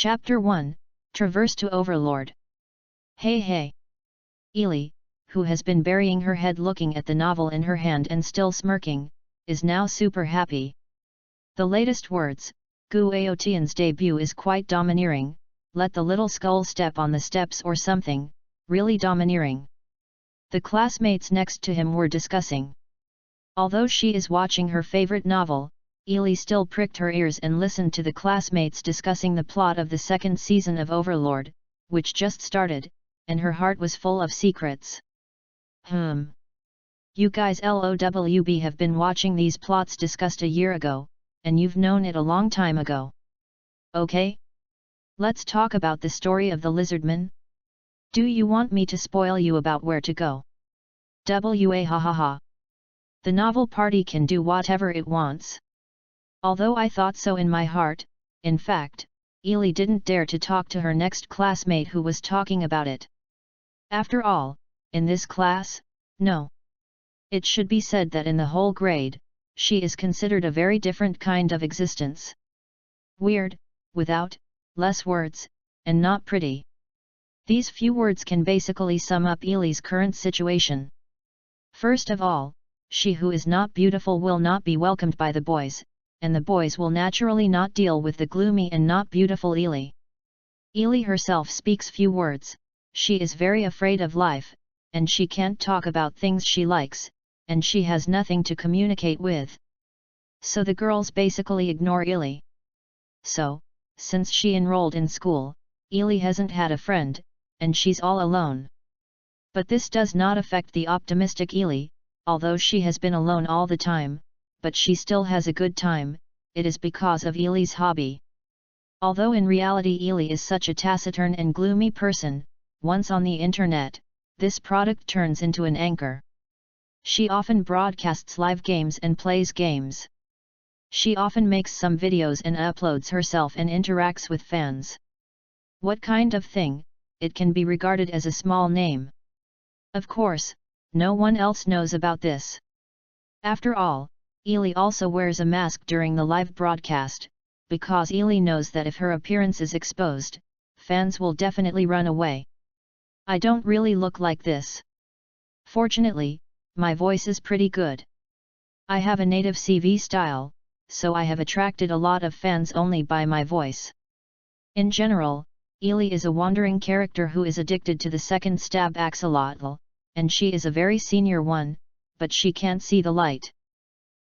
Chapter 1, Traverse to Overlord. Hey. Ely, who has been burying her head looking at the novel in her hand and still smirking, is now super happy. The latest words, Gu Aotian's debut is quite domineering, let the little skull step on the steps or something, really domineering. The classmates next to him were discussing. Although she is watching her favorite novel, Ely still pricked her ears and listened to the classmates discussing the plot of the second season of Overlord, which just started, and her heart was full of secrets. You guys LOWB have been watching these plots discussed a year ago, and you've known it a long time ago. Okay? Let's talk about the story of the lizardman? Do you want me to spoil you about where to go? Ha. The novel party can do whatever it wants. Although I thought so in my heart, in fact, Ely didn't dare to talk to her next classmate who was talking about it. After all, in this class, no. It should be said that in the whole grade, she is considered a very different kind of existence. Weird, without, less words, and not pretty. These few words can basically sum up Ely's current situation. First of all, she who is not beautiful will not be welcomed by the boys, and the boys will naturally not deal with the gloomy and not beautiful Ely. Ely herself speaks few words, she is very afraid of life, and she can't talk about things she likes, and she has nothing to communicate with. So the girls basically ignore Ely. So, since she enrolled in school, Ely hasn't had a friend, and she's all alone. But this does not affect the optimistic Ely, although she has been alone all the time, but she still has a good time, it is because of Ely's hobby. Although in reality Ely is such a taciturn and gloomy person, once on the internet, this product turns into an anchor. She often broadcasts live games and plays games. She often makes some videos and uploads herself and interacts with fans. What kind of thing? It can be regarded as a small name. Of course, no one else knows about this. After all, Ely also wears a mask during the live broadcast, because Ely knows that if her appearance is exposed, fans will definitely run away. I don't really look like this. Fortunately, my voice is pretty good. I have a native CV style, so I have attracted a lot of fans only by my voice. In general, Ely is a wandering character who is addicted to the second stab axolotl, and she is a very senior one, but she can't see the light.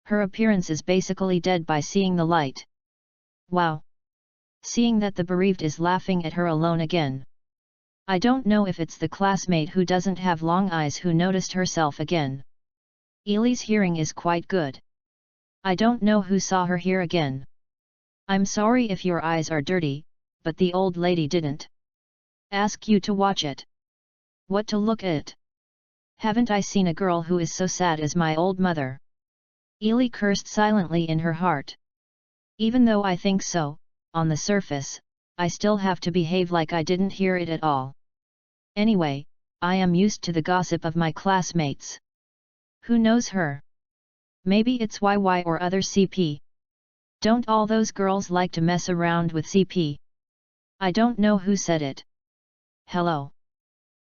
Her appearance is basically dead by seeing the light. Wow! Seeing that the bereaved is laughing at her alone again. I don't know if it's the classmate who doesn't have long eyes who noticed herself again. Ely's hearing is quite good. I don't know who saw her here again. I'm sorry if your eyes are dirty, but the old lady didn't ask you to watch it. What to look at? Haven't I seen a girl who is so sad as my old mother? Ely cursed silently in her heart. Even though I think so, on the surface, I still have to behave like I didn't hear it at all. Anyway, I am used to the gossip of my classmates. Who knows her? Maybe it's YY or other CP. Don't all those girls like to mess around with CP? I don't know who said it. Hello.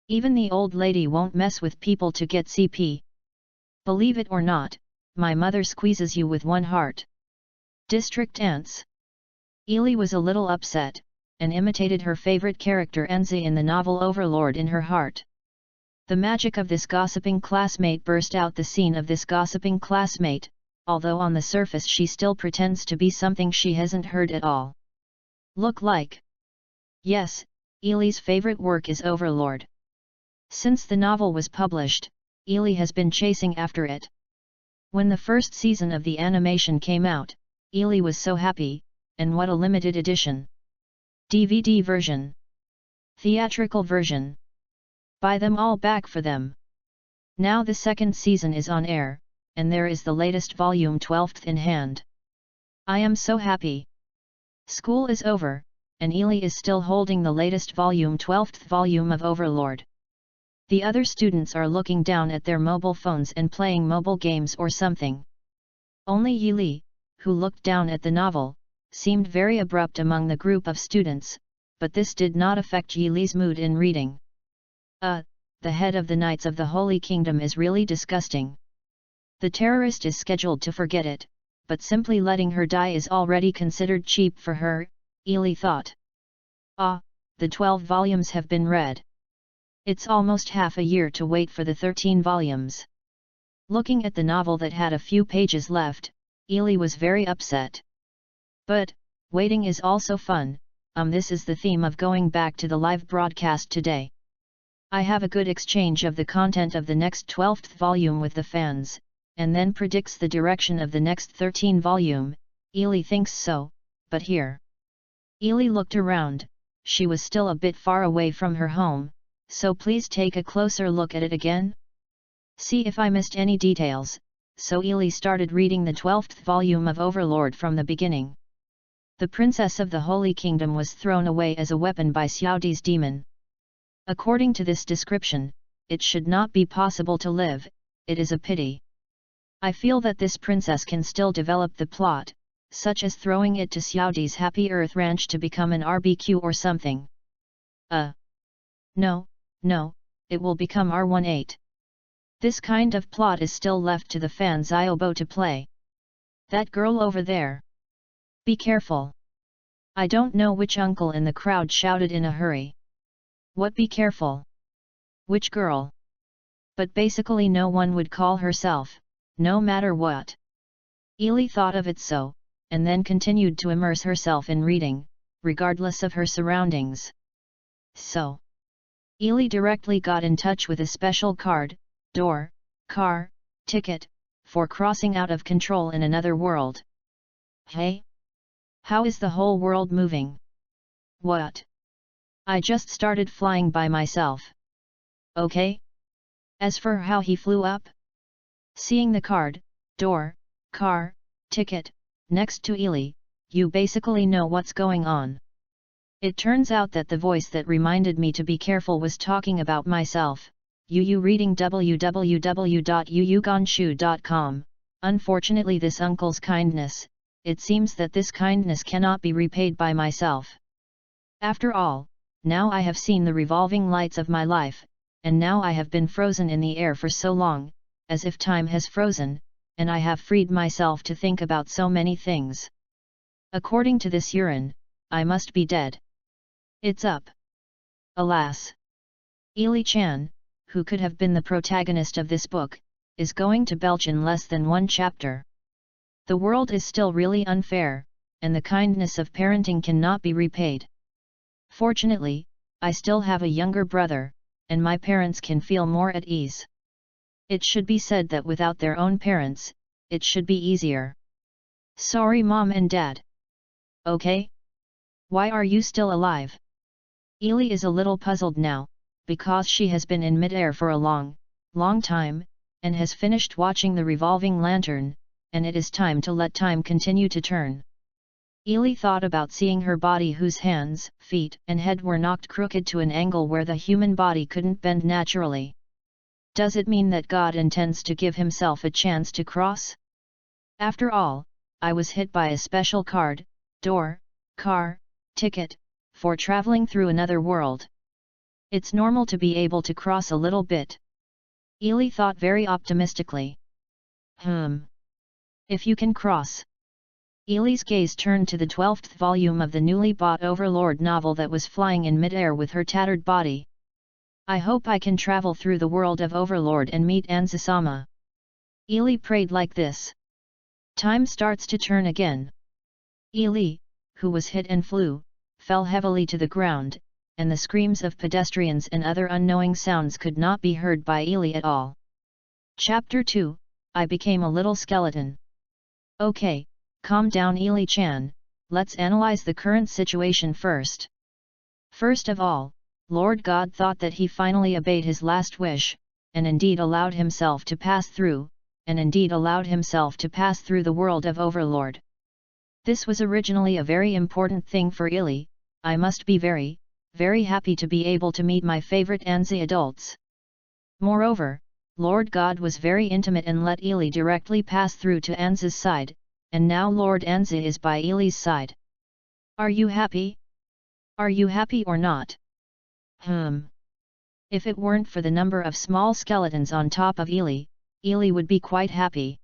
Even the old lady won't mess with people to get CP. Believe it or not, my mother squeezes you with one heart. District Ants. Ely was a little upset, and imitated her favorite character Enzi in the novel Overlord in her heart. The magic of this gossiping classmate burst out the scene of this gossiping classmate, although on the surface she still pretends to be something she hasn't heard at all. Look like. Yes, Ely's favorite work is Overlord. Since the novel was published, Ely has been chasing after it. When the first season of the animation came out, Ely was so happy, and what a limited edition. DVD version. Theatrical version. Buy them all back for them. Now the second season is on air, and there is the latest volume 12th in hand. I am so happy. School is over, and Ely is still holding the latest volume 12th volume of Overlord. The other students are looking down at their mobile phones and playing mobile games or something. Only Ely, who looked down at the novel, seemed very abrupt among the group of students, but this did not affect Yi Li's mood in reading. The head of the Knights of the Holy Kingdom is really disgusting. The terrorist is scheduled to forget it, but simply letting her die is already considered cheap for her, Yi Li thought. The 12 volumes have been read. It's almost half a year to wait for the 13 volumes. Looking at the novel that had a few pages left, Yi Li was very upset. But, waiting is also fun. This is the theme of going back to the live broadcast today. I have a good exchange of the content of the next 12th volume with the fans, and then predicts the direction of the next 13 volume, Yi Li thinks so, but here. Yi Li looked around, she was still a bit far away from her home, so please take a closer look at it again. See if I missed any details, so Yi Li started reading the 12th volume of Overlord from the beginning. The princess of the Holy Kingdom was thrown away as a weapon by Xiaodi's demon. According to this description, it should not be possible to live, it is a pity. I feel that this princess can still develop the plot, such as throwing it to Xiaodi's Happy Earth Ranch to become an RBQ or something. No, it will become R18. This kind of plot is still left to the fans Iobo to play. That girl over there. Be careful. I don't know which uncle in the crowd shouted in a hurry. What be careful? Which girl? But basically no one would call herself, no matter what. Yi Li thought of it so, and then continued to immerse herself in reading, regardless of her surroundings. So, Yi Li directly got in touch with a special card, door, car, ticket, for crossing out of control in another world. Hey? How is the whole world moving? What? I just started flying by myself. Okay? As for how he flew up? Seeing the card, door, car, ticket, next to Yi Li, you basically know what's going on. It turns out that the voice that reminded me to be careful was talking about myself, Yu reading www.yuyuganshu.com. Unfortunately this uncle's kindness, it seems that this kindness cannot be repaid by myself. After all, now I have seen the revolving lights of my life, and now I have been frozen in the air for so long, as if time has frozen, and I have freed myself to think about so many things. According to this urine, I must be dead. It's up. Alas! Yi Li Chan, who could have been the protagonist of this book, is going to belch in less than one chapter. The world is still really unfair, and the kindness of parenting cannot be repaid. Fortunately, I still have a younger brother, and my parents can feel more at ease. It should be said that without their own parents, it should be easier. Sorry Mom and Dad. Okay? Why are you still alive? Yi Li is a little puzzled now, because she has been in mid-air for a long time, and has finished watching the revolving lantern, and it is time to let time continue to turn. Yi Li thought about seeing her body whose hands, feet and head were knocked crooked to an angle where the human body couldn't bend naturally. Does it mean that God intends to give himself a chance to cross? After all, I was hit by a special card, door, car, ticket, for traveling through another world. It's normal to be able to cross a little bit. Yi Li thought very optimistically. If you can cross. Yi Li's gaze turned to the 12th volume of the newly bought Overlord novel that was flying in mid-air with her tattered body. I hope I can travel through the world of Overlord and meet Anzu-sama. Yi Li prayed like this. Time starts to turn again. Yi Li, who was hit and flew, fell heavily to the ground, and the screams of pedestrians and other unknowing sounds could not be heard by Yi Li at all. Chapter 2, I became a little skeleton. Okay, calm down Yi Li Chan, let's analyze the current situation first. First of all, Lord God thought that he finally obeyed his last wish, and indeed allowed himself to pass through the world of Overlord. This was originally a very important thing for Yi Li. I must be very, very happy to be able to meet my favorite Anzi adults. Moreover, Lord God was very intimate and let Yi Li directly pass through to Anzi's side, and now Lord Anzi is by Yi Li's side. Are you happy? Are you happy or not? If it weren't for the number of small skeletons on top of Ely would be quite happy.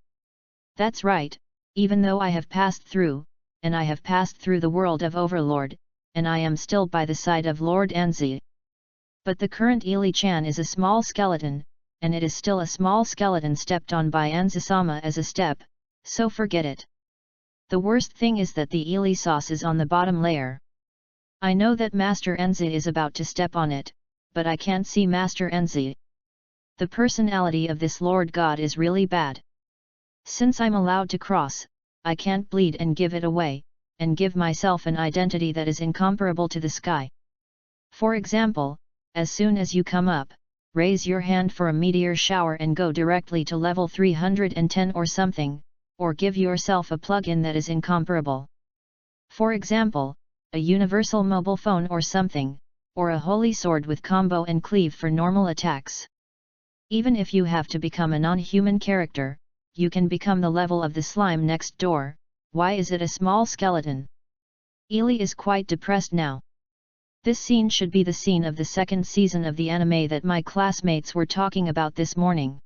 That's right, even though I have passed through, and I have passed through the world of Overlord, and I am still by the side of Lord Anzi. But the current Ely-chan is a small skeleton, and it is still a small skeleton stepped on by Anzi-sama as a step, so forget it. The worst thing is that the Ely sauce is on the bottom layer. I know that Master Enzi is about to step on it, but I can't see Master Enzi. The personality of this Lord God is really bad. Since I'm allowed to cross, I can't bleed and give it away, and give myself an identity that is incomparable to the sky. For example, as soon as you come up, raise your hand for a meteor shower and go directly to level 310 or something, or give yourself a plugin that is incomparable. For example, a universal mobile phone or something, or a holy sword with combo and cleave for normal attacks. Even if you have to become a non-human character, you can become the level of the slime next door. Why is it a small skeleton? Ely is quite depressed now. This scene should be the scene of the second season of the anime that my classmates were talking about this morning.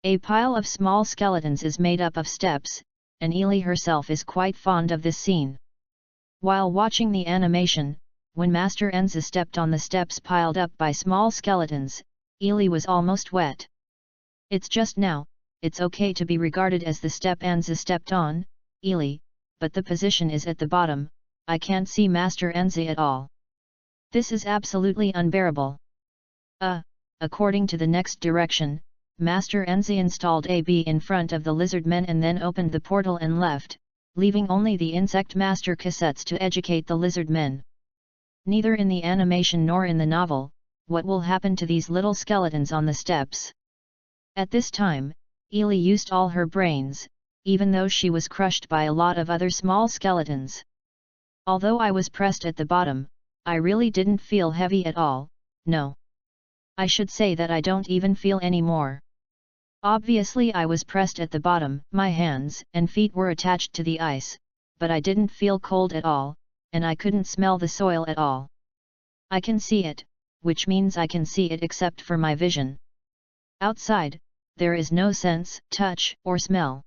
A pile of small skeletons is made up of steps, and Ely herself is quite fond of this scene. While watching the animation, when Master Enza stepped on the steps piled up by small skeletons, Ely was almost wet. It's just now, it's okay to be regarded as the step Enza stepped on, Ely, but the position is at the bottom, I can't see Master Enza at all. This is absolutely unbearable. According to the next direction, Master Enzi installed AB in front of the lizard men and then opened the portal and left, leaving only the insect master cassettes to educate the lizard men. Neither in the animation nor in the novel, what will happen to these little skeletons on the steps? At this time, Ely used all her brains, even though she was crushed by a lot of other small skeletons. Although I was pressed at the bottom, I really didn't feel heavy at all, no. I should say that I don't even feel any more. Obviously I was pressed at the bottom, my hands and feet were attached to the ice, but I didn't feel cold at all, and I couldn't smell the soil at all. I can see it, which means I can see it except for my vision. Outside, there is no sense, touch, or smell.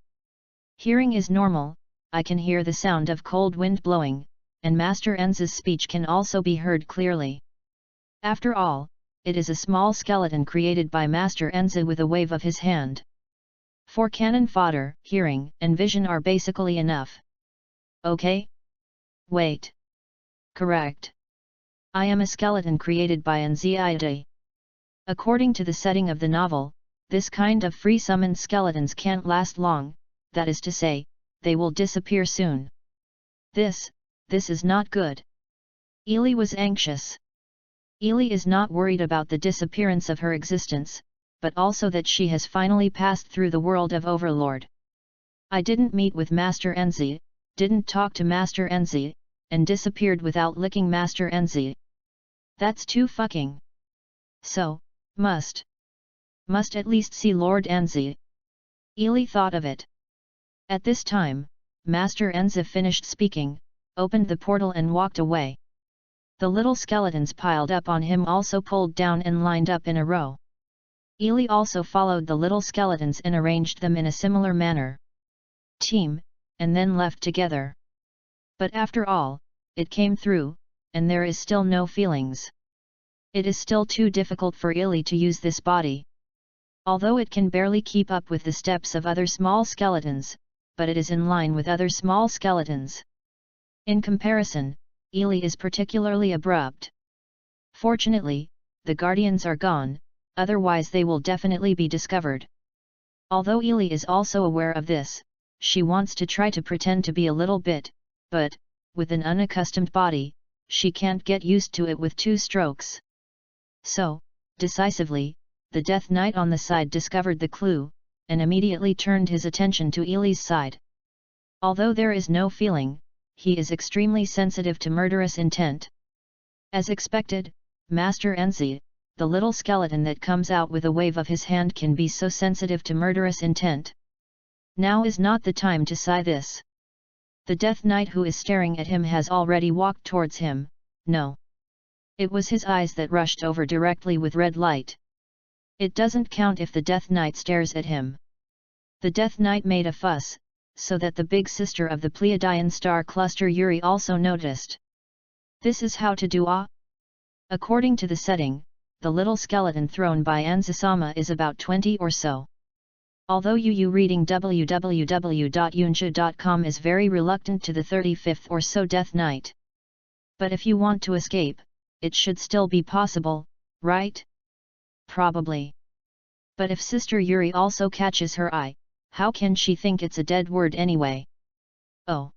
Hearing is normal, I can hear the sound of cold wind blowing, and Master Enza's speech can also be heard clearly. After all, it is a small skeleton created by Master Enza with a wave of his hand. For cannon fodder, hearing and vision are basically enough. Okay? Wait. Correct. I am a skeleton created by Enzi. According to the setting of the novel, this kind of free-summoned skeletons can't last long, that is to say, they will disappear soon. This is not good. Ely was anxious. Ely is not worried about the disappearance of her existence, but also that she has finally passed through the world of Overlord. I didn't meet with Master Enzi, didn't talk to Master Enzi, and disappeared without licking Master Enzi. That's too fucking. So, must at least see Lord Enzi. Ely thought of it. At this time, Master Enzi finished speaking, opened the portal and walked away. The little skeletons piled up on him also pulled down and lined up in a row. Ely also followed the little skeletons and arranged them in a similar manner. Team, and then left together. But after all, it came through, and there is still no feelings. It is still too difficult for Ely to use this body. Although it can barely keep up with the steps of other small skeletons, but it is in line with other small skeletons. In comparison, Ely is particularly abrupt. Fortunately, the guardians are gone, otherwise they will definitely be discovered. Although Ely is also aware of this, she wants to try to pretend to be a little bit, but, with an unaccustomed body, she can't get used to it with 2 strokes. So, decisively, the Death Knight on the side discovered the clue, and immediately turned his attention to Ely's side. Although there is no feeling, he is extremely sensitive to murderous intent. As expected, Master Enzi, the little skeleton that comes out with a wave of his hand, can be so sensitive to murderous intent. Now is not the time to sigh this. The Death Knight who is staring at him has already walked towards him, no. It was his eyes that rushed over directly with red light. It doesn't count if the Death Knight stares at him. The Death Knight made a fuss, so that the big sister of the Pleiadian star cluster Yuri also noticed. This is how to do According to the setting, the little skeleton thrown by Anzusama is about 20 or so. Although you reading www.yunsha.com is very reluctant to the 35th or so Death Knight. But if you want to escape, it should still be possible, right? Probably. But if Sister Yuri also catches her eye, how can she think it's a dead word anyway? Oh.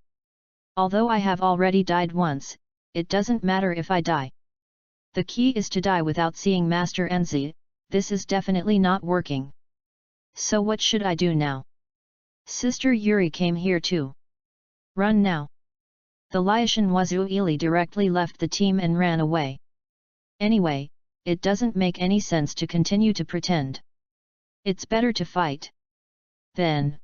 Although I have already died once, it doesn't matter if I die. The key is to die without seeing Master Enzi. This is definitely not working. So what should I do now? Sister Yuri came here too. Run now. The Liashan Wazuili directly left the team and ran away. Anyway, it doesn't make any sense to continue to pretend. It's better to fight. Then,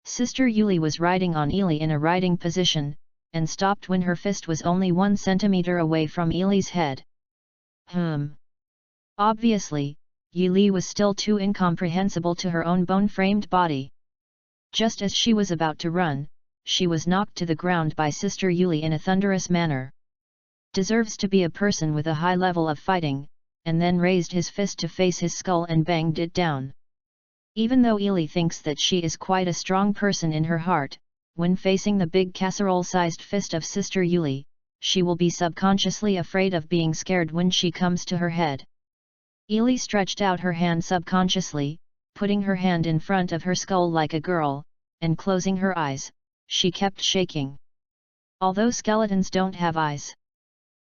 Sister Yuli was riding on Ili in a riding position, and stopped when her fist was only 1 centimeter away from Ili's head. Obviously, Yili was still too incomprehensible to her own bone-framed body. Just as she was about to run, she was knocked to the ground by Sister Yuli in a thunderous manner. Deserves to be a person with a high level of fighting, and then raised his fist to face his skull and banged it down. Even though Ili thinks that she is quite a strong person in her heart, when facing the big casserole-sized fist of Sister Yuli, she will be subconsciously afraid of being scared when she comes to her head. Ili stretched out her hand subconsciously, putting her hand in front of her skull like a girl, and closing her eyes, she kept shaking. Although skeletons don't have eyes.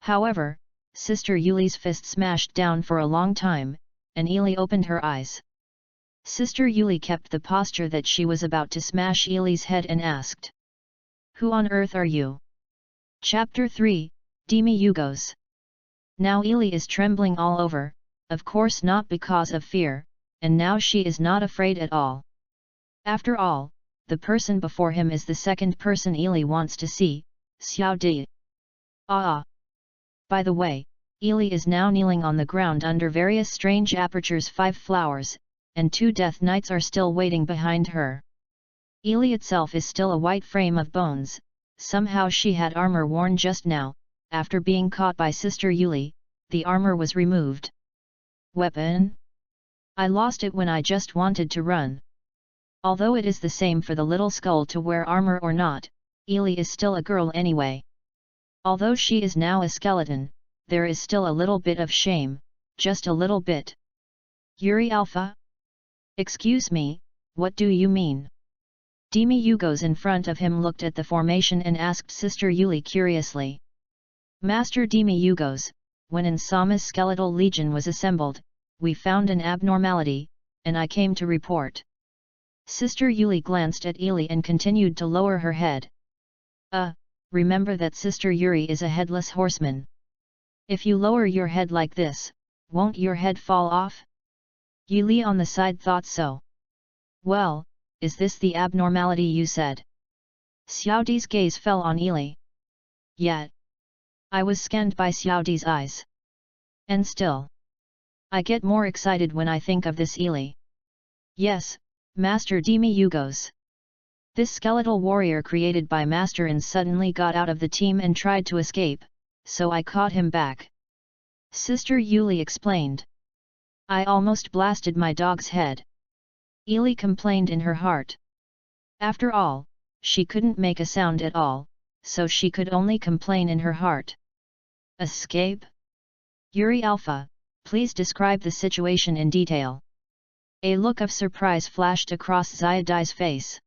However, Sister Yuli's fist smashed down for a long time, and Ili opened her eyes. Sister Yuli kept the posture that she was about to smash Ili's head and asked, "Who on earth are you?" Chapter 3, Demi-Yugos. Now Ili is trembling all over, of course not because of fear, and now she is not afraid at all. After all, the person before him is the second person Ili wants to see, Xiao Di. By the way, Ili is now kneeling on the ground under various strange apertures 5 flowers, and 2 Death Knights are still waiting behind her. Ili itself is still a white frame of bones. Somehow she had armor worn just now. After being caught by Sister Yuli, the armor was removed. Weapon? I lost it when I just wanted to run. Although it is the same for the little skull to wear armor or not, Ili is still a girl anyway. Although she is now a skeleton, there is still a little bit of shame, just a little bit. Yuri Alpha? Excuse me, what do you mean? Demi-Yugos in front of him looked at the formation and asked Sister Yuli curiously. Master Demi-Yugos, when Insama's skeletal legion was assembled, we found an abnormality, and I came to report. Sister Yuli glanced at Ili and continued to lower her head. Remember that Sister Yuri is a headless horseman. If you lower your head like this, won't your head fall off? Yuli on the side thought so. Well, is this the abnormality you said? Xiaodi's gaze fell on Ili. Yet. I was scanned by Xiaodi's eyes. And still. I get more excited when I think of this Ili. Yes, Master Demi-Yugos. This skeletal warrior created by Master N suddenly got out of the team and tried to escape, so I caught him back. Sister Yuli explained. I almost blasted my dog's head. Ili complained in her heart. After all, she couldn't make a sound at all, so she could only complain in her heart. Escape? Yuri Alpha, please describe the situation in detail. A look of surprise flashed across Xiaodi's face.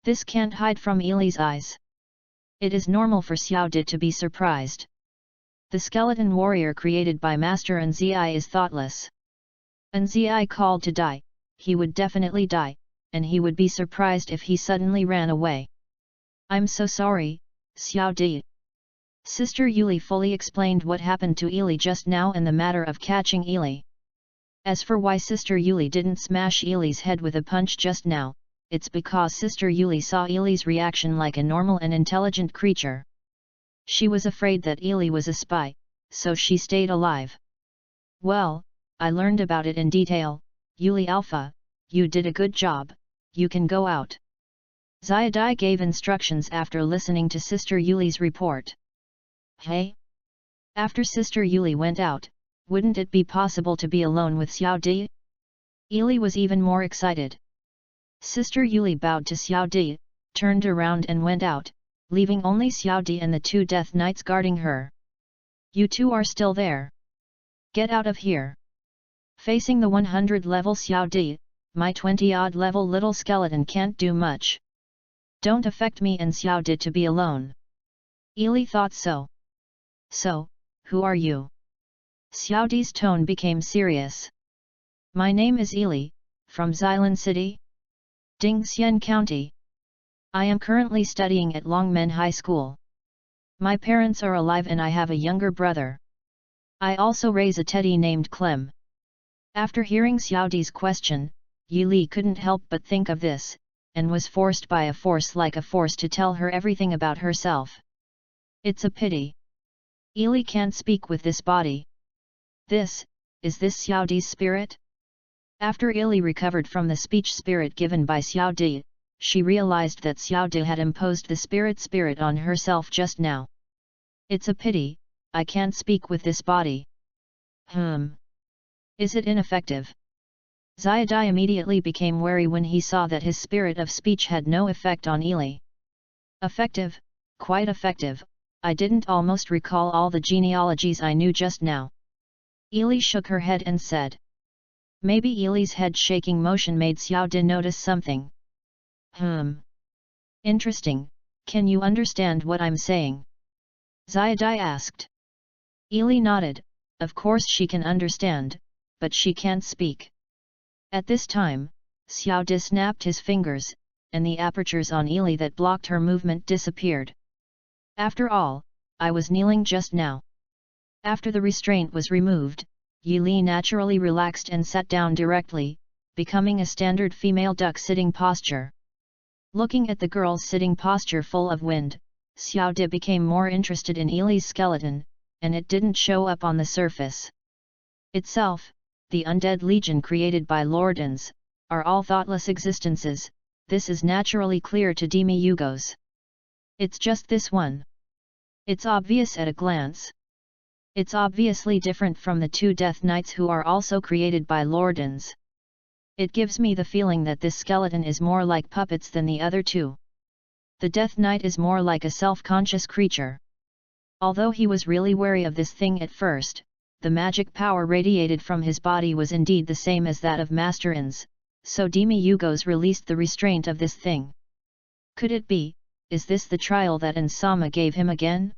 This can't hide from Ili's eyes. It is normal for Xiaodi to be surprised. The skeleton warrior created by Master Nzi is thoughtless. Nzi called to die, he would definitely die, and he would be surprised if he suddenly ran away. I'm so sorry, Xiaodi. Sister Yuli fully explained what happened to Ili just now and the matter of catching Ili. As for why Sister Yuli didn't smash Ili's head with a punch just now, it's because Sister Yuli saw Ili's reaction like a normal and intelligent creature. She was afraid that Ili was a spy, so she stayed alive. Well, I learned about it in detail. Yuli Alpha, you did a good job, you can go out. Xiaodai gave instructions after listening to Sister Yuli's report. Hey? After Sister Yuli went out, wouldn't it be possible to be alone with Xiao Di? Ili was even more excited. Sister Yuli bowed to Xiao Di, turned around and went out, leaving only Xiao Di and the 2 Death Knights guarding her. You two are still there. Get out of here. Facing the 100 level Xiao Di, my 20-odd level little skeleton can't do much. Don't affect me and Xiao Di to be alone. Ili thought so. So, who are you? Xiao Di's tone became serious. My name is Ili, from Xilan City, Dingxian County. I am currently studying at Longmen High School. My parents are alive and I have a younger brother. I also raise a teddy named Clem. After hearing Xiao Di's question, Yili couldn't help but think of this, and was forced by a force like a force to tell her everything about herself. It's a pity. Ili can't speak with this body. Is this Xiao Di's spirit? After Ili recovered from the speech spirit given by Xiao Di, she realized that Xiao Di had imposed the spirit on herself just now. It's a pity, I can't speak with this body. Is it ineffective? Xiaodai immediately became wary when he saw that his spirit of speech had no effect on Ili. Effective, quite effective, I didn't almost recall all the genealogies I knew just now. Ili shook her head and said. Maybe Ili's head-shaking motion made Xiao Di notice something. Interesting, can you understand what I'm saying? Xiaodai asked. Ili nodded, of course she can understand, but she can't speak. At this time, Xiao Di snapped his fingers, and the apertures on Ili that blocked her movement disappeared. After all, I was kneeling just now. After the restraint was removed, Yili naturally relaxed and sat down directly, becoming a standard female duck sitting posture. Looking at the girl's sitting posture full of wind, Xiao Di became more interested in Ili's skeleton, and it didn't show up on the surface. Itself, the undead legion created by Lordans, are all thoughtless existences, this is naturally clear to demi-yugos. It's just this one. It's obvious at a glance. It's obviously different from the 2 Death Knights who are also created by Lordans. It gives me the feeling that this skeleton is more like puppets than the other two. The Death Knight is more like a self-conscious creature. Although he was really wary of this thing at first, the magic power radiated from his body was indeed the same as that of Master In's, so demi-yugos released the restraint of this thing. Could it be, is this the trial that Insama gave him again?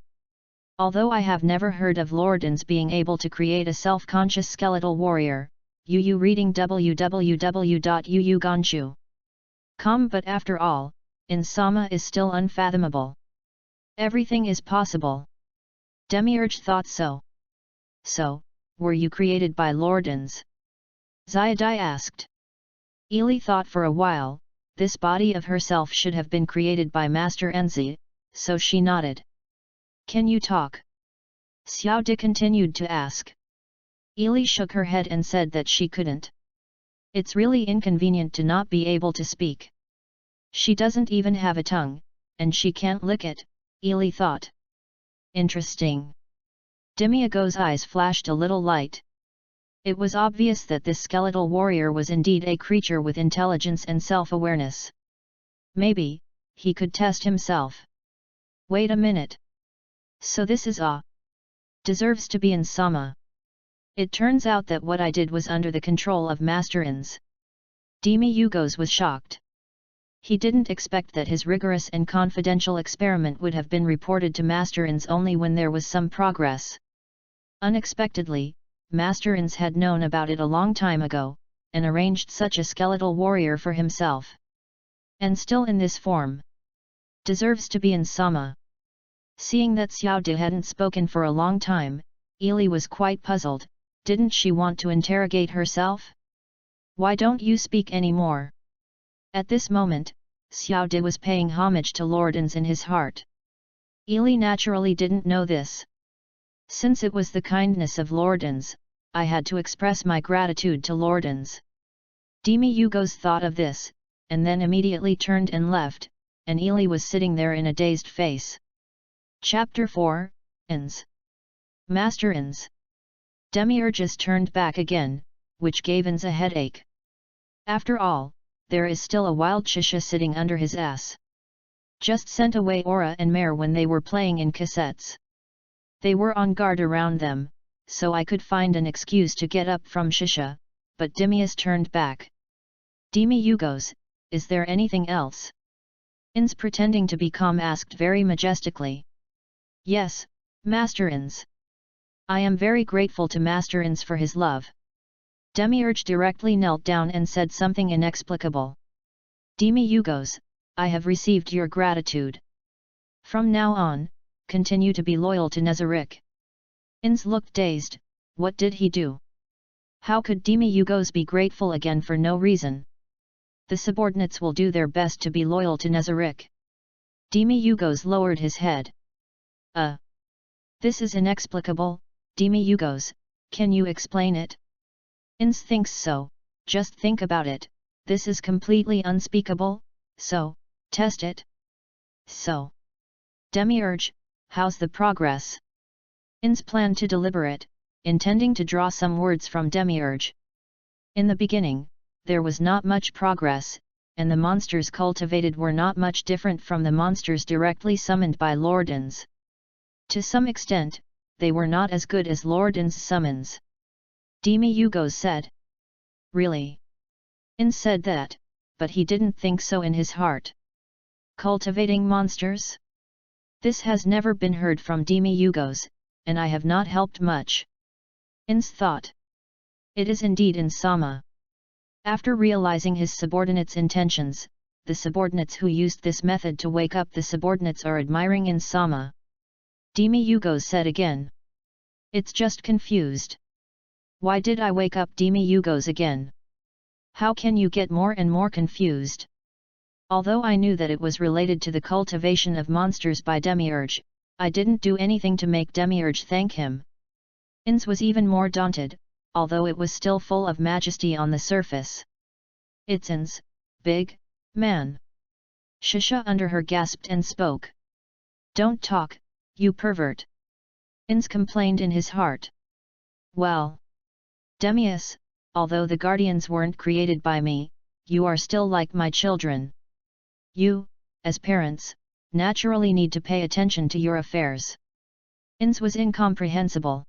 Although I have never heard of Lordans being able to create a self-conscious skeletal warrior, Yu reading www.yuuganshu.com, but after all, Insama is still unfathomable. Everything is possible. Demiurge thought so. So, were you created by Lordans? Xiaodai asked. Ili thought for a while, this body of herself should have been created by Master Enzi, so she nodded. Can you talk? Xiao Di continued to ask. Ili shook her head and said that she couldn't. It's really inconvenient to not be able to speak. She doesn't even have a tongue, and she can't lick it, Ili thought. Interesting. Demiurge's eyes flashed a little light. It was obvious that this skeletal warrior was indeed a creature with intelligence and self-awareness. Maybe, he could test himself. Wait a minute. So this is deserves to be Insama. It turns out that what I did was under the control of Master Ins. Demi-yugos was shocked. He didn't expect that his rigorous and confidential experiment would have been reported to Master Ins only when there was some progress. Unexpectedly, Master Ins had known about it a long time ago, and arranged such a skeletal warrior for himself. And still in this form. Deserves to be Insama. Seeing that Xiao Di hadn't spoken for a long time, Ili was quite puzzled. Didn't she want to interrogate herself? Why don't you speak anymore? At this moment, Xiao Di was paying homage to Lordans in his heart. Ely naturally didn't know this. Since it was the kindness of Lord Ns, I had to express my gratitude to Lord Ns. Demi Yugos thought of this, and then immediately turned and left, and Ely was sitting there in a dazed face. Chapter 4, Ns. Master Ns. Demiurgus turned back again, which gave Ns a headache. After all, there is still a wild Shisha sitting under his ass. Just sent away Aura and Mare when they were playing in cassettes. They were on guard around them, so I could find an excuse to get up from Shisha, but Demius turned back. Demi Yugos, is there anything else? Ns pretending to be calm asked very majestically. Yes, Master Ns. I am very grateful to Master Ns for his love. Demiurge directly knelt down and said something inexplicable. Demi Yugos, I have received your gratitude. From now on, continue to be loyal to Nezarik. Ns looked dazed. What did he do? How could Demi Yugos be grateful again for no reason? The subordinates will do their best to be loyal to Nezarik. Demi Yugos lowered his head. This is inexplicable, Demi Yugos, can you explain it? Ns thinks so, just think about it, this is completely unspeakable, so, test it. So. Demiurge, how's the progress? Ns planned to deliberate, intending to draw some words from Demiurge. In the beginning, there was not much progress, and the monsters cultivated were not much different from the monsters directly summoned by Lord Ns. To some extent, they were not as good as Lord Ns' summons. Demi Yugos said. Really? Ns said that, but he didn't think so in his heart. Cultivating monsters? This has never been heard from Demi Yugos, and I have not helped much. Ns thought. It is indeed Nsama. After realizing his subordinates' intentions, the subordinates who used this method to wake up the subordinates are admiring Nsama. Demi Yugos said again. It's just confused. Why did I wake up Demi Yugos again? How can you get more and more confused? Although I knew that it was related to the cultivation of monsters by Demiurge, I didn't do anything to make Demiurge thank him. Ns was even more daunted, although it was still full of majesty on the surface. It's Ns, big man. Shisha under her gasped and spoke. Don't talk, you pervert. Ns complained in his heart. Well. Demius, although the guardians weren't created by me, you are still like my children. You, as parents, naturally need to pay attention to your affairs. Ns was incomprehensible.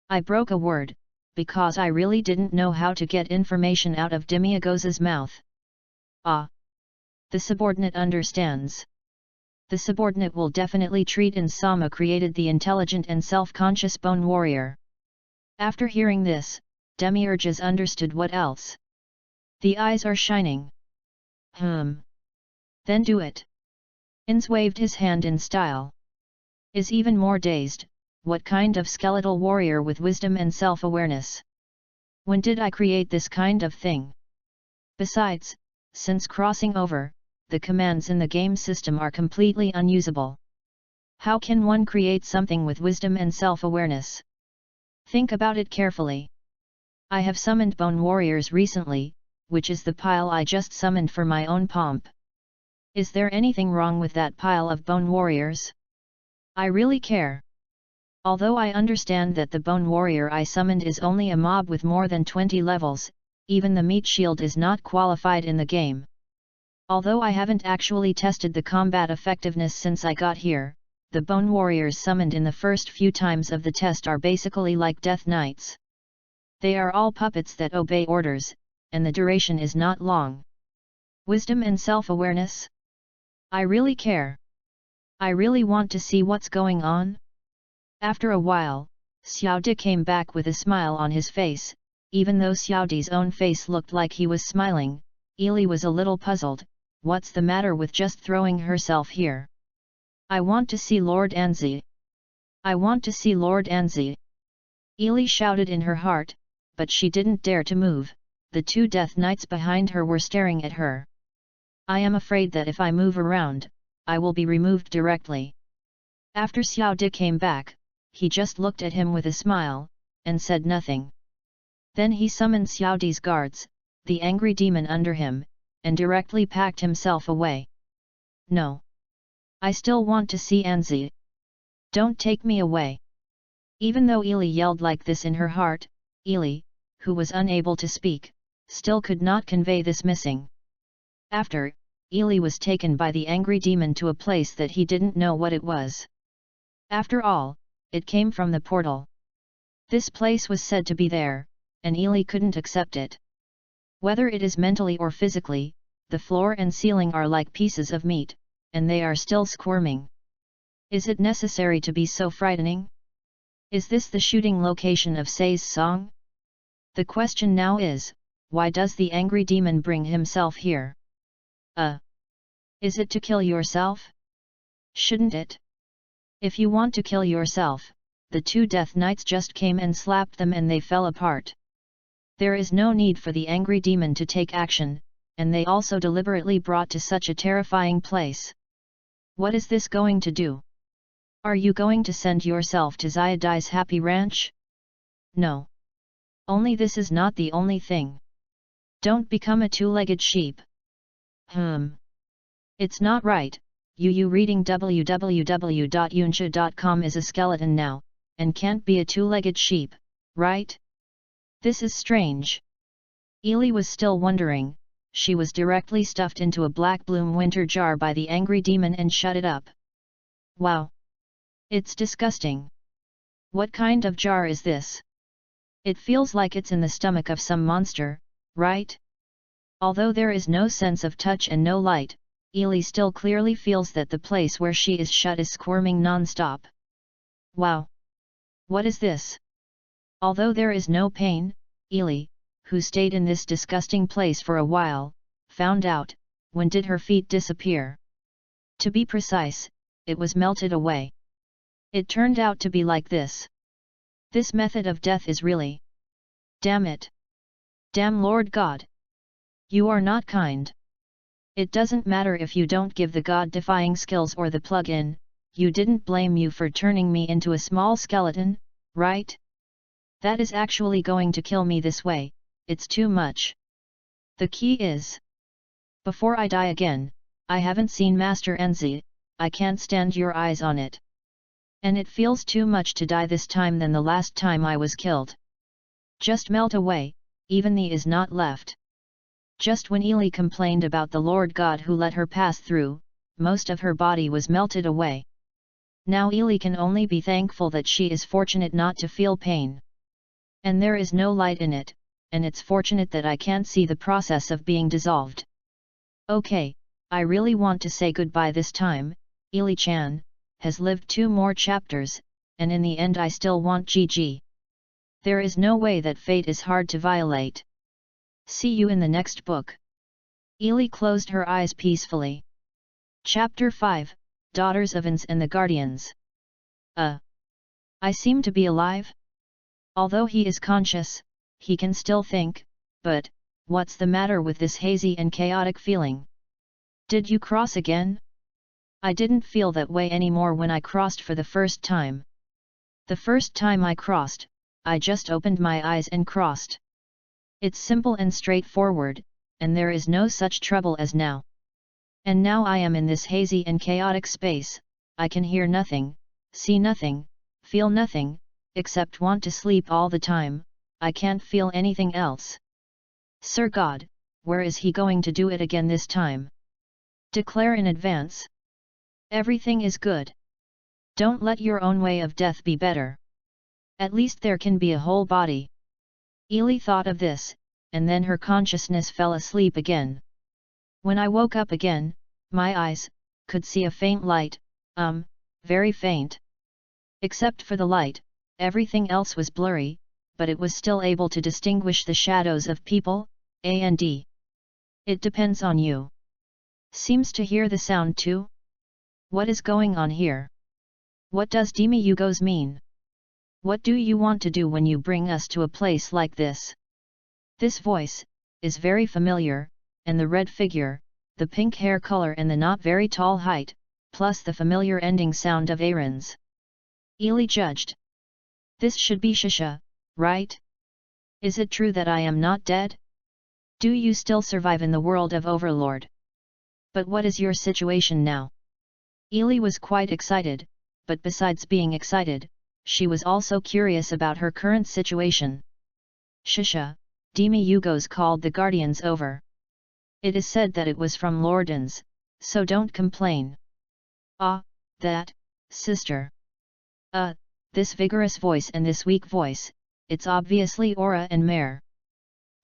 I broke a word, because I really didn't know how to get information out of Demi Yugos's mouth. Ah! The subordinate understands. The subordinate will definitely treat Nsama created the intelligent and self-conscious bone warrior. After hearing this, Demiurges understood what else. The eyes are shining. Then do it. Ns waved his hand in style. Is even more dazed, what kind of skeletal warrior with wisdom and self-awareness? When did I create this kind of thing? Besides, since crossing over, the commands in the game system are completely unusable. How can one create something with wisdom and self-awareness? Think about it carefully. I have summoned bone warriors recently, which is the pile I just summoned for my own pomp. Is there anything wrong with that pile of bone warriors? I really care. Although I understand that the bone warrior I summoned is only a mob with more than 20 levels, even the meat shield is not qualified in the game. Although I haven't actually tested the combat effectiveness since I got here, the bone warriors summoned in the first few times of the test are basically like death knights. They are all puppets that obey orders, and the duration is not long. Wisdom and self-awareness? I really care. I really want to see what's going on. After a while, Xiao Di came back with a smile on his face. Even though Xiao Di's own face looked like he was smiling, Ely was a little puzzled. What's the matter with just throwing herself here? I want to see Lord Anzi. I want to see Lord Anzi. Ely shouted in her heart, but she didn't dare to move. The two death knights behind her were staring at her. I am afraid that if I move around, I will be removed directly. After Xiao Di came back, he just looked at him with a smile, and said nothing. Then he summoned Xiao Di's guards, the angry demon under him, and directly packed himself away. No. I still want to see Anzi. Don't take me away. Even though Ili yelled like this in her heart, Ili, who was unable to speak, still could not convey this missing. After, Ili was taken by the angry demon to a place that he didn't know what it was. After all, it came from the portal. This place was said to be there, and Ili couldn't accept it. Whether it is mentally or physically, the floor and ceiling are like pieces of meat, and they are still squirming. Is it necessary to be so frightening? Is this the shooting location of Say's song? The question now is, why does the angry demon bring himself here? Is it to kill yourself? Shouldn't it? If you want to kill yourself, the two Death Knights just came and slapped them and they fell apart. There is no need for the angry demon to take action, and they also deliberately brought to such a terrifying place. What is this going to do? Are you going to send yourself to Xiaodi's happy ranch? No. Only this is not the only thing. Don't become a two-legged sheep. It's not right. You reading www.yunsha.com is a skeleton now, and can't be a two-legged sheep, right? This is strange. Ili was still wondering. She was directly stuffed into a black bloom winter jar by the angry demon and shut it up. Wow! It's disgusting. What kind of jar is this? It feels like it's in the stomach of some monster, right? Although there is no sense of touch and no light, Ili still clearly feels that the place where she is shut is squirming non-stop. Wow! What is this? Although there is no pain, Ili, who stayed in this disgusting place for a while, found out, when did her feet disappear? To be precise, it was melted away. It turned out to be like this. This method of death is really... Damn it! Damn Lord God! You are not kind. It doesn't matter if you don't give the god-defying skills or the plug-in, you didn't blame you for turning me into a small skeleton, right? That is actually going to kill me this way, it's too much. The key is... Before I die again, I haven't seen Master Enzi, I can't stand your eyes on it. And it feels too much to die this time than the last time I was killed. Just melt away, even the is not left. Just when Ili complained about the Lord God who let her pass through, most of her body was melted away. Now Ili can only be thankful that she is fortunate not to feel pain. And there is no light in it, and it's fortunate that I can't see the process of being dissolved. Okay, I really want to say goodbye this time, Ili-chan has lived 2 more chapters, and in the end I still want GG. There is no way that fate is hard to violate. See you in the next book. Ili closed her eyes peacefully. Chapter 5, Daughters of Ins and the Guardians. I seem to be alive? Although he is conscious, he can still think, but, what's the matter with this hazy and chaotic feeling? Did you cross again? I didn't feel that way anymore when I crossed for the first time. The first time I crossed, I just opened my eyes and crossed. It's simple and straightforward, and there is no such trouble as now. And now I am in this hazy and chaotic space, I can hear nothing, see nothing, feel nothing, except want to sleep all the time, I can't feel anything else. Sir God, where is he going to do it again this time? Declare in advance. Everything is good. Don't let your own way of death be better. At least there can be a whole body. Ili thought of this, and then her consciousness fell asleep again. When I woke up again, my eyes could see a faint light, very faint. Except for the light, everything else was blurry, but it was still able to distinguish the shadows of people, and. It depends on you. Seems to hear the sound too? What is going on here? What does Demi Yugos mean? What do you want to do when you bring us to a place like this? This voice is very familiar, and the red figure, the pink hair color and the not very tall height, plus the familiar ending sound of Aaron's. Ely judged. This should be Shisha, right? Is it true that I am not dead? Do you still survive in the world of Overlord? But what is your situation now? Ely was quite excited, but besides being excited, she was also curious about her current situation. Shisha, Demi Yugos called the Guardians over. It is said that it was from Lordans, so don't complain. Ah, that, sister. This vigorous voice and this weak voice, it's obviously Aura and Mare.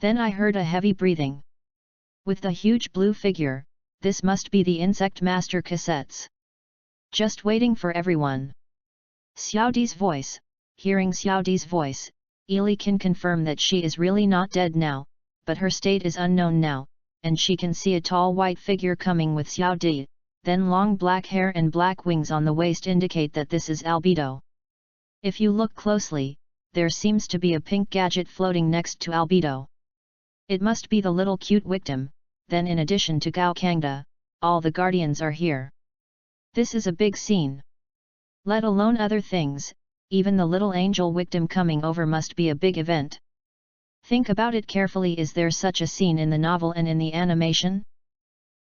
Then I heard a heavy breathing. With the huge blue figure, this must be the Insect Master cassettes. Just waiting for everyone. Xiaodi's voice. Hearing Xiaodi's voice, Ely can confirm that she is really not dead now, but her state is unknown now, and she can see a tall white figure coming with Xiaodi, then long black hair and black wings on the waist indicate that this is Albedo. If you look closely, there seems to be a pink gadget floating next to Albedo. It must be the little cute victim. Then in addition to Gao Kangda, all the guardians are here. This is a big scene. Let alone other things, even the little angel victim coming over must be a big event. Think about it carefully. Is there such a scene in the novel and in the animation?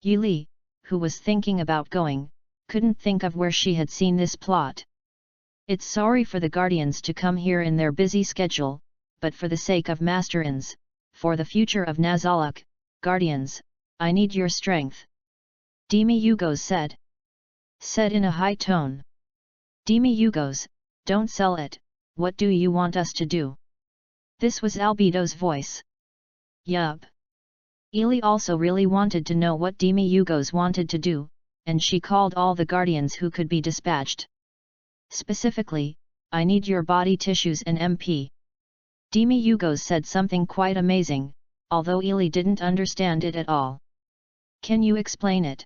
Yuli, who was thinking about going, couldn't think of where she had seen this plot. It's sorry for the guardians to come here in their busy schedule, but for the sake of Masterins, for the future of Nazalak, guardians, I need your strength. Demi Yugos said. Said in a high tone. Demi Yugos, don't sell it, what do you want us to do? This was Albedo's voice. Yup. Ely also really wanted to know what Demi Yugos wanted to do, and she called all the guardians who could be dispatched. Specifically, I need your body tissues and MP. Demi Yugos said something quite amazing, although Ely didn't understand it at all. Can you explain it?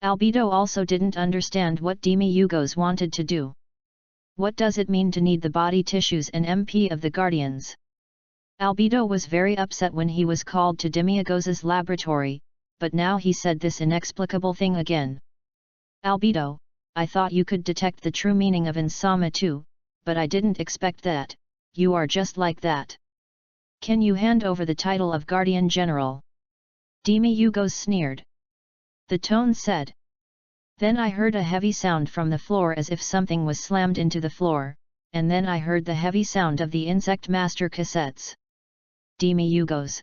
Albedo also didn't understand what Demi Yugos wanted to do. What does it mean to need the body tissues and MP of the Guardians? Albedo was very upset when he was called to Demi Yugos's laboratory, but now he said this inexplicable thing again. Albedo, I thought you could detect the true meaning of Insama too, but I didn't expect that, you are just like that. Can you hand over the title of Guardian General? Demi Yugos sneered. The tone said. Then I heard a heavy sound from the floor as if something was slammed into the floor, and then I heard the heavy sound of the Insect Master cassettes. Demi Yugos.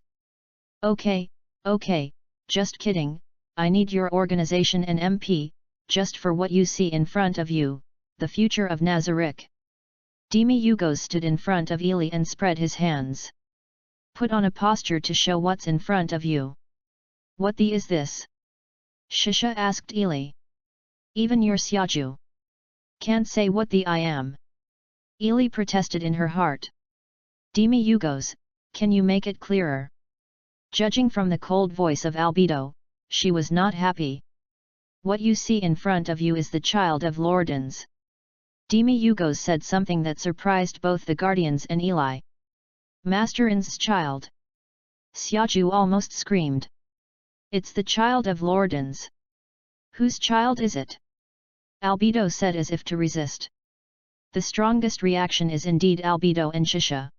Okay, just kidding, I need your organization and MP, just for what you see in front of you, the future of Nazarick. Demi Yugos stood in front of Ely and spread his hands. Put on a posture to show what's in front of you. What the is this? Shisha asked Ely. Even your Xiaju can't say what the I am. Ely protested in her heart. Demi Yugos, can you make it clearer? Judging from the cold voice of Albedo, she was not happy. What you see in front of you is the child of Lordans. Demi Yugos said something that surprised both the Guardians and Ely. Masterin's child. Xiaju almost screamed. It's the child of Lordans. Whose child is it? Albedo said as if to resist. The strongest reaction is indeed Albedo and Shisha.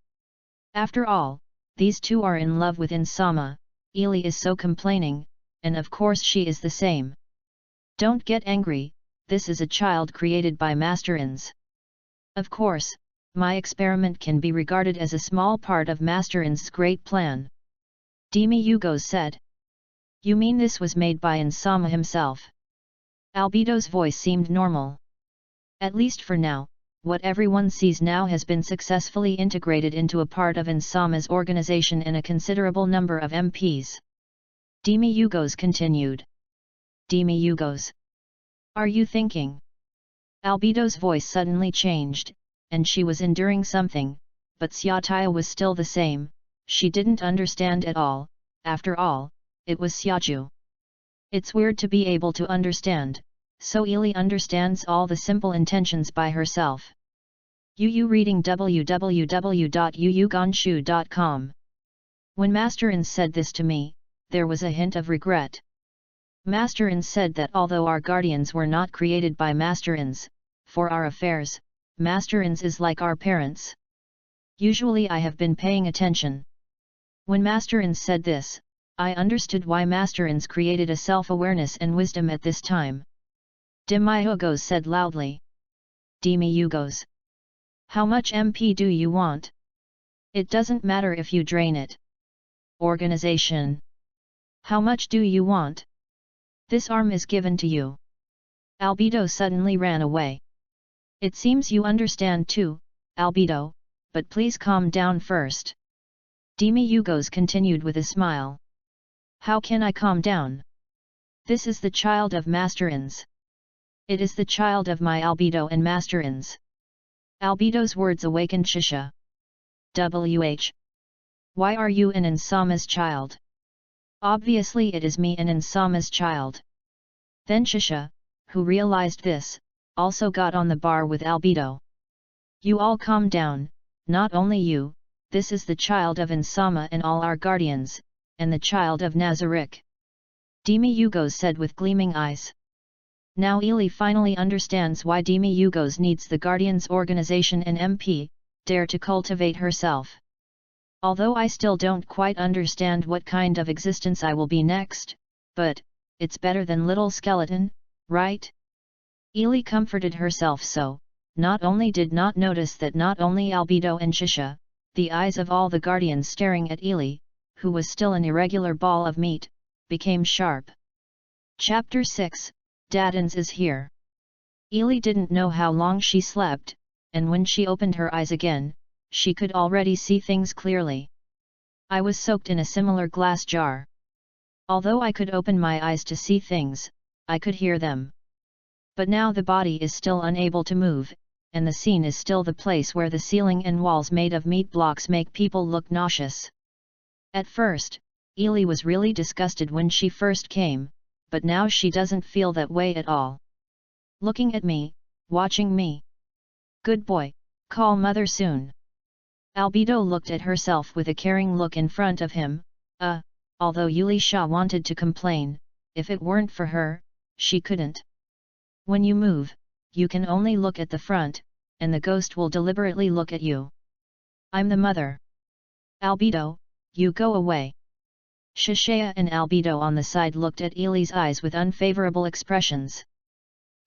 After all, these two are in love with Insama, Ely is so complaining, and of course she is the same. Don't get angry, this is a child created by Masterins. Of course, my experiment can be regarded as a small part of Masterins' great plan. Demi Yugos said. You mean this was made by Insama himself? Albedo's voice seemed normal. At least for now, what everyone sees now has been successfully integrated into a part of Insama's organization and a considerable number of MPs. Demi Yugos continued. Demi Yugos. Are you thinking? Albedo's voice suddenly changed, and she was enduring something, but Xiaotaya was still the same, she didn't understand at all, after all, it was Xiaju. It's weird to be able to understand, so Ely understands all the simple intentions by herself. Yu reading www.yuyugonshu.com. When Masterins said this to me, there was a hint of regret. Master Ins said that although our guardians were not created by Master Ins, for our affairs, Master Ins is like our parents. Usually I have been paying attention. When Master Ins said this, I understood why Master Ins created a self-awareness and wisdom at this time. Demiyugos said loudly. Demiyugos. How much MP do you want? It doesn't matter if you drain it. Organization. How much do you want? This arm is given to you. Albedo suddenly ran away. It seems you understand too, Albedo, but please calm down first. Demiyugos continued with a smile. How can I calm down? This is the child of Master Ins. It is the child of my Albedo and Master Ins. Albedo's words awakened Shisha. WH. Why are you an Insama's child? Obviously it is me, an Insama's child. Then Shisha, who realized this, also got on the bar with Albedo. You all calm down, not only you, this is the child of Insama and all our guardians, and the child of Nazarick. Demiyugos said with gleaming eyes. Now Ely finally understands why Demiyugos needs the Guardians organization and MP, dare to cultivate herself. Although I still don't quite understand what kind of existence I will be next, but, it's better than little skeleton, right? Ely comforted herself so, not only did not notice that not only Albedo and Shisha, the eyes of all the Guardians staring at Ely, who was still an irregular ball of meat, became sharp. Chapter 6, Dadans is here. Ely didn't know how long she slept, and when she opened her eyes again, she could already see things clearly. I was soaked in a similar glass jar. Although I could open my eyes to see things, I could hear them. But now the body is still unable to move, and the scene is still the place where the ceiling and walls made of meat blocks make people look nauseous. At first, Ely was really disgusted when she first came, but now she doesn't feel that way at all. Looking at me, watching me. Good boy, call mother soon. Albedo looked at herself with a caring look in front of him. Although Yulisha wanted to complain, if it weren't for her, she couldn't. When you move, you can only look at the front, and the ghost will deliberately look at you. I'm the mother. Albedo, you go away. Shishaya and Albedo on the side looked at Ely's eyes with unfavorable expressions.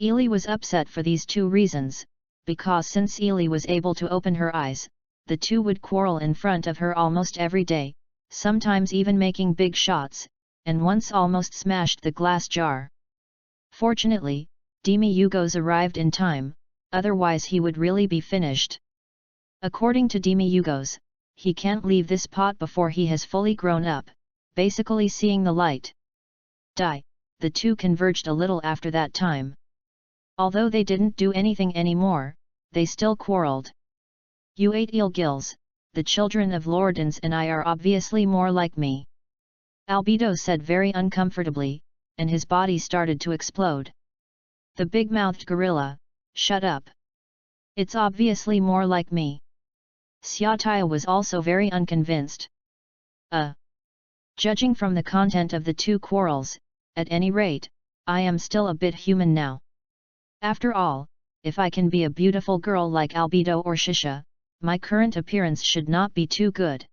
Ely was upset for these two reasons, because since Ely was able to open her eyes, the two would quarrel in front of her almost every day, sometimes even making big shots, and once almost smashed the glass jar. Fortunately, Demiyugos arrived in time, otherwise he would really be finished. According to Demiyugos, he can't leave this pot before he has fully grown up, basically seeing the light. The two converged a little after that time. Although they didn't do anything anymore, they still quarreled. You 8 eel gills, the children of Lordans and I are obviously more like me. Albedo said very uncomfortably, and his body started to explode. The big-mouthed gorilla, shut up. It's obviously more like me. Xiataya was also very unconvinced. Judging from the content of the two quarrels, at any rate, I am still a bit human now. After all, if I can be a beautiful girl like Albedo or Shisha, my current appearance should not be too good.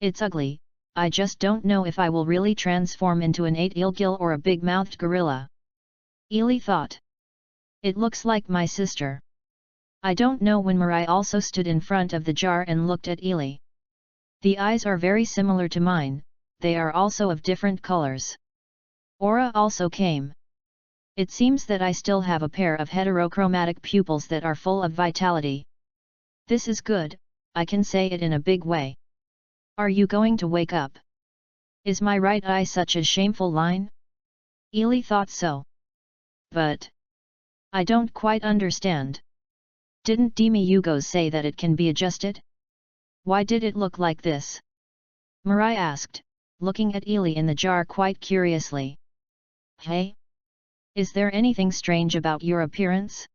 It's ugly, I just don't know if I will really transform into an 8 eel gill or a big-mouthed gorilla. Ely thought. It looks like my sister. I don't know when Mirai also stood in front of the jar and looked at Ely. The eyes are very similar to mine, they are also of different colors. Aura also came. It seems that I still have a pair of heterochromatic pupils that are full of vitality. This is good, I can say it in a big way. Are you going to wake up? Is my right eye such a shameful line? Ely thought so. But I don't quite understand. Didn't Demiyugos say that it can be adjusted? Why did it look like this? Mirai asked, looking at Ely in the jar quite curiously. Hey? Is there anything strange about your appearance?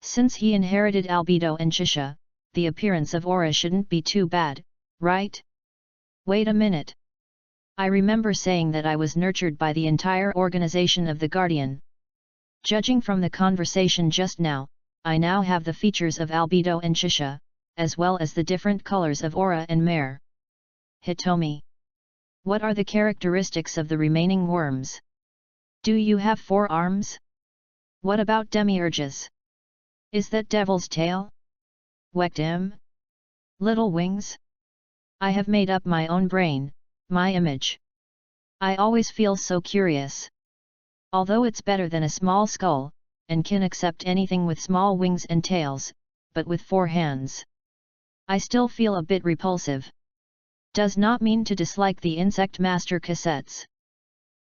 Since he inherited Albedo and Shisha, the appearance of Aura shouldn't be too bad, right? Wait a minute. I remember saying that I was nurtured by the entire organization of the Guardian. Judging from the conversation just now, I now have the features of albedo and shisha, as well as the different colors of aura and mare. Hitomi. What are the characteristics of the remaining worms? Do you have 4 arms? What about demiurges? Is that devil's tail? Wektim? Little wings? I have made up my own brain, my image. I always feel so curious. Although it's better than a small skull, and can accept anything with small wings and tails, but with 4 hands, I still feel a bit repulsive. Does not mean to dislike the insect master cassettes.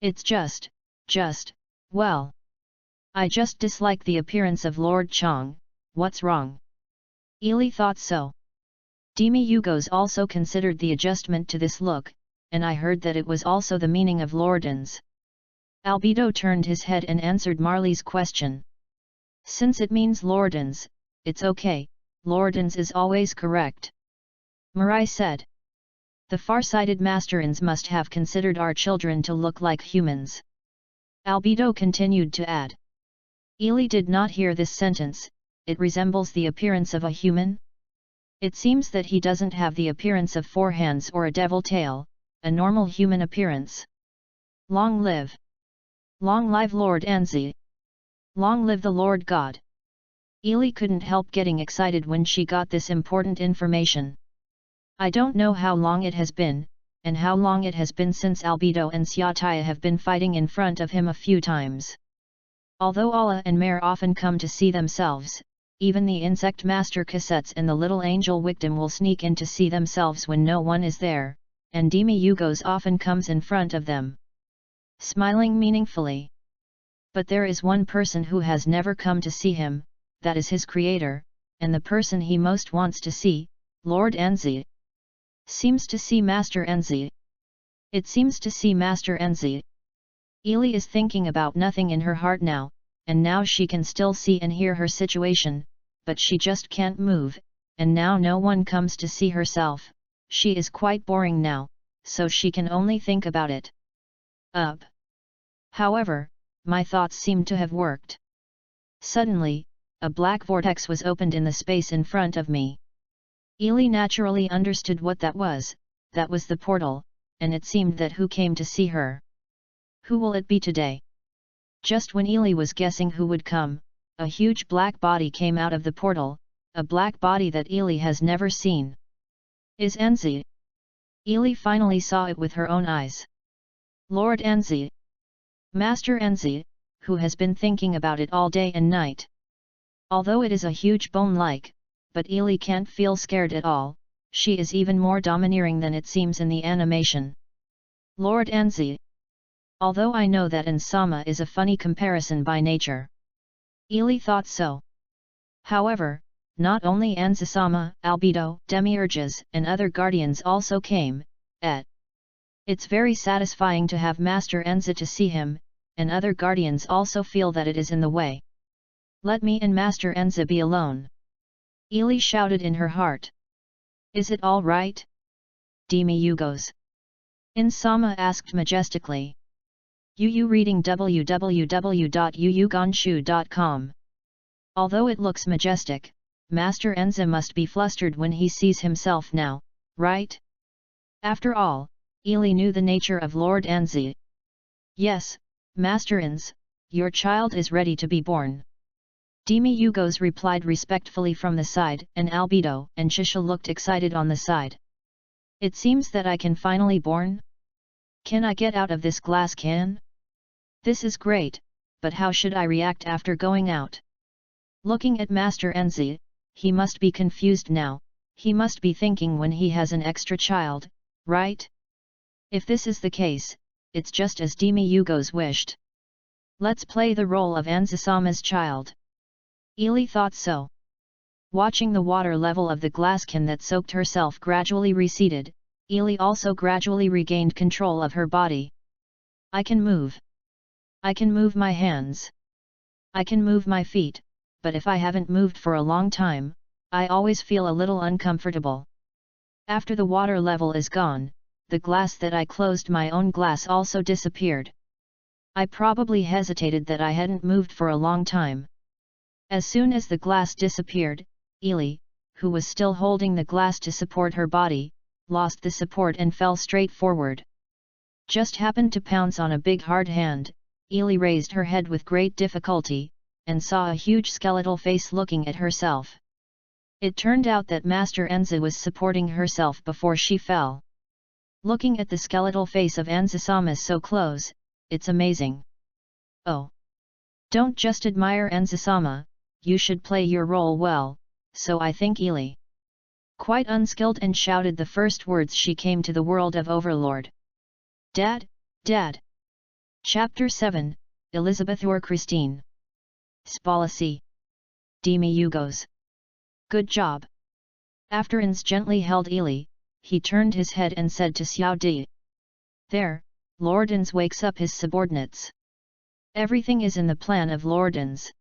It's just, well. I just dislike the appearance of Lord Chang. What's wrong? Ely thought so. Demi Yugos also considered the adjustment to this look, and I heard that it was also the meaning of Lordans. Albedo turned his head and answered Marley's question. Since it means Lordans, it's okay, Lordans is always correct. Mirai said. The far-sighted Masterins must have considered our children to look like humans. Albedo continued to add. Ely did not hear this sentence. It resembles the appearance of a human? It seems that he doesn't have the appearance of 4 hands or a devil tail, a normal human appearance. Long live! Long live Lord Anzi! Long live the Lord God! Ely couldn't help getting excited when she got this important information. I don't know how long it has been, and how long it has been since Albedo and Xiataya have been fighting in front of him a few times. Although Allah and Mare often come to see themselves, even the insect master cassettes and the little angel victim will sneak in to see themselves when no one is there, and Demi Yugos often comes in front of them, smiling meaningfully. But there is one person who has never come to see him, that is his creator, and the person he most wants to see, Lord Anzi. Seems to see Master Enzi. It seems to see Master Enzi. Ely is thinking about nothing in her heart now, and now she can still see and hear her situation, but she just can't move, and now no one comes to see herself. She is quite boring now, so she can only think about it. Up. However, my thoughts seem to have worked. Suddenly, a black vortex was opened in the space in front of me. Ely naturally understood what that was the portal, and it seemed that who came to see her. Who will it be today? Just when Ely was guessing who would come, a huge black body came out of the portal, a black body that Ely has never seen. Is Enzi? Ely finally saw it with her own eyes. Lord Enzi. Master Enzi, who has been thinking about it all day and night. Although it is a huge bone-like, but Ely can't feel scared at all, she is even more domineering than it seems in the animation. Lord Anzi. Although I know that Ansama is a funny comparison by nature. Ely thought so. However, not only Anzasama, Albedo, Demiurges and other guardians also came, It's very satisfying to have Master Enza to see him, and other guardians also feel that it is in the way. Let me and Master Enza be alone. Ely shouted in her heart. Is it all right? Demi Yugos. Insama asked majestically. Yu reading www.yuyuganshu.com. Although it looks majestic, Master Enza must be flustered when he sees himself now, right? After all, Ely knew the nature of Lord Anzi. Yes, Master Enz, your child is ready to be born. Demi Yugos replied respectfully from the side, and Albedo and Shisha looked excited on the side. It seems that I can finally born? Can I get out of this glass can? This is great, but how should I react after going out? Looking at Master Enzi, he must be confused now, he must be thinking when he has an extra child, right? If this is the case, it's just as Demi Yugos wished. Let's play the role of Anzasama's child. Ely thought so. Watching the water level of the glass can that soaked herself gradually receded, Ely also gradually regained control of her body. I can move. I can move my hands. I can move my feet, but if I haven't moved for a long time, I always feel a little uncomfortable. After the water level is gone, the glass that I closed my own glass also disappeared. I probably hesitated that I hadn't moved for a long time. As soon as the glass disappeared, Ely, who was still holding the glass to support her body, lost the support and fell straight forward. Just happened to pounce on a big hard hand. Ely raised her head with great difficulty, and saw a huge skeletal face looking at herself. It turned out that Master Enza was supporting herself before she fell. Looking at the skeletal face of Enza-sama so close, it's amazing. Oh! Don't just admire Enza-sama, you should play your role well, so I think Ely. Quite unskilled and shouted the first words she came to the world of Overlord. Dad, Dad! Chapter 7, Elizabeth or Christine. Spalacy. Demi Yugos. Good job. After Ins gently held Ely, he turned his head and said to Xiao Di. There, Lord Ins wakes up his subordinates. Everything is in the plan of Lord Ins.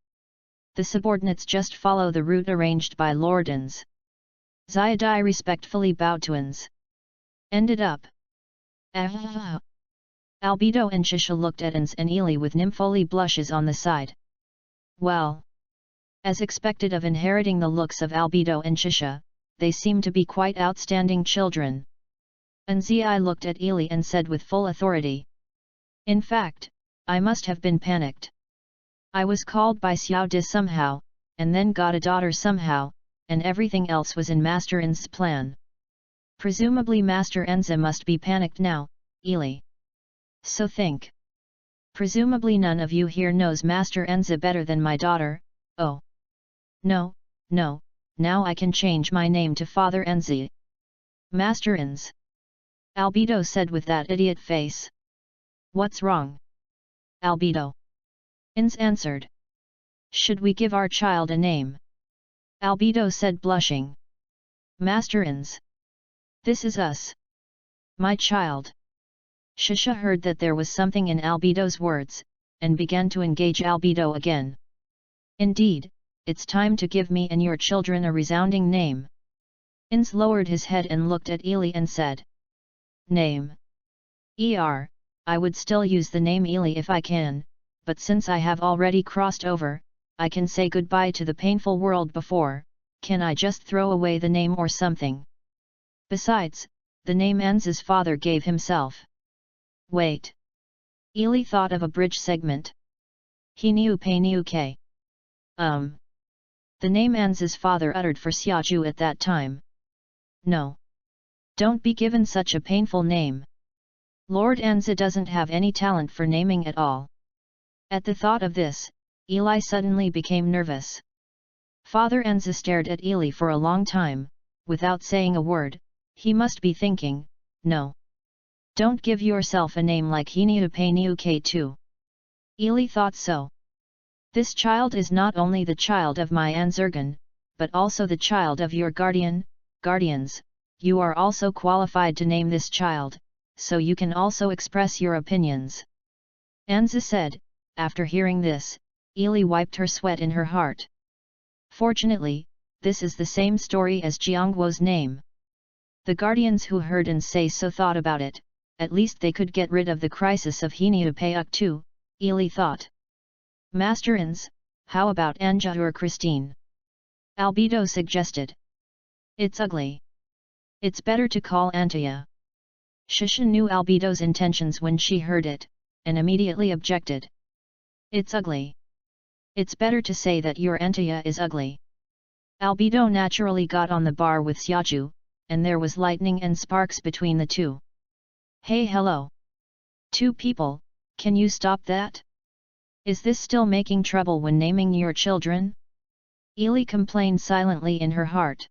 The subordinates just follow the route arranged by Lord Ins. Xiaodai respectfully bowed to Ins. Ended up. Albedo and Shisha looked at Ins and Ely with nympholi blushes on the side. Well. As expected of inheriting the looks of Albedo and Shisha, they seem to be quite outstanding children. Nzi looked at Ely and said with full authority. In fact, I must have been panicked. I was called by Xiao Di somehow, and then got a daughter somehow, and everything else was in Master Enz's plan. Presumably Master Enza must be panicked now, Ely. So think. Presumably none of you here knows Master Enza better than my daughter, oh. No, no, now I can change my name to Father Enzi. Master Enz. Albedo said with that idiot face. What's wrong? Albedo. Enz answered. Should we give our child a name? Albedo said blushing. Master Enz. This is us. My child. Shisha heard that there was something in Albedo's words, and began to engage Albedo again. Indeed, it's time to give me and your children a resounding name. Ins lowered his head and looked at Ely and said. Name. I would still use the name Ely if I can, but since I have already crossed over, I can say goodbye to the painful world before, can I just throw away the name or something? Besides, the name Enza's father gave himself. Wait. Ely thought of a bridge segment. He knew pay knew k. The name Enza's father uttered for Xiaju at that time. No. Don't be given such a painful name. Lord Enza doesn't have any talent for naming at all. At the thought of this, Ely suddenly became nervous. Father Enza stared at Ely for a long time, without saying a word. He must be thinking, no. Don't give yourself a name like Hiniu Pei Niu K2. Ely thought so. This child is not only the child of my Anzurgan, but also the child of your guardians, you are also qualified to name this child, so you can also express your opinions. Anza said. After hearing this, Ely wiped her sweat in her heart. Fortunately, this is the same story as Jiangguo's name. The guardians who heard and say so thought about it, at least they could get rid of the crisis of Hiniu Payuk too, Ely thought. Master Ins, how about Anja or Christine? Albedo suggested. It's ugly. It's better to call Antaya. Shisha knew Albedo's intentions when she heard it, and immediately objected. It's ugly. It's better to say that your Antaya is ugly. Albedo naturally got on the bar with Xiaju, and there was lightning and sparks between the two. Hey hello! Two people, can you stop that? Is this still making trouble when naming your children? Ely complained silently in her heart.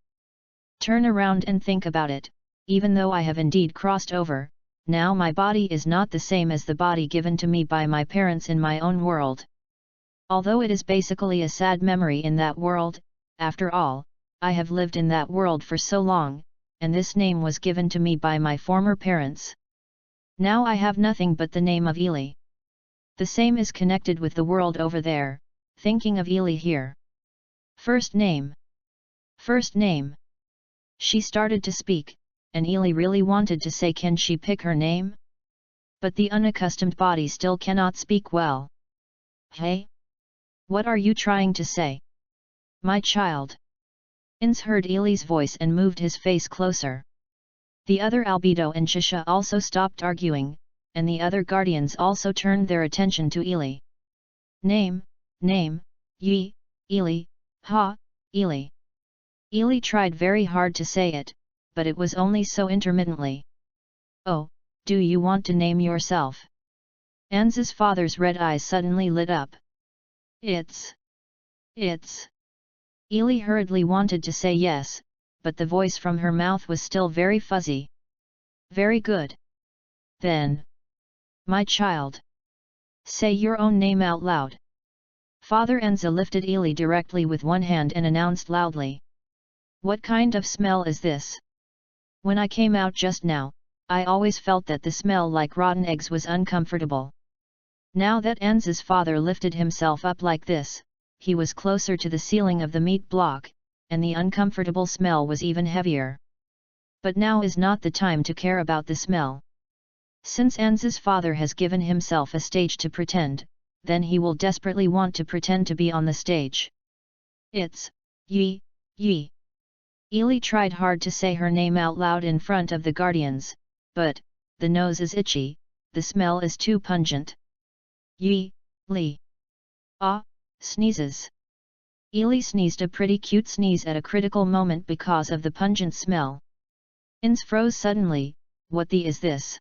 Turn around and think about it, even though I have indeed crossed over, now my body is not the same as the body given to me by my parents in my own world. Although it is basically a sad memory in that world, after all, I have lived in that world for so long, and this name was given to me by my former parents. Now I have nothing but the name of Ely. The same is connected with the world over there, thinking of Ely here. First name. First name. She started to speak, and Ely really wanted to say can she pick her name? But the unaccustomed body still cannot speak well. Hey? What are you trying to say? My child. Ins heard Ely's voice and moved his face closer. The other Albedo and Shisha also stopped arguing, and the other guardians also turned their attention to Ely. Name, Yi, Ely, ha, Ely. Ely tried very hard to say it, but it was only so intermittently. Oh, do you want to name yourself? Anza's father's red eyes suddenly lit up. It's. Ely hurriedly wanted to say yes, but the voice from her mouth was still very fuzzy. Very good. Then. My child. Say your own name out loud. Father Enza lifted Ely directly with one hand and announced loudly. What kind of smell is this? When I came out just now, I always felt that the smell like rotten eggs was uncomfortable. Now that Enza's father lifted himself up like this, he was closer to the ceiling of the meat block, and the uncomfortable smell was even heavier. But now is not the time to care about the smell. Since Enza's father has given himself a stage to pretend, then he will desperately want to pretend to be on the stage. It's, Yi. Ely tried hard to say her name out loud in front of the guardians, but, the nose is itchy, the smell is too pungent. Yi, Li. Ah, sneezes. Ely sneezed a pretty cute sneeze at a critical moment because of the pungent smell. Ins froze suddenly. What the is this?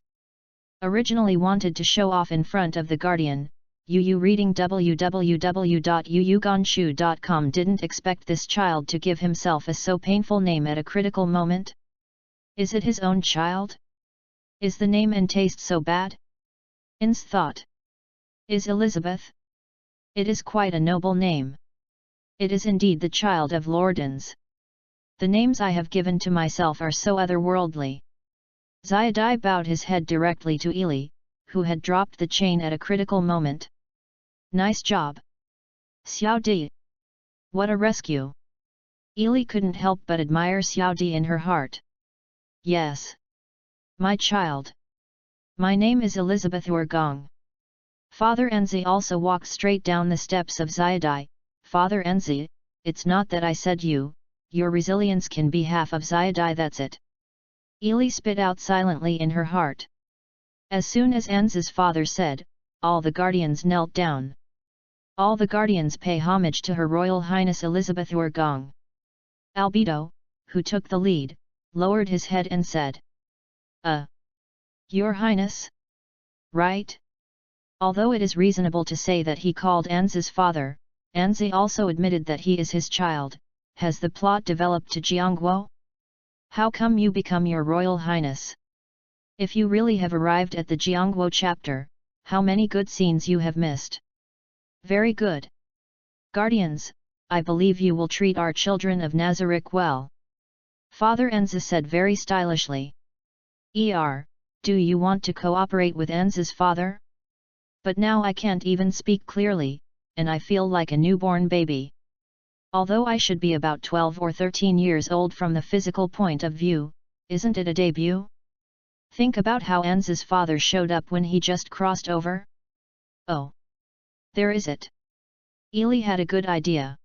Originally wanted to show off in front of the guardian, Yu reading www.yuyugonshu.com didn't expect this child to give himself a so painful name at a critical moment. Is it his own child? Is the name and taste so bad? Ins thought. Is Elizabeth? It is quite a noble name. It is indeed the child of Lord Ins. The names I have given to myself are so otherworldly. Xiaodai bowed his head directly to Ely, who had dropped the chain at a critical moment. Nice job. Xiao Di. What a rescue. Ely couldn't help but admire Xiao Di in her heart. Yes. My child. My name is Elizabeth Urgong. Father Enzi also walked straight down the steps of Xiaodai. Father Enzi, it's not that I said your resilience can be half of Xiaodai, that's it. Ely spit out silently in her heart. As soon as Enzi's father said, all the guardians knelt down. All the guardians pay homage to Her Royal Highness Elizabeth Urgong. Albedo, who took the lead, lowered his head and said, Your Highness? Right? Although it is reasonable to say that he called Enzi's father, Enzi also admitted that he is his child. Has the plot developed to Jiangguo? How come you become Your Royal Highness? If you really have arrived at the Jiangguo chapter, how many good scenes you have missed. Very good. Guardians, I believe you will treat our children of Nazarick well. Father Enza said very stylishly. Do you want to cooperate with Enza's father? But now I can't even speak clearly, and I feel like a newborn baby. Although I should be about 12 or 13 years old from the physical point of view, isn't it a debut? Think about how Enza's father showed up when he just crossed over. Oh. There is it. Ely had a good idea.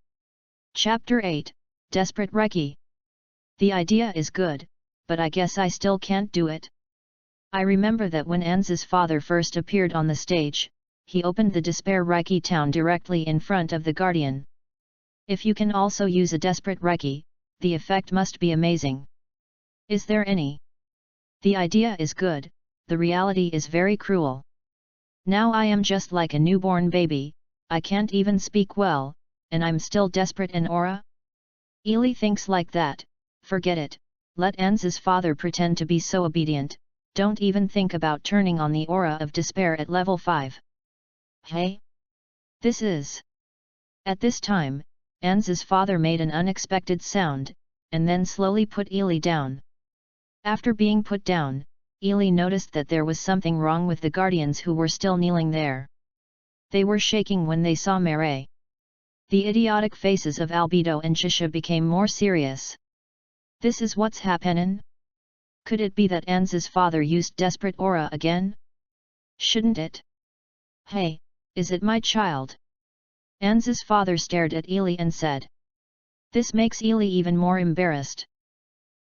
Chapter 8, Desperate Recce. The idea is good, but I guess I still can't do it. I remember that when Enza's father first appeared on the stage, he opened the Despair Recce town directly in front of the guardian. If you can also use a Desperate Recce, the effect must be amazing. Is there any? The idea is good, the reality is very cruel. Now I am just like a newborn baby, I can't even speak well, and I'm still desperate and aura? Ely thinks like that. Forget it, let Enza's father pretend to be so obedient, don't even think about turning on the aura of despair at level 5. Hey? This is... At this time, Enza's father made an unexpected sound, and then slowly put Ely down. After being put down, Ely noticed that there was something wrong with the guardians who were still kneeling there. They were shaking when they saw Mary. The idiotic faces of Albedo and Shisha became more serious. This is what's happenin'? Could it be that Anz's father used desperate aura again? Shouldn't it? Hey, is it my child? Anz's father stared at Ili and said. This makes Ili even more embarrassed.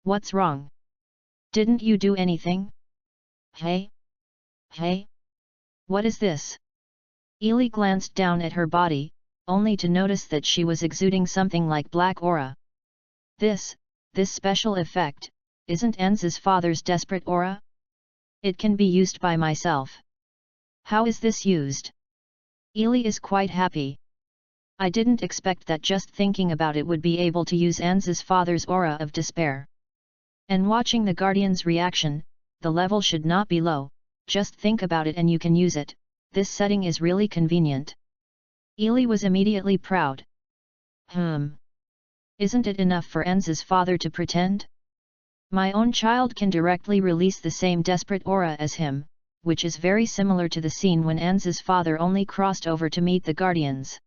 What's wrong? Didn't you do anything? Hey? Hey? What is this? Ili glanced down at her body, only to notice that she was exuding something like black aura. This special effect, isn't Anz's father's desperate aura? It can be used by myself. How is this used? Ili is quite happy. I didn't expect that just thinking about it would be able to use Anz's father's aura of despair. And watching the Guardian's reaction, the level should not be low, just think about it and you can use it, this setting is really convenient. Ili was immediately proud. Isn't it enough for Anz's father to pretend? My own child can directly release the same desperate aura as him, which is very similar to the scene when Anz's father only crossed over to meet the Guardians.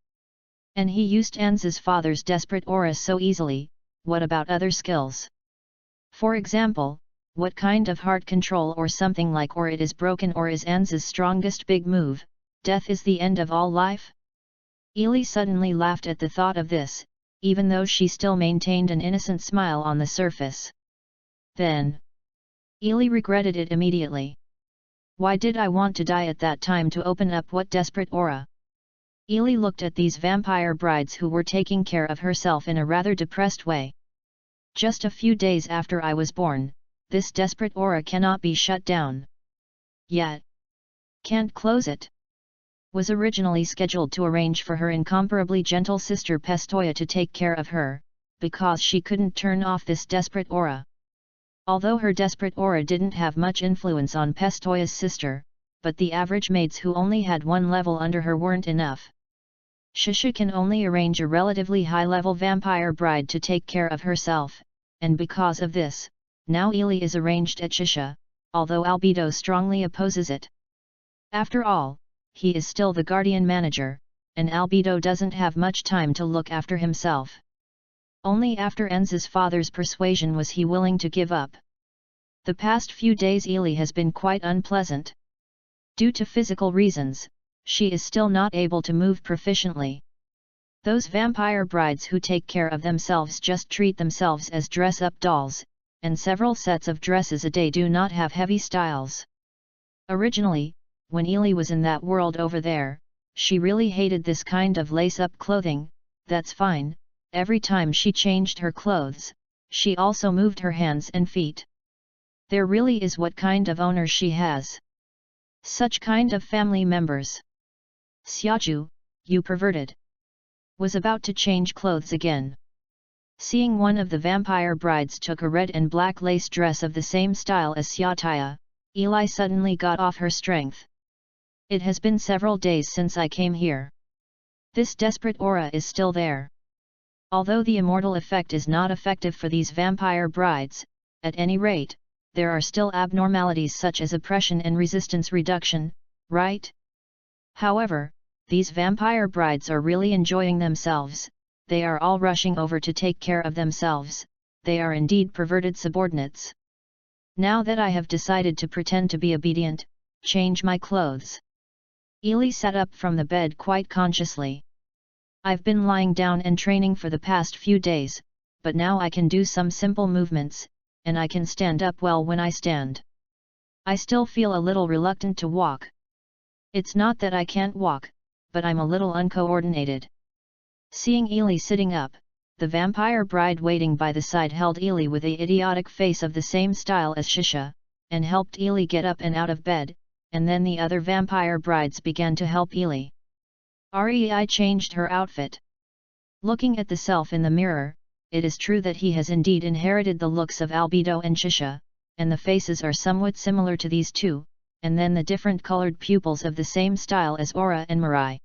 And he used Anz's father's desperate aura so easily, what about other skills? For example, what kind of heart control or something like or it is broken or is Anz's strongest big move, death is the end of all life? Ili suddenly laughed at the thought of this, even though she still maintained an innocent smile on the surface. Then, Ili regretted it immediately. Why did I want to die at that time to open up what desperate aura? Ili looked at these vampire brides who were taking care of herself in a rather depressed way. Just a few days after I was born, this desperate aura cannot be shut down. Yet, can't close it. Was originally scheduled to arrange for her incomparably gentle sister Pestoya to take care of her, because she couldn't turn off this desperate aura. Although her desperate aura didn't have much influence on Pestoya's sister, but the average maids who only had one level under her weren't enough. Shisha can only arrange a relatively high-level vampire bride to take care of herself, and because of this, now Ili is arranged at Shisha, although Albedo strongly opposes it. After all, he is still the guardian manager, and Albedo doesn't have much time to look after himself. Only after Anz's father's persuasion was he willing to give up. The past few days Ili has been quite unpleasant. Due to physical reasons, she is still not able to move proficiently. Those vampire brides who take care of themselves just treat themselves as dress-up dolls, and several sets of dresses a day do not have heavy styles. Originally, when Ili was in that world over there, she really hated this kind of lace-up clothing. That's fine, every time she changed her clothes, she also moved her hands and feet. There really is what kind of owner she has. Such kind of family members. Xiaju, you perverted. Was about to change clothes again. Seeing one of the vampire brides took a red and black lace dress of the same style as Xiataya, Ili suddenly got off her strength. It has been several days since I came here. This desperate aura is still there. Although the immortal effect is not effective for these vampire brides, at any rate, there are still abnormalities such as oppression and resistance reduction, right? However, these vampire brides are really enjoying themselves, they are all rushing over to take care of themselves, they are indeed perverted subordinates. Now that I have decided to pretend to be obedient, change my clothes. Ili sat up from the bed quite consciously. I've been lying down and training for the past few days, but now I can do some simple movements, and I can stand up well when I stand. I still feel a little reluctant to walk. It's not that I can't walk, but I'm a little uncoordinated. Seeing Ili sitting up, the vampire bride waiting by the side held Ili with a idiotic face of the same style as Shisha, and helped Ili get up and out of bed, and then the other vampire brides began to help Ili. Rei changed her outfit. Looking at the self in the mirror, it is true that he has indeed inherited the looks of Albedo and Shisha, and the faces are somewhat similar to these two, and then the different colored pupils of the same style as Aura and Mirai.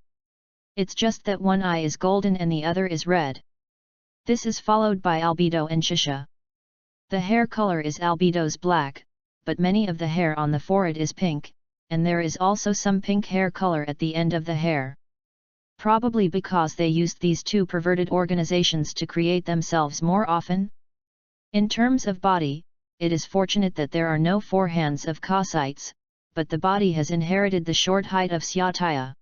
It's just that one eye is golden and the other is red. This is followed by Albedo and Shisha. The hair color is Albedo's black, but many of the hair on the forehead is pink, and there is also some pink hair color at the end of the hair. Probably because they used these two perverted organizations to create themselves more often. In terms of body, it is fortunate that there are no forehands of Kassites, but the body has inherited the short height of Xiaotaya.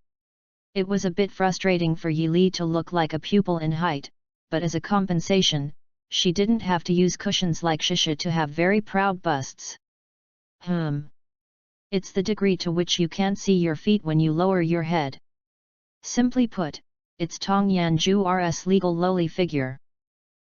It was a bit frustrating for Yi Li to look like a pupil in height, but as a compensation, she didn't have to use cushions like Shisha to have very proud busts. It's the degree to which you can't see your feet when you lower your head. Simply put, it's Tong Yanju's legal lowly figure.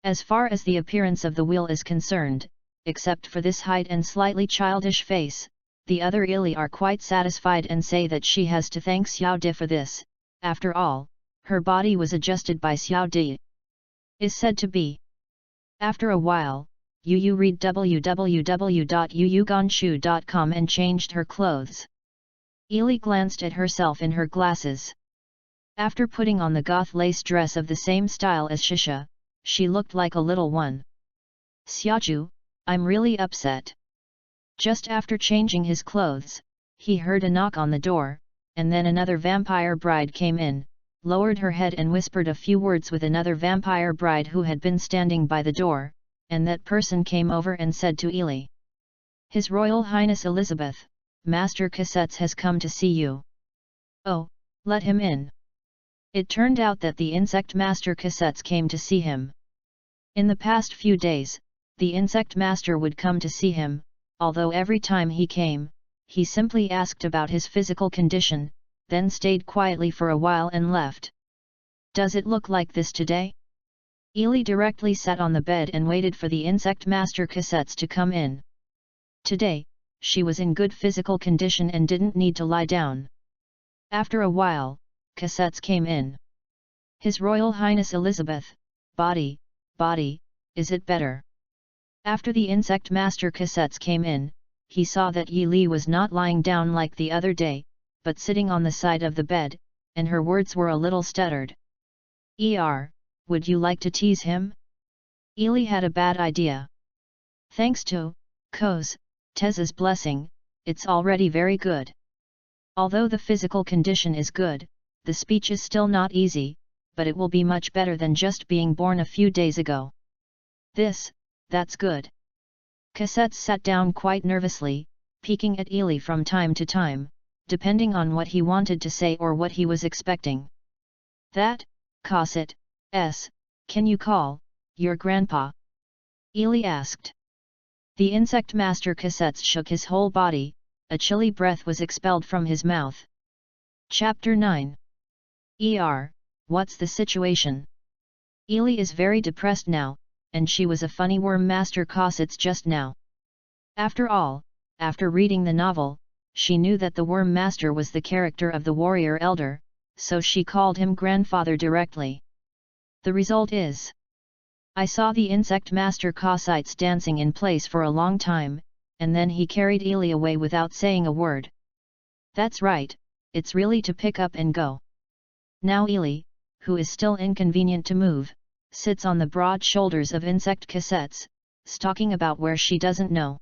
As far as the appearance of the wheel is concerned, except for this height and slightly childish face, the other Ili are quite satisfied and say that she has to thank Xiao Di for this. After all, her body was adjusted by Xiao Di. Is said to be. After a while, Yu read www.yuyuganshu.com and changed her clothes. Ili glanced at herself in her glasses. After putting on the goth lace dress of the same style as Shisha, she looked like a little one. Xiaoju, I'm really upset. Just after changing his clothes, he heard a knock on the door, and then another vampire bride came in, lowered her head and whispered a few words with another vampire bride who had been standing by the door, and that person came over and said to Ili. His Royal Highness Elizabeth, Master Cassettes has come to see you. Oh, let him in. It turned out that the insect Master Cassettes came to see him. In the past few days, the insect master would come to see him, although every time he came, he simply asked about his physical condition, then stayed quietly for a while and left. Does it look like this today? Ili directly sat on the bed and waited for the insect master Cassettes to come in. Today, she was in good physical condition and didn't need to lie down. After a while, Cassettes came in. His Royal Highness Elizabeth, body, is it better? After the insect master Cassettes came in, he saw that Yi Li was not lying down like the other day, but sitting on the side of the bed, and her words were a little stuttered. Would you like to tease him? Ili had a bad idea. Thanks to Tez's blessing, it's already very good. Although the physical condition is good, the speech is still not easy, but it will be much better than just being born a few days ago. That's good. Cassettes sat down quite nervously, peeking at Ili from time to time, depending on what he wanted to say or what he was expecting. That, Cassette, can you call your grandpa? Ili asked. The insect master Cassettes shook his whole body, a chilly breath was expelled from his mouth. Chapter 9. What's the situation? Ili is very depressed now, and she was a funny worm master Cassettes just now. After all, after reading the novel, she knew that the worm master was the character of the warrior elder, so she called him grandfather directly. The result is, I saw the insect master Cassettes dancing in place for a long time, and then he carried Ili away without saying a word. That's right, it's really to pick up and go. Now Ili, who is still inconvenient to move, sits on the broad shoulders of insect Cassettes, stalking about where she doesn't know.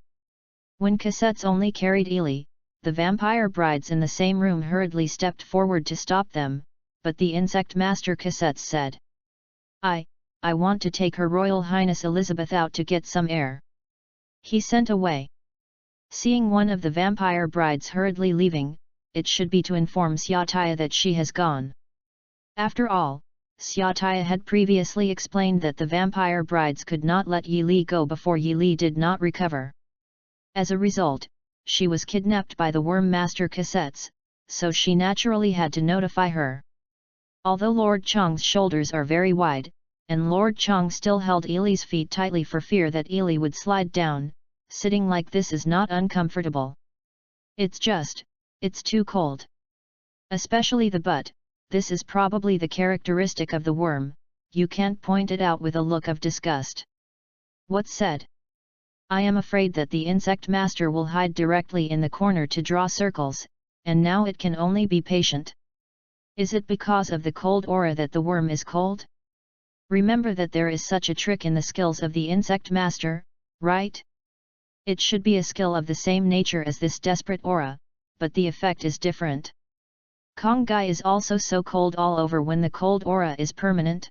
When Cassettes only carried Ili, the vampire brides in the same room hurriedly stepped forward to stop them, but the insect master Cassettes said, I want to take Her Royal Highness Elizabeth out to get some air. He sent away. Seeing one of the vampire brides hurriedly leaving, it should be to inform Xiaotaya that she has gone. After all, Xiaotaya had previously explained that the vampire brides could not let Yi Li go before Yi Li did not recover. As a result, she was kidnapped by the worm master Cassettes, so she naturally had to notify her. Although Lord Chang's shoulders are very wide, and Lord Chang still held Ili's feet tightly for fear that Ili would slide down, sitting like this is not uncomfortable. It's too cold. Especially the butt, this is probably the characteristic of the worm, you can't point it out with a look of disgust. What's said? I am afraid that the insect master will hide directly in the corner to draw circles, and now it can only be patient. Is it because of the cold aura that the worm is cold? Remember that there is such a trick in the skills of the insect master, right? It should be a skill of the same nature as this desperate aura, but the effect is different. Kongai is also so cold all over when the cold aura is permanent.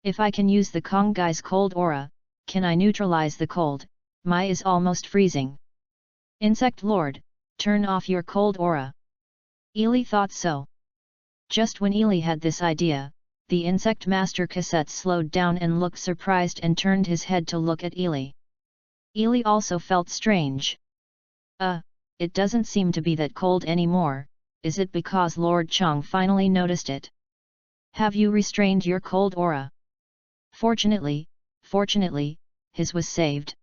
If I can use the Kongai's cold aura, can I neutralize the cold, My is almost freezing. Insect Lord, turn off your cold aura. Ely thought so. Just when Ely had this idea, the insect master Cassette slowed down and looked surprised and turned his head to look at Ely. Ely also felt strange. It doesn't seem to be that cold anymore. Is it because Lord Chang finally noticed it? Have you restrained your cold aura? Fortunately, his was saved.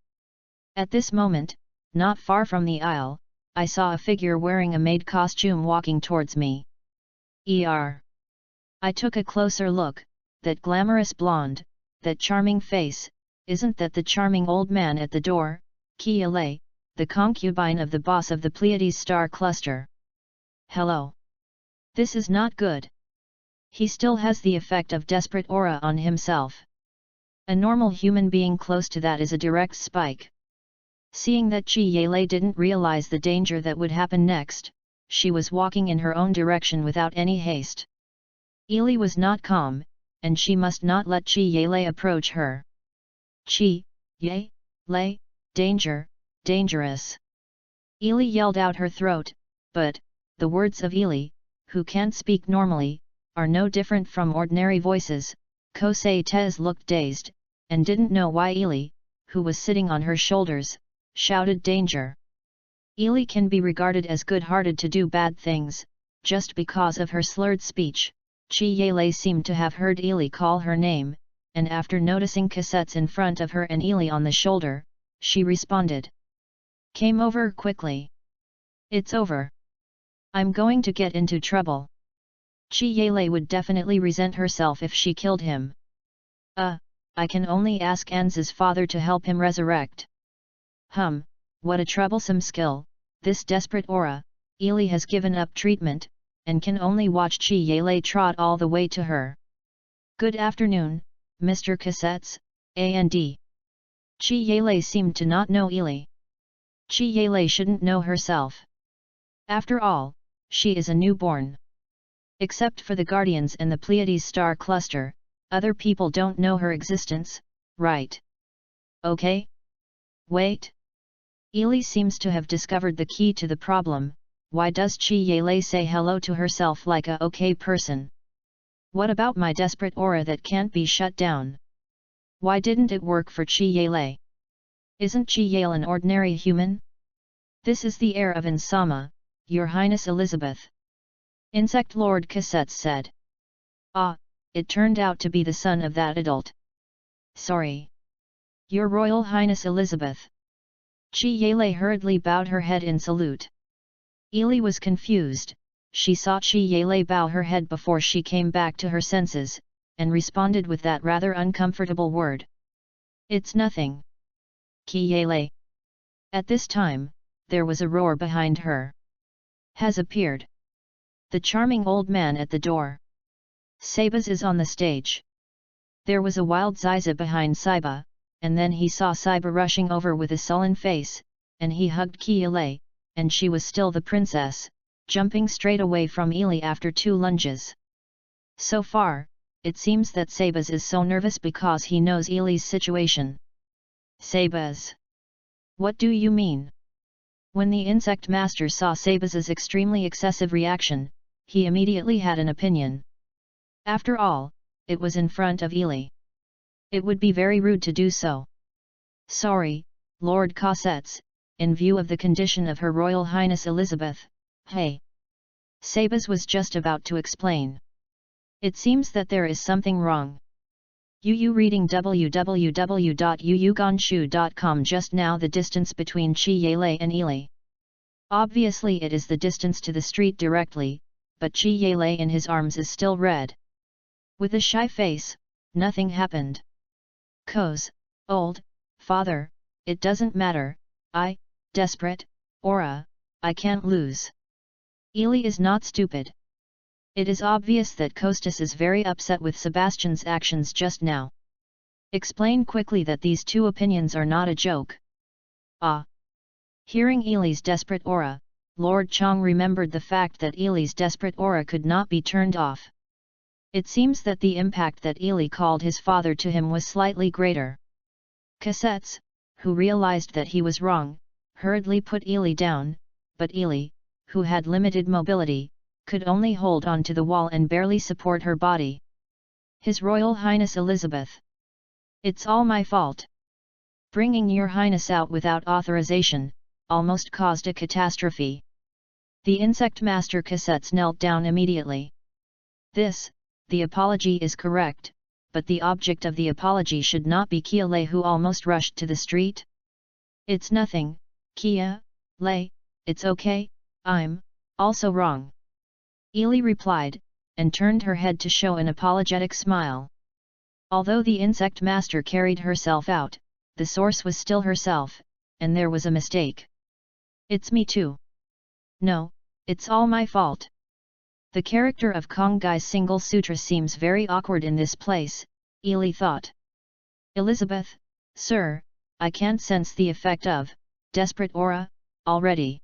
At this moment, not far from the aisle, I saw a figure wearing a maid costume walking towards me. I took a closer look. That glamorous blonde, that charming face, isn't that the charming old man at the door, Gu Aotian, the concubine of the boss of the Pleiades star cluster? Hello. This is not good. He still has the effect of desperate aura on himself. A normal human being close to that is a direct spike. Seeing that Gu Aotian didn't realize the danger that would happen next, she was walking in her own direction without any haste. Ely was not calm, and she must not let Gu Aotian approach her. Gu Aotian, danger, dangerous. Ely yelled out her throat, but the words of Ely, who can't speak normally, are no different from ordinary voices. Kosei Tez looked dazed, and didn't know why Ely, who was sitting on her shoulders, shouted danger. Ely can be regarded as good-hearted to do bad things, just because of her slurred speech. Gu Aotian seemed to have heard Ely call her name, and after noticing cassettes in front of her and Ely on the shoulder, she responded. Came over quickly. It's over. I'm going to get into trouble. Gu Aotian would definitely resent herself if she killed him. I can only ask Anz's father to help him resurrect. What a troublesome skill, this desperate aura. Ely has given up treatment, and can only watch Gu Aotian trot all the way to her. Good afternoon, Mr. Cassettes, and. Gu Aotian seemed to not know Ely. Gu Aotian shouldn't know herself. After all, she is a newborn. Except for the Guardians and the Pleiades star cluster, other people don't know her existence, right? Okay? Wait. Ely seems to have discovered the key to the problem. Why does Gu Aotian say hello to herself like a okay person? What about my desperate aura that can't be shut down? Why didn't it work for Gu Aotian? Isn't Gu Aotian an ordinary human? This is the heir of Insama, Your Highness Elizabeth. Insect Lord Cassettes said. It turned out to be the son of that adult. Sorry. Your Royal Highness Elizabeth. Gu Aotian hurriedly bowed her head in salute. Ely was confused. She saw Gu Aotian bow her head before she came back to her senses, and responded with that rather uncomfortable word. It's nothing. Gu Aotian. At this time, there was a roar behind her. Has appeared. The charming old man at the door. Saibas is on the stage. There was a wild Ziza behind Saiba, and then he saw Saiba rushing over with a sullen face, and he hugged Gu Aotian, and she was still the princess, jumping straight away from Ely after 2 lunges. So far, it seems that Saibas is so nervous because he knows Ely's situation. Saibas. What do you mean? When the insect master saw Saibas's extremely excessive reaction, he immediately had an opinion. After all, it was in front of Ely. It would be very rude to do so. Sorry, Lord Cassettes, in view of the condition of Her Royal Highness Elizabeth. Hey! Saibas was just about to explain. It seems that there is something wrong. Yu reading www.yuyugonshu.com. Just now the distance between Gu Aotian and Ely. Obviously it is the distance to the street directly, but Gu Aotian in his arms is still red. With a shy face, nothing happened. Old father, it doesn't matter, desperate, aura, I can't lose. Ely is not stupid. It is obvious that Costas is very upset with Sebastian's actions just now. Explain quickly that these 2 opinions are not a joke. Hearing Ely's desperate aura, Lord Chang remembered the fact that Ely's desperate aura could not be turned off. It seems that the impact that Ely called his father to him was slightly greater. Cassettes, who realized that he was wrong, hurriedly put Ely down, but Ely, who had limited mobility, could only hold on to the wall and barely support her body. His Royal Highness Elizabeth. It's all my fault. Bringing your highness out without authorization, almost caused a catastrophe. The insect master Cassettes knelt down immediately. The apology is correct, but the object of the apology should not be Kia Lei, who almost rushed to the street. It's nothing, Kia Lei, it's okay, I'm also wrong. Ely replied, and turned her head to show an apologetic smile. Although the insect master carried herself out, the source was still herself, and there was a mistake. It's me too. No, it's all my fault. The character of Kong Gai's single sutra seems very awkward in this place, Ely thought. Elizabeth, sir, I can't sense the effect of desperate aura already.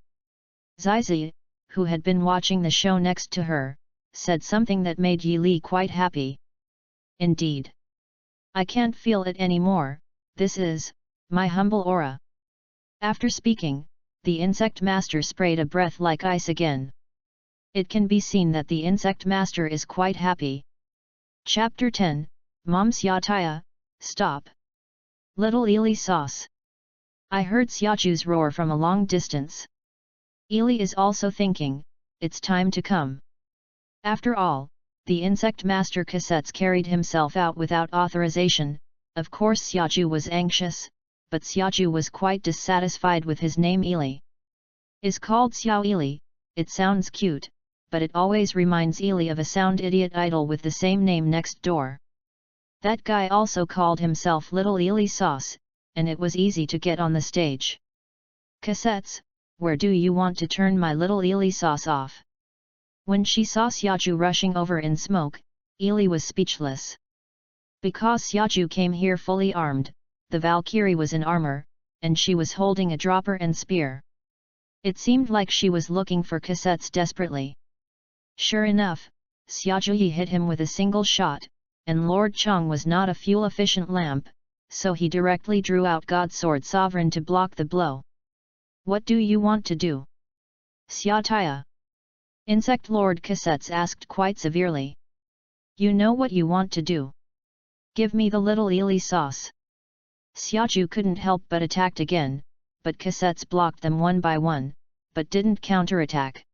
Zizi, who had been watching the show next to her, said something that made Yi Li quite happy. Indeed. I can't feel it anymore, this is my humble aura. After speaking, the insect master sprayed a breath like ice again. It can be seen that the insect master is quite happy. Chapter 10, Mom Xiaotaya, stop. Little Ely sauce. I heard Xiaoju's roar from a long distance. Ely is also thinking, it's time to come. After all, the insect master Cassettes carried himself out without authorization. Of course Xiaoju was anxious, but Xiaoju was quite dissatisfied with his name. Ely is called Xiao Ely, it sounds cute, but it always reminds Ely of a sound idiot idol with the same name next door. That guy also called himself Little Ely Sauce, and it was easy to get on the stage. Cassettes, where do you want to turn my Little Ely Sauce off? When she saw Xiaoju rushing over in smoke, Ely was speechless. Because Xiaoju came here fully armed, the Valkyrie was in armor, and she was holding a dropper and spear. It seemed like she was looking for Cassettes desperately. Sure enough, Xiaoju hit him with a single shot, and Lord Chong was not a fuel-efficient lamp, so he directly drew out God's Sword Sovereign to block the blow. What do you want to do? Xiaotaya. Insect Lord Cassettes asked quite severely. You know what you want to do. Give me the Little Ely Sauce. Xiaoju couldn't help but attacked again, but Cassettes blocked them one by one, but didn't counterattack.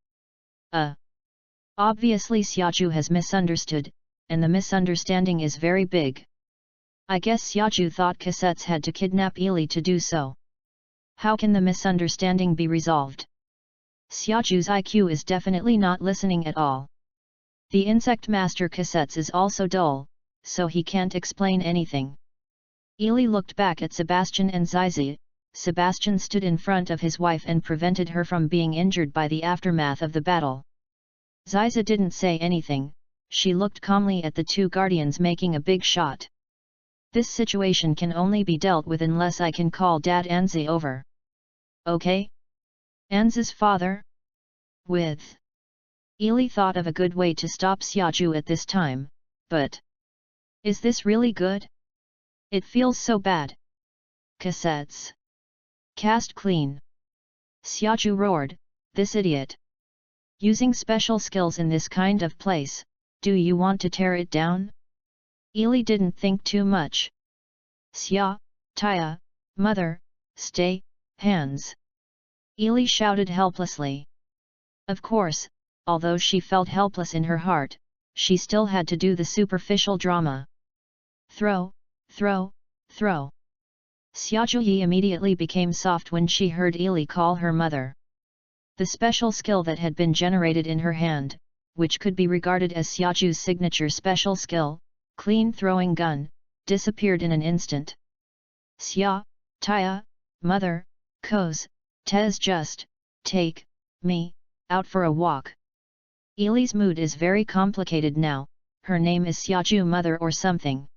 Obviously Xiaoju has misunderstood, and the misunderstanding is very big. I guess Xiaoju thought Cassettes had to kidnap Ely to do so. How can the misunderstanding be resolved? Xiaoju's IQ is definitely not listening at all. The insect master Cassettes is also dull, so he can't explain anything. Ely looked back at Sebastian and Zizi. Sebastian stood in front of his wife and prevented her from being injured by the aftermath of the battle. Zizi didn't say anything, she looked calmly at the two guardians making a big shot. This situation can only be dealt with unless I can call Dad Anzi over. Okay? Anzi's father? With. Ely thought of a good way to stop Xiaoju at this time, but. Is this really good? It feels so bad. Cassettes. Cast clean. Xiaoju roared, this idiot. Using special skills in this kind of place, do you want to tear it down? Ely didn't think too much. Xia, Taya, mother, stay, hands. Ely shouted helplessly. Of course, although she felt helpless in her heart, she still had to do the superficial drama. Throw, throw, throw. Xiaoju immediately became soft when she heard Ely call her mother. The special skill that had been generated in her hand, which could be regarded as Xiaoju's signature special skill, clean throwing gun, disappeared in an instant. Xia, Taya, mother, Koz, Tez just, take, me, out for a walk. Ely's mood is very complicated now, her name is Xiaoju mother or something.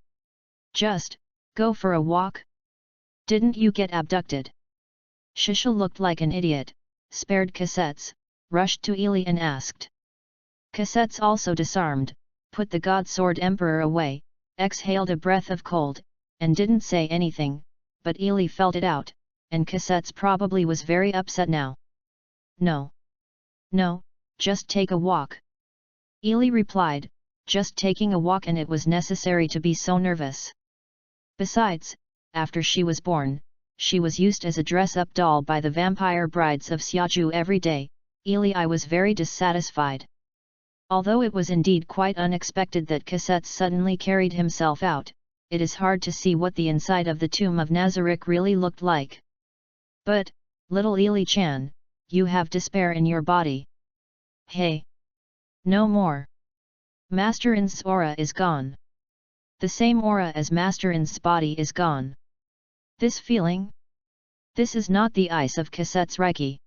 Just, go for a walk? Didn't you get abducted? Shisha looked like an idiot, spared Cassettes, rushed to Ely and asked. Cassettes also disarmed, put the God Sword Emperor away, exhaled a breath of cold, and didn't say anything, but Ely felt it out, and Cassettes probably was very upset now. No. No, just take a walk. Ely replied, just taking a walk, and it was necessary to be so nervous. Besides, after she was born, she was used as a dress-up doll by the vampire brides of Xiaju every day. Ely was very dissatisfied. Although it was indeed quite unexpected that Cassette suddenly carried himself out, it is hard to see what the inside of the tomb of Nazarick really looked like. But, little Ely-chan, you have despair in your body. Hey! No more. Master In's aura is gone. The same aura as Master In's body is gone. This feeling? This is not the ice of Cassette's Reiki.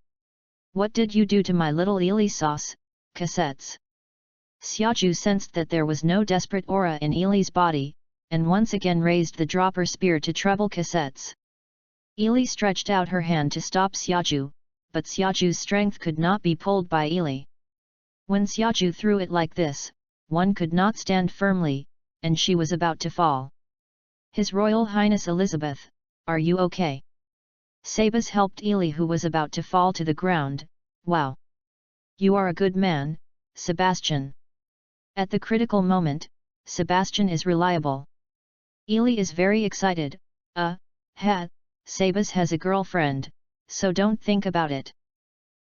What did you do to my little Ely sauce, Cassettes? Xiaju sensed that there was no desperate aura in Ely's body, and once again raised the dropper spear to trouble Cassettes. Ely stretched out her hand to stop Xiaju, but Xiaju's strength could not be pulled by Ely. When Xiaju threw it like this, one could not stand firmly, and she was about to fall. His Royal Highness Elizabeth, are you okay? Sabas helped Ely, who was about to fall to the ground. Wow! You are a good man, Sebastian. At the critical moment, Sebastian is reliable. Ely is very excited. Sabas has a girlfriend, so don't think about it.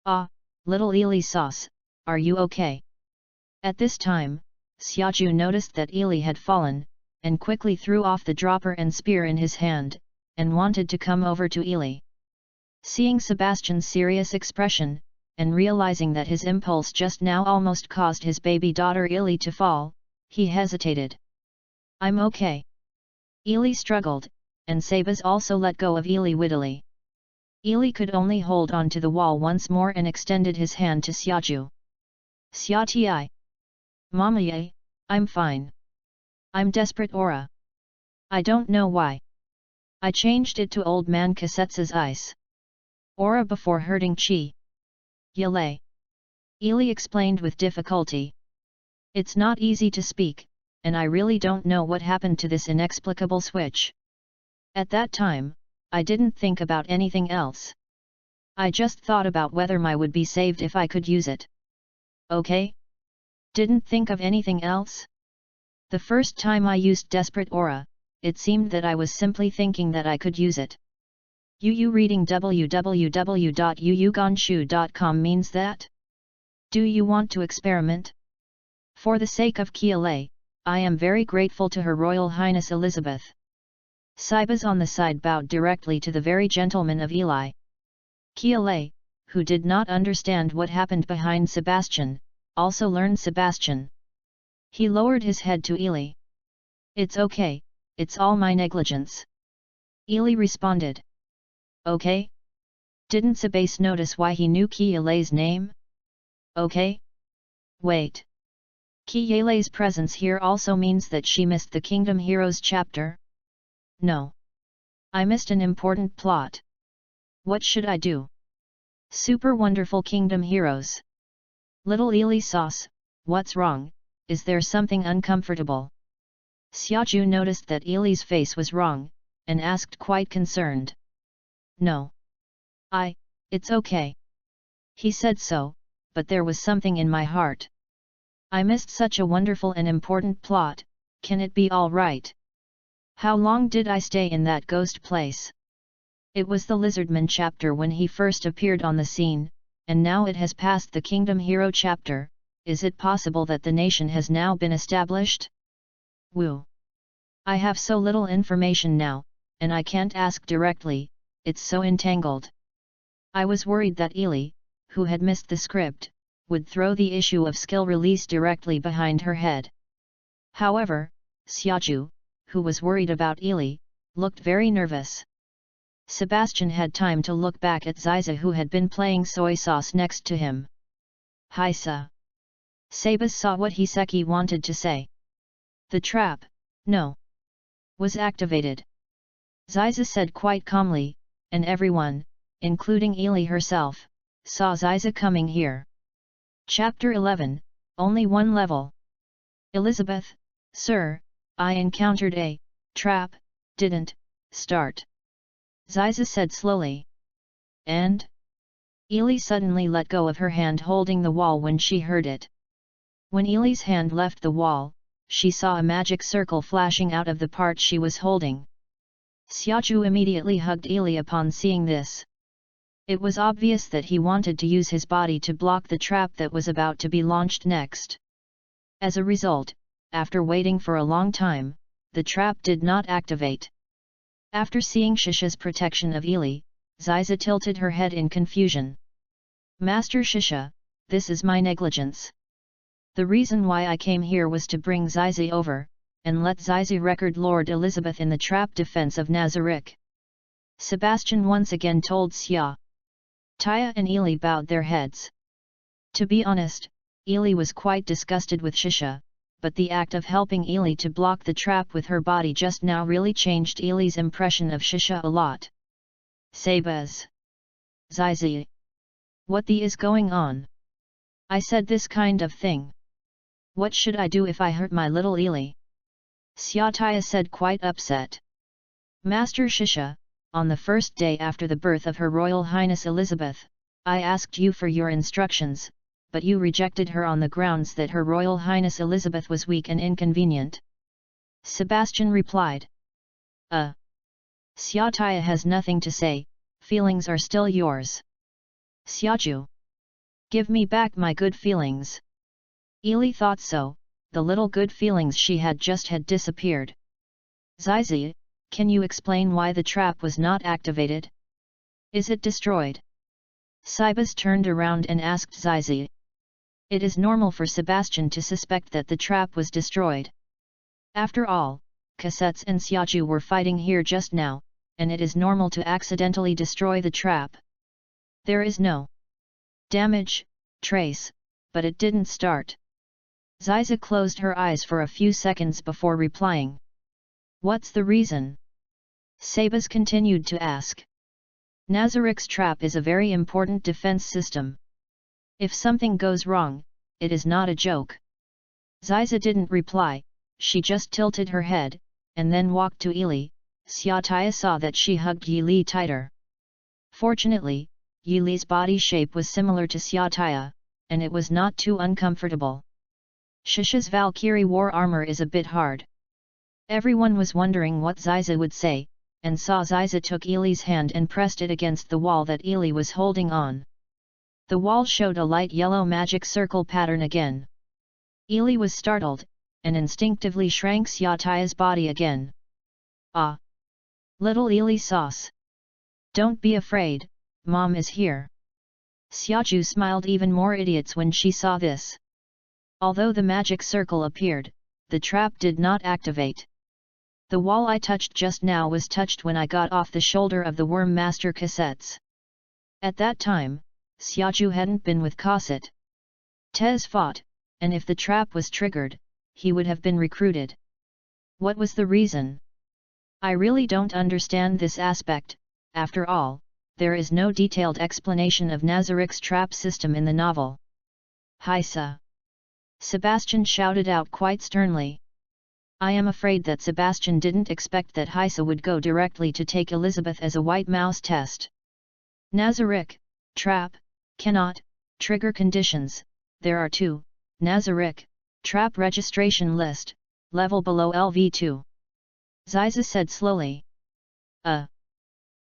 Ah, little Ely sauce, are you okay? At this time, Xiaju noticed that Ely had fallen, and quickly threw off the dropper and spear in his hand, and wanted to come over to Ely. Seeing Sebastian's serious expression, and realizing that his impulse just now almost caused his baby daughter Ely to fall, he hesitated. I'm okay. Ely struggled, and Sabas also let go of Ely wittily. Ely could only hold on to the wall once more and extended his hand to Xiaju. Xiaotii. Mamaye, I'm fine. I'm desperate aura. I don't know why. I changed it to old man Cassette's ice. Aura before hurting chi. Yale. Ely explained with difficulty. It's not easy to speak, and I really don't know what happened to this inexplicable switch. At that time, I didn't think about anything else. I just thought about whether my would be saved if I could use it. Okay? Didn't think of anything else? The first time I used Desperate Aura, it seemed that I was simply thinking that I could use it. Yu reading www.yuyugonshu.com means that? Do you want to experiment? For the sake of Kiale, I am very grateful to Her Royal Highness Elizabeth. Sabas on the side bowed directly to the very gentleman of Ely. Kiale, who did not understand what happened behind Sebastian, also learned Sebastian. He lowered his head to Ely. It's okay, it's all my negligence. Ely responded. Okay? Didn't Sabas notice why he knew Kiale's name? Okay? Wait. Kiale's presence here also means that she missed the Kingdom Heroes chapter? No. I missed an important plot. What should I do? Super wonderful Kingdom Heroes. Little Ely sauce, what's wrong, is there something uncomfortable? Xiaju noticed that Ely's face was wrong, and asked quite concerned. No. It's okay. He said so, but there was something in my heart. I missed such a wonderful and important plot, can it be all right? How long did I stay in that ghost place? It was the Lizardman chapter when he first appeared on the scene, and now it has passed the Kingdom Hero chapter. Is it possible that the nation has now been established? Woo! I have so little information now, and I can't ask directly, it's so entangled. I was worried that Ely, who had missed the script, would throw the issue of skill release directly behind her head. However, Xiaju, who was worried about Ely, looked very nervous. Sebastian had time to look back at Ziza, who had been playing soy sauce next to him. Haisa. Sabas saw what Hiseki wanted to say. The trap, no, was activated. Ziza said quite calmly, and everyone, including Ely herself, saw Ziza coming here. Chapter 11, Only One Level. Elizabeth, sir, I encountered a trap, didn't start. Ziza said slowly. And? Ili suddenly let go of her hand holding the wall when she heard it. When Ili's hand left the wall, she saw a magic circle flashing out of the part she was holding. Xiaju immediately hugged Ili upon seeing this. It was obvious that he wanted to use his body to block the trap that was about to be launched next. As a result, after waiting for a long time, the trap did not activate. After seeing Shisha's protection of Ili, Ziza tilted her head in confusion. Master Shisha, this is my negligence. The reason why I came here was to bring Ziza over, and let Ziza record Lord Elizabeth in the trap defense of Nazarick. Sebastian once again told Xia. Taya and Ili bowed their heads. To be honest, Ili was quite disgusted with Shisha, but the act of helping Ili to block the trap with her body just now really changed Ili's impression of Shisha a lot. Sabaz. Zizi. What the is going on? I said this kind of thing. What should I do if I hurt my little Ili? Xiataya said quite upset. Master Shisha, on the first day after the birth of Her Royal Highness Elizabeth, I asked you for your instructions, but you rejected her on the grounds that Her Royal Highness Elizabeth was weak and inconvenient. Sebastian replied. Xiataya has nothing to say, feelings are still yours. Xiaju. Give me back my good feelings. Ili thought so, the little good feelings she had just had disappeared. Zizi, can you explain why the trap was not activated? Is it destroyed? Sibas turned around and asked Zizi. It is normal for Sebastian to suspect that the trap was destroyed. After all, Cassettes and Xiaju were fighting here just now, and it is normal to accidentally destroy the trap. There is no damage, trace, but it didn't start. Ziza closed her eyes for a few seconds before replying. What's the reason? Sabas continued to ask. Nazarick's trap is a very important defense system. If something goes wrong, it is not a joke. Ziza didn't reply, she just tilted her head, and then walked to Ili. Xiataya saw that she hugged Yili tighter. Fortunately, Yili's body shape was similar to Xiataya, and it was not too uncomfortable. Shisha's Valkyrie war armor is a bit hard. Everyone was wondering what Ziza would say, and saw Ziza took Ili's hand and pressed it against the wall that Ili was holding on. The wall showed a light yellow magic circle pattern again. Ili was startled, and instinctively shrank Xiataya's body again. Ah! Little Ili sauce! Don't be afraid, Mom is here. Xiaju smiled even more idiots when she saw this. Although the magic circle appeared, the trap did not activate. The wall I touched just now was touched when I got off the shoulder of the Worm Master Cassettes. At that time, Xiaju hadn't been with Cosset. Tez fought, and if the trap was triggered, he would have been recruited. What was the reason? I really don't understand this aspect. After all, there is no detailed explanation of Nazarick's trap system in the novel. Haisa! Sebastian shouted out quite sternly. I am afraid that Sebastian didn't expect that Haisa would go directly to take Elizabeth as a white mouse test. Nazarick, trap, cannot, trigger conditions, there are two, Nazarick, trap registration list, level below LV2. Ziza said slowly.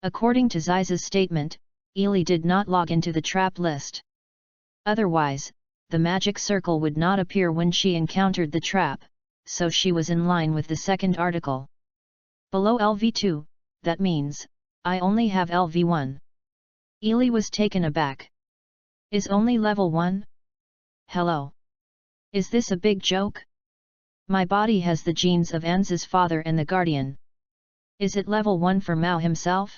According to Ziza's statement, Ili did not log into the trap list. Otherwise, the magic circle would not appear when she encountered the trap, so she was in line with the second article. Below LV2, that means, I only have LV1. Ili was taken aback. Is only level 1? Hello? Is this a big joke? My body has the genes of Anza's father and the Guardian. Is it level 1 for Mao himself?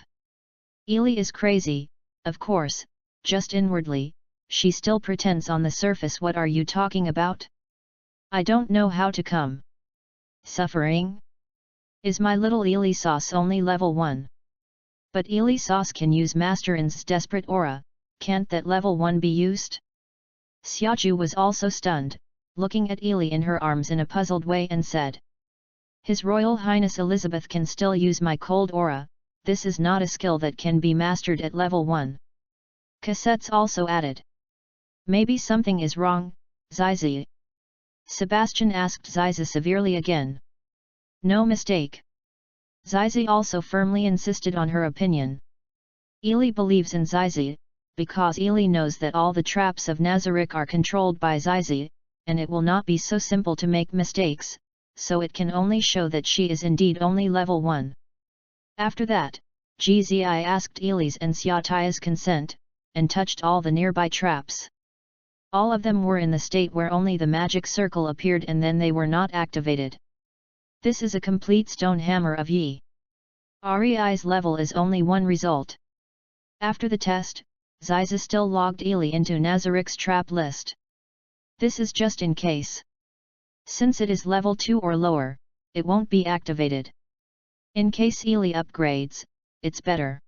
Ili is crazy, of course, just inwardly, she still pretends on the surface. What are you talking about? I don't know how to come. Suffering? Is my little Ili sauce only level 1? But Ili sauce can use Master N's desperate aura, can't that level 1 be used? Xiaju was also stunned, looking at Ili in her arms in a puzzled way and said. His Royal Highness Elizabeth can still use my cold aura, this is not a skill that can be mastered at level 1. Cassettes also added. Maybe something is wrong, Zizi. Sebastian asked Zizi severely again. No mistake. Zizi also firmly insisted on her opinion. Ili believes in Zizi, because Ili knows that all the traps of Nazarick are controlled by Zizi, and it will not be so simple to make mistakes, so it can only show that she is indeed only level 1. After that, Gzi asked Ili's and Xiatia's consent, and touched all the nearby traps. All of them were in the state where only the magic circle appeared and then they were not activated. This is a complete stone hammer of Yi. Ari's level is only one result. After the test, Ziza still logged Ili into Nazarick's trap list. This is just in case. Since it is level 2 or lower, it won't be activated. In case Ili upgrades, it's better.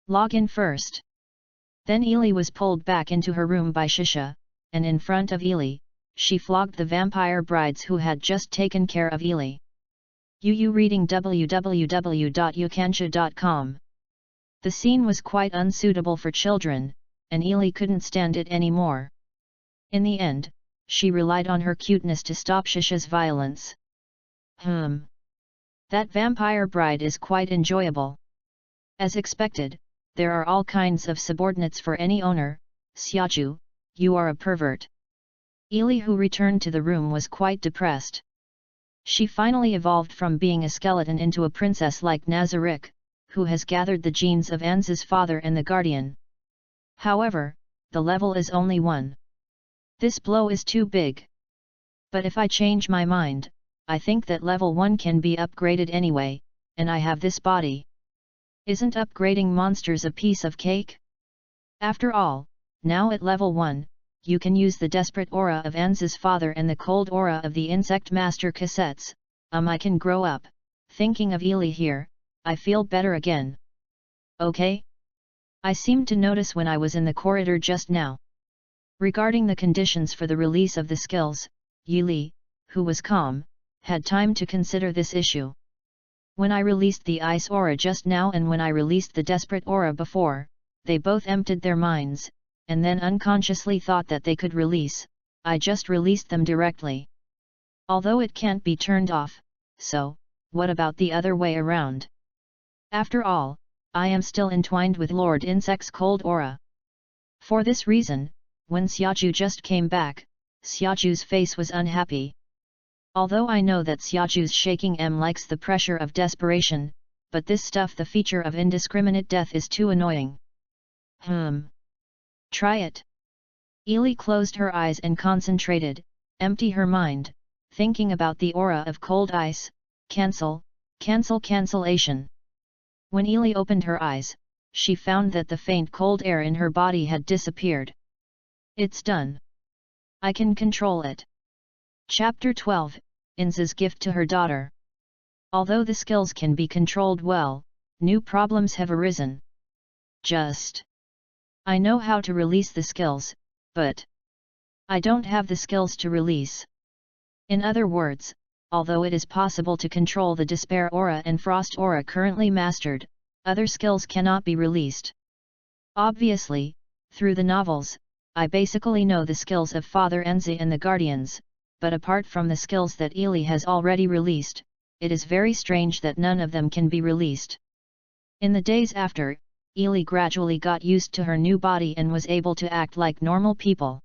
Log in first. Then Ili was pulled back into her room by Shisha, and in front of Ili, she flogged the vampire brides who had just taken care of Ili. UU reading www.ukansha.com. The scene was quite unsuitable for children, and Ili couldn't stand it anymore. In the end, she relied on her cuteness to stop Shisha's violence. That vampire bride is quite enjoyable. As expected, there are all kinds of subordinates for any owner. Xiaju, you are a pervert. Ili, who returned to the room, was quite depressed. She finally evolved from being a skeleton into a princess like Nazarick, who has gathered the genes of Anza's father and the guardian. However, the level is only 1. This blow is too big. But if I change my mind, I think that level 1 can be upgraded anyway, and I have this body. Isn't upgrading monsters a piece of cake? After all, now at level 1, you can use the desperate aura of Anza's father and the cold aura of the insect master cassettes. I can grow up. Thinking of Ili here, I feel better again. Okay? I seemed to notice when I was in the corridor just now. Regarding the conditions for the release of the skills, Yili, who was calm, had time to consider this issue. When I released the ice aura just now and when I released the desperate aura before, they both emptied their minds, and then unconsciously thought that they could release. I just released them directly. Although it can't be turned off, so, what about the other way around? After all, I am still entwined with Lord Insect's cold aura. For this reason, when Xiaju just came back, Xiaju's face was unhappy. Although I know that Xiaju's shaking likes the pressure of desperation, but this stuff, the feature of indiscriminate death, is too annoying. Try it. Ili closed her eyes and concentrated, empty her mind, thinking about the aura of cold ice. Cancellation. When Ili opened her eyes, she found that the faint cold air in her body had disappeared. It's done. I can control it. Chapter 12, Inza's gift to her daughter. Although the skills can be controlled well, new problems have arisen. I know how to release the skills, but I don't have the skills to release. In other words, although it is possible to control the despair aura and frost aura currently mastered, other skills cannot be released. Obviously, through the novels, I basically know the skills of Father Enzi and the Guardians, but apart from the skills that Ili has already released, it is very strange that none of them can be released. In the days after, Ili gradually got used to her new body and was able to act like normal people.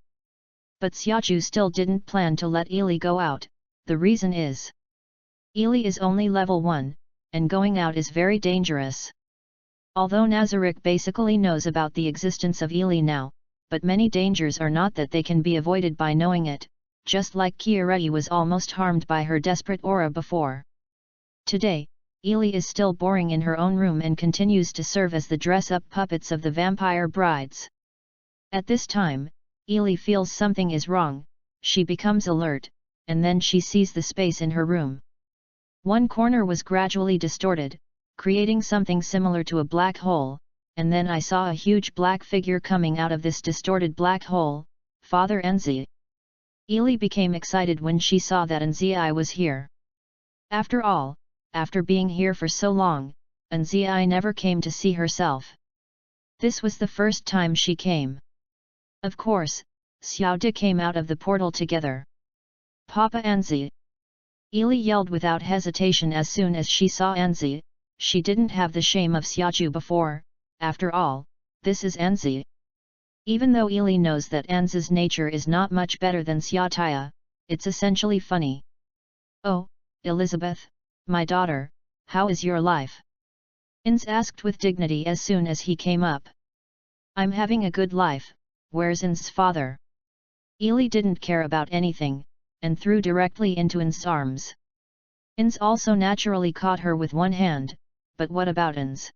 But Xiaju still didn't plan to let Ili go out. The reason is, Ili is only level 1, and going out is very dangerous. Although Nazarick basically knows about the existence of Ili now, but many dangers are not that they can be avoided by knowing it, just like Kiarei was almost harmed by her desperate aura before. Today, Ili is still boring in her own room and continues to serve as the dress-up puppets of the vampire brides. At this time, Ili feels something is wrong, she becomes alert, and then she sees the space in her room. One corner was gradually distorted, creating something similar to a black hole, and then I saw a huge black figure coming out of this distorted black hole, Father Enzi. Ili became excited when she saw that Enzi was here. After all, after being here for so long, and Zi never came to see herself. This was the first time she came. Of course, Xiao De came out of the portal together. Papa Anzi! Ili yelled without hesitation as soon as she saw Anzi. She didn't have the shame of Xiaoju before. After all, this is Anzi. Even though Ili knows that Anzi's nature is not much better than Xiaotia, it's essentially funny. Oh, Elizabeth, my daughter, how is your life? Ins asked with dignity as soon as he came up. I'm having a good life. Where's Ins's father? Ili didn't care about anything, and threw directly into Ins's arms. Ins also naturally caught her with one hand, but what about Ins?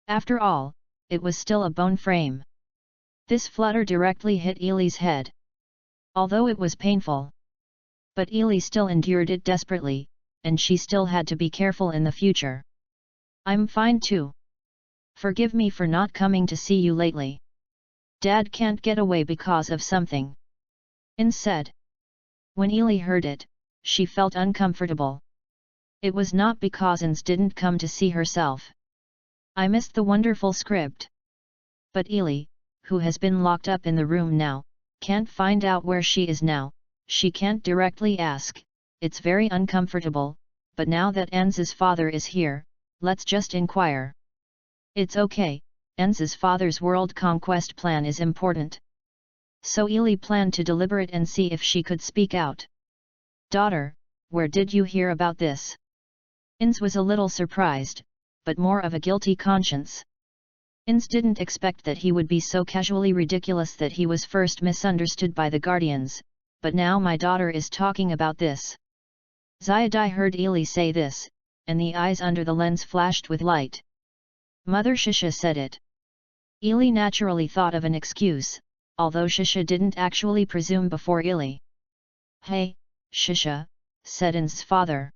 After all, it was still a bone frame. This flutter directly hit Ili's head. Although it was painful. But Ili still endured it desperately, and she still had to be careful in the future. I'm fine too. Forgive me for not coming to see you lately. Dad can't get away because of something. Ins said. When Ili heard it, she felt uncomfortable. It was not because Ins didn't come to see herself. I missed the wonderful script. But Ili, who has been locked up in the room now, can't find out where she is now. She can't directly ask. It's very uncomfortable, but now that Anzi's father is here, let's just inquire. It's okay, Anzi's father's world conquest plan is important. So Ili planned to deliberate and see if she could speak out. Daughter, where did you hear about this? Ins was a little surprised, but more of a guilty conscience. Ins didn't expect that he would be so casually ridiculous that he was first misunderstood by the guardians, but now my daughter is talking about this. Xiaodai heard Ili say this, and the eyes under the lens flashed with light. Mother Shisha said it. Ili naturally thought of an excuse, although Shisha didn't actually presume before Ili. Hey, Shisha, said Ins's father.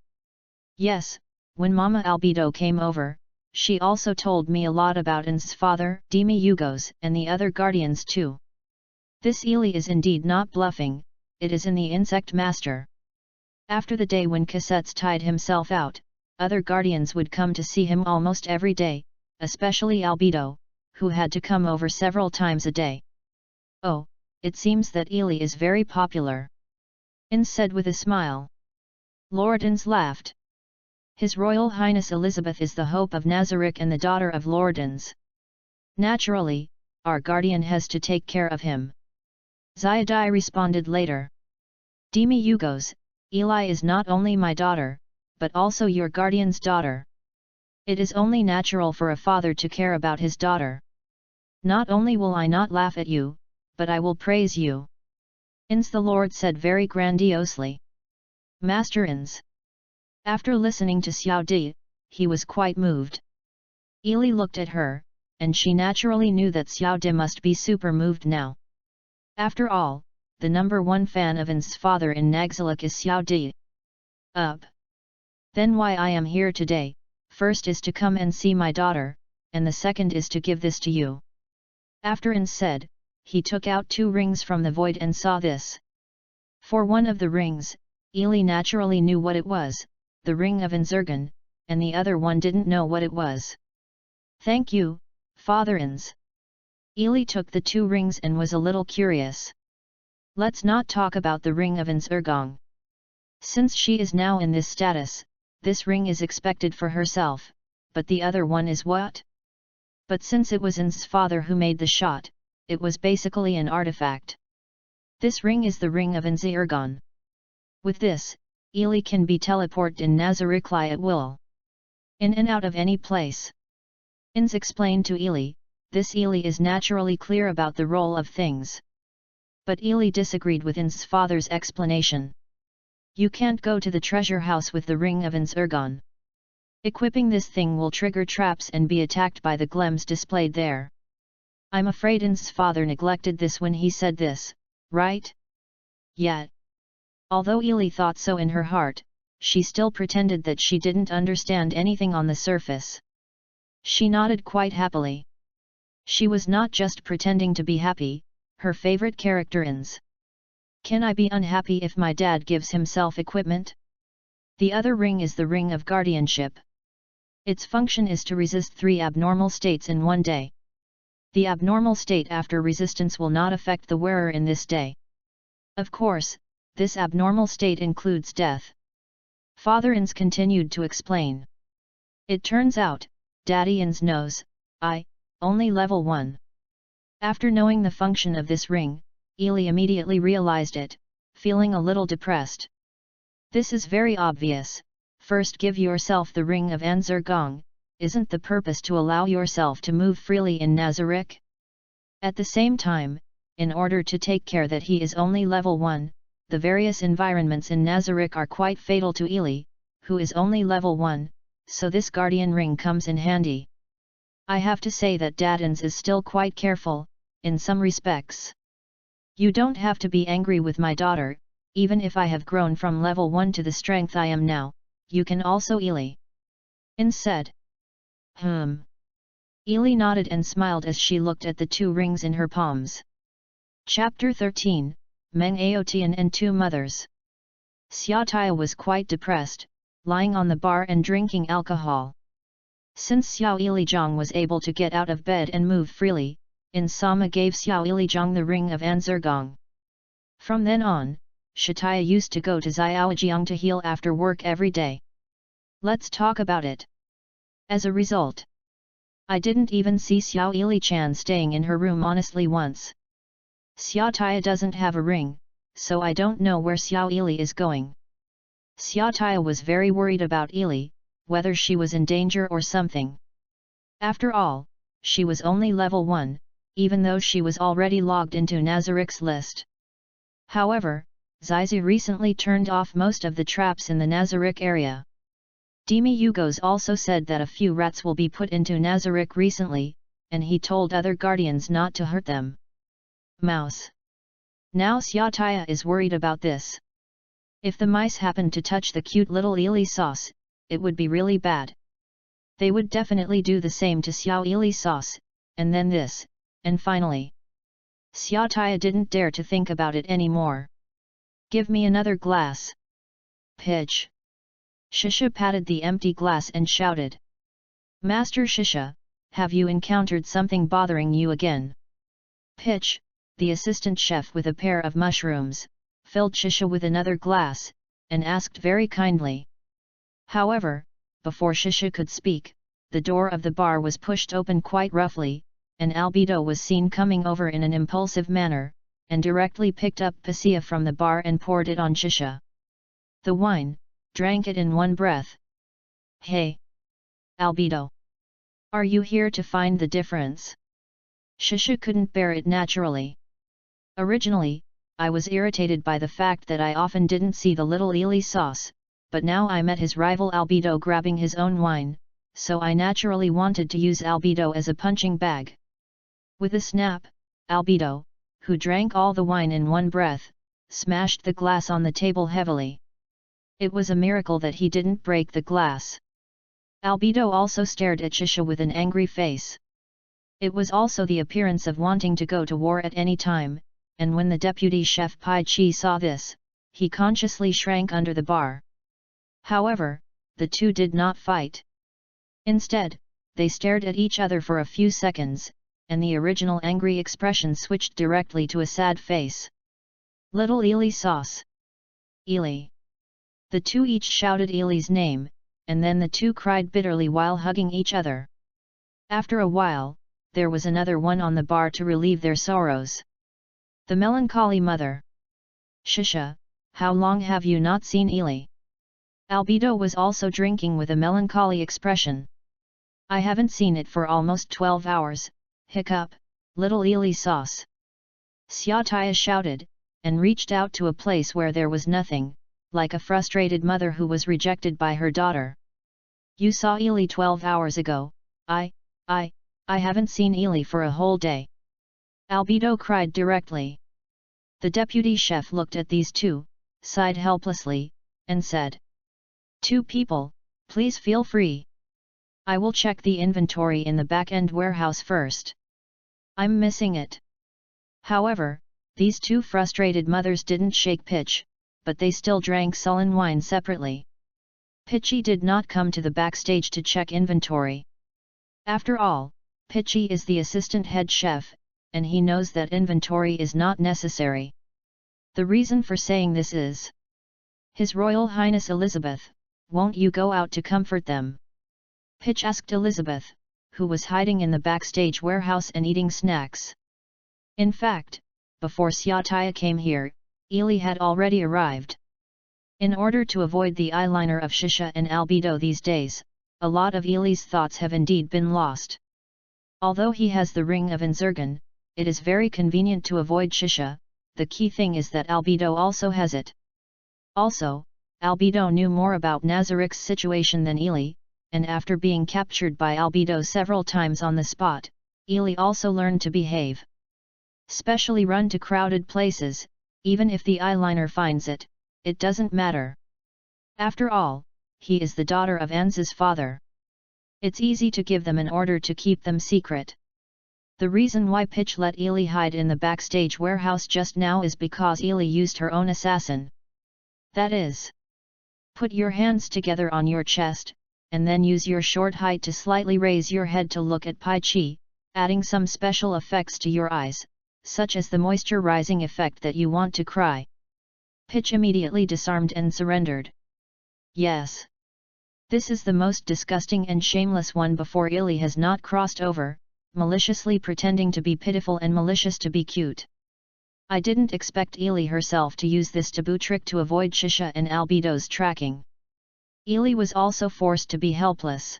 Yes, when Mama Albedo came over, she also told me a lot about Ins's father, Demi Yugos, and the other guardians too. This Ili is indeed not bluffing, it is in the insect master. After the day when Cassettes tied himself out, other guardians would come to see him almost every day, especially Albedo, who had to come over several times a day. Oh, it seems that Ili is very popular. Ins said with a smile. Lord Ins laughed. His Royal Highness Elizabeth is the hope of Nazarick and the daughter of Lord Ins. Naturally, our guardian has to take care of him. Xiaodai responded later. Demi Yugos, Ili is not only my daughter, but also your guardian's daughter. It is only natural for a father to care about his daughter. Not only will I not laugh at you, but I will praise you. Ins the Lord said very grandiosely. Master Ins. After listening to Xiao Di, he was quite moved. Ili looked at her, and she naturally knew that Xiao Di must be super moved now. After all, the number one fan of Ins's father in Nagzalik is Xiao Di. Then why I am here today, first is to come and see my daughter, and the second is to give this to you. After Ins said, he took out 2 rings from the void and saw this. For one of the rings, Ili naturally knew what it was, the ring of Inzergan, and the other one didn't know what it was. Thank you, Father Ins. Ili took the 2 rings and was a little curious. Let's not talk about the ring of Inzergong. Since she is now in this status, this ring is expected for herself, but the other one is what? But since it was Ins's father who made the shot, it was basically an artifact. This ring is the ring of Inzergon. With this, Ili can be teleported in Nazarikli at will. In and out of any place. Ins explained to Ili, this Ili is naturally clear about the role of things. But Ili disagreed with Ins's father's explanation. You can't go to the treasure house with the ring of Inzergon. Equipping this thing will trigger traps and be attacked by the glems displayed there. I'm afraid Ins's father neglected this when he said this, right? Yet. Although Ili thought so in her heart, she still pretended that she didn't understand anything on the surface. She nodded quite happily. She was not just pretending to be happy, her favorite character Ins. Can I be unhappy if my dad gives himself equipment? The other ring is the ring of guardianship. Its function is to resist 3 abnormal states in one day. The abnormal state after resistance will not affect the wearer in this day. Of course, this abnormal state includes death. Father Ins continued to explain. It turns out, Daddy Ins knows, only level 1. After knowing the function of this ring, Ely immediately realized it, feeling a little depressed. This is very obvious. First give yourself the ring of Anzurgong. Isn't the purpose to allow yourself to move freely in Nazarick? At the same time, in order to take care that he is only level 1, the various environments in Nazarick are quite fatal to Ely, who is only level 1, so this guardian ring comes in handy. I have to say that Dadins is still quite careful, in some respects. You don't have to be angry with my daughter, even if I have grown from level 1 to the strength I am now, you can also Ely. In said. Ely nodded and smiled as she looked at the 2 rings in her palms. Chapter 13, Meng Aotian and 2 Mothers. Xiaotaya was quite depressed, lying on the bar and drinking alcohol. Since Xiao Ilijong was able to get out of bed and move freely, Insama gave Xiao Ilijong the ring of Anzurgong. From then on, Shataya used to go to Xiaojiang to heal after work every day. Let's talk about it. As a result, I didn't even see Xiao Ili-chan staying in her room honestly once. Xiaotaya doesn't have a ring, so I don't know where Xiao Ili is going. Xiaotaya was very worried about Ili, whether she was in danger or something. After all, she was only level 1, even though she was already logged into Nazarick's list. However, Zizi recently turned off most of the traps in the Nazarick area. Demi Yugos also said that a few rats will be put into Nazarick recently, and he told other guardians not to hurt them. Mouse. Now Xiaotaya is worried about this. If the mice happened to touch the cute little Ili sauce, it would be really bad. They would definitely do the same to Xiao Ili sauce, and then this, and finally. Xiaotaya didn't dare to think about it anymore. Give me another glass. Pitch. Shisha patted the empty glass and shouted. Master Shisha, have you encountered something bothering you again? Pitch, the assistant chef with a pair of mushrooms, filled Shisha with another glass, and asked very kindly. However, before Shisha could speak, the door of the bar was pushed open quite roughly, and Albedo was seen coming over in an impulsive manner, and directly picked up Passia from the bar and poured it on Shisha. The wine, drank it in one breath. Hey! Albedo! Are you here to find the difference? Shisha couldn't bear it naturally. Originally, I was irritated by the fact that I often didn't see the little Ili sauce, but now I met his rival Albedo grabbing his own wine, so I naturally wanted to use Albedo as a punching bag. With a snap, Albedo, who drank all the wine in one breath, smashed the glass on the table heavily. It was a miracle that he didn't break the glass. Albedo also stared at Shisha with an angry face. It was also the appearance of wanting to go to war at any time, and when the deputy chef Pai Chi saw this, he consciously shrank under the bar. However, the two did not fight. Instead, they stared at each other for a few seconds, and the original angry expression switched directly to a sad face. Little Ili sauce. Ili. The two each shouted Ili's name, and then the two cried bitterly while hugging each other. After a while, there was another one on the bar to relieve their sorrows. The melancholy mother. Shisha, how long have you not seen Ili? Albedo was also drinking with a melancholy expression. I haven't seen it for almost 12 hours, hiccup, little Ili sauce. Xiaotaya shouted, and reached out to a place where there was nothing, like a frustrated mother who was rejected by her daughter. You saw Ili 12 hours ago, I haven't seen Ili for a whole day. Albedo cried directly. The deputy chef looked at these two, sighed helplessly, and said. 2 people, please feel free. I will check the inventory in the back-end warehouse first. I'm missing it. However, these 2 frustrated mothers didn't shake pitch, but they still drank sullen wine separately. Pitchy did not come to the backstage to check inventory. After all, Pitchy is the assistant head chef, and he knows that inventory is not necessary. The reason for saying this is, His Royal Highness Elizabeth, won't you go out to comfort them? Pitch asked Elizabeth, who was hiding in the backstage warehouse and eating snacks. In fact, before Xiaotaya came here, Ely had already arrived. In order to avoid the eyeliner of Shisha and Albedo these days, a lot of Ely's thoughts have indeed been lost. Although he has the ring of Inzergan, it is very convenient to avoid Shisha. The key thing is that Albedo also has it. Also, Albedo knew more about Nazarik's situation than Ely, and after being captured by Albedo several times on the spot, Ely also learned to behave. Specially run to crowded places, even if the eyeliner finds it, it doesn't matter. After all, he is the daughter of Anza's father. It's easy to give them an order to keep them secret. The reason why Pitch let Ely hide in the backstage warehouse just now is because Ely used her own assassin. That is, put your hands together on your chest, and then use your short height to slightly raise your head to look at Pitchy, adding some special effects to your eyes, such as the moisturizing effect that you want to cry. Pitch immediately disarmed and surrendered. Yes. This is the most disgusting and shameless one before Ely has not crossed over, maliciously pretending to be pitiful and malicious to be cute. I didn't expect Ely herself to use this taboo trick to avoid Shisha and Albedo's tracking. Ely was also forced to be helpless.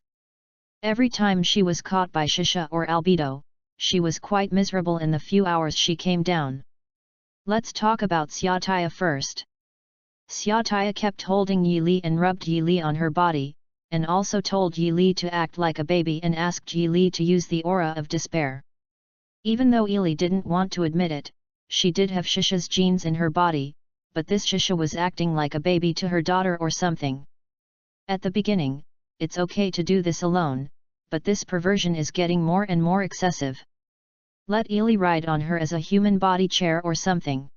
Every time she was caught by Shisha or Albedo, she was quite miserable in the few hours she came down. Let's talk about Xiaotaya first. Xiaotaya kept holding Yili and rubbed Yili on her body, and also told Yili to act like a baby and asked Yili to use the aura of despair. Even though Ely didn't want to admit it, she did have Shisha's genes in her body, but this Shisha was acting like a baby to her daughter or something. At the beginning, it's okay to do this alone, but this perversion is getting more and more excessive. Let Ely ride on her as a human body chair or something.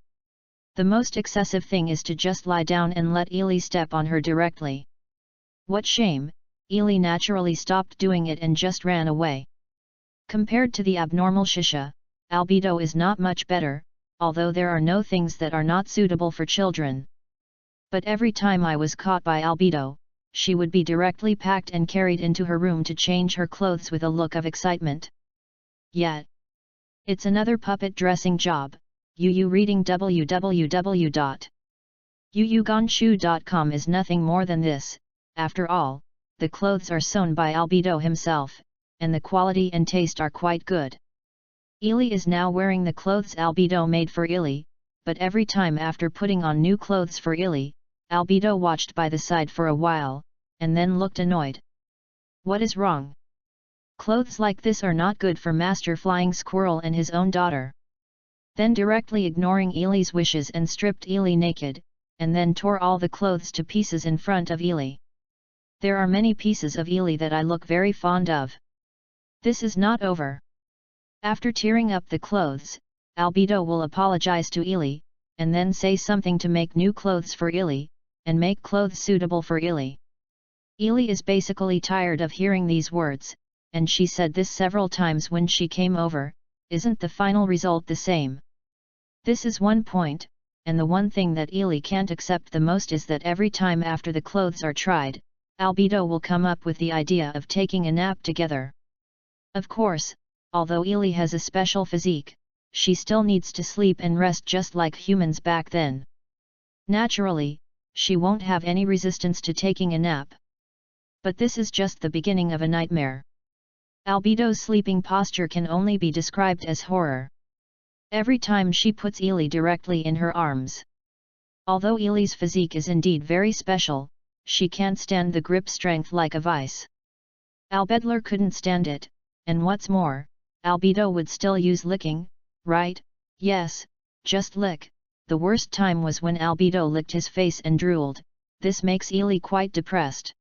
The most excessive thing is to just lie down and let Ely step on her directly. What shame, Ely naturally stopped doing it and just ran away. Compared to the abnormal Shisha, Albedo is not much better, although there are no things that are not suitable for children. But every time I was caught by Albedo, she would be directly packed and carried into her room to change her clothes with a look of excitement. Yet, it's another puppet dressing job. Yu reading www.yuyuganshu.com is nothing more than this. After all, the clothes are sewn by Albedo himself, and the quality and taste are quite good. Ely is now wearing the clothes Albedo made for Ely, but every time after putting on new clothes for Ely, Albedo watched by the side for a while, and then looked annoyed. What is wrong? Clothes like this are not good for Master Flying Squirrel and his own daughter. Then directly ignoring Ely's wishes and stripped Ely naked, and then tore all the clothes to pieces in front of Ely. There are many pieces of Ely that I look very fond of. This is not over. After tearing up the clothes, Albedo will apologize to Ely, and then say something to make new clothes for Ely, and make clothes suitable for Ely. Ely is basically tired of hearing these words, and she said this several times when she came over. Isn't the final result the same? This is one point, and the one thing that Ely can't accept the most is that every time after the clothes are tried, Albedo will come up with the idea of taking a nap together. Of course, although Ely has a special physique, she still needs to sleep and rest just like humans back then. Naturally, she won't have any resistance to taking a nap. But this is just the beginning of a nightmare. Albedo's sleeping posture can only be described as horror. Every time she puts Ely directly in her arms. Although Ely's physique is indeed very special, she can't stand the grip strength like a vice. Albedler couldn't stand it, and what's more, Albedo would still use licking, right? Yes, just lick. The worst time was when Albedo licked his face and drooled. This makes Ely quite depressed.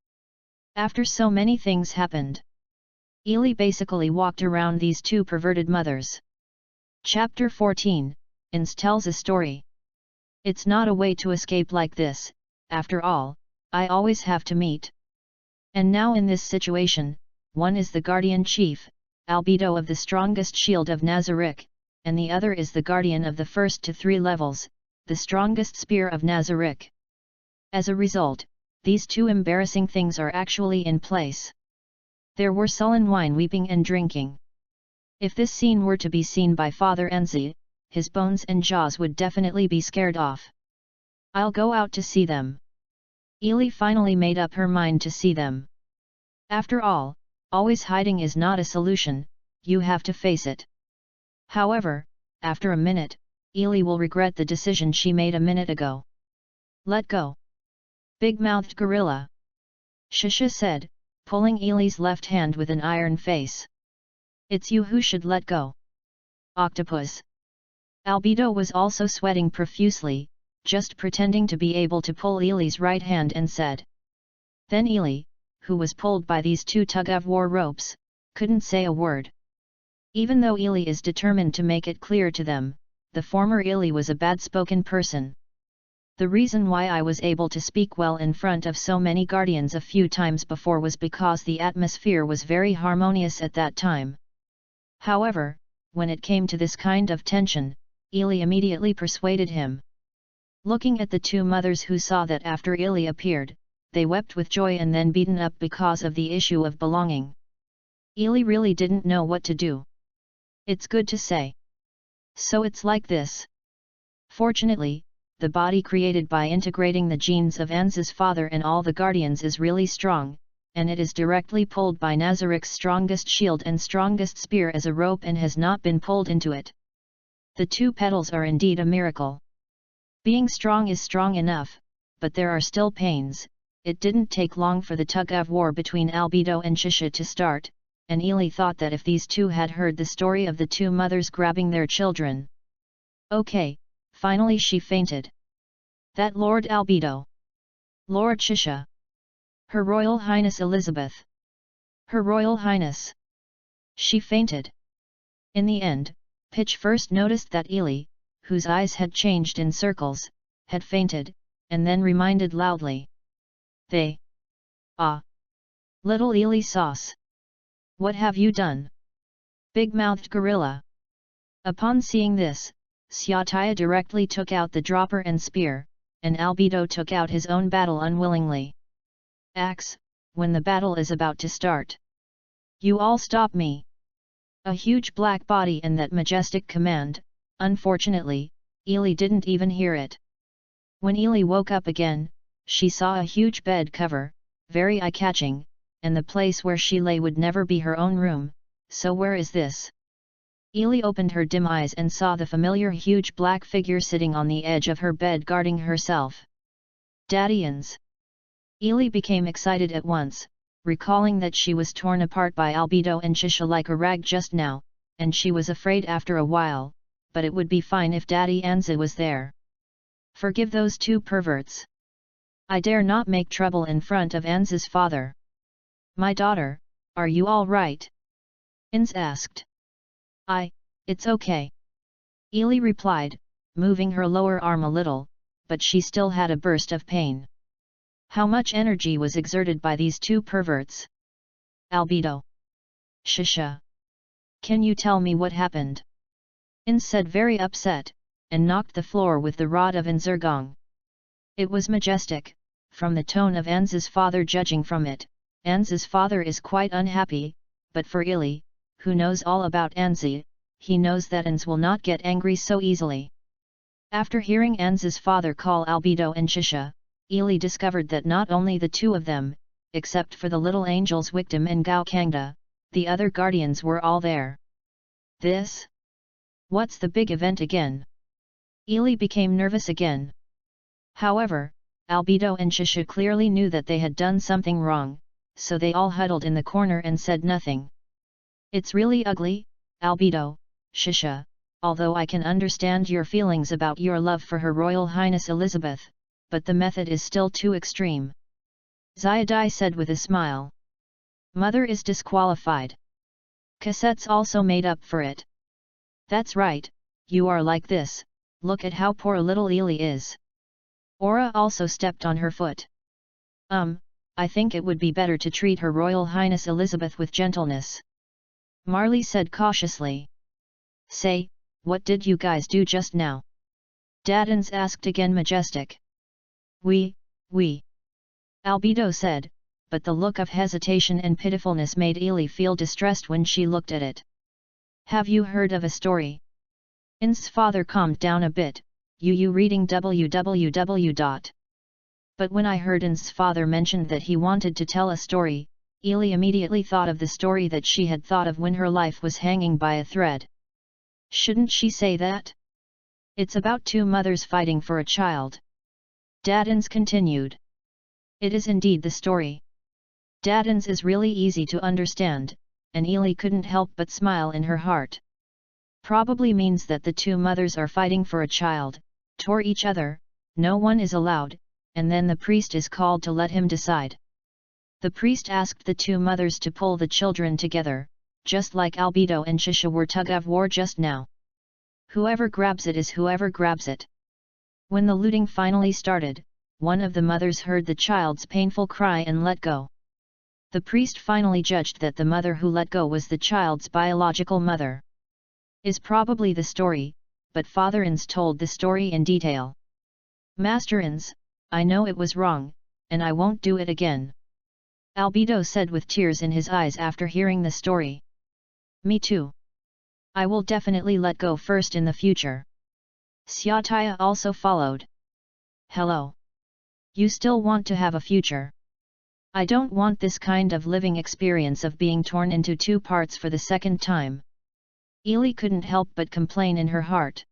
After so many things happened, Ely basically walked around these two perverted mothers. Chapter 14, Ins tells a story. It's not a way to escape like this. After all, I always have to meet And now in this situation, one is the guardian chief, albedo of the strongest shield of Nazarick, and the other is the guardian of the first to 3 levels, the strongest spear of Nazarick. As a result, these two embarrassing things are actually in place. There were sullen wine weeping and drinking. If this scene were to be seen by Father Enzi, his bones and jaws would definitely be scared off. I'll go out to see them. Ely finally made up her mind to see them. After all, always hiding is not a solution, you have to face it. However, after a minute, Ely will regret the decision she made a minute ago. Let go. Big-mouthed gorilla. Shisha said, pulling Ely's left hand with an iron face. It's you who should let go. Octopus. Albedo was also sweating profusely, just pretending to be able to pull Ely's right hand and said. Then Ely, who was pulled by these two tug-of-war ropes, couldn't say a word. Even though Ely is determined to make it clear to them, the former Ely was a bad-spoken person. The reason why I was able to speak well in front of so many guardians a few times before was because the atmosphere was very harmonious at that time. However, when it came to this kind of tension, Ely immediately persuaded him. Looking at the two mothers who saw that after Ely appeared, they wept with joy and then beaten up because of the issue of belonging. Ely really didn't know what to do. It's good to say. So it's like this. Fortunately, the body created by integrating the genes of Anza's father and all the guardians is really strong, and it is directly pulled by Nazarick's strongest shield and strongest spear as a rope and has not been pulled into it. The two petals are indeed a miracle. Being strong is strong enough, but there are still pains. It didn't take long for the tug-of-war between Albedo and Shisha to start, and Ely thought that if these two had heard the story of the two mothers grabbing their children. Okay, finally she fainted. That Lord Albedo. Lord Shisha. Her Royal Highness Elizabeth. Her Royal Highness. She fainted. In the end, Pitch first noticed that Ely, whose eyes had changed in circles, had fainted, and then reminded loudly. They. Ah. Little Ely sauce. What have you done? Big-mouthed gorilla. Upon seeing this, Xiaotaya directly took out the dropper and spear, and Albedo took out his own battle unwillingly. Axe, when the battle is about to start. You all stop me. A huge black body and that majestic command, unfortunately, Ely didn't even hear it. When Ely woke up again, she saw a huge bed cover, very eye-catching, and the place where she lay would never be her own room, so where is this? Ely opened her dim eyes and saw the familiar huge black figure sitting on the edge of her bed guarding herself. Daddians! Ely became excited at once, recalling that she was torn apart by Albedo and Shisha like a rag just now, and she was afraid after a while, but it would be fine if Daddy Anza was there. Forgive those two perverts. I dare not make trouble in front of Anza's father. My daughter, are you all right? Inz asked. It's okay. Ely replied, moving her lower arm a little, but she still had a burst of pain. How much energy was exerted by these two perverts? Albedo. Shisha. Can you tell me what happened? Inz said very upset, and knocked the floor with the rod of Inzergong. It was majestic, from the tone of Anza's father judging from it. Anza's father is quite unhappy, but for Ely, who knows all about Anzi, he knows that Anz will not get angry so easily. After hearing Anza's father call Albedo and Shisha, Ely discovered that not only the two of them, except for the little angels Wickham and Gao Kangda, the other guardians were all there. This? What's the big event again? Ely became nervous again. However, Albedo and Shisha clearly knew that they had done something wrong, so they all huddled in the corner and said nothing. It's really ugly, Albedo, Shisha, although I can understand your feelings about your love for Her Royal Highness Elizabeth, but the method is still too extreme. Xiaodai said with a smile. Mother is disqualified. Cassettes also made up for it. That's right, you are like this, look at how poor little Ely is. Aura also stepped on her foot. I think it would be better to treat Her Royal Highness Elizabeth with gentleness. Marley said cautiously. Say, what did you guys do just now? Daddens asked again majestic. We. Albedo said, but the look of hesitation and pitifulness made Ely feel distressed when she looked at it. Have you heard of a story? In's father calmed down a bit, you reading www. But when I heard In's father mentioned that he wanted to tell a story, Ely immediately thought of the story that she had thought of when her life was hanging by a thread. Shouldn't she say that? It's about two mothers fighting for a child. Daddens continued. It is indeed the story. Daddens is really easy to understand, and Ely couldn't help but smile in her heart. Probably means that the two mothers are fighting for a child, toward each other, no one is allowed, and then the priest is called to let him decide. The priest asked the two mothers to pull the children together, just like Albedo and Shisha were tug-of-war just now. Whoever grabs it is whoever grabs it. When the looting finally started, one of the mothers heard the child's painful cry and let go. The priest finally judged that the mother who let go was the child's biological mother. Is probably the story, but Father Ins told the story in detail. Master Ins, I know it was wrong, and I won't do it again. Albedo said with tears in his eyes after hearing the story. Me too. I will definitely let go first in the future. Xiaotaya also followed. Hello. You still want to have a future? I don't want this kind of living experience of being torn into two parts for the second time. Ely couldn't help but complain in her heart.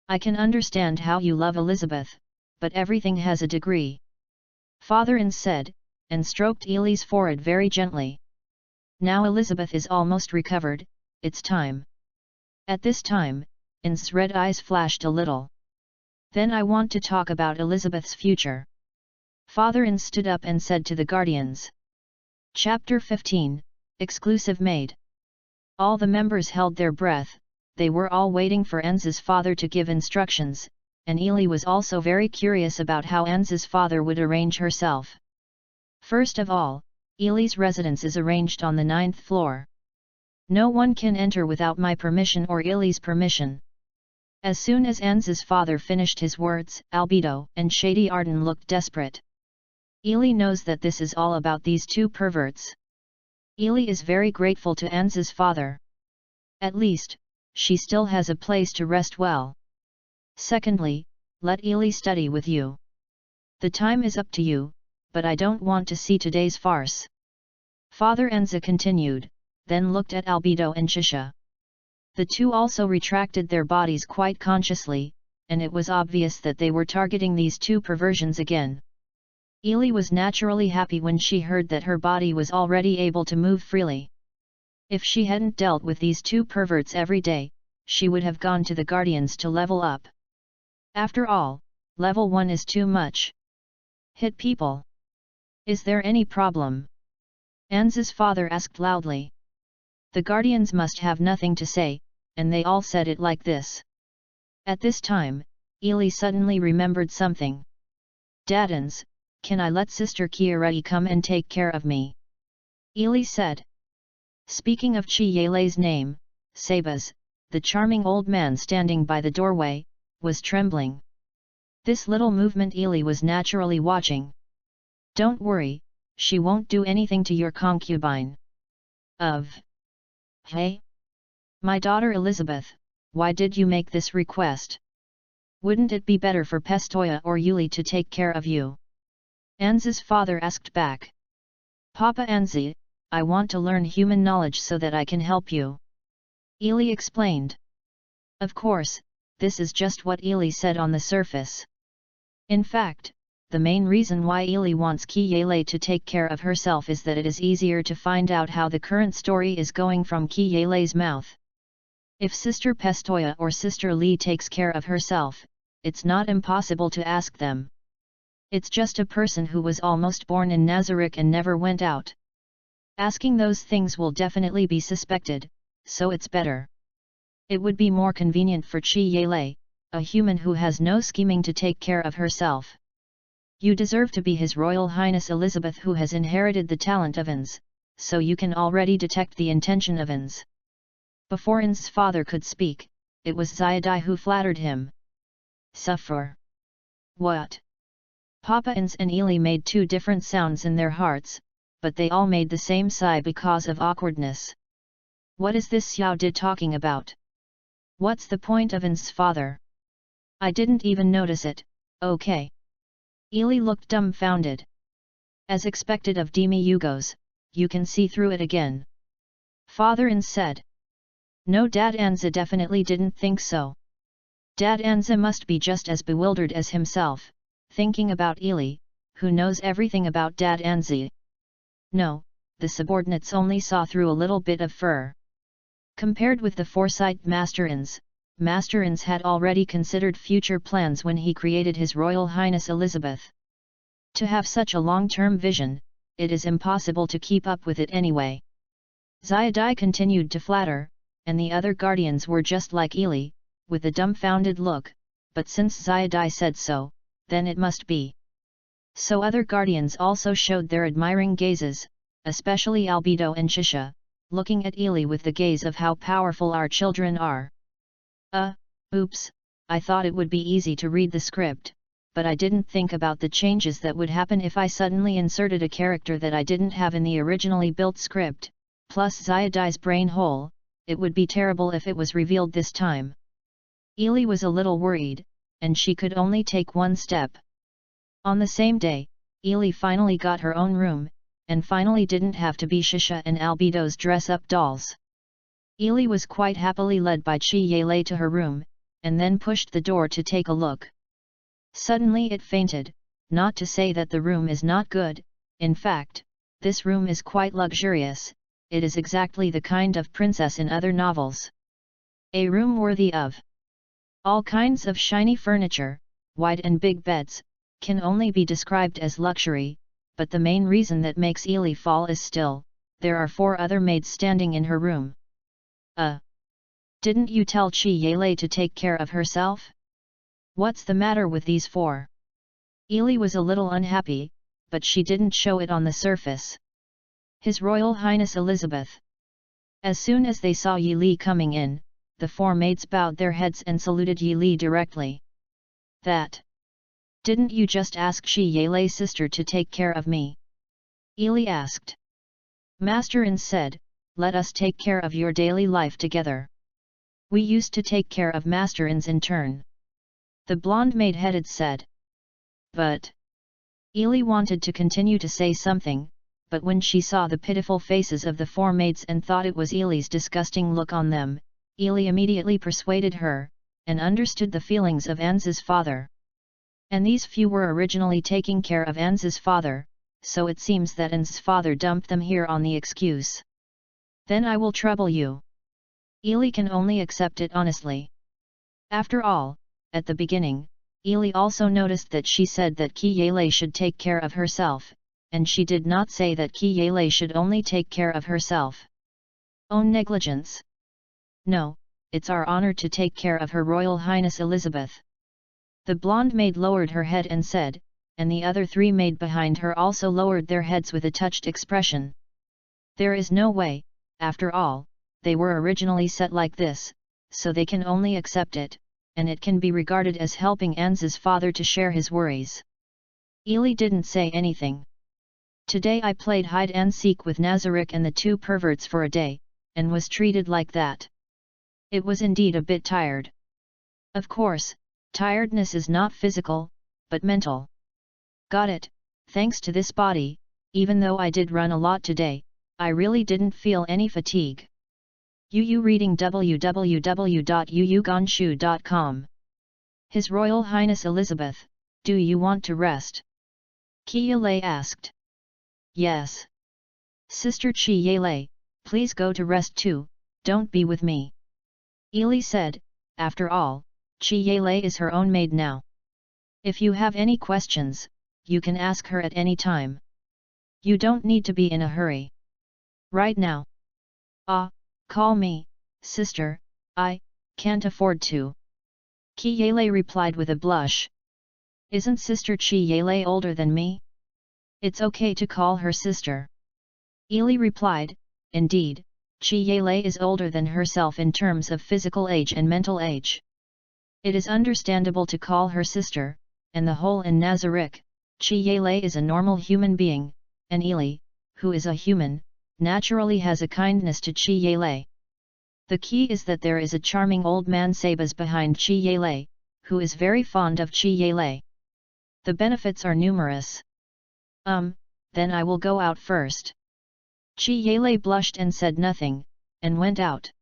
I can understand how you love Elizabeth, but everything has a degree. Father Ins said, and stroked Ely's forehead very gently. Now Elizabeth is almost recovered, it's time. At this time, Ins's red eyes flashed a little. Then I want to talk about Elizabeth's future. Father Ins stood up and said to the guardians. Chapter 15, Exclusive Maid. All the members held their breath, they were all waiting for Enz's father to give instructions, and Ely was also very curious about how Enz's father would arrange herself. First of all, Ely's residence is arranged on the 9th floor. No one can enter without my permission or Ely's permission. As soon as Enz's father finished his words, Albedo and Shady Arden looked desperate. Ely knows that this is all about these two perverts. Ely is very grateful to Enz's father. At least, she still has a place to rest well. Secondly, let Ely study with you. The time is up to you, but I don't want to see today's farce. Father Enza continued, then looked at Albedo and Shisha. The two also retracted their bodies quite consciously, and it was obvious that they were targeting these two perversions again. Ely was naturally happy when she heard that her body was already able to move freely. If she hadn't dealt with these two perverts every day, she would have gone to the Guardians to level up. After all, level 1 is too much. Hit people. Is there any problem? Anza's father asked loudly. The Guardians must have nothing to say, and they all said it like this. At this time, Ely suddenly remembered something. Daddens, can I let Sister Kiareti come and take care of me? Ely said. Speaking of Chi Yele's name, Sabas, the charming old man standing by the doorway, was trembling. This little movement Ely was naturally watching. Don't worry, she won't do anything to your concubine. Hey? My daughter Elizabeth, why did you make this request? Wouldn't it be better for Pestoya or Yuli to take care of you? Anza's father asked back. Papa Anzi, I want to learn human knowledge so that I can help you. Ely explained. Of course, this is just what Ely said on the surface. In fact, the main reason why Ely wants Kiyele to take care of herself is that it is easier to find out how the current story is going from Kiyele's mouth. If Sister Pestoya or Sister Lee takes care of herself, it's not impossible to ask them. It's just a person who was almost born in Nazarick and never went out. Asking those things will definitely be suspected, so it's better. It would be more convenient for Chi Yele, a human who has no scheming to take care of herself. You deserve to be His Royal Highness Elizabeth, who has inherited the talent of Ans, so you can already detect the intention of Ans. Before Ans's father could speak, it was Xiaodai who flattered him. Suffer. What? Papa Ans and Ili made two different sounds in their hearts, but they all made the same sigh because of awkwardness. What is this Xiao Di talking about? What's the point of Ans's father? I didn't even notice it, okay. Ili looked dumbfounded. As expected of Demi Yugos, you can see through it again. Father Ans said. No, Dad Anza definitely didn't think so. Dad Anza must be just as bewildered as himself, thinking about Ili, who knows everything about Dad Anzi. No, the subordinates only saw through a little bit of fur. Compared with the foresight Master Ans had already considered future plans when he created His Royal Highness Elizabeth. To have such a long-term vision, it is impossible to keep up with it anyway. Xiaodai continued to flatter, and the other guardians were just like Ili, with a dumbfounded look, but since Xiaodai said so, then it must be. So other guardians also showed their admiring gazes, especially Albedo and Shisha, looking at Ili with the gaze of how powerful our children are. Oops, I thought it would be easy to read the script, but I didn't think about the changes that would happen if I suddenly inserted a character that I didn't have in the originally built script, plus Xiaodai's brain hole. It would be terrible if it was revealed this time. Ili was a little worried, and she could only take one step. On the same day, Ili finally got her own room, and finally didn't have to be Shisha and Albedo's dress-up dolls. Ili was quite happily led by Chi Yelei to her room, and then pushed the door to take a look. Suddenly it fainted, not to say that the room is not good, in fact, this room is quite luxurious. It is exactly the kind of princess in other novels. A room worthy of all kinds of shiny furniture, wide and big beds, can only be described as luxury, but the main reason that makes Ili fall is still, there are 4 other maids standing in her room. Didn't you tell Chi Yelei to take care of herself? What's the matter with these 4? Ili was a little unhappy, but she didn't show it on the surface. His Royal Highness Elizabeth. As soon as they saw Yi Li coming in, the 4 maids bowed their heads and saluted Yi Li directly. That. Didn't you just ask Chi Yelei's sister to take care of me? Ili asked. Master Ans said, let us take care of your daily life together. We used to take care of Master Ans in turn. The blonde maid-headed said. But. Ili wanted to continue to say something, but when she saw the pitiful faces of the 4 maids and thought it was Ili's disgusting look on them, Ili immediately persuaded her, and understood the feelings of Ans's father. And these few were originally taking care of Ans's father, so it seems that Ans's father dumped them here on the excuse. Then I will trouble you. Ili can only accept it honestly. After all, at the beginning, Ili also noticed that she said that Chi Yelei should take care of herself, and she did not say that Chi Yelei should only take care of herself. Own negligence. No, it's our honor to take care of Her Royal Highness Elizabeth. The blonde maid lowered her head and said, and the other 3 maid behind her also lowered their heads with a touched expression. There is no way, after all, they were originally set like this, so they can only accept it, and it can be regarded as helping Ans's father to share his worries. Ili didn't say anything. Today I played hide and seek with Nazarick and the 2 perverts for a day, and was treated like that. It was indeed a bit tired. Of course, tiredness is not physical, but mental. Got it, thanks to this body, even though I did run a lot today, I really didn't feel any fatigue. Yu reading www.yuyugonshu.com. His Royal Highness Elizabeth, do you want to rest? Chi Yelei asked. Yes. Sister Chi Yelei, please go to rest too, don't be with me. Ili said, after all, Chi Yelei is her own maid now. If you have any questions, you can ask her at any time. You don't need to be in a hurry. Right now. Call me, sister, I can't afford to. Chi Yelei replied with a blush. Isn't Sister Chi Yele older than me? It's okay to call her sister. Ili replied, indeed, Chi Yele is older than herself in terms of physical age and mental age. It is understandable to call her sister, and the whole in Nazarick, Chi Yele is a normal human being, and Ili, who is a human, naturally has a kindness to Chi Yele. The key is that there is a charming old man Sabas behind Chi Yele, who is very fond of Chi Yele. The benefits are numerous. Then I will go out first. Chi Yele blushed and said nothing, and went out.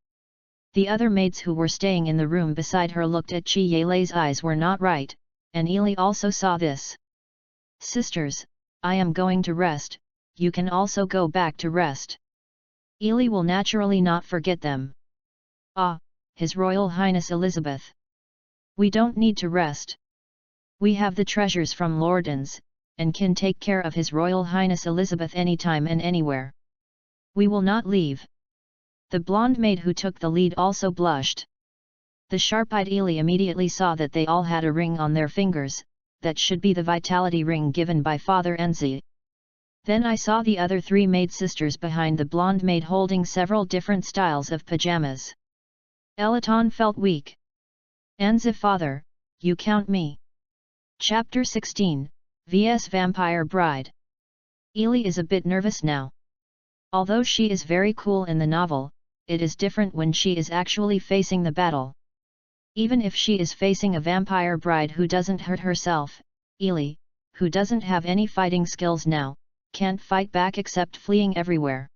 The other maids who were staying in the room beside her looked at Chi Yele's eyes were not right, and Ili also saw this. Sisters, I am going to rest, you can also go back to rest. Ili will naturally not forget them. Ah, His Royal Highness Elizabeth. We don't need to rest. We have the treasures from Lordans, and can take care of His Royal Highness Elizabeth anytime and anywhere. We will not leave. The blonde maid who took the lead also blushed. The sharp-eyed Ili immediately saw that they all had a ring on their fingers, that should be the vitality ring given by Father Enzi. Then I saw the other three maid sisters behind the blonde maid holding several different styles of pajamas. Elaton felt weak. Enzi father, you count me. Chapter 16, vs Vampire Bride. Ili is a bit nervous now. Although she is very cool in the novel, it is different when she is actually facing the battle. Even if she is facing a vampire bride who doesn't hurt herself, Ili, who doesn't have any fighting skills now, can't fight back except fleeing everywhere.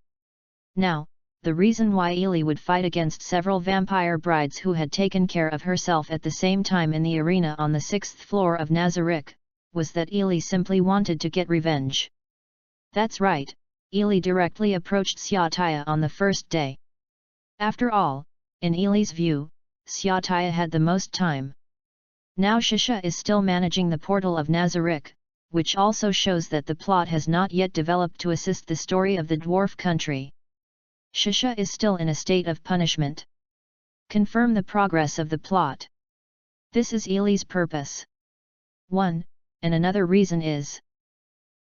Now, the reason why Ili would fight against several vampire brides who had taken care of herself at the same time in the arena on the 6th floor of Nazarick, was that Ili simply wanted to get revenge. That's right, Ili directly approached Xiaotaya on the first day. After all, in Ili's view, Xiaotaya had the most time. Now Shisha is still managing the portal of Nazarick, which also shows that the plot has not yet developed to assist the story of the dwarf country. Shisha is still in a state of punishment. Confirm the progress of the plot. This is Ili's purpose. 1. And another reason is,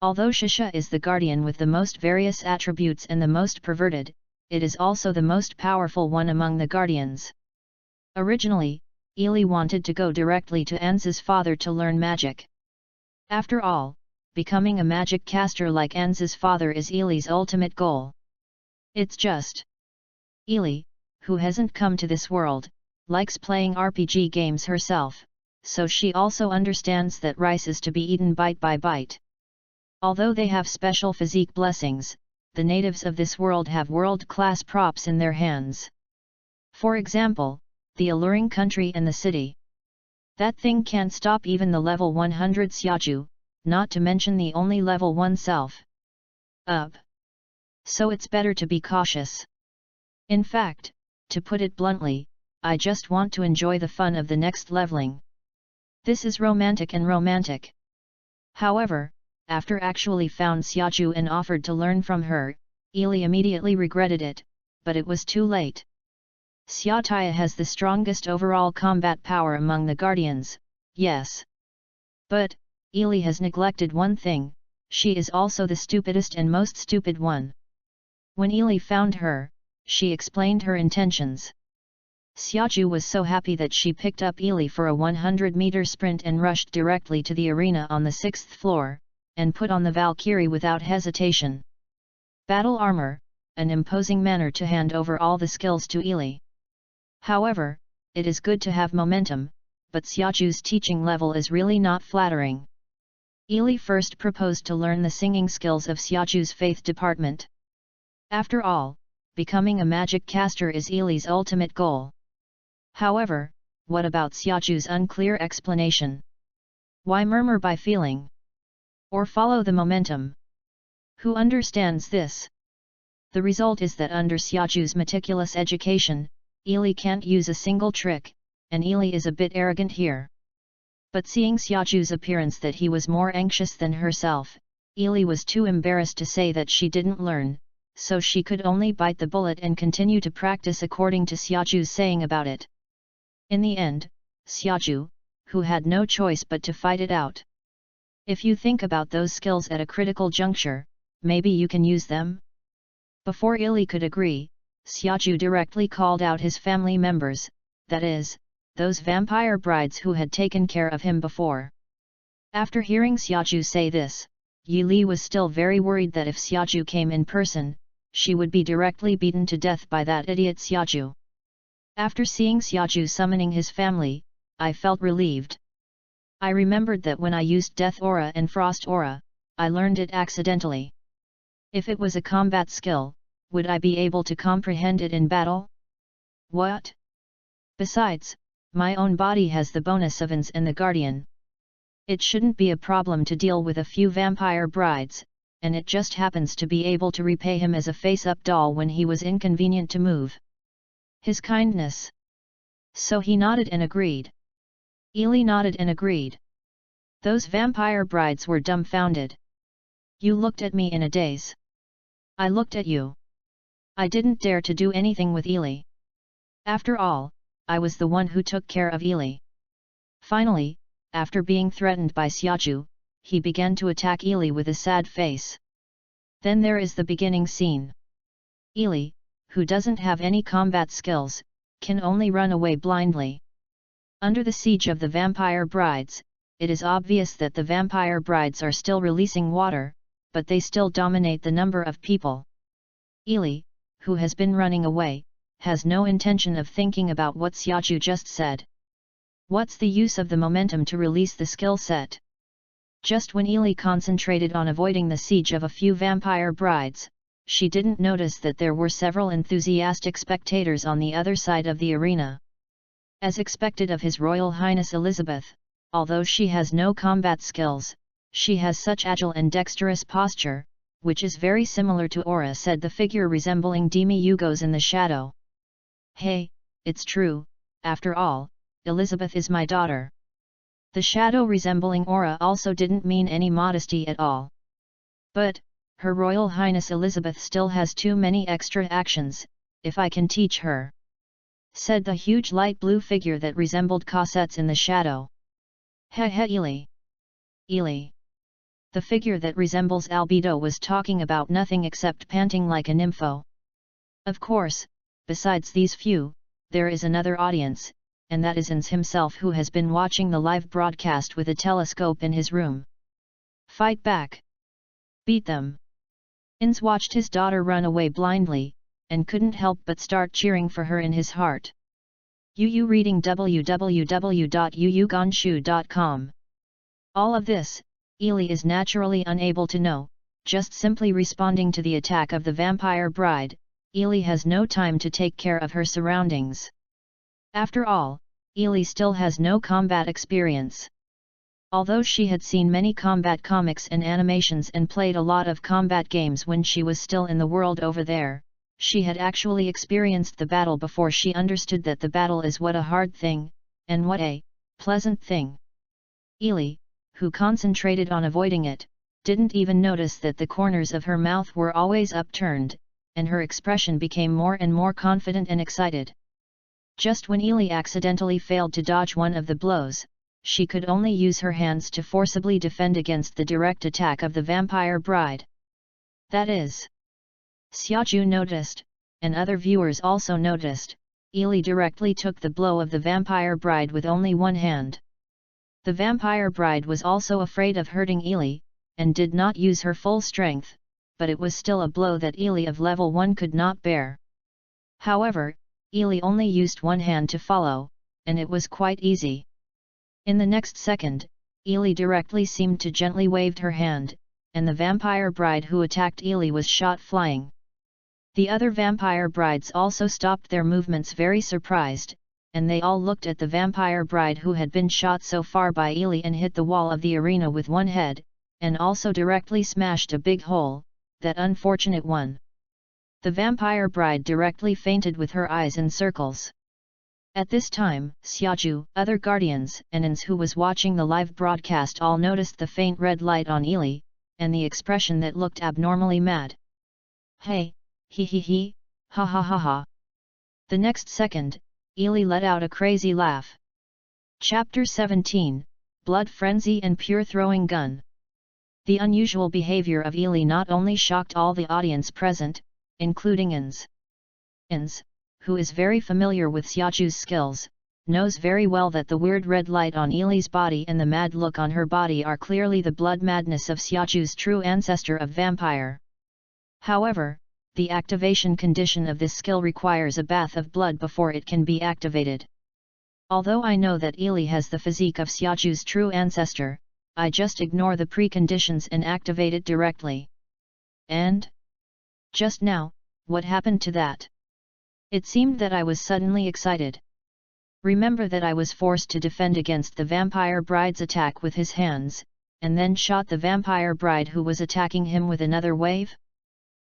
although Shisha is the guardian with the most various attributes and the most perverted, it is also the most powerful one among the guardians. Originally, Ili wanted to go directly to Enzi's father to learn magic. After all, becoming a magic caster like Enzi's father is Ili's ultimate goal. It's just Ili, who hasn't come to this world, likes playing RPG games herself, so she also understands that rice is to be eaten bite by bite. Although they have special physique blessings, the natives of this world have world-class props in their hands. For example, the alluring country and the city. That thing can't stop even the level 100 Xiaju, not to mention the only level 1 self. Up. So it's better to be cautious. In fact, to put it bluntly, I just want to enjoy the fun of the next leveling. This is romantic and romantic. However, after actually found Xiaju and offered to learn from her, Ili immediately regretted it, but it was too late. Xiaotaya has the strongest overall combat power among the guardians, yes. But, Ili has neglected one thing, she is also the stupidest and most stupid one. When Ili found her, she explained her intentions. Xiaju was so happy that she picked up Ili for a 100-meter sprint and rushed directly to the arena on the 6th floor, and put on the Valkyrie without hesitation. Battle armor, an imposing manner to hand over all the skills to Ili. However, it is good to have momentum, but Xiaju's teaching level is really not flattering. Ili first proposed to learn the singing skills of Xiaju's faith department. After all, becoming a magic caster is Ili's ultimate goal. However, what about Xiaju's unclear explanation? Why murmur by feeling? Or follow the momentum? Who understands this? The result is that under Xiaju's meticulous education, Ili can't use a single trick, and Ili is a bit arrogant here. But seeing Xiaju's appearance that he was more anxious than herself, Ili was too embarrassed to say that she didn't learn, so she could only bite the bullet and continue to practice according to Xiaju's saying about it. In the end, Xiaju, who had no choice but to fight it out, If you think about those skills at a critical juncture, maybe you can use them? Before Ili could agree, Xiaju directly called out his family members, that is, those vampire brides who had taken care of him before. After hearing Xiaju say this, Yi Li was still very worried that if Xiaju came in person, she would be directly beaten to death by that idiot Xiaju. After seeing Xiaju summoning his family, I felt relieved. I remembered that when I used Death Aura and Frost Aura, I learned it accidentally. If it was a combat skill, would I be able to comprehend it in battle? What? Besides, my own body has the bonus of Ins and the Guardian. It shouldn't be a problem to deal with a few vampire brides, and it just happens to be able to repay him as a face-up doll when he was inconvenient to move. His kindness. So he nodded and agreed. Ili nodded and agreed. Those vampire brides were dumbfounded. You looked at me in a daze. I looked at you. I didn't dare to do anything with Ili. After all, I was the one who took care of Ili. Finally, after being threatened by Xiaju, he began to attack Ili with a sad face. Then there is the beginning scene. Ili, who doesn't have any combat skills, can only run away blindly. Under the siege of the vampire brides, it is obvious that the vampire brides are still releasing water, but they still dominate the number of people. Ili, who has been running away, has no intention of thinking about what Xiaju just said. What's the use of the momentum to release the skill set? Just when Ili concentrated on avoiding the siege of a few vampire brides, she didn't notice that there were several enthusiastic spectators on the other side of the arena. As expected of His Royal Highness Elizabeth, although she has no combat skills, she has such agile and dexterous posture, which is very similar to Aura, said the figure resembling Demi Yugos in the shadow. Hey, it's true, after all, Elizabeth is my daughter. The shadow resembling Aura also didn't mean any modesty at all. But, Her Royal Highness Elizabeth still has too many extra actions, if I can teach her, said the huge light blue figure that resembled Cosette's in the shadow. Ili. Ili. The figure that resembles Albedo was talking about nothing except panting like a nympho. Of course, besides these few, there is another audience, and that is Ins himself, who has been watching the live broadcast with a telescope in his room. Fight back! Beat them! Ins watched his daughter run away blindly, and couldn't help but start cheering for her in his heart. Yu reading www.yuyugonshu.com. All of this, Ili is naturally unable to know, just simply responding to the attack of the vampire bride. Ili has no time to take care of her surroundings. After all, Ili still has no combat experience. Although she had seen many combat comics and animations and played a lot of combat games when she was still in the world over there, she had actually experienced the battle before she understood that the battle is what a hard thing, and what a pleasant thing. Ili, who concentrated on avoiding it, didn't even notice that the corners of her mouth were always upturned, and her expression became more and more confident and excited. Just when Ili accidentally failed to dodge one of the blows, she could only use her hands to forcibly defend against the direct attack of the vampire bride. That is, Xiaju noticed, and other viewers also noticed, Ili directly took the blow of the vampire bride with only one hand. The vampire bride was also afraid of hurting Ili, and did not use her full strength, but it was still a blow that Ili of level 1 could not bear. However, Ili only used one hand to follow, and it was quite easy. In the next second, Ili directly seemed to gently waved her hand, and the vampire bride who attacked Ili was shot flying. The other vampire brides also stopped their movements, very surprised, and they all looked at the vampire bride who had been shot so far by Ili and hit the wall of the arena with one head, and also directly smashed a big hole, that unfortunate one. The vampire bride directly fainted with her eyes in circles. At this time, Xiaju, other guardians, and Ins who was watching the live broadcast all noticed the faint red light on Ili, and the expression that looked abnormally mad. Hey, he, ha ha ha ha. The next second, Ili let out a crazy laugh. Chapter 17, Blood Frenzy and Pure Throwing Gun. The unusual behavior of Ili not only shocked all the audience present, including Ins, who is very familiar with Xiaoju's skills, knows very well that the weird red light on Ili's body and the mad look on her body are clearly the blood madness of Xiaoju's true ancestor of vampire. However, the activation condition of this skill requires a bath of blood before it can be activated. Although I know that Ili has the physique of Xiaoju's true ancestor, I just ignore the preconditions and activate it directly. And? Just now, what happened to that? It seemed that I was suddenly excited. Remember that I was forced to defend against the vampire bride's attack with his hands, and then shot the vampire bride who was attacking him with another wave?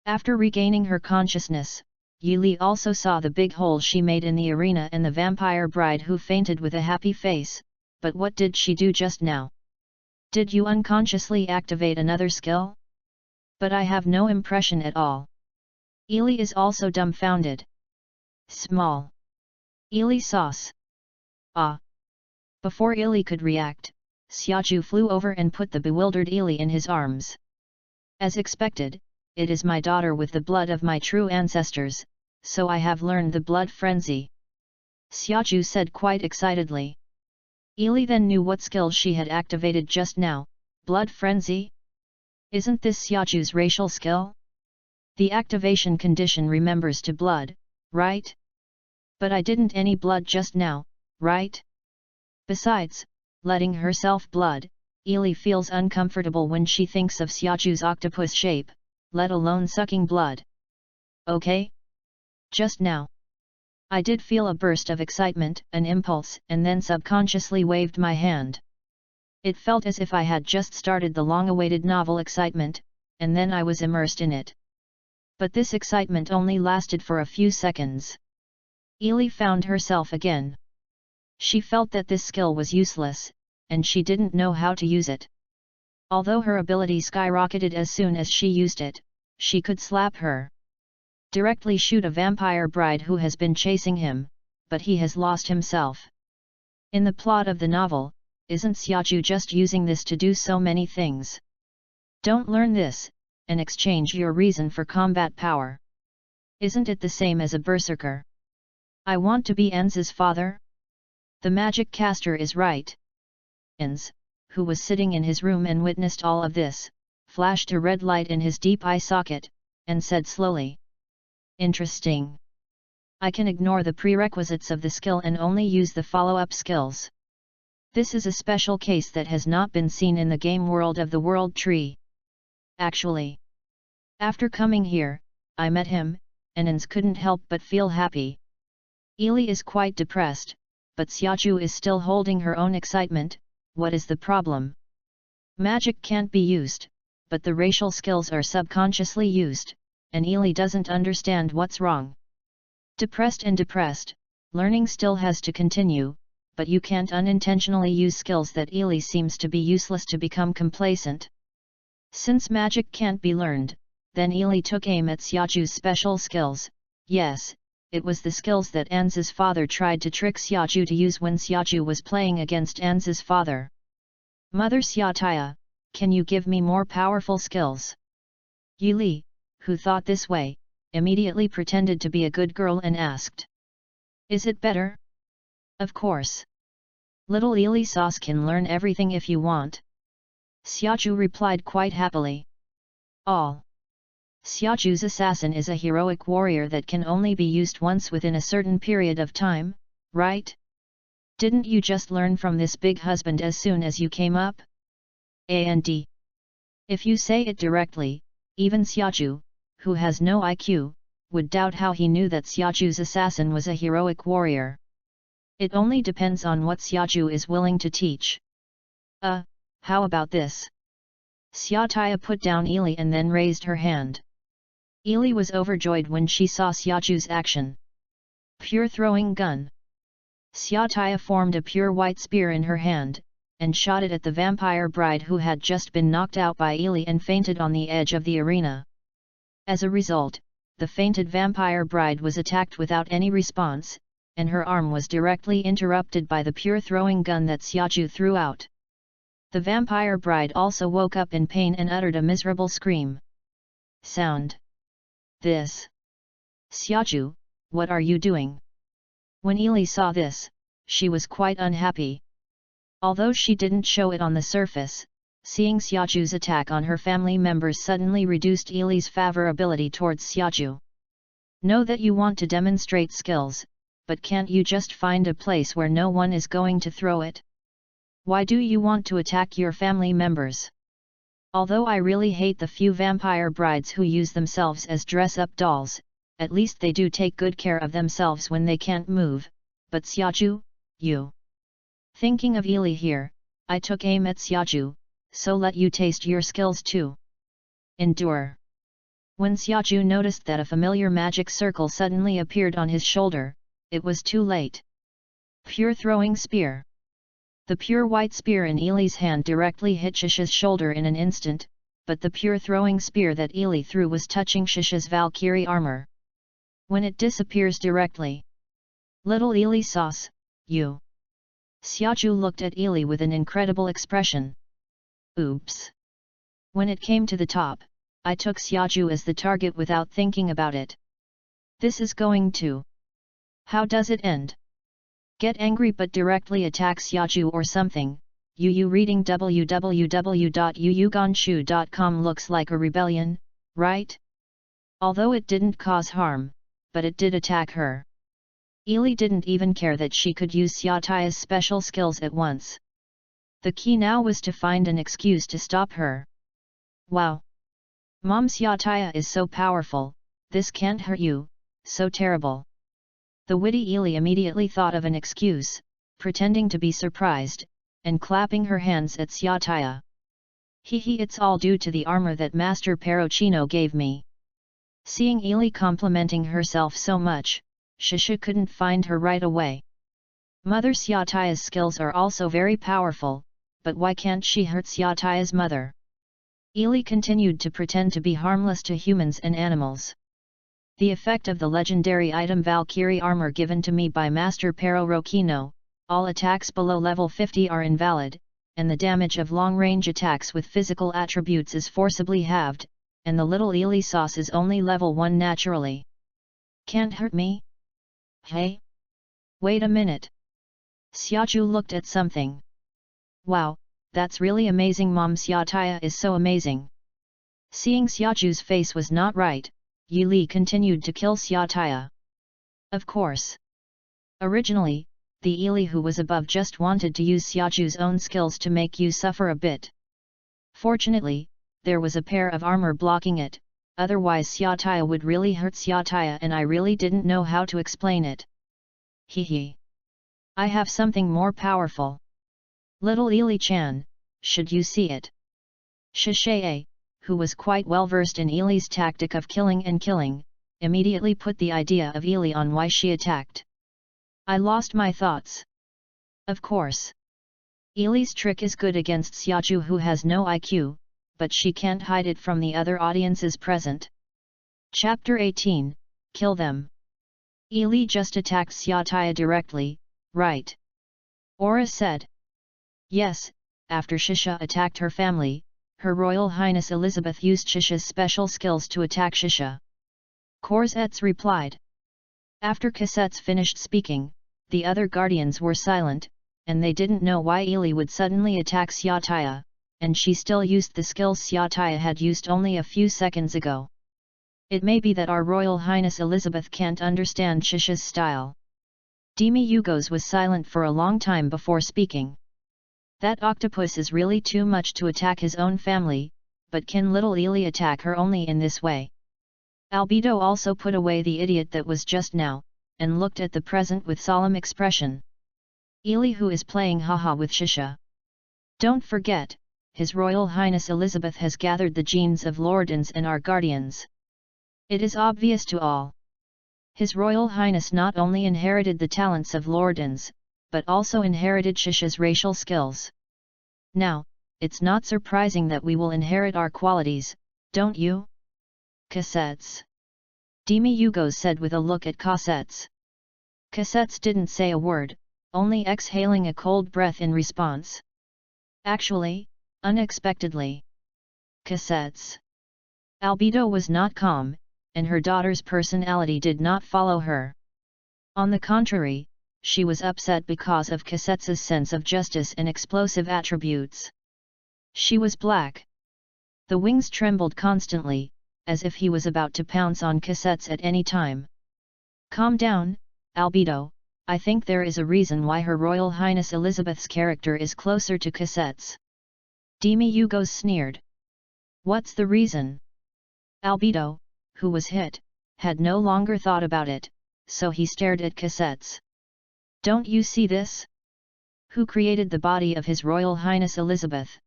After regaining her consciousness, Yuli also saw the big hole she made in the arena and the vampire bride who fainted with a happy face, but what did she do just now? Did you unconsciously activate another skill? But I have no impression at all. Ili is also dumbfounded. Small. Ili sauce. Ah! Before Ili could react, Xiaoju flew over and put the bewildered Ili in his arms. As expected, it is my daughter with the blood of my true ancestors, so I have learned the blood frenzy. Xiaoju said quite excitedly. Ili then knew what skill she had activated just now, blood frenzy? Isn't this Xiaoju's racial skill? The activation condition remembers to blood, right? But I didn't any blood just now, right? Besides, letting herself blood, Ili feels uncomfortable when she thinks of Xiaoju's octopus shape, let alone sucking blood. Okay? Just now. I did feel a burst of excitement, an impulse, and then subconsciously waved my hand. It felt as if I had just started the long-awaited novel excitement, and then I was immersed in it. But this excitement only lasted for a few seconds. Ili found herself again. She felt that this skill was useless, and she didn't know how to use it. Although her ability skyrocketed as soon as she used it, she could slap her. Directly shoot a vampire bride who has been chasing him, but he has lost himself. In the plot of the novel, isn't Xiaoju just using this to do so many things? Don't learn this, and exchange your reason for combat power. Isn't it the same as a berserker? I want to be Enz's father? The magic caster is right. Enz, who was sitting in his room and witnessed all of this, flashed a red light in his deep eye socket, and said slowly. Interesting. I can ignore the prerequisites of the skill and only use the follow-up skills. This is a special case that has not been seen in the game world of the World Tree. Actually, after coming here, I met him, and Enz couldn't help but feel happy. Ili is quite depressed, but Xiaoju is still holding her own excitement. What is the problem? Magic can't be used, but the racial skills are subconsciously used, and Ili doesn't understand what's wrong. Depressed, learning still has to continue, but you can't unintentionally use skills that Ili seems to be useless to become complacent. Since magic can't be learned, then Ili took aim at Xiaoju's special skills. Yes, it was the skills that Anz's father tried to trick Xiaoju to use when Xiaoju was playing against Anz's father. Mother Xiaotaya, can you give me more powerful skills? Yuli, who thought this way, immediately pretended to be a good girl and asked. Is it better? Of course. Little Ili sauce can learn everything if you want. Xiaoju replied quite happily. All. Xiaoju's assassin is a heroic warrior that can only be used once within a certain period of time, right? Didn't you just learn from this big husband as soon as you came up? And if you say it directly, even Xiaoju, who has no IQ, would doubt how he knew that Xiaoju's assassin was a heroic warrior. It only depends on what Xiaoju is willing to teach. How about this? Xiaotaya put down Ili and then raised her hand. Ili was overjoyed when she saw Xiaoju's action. Pure throwing gun. Xiaotaya formed a pure white spear in her hand, and shot it at the vampire bride who had just been knocked out by Ili and fainted on the edge of the arena. As a result, the fainted vampire bride was attacked without any response, and her arm was directly interrupted by the pure throwing gun that Xiaoju threw out. The vampire bride also woke up in pain and uttered a miserable scream. Sound. This. Xiaju, what are you doing? When Ili saw this, she was quite unhappy. Although she didn't show it on the surface, seeing Xiaju's attack on her family members suddenly reduced Ili's favorability towards Xiaju. Know that you want to demonstrate skills, but can't you just find a place where no one is going to throw it? Why do you want to attack your family members? Although I really hate the few vampire brides who use themselves as dress-up dolls, at least they do take good care of themselves when they can't move, but Xiaju, you. Thinking of Ili here, I took aim at Xiaju, so let you taste your skills too. Endure. When Xiaju noticed that a familiar magic circle suddenly appeared on his shoulder, it was too late. Pure throwing spear. The pure white spear in Ili's hand directly hit Shisha's shoulder in an instant, but the pure throwing spear that Ili threw was touching Shisha's Valkyrie armor. When it disappears directly. Little Ili sauce, you. Xiaju looked at Ili with an incredible expression. Oops. When it came to the top, I took Xiaju as the target without thinking about it. This is going to. How does it end? Get angry but directly attack Xiaju or something. Yu reading www.yuyuganshu.com looks like a rebellion, right? Although it didn't cause harm, but it did attack her. Ili didn't even care that she could use Xiataya's special skills at once. The key now was to find an excuse to stop her. Wow! Mom, Xiataya is so powerful, this can't hurt you, so terrible. The witty Ili immediately thought of an excuse, pretending to be surprised, and clapping her hands at Xiataya. Hehe, it's all due to the armor that Master Perocino gave me. Seeing Ili complimenting herself so much, Shisha couldn't find her right away. Mother Xiataya's skills are also very powerful, but why can't she hurt Xiataya's mother? Ili continued to pretend to be harmless to humans and animals. The effect of the legendary item Valkyrie armor given to me by Master Perocino, all attacks below level 50 are invalid, and the damage of long-range attacks with physical attributes is forcibly halved, and the little Ili sauce is only level 1 naturally. Can't hurt me? Hey? Wait a minute. Xiaju looked at something. Wow, that's really amazing. Mom, Xiataya is so amazing. Seeing Xiaju's face was not right, Yili continued to kill Xiataya. Of course. Originally, the Ili who was above just wanted to use Xiaju's own skills to make you suffer a bit. Fortunately, there was a pair of armor blocking it, otherwise Xiataya would really hurt Xiataya and I really didn't know how to explain it. Hehe. I have something more powerful. Little Ili-chan, should you see it? Shishae, who was quite well versed in Ili's tactic of killing and killing, immediately put the idea of Ili on why she attacked. I lost my thoughts. Of course. Ili's trick is good against Xiaju who has no IQ, but she can't hide it from the other audiences present. Chapter 18, Kill Them. Ili just attacked Xiataya directly, right? Aura said. Yes, after Shisha attacked her family, Her Royal Highness Elizabeth used Shisha's special skills to attack Shisha. Corsets replied. After Cassettes finished speaking, the other guardians were silent, and they didn't know why Ili would suddenly attack Xiataya, and she still used the skills Xiataya had used only a few seconds ago. It may be that our Royal Highness Elizabeth can't understand Shisha's style. Demi Yugos was silent for a long time before speaking. That octopus is really too much to attack his own family, but can little Ili attack her only in this way? Albedo also put away the idiot that was just now, and looked at the present with solemn expression. Ili who is playing haha with Shisha. Don't forget, His Royal Highness Elizabeth has gathered the genes of Lordans and our guardians. It is obvious to all. His Royal Highness not only inherited the talents of Lordans, but also inherited Shisha's racial skills. Now, it's not surprising that we will inherit our qualities, don't you? Cassettes. Demi Yugos said with a look at Cassettes. Cassettes didn't say a word, only exhaling a cold breath in response. Actually, unexpectedly. Cassettes. Albedo was not calm, and her daughter's personality did not follow her. On the contrary, she was upset because of Cassette's sense of justice and explosive attributes. She was black. The wings trembled constantly, as if he was about to pounce on Cassettes at any time. Calm down, Albedo, I think there is a reason why Her Royal Highness Elizabeth's character is closer to Cassette's. Demi Hugos sneered. What's the reason? Albedo, who was hit, had no longer thought about it, so he stared at Cassettes. Don't you see this? Who created the body of His Royal Highness Elizabeth?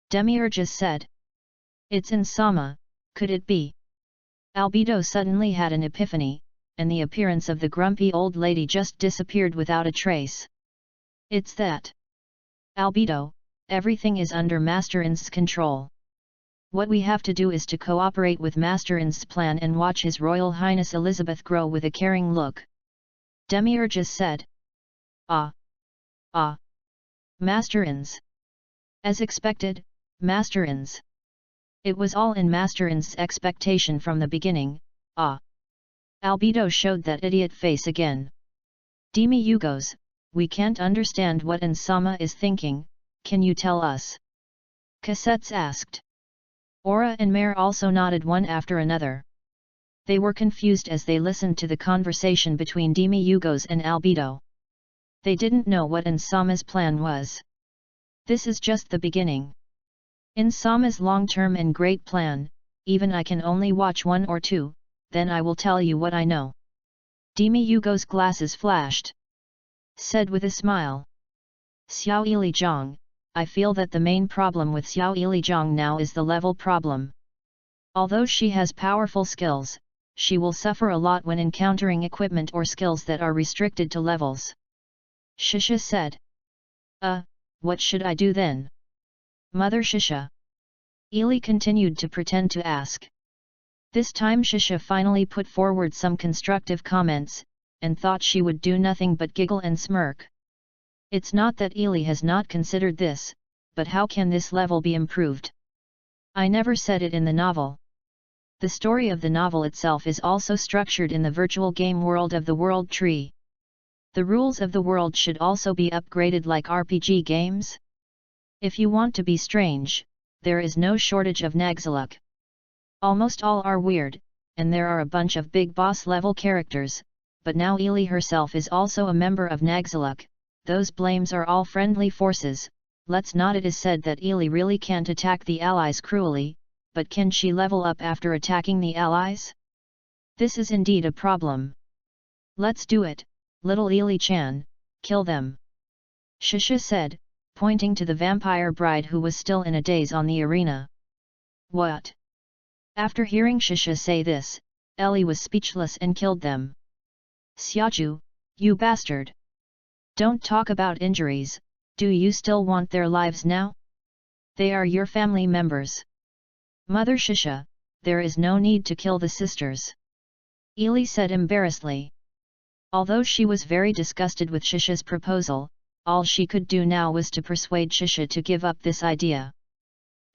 Demiurgus said. It's Insama, could it be? Albedo suddenly had an epiphany, and the appearance of the grumpy old lady just disappeared without a trace. It's that. Albedo, everything is under Master Ins's control. What we have to do is to cooperate with Master Ins's plan and watch His Royal Highness Elizabeth grow with a caring look. Demiurgus said. Ah. Master Ins. As expected, Master Ins. It was all in Master Ins's expectation from the beginning, Albedo showed that idiot face again. Demi Hugos, we can't understand what Insama is thinking, can you tell us? Cassettes asked. Aura and Mare also nodded one after another. They were confused as they listened to the conversation between Demi Hugos and Albedo. They didn't know what Insama's plan was. This is just the beginning. Insama's long-term and great plan, even I can only watch one or two, then I will tell you what I know. Demi Hugos' glasses flashed. Said with a smile. Xiao Ilijong, I feel that the main problem with Xiao Ilijong now is the level problem. Although she has powerful skills, she will suffer a lot when encountering equipment or skills that are restricted to levels. Shisha said. What should I do then? Mother Shisha. Ili continued to pretend to ask. This time Shisha finally put forward some constructive comments, and thought she would do nothing but giggle and smirk. It's not that Ili has not considered this, but how can this level be improved? I never said it in the novel. The story of the novel itself is also structured in the virtual game world of the World Tree. The rules of the world should also be upgraded like RPG games. If you want to be strange, there is no shortage of Nagzaluk. Almost all are weird, and there are a bunch of big boss level characters, but now Ili herself is also a member of Nagzaluk. Those blames are all friendly forces. Let's not. It is said that Ili really can't attack the allies cruelly, but can she level up after attacking the allies? This is indeed a problem. Let's do it, little Ili-chan, kill them. Shisha said, pointing to the vampire bride who was still in a daze on the arena. What? After hearing Shisha say this, Ellie was speechless and killed them. Xiaju, you bastard! Don't talk about injuries, do you still want their lives now? They are your family members. Mother Shisha, there is no need to kill the sisters. Ili said embarrassedly. Although she was very disgusted with Shisha's proposal, all she could do now was to persuade Shisha to give up this idea.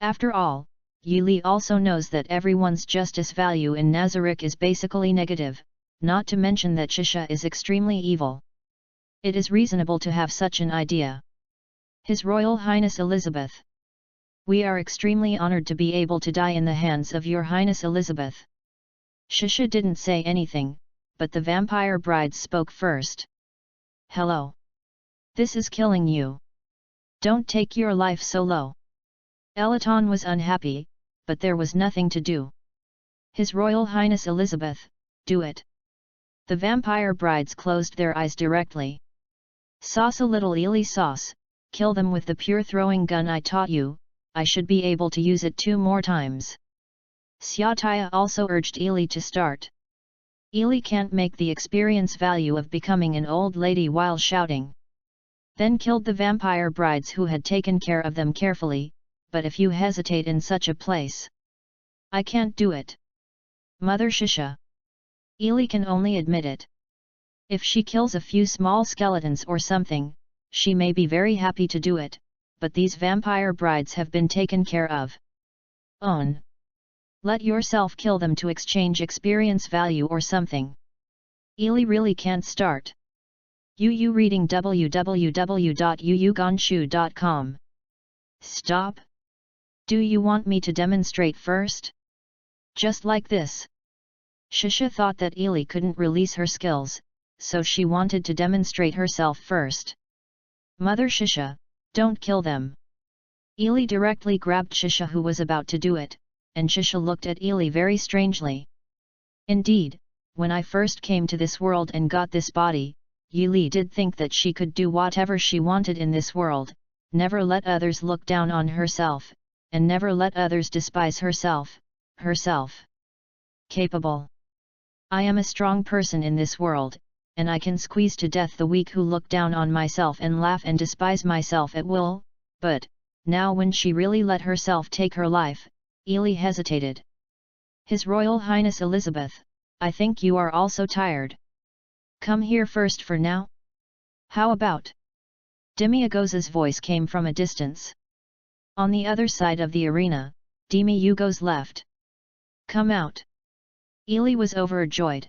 After all, Yili also knows that everyone's justice value in Nazarick is basically negative, not to mention that Shisha is extremely evil. It is reasonable to have such an idea. His Royal Highness Elizabeth. We are extremely honored to be able to die in the hands of Your Highness Elizabeth. Shisha didn't say anything, but the vampire bride spoke first. Hello. This is killing you. Don't take your life so low. Elaton was unhappy, but there was nothing to do. His Royal Highness Elizabeth, do it. The vampire brides closed their eyes directly. Sauce a little Ili sauce, kill them with the pure throwing gun I taught you, I should be able to use it 2 more times. Xiaotaya also urged Ili to start. Ili can't make the experience value of becoming an old lady while shouting. Then killed the vampire brides who had taken care of them carefully, but if you hesitate in such a place, I can't do it. Mother Shisha. Ili can only admit it. If she kills a few small skeletons or something, she may be very happy to do it, but these vampire brides have been taken care of. On. Let yourself kill them to exchange experience value or something. Ili really can't start. Yu reading www.yuyugonshu.com. Stop. Do you want me to demonstrate first? Just like this. Shisha thought that Ili couldn't release her skills, so she wanted to demonstrate herself first. Mother Shisha, don't kill them. Ili directly grabbed Shisha, who was about to do it, and Shisha looked at Ili very strangely. Indeed, when I first came to this world and got this body, Ili did think that she could do whatever she wanted in this world, never let others look down on herself, and never let others despise herself. Capable. I am a strong person in this world, and I can squeeze to death the weak who look down on myself and laugh and despise myself at will, but, now when she really let herself take her life, Ili hesitated. His Royal Highness Elizabeth, I think you are also tired. Come here first for now? How about? Demiurgo's voice came from a distance. On the other side of the arena, Demiurgo's left. Come out. Ili was overjoyed.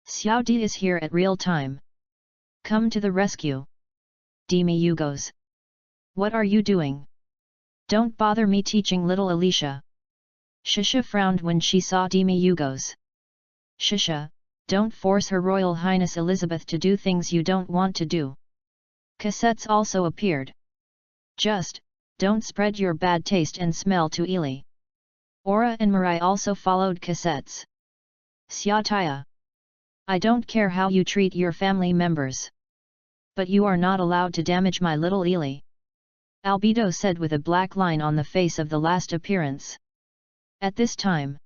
Xiao Di is here at real time. Come to the rescue. Demiurgo's. What are you doing? Don't bother me teaching little Alicia. Shisha frowned when she saw Demiurgo's. Shisha, don't force Her Royal Highness Elizabeth to do things you don't want to do. Cassettes also appeared. Just, don't spread your bad taste and smell to Ili. Aura and Mirai also followed Cassettes. Xiaotaya. I don't care how you treat your family members. But you are not allowed to damage my little Ili. Albedo said with a black line on the face of the last appearance. At this time,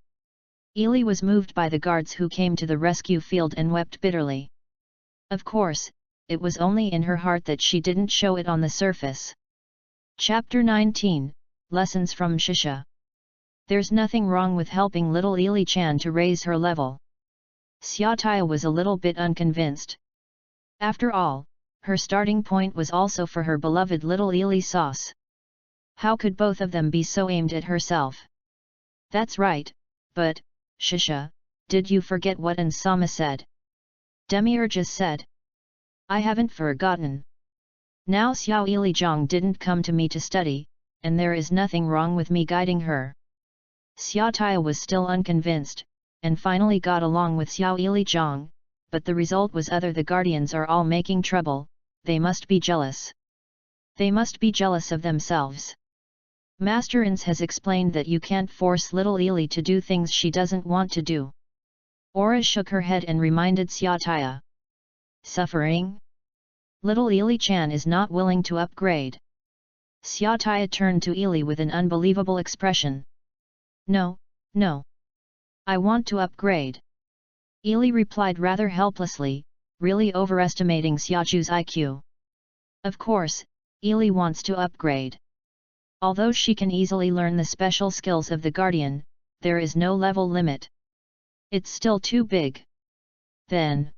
Ili was moved by the guards who came to the rescue field and wept bitterly. Of course, it was only in her heart that she didn't show it on the surface. Chapter 19, Lessons from Shisha. There's nothing wrong with helping little Ili-chan to raise her level. Xiaotaya was a little bit unconvinced. After all, her starting point was also for her beloved little Ili sauce. How could both of them be so aimed at herself? That's right, but, Shisha, did you forget what Ansama said? Demiurgus said. I haven't forgotten. Now Xiao Ili-jong didn't come to me to study, and there is nothing wrong with me guiding her. Xiaotaya was still unconvinced, and finally got along with Xiao Ili-jong, but the result was other. The guardians are all making trouble, they must be jealous. They must be jealous of themselves. Master Ins has explained that you can't force little Ili to do things she doesn't want to do. Aura shook her head and reminded Xiaotaya. Suffering? Little Ili-chan is not willing to upgrade. Xiaotaya turned to Ili with an unbelievable expression. No, no. I want to upgrade. Ili replied rather helplessly, really overestimating Xiaoju's IQ. Of course, Ili wants to upgrade. Although she can easily learn the special skills of the guardian, there is no level limit. It's still too big. Then,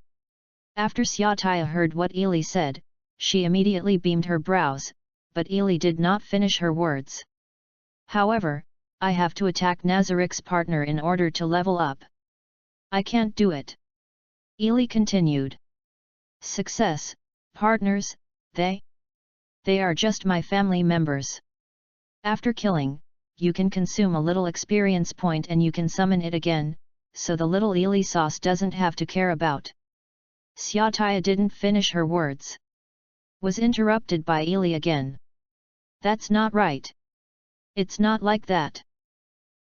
after Xiaotaya heard what Ili said, she immediately beamed her brows, but Ili did not finish her words. However, I have to attack Nazarik's partner in order to level up. I can't do it. Ili continued. Success, partners, they are just my family members. After killing, you can consume a little experience point and you can summon it again, so the little Ili sauce doesn't have to care about. Xiaotaya didn't finish her words. Was interrupted by Ili again. That's not right. It's not like that.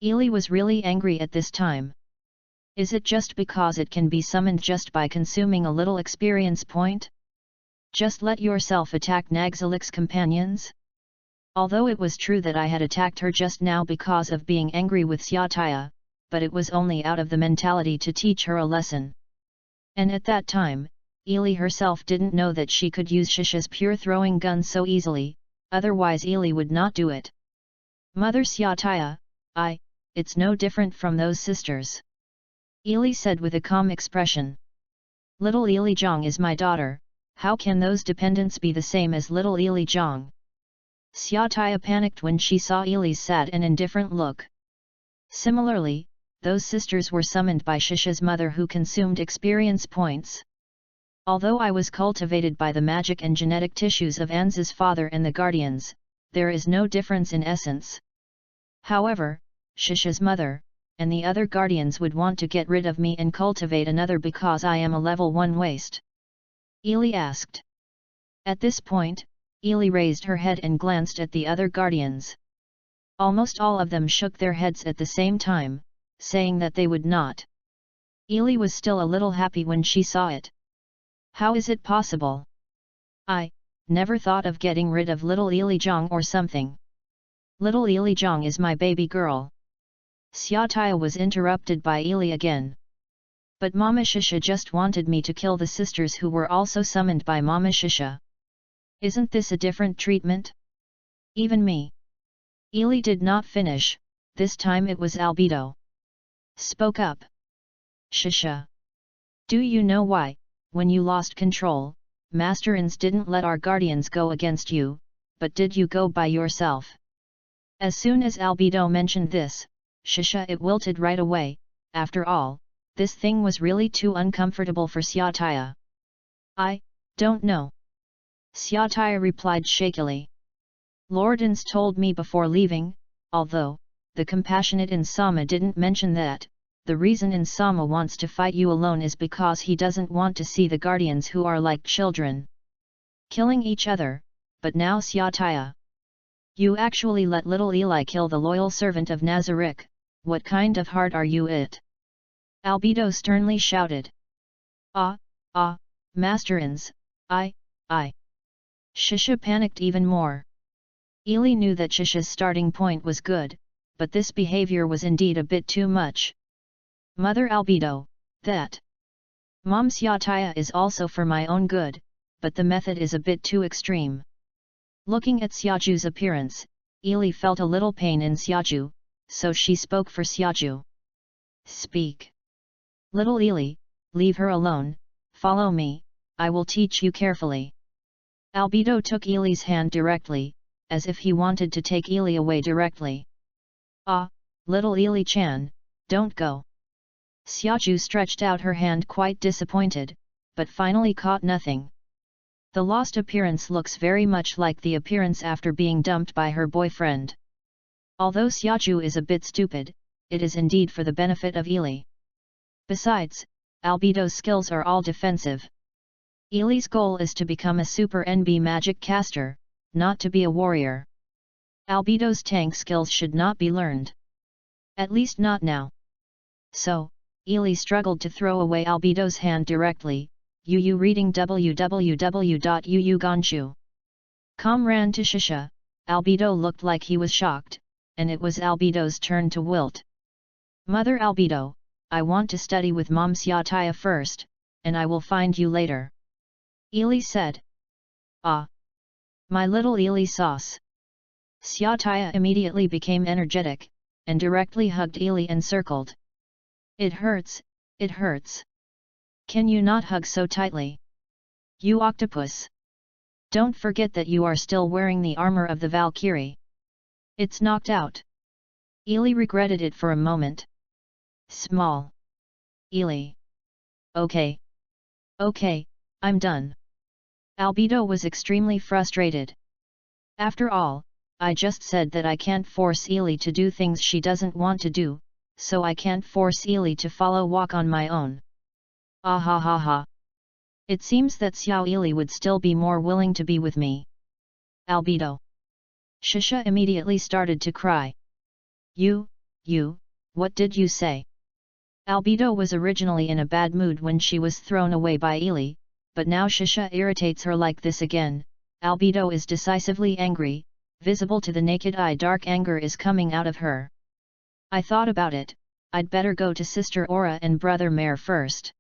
Ili was really angry at this time. Is it just because it can be summoned just by consuming a little experience point? Just let yourself attack Nagzalik's companions? Although it was true that I had attacked her just now because of being angry with Xiaotaya, but it was only out of the mentality to teach her a lesson. And at that time, Ili herself didn't know that she could use Shisha's pure throwing gun so easily, otherwise Ili would not do it. Mother Xiaotaya, it's no different from those sisters. Ili said with a calm expression. Little Ili-jong is my daughter, how can those dependents be the same as little Ili-jong? Xiaotaya panicked when she saw Ili's sad and indifferent look. Similarly, those sisters were summoned by Shisha's mother, who consumed experience points. Although I was cultivated by the magic and genetic tissues of Anza's father and the guardians, there is no difference in essence. However, Shisha's mother, and the other guardians would want to get rid of me and cultivate another because I am a level 1 waste. Ili asked. At this point, Ili raised her head and glanced at the other guardians. Almost all of them shook their heads at the same time, saying that they would not. Ili was still a little happy when she saw it. How is it possible? I never thought of getting rid of little Ili Zhang or something. Little Ili Zhang is my baby girl. Xiaotaya was interrupted by Ili again. But Mama Shisha just wanted me to kill the sisters who were also summoned by Mama Shisha. Isn't this a different treatment? Even me. Ili did not finish, this time it was Albedo. Spoke up. Shisha. Do you know why, when you lost control, Master Ins didn't let our guardians go against you, but did you go by yourself? As soon as Albedo mentioned this, Shisha it wilted right away. After all, this thing was really too uncomfortable for Xiaotaya. I don't know. Xiaotaya replied shakily. Lord Ins told me before leaving, although the compassionate Insama didn't mention that, the reason Insama wants to fight you alone is because he doesn't want to see the guardians who are like children killing each other, but now Xiaotaya. You actually let little Eli kill the loyal servant of Nazarick, what kind of heart are you it? Albedo sternly shouted. Master Ins, I. Shisha panicked even more. Ili knew that Shisha's starting point was good, but this behavior was indeed a bit too much. Mother Albedo, that Mom Xiaotaya is also for my own good, but the method is a bit too extreme. Looking at Xiaoju's appearance, Ili felt a little pain in Xiaoju, so she spoke for Xiaoju. Speak. Little Ili, leave her alone, follow me, I will teach you carefully. Albedo took Ili's hand directly, as if he wanted to take Ili away directly. Little Ili-chan, don't go. Xiaoju stretched out her hand quite disappointed, but finally caught nothing. The lost appearance looks very much like the appearance after being dumped by her boyfriend. Although Xiaoju is a bit stupid, it is indeed for the benefit of Ili. Besides, Albedo's skills are all defensive. Ili's goal is to become a super NB magic caster, not to be a warrior. Albedo's tank skills should not be learned. At least not now. So, Ili struggled to throw away Albedo's hand directly. Yu reading www.yuuganshu.com ran to Shisha. Albedo looked like he was shocked, and it was Albedo's turn to wilt. Mother Albedo, I want to study with Mom Xiaotaya first, and I will find you later. Ili said. My little Ili sauce. Xiaotaya immediately became energetic, and directly hugged Ili and circled. It hurts, it hurts. Can you not hug so tightly? You octopus. Don't forget that you are still wearing the armor of the Valkyrie. It's knocked out. Ili regretted it for a moment. Small. Ili. Okay, I'm done. Albedo was extremely frustrated. After all, I just said that I can't force Ili to do things she doesn't want to do, so I can't force Ili to follow walk on my own. It seems that Xiao Ili would still be more willing to be with me. Albedo. Shisha immediately started to cry. You, what did you say? Albedo was originally in a bad mood when she was thrown away by Ili, but now Shisha irritates her like this again. Albedo is decisively angry, visible to the naked eye dark anger is coming out of her. I thought about it, I'd better go to Sister Aura and Brother Mare first.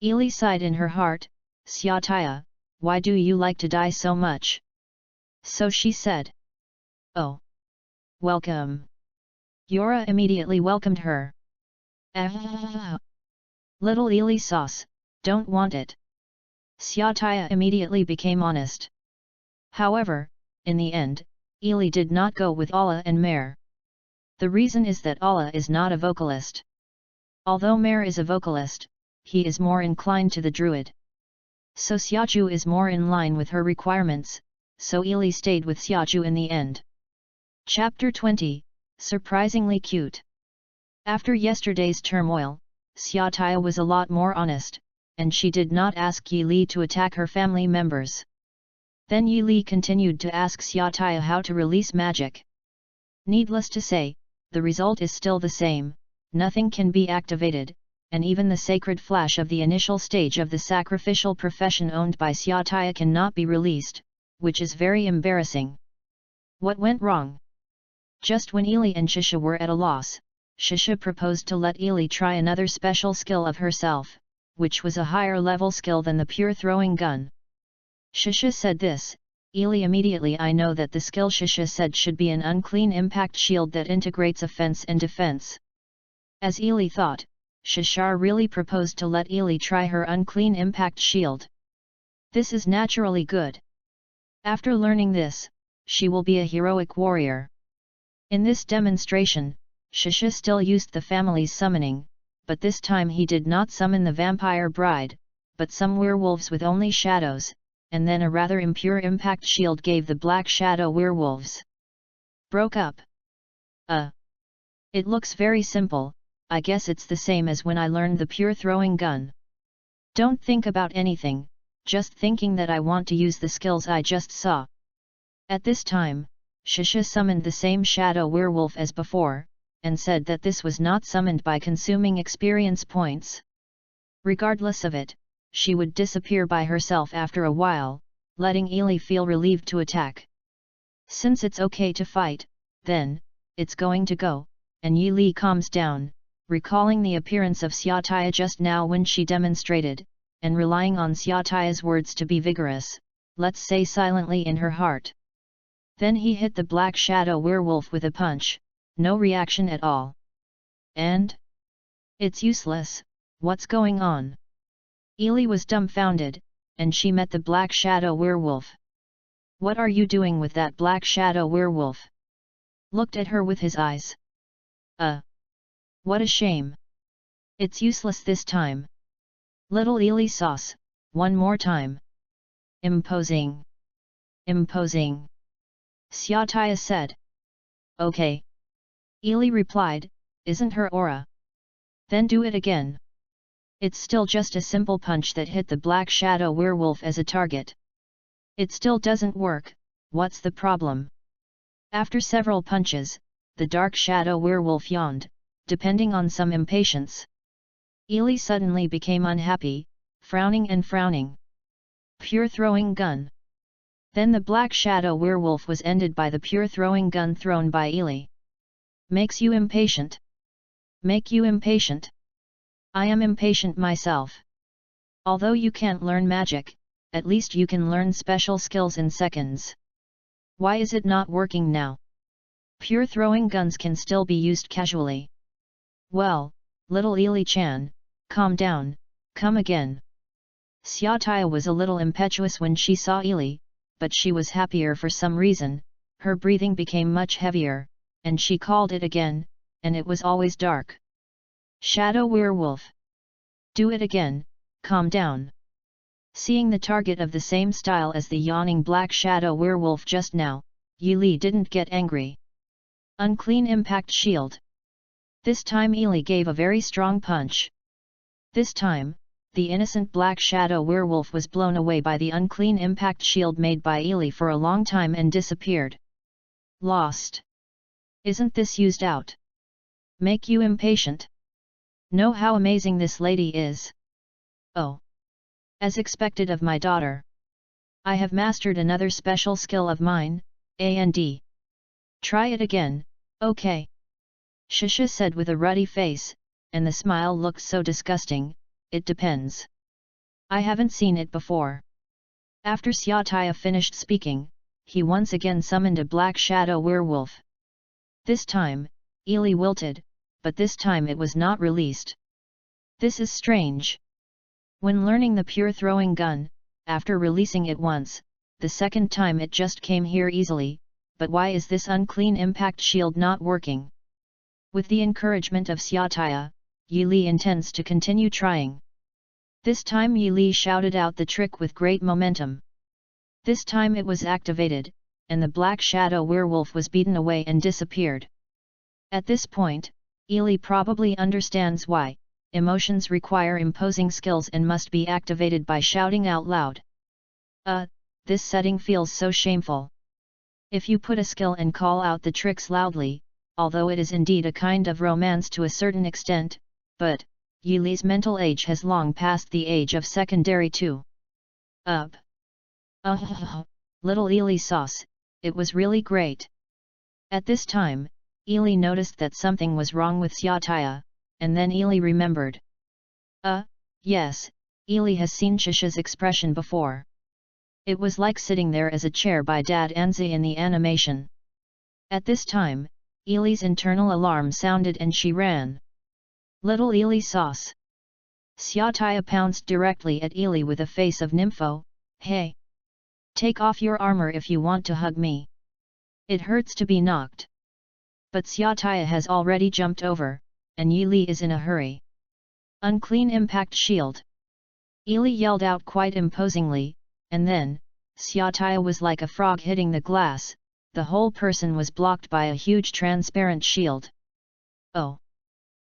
Ili sighed in her heart, Xiaotaya, why do you like to die so much? So she said. Oh. Welcome. Yora immediately welcomed her. Little Ili sauce, don't want it. Xiaotaya immediately became honest. However, in the end, Ili did not go with Allah and Mare. The reason is that Allah is not a vocalist. Although Mare is a vocalist, he is more inclined to the druid. So Xiaju is more in line with her requirements, so Ili stayed with Xiaju in the end. Chapter 20, Surprisingly Cute. After yesterday's turmoil, Xiaotaya was a lot more honest, and she did not ask Yi Li to attack her family members. Then Yi Li continued to ask Xiaotaya how to release magic. Needless to say, the result is still the same, nothing can be activated, and even the sacred flash of the initial stage of the sacrificial profession owned by Xiaotaya cannot be released, which is very embarrassing. What went wrong? Just when Ili and Shisha were at a loss, Shisha proposed to let Ili try another special skill of herself, which was a higher level skill than the pure throwing gun. Shisha said this, Ili immediately I know that the skill Shisha said should be an unclean impact shield that integrates offense and defense. As Ili thought, Shishar really proposed to let Ili try her unclean impact shield. This is naturally good. After learning this, she will be a heroic warrior. In this demonstration, Shisha still used the family's summoning, but this time he did not summon the vampire bride, but some werewolves with only shadows, and then a rather impure impact shield gave the black shadow werewolves. Broke up. It looks very simple, I guess it's the same as when I learned the pure throwing gun. Don't think about anything, just thinking that I want to use the skills I just saw. At this time, Shisha summoned the same shadow werewolf as before, and said that this was not summoned by consuming experience points. Regardless of it, she would disappear by herself after a while, letting Ili feel relieved to attack. Since it's okay to fight, then, it's going to go, and Yi Li calms down, recalling the appearance of Xiaotaya just now when she demonstrated, and relying on Xiaotaya's words to be vigorous, let's say silently in her heart. Then he hit the black shadow werewolf with a punch, no reaction at all. And? It's useless, what's going on? Ili was dumbfounded, and she met the black shadow werewolf. What are you doing with that black shadow werewolf? Looked at her with his eyes. What a shame. It's useless this time. Little Ili sauce, one more time. Imposing. Imposing. Xiaotaya said. Okay. Ili replied, isn't her aura? Then do it again. It's still just a simple punch that hit the black shadow werewolf as a target. It still doesn't work, what's the problem? After several punches, the dark shadow werewolf yawned, depending on some impatience. Ili suddenly became unhappy, frowning and frowning. Pure throwing gun. Then the black shadow werewolf was ended by the pure throwing gun thrown by Ili. Makes you impatient. Make you impatient. I am impatient myself. Although you can't learn magic, at least you can learn special skills in seconds. Why is it not working now? Pure throwing guns can still be used casually. Well, little Ili-chan, calm down, come again. Xiaotaya was a little impetuous when she saw Ili, but she was happier for some reason, her breathing became much heavier, and she called it again, and it was always dark. Shadow werewolf. Do it again, calm down. Seeing the target of the same style as the yawning black shadow werewolf just now, Yi Li didn't get angry. Unclean impact shield. This time Ili gave a very strong punch. This time, the innocent black shadow werewolf was blown away by the unclean impact shield made by Ili for a long time and disappeared. Lost. Isn't this used out? Make you impatient? Know how amazing this lady is? Oh. As expected of my daughter. I have mastered another special skill of mine, and. Try it again, okay. Shisha said with a ruddy face, and the smile looked so disgusting, it depends. I haven't seen it before. After Xiaotaya finished speaking, he once again summoned a black shadow werewolf. This time, Ili wilted, but this time it was not released. This is strange. When learning the pure throwing gun, after releasing it once, the second time it just came here easily, but why is this unclean impact shield not working? With the encouragement of Xiaotaya, Yi Li intends to continue trying. This time Yi Li shouted out the trick with great momentum. This time it was activated, and the black shadow werewolf was beaten away and disappeared. At this point, Yi Li probably understands why. Emotions require imposing skills and must be activated by shouting out loud. This setting feels so shameful. If you put a skill and call out the tricks loudly, although it is indeed a kind of romance to a certain extent, but Yi Li's mental age has long passed the age of secondary two. Little Yi Li sauce, it was really great. At this time, Yi Li noticed that something was wrong with Xiaotaya, and then Yi Li remembered. Yes, Yi Li has seen Shisha's expression before. It was like sitting there as a chair by Dad Anzi in the animation. At this time, Yi Li's internal alarm sounded and she ran. Little Yi Li sauce. Xiaotaya pounced directly at Yi Li with a face of nympho. Hey! Take off your armor if you want to hug me. It hurts to be knocked. But Xiaotaya has already jumped over, and Yi Li is in a hurry. Unclean impact shield. Yi Li yelled out quite imposingly, and then, Xiaotaya was like a frog hitting the glass, the whole person was blocked by a huge transparent shield. Oh!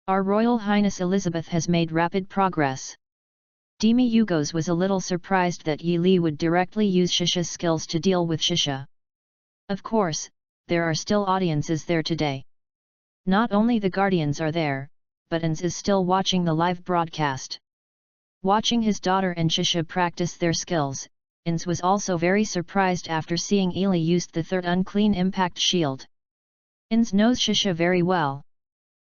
Our Royal Highness Elizabeth has made rapid progress. Demi Yugos was a little surprised that Yi Li would directly use Shisha's skills to deal with Shisha. Of course, there are still audiences there today. Not only the Guardians are there, but Ans is still watching the live broadcast. Watching his daughter and Shisha practice their skills, Ans was also very surprised after seeing Yi Li used the third unclean impact shield. Ans knows Shisha very well.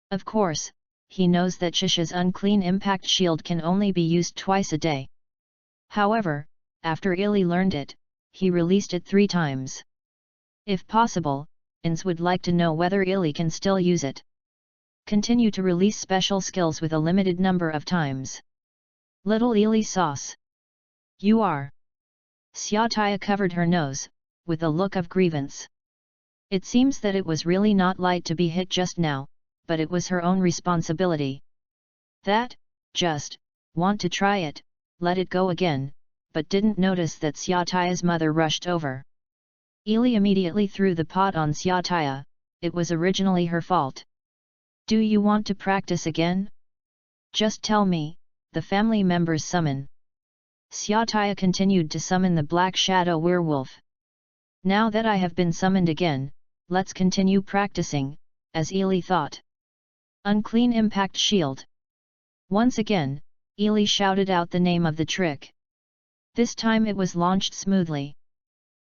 Of course, he knows that Shisha's unclean impact shield can only be used twice a day. However, after Yi Li learned it, he released it 3 times. If possible, Ans would like to know whether Yi Li can still use it. Continue to release special skills with a limited number of times. Little Yi Li sauce. You are. Xiaotaya covered her nose, with a look of grievance. It seems that it was really not light to be hit just now, but it was her own responsibility. Want to try it, let it go again, but didn't notice that Xiaotaya's mother rushed over. Yi Li immediately threw the pot on Xiaotaya, it was originally her fault. Do you want to practice again? Just tell me, the family members summon. Xiaotaya continued to summon the black shadow werewolf. Now that I have been summoned again, let's continue practicing, as Yi Li thought. Unclean impact shield. Once again, Yi Li shouted out the name of the trick. This time it was launched smoothly.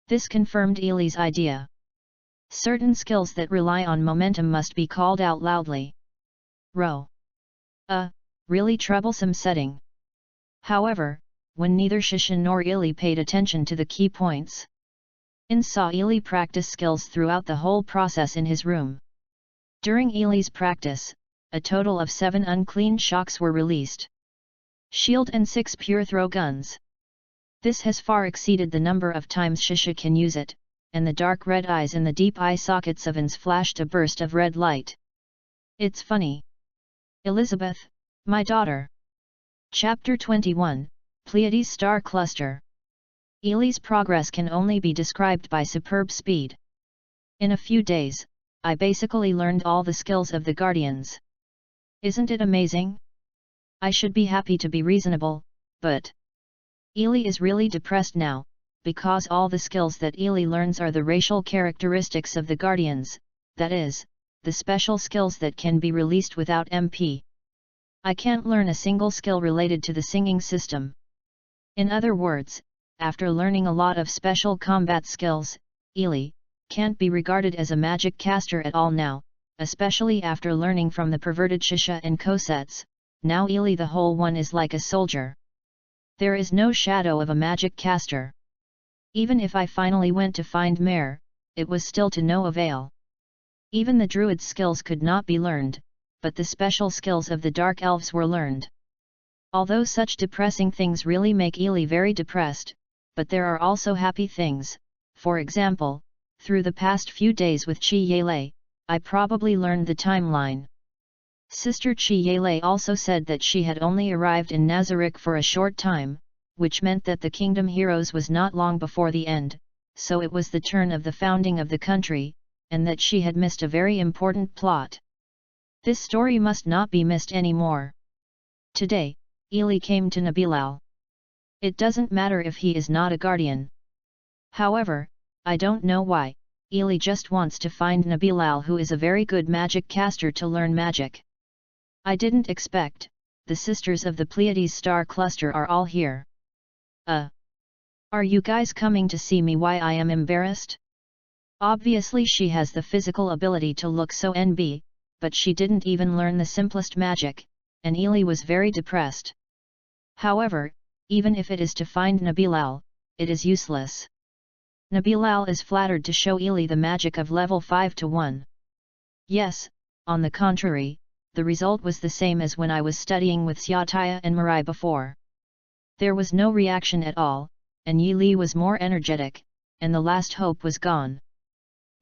This confirmed Yi Li's idea. Certain skills that rely on momentum must be called out loudly. Really troublesome setting. However, when neither Shisha nor Yi Li paid attention to the key points, Ans saw Yi Li practice skills throughout the whole process in his room. During Yi Li's practice, a total of 7 unclean shocks were released. Shield and 6 pure throw guns. This has far exceeded the number of times Shisha can use it, and the dark red eyes in the deep eye sockets of Ans flashed a burst of red light. It's funny. Elizabeth, my daughter. Chapter 21, Pleiades Star Cluster. Yi Li's progress can only be described by superb speed. In a few days, I basically learned all the skills of the Guardians. Isn't it amazing? I should be happy to be reasonable, but Yi Li is really depressed now, because all the skills that Yi Li learns are the racial characteristics of the Guardians, that is, the special skills that can be released without MP. I can't learn a single skill related to the singing system. In other words, after learning a lot of special combat skills, Yi Li can't be regarded as a magic caster at all now, especially after learning from the perverted Shisha and Cosets. Now Yi Li the whole one is like a soldier. There is no shadow of a magic caster. Even if I finally went to find Mare, it was still to no avail. Even the druid's skills could not be learned, but the special skills of the dark elves were learned. Although such depressing things really make Yi Li very depressed, but there are also happy things. For example, through the past few days with Chi Yele, I probably learned the timeline. Sister Chi Yele also said that she had only arrived in Nazarick for a short time, which meant that the Kingdom Heroes was not long before the end, so it was the turn of the founding of the country, and that she had missed a very important plot. This story must not be missed anymore. Today, Ili came to Nabilal. It doesn't matter if he is not a guardian. However, I don't know why, Ili just wants to find Nabilal, who is a very good magic caster, to learn magic. I didn't expect, the sisters of the Pleiades star cluster are all here. Are you guys coming to see me? Why I am embarrassed? Obviously she has the physical ability to look so NB, but she didn't even learn the simplest magic, and Ili was very depressed. However, even if it is to find Nabilal, it is useless. Nabilal is flattered to show Ili the magic of level 5 to 1. Yes, on the contrary, the result was the same as when I was studying with Xiaotaya and Mirai before. There was no reaction at all, and Yi Li was more energetic, and the last hope was gone.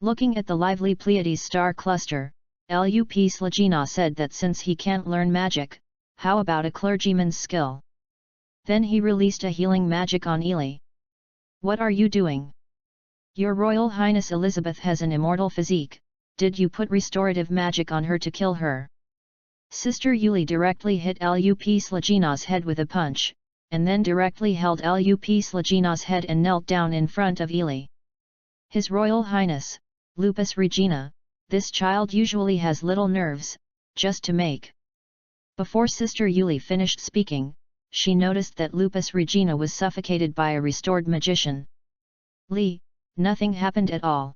Looking at the lively Pleiades star cluster, Lup Slagina said that since he can't learn magic, how about a clergyman's skill? Then he released a healing magic on Ili. What are you doing? Your Royal Highness Elizabeth has an immortal physique, did you put restorative magic on her to kill her? Sister Yuli directly hit Lup Slagina's head with a punch, and then directly held Lup Slagina's head and knelt down in front of Ili. His Royal Highness, Lupus Regina, this child usually has little nerves, just to make. Before Sister Yuli finished speaking, she noticed that Lupus Regina was suffocated by a restored magician. Li, nothing happened at all.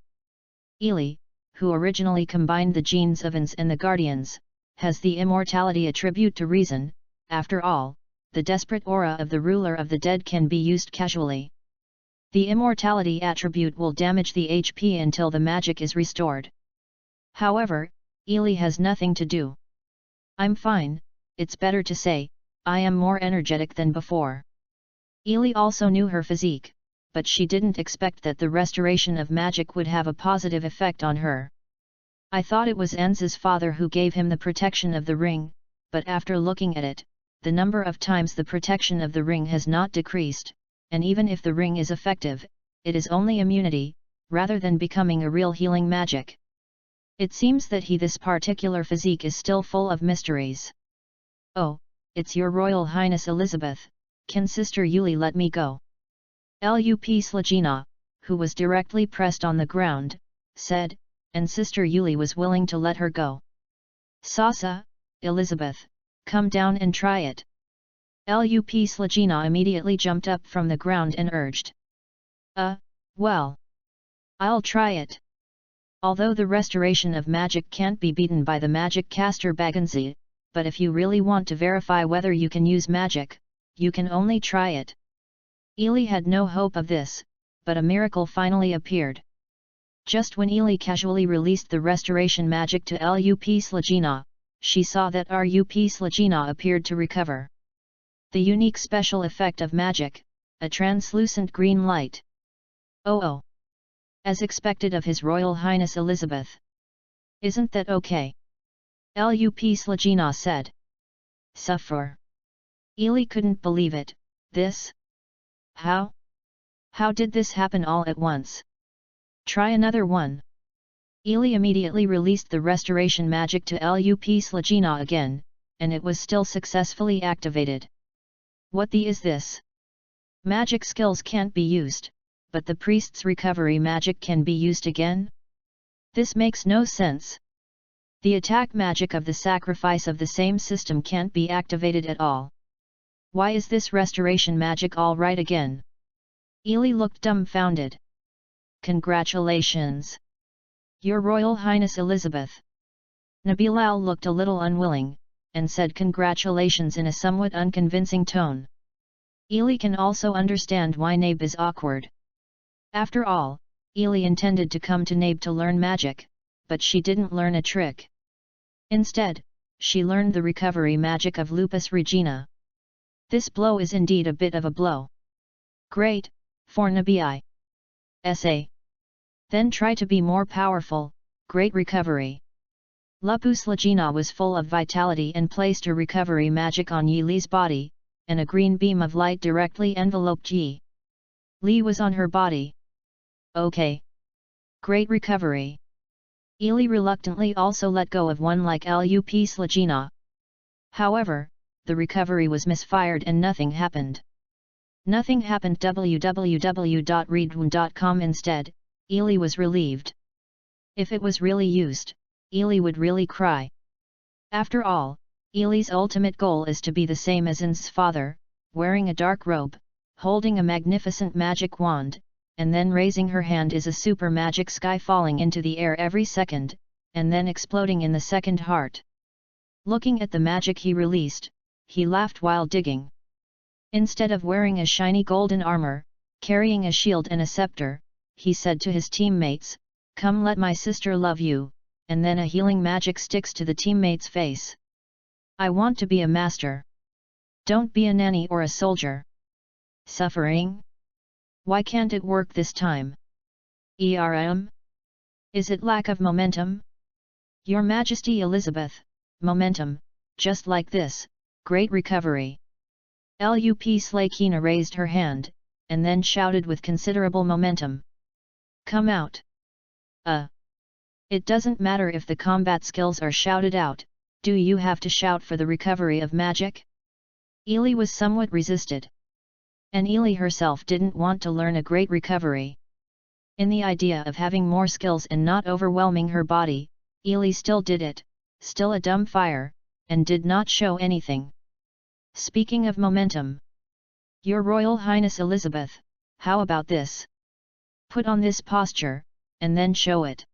Ili, who originally combined the genes of Ins and the Guardians, has the immortality attribute to reason. After all, the desperate aura of the ruler of the dead can be used casually. The immortality attribute will damage the HP until the magic is restored. However, Ili has nothing to do. I'm fine, it's better to say, I am more energetic than before. Ili also knew her physique, but she didn't expect that the restoration of magic would have a positive effect on her. I thought it was Enz's father who gave him the protection of the ring, but after looking at it, the number of times the protection of the ring has not decreased, and even if the ring is effective, it is only immunity, rather than becoming a real healing magic. It seems that this particular physique is still full of mysteries. Oh, it's your Royal Highness Elizabeth, can Sister Yuli let me go? Lup Slagina, who was directly pressed on the ground, said, and Sister Yuli was willing to let her go. Sasa, Elizabeth, come down and try it. Lup Slagina immediately jumped up from the ground and urged. Well. I'll try it. Although the restoration of magic can't be beaten by the magic caster Baganzi, but if you really want to verify whether you can use magic, you can only try it. Ili had no hope of this, but a miracle finally appeared. Just when Ili casually released the restoration magic to Lup Slagina, she saw that Rup Slagina appeared to recover. The unique special effect of magic, a translucent green light. Oh! As expected of His Royal Highness Elizabeth. Isn't that okay? Lup Slagina said. Suffer. Ili couldn't believe it, this? How? How did this happen all at once? Try another one. Ili immediately released the restoration magic to Lup Slagina again, and it was still successfully activated. What is this? Magic skills can't be used, but the priest's recovery magic can be used again? This makes no sense. The attack magic of the sacrifice of the same system can't be activated at all. Why is this restoration magic all right again? Ili looked dumbfounded. Congratulations! Your Royal Highness Elizabeth. Nabilal looked a little unwilling, and said congratulations in a somewhat unconvincing tone. Ili can also understand why Nabe is awkward. After all, Ili intended to come to Nabe to learn magic, but she didn't learn a trick. Instead, she learned the recovery magic of Lupus Regina. This blow is indeed a bit of a blow. Great, for Nabi. SA. Then try to be more powerful. Great recovery. Lupus Lagina was full of vitality and placed a recovery magic on Yi Li's body, and a green beam of light directly enveloped Yi Li was on her body. Okay. Great recovery. Yi Li reluctantly also let go of one like Lupus Lagina. However, the recovery was misfired and nothing happened. Nothing happened. www.readaloud.com. Instead, Yi Li was relieved. If it was really used, Yi Li would really cry. After all, Yi Li's ultimate goal is to be the same as In's father, wearing a dark robe, holding a magnificent magic wand, and then raising her hand is a super magic sky falling into the air every second, and then exploding in the second heart. Looking at the magic he released, he laughed while digging. Instead of wearing a shiny golden armor, carrying a shield and a scepter, he said to his teammates, "Come, let my sister love you," and then a healing magic sticks to the teammate's face. "I want to be a master. Don't be a nanny or a soldier." Suffering? Why can't it work this time? Is it lack of momentum? Your Majesty Elizabeth, momentum, just like this, great recovery. Lupus Lagina raised her hand, and then shouted with considerable momentum. "Come out." It doesn't matter if the combat skills are shouted out, do you have to shout for the recovery of magic? Yi Li was somewhat resisted. And Yi Li herself didn't want to learn a great recovery. In the idea of having more skills and not overwhelming her body, Yi Li still did it, still a dumb fire, and did not show anything. Speaking of momentum. Your Royal Highness Elizabeth, how about this? Put on this posture, and then show it.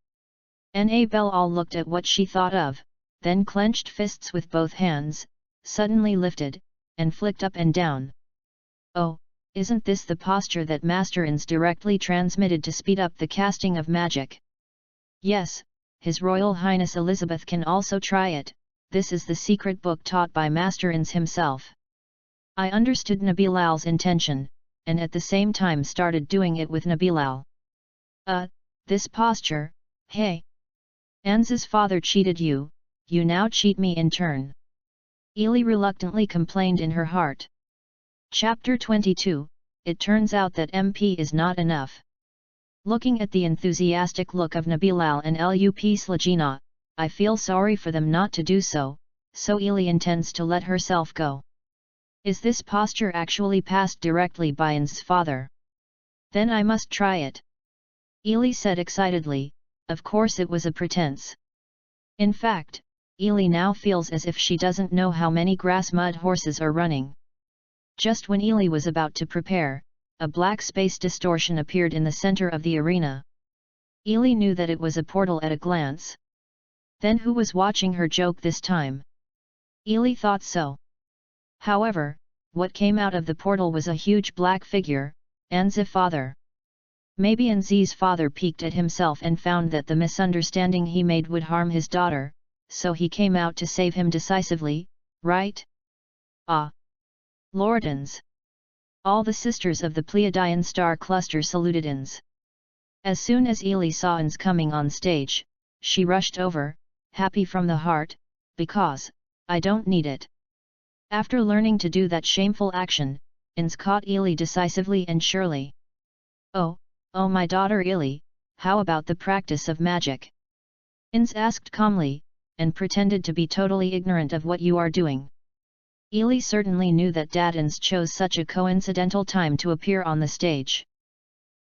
Belle looked at what she thought of, then clenched fists with both hands, suddenly lifted, and flicked up and down. Oh, isn't this the posture that Master Ins directly transmitted to speed up the casting of magic? Yes, His Royal Highness Elizabeth can also try it. This is the secret book taught by Master Ins himself. I understood Nabilal's intention, and at the same time started doing it with Nabilal. This posture, hey! Ans's father cheated you, you now cheat me in turn. Yi Li reluctantly complained in her heart. Chapter 22, It turns out that MP is not enough. Looking at the enthusiastic look of Nabilal and Lupus Lagina, I feel sorry for them not to do so, so Yi Li intends to let herself go. Is this posture actually passed directly by Ans's father? Then I must try it. Yi Li said excitedly. Of course it was a pretense. In fact, Yi Li now feels as if she doesn't know how many grass mud horses are running. Just when Yi Li was about to prepare, a black space distortion appeared in the center of the arena. Yi Li knew that it was a portal at a glance. Then who was watching her joke this time? Yi Li thought so. However, what came out of the portal was a huge black figure, Anzi's father. Maybe Anzi's father peeked at himself and found that the misunderstanding he made would harm his daughter, so he came out to save him decisively, right? Lord Ans. All the sisters of the Pleiadian star cluster saluted Ans. As soon as Yi Li saw Ans coming on stage, she rushed over, happy from the heart, because, I don't need it. After learning to do that shameful action, Ans caught Yi Li decisively and surely. Oh my daughter Yi Li, how about the practice of magic? Ans asked calmly, and pretended to be totally ignorant of what you are doing. Yi Li certainly knew that Dad Ans chose such a coincidental time to appear on the stage.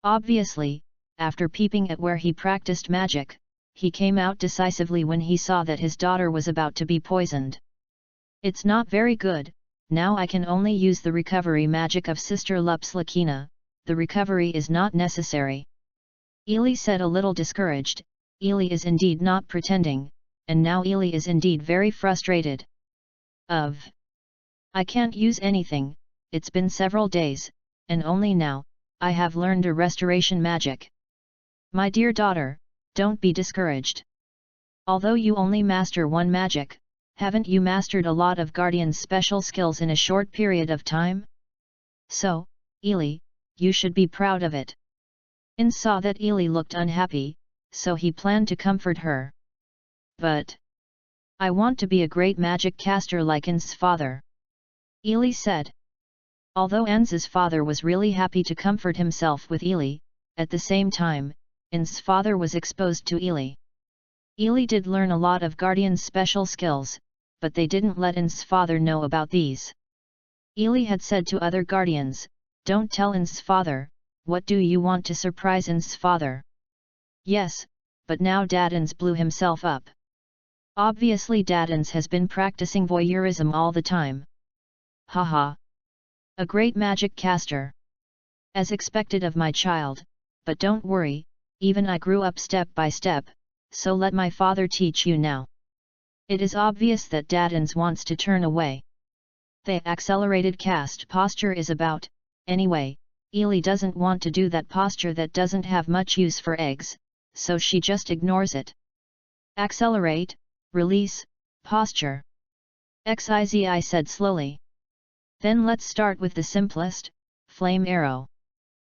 Obviously, after peeping at where he practiced magic, he came out decisively when he saw that his daughter was about to be poisoned. It's not very good, now I can only use the recovery magic of Sister Lupus Lagina. The recovery is not necessary. Yi Li said a little discouraged. Yi Li is indeed not pretending, and now Yi Li is indeed very frustrated. I can't use anything, it's been several days, and only now, I have learned a restoration magic. My dear daughter, don't be discouraged. Although you only master one magic, haven't you mastered a lot of Guardian's special skills in a short period of time? So, Yi Li, you should be proud of it. In saw that Ili looked unhappy, so he planned to comfort her. But I want to be a great magic caster like In's father, Ili said. Although An's father was really happy to comfort himself with Ili, at the same time, In's father was exposed to Ili. Ili did learn a lot of Guardian's special skills, but they didn't let In's father know about these. Ili had said to other Guardians, "Don't tell In's father, what do you want to surprise In's father?" Yes, but now Dadans blew himself up. Obviously Dadans has been practicing voyeurism all the time. Haha. A great magic caster. As expected of my child, but don't worry, even I grew up step by step, so let my father teach you now. It is obvious that Dadans wants to turn away. The accelerated cast posture is about, anyway, Ili doesn't want to do that posture that doesn't have much use for eggs, so she just ignores it. Accelerate, release, posture. Xizi said slowly. Then let's start with the simplest, flame arrow.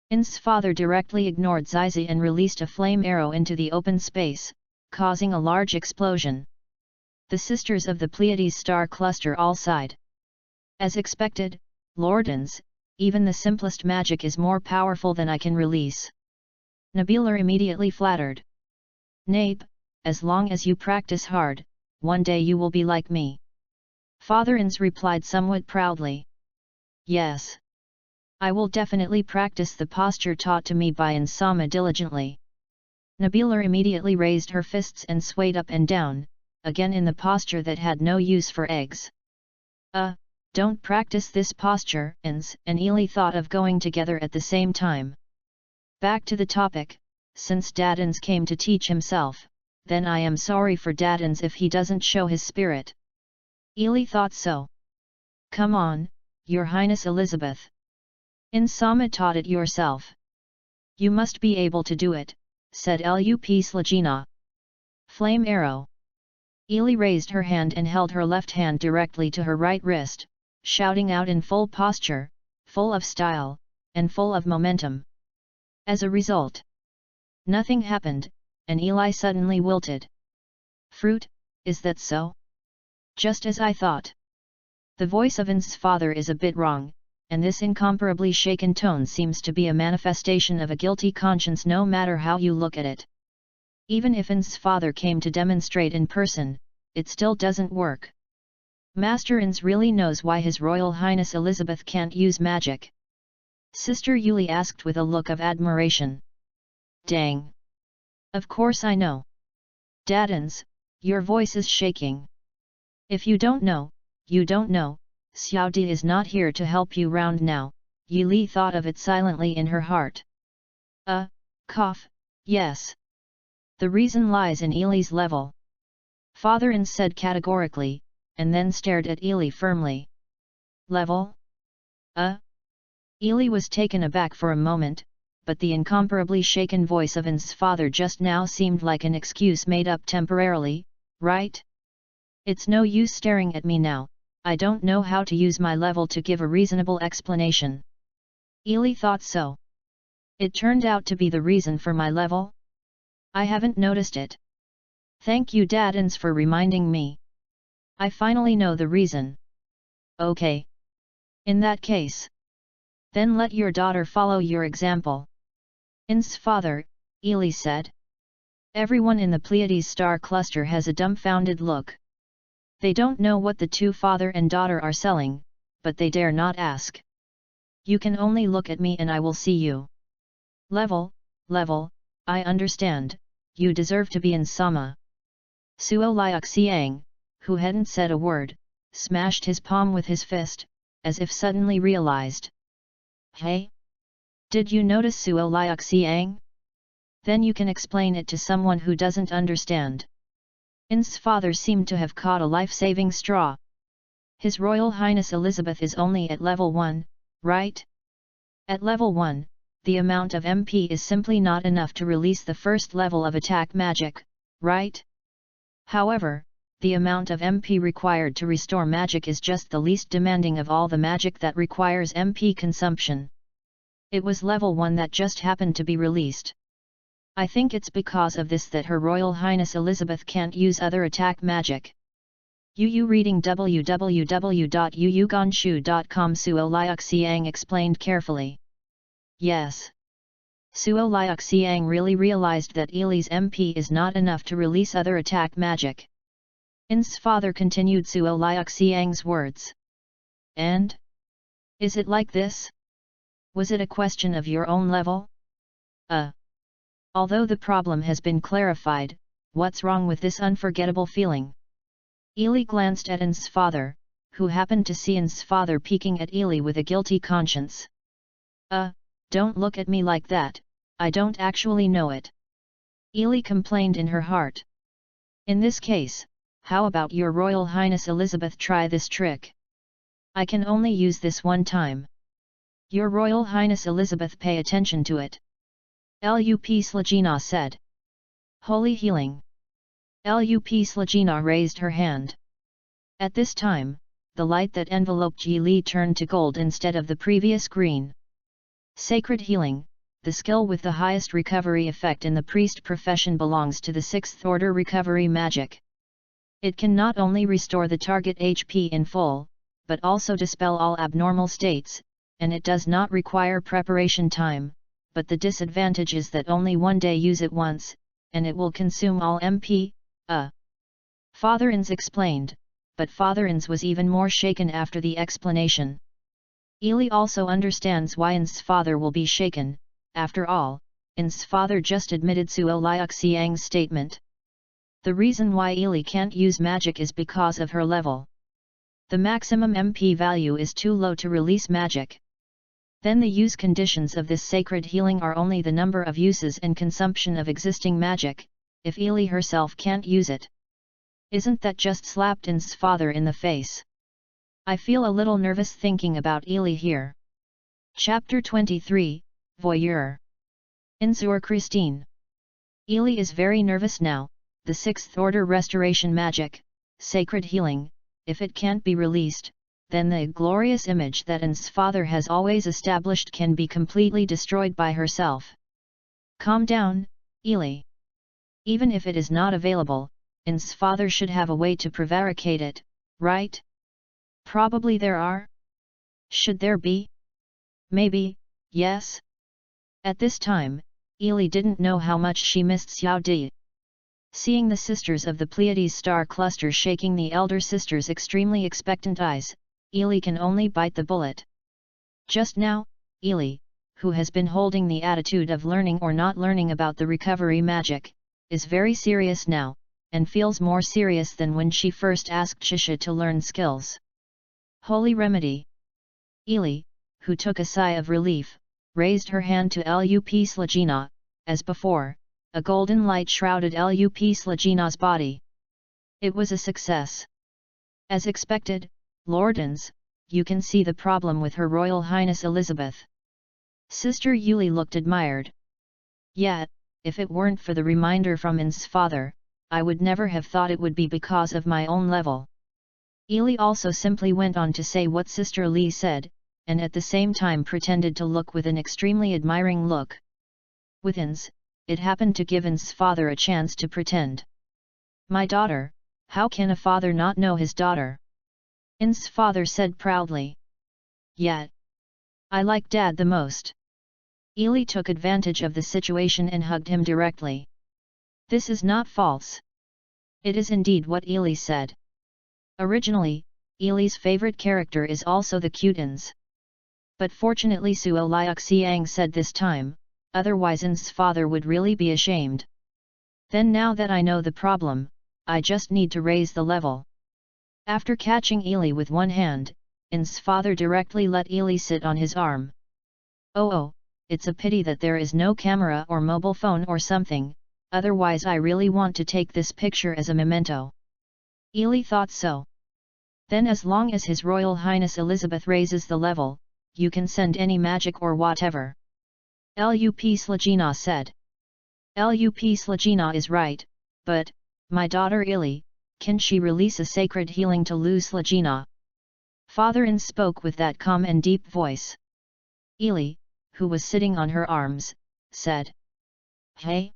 In's father directly ignored Zizi and released a flame arrow into the open space, causing a large explosion. The sisters of the Pleiades star cluster all sighed. As expected, Lordans, even the simplest magic is more powerful than I can release. Nabila immediately flattered. Nabe, as long as you practice hard, one day you will be like me. Father Ins replied somewhat proudly. Yes. I will definitely practice the posture taught to me by Insama diligently. Nabila immediately raised her fists and swayed up and down, again in the posture that had no use for eggs. Don't practice this posture, Ins and Ili thought of going together at the same time. Back to the topic, since Dadans came to teach himself, then I am sorry for Dadans if he doesn't show his spirit. Ili thought so. Come on, Your Highness Elizabeth. Insama taught it yourself. You must be able to do it, said Lup Slagina. Flame arrow. Ili raised her hand and held her left hand directly to her right wrist, shouting out in full posture, full of style, and full of momentum. As a result, nothing happened, and Ili suddenly wilted. Fruit, is that so? Just as I thought. The voice of In's father is a bit wrong, and this incomparably shaken tone seems to be a manifestation of a guilty conscience no matter how you look at it. Even if In's father came to demonstrate in person, it still doesn't work. Master Ins really knows why His Royal Highness Elizabeth can't use magic. Sister Yuli asked with a look of admiration. Dang! Of course I know. Dadans, your voice is shaking. If you don't know, you don't know. Xiao Di is not here to help you round now, Yuli thought of it silently in her heart. Cough, yes. The reason lies in Ili's level. Father Ins said categorically, and then stared at Ili firmly. Level? Ili was taken aback for a moment, but the incomparably shaken voice of In's father just now seemed like an excuse made up temporarily, right? It's no use staring at me now, I don't know how to use my level to give a reasonable explanation. Ili thought so. It turned out to be the reason for my level? I haven't noticed it. Thank you Dadans for reminding me. I finally know the reason. Okay. In that case. Then let your daughter follow your example. In's father, Ili said. Everyone in the Pleiades star cluster has a dumbfounded look. They don't know what the two father and daughter are selling, but they dare not ask. You can only look at me and I will see you. Level, I understand, you deserve to be in Sama. Suo Liak Siang, who hadn't said a word, smashed his palm with his fist, as if suddenly realized. Hey? Did you notice Suo Liak Siang? Then you can explain it to someone who doesn't understand. In's father seemed to have caught a life-saving straw. His Royal Highness Elizabeth is only at level 1, right? At level 1, the amount of MP is simply not enough to release the first level of attack magic, right? However, the amount of MP required to restore magic is just the least demanding of all the magic that requires MP consumption. It was level 1 that just happened to be released. I think it's because of this that Her Royal Highness Elizabeth can't use other attack magic. Yu reading www.yuyuganshu.com. Suo Liuxiang explained carefully. Yes. Suo Liuxiang really realized that Ili's MP is not enough to release other attack magic. In's father continued Suo Liuxiang's words. And? Is it like this? Was it a question of your own level? Although the problem has been clarified, what's wrong with this unforgettable feeling? Ili glanced at In's father, who happened to see In's father peeking at Ili with a guilty conscience. Don't look at me like that, I don't actually know it. Ili complained in her heart. In this case, how about your Royal Highness Elizabeth try this trick? I can only use this one time. Your Royal Highness Elizabeth pay attention to it. Lup Slagina said. Holy healing. Lup Slagina raised her hand. At this time, the light that enveloped Yi Li turned to gold instead of the previous green. Sacred healing, the skill with the highest recovery effect in the priest profession, belongs to the 6th order recovery magic. It can not only restore the target HP in full, but also dispel all abnormal states, and it does not require preparation time, but the disadvantage is that only one day use it once, and it will consume all MP. Father Ins explained, but Father Ins was even more shaken after the explanation. Ili also understands why In's father will be shaken. After all, In's father just admitted Suo Liuxiang's statement. The reason why Ili can't use magic is because of her level. The maximum MP value is too low to release magic. Then the use conditions of this sacred healing are only the number of uses and consumption of existing magic, if Ili herself can't use it. Isn't that just slapped In's father in the face? I feel a little nervous thinking about Ili here. Chapter 23, Voyeur. Inzur Christine. Ili is very nervous now. The 6th order restoration magic, sacred healing, if it can't be released, then the glorious image that In's father has always established can be completely destroyed by herself. Calm down, Ili. Even if it is not available, In's father should have a way to prevaricate it, right? Probably there are? Should there be? Maybe, yes. At this time, Ili didn't know how much she missed Xiao Di. Seeing the sisters of the Pleiades star cluster shaking the elder sister's extremely expectant eyes, Ili can only bite the bullet. Just now, Ili, who has been holding the attitude of learning or not learning about the recovery magic, is very serious now, and feels more serious than when she first asked Shisha to learn skills. Holy remedy. Ili, who took a sigh of relief, raised her hand to Lup Slagina. As before, a golden light shrouded Lup Slagina's body. It was a success. As expected, Lord Ins, you can see the problem with Her Royal Highness Elizabeth. Sister Yuli looked admired. Yet, if it weren't for the reminder from In's father, I would never have thought it would be because of my own level. Ili also simply went on to say what Sister Li said, and at the same time pretended to look with an extremely admiring look. With In's, it happened to give In's father a chance to pretend. My daughter, how can a father not know his daughter? In's father said proudly. Yet, I like Dad the most. Ili took advantage of the situation and hugged him directly. This is not false. It is indeed what Ili said. Originally, Ili's favorite character is also the cute Ins. But fortunately Suo Liuxiang said this time, otherwise In's father would really be ashamed. Then now that I know the problem, I just need to raise the level. After catching Ili with one hand, In's father directly let Ili sit on his arm. Oh, it's a pity that there is no camera or mobile phone or something, otherwise I really want to take this picture as a memento. Ili thought so. Then as long as His Royal Highness Elizabeth raises the level, you can send any magic or whatever. Lup Slagina said. Lup Slagina is right, but, my daughter Ili, can she release a sacred healing to Lu Slagina? Father Ins spoke with that calm and deep voice. Ili, who was sitting on her arms, said, "Hey?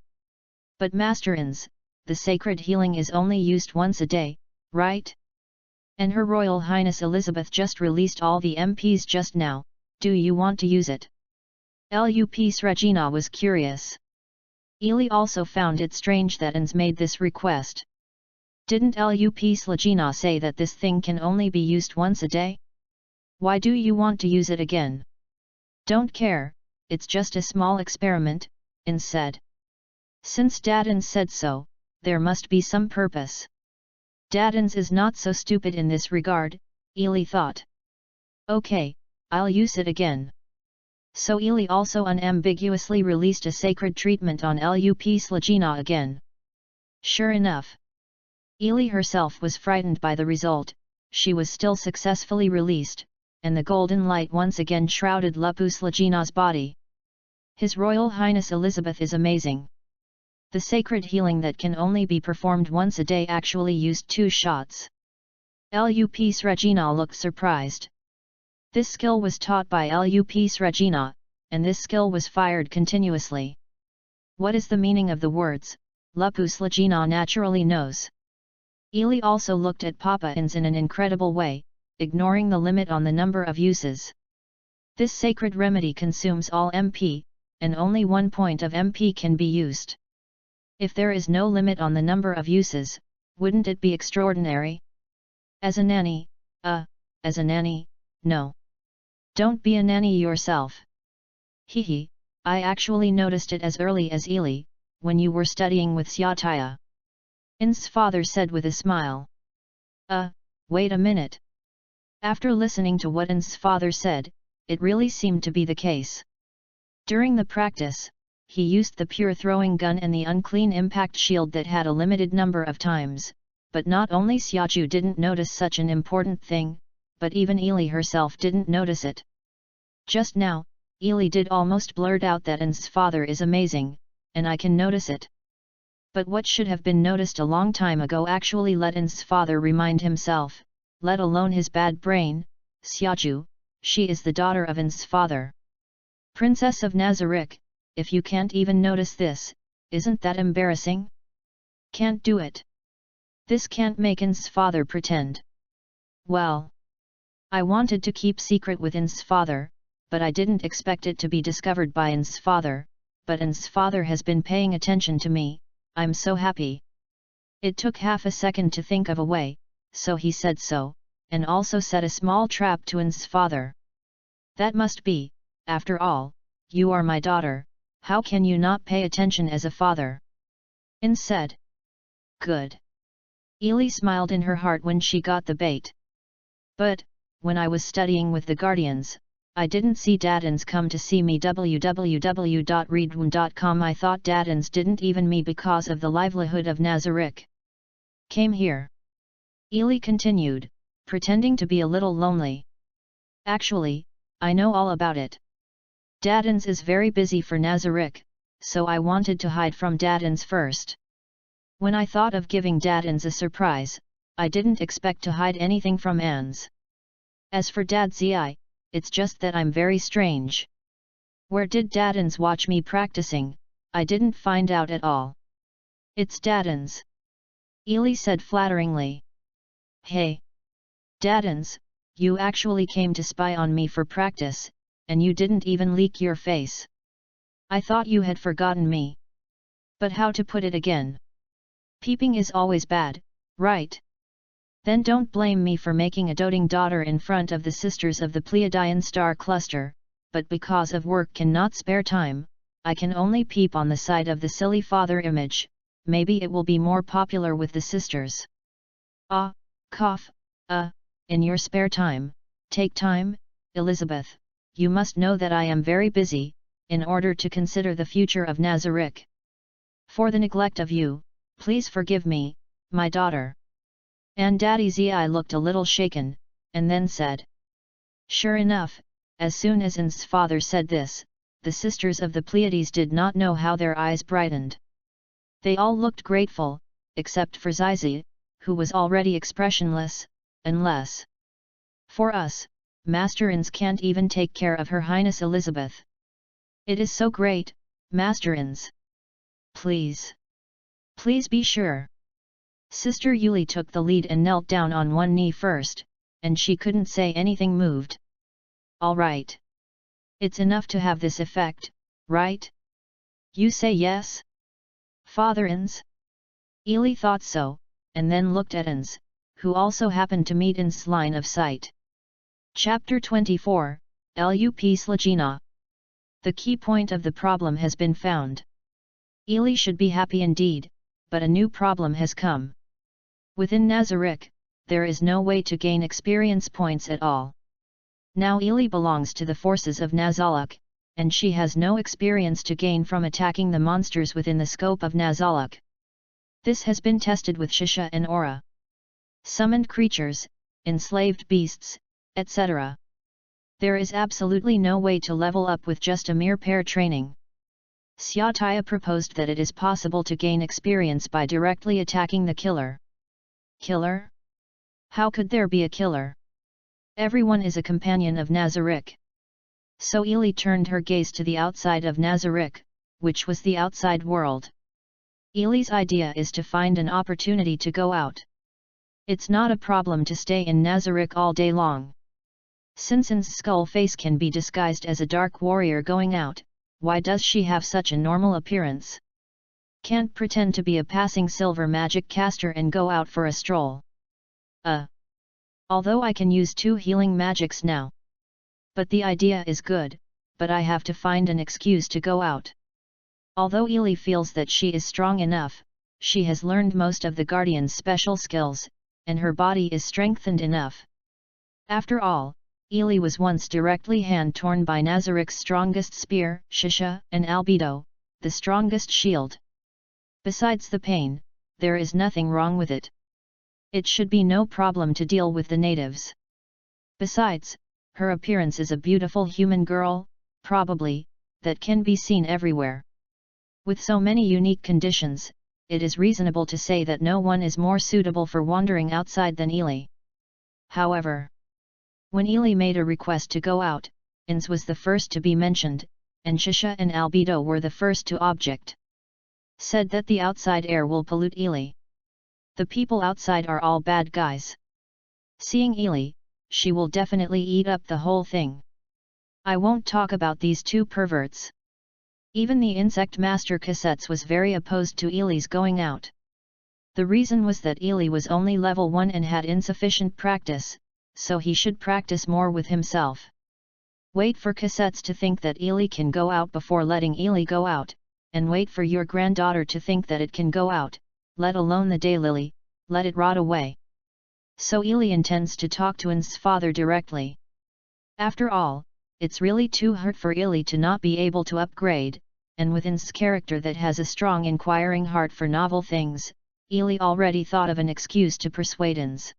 But Master Ins, the sacred healing is only used once a day, right? And Her Royal Highness Elizabeth just released all the MPs just now, do you want to use it?" Lup's Regina was curious. Ely also found it strange that Ins made this request. Didn't Lup's Regina say that this thing can only be used once a day? Why do you want to use it again? Don't care, it's just a small experiment, Ins said. Since Dadins said so, there must be some purpose. Dadins is not so stupid in this regard, Ely thought. Okay, I'll use it again. So Ely also unambiguously released a sacred treatment on Lup's Regina again. Sure enough. Ely herself was frightened by the result, she was still successfully released, and the golden light once again shrouded Lupus Legina's body. His Royal Highness Elizabeth is amazing. The sacred healing that can only be performed once a day actually used 2 shots. Lup's Regina looked surprised. This skill was taught by Lup's Regina, and this skill was fired continuously. What is the meaning of the words, Lupus Legina naturally knows? Ely also looked at Papa Ins in an incredible way, ignoring the limit on the number of uses. This sacred remedy consumes all MP, and only 1 point of MP can be used. If there is no limit on the number of uses, wouldn't it be extraordinary? As a nanny, no. Don't be a nanny yourself. Hehe, I actually noticed it as early as Ely, when you were studying with Xiaotaya. Ins's father said with a smile. Wait a minute. After listening to what Ins's father said, it really seemed to be the case. During the practice, he used the pure throwing gun and the unclean impact shield that had a limited number of times, but not only Xiaoju didn't notice such an important thing, but even Ely herself didn't notice it. Just now, Ely did almost blurt out that Ins's father is amazing, and I can notice it. But what should have been noticed a long time ago actually let Ins's father remind himself, let alone his bad brain, Xiaoju, she is the daughter of Ins's father. Princess of Nazarick, if you can't even notice this, isn't that embarrassing? Can't do it. This can't make Ins's father pretend. Well, I wanted to keep secret with Ins's father, but I didn't expect it to be discovered by Ins's father, but Ins's father has been paying attention to me, I'm so happy. It took half a second to think of a way, so he said so, and also set a small trap to Ins's father. That must be, after all, you are my daughter, how can you not pay attention as a father? Ins said. Good. Ely smiled in her heart when she got the bait. But, when I was studying with the Guardians, I didn't see Dadins come to see me www.readaloud.com. I thought Dadins didn't even me because of the livelihood of Nazarick. Came here. Ely continued, pretending to be a little lonely. Actually, I know all about it. Dadins is very busy for Nazarick, so I wanted to hide from Dadins first. When I thought of giving Dadins a surprise, I didn't expect to hide anything from Ans. As for Dadzi, it's just that I'm very strange. Where did Dadins watch me practicing? I didn't find out at all. It's Dadins. Ely said flatteringly. Hey! Dadins, you actually came to spy on me for practice, and you didn't even leak your face. I thought you had forgotten me. But how to put it again? Peeping is always bad, right? Then don't blame me for making a doting daughter in front of the sisters of the Pleiadian star cluster, but because of work cannot spare time, I can only peep on the side of the silly father image, maybe it will be more popular with the sisters. In your spare time, take time, Elizabeth, you must know that I am very busy, in order to consider the future of Nazarick. For the neglect of you, please forgive me, my daughter. And Daddy Zi looked a little shaken, and then said. Sure enough, as soon as Ins's father said this, the sisters of the Pleiades did not know how their eyes brightened. They all looked grateful, except for Zizi, who was already expressionless, unless. For us, Master Ins can't even take care of Her Highness Elizabeth. It is so great, Master Ins. Please. Please be sure. Sister Yuli took the lead and knelt down on one knee first, and she couldn't say anything moved. All right. It's enough to have this effect, right? You say yes? Father Ins? Ili thought so, and then looked at Ins, who also happened to meet Ins's line of sight. Chapter 24, Lup Slagina. The key point of the problem has been found. Ili should be happy indeed, but a new problem has come. Within Nazarick, there is no way to gain experience points at all. Now Ili belongs to the forces of Nazaluk, and she has no experience to gain from attacking the monsters within the scope of Nazaluk. This has been tested with Shisha and Aura. Summoned creatures, enslaved beasts, etc. There is absolutely no way to level up with just a mere pair training. Xiaotaya proposed that it is possible to gain experience by directly attacking the killer. Killer? How could there be a killer? Everyone is a companion of Nazarick. So Ili turned her gaze to the outside of Nazarick, which was the outside world. Ili's idea is to find an opportunity to go out. It's not a problem to stay in Nazarick all day long. Since In's skull face can be disguised as a dark warrior going out, why does she have such a normal appearance? Can't pretend to be a passing silver magic caster and go out for a stroll. Although I can use 2 healing magics now. But the idea is good, but I have to find an excuse to go out. Although Ili feels that she is strong enough, she has learned most of the Guardian's special skills, and her body is strengthened enough. After all, Ili was once directly hand-torn by Nazarick's strongest spear, Shisha, and Albedo, the strongest shield. Besides the pain, there is nothing wrong with it. It should be no problem to deal with the natives. Besides, her appearance is a beautiful human girl, probably, that can be seen everywhere. With so many unique conditions, it is reasonable to say that no one is more suitable for wandering outside than Ili. However, when Ili made a request to go out, Ins was the first to be mentioned, and Shisha and Albedo were the first to object. Said that the outside air will pollute Ili. The people outside are all bad guys. Seeing Ili, she will definitely eat up the whole thing. I won't talk about these 2 perverts. Even the insect master Cassettes was very opposed to Ili's going out. The reason was that Ili was only level 1 and had insufficient practice, so he should practice more with himself. Wait for Cassettes to think that Ili can go out before letting Ili go out, and wait for your granddaughter to think that it can go out, let alone the daylily, let it rot away. So Ili intends to talk to In's father directly. After all, it's really too hurt for Ili to not be able to upgrade, and with In's character that has a strong inquiring heart for novel things, Ili already thought of an excuse to persuade Ins.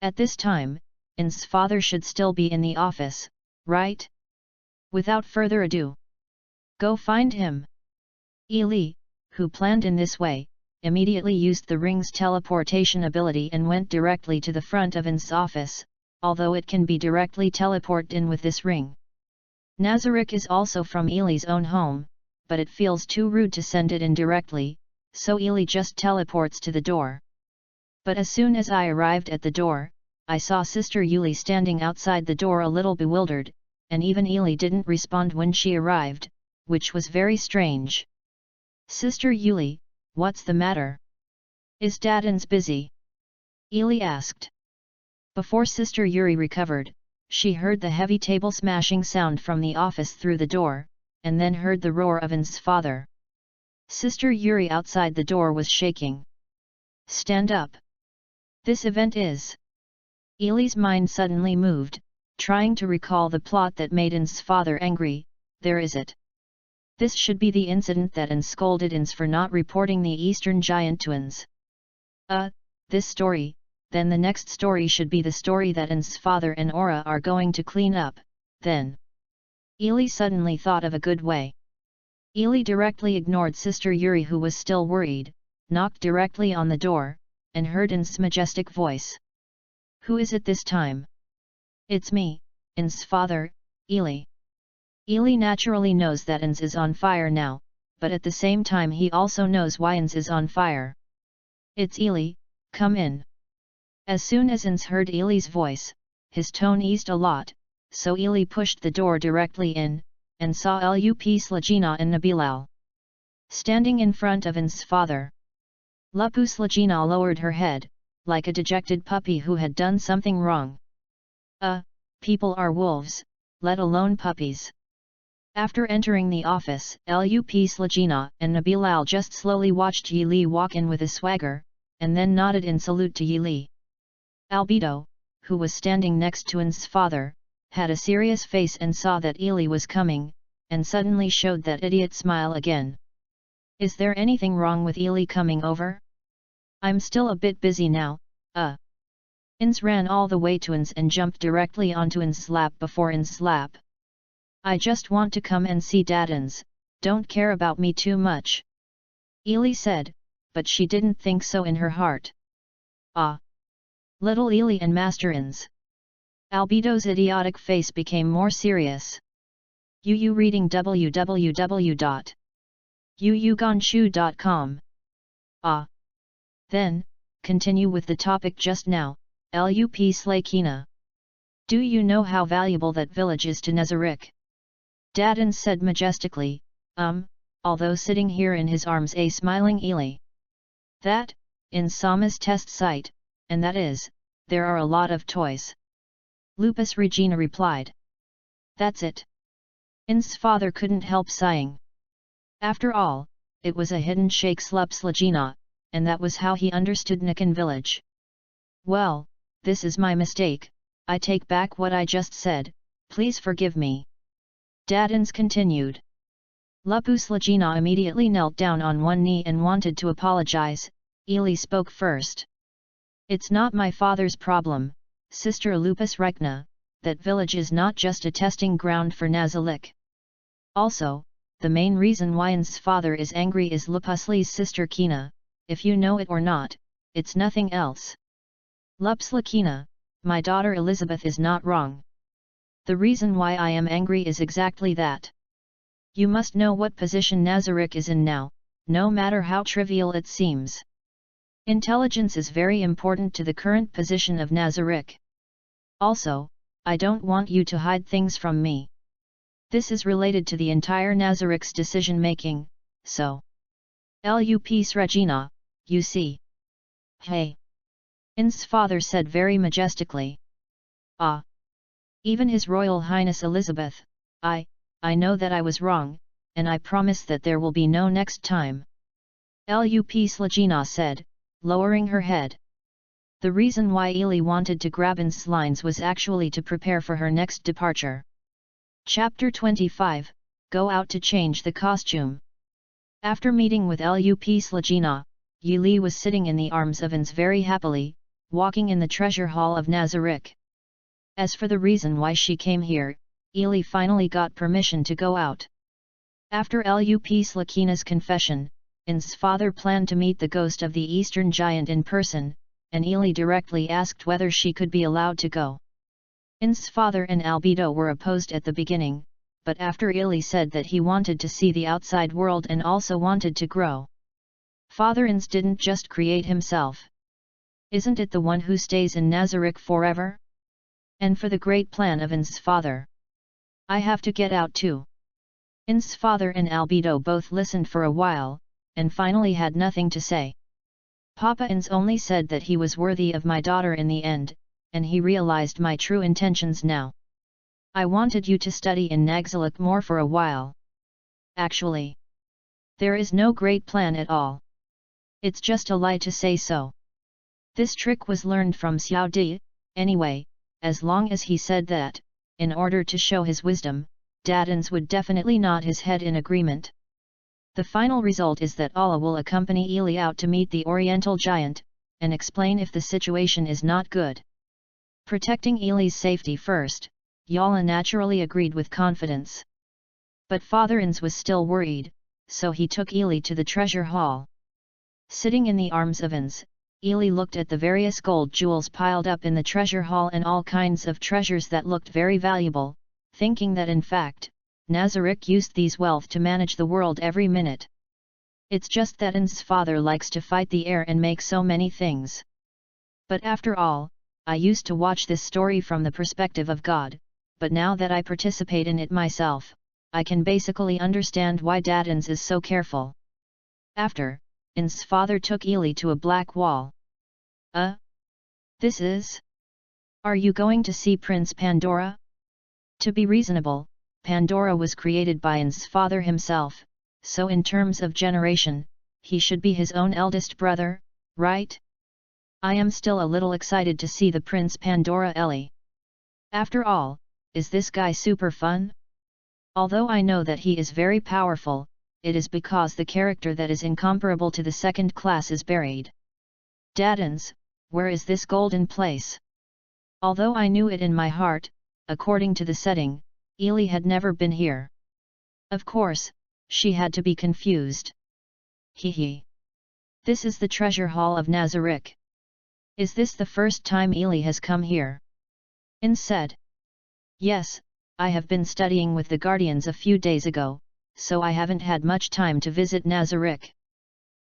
At this time, In's father should still be in the office, right? Without further ado, go find him. Ili, who planned in this way, immediately used the ring's teleportation ability and went directly to the front of In's office, although it can be directly teleported in with this ring. Nazarick is also from Ili's own home, but it feels too rude to send it in directly, so Ili just teleports to the door. But as soon as I arrived at the door, I saw Sister Yuli standing outside the door a little bewildered, and even Ili didn't respond when she arrived, which was very strange. Sister Yuli, what's the matter? Is Dadins busy? Ili asked. Before Sister Yuri recovered, she heard the heavy table smashing sound from the office through the door, and then heard the roar of In's father. Sister Yuri outside the door was shaking. Stand up. This event is... Ili's mind suddenly moved, trying to recall the plot that made In's father angry. There is it. This should be the incident that In scolded Ins for not reporting the Eastern Giant twins. This story, then the next story should be the story that In's father and Aura are going to clean up, then. Ili suddenly thought of a good way. Ili directly ignored Sister Yuri, who was still worried, knocked directly on the door, and heard In's majestic voice. Who is it this time? It's me, In's father, Ili. Ili naturally knows that Ins is on fire now, but at the same time he also knows why Ins is on fire. It's Ili, come in. As soon as Ins heard Ili's voice, his tone eased a lot, so Ili pushed the door directly in, and saw Lup Slagina and Nabilal standing in front of Ins's father. Lupu Slagina lowered her head, like a dejected puppy who had done something wrong. People are wolves, let alone puppies. After entering the office, Lup Slagina and Nabilal just slowly watched Yili walk in with a swagger, and then nodded in salute to Yili. Albedo, who was standing next to Ins's father, had a serious face and saw that Ili was coming, and suddenly showed that idiot smile again. Is there anything wrong with Ili coming over? I'm still a bit busy now, Ins ran all the way to Ins and jumped directly onto Ins's lap before Ins's lap. I just want to come and see Dad. Ins, don't care about me too much. Ili said, but she didn't think so in her heart. Little Ili and Master Ins. Albedo's idiotic face became more serious. You reading www.yuyuganshu.com. Then, continue with the topic just now, Lup Slakina. Do you know how valuable that village is to Nezarik? Dadin said majestically, although sitting here in his arms a smiling Ili. That, in Sama's test site, and that is, there are a lot of toys. Lupus Regina replied. That's it. Ins's father couldn't help sighing. After all, it was a hidden Sheikh Slup Slagina, and that was how he understood Nikan village. Well, this is my mistake, I take back what I just said, please forgive me. Dadins continued. Lupu Slagina immediately knelt down on one knee and wanted to apologize. Ili spoke first. It's not my father's problem, Sister Lupus Rekna, that village is not just a testing ground for Nazalik. Also, the main reason why Ins's father is angry is Lupusli's sister Kina, if you know it or not, it's nothing else. Lupsla Kina, my daughter Elizabeth is not wrong. The reason why I am angry is exactly that. You must know what position Nazarik is in now, no matter how trivial it seems. Intelligence is very important to the current position of Nazarik. Also, I don't want you to hide things from me. This is related to the entire Nazarik's decision-making, so. Lup Regina, you see. Hey! Ins's father said very majestically. Even His Royal Highness Elizabeth, I know that I was wrong, and I promise that there will be no next time. Lup Slagina said, lowering her head. The reason why Ili wanted to grab Ins's lines was actually to prepare for her next departure. Chapter 25, Go out to change the costume. After meeting with Lup Slagina, Yili was sitting in the arms of Ins very happily, walking in the treasure hall of Nazarik. As for the reason why she came here, Ili finally got permission to go out. After Lup Slakina's confession, Ins's father planned to meet the ghost of the Eastern Giant in person, and Ili directly asked whether she could be allowed to go. Ins's father and Albedo were opposed at the beginning, but after Ili said that he wanted to see the outside world and also wanted to grow. Father Ins didn't just create himself. Isn't it the one who stays in Nazarik forever? And for the great plan of Ins's father, I have to get out too. Ins's father and Albedo both listened for a while, and finally had nothing to say. Papa Ins only said that he was worthy of my daughter in the end, and he realized my true intentions now. I wanted you to study in Nagzalik more for a while. Actually, there is no great plan at all. It's just a lie to say so. This trick was learned from Xiao Di, anyway, as long as he said that, in order to show his wisdom, Dadins would definitely nod his head in agreement. The final result is that Allah will accompany Ili out to meet the Oriental Giant, and explain if the situation is not good. Protecting Ili's safety first, Yala naturally agreed with confidence. But Father Ins was still worried, so he took Ili to the treasure hall. Sitting in the arms of Ins, Ili looked at the various gold jewels piled up in the treasure hall and all kinds of treasures that looked very valuable, thinking that in fact, Nazarick used these wealth to manage the world every minute. It's just that N's father likes to fight the air and make so many things. But after all, I used to watch this story from the perspective of God, but now that I participate in it myself, I can basically understand why Dadins is so careful. After, N's father took Ely to a black wall. This is? Are you going to see Prince Pandora? To be reasonable, Pandora was created by N's father himself, so in terms of generation, he should be his own eldest brother, right? I am still a little excited to see the Prince Pandora Ellie. After all, is this guy super fun? Although I know that he is very powerful, it is because the character that is incomparable to the second class is buried. Dadins, where is this golden place? Although I knew it in my heart, according to the setting, Ely had never been here. Of course, she had to be confused. Hee. This is the treasure hall of Nazarick. Is this the first time Ely has come here? In said. Yes, I have been studying with the Guardians a few days ago, so I haven't had much time to visit Nazarick.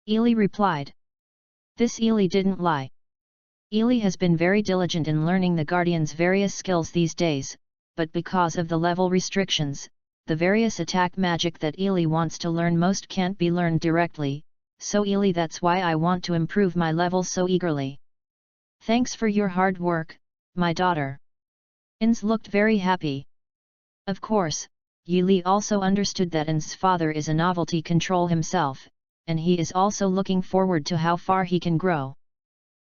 Ely replied. This Ely didn't lie. Ely has been very diligent in learning the Guardians' various skills these days, but because of the level restrictions, the various attack magic that Ely wants to learn most can't be learned directly, so Ely, that's why I want to improve my level so eagerly. Thanks for your hard work, my daughter. Ins looked very happy. Of course, Ely also understood that N's father is a novelty control himself, and he is also looking forward to how far he can grow.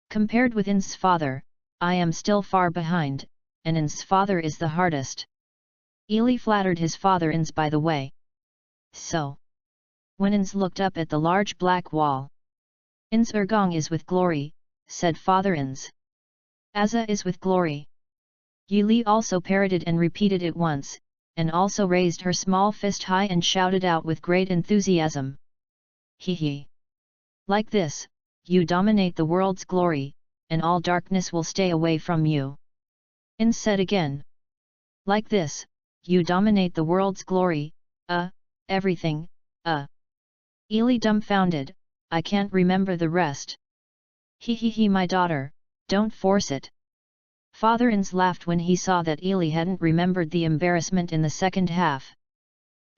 Compared with N's father, I am still far behind, and N's father is the hardest. Ely flattered his father N's by the way. So, when N's looked up at the large black wall. N's Ergong is with glory, said Father N's. Azza is with glory. Ely also parroted and repeated it once, and also raised her small fist high and shouted out with great enthusiasm. Hee. Like this, you dominate the world's glory, and all darkness will stay away from you. In said again. Like this, you dominate the world's glory, everything, Ely dumbfounded, I can't remember the rest. Hee my daughter, don't force it. Father Ins laughed when he saw that Ely hadn't remembered the embarrassment in the second half.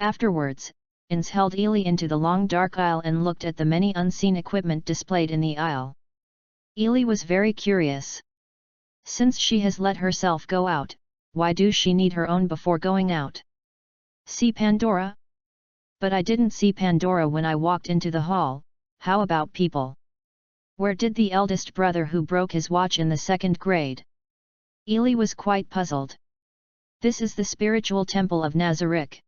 Afterwards, Ins held Ely into the long dark aisle and looked at the many unseen equipment displayed in the aisle. Ely was very curious. Since she has let herself go out, why do she need her own before going out? See Pandora? But I didn't see Pandora when I walked into the hall. How about people? Where did the eldest brother who broke his watch in the second grade? Ely was quite puzzled. This is the spiritual temple of Nazarick.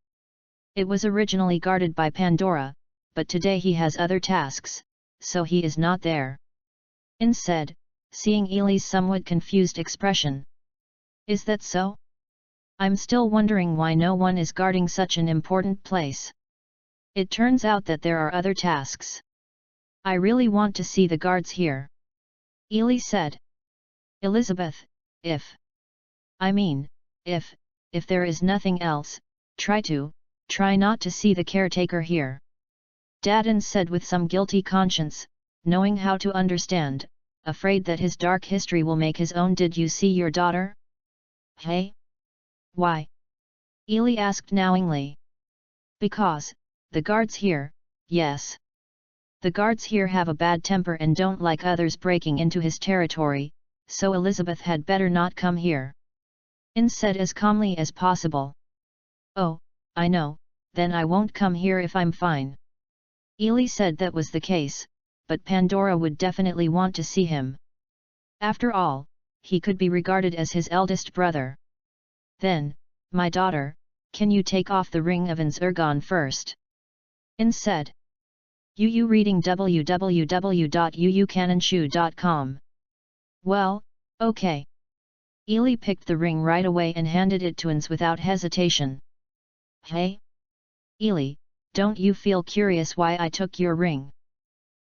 It was originally guarded by Pandora, but today he has other tasks, so he is not there. In said, seeing Ely's somewhat confused expression. Is that so? I'm still wondering why no one is guarding such an important place. It turns out that there are other tasks. I really want to see the guards here. Ely said. Elizabeth, if there is nothing else, try not to see the caretaker here. Dadin said with some guilty conscience, knowing how to understand, afraid that his dark history will make his own. Did you see your daughter? Hey? Why? Ely asked knowingly. Because, the guards here, yes. The guards here have a bad temper and don't like others breaking into his territory, so Elizabeth had better not come here. In said as calmly as possible. Oh, I know, then I won't come here if I'm fine. Ely said that was the case, but Pandora would definitely want to see him. After all, he could be regarded as his eldest brother. Then, my daughter, can you take off the ring of N's Ergon first? In said. You reading www.uucananshu.com. Well, okay. Ely picked the ring right away and handed it to Ins without hesitation. Hey? Ely, don't you feel curious why I took your ring?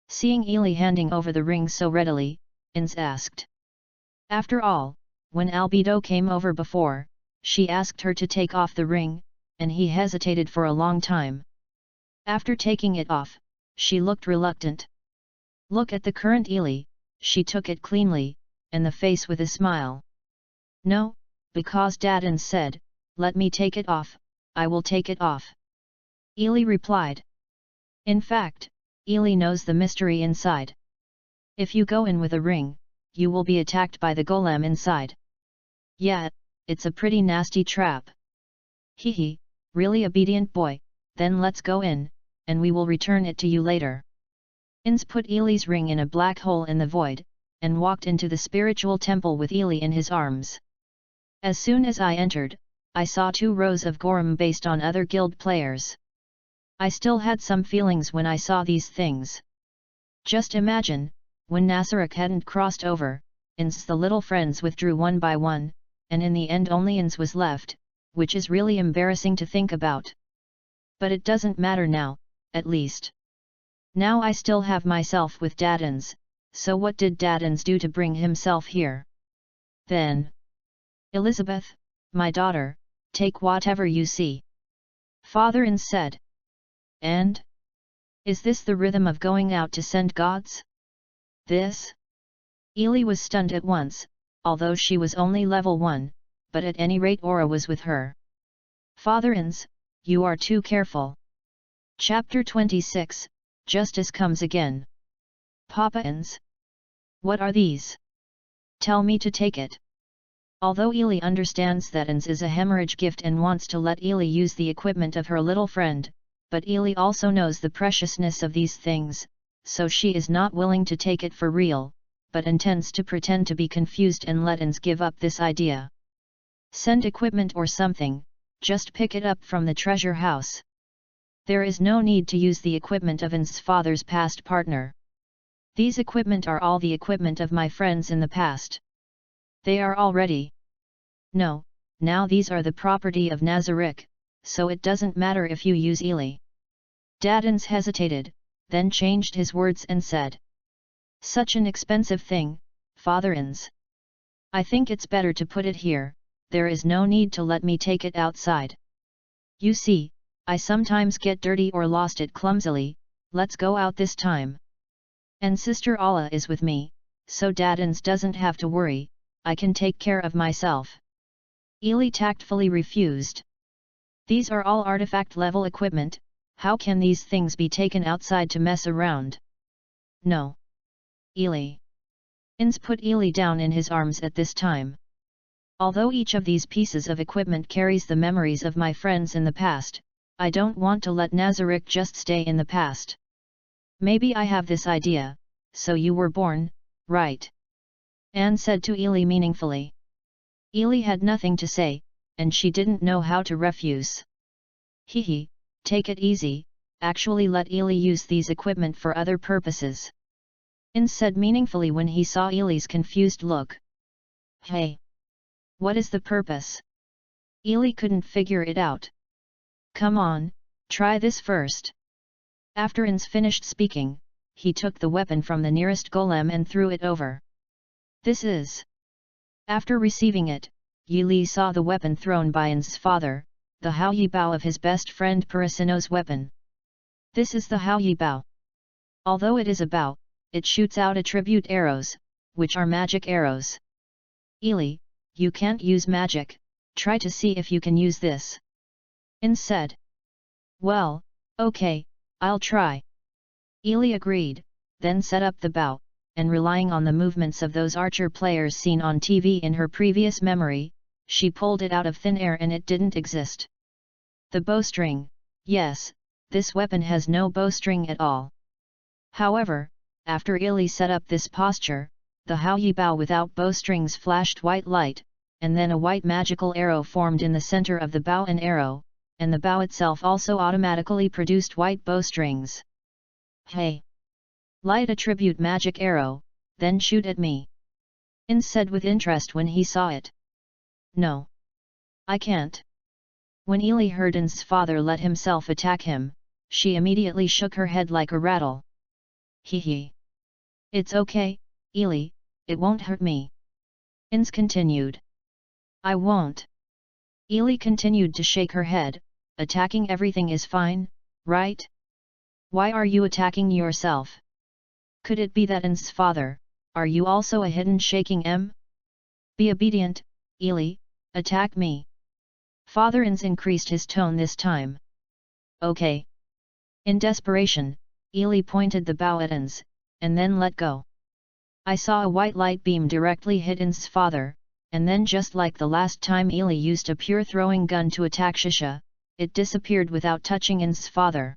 Seeing Ely handing over the ring so readily, Ins asked. After all, when Albedo came over before, she asked her to take off the ring, and he hesitated for a long time. After taking it off, she looked reluctant. "Look at the current Ili," she took it cleanly, and the face with a smile. "No, because Dadan said, let me take it off, I will take it off," Ili replied. In fact, Ili knows the mystery inside. If you go in with a ring, you will be attacked by the golem inside. Yeah, it's a pretty nasty trap. Hehe, really obedient boy, then let's go in, and we will return it to you later. Ins put Ili's ring in a black hole in the void, and walked into the spiritual temple with Ili in his arms. As soon as I entered, I saw 2 rows of Gorum based on other guild players. I still had some feelings when I saw these things. Just imagine, when Nasaruk hadn't crossed over, Ins the little friends withdrew one by one, and in the end only Ins was left, which is really embarrassing to think about. But it doesn't matter now, at least. Now I still have myself with Dadans, so what did Dadans do to bring himself here? Then, "Elizabeth, my daughter, take whatever you see," Father Ins said. "And? Is this the rhythm of going out to send gods? This?" Ili was stunned at once, although she was only level 1, but at any rate Aura was with her. "Father Ins, you are too careful." Chapter 26, Justice comes again. "Papa Ins? What are these? Tell me to take it." Although Ili understands that Ins is a hemorrhage gift and wants to let Ili use the equipment of her little friend, but Ili also knows the preciousness of these things, so she is not willing to take it for real, but intends to pretend to be confused and let Ins give up this idea. "Send equipment or something, just pick it up from the treasure house. There is no need to use the equipment of Ins's father's past partner. These equipment are all the equipment of my friends in the past. They are all ready. No, now these are the property of Nazarick, so it doesn't matter if you use Ili." Dadans hesitated, then changed his words and said, "Such an expensive thing, Father Ins. I think it's better to put it here, there is no need to let me take it outside. You see, I sometimes get dirty or lost it clumsily, let's go out this time. And Sister Allah is with me, so Dadans doesn't have to worry, I can take care of myself." Ili tactfully refused. "These are all artifact-level equipment, how can these things be taken outside to mess around?" "No. Ili." Ins put Ili down in his arms at this time. "Although each of these pieces of equipment carries the memories of my friends in the past, I don't want to let Nazarick just stay in the past. Maybe I have this idea, so you were born, right?" Anne said to Ili meaningfully. Ili had nothing to say, and she didn't know how to refuse. "Hehe, take it easy, actually let Ili use these equipment for other purposes," Anne said meaningfully when he saw Ili's confused look. "Hey! What is the purpose?" Ili couldn't figure it out. "Come on, try this first." After Ins finished speaking, he took the weapon from the nearest golem and threw it over. "This is..." After receiving it, Yi Li saw the weapon thrown by Ins's father, the Hao Yi Bao of his best friend Parasino's weapon. "This is the Hao Yi Bao. Although it is a bao, it shoots out attribute arrows, which are magic arrows. Ili, you can't use magic, try to see if you can use this," Ins said. "Well, okay, I'll try." Ili agreed, then set up the bao, and relying on the movements of those archer players seen on TV in her previous memory, she pulled it out of thin air and it didn't exist. The bowstring, yes, this weapon has no bowstring at all. However, after Ili set up this posture, the Hao Yi Bao without bowstrings flashed white light, and then a white magical arrow formed in the center of the bow and arrow, and the bow itself also automatically produced white bowstrings. "Hey! Light attribute magic arrow, then shoot at me," Ins said with interest when he saw it. "No. I can't." When Ili heard Ins's father let himself attack him, she immediately shook her head like a rattle. "Hehe. It's okay, Ili, it won't hurt me." Ins continued. "I won't." Ili continued to shake her head, attacking everything is fine, right? Why are you attacking yourself? Could it be that N's father, are you also a hidden shaking M? Be obedient, Ili, attack me. Father N's increased his tone this time. Okay. In desperation, Ili pointed the bow at N's, and then let go. I saw a white light beam directly hit N's father, and then just like the last time Ili used a pure throwing gun to attack Shisha, it disappeared without touching N's father.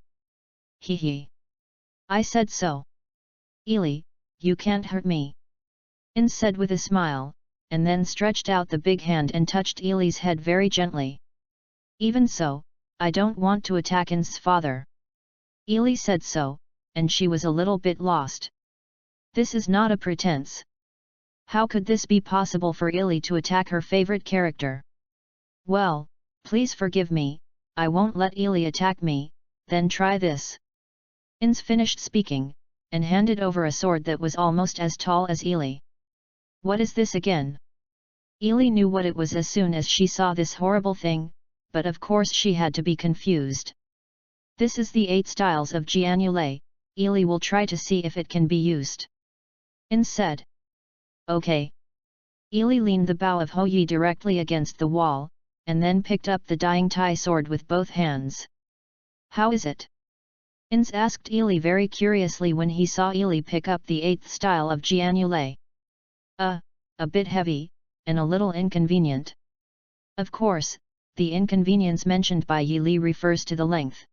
Hee. I said so. Ili, you can't hurt me. In said with a smile, and then stretched out the big hand and touched Ili's head very gently. Even so, I don't want to attack N's father. Ili said so, and she was a little bit lost. This is not a pretense. How could this be possible for Ili to attack her favorite character? Well, please forgive me, I won't let Ili attack me, then try this. Ins finished speaking, and handed over a sword that was almost as tall as Ili. What is this again? Ili knew what it was as soon as she saw this horrible thing, but of course she had to be confused. This is the 8 styles of Jianule, Ili will try to see if it can be used. In said. Okay. Ili leaned the bow of Houyi directly against the wall, and then picked up the dying Tai sword with both hands. How is it? Ins asked Ili very curiously when he saw Ili pick up the 8th style of Jianule. A bit heavy, and a little inconvenient. Of course, the inconvenience mentioned by Yi Li refers to the length.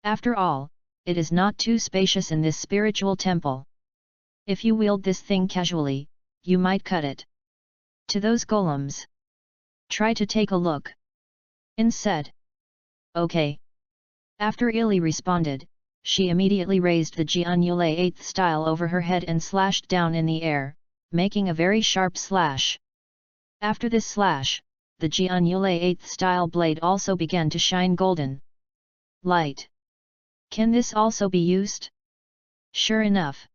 After all, it is not too spacious in this spiritual temple. If you wield this thing casually, you might cut it. To those golems. Try to take a look. In said. Okay. After Ili responded, she immediately raised the Jianule 8th style over her head and slashed down in the air, making a very sharp slash. After this slash, the Jianule 8th style blade also began to shine golden light. Can this also be used? Sure enough.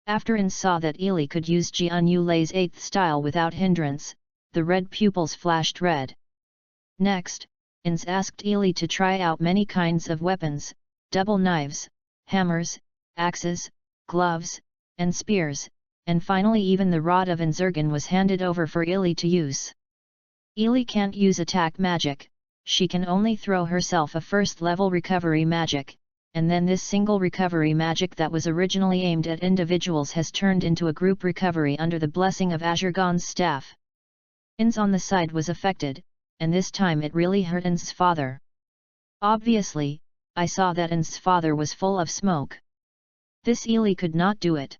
After Ins saw that Ili could use Jianule's 8th style without hindrance, the red pupils flashed red. Next, Ins asked Ili to try out many kinds of weapons, double knives, hammers, axes, gloves, and spears, and finally even the rod of Inzergan was handed over for Ili to use. Ili can't use attack magic, she can only throw herself a first-level recovery magic, and then this single recovery magic that was originally aimed at individuals has turned into a group recovery under the blessing of Azurgon's staff. Ins on the side was affected, and this time it really hurt Ins's father. Obviously, I saw that Ins's father was full of smoke. This Ili could not do it.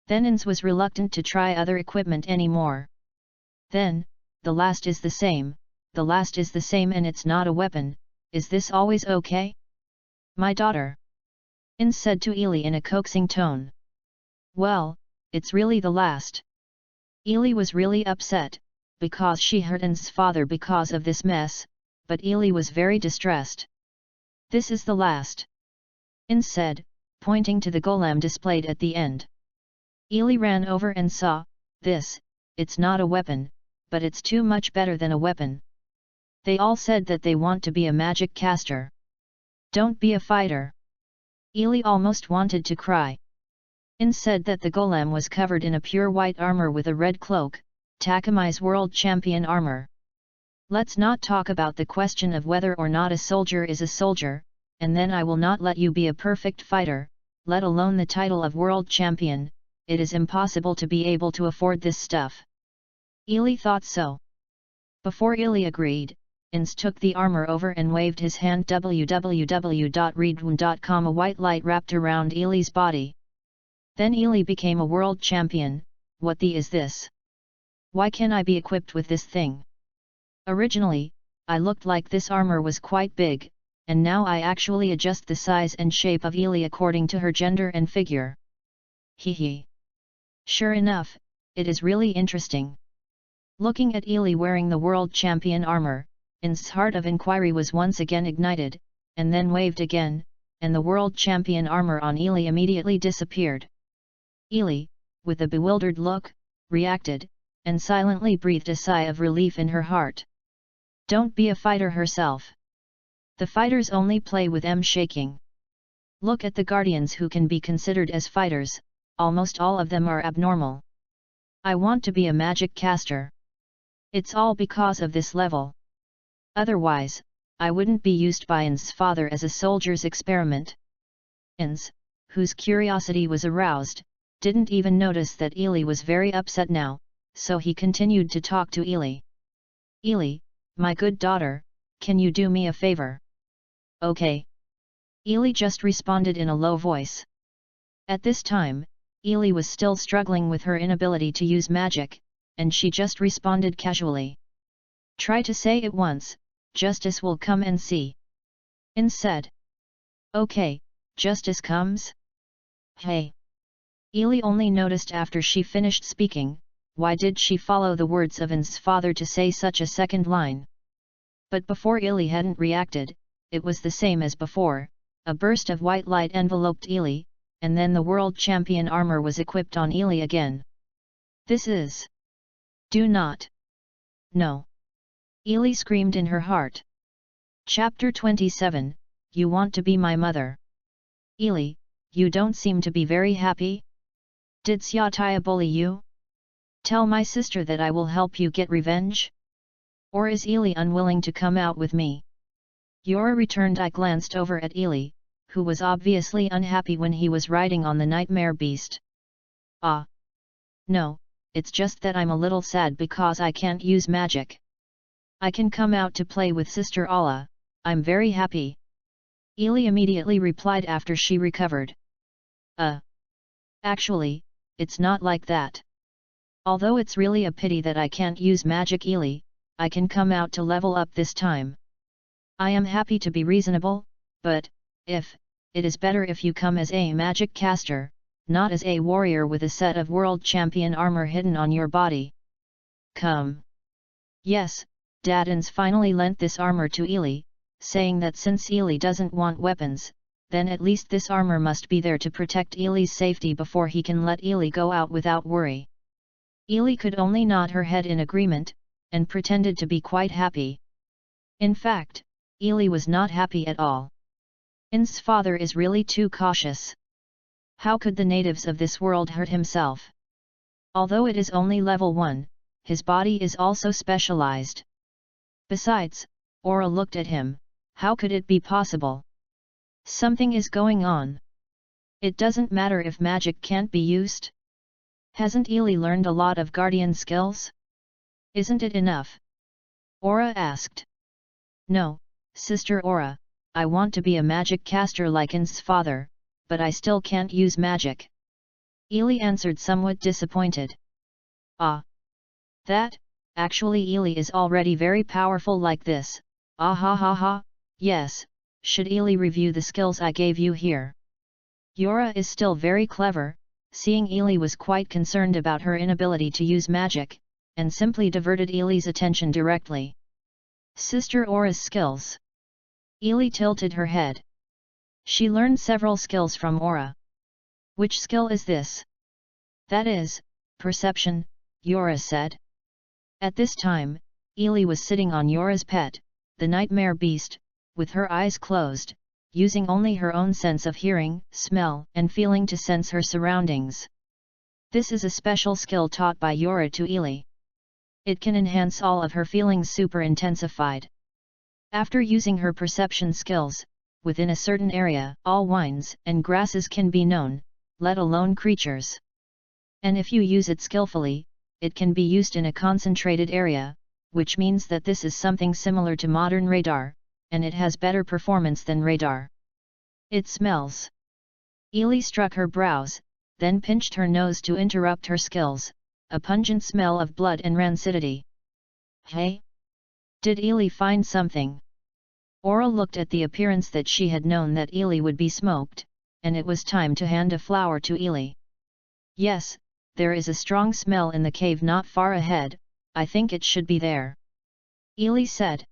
Then Ins was reluctant to try other equipment anymore. Then, the last is the same and it's not a weapon, is this always okay? My daughter. Ins said to Ili in a coaxing tone. Well, it's really the last. Ili was really upset, because she hurt Ins's father because of this mess, but Ili was very distressed. This is the last. Ins said, pointing to the golem displayed at the end. Ili ran over and saw, this, it's not a weapon, but it's too much better than a weapon. They all said that they want to be a magic caster. Don't be a fighter. Ili almost wanted to cry. Ins said that the golem was covered in a pure white armor with a red cloak, Takamai's world champion armor. Let's not talk about the question of whether or not a soldier is a soldier, and then I will not let you be a perfect fighter, let alone the title of world champion, it is impossible to be able to afford this stuff. Ili thought so. Before Ili agreed, Ins took the armor over and waved his hand www.readaloud.com. A white light wrapped around Ili's body. Then Ili became a world champion. What the is this? Why can I be equipped with this thing? Originally, I looked like this armor was quite big, and now I actually adjust the size and shape of Ili according to her gender and figure. Hee. Sure enough, it is really interesting. Looking at Ili wearing the world champion armor, Ins's heart of inquiry was once again ignited, and then waved again, and the world champion armor on Ili immediately disappeared. Ili, with a bewildered look, reacted, and silently breathed a sigh of relief in her heart. Don't be a fighter herself. The fighters only play with shaking. Look at the guardians who can be considered as fighters, almost all of them are abnormal. I want to be a magic caster. It's all because of this level. Otherwise, I wouldn't be used by In's father as a soldier's experiment. In's, whose curiosity was aroused, didn't even notice that Ely was very upset now, so he continued to talk to Ely. Ely, my good daughter, can you do me a favor? Okay. Ely just responded in a low voice. At this time, Ely was still struggling with her inability to use magic, and she just responded casually. Try to say it once, Justice will come and see. In said. Okay, Justice comes? Hey. Ely only noticed after she finished speaking, why did she follow the words of In's father to say such a second line? But before Ely hadn't reacted, it was the same as before, a burst of white light enveloped Ely, and then the world champion armor was equipped on Ely again. This is... Do not... No. Ely screamed in her heart. Chapter 27, You want to be my mother. Ely, you don't seem to be very happy? Did Xiaotia bully you? Tell my sister that I will help you get revenge? Or is Ely unwilling to come out with me? Yora returned. I glanced over at Ely, who was obviously unhappy when he was riding on the nightmare beast. Ah. No, it's just that I'm a little sad because I can't use magic. I can come out to play with Sister Alla, I'm very happy. Ely immediately replied after she recovered. Actually, it's not like that. Although it's really a pity that I can't use magic, Ely, I can come out to level up this time. I am happy to be reasonable, but, it is better if you come as a magic caster, not as a warrior with a set of world champion armor hidden on your body. Come. Yes, Dadins finally lent this armor to Ely, saying that since Ely doesn't want weapons, then at least this armor must be there to protect Ely's safety before he can let Ely go out without worry. Ely could only nod her head in agreement, and pretended to be quite happy. In fact, Ely was not happy at all. In's father is really too cautious. How could the natives of this world hurt himself? Although it is only level 1, his body is also specialized. Besides, Aura looked at him, how could it be possible? Something is going on. It doesn't matter if magic can't be used? Hasn't Ely learned a lot of guardian skills? Isn't it enough? Aura asked. No, Sister Aura, I want to be a magic caster like In's father, but I still can't use magic. Ely answered somewhat disappointed. Ah. That, actually Ely is already very powerful like this, ah ha ha ha, yes, should Ely review the skills I gave you here? Yora is still very clever, seeing Ely was quite concerned about her inability to use magic, and simply diverted Ely's attention directly. Sister Aura's skills. Ely tilted her head. She learned several skills from Aura. Which skill is this? That is, perception, Yora said. At this time, Ely was sitting on Yora's pet, the nightmare beast, with her eyes closed, using only her own sense of hearing, smell, and feeling to sense her surroundings. This is a special skill taught by Yora to Ely. It can enhance all of her feelings super intensified. After using her perception skills, within a certain area, all vines and grasses can be known, let alone creatures. And if you use it skillfully, it can be used in a concentrated area, which means that this is something similar to modern radar, and it has better performance than radar. It smells. Ely struck her brows, then pinched her nose to interrupt her skills, a pungent smell of blood and rancidity. Hey? Did Ely find something? Aura looked at the appearance that she had known that Ely would be smoked, and it was time to hand a flower to Ely. Yes, there is a strong smell in the cave not far ahead, I think it should be there. Ely said.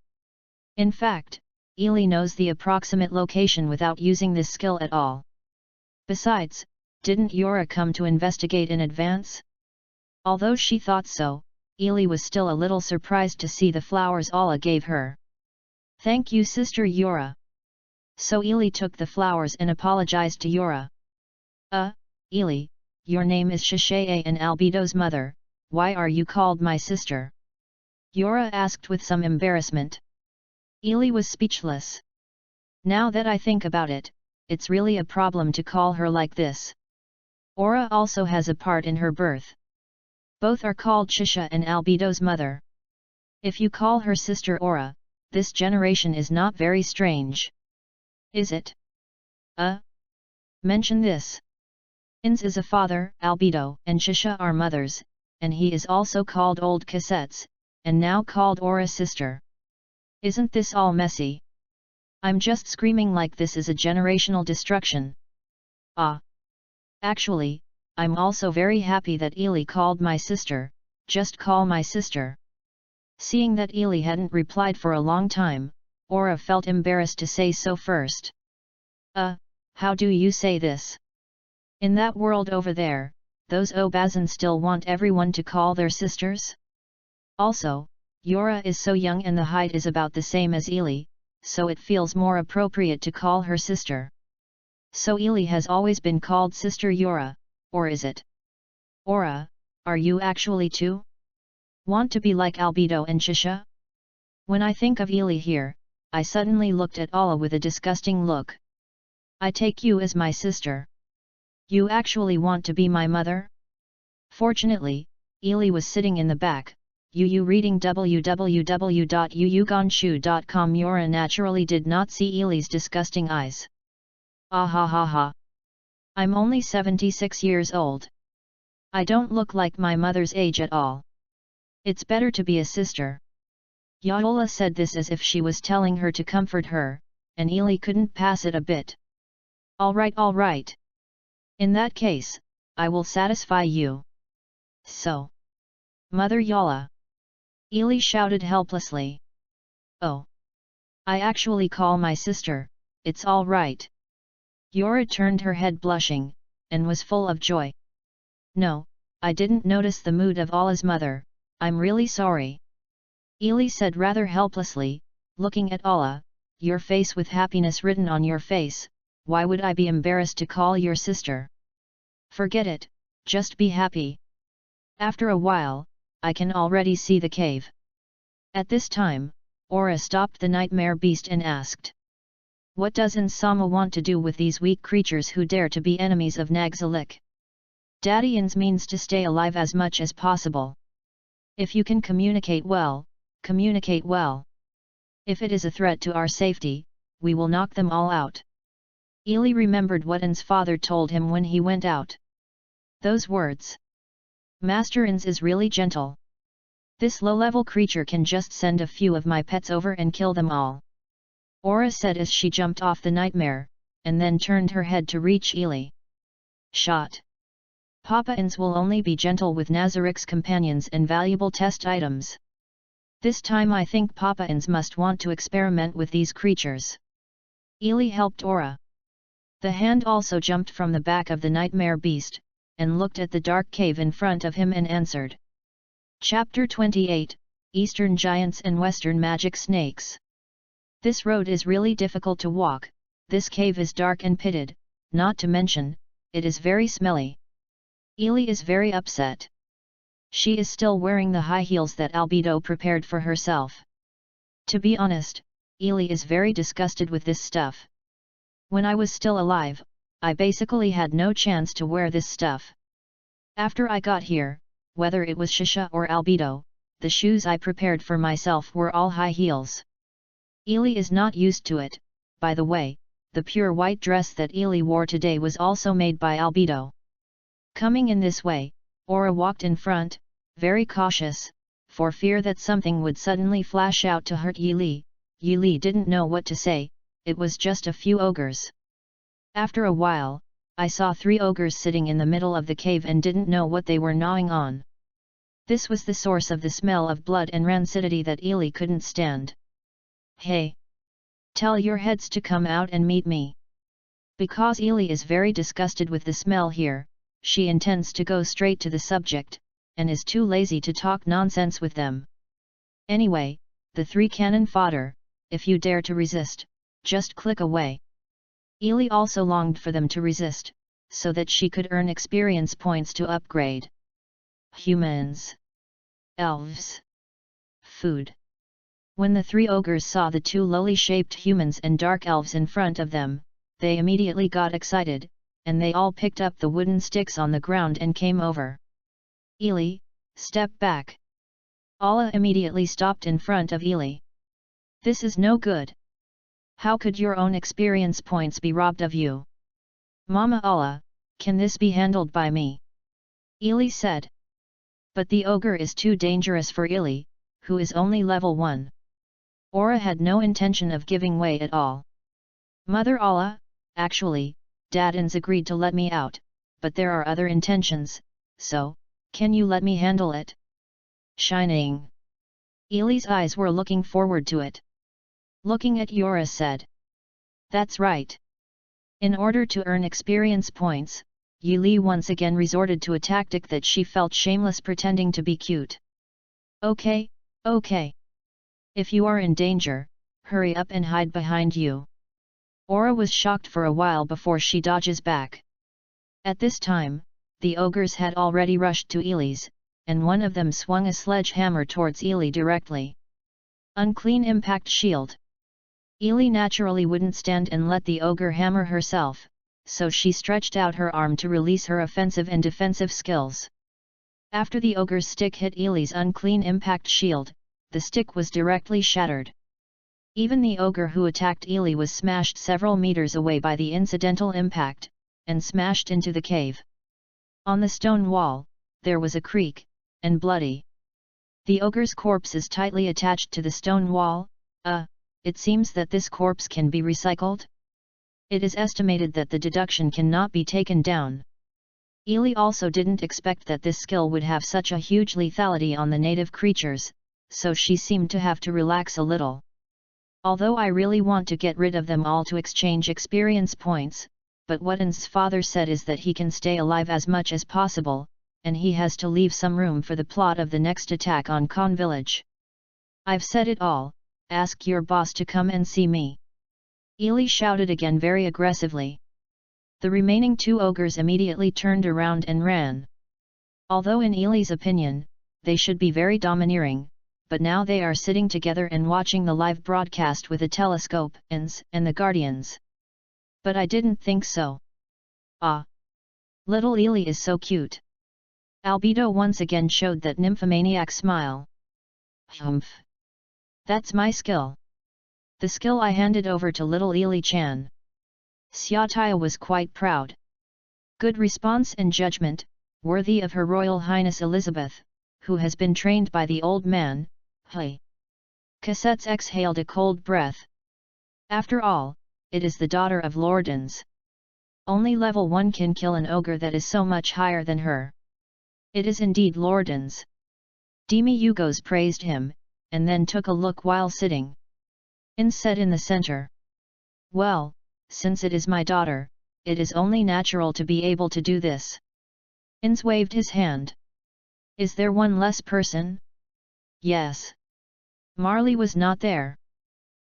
In fact, Ely knows the approximate location without using this skill at all. Besides, didn't Yora come to investigate in advance? Although she thought so, Ely was still a little surprised to see the flowers Alla gave her. Thank you, Sister Yora. So Ili took the flowers and apologized to Yora. Ili, your name is Shishaye and Albedo's mother, why are you called my sister? Yora asked with some embarrassment. Ili was speechless. Now that I think about it, it's really a problem to call her like this. Aura also has a part in her birth. Both are called Shisha and Albedo's mother. If you call her sister Aura, this generation is not very strange. Is it? Mention this. Ins is a father, Albedo and Shisha are mothers, and he is also called Old Cassettes, and now called Aura sister. Isn't this all messy? I'm just screaming like this is a generational destruction. Actually, I'm also very happy that Ili called my sister, just call my sister. Seeing that Ili hadn't replied for a long time, Aura felt embarrassed to say so first. How do you say this? In that world over there, those Obazan still want everyone to call their sisters? Also, Yora is so young and the height is about the same as Ili, so it feels more appropriate to call her sister. So Ili has always been called Sister Yora, or is it? Aura, are you actually too? Want to be like Albedo and Shisha? When I think of Ili here, I suddenly looked at Alla with a disgusting look. I take you as my sister. You actually want to be my mother? Fortunately, Ili was sitting in the back, reading www.yuyugonshu.com. Yora naturally did not see Ili's disgusting eyes. Ha. I'm only 76 years old. I don't look like my mother's age at all. It's better to be a sister. Yaola said this as if she was telling her to comfort her, and Ili couldn't pass it a bit. Alright. In that case, I will satisfy you. So. Mother Yaola. Ili shouted helplessly. Oh. I actually call my sister, it's all right. Yora turned her head blushing, and was full of joy. No, I didn't notice the mood of Alla's mother, I'm really sorry. Ili said rather helplessly, looking at Alla, your face with happiness written on your face, why would I be embarrassed to call your sister? Forget it, just be happy. After a while, I can already see the cave. At this time, Aura stopped the nightmare beast and asked. What does Insama want to do with these weak creatures who dare to be enemies of Nagzalik? Daddy Ins means to stay alive as much as possible. If you can communicate well, communicate well. If it is a threat to our safety, we will knock them all out. Ili remembered what Ins' father told him when he went out. Those words. Master Ins is really gentle. This low-level creature can just send a few of my pets over and kill them all. Aura said as she jumped off the nightmare, and then turned her head to reach Ili. Shot. Papa Ins will only be gentle with Nazarik's companions and valuable test items. This time I think Papa Ins must want to experiment with these creatures. Ili helped Aura. The hand also jumped from the back of the nightmare beast, and looked at the dark cave in front of him and answered. Chapter 28, Eastern Giants and Western Magic Snakes. This road is really difficult to walk, this cave is dark and pitted, not to mention, it is very smelly. Ili is very upset. She is still wearing the high heels that Albedo prepared for herself. To be honest, Ili is very disgusted with this stuff. When I was still alive, I basically had no chance to wear this stuff. After I got here, whether it was Shisha or Albedo, the shoes I prepared for myself were all high heels. Ili is not used to it. By the way, the pure white dress that Ili wore today was also made by Albedo. Coming in this way, Aura walked in front, very cautious, for fear that something would suddenly flash out to hurt Ili. Ili didn't know what to say, it was just a few ogres. After a while, I saw 3 ogres sitting in the middle of the cave and didn't know what they were gnawing on. This was the source of the smell of blood and rancidity that Ili couldn't stand. Hey! Tell your heads to come out and meet me. Because Ili is very disgusted with the smell here, she intends to go straight to the subject, and is too lazy to talk nonsense with them. Anyway, the 3 cannon fodder, if you dare to resist, just click away. Ely also longed for them to resist, so that she could earn experience points to upgrade. Humans. Elves. Food. When the three ogres saw the two lowly-shaped humans and dark elves in front of them, they immediately got excited, and they all picked up the wooden sticks on the ground and came over. Ely, step back. Allah immediately stopped in front of Ely. This is no good. How could your own experience points be robbed of you? Mama Allah, can this be handled by me? Ely said. But the ogre is too dangerous for Ely, who is only level 1. Aura had no intention of giving way at all. Mother Allah, actually, Dadans agreed to let me out, but there are other intentions, so, can you let me handle it? Shining. Ely's eyes were looking forward to it. Looking at Yora said. That's right. In order to earn experience points, Yili once again resorted to a tactic that she felt shameless, pretending to be cute. Okay, okay. If you are in danger, hurry up and hide behind you. Aura was shocked for a while before she dodges back. At this time, the ogres had already rushed to Ely's, and one of them swung a sledgehammer towards Ely directly. Unclean impact shield. Ely naturally wouldn't stand and let the ogre hammer herself, so she stretched out her arm to release her offensive and defensive skills. After the ogre's stick hit Ely's unclean impact shield, the stick was directly shattered. Even the ogre who attacked Ely was smashed several meters away by the incidental impact, and smashed into the cave. On the stone wall, there was a creak, and bloody. The ogre's corpse is tightly attached to the stone wall. It seems that this corpse can be recycled? It is estimated that the deduction cannot be taken down. Ely also didn't expect that this skill would have such a huge lethality on the native creatures, so she seemed to have to relax a little. Although I really want to get rid of them all to exchange experience points, but what An's father said is that he can stay alive as much as possible, and he has to leave some room for the plot of the next attack on Khan village. I've said it all, ask your boss to come and see me. Ely shouted again very aggressively. The remaining two ogres immediately turned around and ran. Although in Ely's opinion, they should be very domineering, but now they are sitting together and watching the live broadcast with a telescope, and the guardians. But I didn't think so. Ah! Little Ely is so cute. Albedo once again showed that nymphomaniac smile. Humph! That's my skill. The skill I handed over to little Ely-chan. Xiaotaya was quite proud. Good response and judgment, worthy of Her Royal Highness Elizabeth, who has been trained by the old man. Hey! Cassettes exhaled a cold breath. After all, it is the daughter of Lordans. Only level 1 can kill an ogre that is so much higher than her. It is indeed Lordans. Demi Yugos praised him, and then took a look while sitting. In said in the center. Well, since it is my daughter, it is only natural to be able to do this. Ins waved his hand. Is there one less person? Yes. Marley was not there.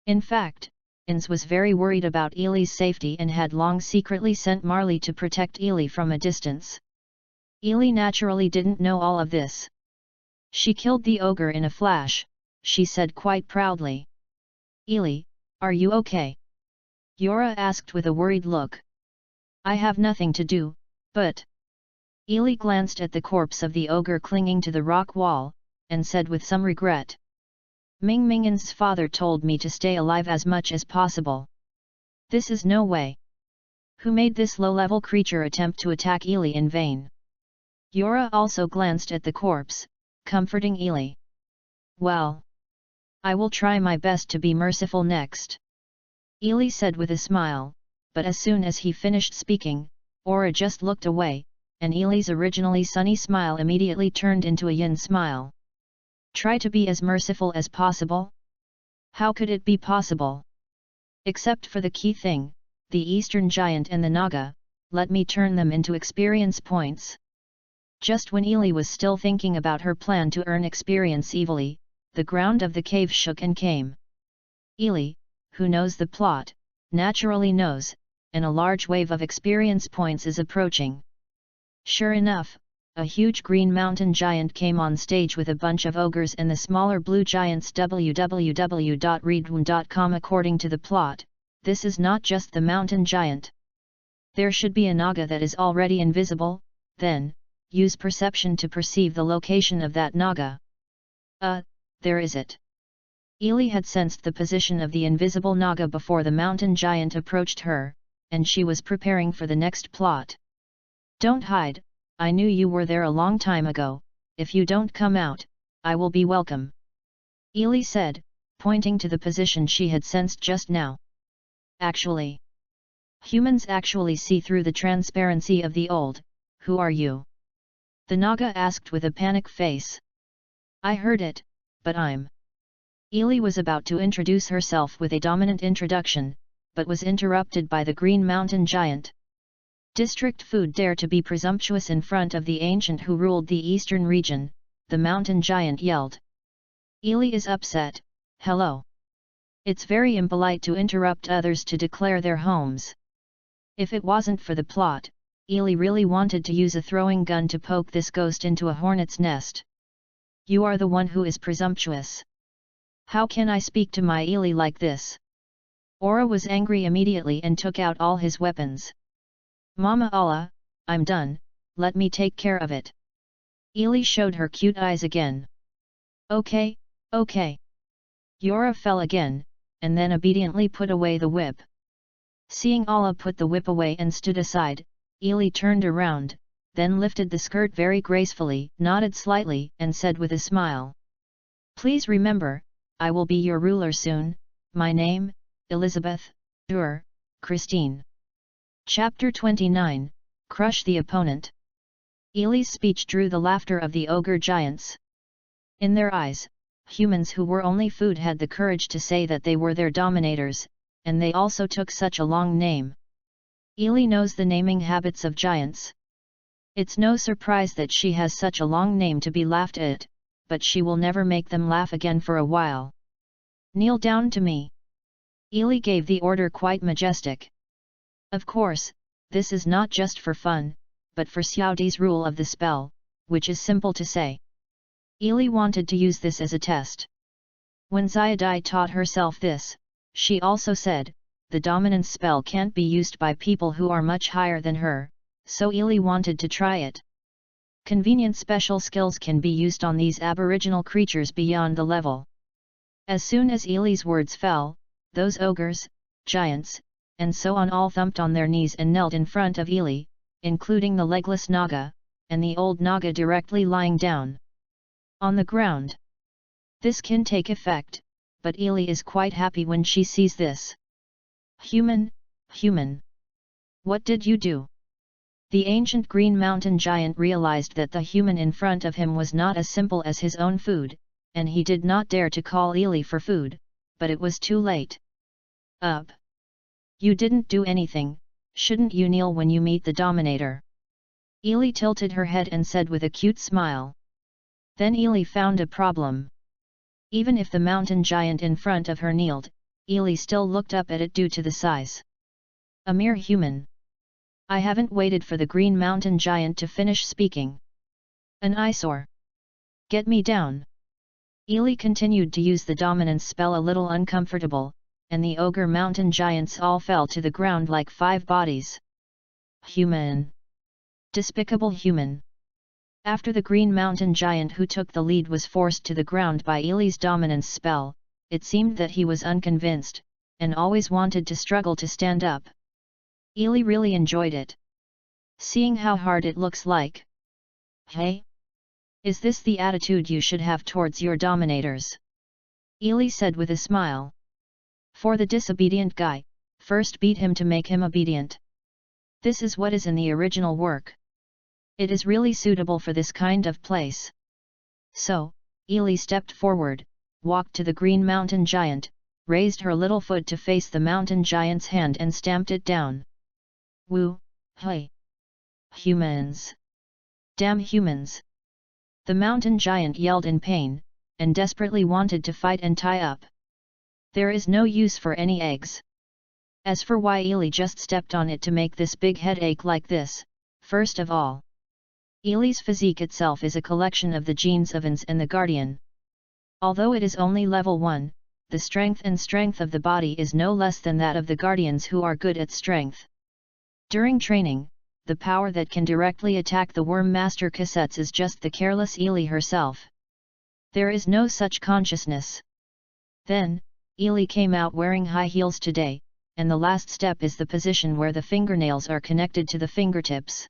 In fact, Ins was very worried about Ely's safety and had long secretly sent Marley to protect Ely from a distance. Ely naturally didn't know all of this. She killed the ogre in a flash, she said quite proudly. Ely, are you okay? Yora asked with a worried look. I have nothing to do, but... Ely glanced at the corpse of the ogre clinging to the rock wall, and said with some regret. Ming Ming's father told me to stay alive as much as possible. This is no way. Who made this low-level creature attempt to attack Ely in vain? Yora also glanced at the corpse, comforting Ely. Well, I will try my best to be merciful next. Ely said with a smile, but as soon as he finished speaking, Aura just looked away, and Ely's originally sunny smile immediately turned into a yin smile. Try to be as merciful as possible? How could it be possible? Except for the key thing, the Eastern Giant and the Naga, let me turn them into experience points. Just when Ely was still thinking about her plan to earn experience evilly, the ground of the cave shook and came. Ely, who knows the plot, naturally knows, and a large wave of experience points is approaching. Sure enough, a huge green mountain giant came on stage with a bunch of ogres and the smaller blue giants. www.readaloud.com. According to the plot, this is not just the mountain giant. There should be a naga that is already invisible, then, use perception to perceive the location of that naga. There is it. Ely had sensed the position of the invisible naga before the mountain giant approached her, and she was preparing for the next plot. Don't hide, I knew you were there a long time ago, if you don't come out, I will be welcome. Ely said, pointing to the position she had sensed just now. Actually, humans actually see through the transparency of the old. Who are you? The naga asked with a panic face. I heard it, but I'm... Ely was about to introduce herself with a dominant introduction, but was interrupted by the Green Mountain Giant. District Food dare to be presumptuous in front of the ancient who ruled the eastern region, the mountain giant yelled. Ely is upset. Hello. It's very impolite to interrupt others to declare their homes. If it wasn't for the plot, Ely really wanted to use a throwing gun to poke this ghost into a hornet's nest. You are the one who is presumptuous. How can I speak to my Ely like this? Aura was angry immediately and took out all his weapons. Mama Allah, I'm done, let me take care of it. Ely showed her cute eyes again. Okay, okay. Yora fell again, and then obediently put away the whip. Seeing Allah put the whip away and stood aside, Ely turned around, then lifted the skirt very gracefully, nodded slightly, and said with a smile. Please remember, I will be your ruler soon. My name, Elizabeth, Christine. Chapter 29, Crush the Opponent. Ely's speech drew the laughter of the ogre giants. In their eyes, humans who were only food had the courage to say that they were their dominators, and they also took such a long name. Ely knows the naming habits of giants. It's no surprise that she has such a long name to be laughed at, but she will never make them laugh again for a while. Kneel down to me. Ely gave the order quite majestic. Of course, this is not just for fun, but for Xiaodi's rule of the spell, which is simple to say. Ely wanted to use this as a test. When Xiaodi taught herself this, she also said, the dominance spell can't be used by people who are much higher than her, so Ely wanted to try it. Convenient special skills can be used on these aboriginal creatures beyond the level. As soon as Ely's words fell, those ogres, giants, and so on all thumped on their knees and knelt in front of Ely, including the legless naga, and the old naga directly lying down on the ground. This can take effect, but Ely is quite happy when she sees this. Human, human. What did you do? The ancient green mountain giant realized that the human in front of him was not as simple as his own food, and he did not dare to call Ely for food, but it was too late. Up. You didn't do anything, shouldn't you kneel when you meet the dominator? Ely tilted her head and said with a cute smile. Then Ely found a problem. Even if the mountain giant in front of her kneeled, Ely still looked up at it due to the size. A mere human. I haven't waited for the green mountain giant to finish speaking. An eyesore. Get me down. Ely continued to use the dominance spell a little uncomfortable, and the ogre mountain giants all fell to the ground like 5 bodies. Human. Despicable human. After the green mountain giant who took the lead was forced to the ground by Ely's dominance spell, it seemed that he was unconvinced, and always wanted to struggle to stand up. Ely really enjoyed it. Seeing how hard it looks like. Hey? Is this the attitude you should have towards your dominators? Ely said with a smile. For the disobedient guy, first beat him to make him obedient. This is what is in the original work. It is really suitable for this kind of place. So, Ely stepped forward, walked to the green mountain giant, raised her little foot to face the mountain giant's hand and stamped it down. Woo, hey! Humans! Damn humans! The mountain giant yelled in pain, and desperately wanted to fight and tie up. There is no use for any eggs. As for why Ely just stepped on it to make this big headache like this, first of all, Ely's physique itself is a collection of the genes of Ans and the Guardian. Although it is only level 1, the strength of the body is no less than that of the Guardians who are good at strength. During training, the power that can directly attack the Worm Master cassettes is just the careless Ely herself. There is no such consciousness. Then, Ely came out wearing high heels today, and the last step is the position where the fingernails are connected to the fingertips.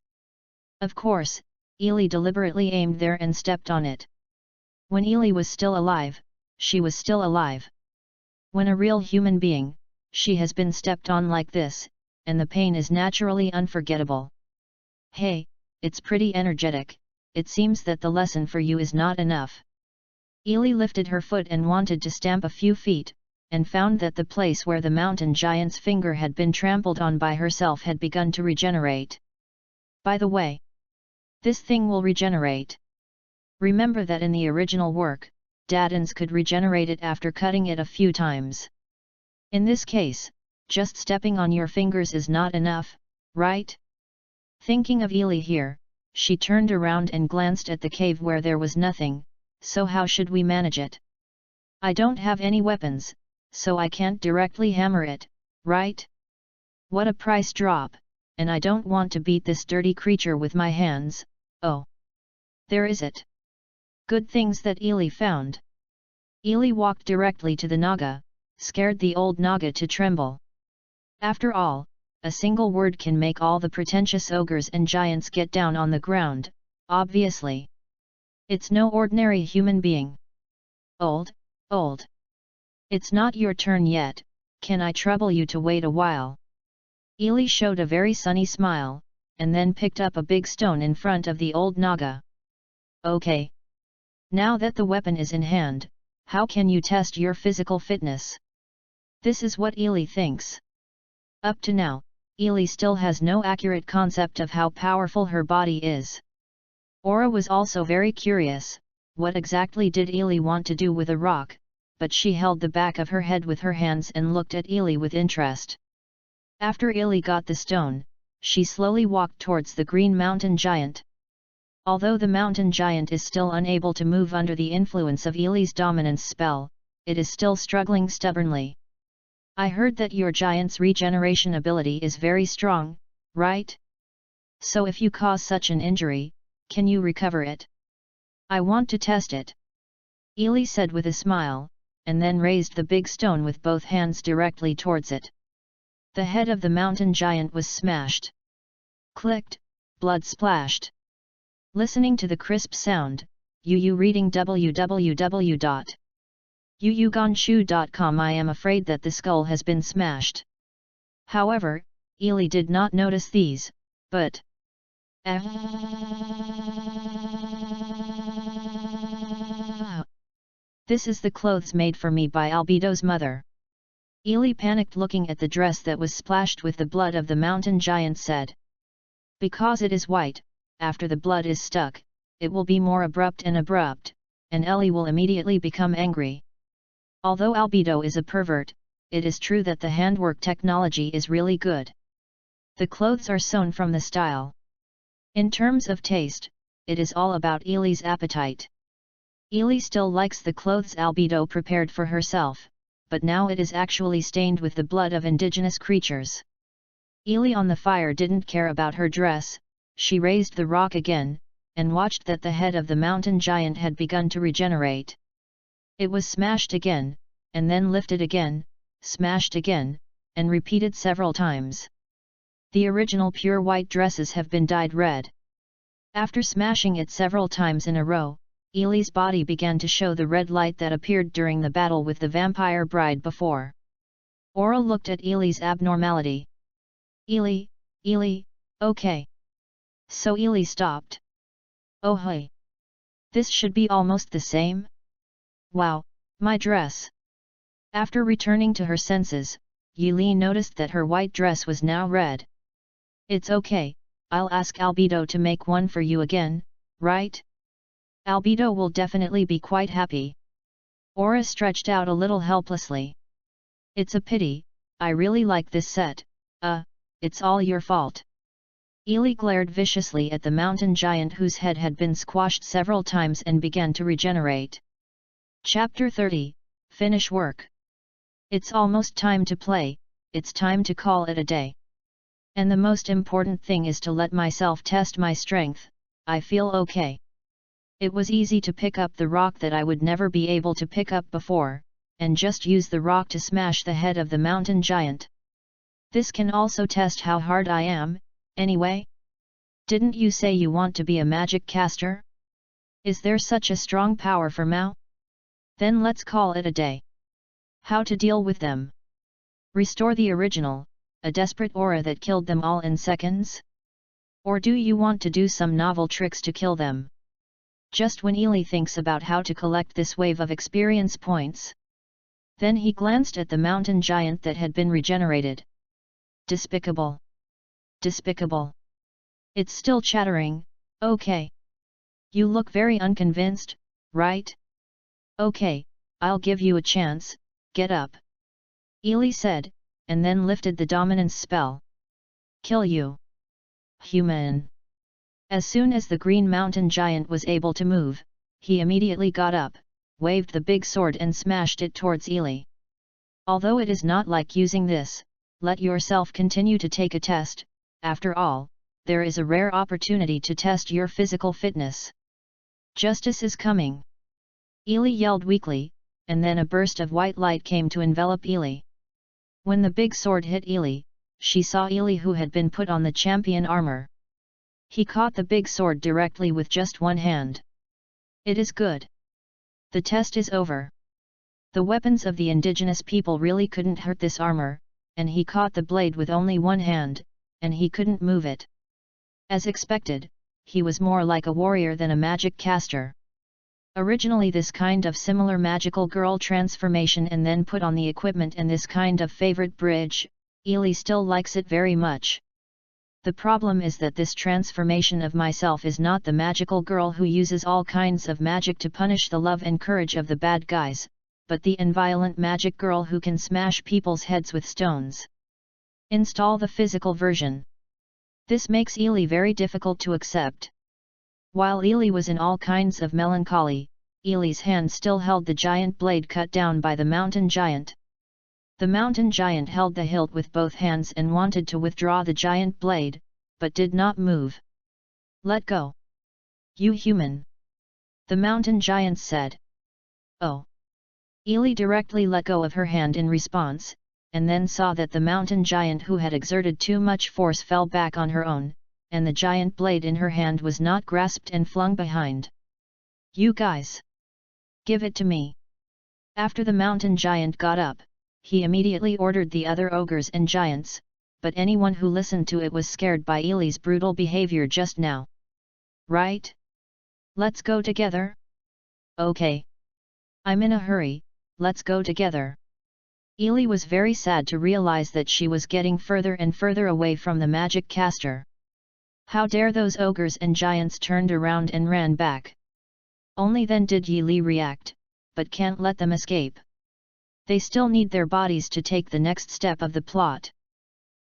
Of course, Ely deliberately aimed there and stepped on it. When Ely was still alive, she was still alive. When a real human being, she has been stepped on like this, and the pain is naturally unforgettable. Hey, it's pretty energetic, it seems that the lesson for you is not enough. Ely lifted her foot and wanted to stamp a few feet, and found that the place where the mountain giant's finger had been trampled on by herself had begun to regenerate. By the way, this thing will regenerate. Remember that in the original work, Dadans could regenerate it after cutting it a few times. In this case, just stepping on your fingers is not enough, right? Thinking of Ely here, she turned around and glanced at the cave where there was nothing. So how should we manage it? I don't have any weapons, so I can't directly hammer it, right? What a price drop, and I don't want to beat this dirty creature with my hands. Oh! There is it! Good things that Ely found. Ely walked directly to the Naga, scared the old Naga to tremble. After all, a single word can make all the pretentious ogres and giants get down on the ground, obviously. It's no ordinary human being. Old. It's not your turn yet, can I trouble you to wait a while? Ely showed a very sunny smile, and then picked up a big stone in front of the old Naga. Okay. Now that the weapon is in hand, how can you test your physical fitness? This is what Ely thinks. Up to now, Ely still has no accurate concept of how powerful her body is. Aura was also very curious, what exactly did Ely want to do with a rock, but she held the back of her head with her hands and looked at Ely with interest. After Ely got the stone, she slowly walked towards the green mountain giant. Although the mountain giant is still unable to move under the influence of Ely's dominance spell, it is still struggling stubbornly. I heard that your giant's regeneration ability is very strong, right? So if you cause such an injury, can you recover it? I want to test it. Ely said with a smile, and then raised the big stone with both hands directly towards it. The head of the mountain giant was smashed. Clicked, blood splashed. Listening to the crisp sound, Yu reading www.yuyuganshu.com. I am afraid that the skull has been smashed. However, Ely did not notice these, but this is the clothes made for me by Albedo's mother. Ely panicked, looking at the dress that was splashed with the blood of the mountain giant, said. Because it is white, after the blood is stuck, it will be more abrupt, and Ellie will immediately become angry. Although Albedo is a pervert, it is true that the handwork technology is really good. The clothes are sewn from the style. In terms of taste, it is all about Ely's appetite. Ely still likes the clothes Albedo prepared for herself, but now it is actually stained with the blood of indigenous creatures. Ely on the fire didn't care about her dress. She raised the rock again, and watched that the head of the mountain giant had begun to regenerate. It was smashed again, and then lifted again, smashed again, and repeated several times. The original pure white dresses have been dyed red. After smashing it several times in a row, Ely's body began to show the red light that appeared during the battle with the vampire bride before. Aura looked at Ely's abnormality. Ely, okay. So Ely stopped. Oh hey! This should be almost the same? Wow, my dress! After returning to her senses, Ely noticed that her white dress was now red. It's okay, I'll ask Albedo to make one for you again, right? Albedo will definitely be quite happy. Aura stretched out a little helplessly. It's a pity, I really like this set, it's all your fault. Ely glared viciously at the mountain giant whose head had been squashed several times and began to regenerate. Chapter 30, Finish Work. It's almost time to play, it's time to call it a day. And the most important thing is to let myself test my strength, I feel okay. It was easy to pick up the rock that I would never be able to pick up before, and just use the rock to smash the head of the mountain giant. This can also test how hard I am, anyway? Didn't you say you want to be a magic caster? Is there such a strong power for Mao? Then let's call it a day. How to deal with them? Restore the original, a desperate aura that killed them all in seconds? Or do you want to do some novel tricks to kill them? Just when Ely thinks about how to collect this wave of experience points. Then he glanced at the mountain giant that had been regenerated. Despicable. Despicable. It's still chattering, okay. You look very unconvinced, right? Okay, I'll give you a chance, get up. Ely said, and then lifted the dominance spell. Kill you. Human. As soon as the green mountain giant was able to move, he immediately got up, waved the big sword and smashed it towards Ely. Although it is not like using this, let yourself continue to take a test, after all, there is a rare opportunity to test your physical fitness. Justice is coming. Ely yelled weakly, and then a burst of white light came to envelop Ely. When the big sword hit Ely, she saw Ely who had been put on the champion armor. He caught the big sword directly with just one hand. It is good. The test is over. The weapons of the indigenous people really couldn't hurt this armor, and he caught the blade with only one hand, and he couldn't move it. As expected, he was more like a warrior than a magic caster. Originally this kind of similar magical girl transformation and then put on the equipment and this kind of favorite bridge, Ely still likes it very much. The problem is that this transformation of myself is not the magical girl who uses all kinds of magic to punish the love and courage of the bad guys, but the inviolate magic girl who can smash people's heads with stones. Install the physical version. This makes Ely very difficult to accept. While Ely was in all kinds of melancholy, Ely's hand still held the giant blade cut down by the mountain giant. The mountain giant held the hilt with both hands and wanted to withdraw the giant blade, but did not move. Let go. You human. The mountain giant said. Oh. Ely directly let go of her hand in response, and then saw that the mountain giant who had exerted too much force fell back on her own, and the giant blade in her hand was not grasped and flung behind. You guys! Give it to me! After the mountain giant got up, he immediately ordered the other ogres and giants, but anyone who listened to it was scared by Ely's brutal behavior just now. Right? Let's go together? Okay. I'm in a hurry, let's go together. Ely was very sad to realize that she was getting further and further away from the magic caster. How dare those ogres and giants turned around and ran back. Only then did Ely react, but can't let them escape. They still need their bodies to take the next step of the plot.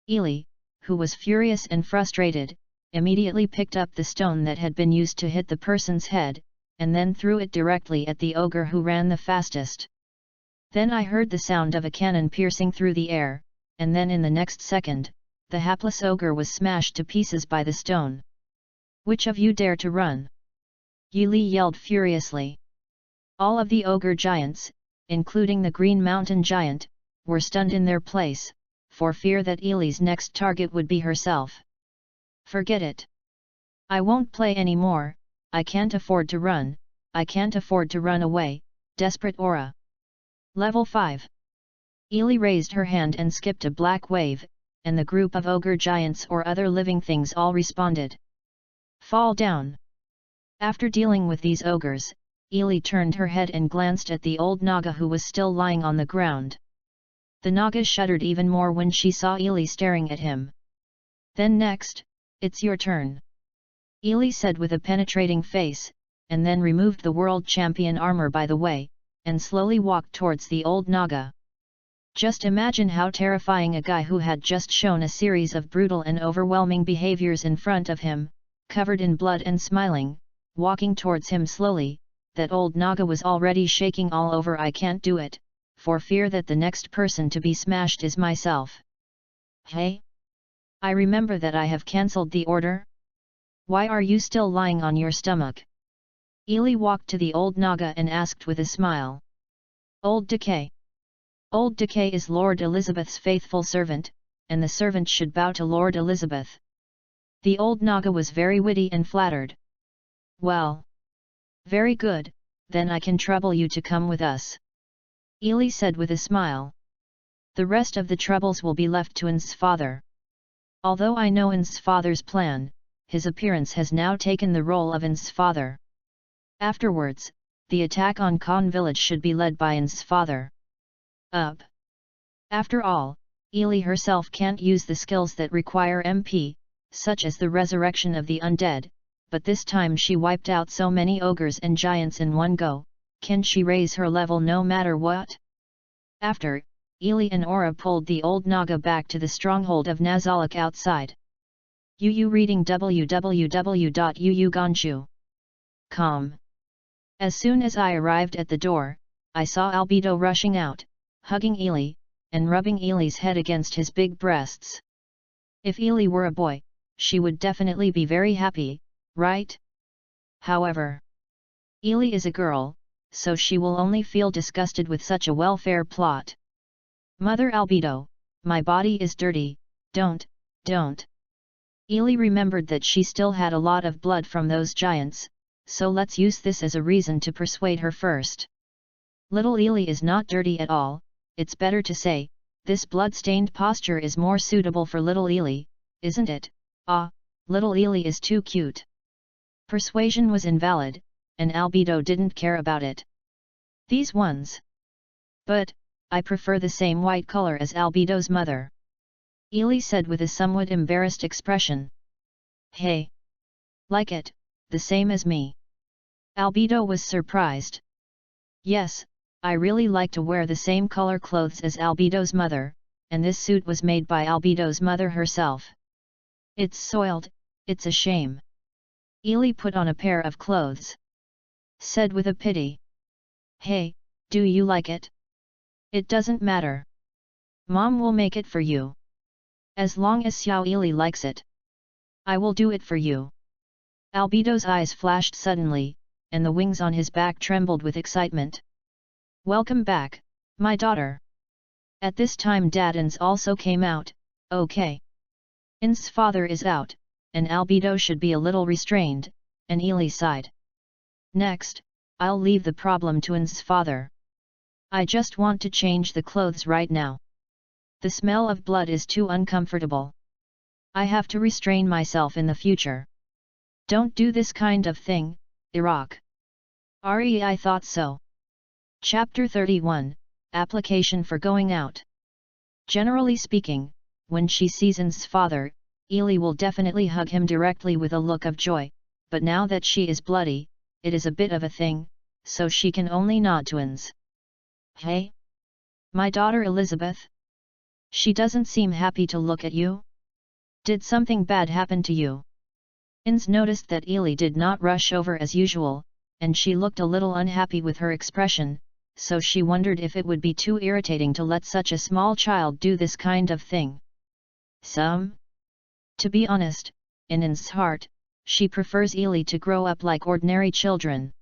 Ely, who was furious and frustrated, immediately picked up the stone that had been used to hit the person's head, and then threw it directly at the ogre who ran the fastest. Then I heard the sound of a cannon piercing through the air, and then in the next second, the hapless ogre was smashed to pieces by the stone. Which of you dare to run? Ely yelled furiously. All of the ogre giants, including the green mountain giant, were stunned in their place, for fear that Ely's next target would be herself. Forget it. I won't play anymore, I can't afford to run, I can't afford to run away, desperate aura. Level 5. Ely raised her hand and skipped a black wave, and the group of ogre giants or other living things all responded. Fall down. After dealing with these ogres, Ely turned her head and glanced at the old Naga who was still lying on the ground. The Naga shuddered even more when she saw Ely staring at him. Then next, it's your turn. Ely said with a penetrating face, and then removed the world champion armor by the way, and slowly walked towards the old Naga. Just imagine how terrifying a guy who had just shown a series of brutal and overwhelming behaviors in front of him, covered in blood and smiling, walking towards him slowly, that old Naga was already shaking all over. I can't do it, for fear that the next person to be smashed is myself. Hey? I remember that I have cancelled the order? Why are you still lying on your stomach? Ely walked to the old Naga and asked with a smile. Old Decay. Old Decay is Lord Elizabeth's faithful servant, and the servant should bow to Lord Elizabeth. The old Naga was very witty and flattered. Well. Very good, then I can trouble you to come with us. Ely said with a smile. The rest of the troubles will be left to N's father. Although I know N's father's plan, his appearance has now taken the role of N's father. Afterwards, the attack on Khan village should be led by N's father. Up. After all, Ely herself can't use the skills that require MP, such as the resurrection of the undead, but this time she wiped out so many ogres and giants in one go. Can she raise her level no matter what? After, Ely and Aura pulled the old Naga back to the stronghold of Nazalik outside. UU reading www.uuganshu.com. As soon as I arrived at the door, I saw Albedo rushing out, hugging Ely, and rubbing Ely's head against his big breasts. If Ely were a boy, she would definitely be very happy, right? However, Ely is a girl, so she will only feel disgusted with such a welfare plot. Mother Albedo, my body is dirty, don't. Ely remembered that she still had a lot of blood from those giants, so let's use this as a reason to persuade her first. Little Ely is not dirty at all, it's better to say, this blood-stained posture is more suitable for little Ely, isn't it? Ah, little Ely is too cute. Persuasion was invalid, and Albedo didn't care about it. These ones. But, I prefer the same white color as Albedo's mother. Ely said with a somewhat embarrassed expression. Hey! Like it, the same as me. Albedo was surprised. Yes, I really like to wear the same color clothes as Albedo's mother, and this suit was made by Albedo's mother herself. It's soiled, it's a shame. Ely put on a pair of clothes. Said with a pity. Hey, do you like it? It doesn't matter. Mom will make it for you. As long as Xiao Ely likes it. I will do it for you. Albedo's eyes flashed suddenly, and the wings on his back trembled with excitement. Welcome back, my daughter. At this time Dad Ins also came out. Okay. Ins's father is out, and Albedo should be a little restrained, and Ely sighed. Next, I'll leave the problem to Ins's father. I just want to change the clothes right now. The smell of blood is too uncomfortable. I have to restrain myself in the future. Don't do this kind of thing, Iraq. I thought so. Chapter 31, Application for Going Out. Generally speaking, when she sees Ins's father, Ely will definitely hug him directly with a look of joy, but now that she is bloody, it is a bit of a thing, so she can only nod to Ins. Hey? My daughter Elizabeth? She doesn't seem happy to look at you? Did something bad happen to you? Ins noticed that Ely did not rush over as usual, and she looked a little unhappy with her expression, so she wondered if it would be too irritating to let such a small child do this kind of thing. To be honest, in Ins's heart, she prefers Ely to grow up like ordinary children.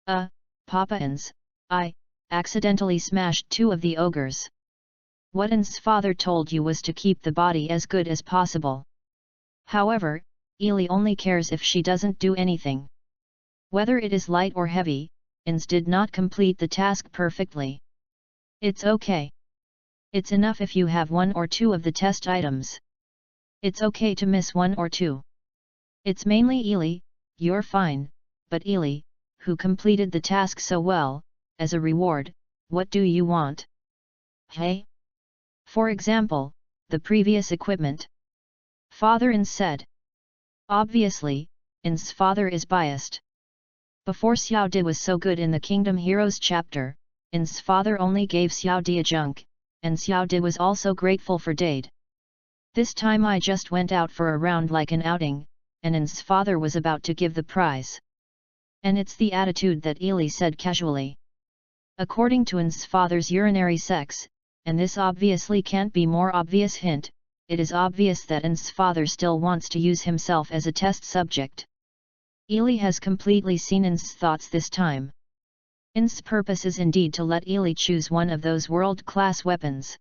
Papa Ins, I accidentally smashed 2 of the ogres. What Ins's father told you was to keep the body as good as possible. However, Ely only cares if she doesn't do anything. Whether it is light or heavy, Ins did not complete the task perfectly. It's okay. It's enough if you have 1 or 2 of the test items. It's okay to miss 1 or 2. It's mainly Ely, you're fine, but Ely, who completed the task so well, as a reward, what do you want? Hey? For example, the previous equipment. Father Ins said. Obviously, Ins's father is biased. Before Xiao Di was so good in the Kingdom Heroes chapter, Ins's father only gave Xiao Di a junk, and Xiao De was also grateful for Dade. This time I just went out for a round like an outing, and N's father was about to give the prize. And it's the attitude that Ely said casually. According to N's father's urinary sex, and this obviously can't be more obvious hint, it is obvious that N's father still wants to use himself as a test subject. Ely has completely seen N's thoughts this time. N's purpose is indeed to let Ely choose one of those world-class weapons.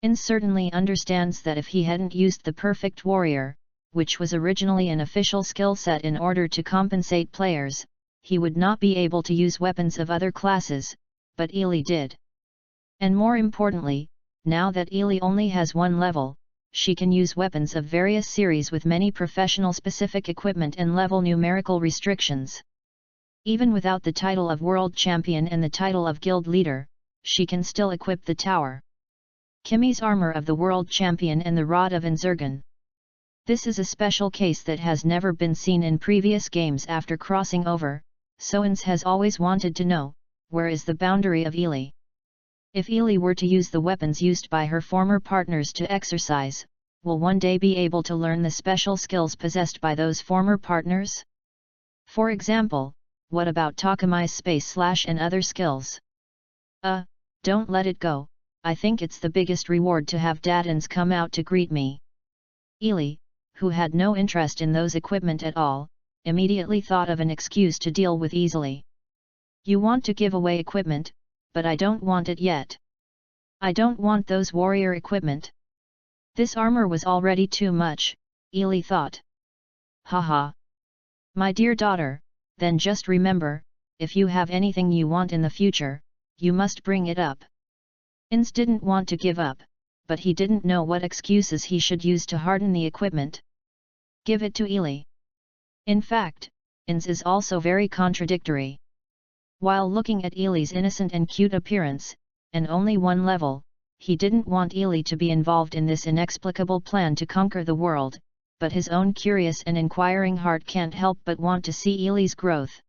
N certainly understands that if he hadn't used the perfect warrior, which was originally an official skill set in order to compensate players, he would not be able to use weapons of other classes, but Ely did. And more importantly, now that Ely only has one level, she can use weapons of various series with many professional-specific equipment and level numerical restrictions. Even without the title of World Champion and the title of Guild Leader, she can still equip the Tower Kimmy's Armor of the World Champion and the Rod of Enzurgan. This is a special case that has never been seen in previous games after crossing over, so Ns has always wanted to know, where is the boundary of Ely? If Ely were to use the weapons used by her former partners to exercise, will one day be able to learn the special skills possessed by those former partners? For example, what about Takamai's space slash and other skills? Don't let it go, I think it's the biggest reward to have Dadans come out to greet me. Ely, who had no interest in those equipment at all, immediately thought of an excuse to deal with easily. You want to give away equipment, but I don't want it yet. I don't want those warrior equipment. This armor was already too much, Ely thought. Haha. My dear daughter, then just remember, if you have anything you want in the future, you must bring it up. Ins didn't want to give up, but he didn't know what excuses he should use to harden the equipment. Give it to Ely. In fact, Ins is also very contradictory. While looking at Ely's innocent and cute appearance, and only one level, he didn't want Ely to be involved in this inexplicable plan to conquer the world, but his own curious and inquiring heart can't help but want to see Ely's growth.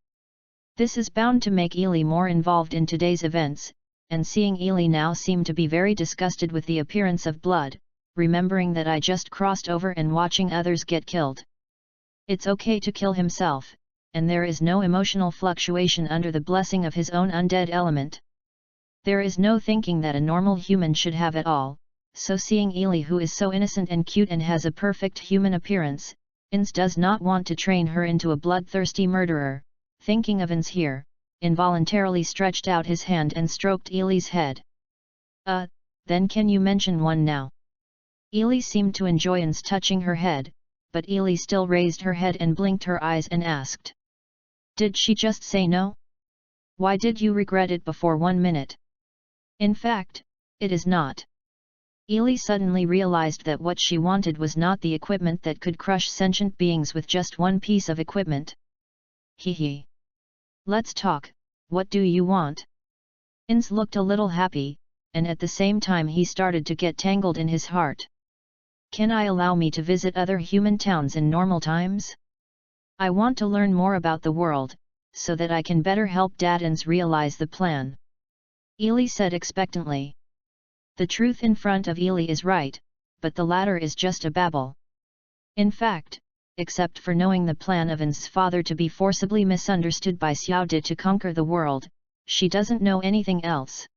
This is bound to make Ely more involved in today's events, and seeing Ely now seem to be very disgusted with the appearance of blood, remembering that I just crossed over and watching others get killed. It's okay to kill himself, and there is no emotional fluctuation under the blessing of his own undead element. There is no thinking that a normal human should have at all, so seeing Ely, who is so innocent and cute and has a perfect human appearance, Ins does not want to train her into a bloodthirsty murderer. Thinking of Ins here, involuntarily stretched out his hand and stroked Ely's head. Then can you mention one now? Ely seemed to enjoy Ins touching her head, but Ely still raised her head and blinked her eyes and asked. Did she just say no? Why did you regret it before 1 minute? In fact, it is not. Ely suddenly realized that what she wanted was not the equipment that could crush sentient beings with just one piece of equipment. Hee. Let's talk, what do you want? Ins looked a little happy, and at the same time he started to get tangled in his heart. Can I allow me to visit other human towns in normal times? I want to learn more about the world, so that I can better help Dadans realize the plan. Ely said expectantly. The truth in front of Ely is right, but the latter is just a babble. In fact, except for knowing the plan of Ins father to be forcibly misunderstood by Xiao De to conquer the world, she doesn't know anything else.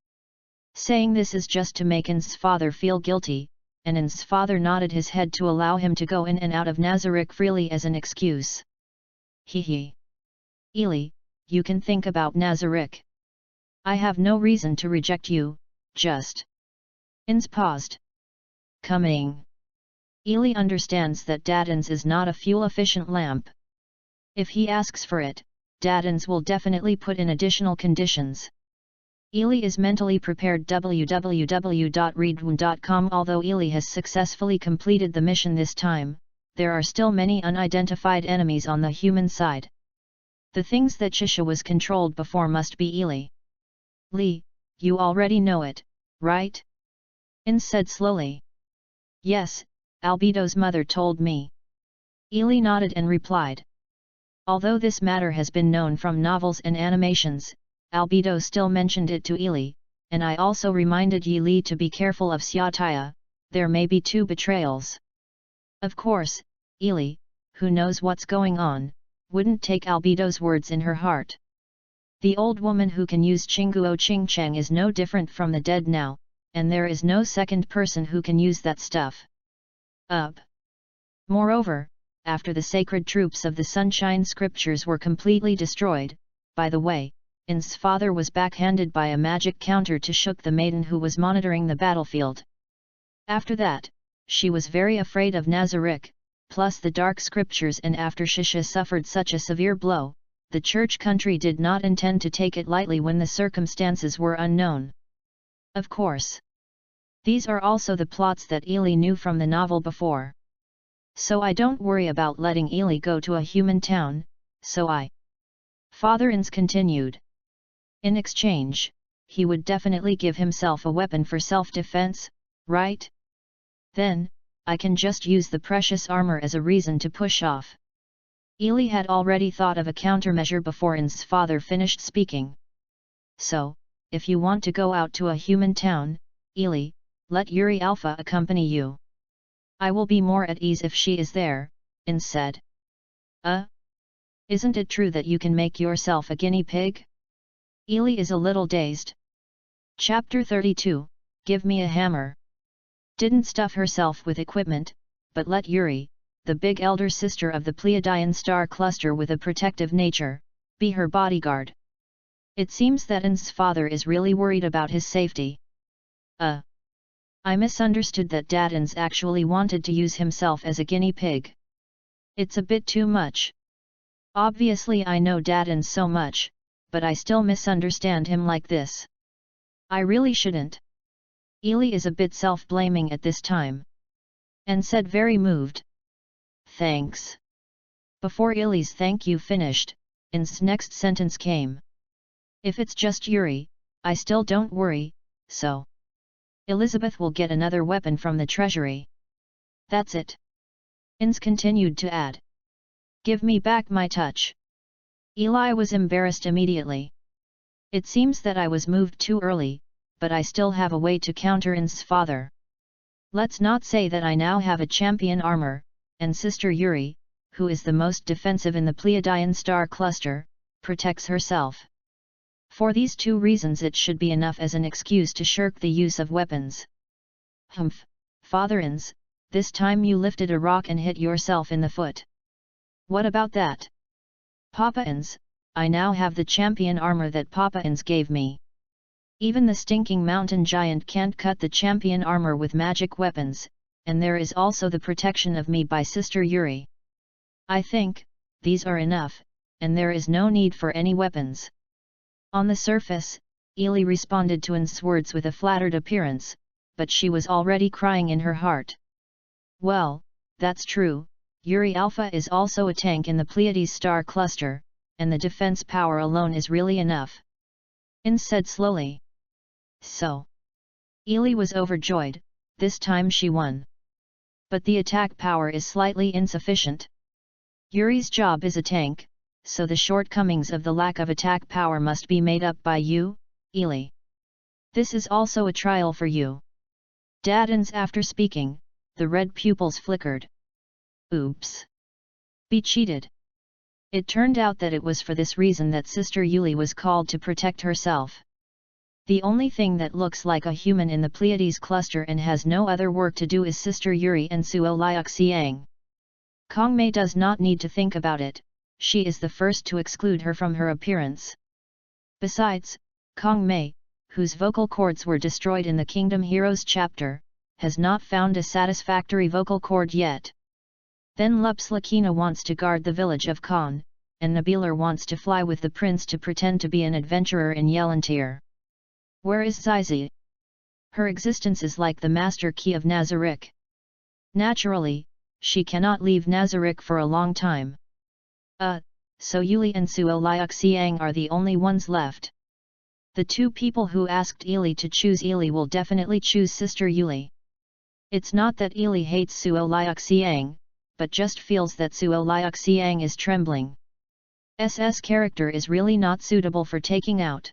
Saying this is just to make Ins father feel guilty, and Ins father nodded his head to allow him to go in and out of Nazarick freely as an excuse. Hee. Ely, you can think about Nazarick. I have no reason to reject you, just. Ins paused. Coming. Ely understands that Dadans is not a fuel-efficient lamp. If he asks for it, Dadans will definitely put in additional conditions. Ely is mentally prepared. www.readaloud.com. Although Ely has successfully completed the mission this time, there are still many unidentified enemies on the human side. The things that Shisha was controlled before must be Ely. Lee, you already know it, right? Ins said slowly. Yes, Albedo's mother told me. Ely nodded and replied. Although this matter has been known from novels and animations, Albedo still mentioned it to Ely, and I also reminded Yi Li to be careful of Xiaotia, there may be 2 betrayals. Of course, Ili, who knows what's going on, wouldn't take Albedo's words in her heart. The old woman who can use Qingguo Qingcheng is no different from the dead now, and there is no second person who can use that stuff. Moreover, after the sacred troops of the Sunshine Scriptures were completely destroyed, by the way, In's father was backhanded by a magic counter to shook the maiden who was monitoring the battlefield. After that, she was very afraid of Nazarick, plus the dark scriptures, and after Shisha suffered such a severe blow, the church country did not intend to take it lightly when the circumstances were unknown. Of course. These are also the plots that Ili knew from the novel before. So I don't worry about letting Ili go to a human town, so I. Father Ins continued. In exchange, he would definitely give himself a weapon for self-defense, right? Then, I can just use the precious armor as a reason to push off. Ili had already thought of a countermeasure before In's father finished speaking. So, if you want to go out to a human town, Ili, let Yuri Alpha accompany you. I will be more at ease if she is there, In said. Isn't it true that you can make yourself a guinea pig? Ili is a little dazed. Chapter 32, Give me a hammer. Didn't stuff herself with equipment, but let Yuri, the big elder sister of the Pleiadian star cluster with a protective nature, be her bodyguard. It seems that In's father is really worried about his safety. I misunderstood that Dad Ins actually wanted to use himself as a guinea pig. It's a bit too much. Obviously I know Dad Ins so much, but I still misunderstand him like this. I really shouldn't. Ili is a bit self-blaming at this time. And said very moved. Thanks. Before Ili's thank you finished, In's next sentence came. If it's just Yuri, I still don't worry, so. Elizabeth will get another weapon from the treasury. That's it. Ins continued to add. Give me back my touch. Eli was embarrassed immediately. It seems that I was moved too early, but I still have a way to counter In's father. Let's not say that I now have a champion armor, and Sister Yuri, who is the most defensive in the Pleiadian star cluster, protects herself. For these 2 reasons it should be enough as an excuse to shirk the use of weapons. Humph, Father Ins, this time you lifted a rock and hit yourself in the foot. What about that? Papa Ins, I now have the champion armor that Papa Ins gave me. Even the stinking mountain giant can't cut the champion armor with magic weapons, and there is also the protection of me by Sister Yuri. I think, these are enough, and there is no need for any weapons. On the surface, Ili responded to In's words with a flattered appearance, but she was already crying in her heart. Well, that's true, Yuri Alpha is also a tank in the Pleiades star cluster, and the defense power alone is really enough. In said slowly. So. Ili was overjoyed, this time she won. But the attack power is slightly insufficient. Yuri's job is a tank, so the shortcomings of the lack of attack power must be made up by you, Ili. This is also a trial for you. Dad Ins after speaking, the red pupils flickered. Oops. Be cheated. It turned out that it was for this reason that Sister Yuli was called to protect herself. The only thing that looks like a human in the Pleiades cluster and has no other work to do is Sister Yuri and Suo Liuxiang. Kong Mei does not need to think about it. She is the first to exclude her from her appearance. Besides, Kong Mei, whose vocal cords were destroyed in the Kingdom Heroes chapter, has not found a satisfactory vocal cord yet. Then Lupslakina wants to guard the village of Khan, and Nabilar wants to fly with the prince to pretend to be an adventurer in Yelantir. Where is Zizi? Her existence is like the master key of Nazarick. Naturally, she cannot leave Nazarick for a long time. So Yuli and Suo Liuxiang are the only ones left. The 2 people who asked Ili to choose Ili will definitely choose Sister Yuli. It's not that Ili hates Suo Liuxiang, but just feels that Suo Liuxiang is trembling. SS character is really not suitable for taking out.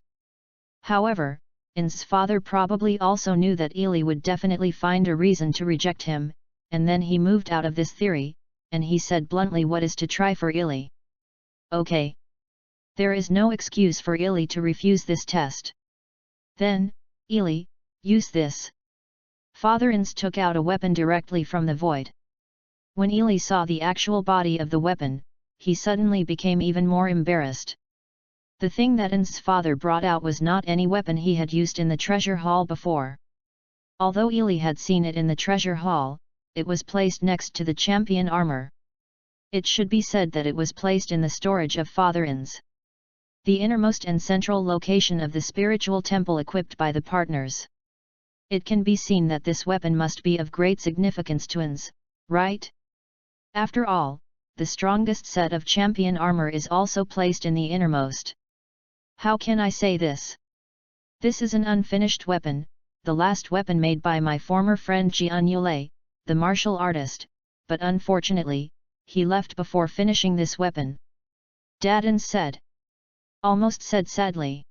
However, In's father probably also knew that Ili would definitely find a reason to reject him, and then he moved out of this theory, and he said bluntly what is to try for Ili. Okay. There is no excuse for Ili to refuse this test. Then, Ili, use this. Father Ins took out a weapon directly from the void. When Ili saw the actual body of the weapon, he suddenly became even more embarrassed. The thing that Ins father brought out was not any weapon he had used in the treasure hall before. Although Ili had seen it in the treasure hall, it was placed next to the champion armor. It should be said that it was placed in the storage of Father Ins, the innermost and central location of the spiritual temple equipped by the partners. It can be seen that this weapon must be of great significance to Ins, right? After all, the strongest set of champion armor is also placed in the innermost. How can I say this? This is an unfinished weapon, the last weapon made by my former friend Jian Yulei, the martial artist, but unfortunately, he left before finishing this weapon. Dadin said. Almost said sadly.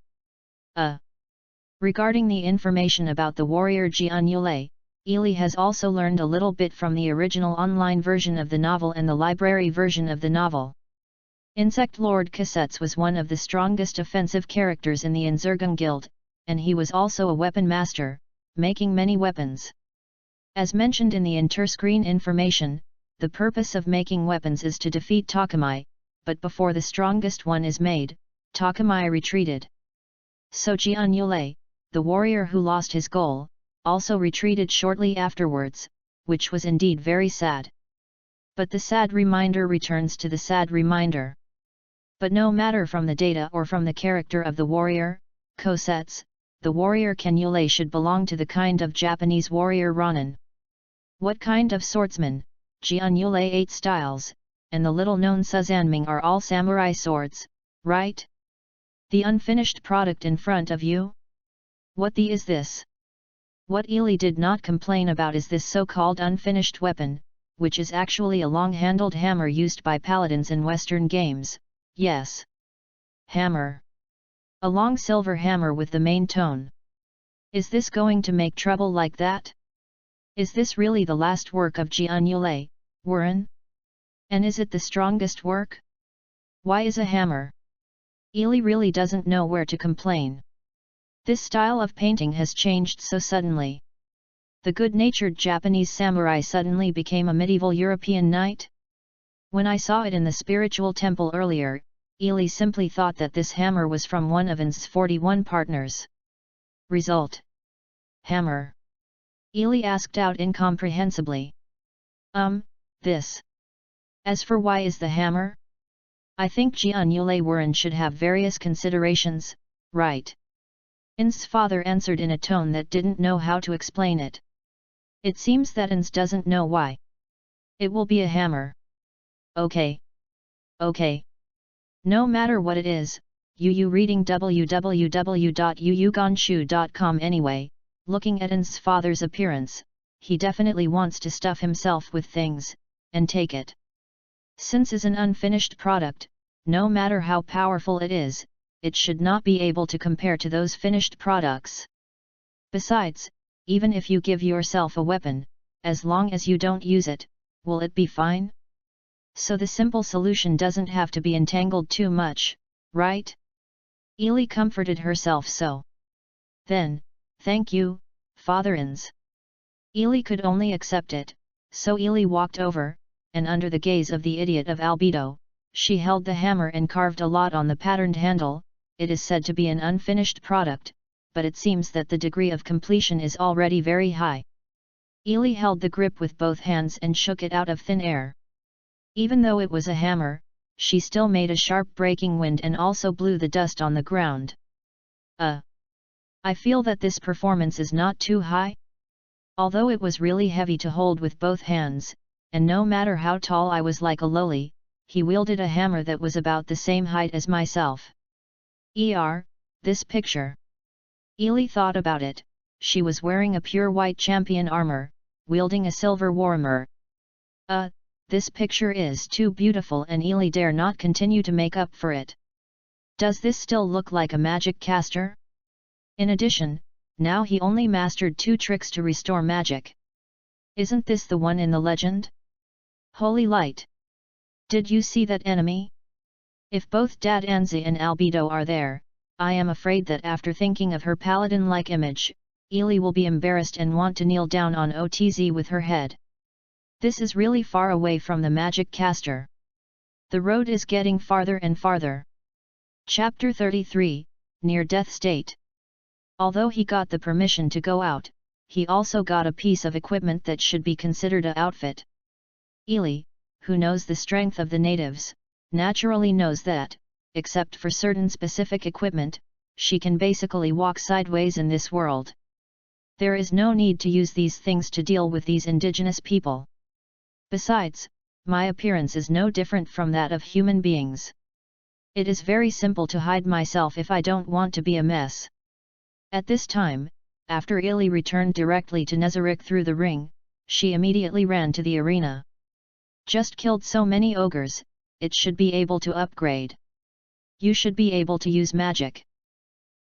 Regarding the information about the warrior Jian Yulei, Ili has also learned a little bit from the original online version of the novel and the library version of the novel. Insect Lord Cassettes was one of the strongest offensive characters in the Inzergung Guild, and he was also a weapon master, making many weapons. As mentioned in the interscreen information, the purpose of making weapons is to defeat Takamai, but before the strongest one is made, Takamai retreated. So Jian Yulei, the warrior who lost his goal, also retreated shortly afterwards, which was indeed very sad. But the sad reminder returns to the sad reminder. But no matter from the data or from the character of the warrior, Kosetsu, the warrior Ken Yulei should belong to the kind of Japanese warrior Ronin. What kind of swordsman? Jian Yulei 8 styles, and the little-known Suzanming are all samurai swords, right? The unfinished product in front of you? What the is this? What Ili did not complain about is this so-called unfinished weapon, which is actually a long-handled hammer used by paladins in Western games, yes. Hammer. A long silver hammer with the main tone. Is this going to make trouble like that? Is this really the last work of Jian Yulei, Warren? And is it the strongest work? Why is a hammer? Ili really doesn't know where to complain. This style of painting has changed so suddenly. The good-natured Japanese samurai suddenly became a medieval European knight? When I saw it in the spiritual temple earlier, Ili simply thought that this hammer was from one of In's 41 partners. Result. Hammer. Ili asked out incomprehensibly. This. As for why is the hammer? I think Jian Yulei Warren should have various considerations, right? In's father answered in a tone that didn't know how to explain it. It seems that Ins doesn't know why. It will be a hammer. Okay. Okay. No matter what it is, you reading www.yuyugonshu.com anyway, looking at In's father's appearance, he definitely wants to stuff himself with things, and take it. Since is an unfinished product, no matter how powerful it is, it should not be able to compare to those finished products. Besides, even if you give yourself a weapon, as long as you don't use it, will it be fine? So the simple solution doesn't have to be entangled too much, right? Ili comforted herself so. Then, thank you, Father Ins. Ili could only accept it, so Ili walked over, and under the gaze of the idiot of Albedo, she held the hammer and carved a lot on the patterned handle. It is said to be an unfinished product, but it seems that the degree of completion is already very high. Ili held the grip with both hands and shook it out of thin air. Even though it was a hammer, she still made a sharp breaking wind and also blew the dust on the ground. I feel that this performance is not too high. Although it was really heavy to hold with both hands, and no matter how tall I was like a lowly, he wielded a hammer that was about the same height as myself. This picture. Ili thought about it. She was wearing a pure white champion armor, wielding a silver warhammer. This picture is too beautiful and Ili dare not continue to make up for it. Does this still look like a magic caster? In addition, now he only mastered 2 tricks to restore magic. Isn't this the one in the legend? Holy light! Did you see that enemy? If both Dadanzi and Albedo are there, I am afraid that after thinking of her paladin-like image, Ely will be embarrassed and want to kneel down on Otz with her head. This is really far away from the magic caster. The road is getting farther and farther. Chapter 33, Near Death State. Although he got the permission to go out, he also got a piece of equipment that should be considered a outfit. Ely, who knows the strength of the natives, naturally knows that, except for certain specific equipment, she can basically walk sideways in this world. There is no need to use these things to deal with these indigenous people. Besides, my appearance is no different from that of human beings. It is very simple to hide myself if I don't want to be a mess. At this time, after Ely returned directly to Nezarec through the ring, she immediately ran to the arena. Just killed so many ogres, it should be able to upgrade. You should be able to use magic.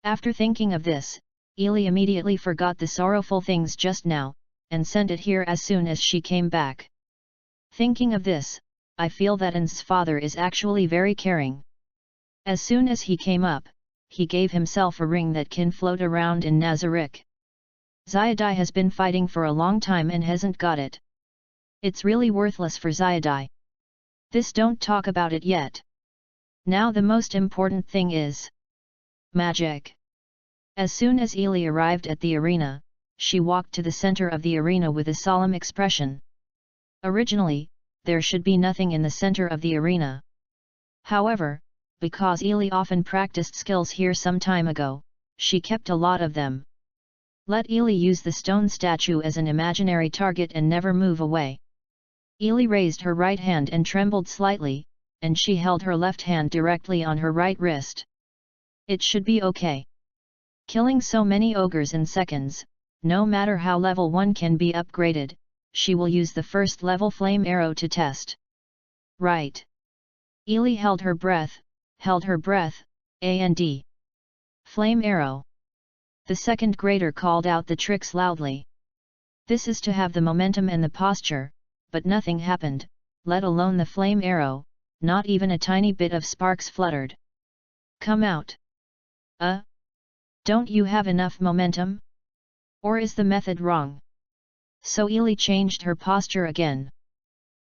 After thinking of this, Ely immediately forgot the sorrowful things just now, and sent it here as soon as she came back. Thinking of this, I feel that An's father is actually very caring. As soon as he came up, he gave himself a ring that can float around in Nezarec. Xiaodai has been fighting for a long time and hasn't got it. It's really worthless for Xiaodai. This don't talk about it yet. Now the most important thing is magic. As soon as Ely arrived at the arena, she walked to the center of the arena with a solemn expression. Originally, there should be nothing in the center of the arena. However, because Ely often practiced skills here some time ago, she kept a lot of them. Let Ely use the stone statue as an imaginary target and never move away. Ely raised her right hand and trembled slightly, and she held her left hand directly on her right wrist. It should be okay. Killing so many ogres in seconds, no matter how level 1 can be upgraded, she will use the first level flame arrow to test. Right. Ely held her breath, and flame arrow. The second grader called out the tricks loudly. This is to have the momentum and the posture, but nothing happened, let alone the flame arrow, not even a tiny bit of sparks fluttered. Come out. Don't you have enough momentum? Or is the method wrong? So Ely changed her posture again.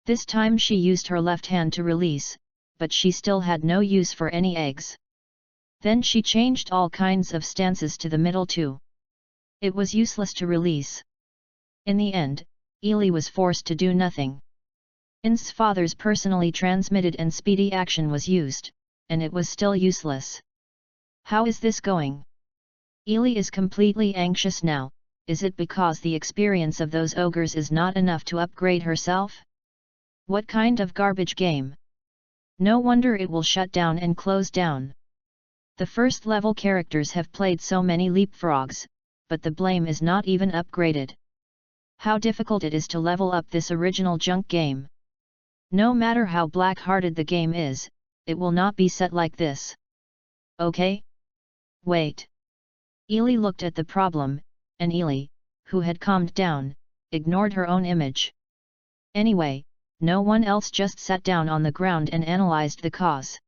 This time she used her left hand to release, but she still had no use for any eggs. Then she changed all kinds of stances to the middle too. It was useless to release. In the end, Ely was forced to do nothing. In's father's personally transmitted and speedy action was used, and it was still useless. How is this going? Ely is completely anxious now. Is it because the experience of those ogres is not enough to upgrade herself? What kind of garbage game? No wonder it will shut down and close down. The first level characters have played so many leapfrogs, but the blame is not even upgraded. How difficult it is to level up this original junk game. No matter how black-hearted the game is, it will not be set like this. Okay? Wait. Ely looked at the problem, and Ely, who had calmed down, ignored her own image. Anyway, no one else just sat down on the ground and analyzed the cause.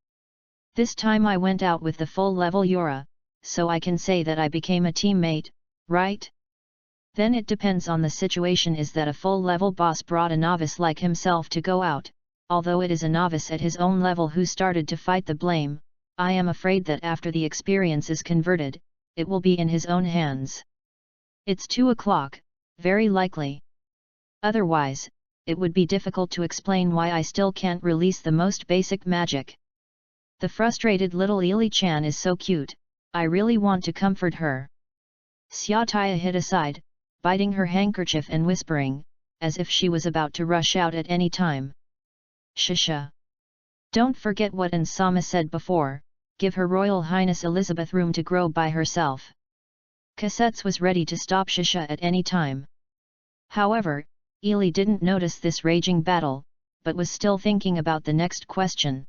This time I went out with the full level Yura, so I can say that I became a teammate, right? Then it depends on the situation. Is that a full level boss brought a novice like himself to go out, although it is a novice at his own level who started to fight the blame, I am afraid that after the experience is converted, it will be in his own hands. It's 2 o'clock, very likely. Otherwise, it would be difficult to explain why I still can't release the most basic magic. The frustrated little Ely-chan is so cute, I really want to comfort her. Xiaotaya hid aside, biting her handkerchief and whispering, as if she was about to rush out at any time. Shisha. Don't forget what Ansama said before, give Her Royal Highness Elizabeth room to grow by herself. Cassettes was ready to stop Shisha at any time. However, Ely didn't notice this raging battle, but was still thinking about the next question.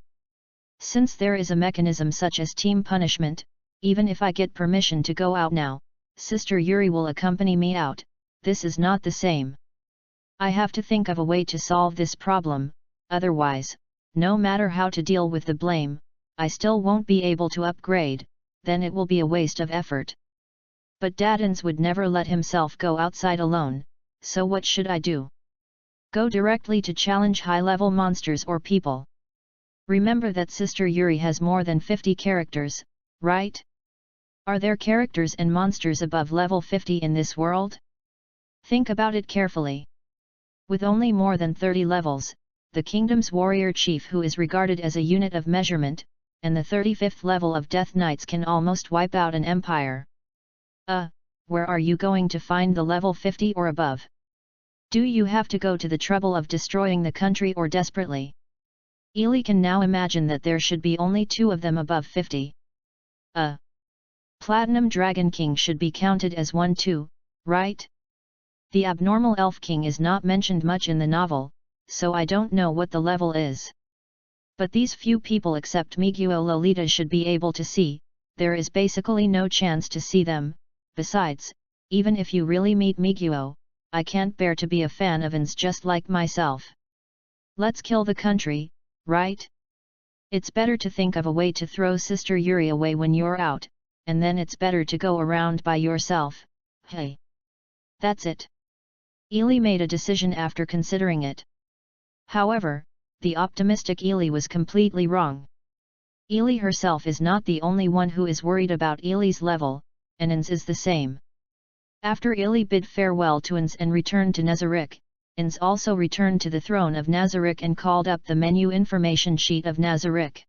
Since there is a mechanism such as team punishment, even if I get permission to go out now, Sister Yuri will accompany me out, this is not the same. I have to think of a way to solve this problem, otherwise, no matter how to deal with the blame, I still won't be able to upgrade, then it will be a waste of effort. But Dadins would never let himself go outside alone, so what should I do? Go directly to challenge high-level monsters or people. Remember that Sister Yuri has more than 50 characters, right? Are there characters and monsters above level 50 in this world? Think about it carefully. With only more than 30 levels, the kingdom's warrior chief who is regarded as a unit of measurement, and the 35th level of Death Knights can almost wipe out an empire. Where are you going to find the level 50 or above? Do you have to go to the trouble of destroying the country or desperately? Ely can now imagine that there should be only 2 of them above 50. Platinum Dragon King should be counted as 1 too, right? The abnormal Elf King is not mentioned much in the novel, so I don't know what the level is. But these few people except Miguel Lolita should be able to see, there is basically no chance to see them. Besides, even if you really meet Miguel, I can't bear to be a fan of Ins just like myself. Let's kill the country, right? It's better to think of a way to throw Sister Yuri away when you're out, and then it's better to go around by yourself, hey. That's it. Ely made a decision after considering it. However, the optimistic Ely was completely wrong. Ely herself is not the only one who is worried about Ely's level, and Ins is the same. After Ely bid farewell to Ins and returned to Nazarick, Ins also returned to the throne of Nazarick and called up the menu information sheet of Nazarick.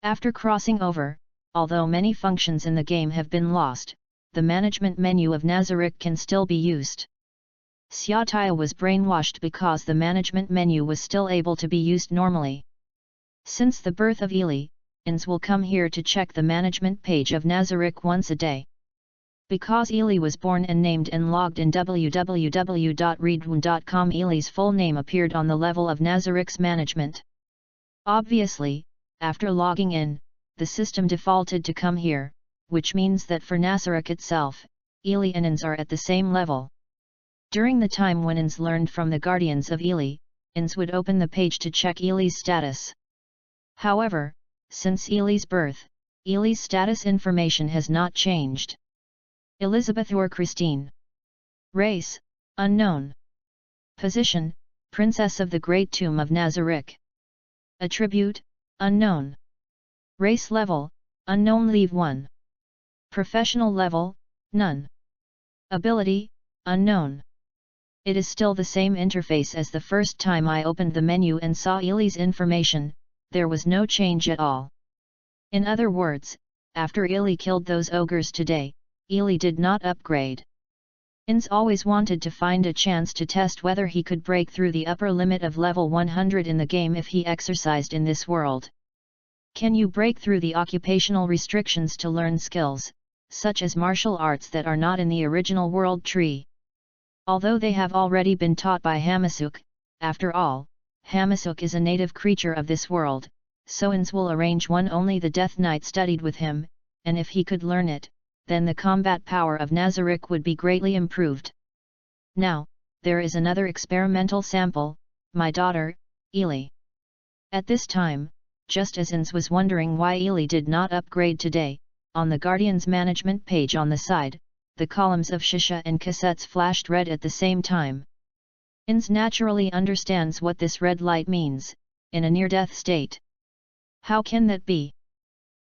After crossing over, although many functions in the game have been lost, the management menu of Nazarick can still be used. Xiaotaya was brainwashed because the management menu was still able to be used normally. Since the birth of Ely, Ins will come here to check the management page of Nazarick once a day. Because Ely was born and named and logged in www.readaloud.com, Ely's full name appeared on the level of Nazarick's management. Obviously, after logging in, the system defaulted to come here, which means that for Nazarick itself, Ely and Ins are at the same level. During the time when Ins learned from the Guardians of Ely, Ins would open the page to check Ely's status. However, since Ely's birth, Ely's status information has not changed. Elizabeth or Christine. Race, unknown. Position, Princess of the Great Tomb of Nazarick. Attribute, unknown. Race level, unknown leave 1. Professional level, none. Ability, unknown. It is still the same interface as the first time I opened the menu and saw Ely's information, there was no change at all. In other words, after Ely killed those ogres today, Ely did not upgrade. Ins always wanted to find a chance to test whether he could break through the upper limit of level 100 in the game if he exercised in this world. Can you break through the occupational restrictions to learn skills, such as martial arts that are not in the original world tree? Although they have already been taught by Hamasuk, after all, Hamasuk is a native creature of this world, so Ins will arrange one only the Death Knight studied with him, and if he could learn it, then the combat power of Nazarick would be greatly improved. Now, there is another experimental sample, my daughter, Ely. At this time, just as Ins was wondering why Ely did not upgrade today, on the Guardian's management page on the side, the columns of Shisha and cassettes flashed red at the same time. Ins naturally understands what this red light means, in a near-death state. How can that be?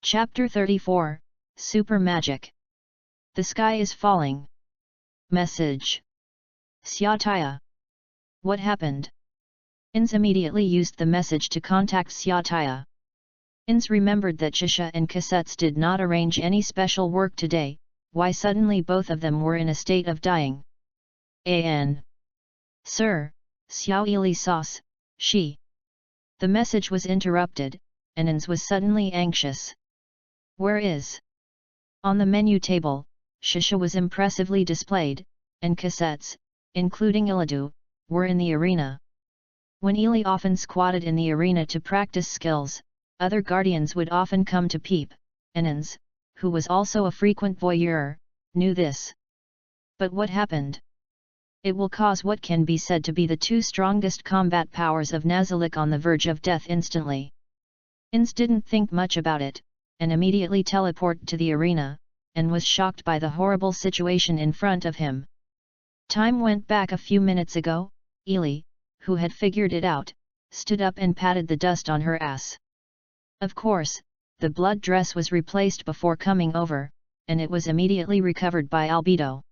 Chapter 34, Super Magic. The sky is falling. Message. Xiaotaya. What happened? Ins immediately used the message to contact Xiaotaya. Ins remembered that Shisha and cassettes did not arrange any special work today, why suddenly both of them were in a state of dying. An. Sir, Xiao Ely sauce, she. The message was interrupted, and Ins was suddenly anxious. Where is? On the menu table, Shisha was impressively displayed, and cassettes, including Illidu, were in the arena. When Ely often squatted in the arena to practice skills, other guardians would often come to peep, and Ins, who was also a frequent voyeur, knew this. But what happened? It will cause what can be said to be the two strongest combat powers of Nazalik on the verge of death instantly. Ins didn't think much about it, and immediately teleported to the arena, and was shocked by the horrible situation in front of him. Time went back a few minutes ago. Ili, who had figured it out, stood up and patted the dust on her ass. Of course, the blood dress was replaced before coming over, and it was immediately recovered by Albedo.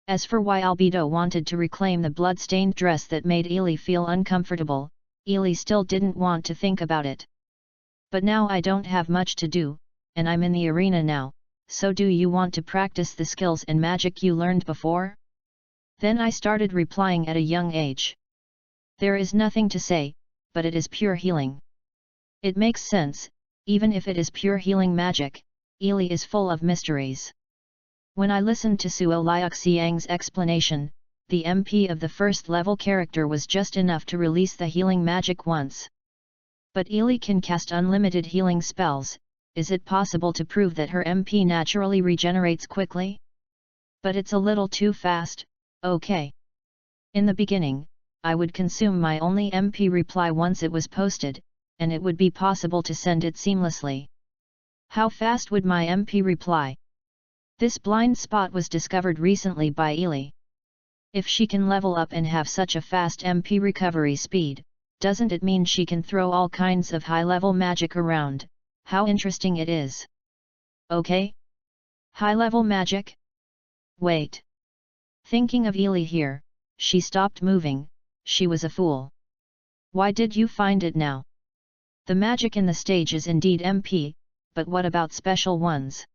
As for why Albedo wanted to reclaim the blood-stained dress that made Ili feel uncomfortable, Ili still didn't want to think about it. But now I don't have much to do, and I'm in the arena now, so do you want to practice the skills and magic you learned before? Then I started replying at a young age. There is nothing to say, but it is pure healing. It makes sense, even if it is pure healing magic. Ili is full of mysteries. When I listened to Suo Liuxiang's explanation, the MP of the first level character was just enough to release the healing magic once. But Ili can cast unlimited healing spells. Is it possible to prove that her MP naturally regenerates quickly? But it's a little too fast. Okay. In the beginning, I would consume my only MP reply once it was posted, and it would be possible to send it seamlessly. How fast would my MP reply? This blind spot was discovered recently by Ili. If she can level up and have such a fast MP recovery speed, doesn't it mean she can throw all kinds of high-level magic around? How interesting it is. Okay? High-level magic? Wait. Thinking of Ili here, she stopped moving. She was a fool. Why did you find it now? The magic in the stage is indeed MP, but what about special ones?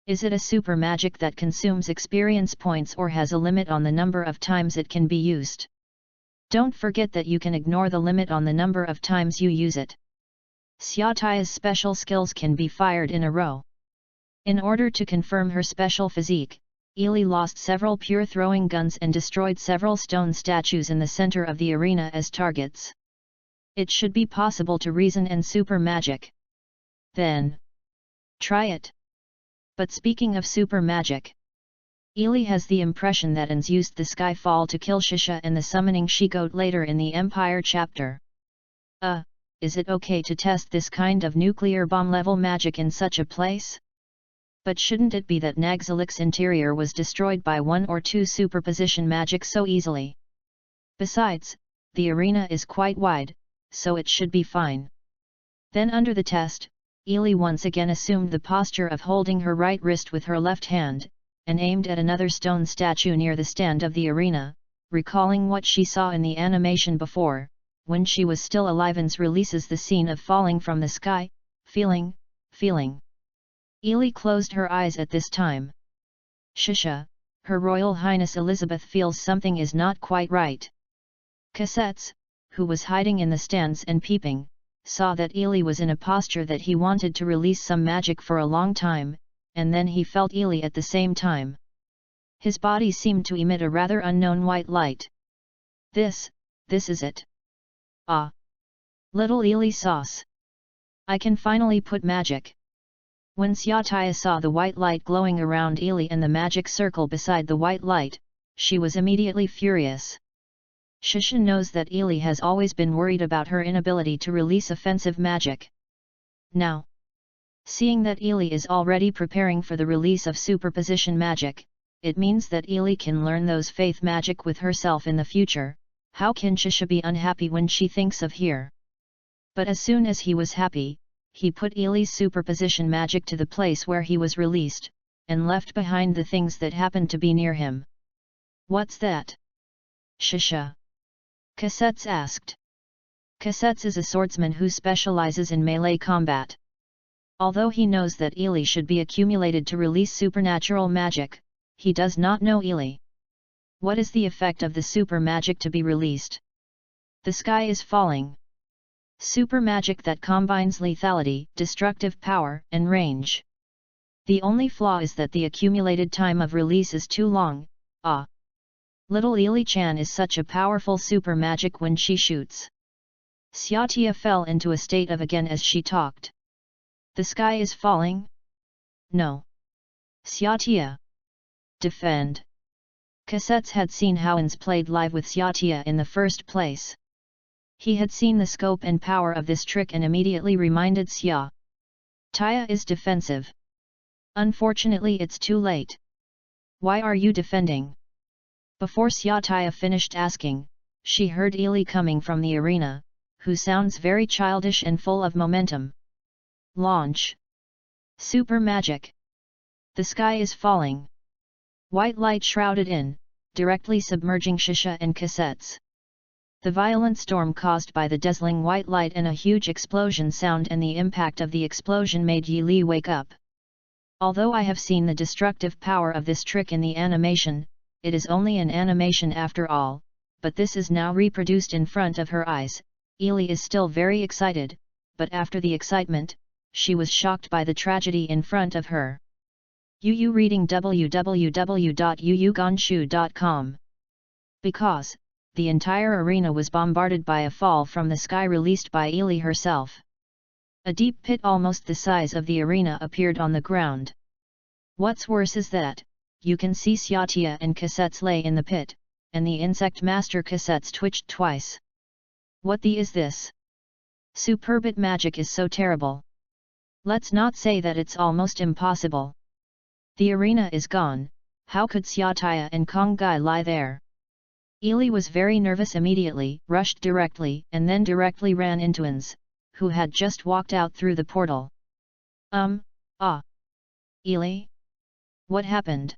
Is it a super magic that consumes experience points or has a limit on the number of times it can be used? Don't forget that you can ignore the limit on the number of times you use it. Xiatia's special skills can be fired in a row. In order to confirm her special physique, Ili lost several pure throwing guns and destroyed several stone statues in the center of the arena as targets. It should be possible to reason and super magic. Then, try it. But speaking of super magic, Ili has the impression that Ins used the Skyfall to kill Shisha and the summoning she-goat later in the Empire chapter. Is it okay to test this kind of nuclear bomb level magic in such a place? But shouldn't it be that Nagzalik's interior was destroyed by one or two superposition magic so easily? Besides, the arena is quite wide, so it should be fine. Then under the test, Ili once again assumed the posture of holding her right wrist with her left hand, and aimed at another stone statue near the stand of the arena, recalling what she saw in the animation before, when she was still alive. Ins releases the scene of falling from the sky, feeling. Ili closed her eyes at this time. Shisha, Her Royal Highness Elizabeth feels something is not quite right. Cassettes, who was hiding in the stands and peeping, saw that Ili was in a posture that he wanted to release some magic for a long time, and then he felt Ili at the same time. His body seemed to emit a rather unknown white light. This is it. Ah! Little Ili sauce! I can finally put magic. When Xiaotia saw the white light glowing around Ili and the magic circle beside the white light, she was immediately furious. Shishin knows that Ili has always been worried about her inability to release offensive magic. Now, seeing that Ili is already preparing for the release of superposition magic, it means that Ili can learn those faith magic with herself in the future. How can Shisha be unhappy when she thinks of here? But as soon as he was happy, he put Ili's superposition magic to the place where he was released, and left behind the things that happened to be near him. What's that? Shisha. Cassettes asked. Cassettes is a swordsman who specializes in melee combat. Although he knows that Ili should be accumulated to release supernatural magic, he does not know Ili. What is the effect of the super magic to be released? The sky is falling. Super magic that combines lethality, destructive power, and range. The only flaw is that the accumulated time of release is too long. Ah! Little Ili-chan is such a powerful super magic when she shoots. Xiaotia fell into a state of again as she talked. The sky is falling? No. Xiaotia. defend. Cassettes had seen how Ins played live with Xiaotia in the first place. He had seen the scope and power of this trick and immediately reminded Xia. Tia is defensive. Unfortunately it's too late. Why are you defending? Before Xiaotia finished asking, she heard Ili coming from the arena, who sounds very childish and full of momentum. Launch. Super magic. The sky is falling. White light shrouded in, directly submerging Shisha and Cassettes. The violent storm caused by the dazzling white light and a huge explosion sound and the impact of the explosion made Yi Li wake up. Although I have seen the destructive power of this trick in the animation, it is only an animation after all, but this is now reproduced in front of her eyes. Ili is still very excited, but after the excitement, she was shocked by the tragedy in front of her. Yu reading www.yuyugonshu.com. Because the entire arena was bombarded by a fall from the sky released by Ili herself. A deep pit almost the size of the arena appeared on the ground. What's worse is that, you can see Xiaotia and Cassettes lay in the pit, and the insect master Cassettes twitched twice. What the is this? Superbit magic is so terrible. Let's not say that it's almost impossible. The arena is gone, how could Xiaotia and Kongai lie there? Ili was very nervous immediately, rushed directly and then directly ran into Ins, who had just walked out through the portal. Ili? What happened?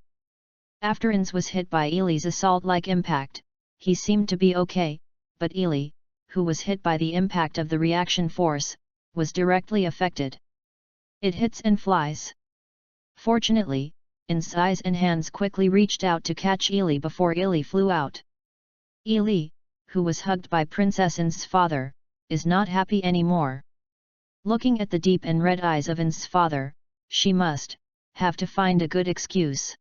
After Ins was hit by Ili's assault-like impact, he seemed to be okay, but Ili, who was hit by the impact of the reaction force, was directly affected. It hits and flies. Fortunately, Ins's eyes and hands quickly reached out to catch Ili before Ili flew out. Ili, who was hugged by Princess Ins's father, is not happy anymore. Looking at the deep and red eyes of Ins's father, she must have to find a good excuse.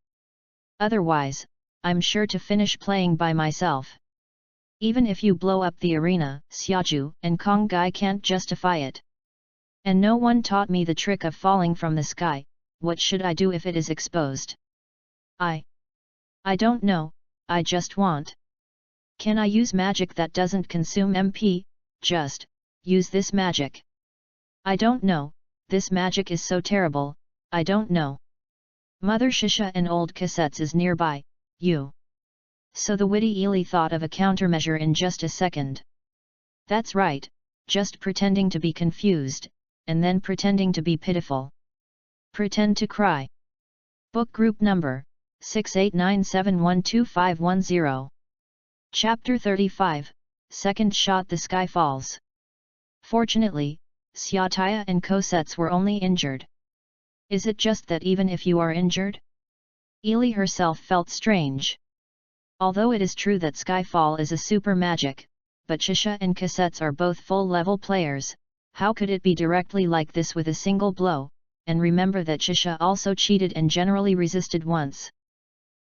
Otherwise, I'm sure to finish playing by myself. Even if you blow up the arena, Xiaoju and Kongai can't justify it. And no one taught me the trick of falling from the sky. What should I do if it is exposed? I don't know, I just want. Can I use magic that doesn't consume MP? Just use this magic. I don't know, this magic is so terrible, I don't know. Mother Shisha and old Cassettes is nearby, So the witty Ili thought of a countermeasure in just a second. That's right, just pretending to be confused, and then pretending to be pitiful. Pretend to cry. Book Group Number 6897125510. Chapter 35, Second Shot. The Sky Falls. Fortunately, Xiaotia and Cassettes were only injured. Is it just that even if you are injured? Ili herself felt strange. Although it is true that Skyfall is a super magic, but Shisha and Cassettes are both full-level players, how could it be directly like this with a single blow? And remember that Shisha also cheated and generally resisted once.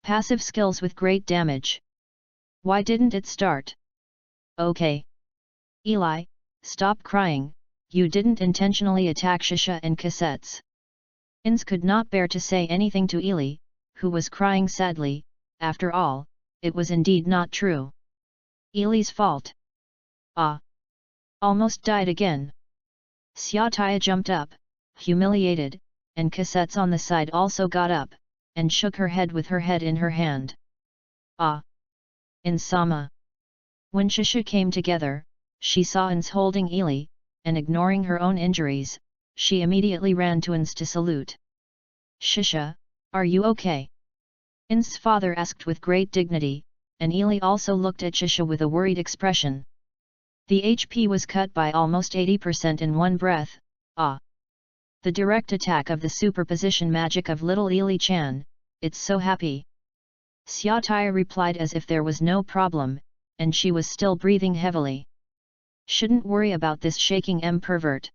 Passive skills with great damage. Why didn't it start? Okay. Ili, stop crying, you didn't intentionally attack Shisha and Cassettes. Ins could not bear to say anything to Ili, who was crying sadly. After all, it was indeed not true. Ili's fault. Almost died again. Xiaotia jumped up, humiliated, and Cassettes on the side also got up, and shook her head with her head in her hand. Insama. When Shisha came together, she saw Ins holding Ili, and ignoring her own injuries, she immediately ran to Ins to salute. Shisha, are you okay? Ins's father asked with great dignity, and Ili also looked at Shisha with a worried expression. The HP was cut by almost 80% in one breath. The direct attack of the superposition magic of little Ili-chan, it's so happy. Xiaotia replied as if there was no problem, and she was still breathing heavily. Shouldn't worry about this shaking pervert.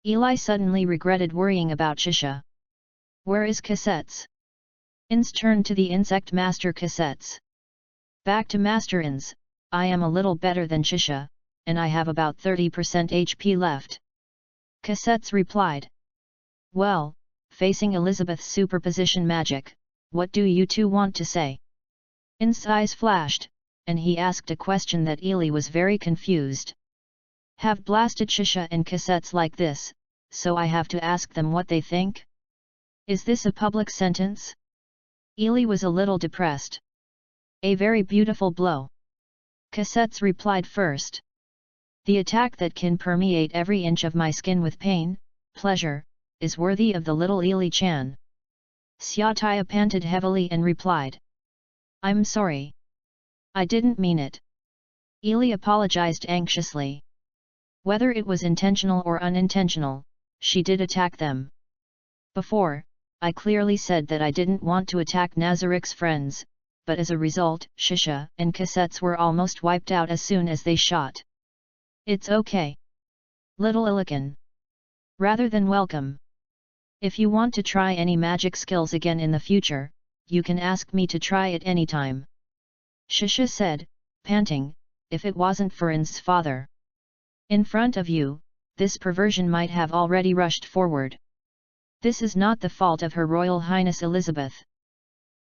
Ili suddenly regretted worrying about Shisha. Where is Cassettes? Ins turned to the insect master Cassettes. Back to Master Ins, I am a little better than Shisha, and I have about 30% HP left. Cassettes replied. Well, facing Elizabeth's superposition magic, what do you two want to say? In's eyes flashed, and he asked a question that Ely was very confused. Have blasted Shisha and cassettes like this, so I have to ask them what they think? Is this a public sentence? Ely was a little depressed. A very beautiful blow. Cassettes replied first. The attack that can permeate every inch of my skin with pain, pleasure, is worthy of the little Ely-chan. Xiaotaya panted heavily and replied. I'm sorry. I didn't mean it. Ely apologized anxiously. Whether it was intentional or unintentional, she did attack them. Before, I clearly said that I didn't want to attack Nazarik's friends, but as a result, Shisha and cassettes were almost wiped out as soon as they shot. It's okay. Little Ilican. Rather than welcome. If you want to try any magic skills again in the future, you can ask me to try it anytime. Shisha said, panting, if it wasn't for In's father. In front of you, this perversion might have already rushed forward. This is not the fault of Her Royal Highness Elizabeth.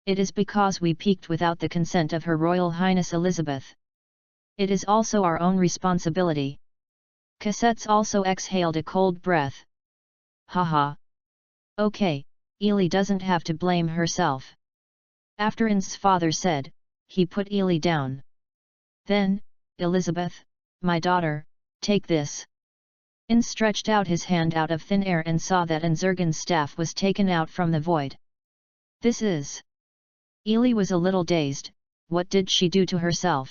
It is because we peeked without the consent of Her Royal Highness Elizabeth. It is also our own responsibility. Cassettes also exhaled a cold breath. Haha. Okay, Ely doesn't have to blame herself. After In's father said, he put Ely down. Then, Elizabeth, my daughter, take this. In stretched out his hand out of thin air and saw that Anzurgan's staff was taken out from the void. This is... Ely was a little dazed. What did she do to herself?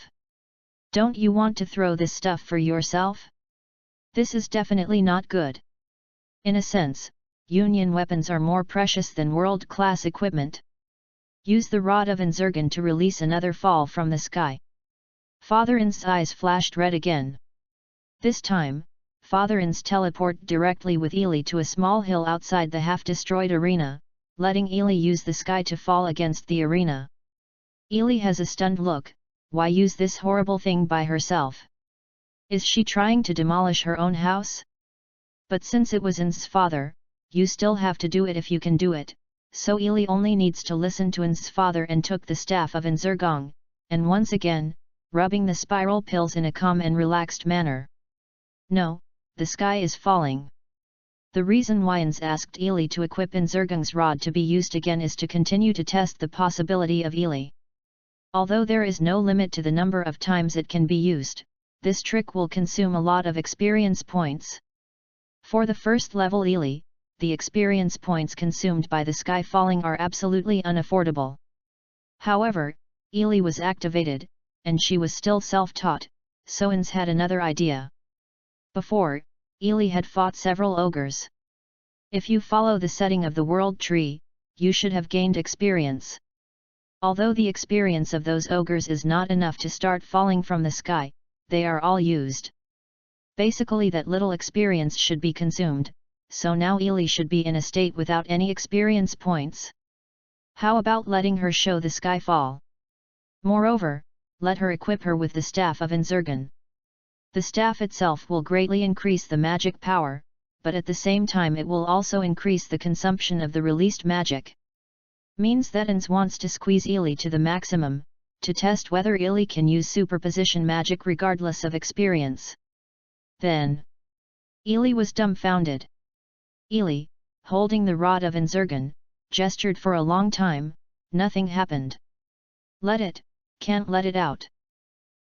Don't you want to throw this stuff for yourself? This is definitely not good. In a sense, Union weapons are more precious than world-class equipment. Use the rod of Anzurgan to release another fall from the sky. Father In's eyes flashed red again. This time, Father In's teleport directly with Ely to a small hill outside the half-destroyed arena, letting Ely use the sky to fall against the arena. Ely has a stunned look. Why use this horrible thing by herself? Is she trying to demolish her own house? But since it was In's father, you still have to do it if you can do it, so Ely only needs to listen to In's father and took the staff of Anzurgang, and once again, rubbing the spiral pills in a calm and relaxed manner. No, the sky is falling. The reason why Ins asked Ely to equip Anzurgang's rod to be used again is to continue to test the possibility of Ely. Although there is no limit to the number of times it can be used, this trick will consume a lot of experience points. For the first level Ely, the experience points consumed by the sky falling are absolutely unaffordable. However, Ely was activated, and she was still self-taught, so Ins had another idea. Before, Ely had fought several ogres. If you follow the setting of the world tree, you should have gained experience. Although the experience of those ogres is not enough to start falling from the sky, they are all used. Basically that little experience should be consumed, so now Ely should be in a state without any experience points. How about letting her show the sky fall? Moreover, let her equip her with the staff of Anzurgan. The staff itself will greatly increase the magic power, but at the same time it will also increase the consumption of the released magic. Means that Ins wants to squeeze Ely to the maximum, to test whether Ely can use superposition magic regardless of experience. Then, Ely was dumbfounded. Ely, holding the rod of Anzurgan, gestured for a long time. Nothing happened. Let it, can't let it out.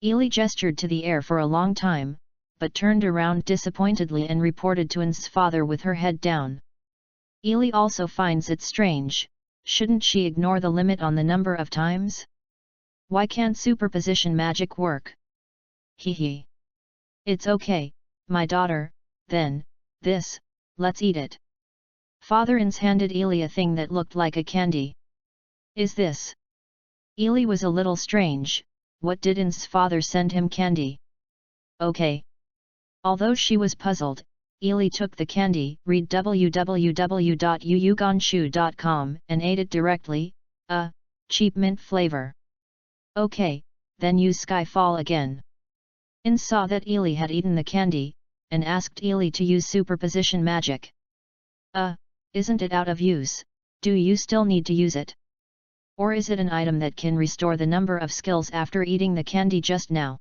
Ely gestured to the air for a long time, but turned around disappointedly and reported to In's father with her head down. Ely also finds it strange. Shouldn't she ignore the limit on the number of times? Why can't superposition magic work? Hee. It's okay, my daughter, then, this, let's eat it. Father Ins handed Ely a thing that looked like a candy. Is this? Ely was a little strange. What did In's father send him candy? Okay. Although she was puzzled, Ely took the candy, read www.yuyuganshu.com, and ate it directly. Cheap mint flavor. Okay, then use Skyfall again. In saw that Ely had eaten the candy, and asked Ely to use superposition magic. Isn't it out of use? Do you still need to use it? Or is it an item that can restore the number of skills after eating the candy just now?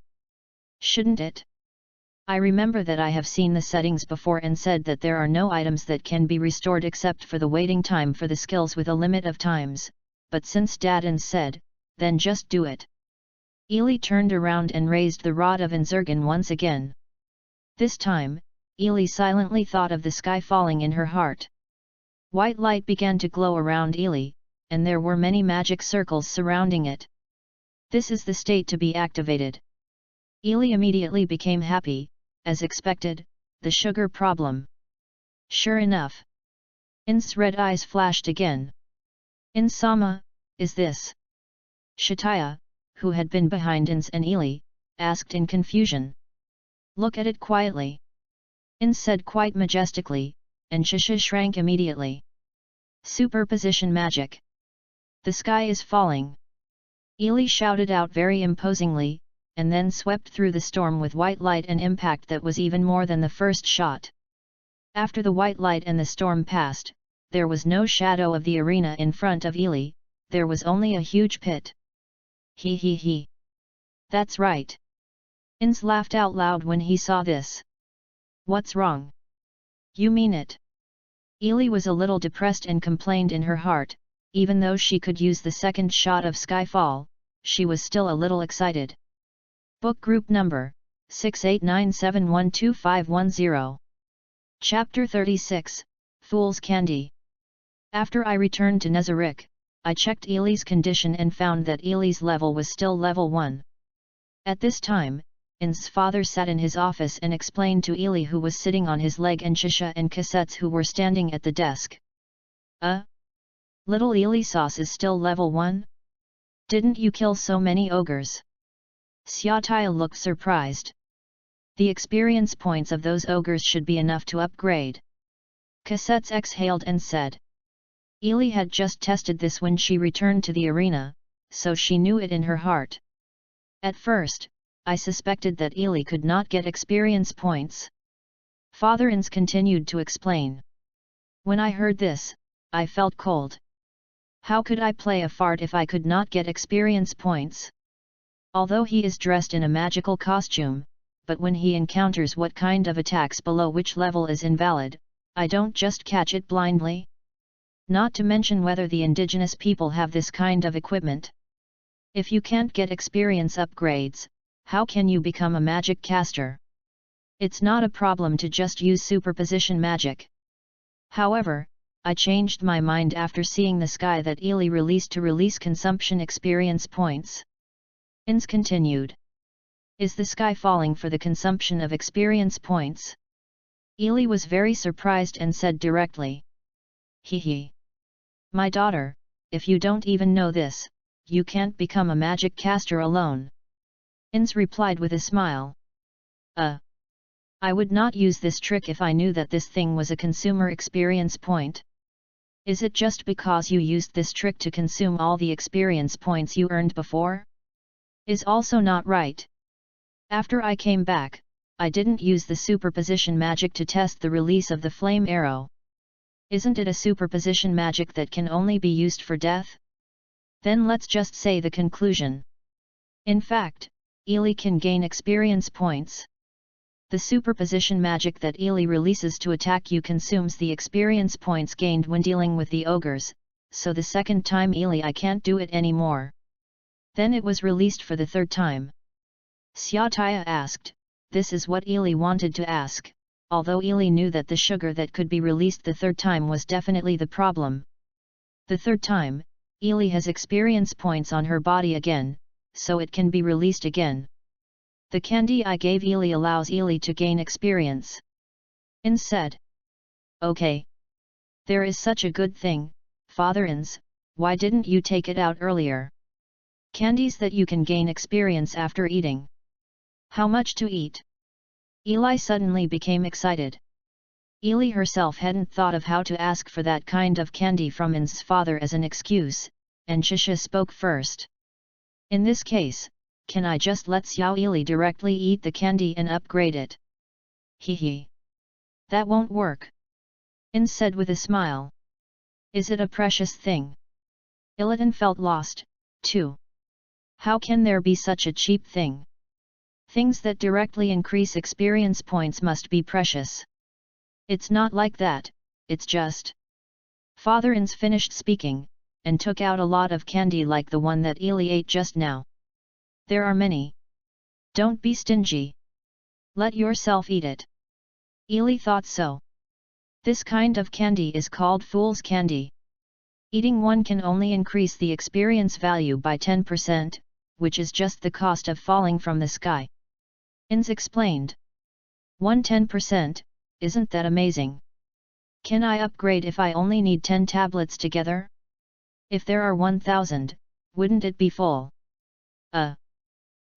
Shouldn't it? I remember that I have seen the settings before and said that there are no items that can be restored except for the waiting time for the skills with a limit of times, but since Dadin said, then just do it. Ely turned around and raised the rod of Inzergan once again. This time, Ely silently thought of the sky falling in her heart. White light began to glow around Ely, and there were many magic circles surrounding it. This is the state to be activated. Ely immediately became happy, as expected, the sugar problem. Sure enough. In's red eyes flashed again. In-sama, is this? Shataya, who had been behind Ins and Ely, asked in confusion. Look at it quietly. In said quite majestically, and Shisha shrank immediately. Superposition magic. The sky is falling. Ely shouted out very imposingly, and then swept through the storm with white light and impact that was even more than the first shot. After the white light and the storm passed, there was no shadow of the arena in front of Ely, there was only a huge pit. He he he. That's right. Ins laughed out loud when he saw this. What's wrong? You mean it? Ely was a little depressed and complained in her heart, even though she could use the second shot of Skyfall, she was still a little excited. Book Group Number 6897125510. Chapter 36, Fool's Candy. After I returned to Nezarec, I checked Ely's condition and found that Ely's level was still level 1. At this time, In's father sat in his office and explained to Ely, who was sitting on his leg, and Shisha and Cassettes, who were standing at the desk. Little Ely Sauce is still level 1? Didn't you kill so many ogres? Xiaotaya looked surprised. The experience points of those ogres should be enough to upgrade. Cassettes exhaled and said. Ely had just tested this when she returned to the arena, so she knew it in her heart. At first, I suspected that Ely could not get experience points. Father Ins continued to explain. When I heard this, I felt cold. How could I play a fart if I could not get experience points? Although he is dressed in a magical costume, but when he encounters what kind of attacks below which level is invalid, I don't just catch it blindly. Not to mention whether the indigenous people have this kind of equipment. If you can't get experience upgrades, how can you become a magic caster? It's not a problem to just use superposition magic. However, I changed my mind after seeing the sky that Ely released to release consumption experience points. Ins continued. Is the sky falling for the consumption of experience points? Ely was very surprised and said directly. He. My daughter, if you don't even know this, you can't become a magic caster alone. Ins replied with a smile. I would not use this trick if I knew that this thing was a consumer experience point. Is it just because you used this trick to consume all the experience points you earned before? Is also not right. After I came back, I didn't use the superposition magic to test the release of the flame arrow. Isn't it a superposition magic that can only be used for death? Then let's just say the conclusion. In fact, Ely can gain experience points. The superposition magic that Ely releases to attack you consumes the experience points gained when dealing with the ogres, so the second time Ely I can't do it anymore. Then it was released for the third time. Xiaotaya asked, this is what Ely wanted to ask, although Ely knew that the sugar that could be released the third time was definitely the problem. The third time, Ely has experience points on her body again, so it can be released again. The candy I gave Ely allows Ely to gain experience. Ins said. Okay. There is such a good thing, Father Ins, why didn't you take it out earlier? Candies that you can gain experience after eating. How much to eat? Ely suddenly became excited. Ely herself hadn't thought of how to ask for that kind of candy from Ins's father as an excuse, and Shisha spoke first. In this case, can I just let Xiao Ely directly eat the candy and upgrade it? He. That won't work. Ins said with a smile. Is it a precious thing? Illidan felt lost, too. How can there be such a cheap thing? Things that directly increase experience points must be precious. It's not like that, it's just... Father Ins finished speaking, and took out a lot of candy like the one that Ely ate just now. There are many. Don't be stingy. Let yourself eat it. Ely thought so. This kind of candy is called fool's candy. Eating one can only increase the experience value by 10%, which is just the cost of falling from the sky. Ins explained. 10%, isn't that amazing? Can I upgrade if I only need 10 tablets together? If there are 1000, wouldn't it be full?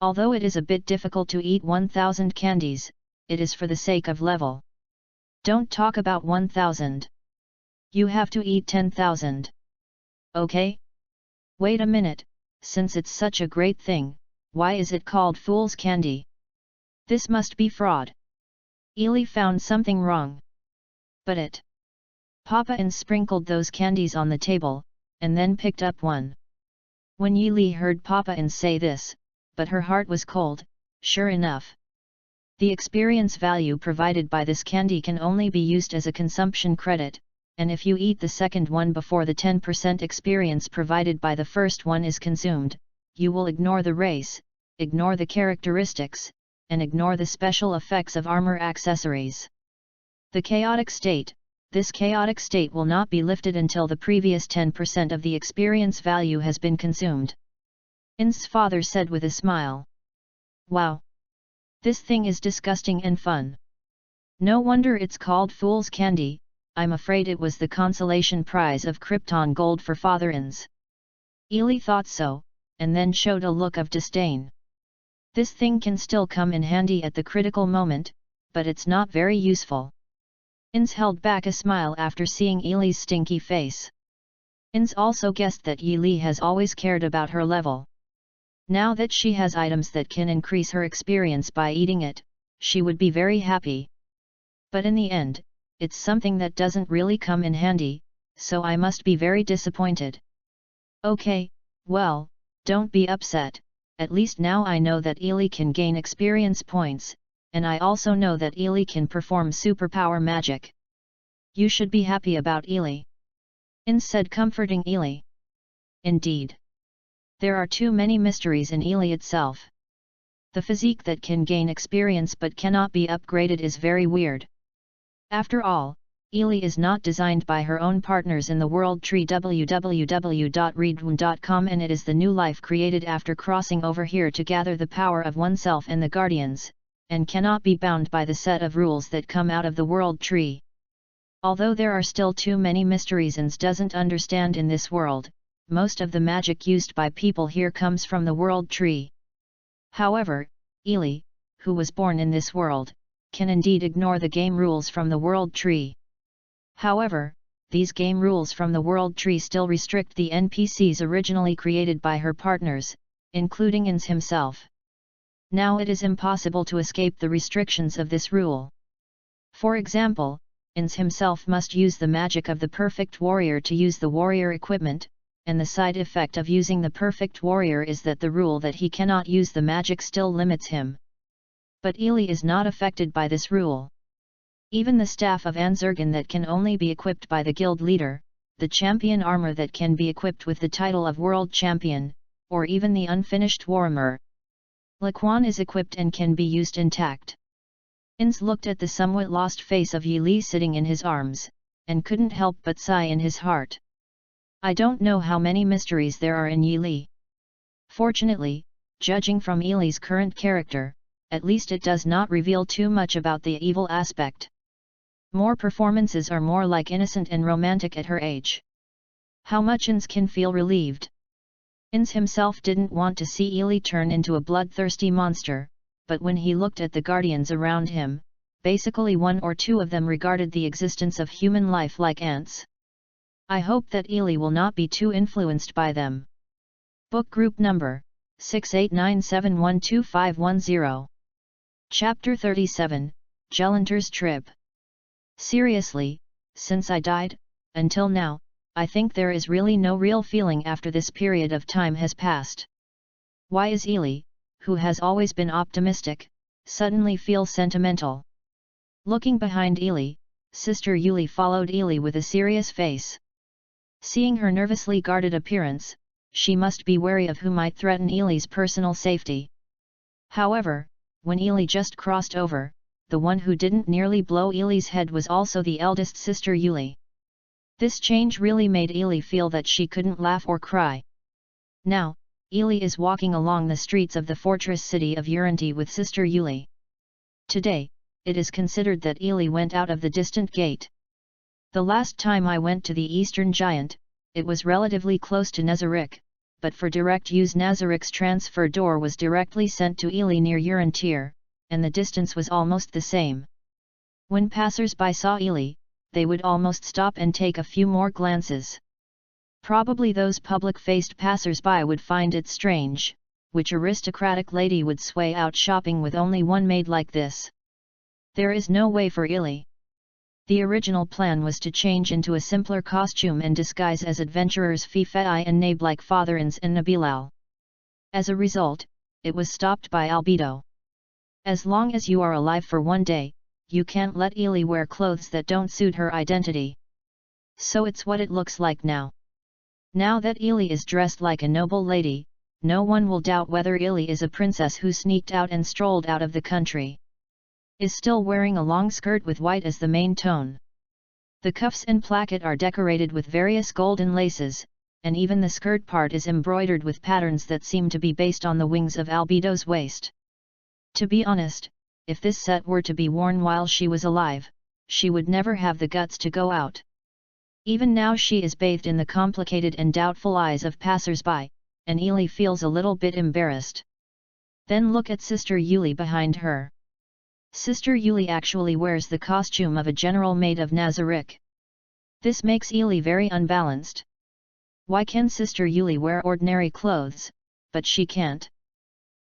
Although it is a bit difficult to eat 1000 candies, it is for the sake of level. Don't talk about 1000. You have to eat 10,000. Okay? Wait a minute, since it's such a great thing, why is it called fool's candy? This must be fraud. Ely found something wrong. But it. Papa Ins sprinkled those candies on the table, and then picked up one. When Ely heard Papa Ins say this, but her heart was cold, sure enough. The experience value provided by this candy can only be used as a consumption credit, and if you eat the second one before the 10% experience provided by the first one is consumed, you will ignore the race, ignore the characteristics, and ignore the special effects of armor accessories. The chaotic state. This chaotic state will not be lifted until the previous 10% of the experience value has been consumed. Ins's father said with a smile. Wow! This thing is disgusting and fun. No wonder it's called fool's candy. I'm afraid it was the consolation prize of Krypton gold for Father Ins. Ely thought so, and then showed a look of disdain. This thing can still come in handy at the critical moment, but it's not very useful. Ins held back a smile after seeing Ely's stinky face. Ins also guessed that Ely has always cared about her level. Now that she has items that can increase her experience by eating it, she would be very happy. But in the end, it's something that doesn't really come in handy, so I must be very disappointed. Okay, well, don't be upset, at least now I know that Ely can gain experience points, and I also know that Ely can perform superpower magic. You should be happy about Ely. Ins said, comforting Ely. Indeed. There are too many mysteries in Ely itself. The physique that can gain experience but cannot be upgraded is very weird. After all, Ely is not designed by her own partners in the world tree www.readaloud.com, and it is the new life created after crossing over here to gather the power of oneself and the guardians, and cannot be bound by the set of rules that come out of the world tree. Although there are still too many mysteries Ins doesn't understand in this world, most of the magic used by people here comes from the world tree. However, Ely, who was born in this world, can indeed ignore the game rules from the world tree. However, these game rules from the world tree still restrict the NPCs originally created by her partners, including Ins himself. Now it is impossible to escape the restrictions of this rule. For example, Ins himself must use the magic of the perfect warrior to use the warrior equipment, and the side effect of using the perfect warrior is that the rule that he cannot use the magic still limits him. But Ely is not affected by this rule. Even the staff of Anzurgan that can only be equipped by the guild leader, the champion armor that can be equipped with the title of world champion, or even the unfinished warmer Laquan is equipped and can be used intact. Ins looked at the somewhat lost face of Ely sitting in his arms, and couldn't help but sigh in his heart. I don't know how many mysteries there are in Ely. Fortunately, judging from Ely's current character, at least it does not reveal too much about the evil aspect. More performances are more like innocent and romantic at her age. How much Ins can feel relieved. Ins himself didn't want to see Ely turn into a bloodthirsty monster, but when he looked at the guardians around him, basically one or two of them regarded the existence of human life like ants. I hope that Ely will not be too influenced by them. Book Group Number 6897122510. Chapter 37, Jellinter's Trip. Seriously, since I died, until now, I think there is really no real feeling after this period of time has passed. Why is Ely, who has always been optimistic, suddenly feel sentimental? Looking behind Ely, Sister Yuli followed Ely with a serious face. Seeing her nervously guarded appearance, she must be wary of who might threaten Ely's personal safety. However, when Ely just crossed over, the one who didn't nearly blow Ely's head was also the eldest sister Yuli. This change really made Ely feel that she couldn't laugh or cry. Now, Ely is walking along the streets of the fortress city of Uranti with Sister Yuli. Today, it is considered that Ely went out of the distant gate. The last time I went to the Eastern Giant, it was relatively close to Nezarec, but for direct use Nazarec's transfer door was directly sent to Ely near Urantir, and the distance was almost the same. When passers-by saw Ely, they would almost stop and take a few more glances. Probably those public-faced passers-by would find it strange, which aristocratic lady would sway out shopping with only one maid like this. There is no way for Ely. The original plan was to change into a simpler costume and disguise as adventurers Fifei and Nabe like Fatherins and Nabilal. As a result, it was stopped by Albedo. As long as you are alive for one day, you can't let Ely wear clothes that don't suit her identity. So it's what it looks like now. Now that Ely is dressed like a noble lady, no one will doubt whether Ely is a princess who sneaked out and strolled out of the country. Is still wearing a long skirt with white as the main tone. The cuffs and placket are decorated with various golden laces, and even the skirt part is embroidered with patterns that seem to be based on the wings of Albedo's waist. To be honest, if this set were to be worn while she was alive, she would never have the guts to go out. Even now she is bathed in the complicated and doubtful eyes of passers-by, and Ely feels a little bit embarrassed. Then look at Sister Yuli behind her. Sister Yuli actually wears the costume of a general maid of Nazarec. This makes Ely very unbalanced. Why can Sister Yuli wear ordinary clothes, but she can't?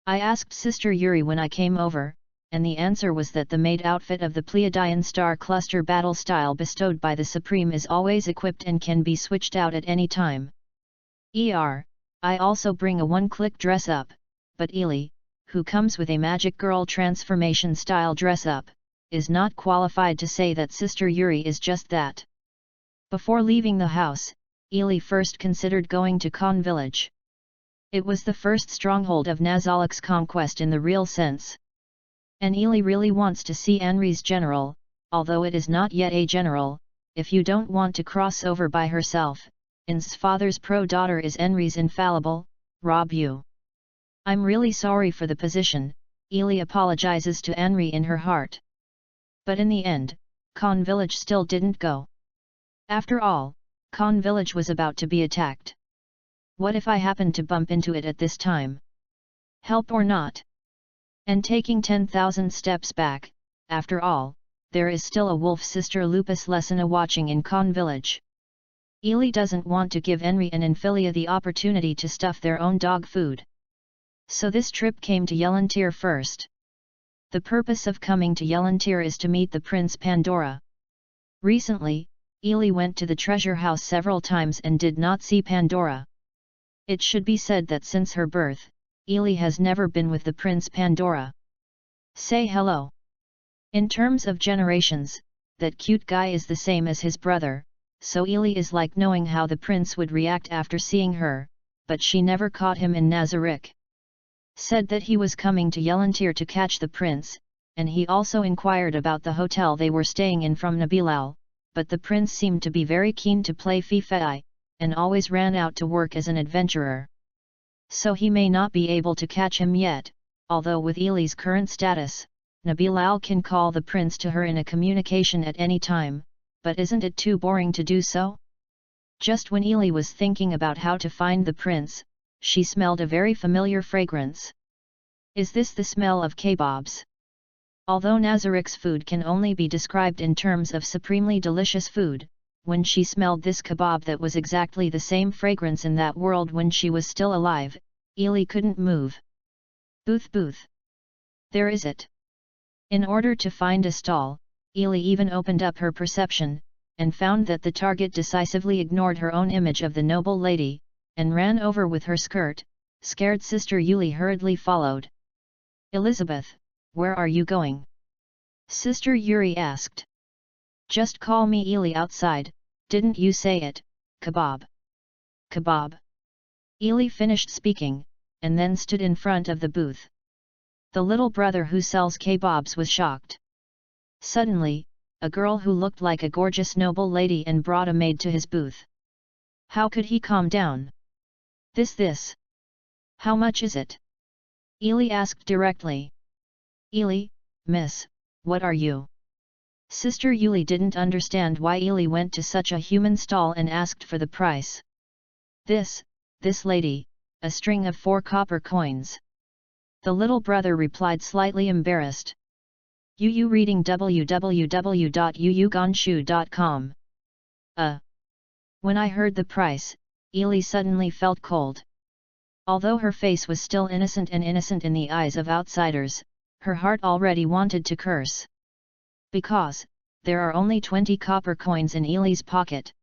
I asked Sister Yuri when I came over, and the answer was that the maid outfit of the Pleiadian star cluster battle style bestowed by the Supreme is always equipped and can be switched out at any time. I also bring a one-click dress-up, but Ely, who comes with a magic girl transformation style dress-up, is not qualified to say that Sister Yuri is just that. Before leaving the house, Ely first considered going to Khan village. It was the first stronghold of Nazalec's conquest in the real sense. And Ely really wants to see Anri's general, although it is not yet a general. If you don't want to cross over by herself, In's father's pro-daughter is Anri's infallible, Rob you. I'm really sorry for the position, Ely apologizes to Anri in her heart. But in the end, Khan village still didn't go. After all, Khan village was about to be attacked. What if I happened to bump into it at this time? Help or not? And taking 10,000 steps back, after all, there is still a wolf sister Lupus Lesina watching in Khan village. Ely doesn't want to give Anri and Infilia the opportunity to stuff their own dog food. So this trip came to Yelantir first. The purpose of coming to Yelantir is to meet the Prince Pandora. Recently, Ely went to the treasure house several times and did not see Pandora. It should be said that since her birth, Ely has never been with the Prince Pandora. Say hello. In terms of generations, that cute guy is the same as his brother, so Ely is like knowing how the prince would react after seeing her, but she never caught him in Nazarec. Said that he was coming to Yelantir to catch the prince, and he also inquired about the hotel they were staying in from Nabilal, but the prince seemed to be very keen to play Fifei, and always ran out to work as an adventurer. So he may not be able to catch him yet, although with Ely's current status, Nabilal can call the prince to her in a communication at any time, but isn't it too boring to do so? Just when Ely was thinking about how to find the prince, she smelled a very familiar fragrance. Is this the smell of kebabs? Although Nazarec's food can only be described in terms of supremely delicious food, when she smelled this kebab that was exactly the same fragrance in that world when she was still alive, Ely couldn't move. Booth. There is it. In order to find a stall, Ely even opened up her perception, and found that the target decisively ignored her own image of the noble lady, and ran over with her skirt. Scared Sister Yuli hurriedly followed. "Elizabeth, where are you going?" Sister Yuri asked. "Just call me Eli outside, didn't you say it, kebab?" "Kebab?" Eli finished speaking, and then stood in front of the booth. The little brother who sells kebabs was shocked. Suddenly, a girl who looked like a gorgeous noble lady and brought a maid to his booth. How could he calm down? This. How much is it?" Eli asked directly. "Eli, miss, what are you?" Sister Yuli didn't understand why Eli went to such a human stall and asked for the price. This lady, a string of 4 copper coins." The little brother replied slightly embarrassed. "You reading www.yuyugonshu.com. When I heard the price, Eli suddenly felt cold. Although her face was still innocent and innocent in the eyes of outsiders, her heart already wanted to curse. Because, there are only 20 copper coins in Eli's pocket.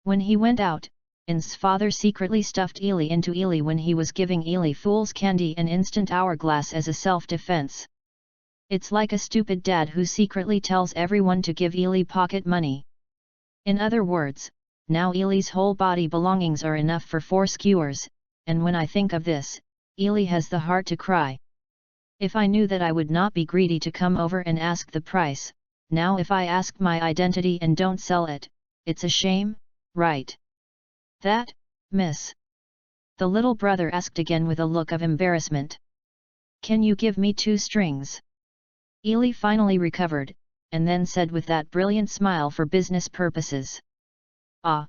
When he went out, In's father secretly stuffed Eli into Eli when he was giving Eli fool's candy and instant hourglass as a self-defense. It's like a stupid dad who secretly tells everyone to give Eli pocket money. In other words, now Eli's whole body belongings are enough for 4 skewers, and when I think of this, Eli has the heart to cry. If I knew that I would not be greedy to come over and ask the price, now if I ask my identity and don't sell it, it's a shame, right?" "That, miss?" the little brother asked again with a look of embarrassment. "Can you give me 2 strings?" Eli finally recovered, and then said with that brilliant smile for business purposes. "Ah.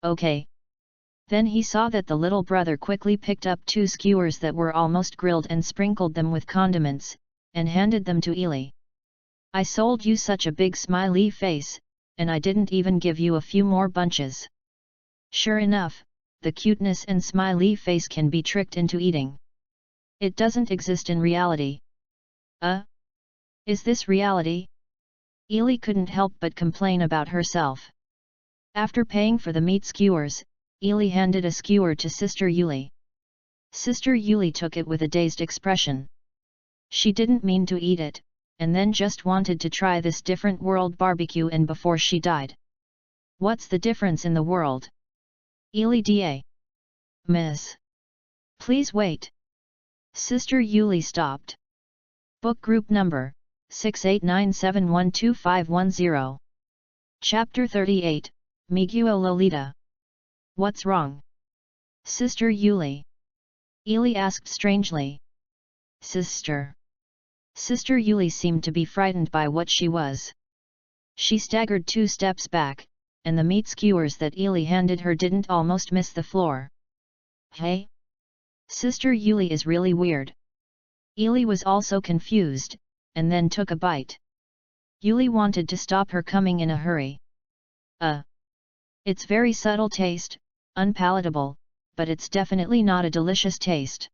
Okay." Then he saw that the little brother quickly picked up 2 skewers that were almost grilled and sprinkled them with condiments, and handed them to Eli. "I sold you such a big smiley face, and I didn't even give you a few more bunches." Sure enough, the cuteness and smiley face can be tricked into eating. It doesn't exist in reality. Is this reality? Eli couldn't help but complain about herself. After paying for the meat skewers, Eli handed a skewer to Sister Yuli. Sister Yuli took it with a dazed expression. She didn't mean to eat it, and then just wanted to try this different world barbecue and before she died. "What's the difference in the world?" Eli da. "Miss. Please wait." Sister Yuli stopped. Book group number, 6897125110. Chapter 38, Miguo Lolita. "What's wrong?" Sister Yuli. Eli asked strangely. Sister Yuli seemed to be frightened by what she was. She staggered 2 steps back, and the meat skewers that Eli handed her didn't almost miss the floor. "Hey? Sister Yuli is really weird." Eli was also confused, and then took a bite. Yuli wanted to stop her coming in a hurry. It's very subtle taste, unpalatable, but it's definitely not a delicious taste.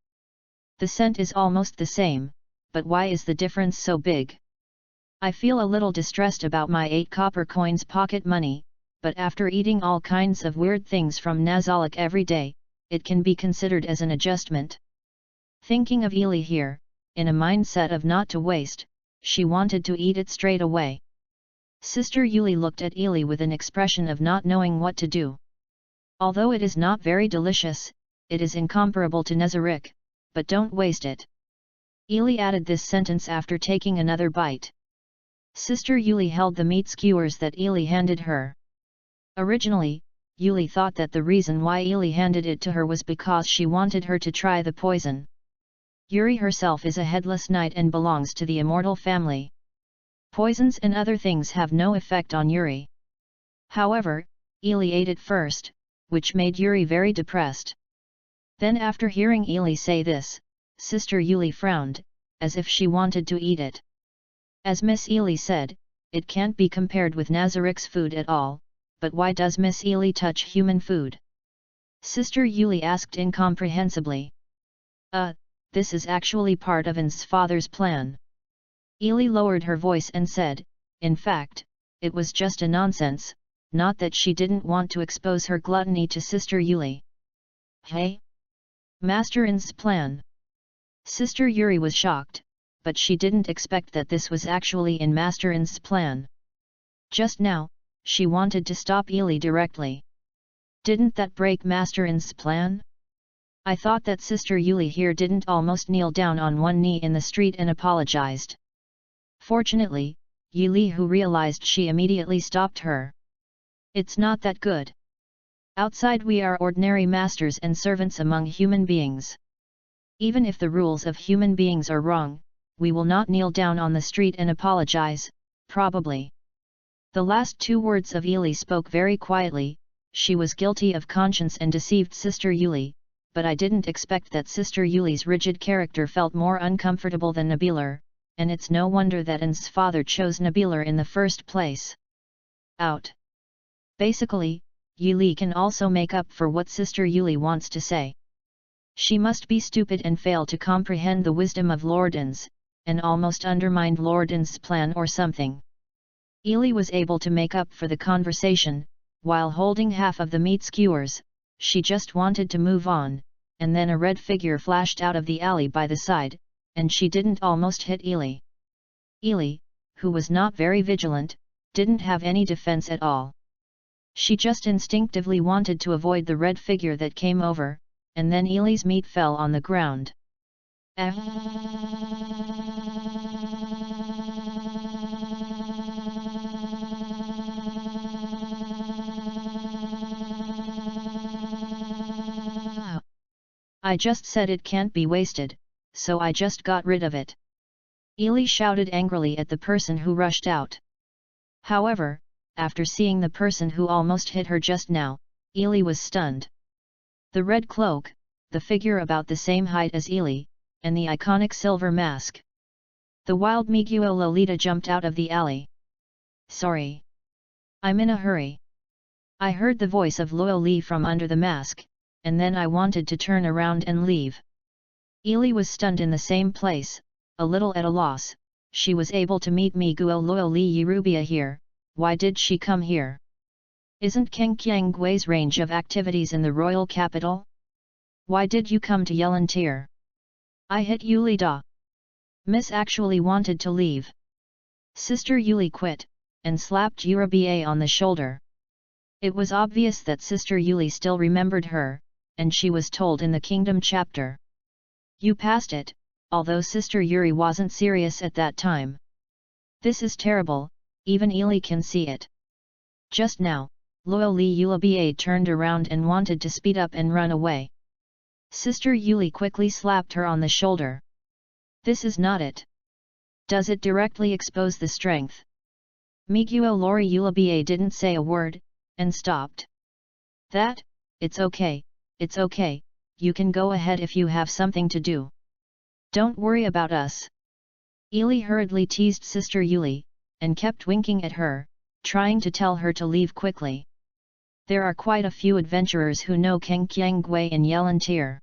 The scent is almost the same, but why is the difference so big? I feel a little distressed about my 8 copper coins pocket money, but after eating all kinds of weird things from Nazalik every day, it can be considered as an adjustment." Thinking of Eli here, in a mindset of not to waste, she wanted to eat it straight away. Sister Yuli looked at Eli with an expression of not knowing what to do. "Although it is not very delicious, it is incomparable to Nazarick, but don't waste it." Eli added this sentence after taking another bite. Sister Yuli held the meat skewers that Eli handed her. Originally, Yuli thought that the reason why Eli handed it to her was because she wanted her to try the poison. Yuri herself is a headless knight and belongs to the immortal family. Poisons and other things have no effect on Yuri. However, Eli ate it first, which made Yuri very depressed. Then after hearing Eli say this, Sister Yuli frowned, as if she wanted to eat it. As Miss Eli said, it can't be compared with Nazarick's food at all, but why does Miss Eli touch human food? Sister Yuli asked incomprehensibly. This is actually part of In's father's plan." Eli lowered her voice and said, "In fact, it was just a nonsense, not that she didn't want to expose her gluttony to Sister Yuli. Hey? Master In's plan. Sister Yuri was shocked, but she didn't expect that this was actually in Master In's plan. Just now, she wanted to stop Ili directly. Didn't that break Master In's plan? I thought that Sister Yuli here didn't almost kneel down on one knee in the street and apologized. Fortunately, Yili who realized she immediately stopped her. It's not that good. Outside we are ordinary masters and servants among human beings. Even if the rules of human beings are wrong, we will not kneel down on the street and apologize, probably. The last two words of Ili spoke very quietly. She was guilty of conscience and deceived Sister Yuli, but I didn't expect that Sister Yuli's rigid character felt more uncomfortable than Nabilar, and it's no wonder that An's father chose Nabilar in the first place. Out. Basically, Yuli can also make up for what Sister Yuli wants to say. She must be stupid and fail to comprehend the wisdom of Lord An's, and almost undermined Lord An's plan or something. Ili was able to make up for the conversation. While holding half of the meat skewers, she just wanted to move on, and then a red figure flashed out of the alley by the side, and she didn't almost hit Ili. Ili, who was not very vigilant, didn't have any defense at all. She just instinctively wanted to avoid the red figure that came over, and then Ili's meat fell on the ground. I just said it can't be wasted, so I just got rid of it. Ili shouted angrily at the person who rushed out. However, after seeing the person who almost hit her just now, Ili was stunned. The red cloak, the figure about the same height as Ili, and the iconic silver mask. The wild Miguo Lolita jumped out of the alley. Sorry. I'm in a hurry. I heard the voice of Luo Li from under the mask, and then I wanted to turn around and leave. Ili was stunned in the same place, a little at a loss. She was able to meet Miguo Luo Li Yerubia here. Why did she come here? Isn't Kengqiang Gui's range of activities in the royal capital? Why did you come to Yelantir? I hit Yuli da. Miss actually wanted to leave. Sister Yuli quit, and slapped Yerubia on the shoulder. It was obvious that Sister Yuli still remembered her, and she was told in the Kingdom chapter. You passed it, although Sister Yuri wasn't serious at that time. This is terrible, even Ili can see it. Just now, Luo Li Yulaba turned around and wanted to speed up and run away. Sister Yuli quickly slapped her on the shoulder. This is not it. Does it directly expose the strength? Miguo Lori Yulaba didn't say a word, and stopped. That, it's okay, you can go ahead if you have something to do. Don't worry about us. Ili hurriedly teased Sister Yuli, and kept winking at her, trying to tell her to leave quickly. There are quite a few adventurers who know Kengqiang Gui in Yelantir.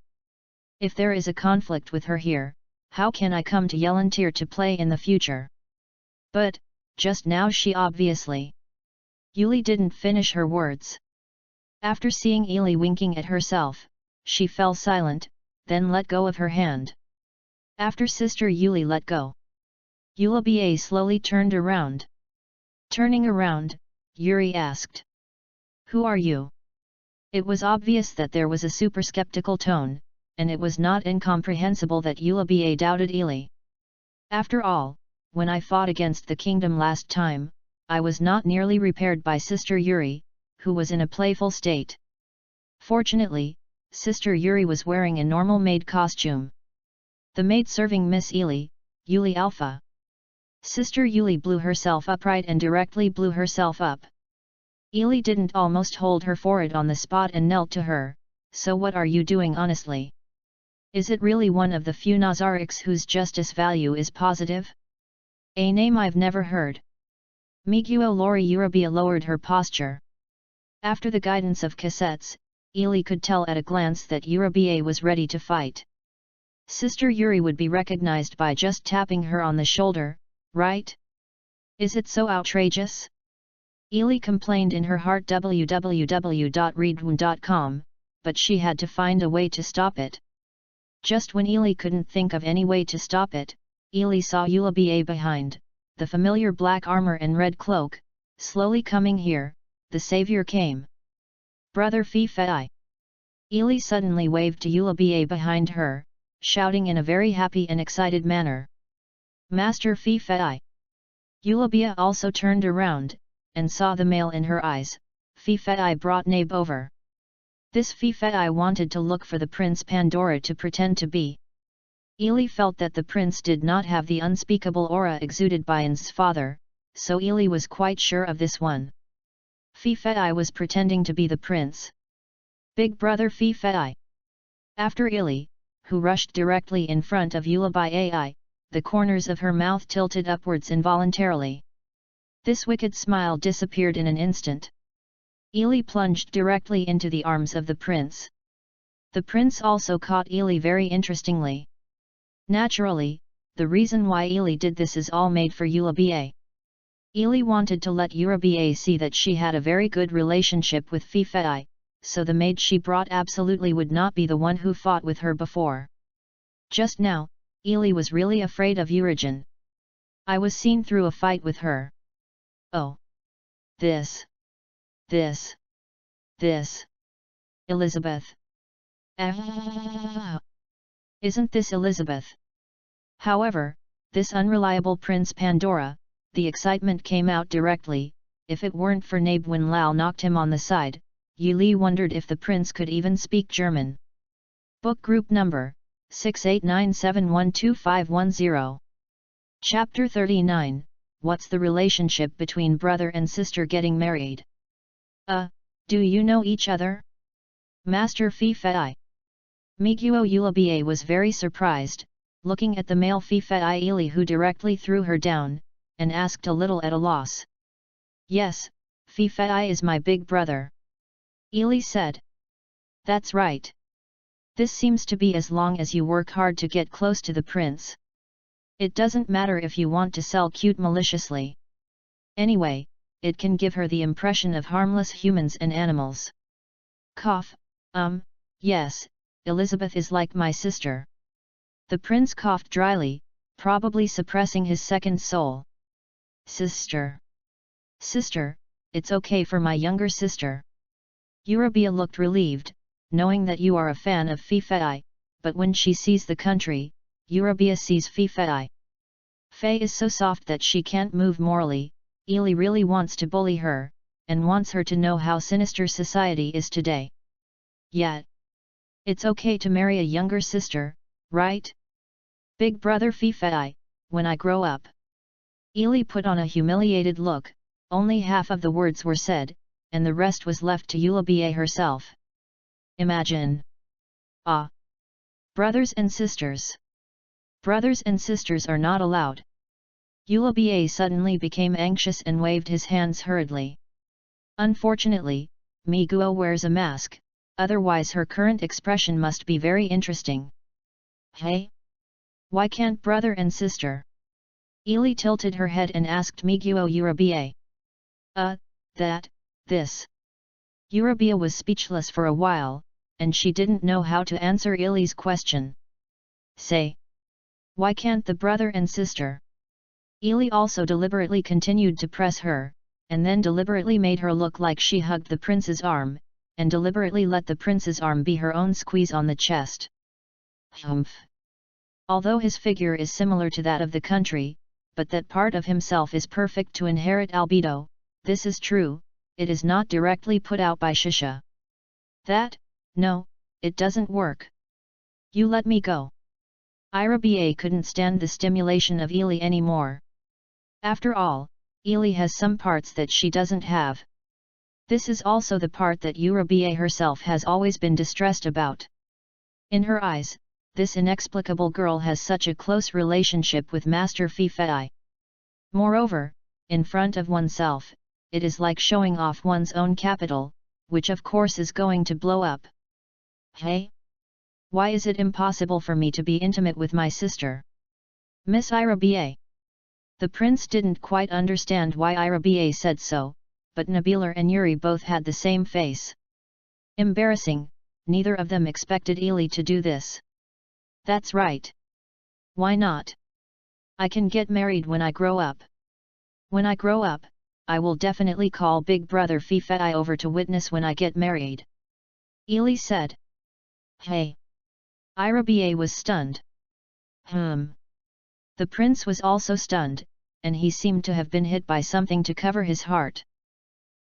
If there is a conflict with her here, how can I come to Yelantir to play in the future? But, just now she obviously... Yuli didn't finish her words. After seeing Ili winking at herself, she fell silent, then let go of her hand. After Sister Yuli let go, Yulaba slowly turned around. Turning around, Yuri asked. Who are you? It was obvious that there was a super skeptical tone, and it was not incomprehensible that Yulaba doubted Ili. After all, when I fought against the kingdom last time, I was not nearly repaired by Sister Yuri, who was in a playful state. Fortunately, Sister Yuri was wearing a normal maid costume. The maid serving Miss Ili, Yuli Alpha. Sister Yuli blew herself upright and directly blew herself up. Ili didn't almost hold her forehead on the spot and knelt to her. So what are you doing honestly? Is it really one of the few Nazarics whose justice value is positive? A name I've never heard. Miguo Lori Yerubia lowered her posture. After the guidance of cassettes, Ili could tell at a glance that Yerubia was ready to fight. Sister Yuri would be recognized by just tapping her on the shoulder, right? Is it so outrageous? Ili complained in her heart www.readaloud.com, but she had to find a way to stop it. Just when Ili couldn't think of any way to stop it, Ili saw Yulabiye behind, the familiar black armor and red cloak, slowly coming here. The savior came. Brother Fi Fei. Ili suddenly waved to Yulabiye behind her, shouting in a very happy and excited manner. Master Fi Fei. Yulabiye also turned around, and saw the male in her eyes. Fi Fei brought Nabe over. This Fi Fei wanted to look for the Prince Pandora to pretend to be. Ili felt that the prince did not have the unspeakable aura exuded by An's father, so Ili was quite sure of this one. Fi Fei was pretending to be the prince. Big brother Fi Fei. After Ili, who rushed directly in front of Yulabiye, the corners of her mouth tilted upwards involuntarily. This wicked smile disappeared in an instant. Ili plunged directly into the arms of the prince. The prince also caught Ili very interestingly. Naturally, the reason why Ili did this is all made for Yulabiye. Ili wanted to let Yulabiye see that she had a very good relationship with Fi Fei, so the maid she brought absolutely would not be the one who fought with her before. Just now, Ili was really afraid of Urigen. I was seen through a fight with her. Oh! This! Elizabeth! Isn't this Elizabeth? However, this unreliable Prince Pandora, the excitement came out directly. If it weren't for Nabe when Lao knocked him on the side, Yuli wondered if the prince could even speak German. Book Group Number 6897122510. Chapter 39, What's the relationship between brother and sister getting married? Do you know each other? Master Fi Fei. Miguo Yulabiye was very surprised, looking at the male Fi Fei Ili who directly threw her down, and asked a little at a loss. Yes, Fi Fei is my big brother. Ili said. That's right. This seems to be as long as you work hard to get close to the prince. It doesn't matter if you want to sell cute maliciously. Anyway, it can give her the impression of harmless humans and animals. Cough, yes, Elizabeth is like my sister. The prince coughed dryly, probably suppressing his second soul. Sister. Sister, it's okay for my younger sister. Eurabia looked relieved, knowing that you are a fan of Fi Fei, but when she sees the country, Eurabia sees Fi Fei. Fei is so soft that she can't move morally. Ili really wants to bully her, and wants her to know how sinister society is today. Yet, it's okay to marry a younger sister, right? Big brother Fi Fei, when I grow up. Ili put on a humiliated look. Only half of the words were said, and the rest was left to Yulabiye herself. Imagine. Brothers and sisters. Brothers and sisters are not allowed. Yulabiye suddenly became anxious and waved his hands hurriedly. Unfortunately, Miguo wears a mask, otherwise her current expression must be very interesting. Hey? Why can't brother and sister? Ili tilted her head and asked Miguo Yurabiye. This. Eurabia was speechless for a while, and she didn't know how to answer Ili's question. Say. Why can't the brother and sister? Ili also deliberately continued to press her, and then deliberately made her look like she hugged the prince's arm, and deliberately let the prince's arm be her own squeeze on the chest. Humph. Although his figure is similar to that of the country, but that part of himself is perfect to inherit albedo, this is true, it is not directly put out by Shisha. No, it doesn't work. You let me go. Irabiye couldn't stand the stimulation of Ili anymore. After all, Ili has some parts that she doesn't have. This is also the part that Urabiye herself has always been distressed about. In her eyes, this inexplicable girl has such a close relationship with Master Fi Fei. Moreover, in front of oneself, it is like showing off one's own capital, which of course is going to blow up. Hey? Why is it impossible for me to be intimate with my sister? Miss Irabiye. The prince didn't quite understand why Irabiye said so, but Nabila and Yuri both had the same face. Embarrassing, neither of them expected Ili to do this. That's right. Why not? I can get married when I grow up. When I grow up, I will definitely call big brother Fifei over to witness when I get married. Ili said. Hey! Irabe was stunned. The prince was also stunned, and he seemed to have been hit by something to cover his heart.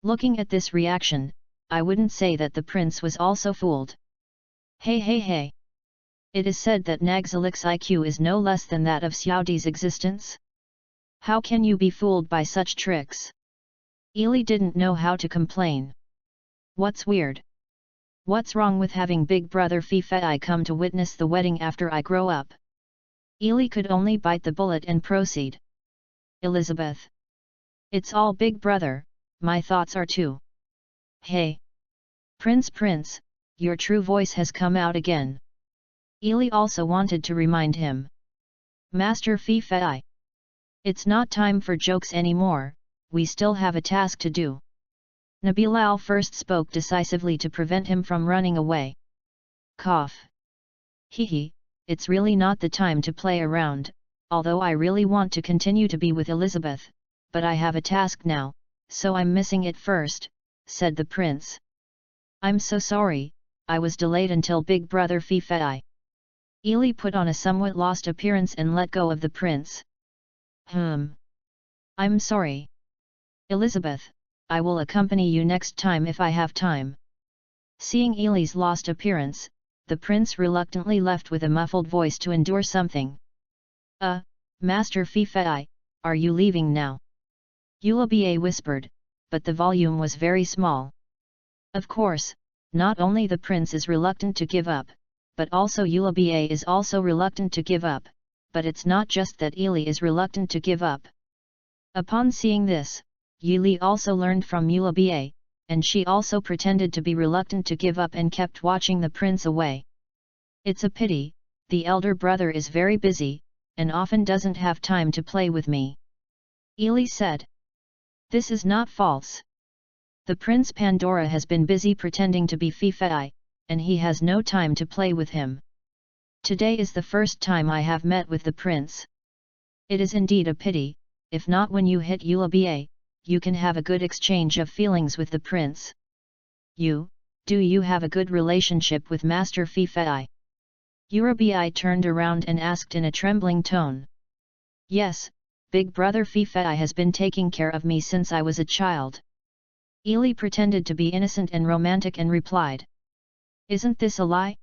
Looking at this reaction, I wouldn't say that the prince was also fooled. Hey! It is said that Nagzalik's IQ is no less than that of Xiaodi's existence? How can you be fooled by such tricks? Ili didn't know how to complain. What's weird? What's wrong with having big brother Fifei come to witness the wedding after I grow up? Ili could only bite the bullet and proceed. Elizabeth. It's all big brother, my thoughts are too. Hey! Prince, your true voice has come out again. Ili also wanted to remind him. Master Fifei. It's not time for jokes anymore, we still have a task to do. Nabilal first spoke decisively to prevent him from running away. Cough. Hehe, it's really not the time to play around, although I really want to continue to be with Elizabeth, but I have a task now, so I'm missing it first, said the prince. I'm so sorry, I was delayed until big brother Fifei. Ili put on a somewhat lost appearance and let go of the prince. I'm sorry. Elizabeth, I will accompany you next time if I have time. Seeing Ili's lost appearance, the prince reluctantly left with a muffled voice to endure something. Master Fifei, are you leaving now? Eulabe whispered, but the volume was very small. Of course, not only the prince is reluctant to give up, but also Eulabe is also reluctant to give up, but it's not just that Ili is reluctant to give up. Upon seeing this, Yuli also learned from Eulabe, and she also pretended to be reluctant to give up and kept watching the prince away. It's a pity, the elder brother is very busy, and often doesn't have time to play with me. Ili said. This is not false. The Prince Pandora has been busy pretending to be Fifei, and he has no time to play with him. Today is the first time I have met with the prince. It is indeed a pity, if not when you hit Eulabe, you can have a good exchange of feelings with the prince. Do you have a good relationship with Master Fifei? Eulabe turned around and asked in a trembling tone. Yes, big brother Fifei has been taking care of me since I was a child. Ili pretended to be innocent and romantic and replied. Isn't this a lie?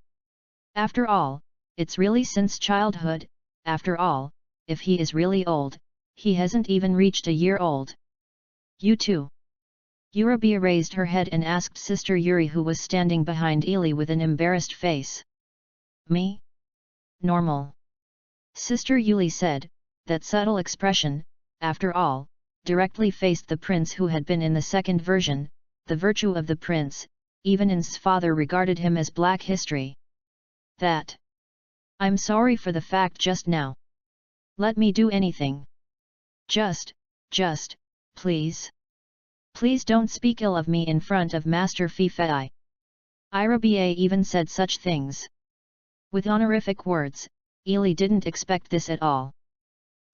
After all, it's really since childhood, after all, if he is really old, he hasn't even reached a year old. You too. Eulabe raised her head and asked Sister Yuri, who was standing behind Ili with an embarrassed face. Me? Normal. Sister Yuli said, that subtle expression, after all, directly faced the prince who had been in the second version, the virtue of the prince, even In's father regarded him as black history. That. I'm sorry for the fact just now. Let me do anything. Just, please. Please don't speak ill of me in front of Master Fifei. Irabe even said such things. With honorific words, Ili didn't expect this at all.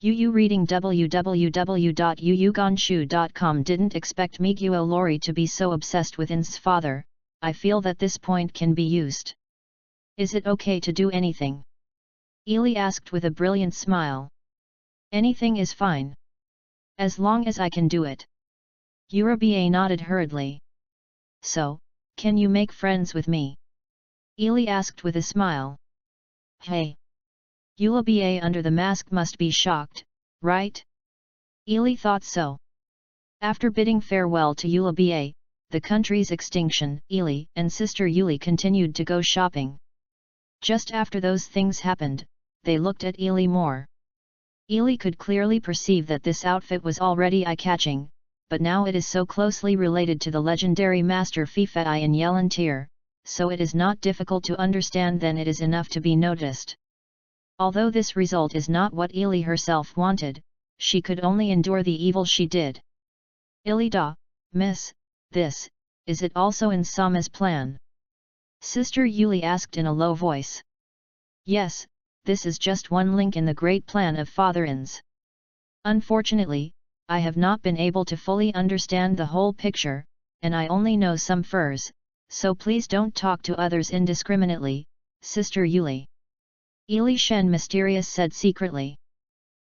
Yu reading www.yuyuganshu.com didn't expect Miguel Lori to be so obsessed with In's father. I feel that this point can be used. Is it okay to do anything? Ili asked with a brilliant smile. Anything is fine. As long as I can do it. Eulabe nodded hurriedly. So, can you make friends with me? Ili asked with a smile. Hey! Eulabe under the mask must be shocked, right? Ili thought so. After bidding farewell to Eulabe, the country's extinction, Ili and Sister Yuli continued to go shopping. Just after those things happened, they looked at Ili more. Ili could clearly perceive that this outfit was already eye-catching, but now it is so closely related to the legendary Master Fifei in Yelantir, so it is not difficult to understand, then it is enough to be noticed. Although this result is not what Ili herself wanted, she could only endure the evil she did. Ilida, Miss, is it also in Sama's plan? Sister Yuli asked in a low voice. Yes, this is just one link in the great plan of Father In's. Unfortunately, I have not been able to fully understand the whole picture, and I only know some furs, so please don't talk to others indiscriminately, Sister Yuli. Ili Shen Mysterious said secretly.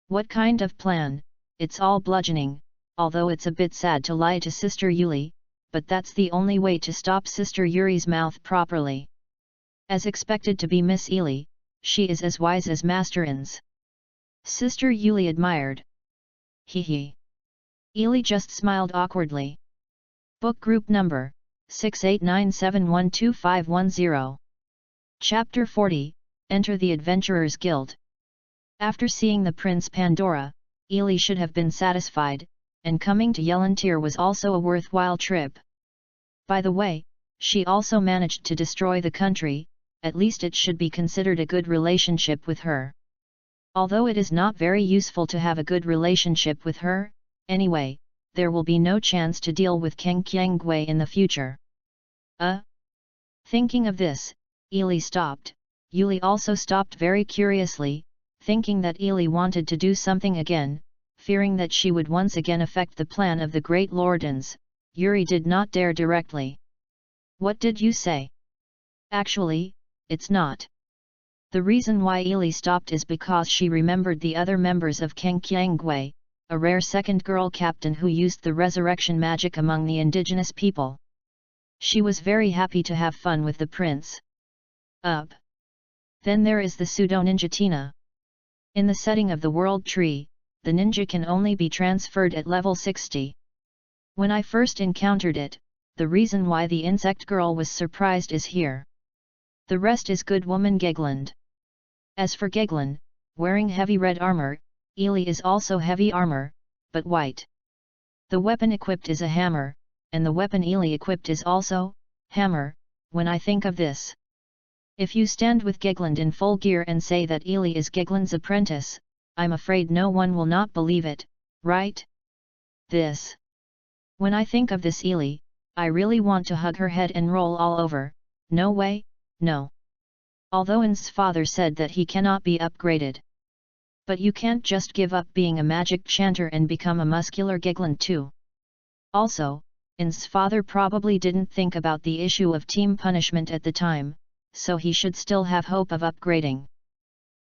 What kind of plan? It's all bludgeoning, although it's a bit sad to lie to Sister Yuli, but that's the only way to stop Sister Yuri's mouth properly. As expected to be Miss Ili, she is as wise as Master In's. Sister Yuli admired. Hee. Ili just smiled awkwardly. Book Group Number 6897125510. Chapter 40, Enter the Adventurers Guild. After seeing the Prince Pandora, Ili should have been satisfied, and coming to Yelantir was also a worthwhile trip. By the way, she also managed to destroy the country, at least it should be considered a good relationship with her. Although it is not very useful to have a good relationship with her, anyway, there will be no chance to deal with Kang Qiangwei in the future. Thinking of this, Ili stopped. Yuli also stopped very curiously, thinking that Ili wanted to do something again, fearing that she would once again affect the plan of the great Lordans. Yuri did not dare directly. What did you say? Actually, it's not. The reason why Ili stopped is because she remembered the other members of Kang Qiangwei, a rare second girl captain who used the resurrection magic among the indigenous people. She was very happy to have fun with the prince. Then there is the pseudo-ninja Tina. In the setting of the world tree, the ninja can only be transferred at level 60. When I first encountered it, the reason why the insect girl was surprised is here. The rest is good woman Gegland. As for Gegland, wearing heavy red armor, Ili is also heavy armor, but white. The weapon equipped is a hammer, and the weapon Ili equipped is also hammer. When I think of this, if you stand with Gegland in full gear and say that Ili is Gegland's apprentice, I'm afraid no one will not believe it, right? When I think of this Ili, I really want to hug her head and roll all over. No way, no. Although In's father said that he cannot be upgraded. But you can't just give up being a magic chanter and become a muscular Gegland too. Also, In's father probably didn't think about the issue of team punishment at the time, so he should still have hope of upgrading.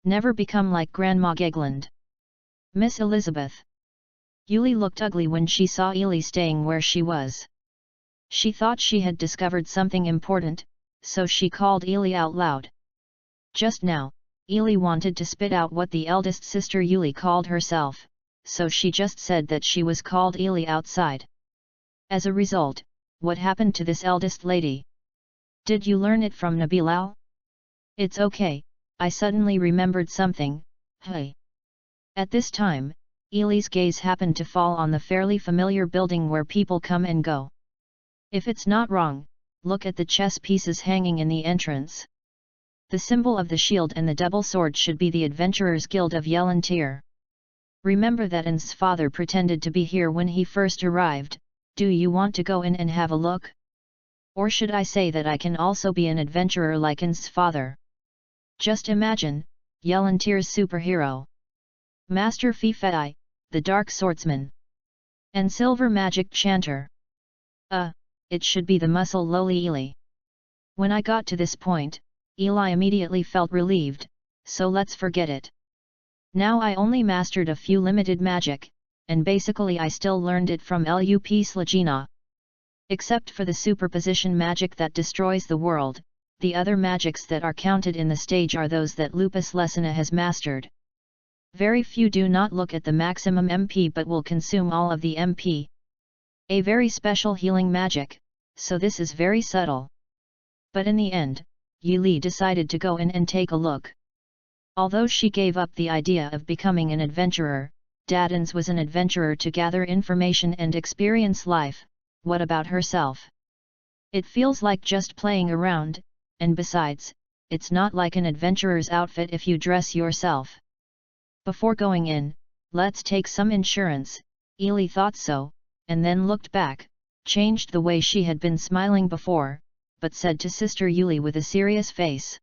Never become like Grandma Gegland. Miss Elizabeth. Yuli looked ugly when she saw Ili staying where she was. She thought she had discovered something important, so she called Ili out loud. Just now, Ili wanted to spit out what the eldest sister Yuli called herself, so she just said that she was called Ili outside. As a result, what happened to this eldest lady? Did you learn it from Nabilal? It's okay, I suddenly remembered something, hey. At this time, Ili's gaze happened to fall on the fairly familiar building where people come and go. If it's not wrong, look at the chess pieces hanging in the entrance. The symbol of the shield and the double sword should be the Adventurers Guild of Yelantir. Remember that In's father pretended to be here when he first arrived. Do you want to go in and have a look? Or should I say that I can also be an adventurer like In's father? Just imagine, Yelantir's superhero. Master Fifei, the Dark Swordsman. And Silver Magic Chanter. It should be the muscle lowly Ili. When I got to this point, Eli immediately felt relieved, so let's forget it. Now I only mastered a few limited magic, and basically I still learned it from Lup Slagina. Except for the superposition magic that destroys the world, the other magics that are counted in the stage are those that Lupus Lesina has mastered. Very few do not look at the maximum MP but will consume all of the MP. A very special healing magic, so this is very subtle. But in the end, Yuli decided to go in and take a look. Although she gave up the idea of becoming an adventurer, Dadens was an adventurer to gather information and experience life. What about herself? It feels like just playing around, and besides, it's not like an adventurer's outfit if you dress yourself. Before going in, let's take some insurance, Ili thought so, and then looked back. changed the way she had been smiling before, but said to Sister Yuli with a serious face.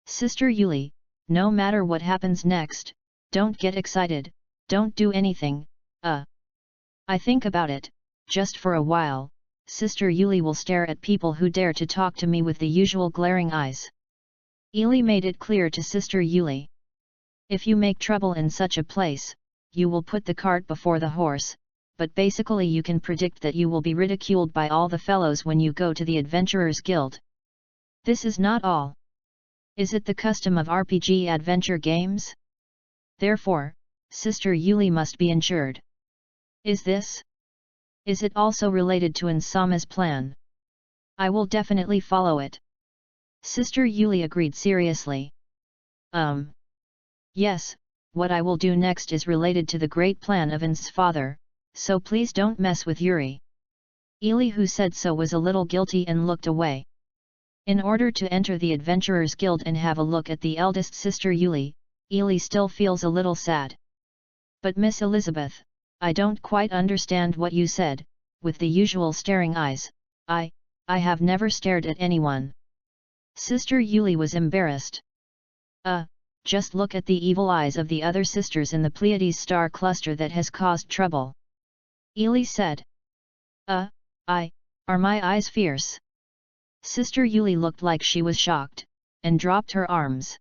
Sister Yuli, no matter what happens next, don't get excited, don't do anything, I think about it, just for a while. Sister Yuli will stare at people who dare to talk to me with the usual glaring eyes. Yuli made it clear to Sister Yuli. If you make trouble in such a place, you will put the cart before the horse, but basically you can predict that you will be ridiculed by all the fellows when you go to the Adventurers Guild. This is not all. Is it the custom of RPG adventure games? Therefore, Sister Yuli must be insured. Is this? Is it also related to Insama's plan? I will definitely follow it. Sister Yuli agreed seriously. Yes, what I will do next is related to the great plan of Ins's father, so please don't mess with Yuri. Yuli, who said so, was a little guilty and looked away. In order to enter the Adventurers Guild and have a look at the eldest sister Yuli, Yuli still feels a little sad. But Miss Elizabeth, I don't quite understand what you said, with the usual staring eyes. I have never stared at anyone. Sister Yuli was embarrassed. Just look at the evil eyes of the other sisters in the Pleiades star cluster that has caused trouble. Yuli said. Are my eyes fierce? Sister Yuli looked like she was shocked, and dropped her arms.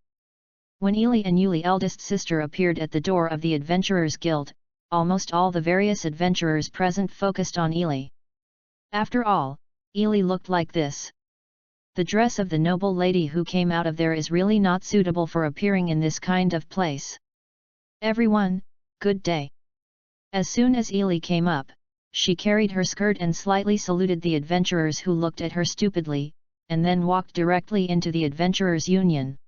When Yuli and Yuli, eldest sister, appeared at the door of the Adventurers Guild, almost all the various adventurers present focused on Yuli. After all, Yuli looked like this. The dress of the noble lady who came out of there is really not suitable for appearing in this kind of place. Everyone, good day. As soon as Yuli came up, she carried her skirt and slightly saluted the adventurers, who looked at her stupidly, and then walked directly into the Adventurers' Union.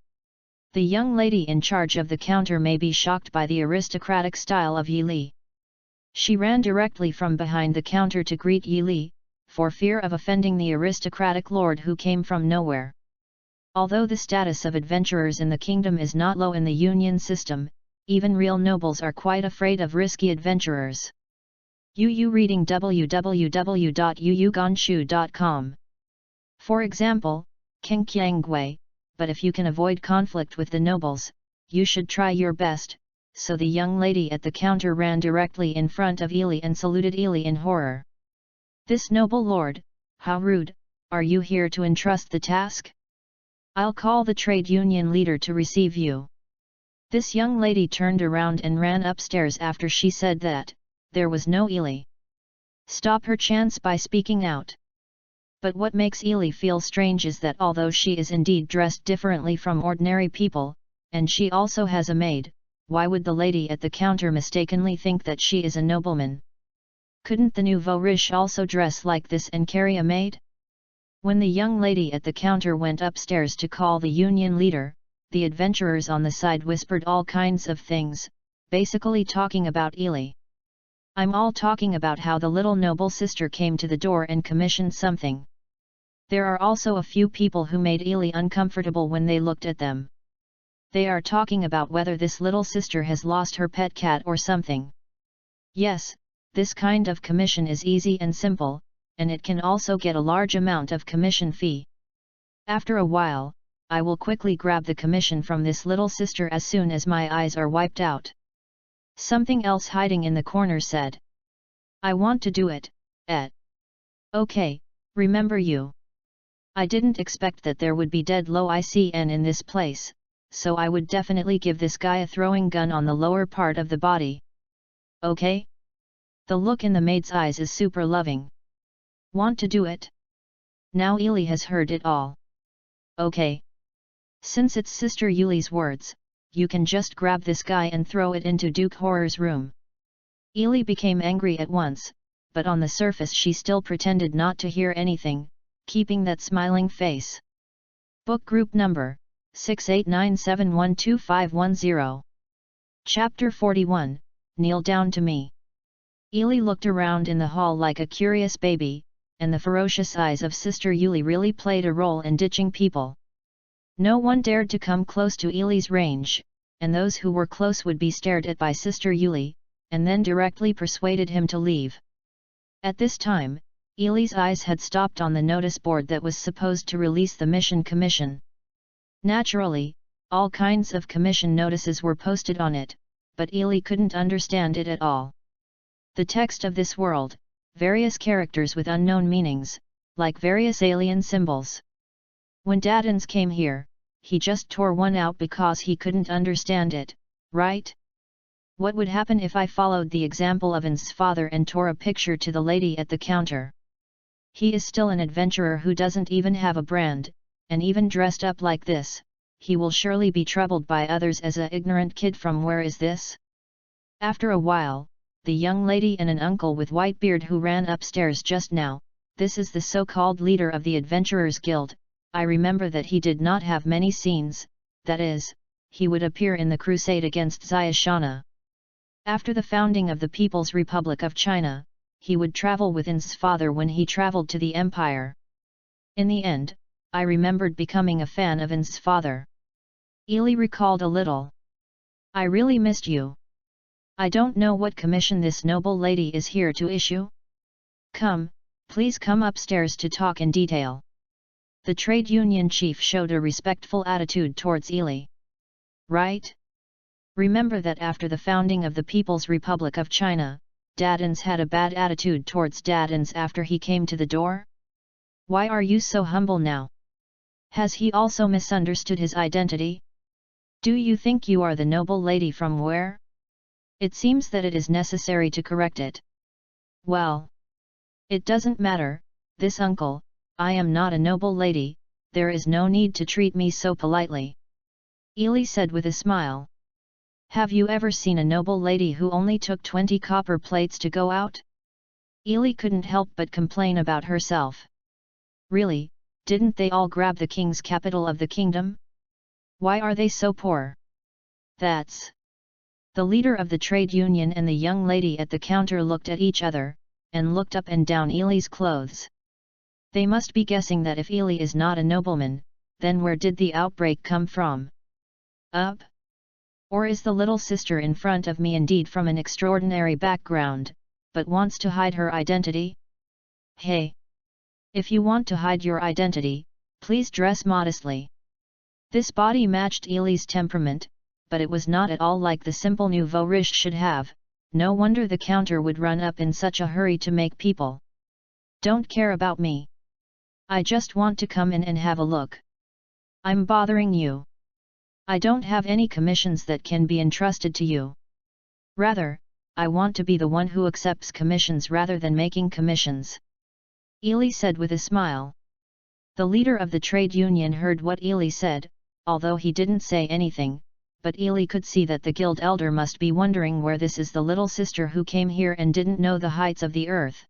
The young lady in charge of the counter may be shocked by the aristocratic style of Yili. She ran directly from behind the counter to greet Yili, for fear of offending the aristocratic lord who came from nowhere. Although the status of adventurers in the kingdom is not low in the union system, even real nobles are quite afraid of risky adventurers. Yu reading www.yuyuganshu.com. For example, King Qiangwei, but if you can avoid conflict with the nobles, you should try your best. So the young lady at the counter ran directly in front of Yili and saluted Yili in horror. This noble lord, how rude, are you here to entrust the task? I'll call the trade union leader to receive you. This young lady turned around and ran upstairs after she said that. There was no Yili. Stop her chance by speaking out. But what makes Yili feel strange is that although she is indeed dressed differently from ordinary people, and she also has a maid, why would the lady at the counter mistakenly think that she is a nobleman? Couldn't the nouveau riche also dress like this and carry a maid? When the young lady at the counter went upstairs to call the union leader, the adventurers on the side whispered all kinds of things, basically talking about Yili. I'm all talking about how the little noble sister came to the door and commissioned something. There are also a few people who made Yili uncomfortable when they looked at them. They are talking about whether this little sister has lost her pet cat or something. Yes, this kind of commission is easy and simple, and it can also get a large amount of commission fee. After a while, I will quickly grab the commission from this little sister as soon as my eyes are wiped out. Something else hiding in the corner said. I want to do it, Okay, remember you. I didn't expect that there would be dead low ICN in this place, so I would definitely give this guy a throwing gun on the lower part of the body. Okay? The look in the maid's eyes is super loving. Want to do it? Now Yili has heard it all. Okay. Since it's Sister Yuli's words, you can just grab this guy and throw it into Duke Horror's room. Yili became angry at once, but on the surface she still pretended not to hear anything, keeping that smiling face. Book Group Number 6897125510. Chapter 41, Kneel Down to Me. Yili looked around in the hall like a curious baby, and the ferocious eyes of Sister Yuli really played a role in ditching people. No one dared to come close to Yili's range, and those who were close would be stared at by Sister Yuli, and then directly persuaded him to leave. At this time, Ely's eyes had stopped on the notice board that was supposed to release the mission commission. Naturally, all kinds of commission notices were posted on it, but Ely couldn't understand it at all. The text of this world, various characters with unknown meanings, like various alien symbols. When Dadans came here, he just tore one out because he couldn't understand it, right? What would happen if I followed the example of An's father and tore a picture to the lady at the counter? He is still an adventurer who doesn't even have a brand, and even dressed up like this, he will surely be troubled by others as a ignorant kid from where is this? After a while, the young lady and an uncle with white beard who ran upstairs just now, this is the so-called leader of the Adventurers Guild. I remember that he did not have many scenes, that is, he would appear in the crusade against Xiaoshana. After the founding of the People's Republic of China, he would travel with An's father when he traveled to the empire. In the end, I remembered becoming a fan of An's father. Ely recalled a little. I really missed you. I don't know what commission this noble lady is here to issue. Come, please come upstairs to talk in detail. The trade union chief showed a respectful attitude towards Ely. Right? Remember that after the founding of the People's Republic of China, Dadans had a bad attitude towards Dadans after he came to the door? Why are you so humble now? Has he also misunderstood his identity? Do you think you are the noble lady from where? It seems that it is necessary to correct it. Well, it doesn't matter, this uncle, I am not a noble lady, there is no need to treat me so politely. Ely said with a smile. Have you ever seen a noble lady who only took 20 copper plates to go out? Ely couldn't help but complain about herself. Really, didn't they all grab the king's capital of the kingdom? Why are they so poor? That's... The leader of the trade union and the young lady at the counter looked at each other, and looked up and down Ely's clothes. They must be guessing that if Ely is not a nobleman, then where did the outbreak come from? Up? Or is the little sister in front of me indeed from an extraordinary background, but wants to hide her identity? Hey! If you want to hide your identity, please dress modestly. This body matched Ely's temperament, but it was not at all like the simple nouveau riche should have. No wonder the counter would run up in such a hurry to make people. Don't care about me. I just want to come in and have a look. I'm bothering you. I don't have any commissions that can be entrusted to you. Rather, I want to be the one who accepts commissions rather than making commissions. Ely said with a smile. The leader of the trade union heard what Ely said, although he didn't say anything, but Ely could see that the guild elder must be wondering where this is the little sister who came here and didn't know the heights of the earth.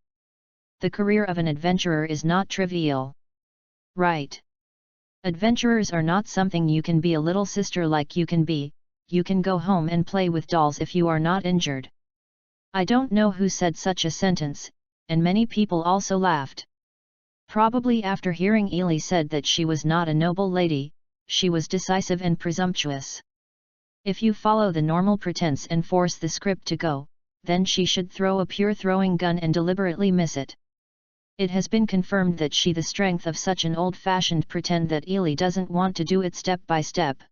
The career of an adventurer is not trivial. Right. Adventurers are not something you can be a little sister like you can go home and play with dolls if you are not injured. I don't know who said such a sentence, and many people also laughed. Probably after hearing Ely said that she was not a noble lady, she was decisive and presumptuous. If you follow the normal pretense and force the script to go, then she should throw a pure throwing gun and deliberately miss it. It has been confirmed that she the strength of such an old-fashioned pretend that Ely doesn't want to do it step by step.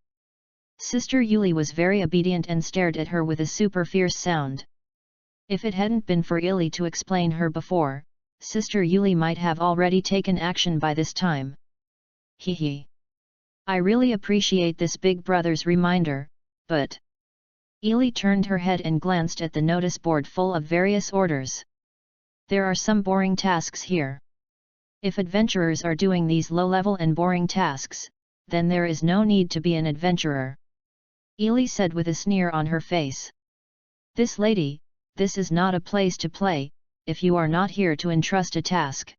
Sister Yuli was very obedient and stared at her with a super fierce sound. If it hadn't been for Ely to explain her before, Sister Yuli might have already taken action by this time. Hee hee. I really appreciate this big brother's reminder, but... Ely turned her head and glanced at the notice board full of various orders. There are some boring tasks here. If adventurers are doing these low-level and boring tasks, then there is no need to be an adventurer. Ely said with a sneer on her face. This lady, this is not a place to play, if you are not here to entrust a task.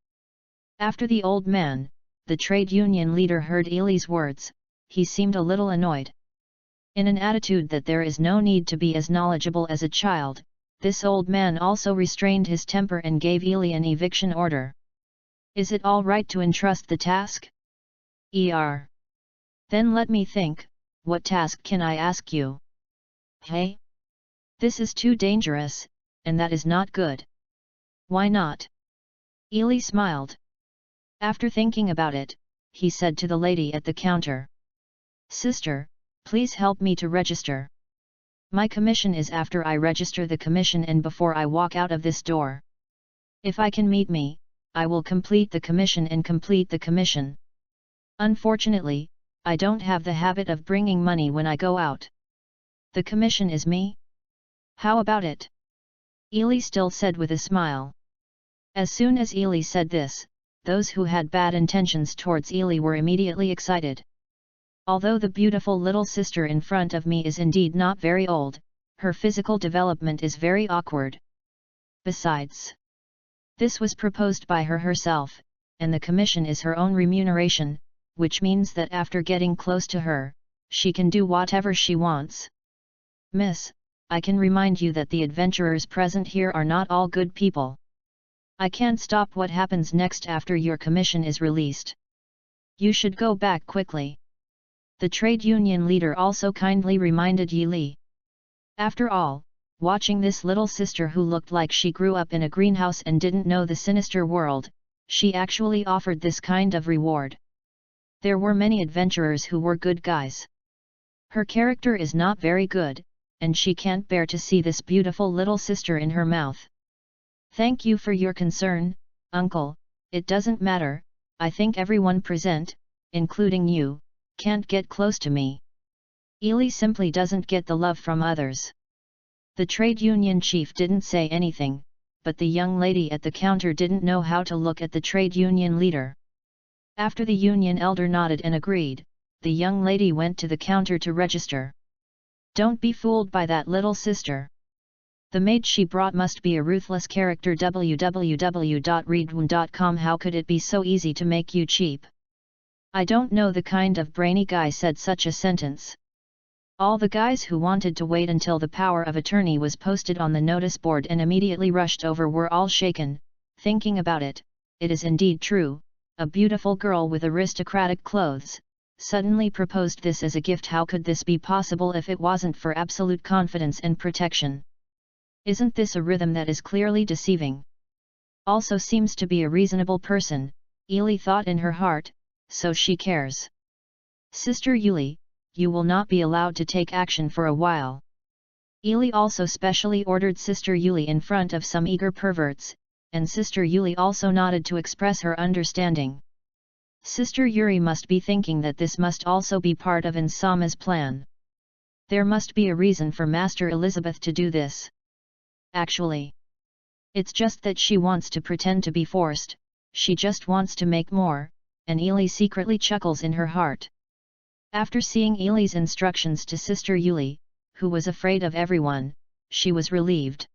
After the old man, the trade union leader heard Ely's words, he seemed a little annoyed. In an attitude that there is no need to be as knowledgeable as a child, this old man also restrained his temper and gave Ely an eviction order. Is it all right to entrust the task? Then let me think, what task can I ask you? Hey? This is too dangerous, and that is not good. Why not? Ely smiled. After thinking about it, he said to the lady at the counter. Sister, please help me to register. My commission is after I register the commission and before I walk out of this door. If I can meet me, I will complete the commission and complete the commission. Unfortunately, I don't have the habit of bringing money when I go out. The commission is me? How about it? Ely still said with a smile. As soon as Ely said this, those who had bad intentions towards Ely were immediately excited. Although the beautiful little sister in front of me is indeed not very old, her physical development is very awkward. Besides, this was proposed by her herself, and the commission is her own remuneration, which means that after getting close to her, she can do whatever she wants. Miss, I can remind you that the adventurers present here are not all good people. I can't stop what happens next after your commission is released. You should go back quickly. The trade union leader also kindly reminded Yi Li. After all, watching this little sister who looked like she grew up in a greenhouse and didn't know the sinister world, she actually offered this kind of reward. There were many adventurers who were good guys. Her character is not very good, and she can't bear to see this beautiful little sister in her mouth. Thank you for your concern, uncle. It doesn't matter. I think everyone present, including you, can't get close to me. Ely simply doesn't get the love from others. The trade union chief didn't say anything, but the young lady at the counter didn't know how to look at the trade union leader. After the union elder nodded and agreed, the young lady went to the counter to register. Don't be fooled by that little sister. The maid she brought must be a ruthless character. www.readaloud.com. How could it be so easy to make you cheap? I don't know the kind of brainy guy said such a sentence. All the guys who wanted to wait until the power of attorney was posted on the notice board and immediately rushed over were all shaken, thinking about it. It is indeed true, a beautiful girl with aristocratic clothes suddenly proposed this as a gift. How could this be possible if it wasn't for absolute confidence and protection? Isn't this a rhythm that is clearly deceiving? Also seems to be a reasonable person, Ely thought in her heart, so she cares. Sister Yuli, you will not be allowed to take action for a while. Ely also specially ordered Sister Yuli in front of some eager perverts, and Sister Yuli also nodded to express her understanding. Sister Yuri must be thinking that this must also be part of Insama's plan. There must be a reason for Master Elizabeth to do this. Actually, it's just that she wants to pretend to be forced, she just wants to make more, and Ely secretly chuckles in her heart. After seeing Ely's instructions to Sister Yuli, who was afraid of everyone, she was relieved.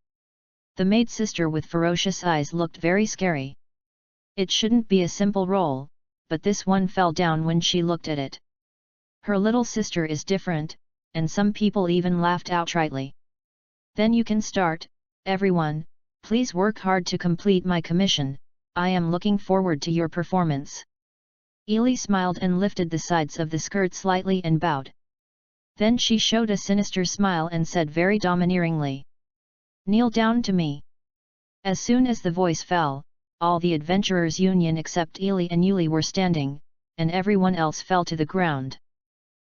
The maid sister with ferocious eyes looked very scary. It shouldn't be a simple role, but this one fell down when she looked at it. Her little sister is different, and some people even laughed outrightly. Then you can start, everyone, please work hard to complete my commission, I am looking forward to your performance. Ely smiled and lifted the sides of the skirt slightly and bowed. Then she showed a sinister smile and said very domineeringly, "Kneel down to me." As soon as the voice fell, all the adventurers' union except Ely and Yuli were standing, and everyone else fell to the ground.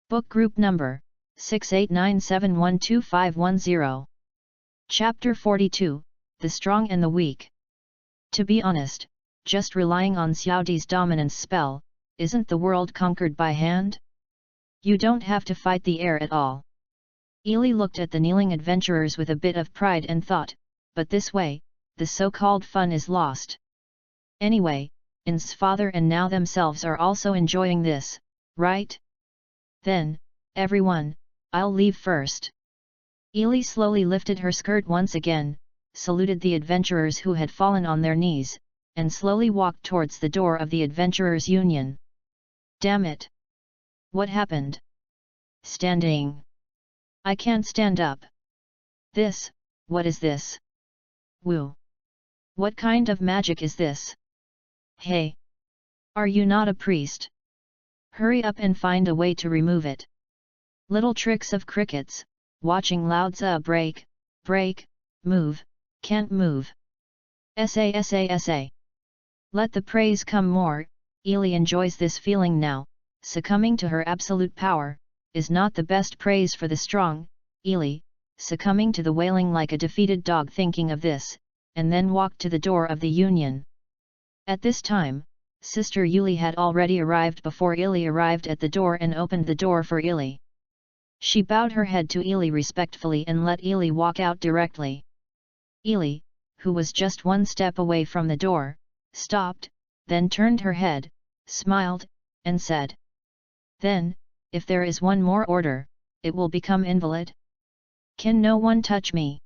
Book Group Number 6897125510. Chapter 42, The Strong and the Weak. To be honest, just relying on Xiaodi's dominance spell, isn't the world conquered by hand? You don't have to fight the air at all. Ely looked at the kneeling adventurers with a bit of pride and thought, but this way, the so-called fun is lost. Anyway, In's father and now themselves are also enjoying this, right? Then, everyone, I'll leave first. Ely slowly lifted her skirt once again, saluted the adventurers who had fallen on their knees, and slowly walked towards the door of the adventurers' union. Damn it! What happened? Standing. I can't stand up. What is this? Woo! What kind of magic is this? Hey! Are you not a priest? Hurry up and find a way to remove it. Little tricks of crickets, watching Lao-Tzu break, move, can't move. Sa. Let the praise come more. Ely enjoys this feeling now. Succumbing to her absolute power is not the best praise for the strong. Ely, succumbing to the wailing like a defeated dog, thinking of this, and then walked to the door of the Union. At this time, Sister Yuli had already arrived before Ely arrived at the door and opened the door for Ely. She bowed her head to Ely respectfully and let Ely walk out directly. Ely, who was just one step away from the door, stopped, then turned her head, smiled, and said, "Then, if there is one more order, it will become invalid? Can no one touch me?"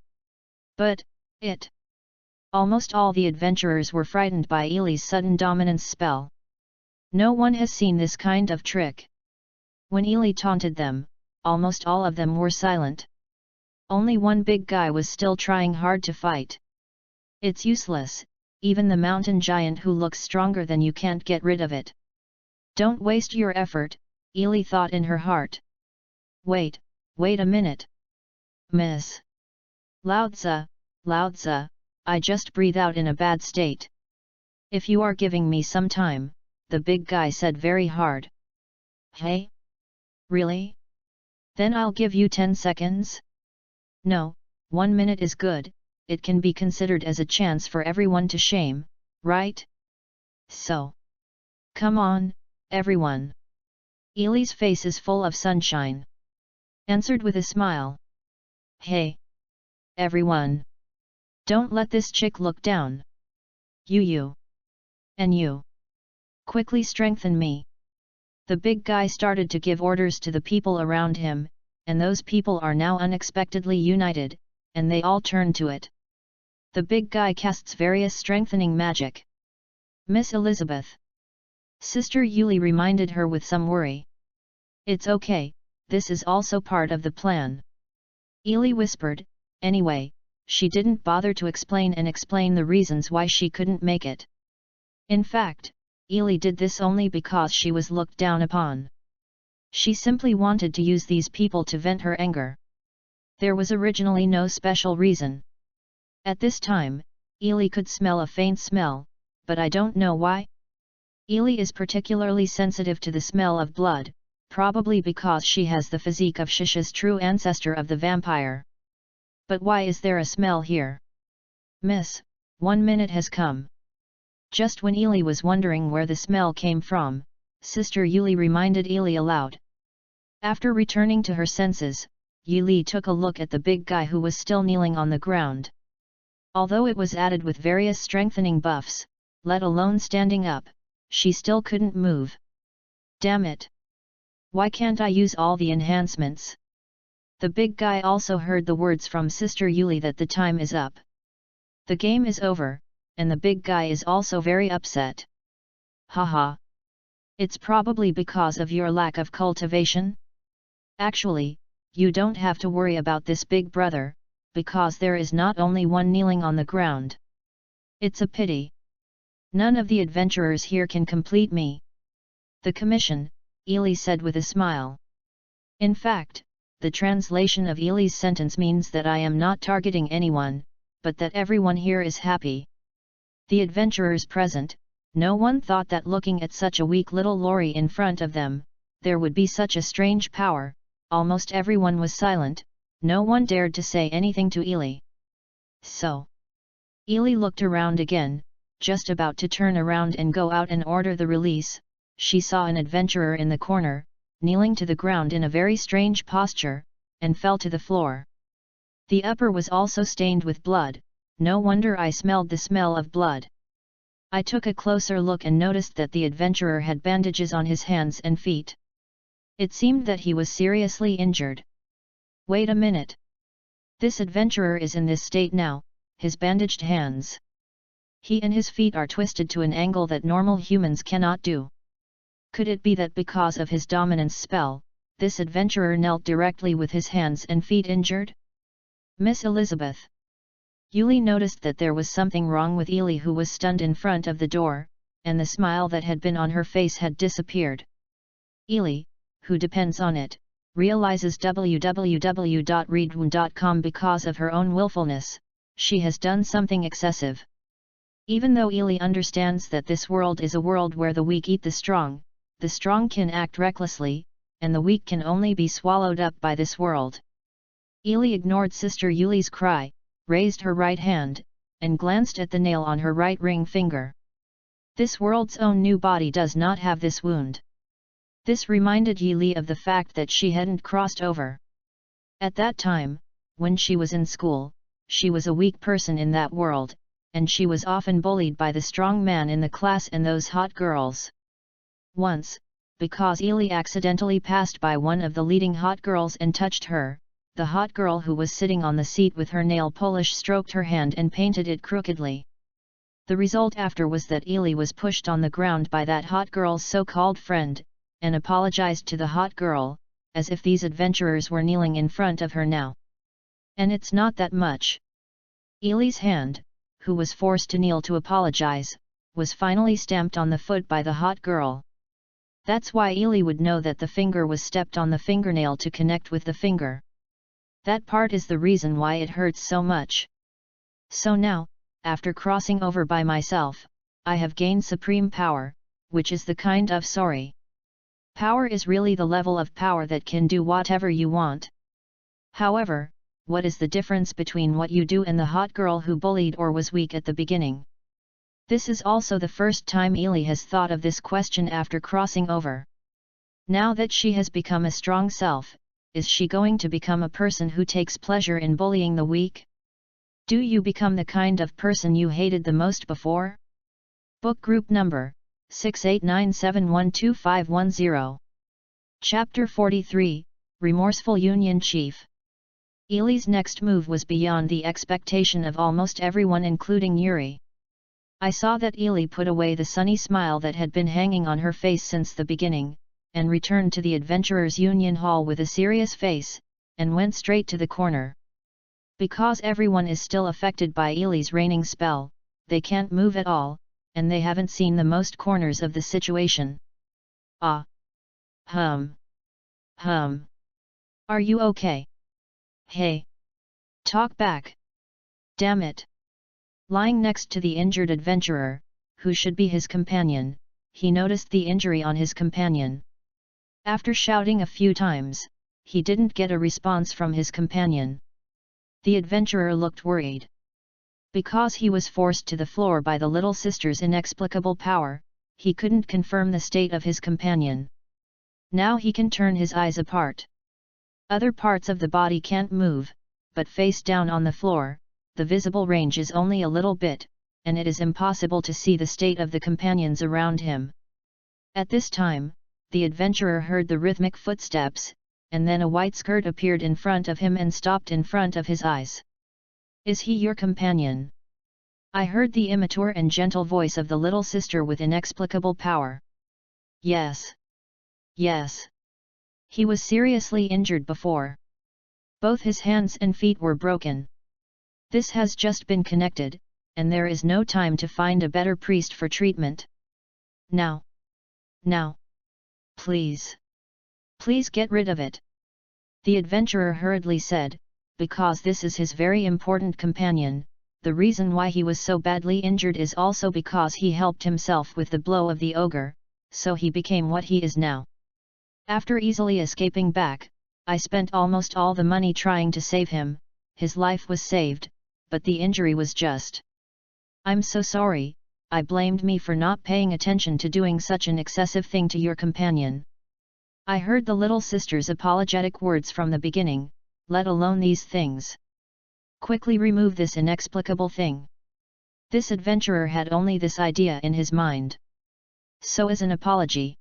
But, it. Almost all the adventurers were frightened by Ely's sudden dominance spell. No one has seen this kind of trick. When Ely taunted them, almost all of them were silent. Only one big guy was still trying hard to fight. It's useless, even the mountain giant who looks stronger than you can't get rid of it. Don't waste your effort, Ely thought in her heart. Wait a minute. Miss Lao Tzu, I just breathe out in a bad state. If you are giving me some time, the big guy said very hard. Hey? Really? Then I'll give you 10 seconds? No, 1 minute is good, it can be considered as a chance for everyone to shame, right? So. Come on, everyone. Ely's face is full of sunshine. Answered with a smile. Hey! Everyone! Don't let this chick look down. You. And you. Quickly strengthen me. The big guy started to give orders to the people around him, and those people are now unexpectedly united, and they all turn to it. The big guy casts various strengthening magic. Miss Elizabeth. Sister Yuli reminded her with some worry. It's okay, this is also part of the plan. Ely whispered, anyway, she didn't bother to explain the reasons why she couldn't make it. In fact, Ely did this only because she was looked down upon. She simply wanted to use these people to vent her anger. There was originally no special reason. At this time, Ely could smell a faint smell, but I don't know why. Ely is particularly sensitive to the smell of blood, probably because she has the physique of Shisha's true ancestor of the vampire. But why is there a smell here? Miss, 1 minute has come. Just when Ely was wondering where the smell came from, Sister Yuli reminded Ely aloud. After returning to her senses, Yuli took a look at the big guy who was still kneeling on the ground. Although it was added with various strengthening buffs, let alone standing up, she still couldn't move. Damn it! Why can't I use all the enhancements? The big guy also heard the words from Sister Yuli that the time is up. The game is over, and the big guy is also very upset. Haha! It's probably because of your lack of cultivation? Actually, you don't have to worry about this big brother, because there is not only one kneeling on the ground. It's a pity. None of the adventurers here can complete me. The commission, Ely said with a smile. In fact, the translation of Ely's sentence means that I am not targeting anyone, but that everyone here is happy. The adventurers present, no one thought that looking at such a weak little Lori in front of them, there would be such a strange power. Almost everyone was silent, no one dared to say anything to Ely. So. Ely looked around again, just about to turn around and go out and order the release, she saw an adventurer in the corner, kneeling to the ground in a very strange posture, and fell to the floor. The upper was also stained with blood, no wonder I smelled the smell of blood. I took a closer look and noticed that the adventurer had bandages on his hands and feet. It seemed that he was seriously injured. Wait a minute. This adventurer is in this state now, his bandaged hands. He and his feet are twisted to an angle that normal humans cannot do. Could it be that because of his dominance spell, this adventurer knelt directly with his hands and feet injured? Miss Elizabeth. Yuli noticed that there was something wrong with Ely, who was stunned in front of the door, and the smile that had been on her face had disappeared. Ely, who depends on it, realizes www.readaloud.com because of her own willfulness, she has done something excessive. Even though Ely understands that this world is a world where the weak eat the strong can act recklessly, and the weak can only be swallowed up by this world. Ely ignored Sister Yuli's cry, raised her right hand, and glanced at the nail on her right ring finger. This world's own new body does not have this wound. This reminded Ely of the fact that she hadn't crossed over. At that time, when she was in school, she was a weak person in that world, and she was often bullied by the strong man in the class and those hot girls. Once, because Ely accidentally passed by one of the leading hot girls and touched her, the hot girl who was sitting on the seat with her nail polish stroked her hand and painted it crookedly. The result after was that Ely was pushed on the ground by that hot girl's so-called friend, and apologized to the hot girl, as if these adventurers were kneeling in front of her now. And it's not that much. Ely's hand, who was forced to kneel to apologize, was finally stamped on the foot by the hot girl. That's why Ely would know that the finger was stepped on the fingernail to connect with the finger. That part is the reason why it hurts so much. So now, after crossing over by myself, I have gained supreme power, which is the kind of sorry. Power is really the level of power that can do whatever you want. However, what is the difference between what you do and the hot girl who bullied or was weak at the beginning? This is also the first time Ely has thought of this question after crossing over. Now that she has become a strong self, is she going to become a person who takes pleasure in bullying the weak? Do you become the kind of person you hated the most before? Book Group Number 6897125510. Chapter 43, Remorseful Union Chief. Ely's next move was beyond the expectation of almost everyone including Yuri. I saw that Ely put away the sunny smile that had been hanging on her face since the beginning, and returned to the Adventurers' Union Hall with a serious face, and went straight to the corner. Because everyone is still affected by Ely's raining spell, they can't move at all, and they haven't seen the most corners of the situation. Ah. Hum. Are you okay? Hey. Talk back. Damn it. Lying next to the injured adventurer, who should be his companion, he noticed the injury on his companion. After shouting a few times, he didn't get a response from his companion. The adventurer looked worried. Because he was forced to the floor by the little sister's inexplicable power, he couldn't confirm the state of his companion. Now he can turn his eyes apart. Other parts of the body can't move, but face down on the floor, the visible range is only a little bit, and it is impossible to see the state of the companions around him. At this time, the adventurer heard the rhythmic footsteps, and then a white skirt appeared in front of him and stopped in front of his eyes. Is he your companion? I heard the immature and gentle voice of the little sister with inexplicable power. Yes. Yes. He was seriously injured before. Both his hands and feet were broken. This has just been connected, and there is no time to find a better priest for treatment. Now. Please. Please get rid of it. The adventurer hurriedly said, because this is his very important companion. The reason why he was so badly injured is also because he helped himself with the blow of the ogre, so he became what he is now. After easily escaping back, I spent almost all the money trying to save him. His life was saved, but the injury was just. I'm so sorry, I blamed me for not paying attention to doing such an excessive thing to your companion. I heard the little sister's apologetic words from the beginning, let alone these things. Quickly remove this inexplicable thing. This adventurer had only this idea in his mind. So as an apology.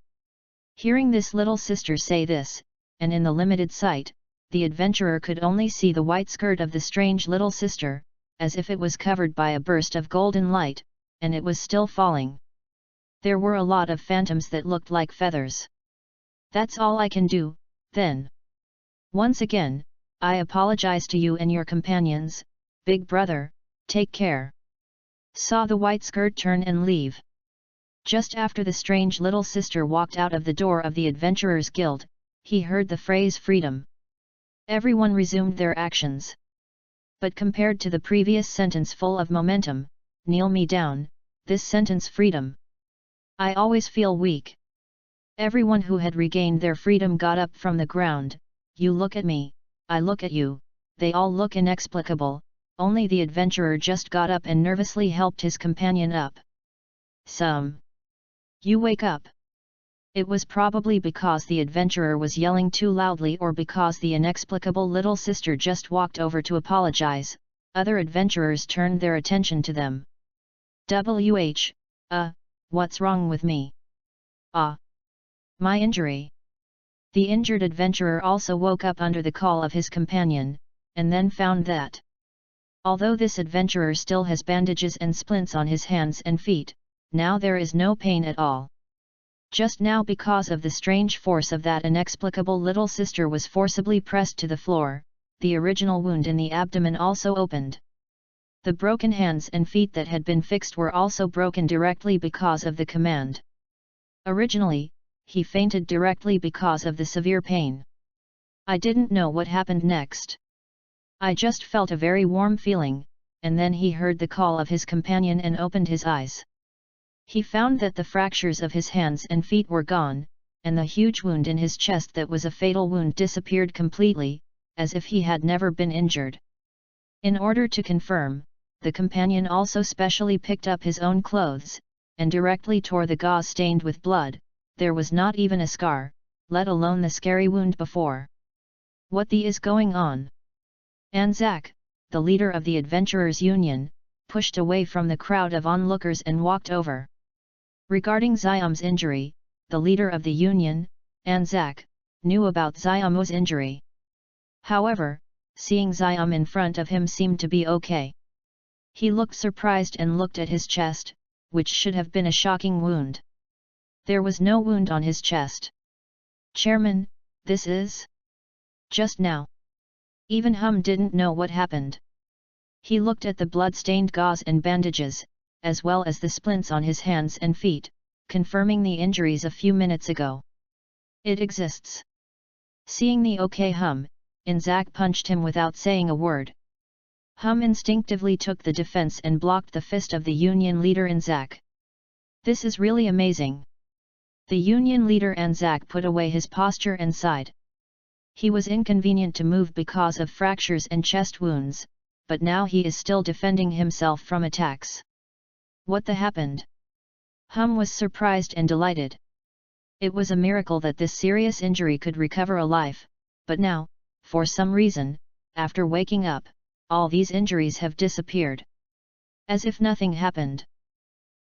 Hearing this little sister say this, and in the limited sight, the adventurer could only see the white skirt of the strange little sister, as if it was covered by a burst of golden light, and it was still falling. There were a lot of phantoms that looked like feathers. That's all I can do, then. Once again, I apologize to you and your companions, big brother, take care. Saw the white skirt turn and leave. Just after the strange little sister walked out of the door of the Adventurers Guild, he heard the phrase freedom. Everyone resumed their actions. But compared to the previous sentence full of momentum, kneel me down, this sentence freedom. I always feel weak. Everyone who had regained their freedom got up from the ground. You look at me, I look at you, they all look inexplicable, only the adventurer just got up and nervously helped his companion up. You wake up. It was probably because the adventurer was yelling too loudly or because the inexplicable little sister just walked over to apologize. Other adventurers turned their attention to them. What's wrong with me? My injury. The injured adventurer also woke up under the call of his companion, and then found that, although this adventurer still has bandages and splints on his hands and feet, now there is no pain at all. Just now, because of the strange force of that inexplicable little sister was forcibly pressed to the floor, the original wound in the abdomen also opened. The broken hands and feet that had been fixed were also broken directly because of the command. Originally, he fainted directly because of the severe pain. I didn't know what happened next. I just felt a very warm feeling, and then he heard the call of his companion and opened his eyes. He found that the fractures of his hands and feet were gone, and the huge wound in his chest that was a fatal wound disappeared completely, as if he had never been injured. In order to confirm, the companion also specially picked up his own clothes, and directly tore the gauze stained with blood. There was not even a scar, let alone the scary wound before. What is going on? Anzac, the leader of the Adventurers' Union, pushed away from the crowd of onlookers and walked over. Regarding Xiaomu's injury, the leader of the Union, Anzac, knew about Xiaomu's injury. However, seeing Xiaomu in front of him seemed to be okay. He looked surprised and looked at his chest, which should have been a shocking wound. There was no wound on his chest. Chairman, this is? Just now. Even Hum didn't know what happened. He looked at the blood-stained gauze and bandages, as well as the splints on his hands and feet, confirming the injuries a few minutes ago. It exists. Seeing the okay Hum, Anzac punched him without saying a word. Hum instinctively took the defense and blocked the fist of the Union leader Anzac. This is really amazing. The Union leader Anzac put away his posture and sighed. He was inconvenient to move because of fractures and chest wounds, but now he is still defending himself from attacks. What happened? Hum was surprised and delighted. It was a miracle that this serious injury could recover alive, but now, for some reason, after waking up, all these injuries have disappeared. As if nothing happened.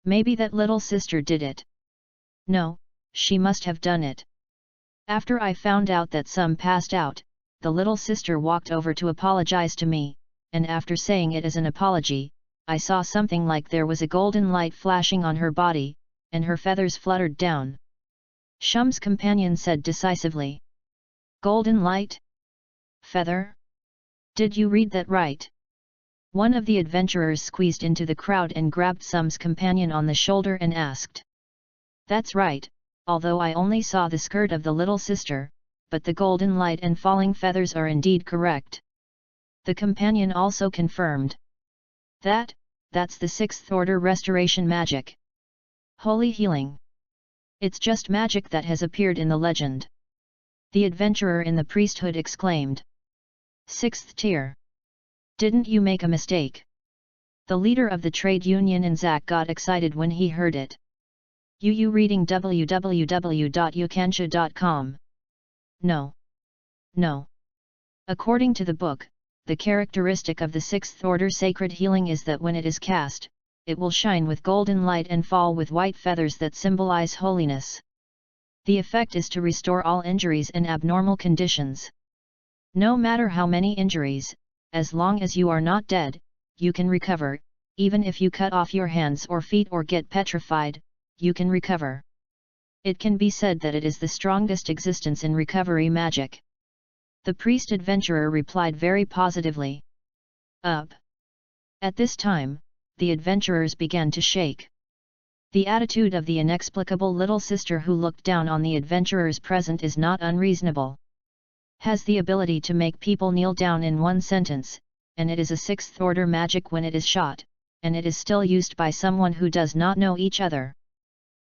Maybe that little sister did it. No, she must have done it. After I found out that some passed out, the little sister walked over to apologize to me, and after saying it as an apology, I saw something like there was a golden light flashing on her body, and her feathers fluttered down. Shum's companion said decisively. Golden light? Feather? Did you read that right? One of the adventurers squeezed into the crowd and grabbed Shum's companion on the shoulder and asked. That's right, although I only saw the skirt of the little sister, but the golden light and falling feathers are indeed correct. The companion also confirmed. That's the sixth order restoration magic. Holy healing. It's just magic that has appeared in the legend. The adventurer in the priesthood exclaimed. Sixth tier. Didn't you make a mistake? The leader of the trade union Anzac got excited when he heard it. You reading www.ukansha.com. No. According to the book, the characteristic of the sixth order sacred healing is that when it is cast, it will shine with golden light and fall with white feathers that symbolize holiness. The effect is to restore all injuries and abnormal conditions. No matter how many injuries, as long as you are not dead, you can recover, even if you cut off your hands or feet or get petrified, you can recover. It can be said that it is the strongest existence in recovery magic. The priest adventurer replied very positively. Up. At this time, the adventurers began to shake. The attitude of the inexplicable little sister who looked down on the adventurers present is not unreasonable. Has the ability to make people kneel down in one sentence, and it is a sixth order magic when it is shot, and it is still used by someone who does not know each other.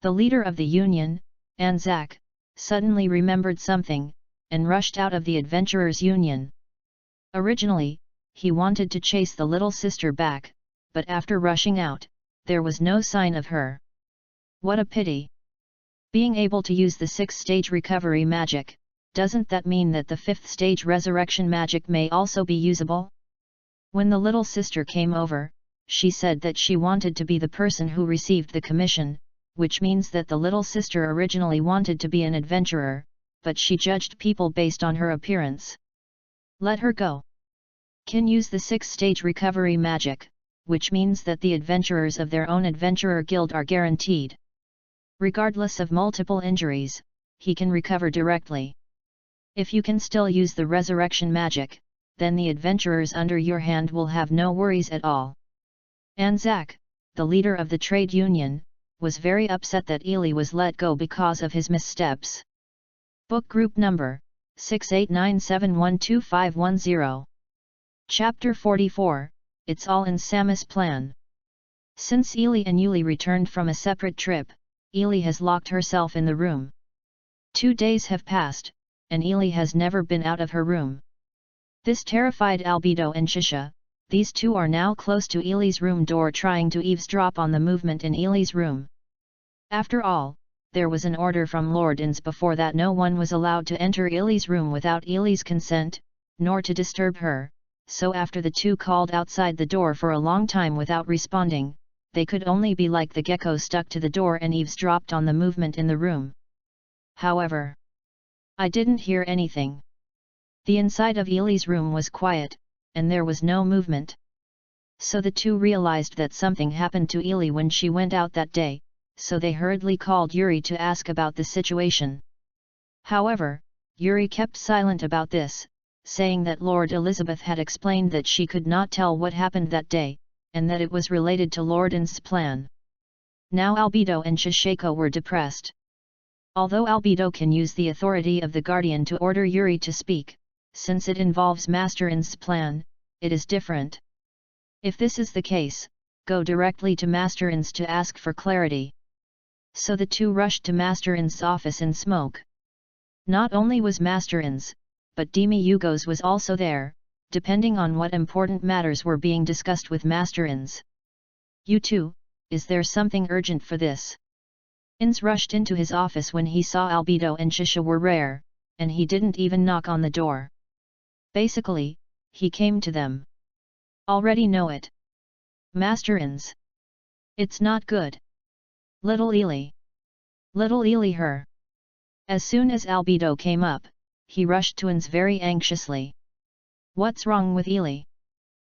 The leader of the union, Anzac, suddenly remembered something, and rushed out of the adventurers' union. Originally, he wanted to chase the little sister back, but after rushing out, there was no sign of her. What a pity! Being able to use the 6th-stage recovery magic, doesn't that mean that the 5th-stage resurrection magic may also be usable? When the little sister came over, she said that she wanted to be the person who received the commission, which means that the little sister originally wanted to be an adventurer, but she judged people based on her appearance. Let her go. Can use the 6th-stage recovery magic, which means that the adventurers of their own adventurer guild are guaranteed. Regardless of multiple injuries, he can recover directly. If you can still use the resurrection magic, then the adventurers under your hand will have no worries at all. Anzac, the leader of the trade union, was very upset that Ely was let go because of his missteps. Book Group Number 6897125510. Chapter 44, It's All in Samus' Plan. Since Ely and Yuli returned from a separate trip, Ely has locked herself in the room. 2 days have passed, and Ely has never been out of her room. This terrified Albedo and Shisha. These two are now close to Ely's room door trying to eavesdrop on the movement in Ely's room. After all, there was an order from Lord Inns before that no one was allowed to enter Ely's room without Ely's consent, nor to disturb her, so after the two called outside the door for a long time without responding, they could only be like the gecko stuck to the door and eavesdropped on the movement in the room. However, I didn't hear anything. The inside of Ely's room was quiet, and there was no movement. So the two realized that something happened to Ely when she went out that day, so they hurriedly called Yuri to ask about the situation. However, Yuri kept silent about this, saying that Lord Elizabeth had explained that she could not tell what happened that day, and that it was related to Lord Inns' plan. Now Albedo and Shishako were depressed. Although Albedo can use the authority of the Guardian to order Yuri to speak, since it involves Master Inns' plan, it is different. If this is the case, go directly to Master Inns to ask for clarity. So the two rushed to Master Inns' office in smoke. Not only was Master Inns, but Demi Yugos was also there, depending on what important matters were being discussed with Master Inns. You two, is there something urgent for this? Inns rushed into his office when he saw Albedo and Shisha were rare, and he didn't even knock on the door. Basically, he came to them. Already know it. Master Inns. It's not good. Little Ely. Little Ely her. As soon as Albedo came up, he rushed to Inns very anxiously. What's wrong with Ely?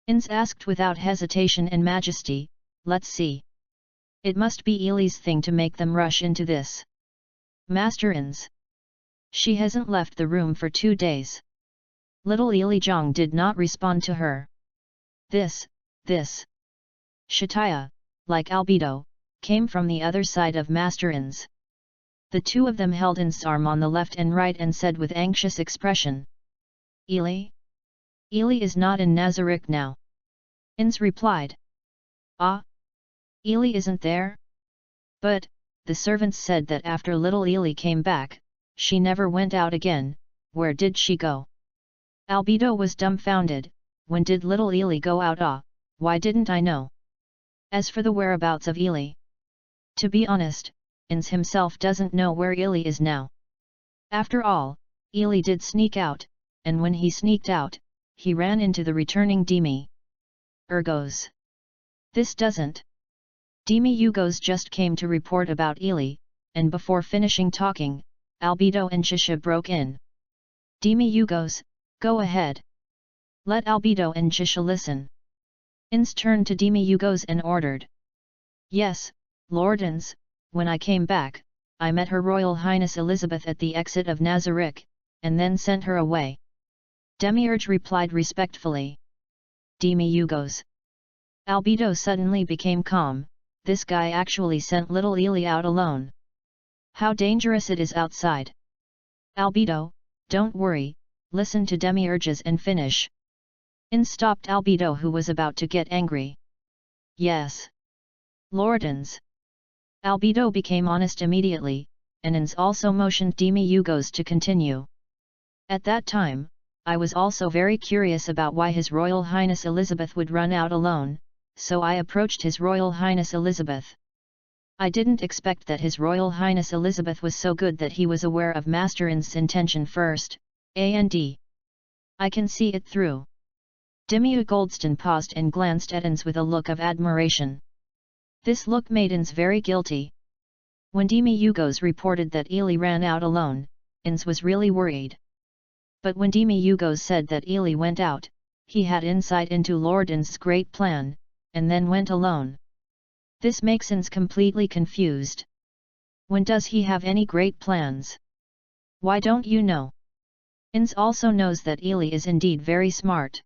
Inns asked without hesitation and majesty. Let's see. It must be Ely's thing to make them rush into this. Master Inns. She hasn't left the room for 2 days. Little Ely Zhang did not respond to her. This. Shataya, like Albedo, came from the other side of Master Inns. The two of them held Inns' arm on the left and right and said with anxious expression. Ely? Ely is not in Nazarick now. Inns replied. Ah? Ely isn't there? But, the servants said that after little Ely came back, she never went out again. Where did she go? Albedo was dumbfounded. When did little Ely go out? Ah, why didn't I know? As for the whereabouts of Ely, to be honest, Inns himself doesn't know where Ely is now. After all, Ely did sneak out, and when he sneaked out, he ran into the returning Demi Yugos. This doesn't. Demi Yugos just came to report about Ely, and before finishing talking, Albedo and Shisha broke in. Demi Yugos, go ahead. Let Albedo and Shisha listen. Inns turned to Demi Yugos and ordered. Yes, Lord Inns, when I came back, I met Her Royal Highness Elizabeth at the exit of Nazarick, and then sent her away. Demiurge replied respectfully. Demi Yugos. Albedo suddenly became calm. This guy actually sent little Ely out alone. How dangerous it is outside. Albedo, don't worry, listen to Demiurges and finish. Inns stopped Albedo who was about to get angry. Yes. Lord Ins. Albedo became honest immediately, and Ins also motioned Demi Yugos to continue. At that time, I was also very curious about why His Royal Highness Elizabeth would run out alone, so I approached His Royal Highness Elizabeth. I didn't expect that His Royal Highness Elizabeth was so good that he was aware of Master In's intention first, and I can see it through. Demi Goldston paused and glanced at Ins with a look of admiration. This look made Ins very guilty. When Demi Yugos reported that Ely ran out alone, Ins was really worried. But when Demi Yugos said that Ely went out, he had insight into Lord Ins's great plan, and then went alone. This makes Ins completely confused. When does he have any great plans? Why don't you know? Ins also knows that Ely is indeed very smart.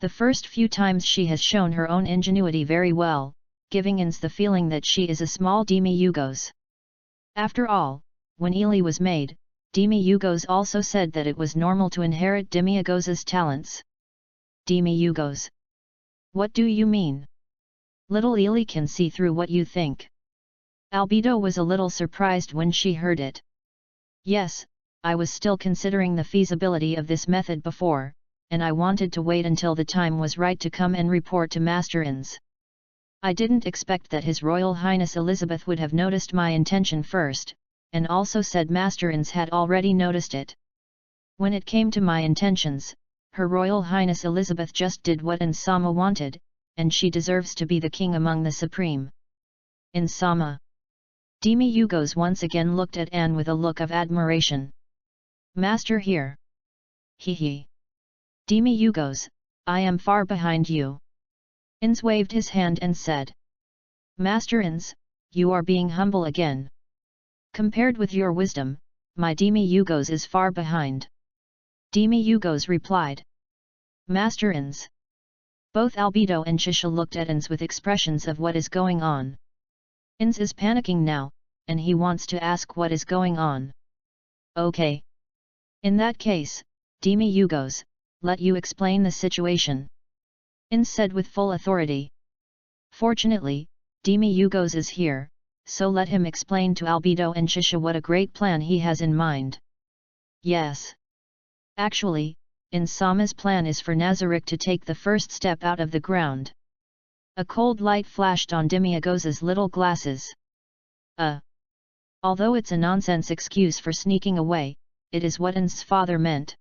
The first few times she has shown her own ingenuity very well, giving Ins the feeling that she is a small Demi Yugos. After all, when Ely was made, Demi Yugos also said that it was normal to inherit Demi Yugos's talents. Demi Yugos. What do you mean? Little Ely can see through what you think. Albedo was a little surprised when she heard it. Yes, I was still considering the feasibility of this method before, and I wanted to wait until the time was right to come and report to Master Ins. I didn't expect that His Royal Highness Elizabeth would have noticed my intention first, and also said Master Ins had already noticed it. When it came to my intentions, Her Royal Highness Elizabeth just did what Ins Sama wanted, and she deserves to be the king among the supreme. Ins Sama. Demi Yugos once again looked at Anne with a look of admiration. Master here. Hee. Demi Yugos, I am far behind you. Ins waved his hand and said. Master Ins, you are being humble again. Compared with your wisdom, my Demi Yugos is far behind. Demi Yugos replied. Master Ins. Both Albedo and Shisha looked at Ins with expressions of what is going on. Ins is panicking now, and he wants to ask what is going on. Okay. In that case, Demi Yugos, let you explain the situation. Ins said with full authority. Fortunately, Demi Yugos is here, so let him explain to Albedo and Shisha what a great plan he has in mind. Yes. Actually, Ins Sama's plan is for Nazarick to take the first step out of the ground. A cold light flashed on Demi Yugos's little glasses. Although it's a nonsense excuse for sneaking away, it is what Ins's father meant.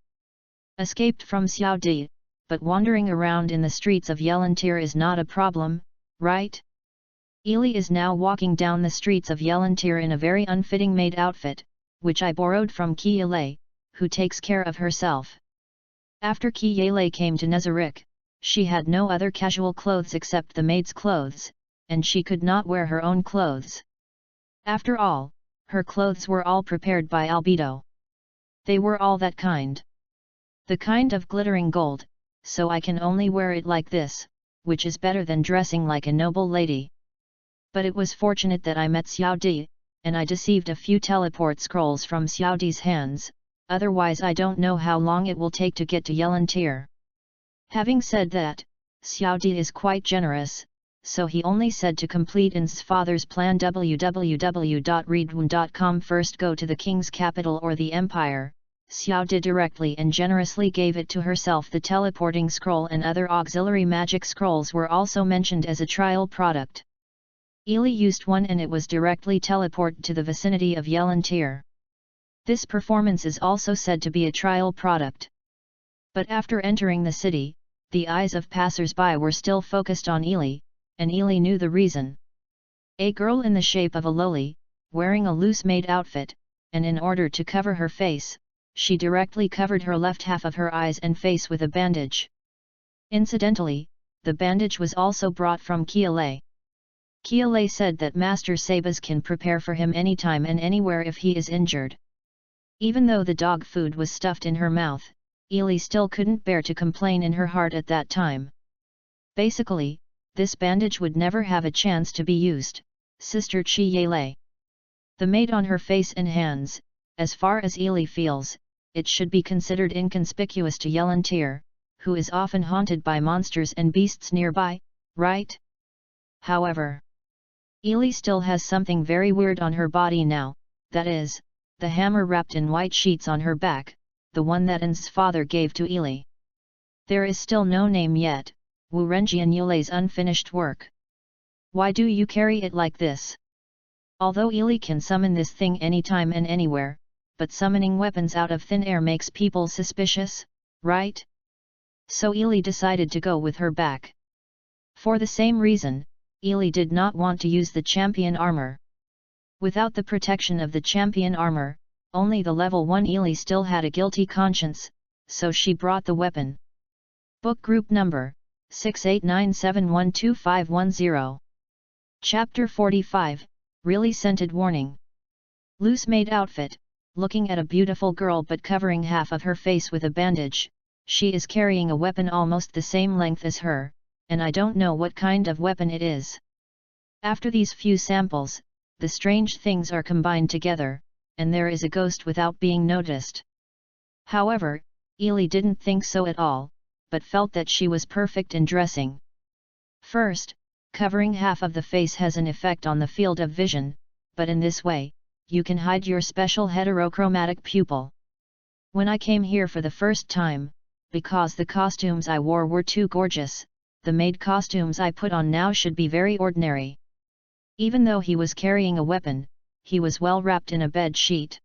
Escaped from Xiao Di, but wandering around in the streets of Yelantir is not a problem, right? Ely is now walking down the streets of Yelantir in a very unfitting maid outfit, which I borrowed from Kiyale, who takes care of herself. After Kiyale came to Nazarick, she had no other casual clothes except the maid's clothes, and she could not wear her own clothes. After all, her clothes were all prepared by Albedo. They were all that kind. The kind of glittering gold, so I can only wear it like this, which is better than dressing like a noble lady. But it was fortunate that I met Xiao Di, and I deceived a few teleport scrolls from Xiao Di's hands, otherwise I don't know how long it will take to get to Yelantir. Having said that, Xiao Di is quite generous, so he only said to complete Ins's father's plan www.readaloud.com first go to the king's capital or the empire. Xiao Di directly and generously gave it to herself. The teleporting scroll and other auxiliary magic scrolls were also mentioned as a trial product. Ely used one and it was directly teleported to the vicinity of Yelantir. This performance is also said to be a trial product. But after entering the city, the eyes of passers-by were still focused on Ely, and Ely knew the reason. A girl in the shape of a loli, wearing a loose maid outfit, and in order to cover her face, she directly covered her left half of her eyes and face with a bandage. Incidentally, the bandage was also brought from Kiyale. Kiyale said that Master Sabas can prepare for him anytime and anywhere if he is injured. Even though the dog food was stuffed in her mouth, Ely still couldn't bear to complain in her heart at that time. Basically, this bandage would never have a chance to be used, Sister Chi Yele. The maid on her face and hands, as far as Ely feels, it should be considered inconspicuous to Yelantir, who is often haunted by monsters and beasts nearby, right? However, Ili still has something very weird on her body now, that is, the hammer wrapped in white sheets on her back, the one that An's father gave to Ili. There is still no name yet, Wu Renjian Yulei's unfinished work. Why do you carry it like this? Although Ili can summon this thing anytime and anywhere, but summoning weapons out of thin air makes people suspicious, right? So Ili decided to go with her back. For the same reason, Ili did not want to use the champion armor. Without the protection of the champion armor, only the level 1 Ili still had a guilty conscience, so she brought the weapon. Book Group Number 6897125510. Chapter 45, Really Scented Warning. Loose-made outfit, looking at a beautiful girl but covering half of her face with a bandage. She is carrying a weapon almost the same length as her, and I don't know what kind of weapon it is. After these few samples, the strange things are combined together, and there is a ghost without being noticed. However, Ili didn't think so at all, but felt that she was perfect in dressing. First, covering half of the face has an effect on the field of vision, but in this way, you can hide your special heterochromatic pupil. When I came here for the first time, because the costumes I wore were too gorgeous, the maid costumes I put on now should be very ordinary. Even though he was carrying a weapon, he was well wrapped in a bed sheet.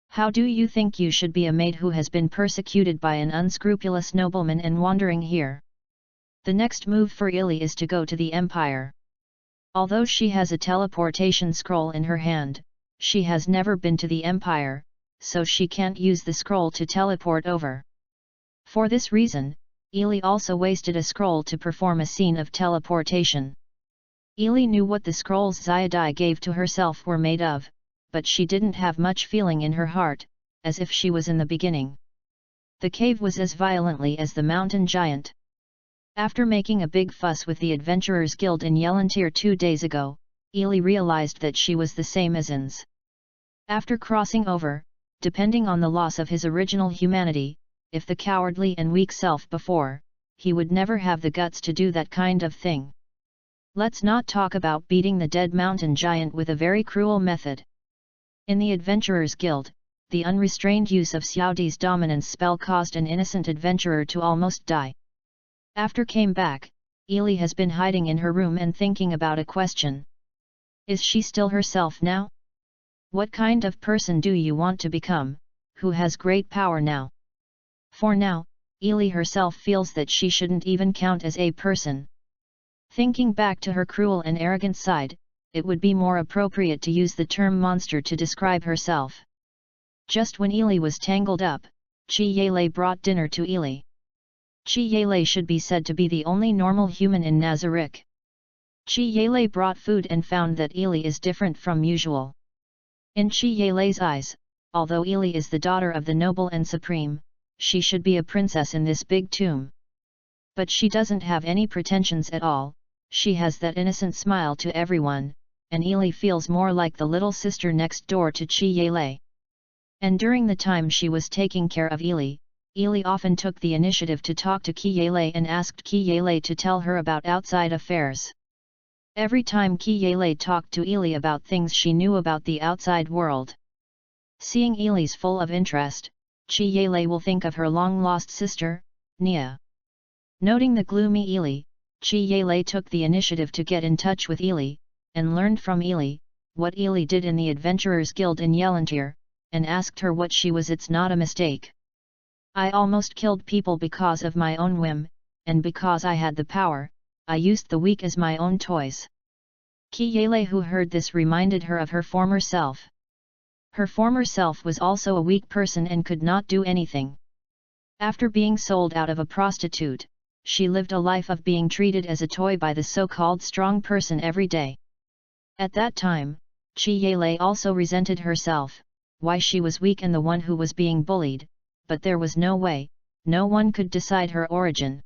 How do you think you should be a maid who has been persecuted by an unscrupulous nobleman and wandering here? The next move for Ili is to go to the Empire. Although she has a teleportation scroll in her hand, she has never been to the Empire, so she can't use the scroll to teleport over. For this reason, Ili also wasted a scroll to perform a scene of teleportation. Ili knew what the scrolls Xiaodai gave to herself were made of, but she didn't have much feeling in her heart, as if she was in the beginning. The cave was as violently as the mountain giant. After making a big fuss with the Adventurers Guild in Yelantir 2 days ago, Ili realized that she was the same as Ans. After crossing over, depending on the loss of his original humanity, if the cowardly and weak self before, he would never have the guts to do that kind of thing. Let's not talk about beating the dead mountain giant with a very cruel method. In the Adventurers Guild, the unrestrained use of Xiaodi's dominance spell caused an innocent adventurer to almost die. After came back, Ili has been hiding in her room and thinking about a question. Is she still herself now? What kind of person do you want to become, who has great power now? For now, Ili herself feels that she shouldn't even count as a person. Thinking back to her cruel and arrogant side, it would be more appropriate to use the term monster to describe herself. Just when Ili was tangled up, Chi Yele brought dinner to Ili. Chi Yele should be said to be the only normal human in Nazarick. Chi Yele brought food and found that Ili is different from usual. In Chi Yele's eyes, although Ili is the daughter of the noble and supreme, she should be a princess in this big tomb. But she doesn't have any pretensions at all, she has that innocent smile to everyone, and Ili feels more like the little sister next door to Chi Yele. And during the time she was taking care of Ili, Ili often took the initiative to talk to Chi Yele and asked Chi Yele to tell her about outside affairs. Every time Chi Yele talked to Ili about things she knew about the outside world. Seeing Ili's full of interest, Chi Yele will think of her long-lost sister, Nia. Noting the gloomy Ili, Chi Yele took the initiative to get in touch with Ili, and learned from Ili, what Ili did in the Adventurers Guild in Yelantir, and asked her what she was. It's not a mistake. I almost killed people because of my own whim, and because I had the power, I used the weak as my own toys. Chi Yele, who heard this, reminded her of her former self. Her former self was also a weak person and could not do anything. After being sold out of a prostitute, she lived a life of being treated as a toy by the so-called strong person every day. At that time, Chi Yele also resented herself, why she was weak and the one who was being bullied, but there was no way, no one could decide her origin.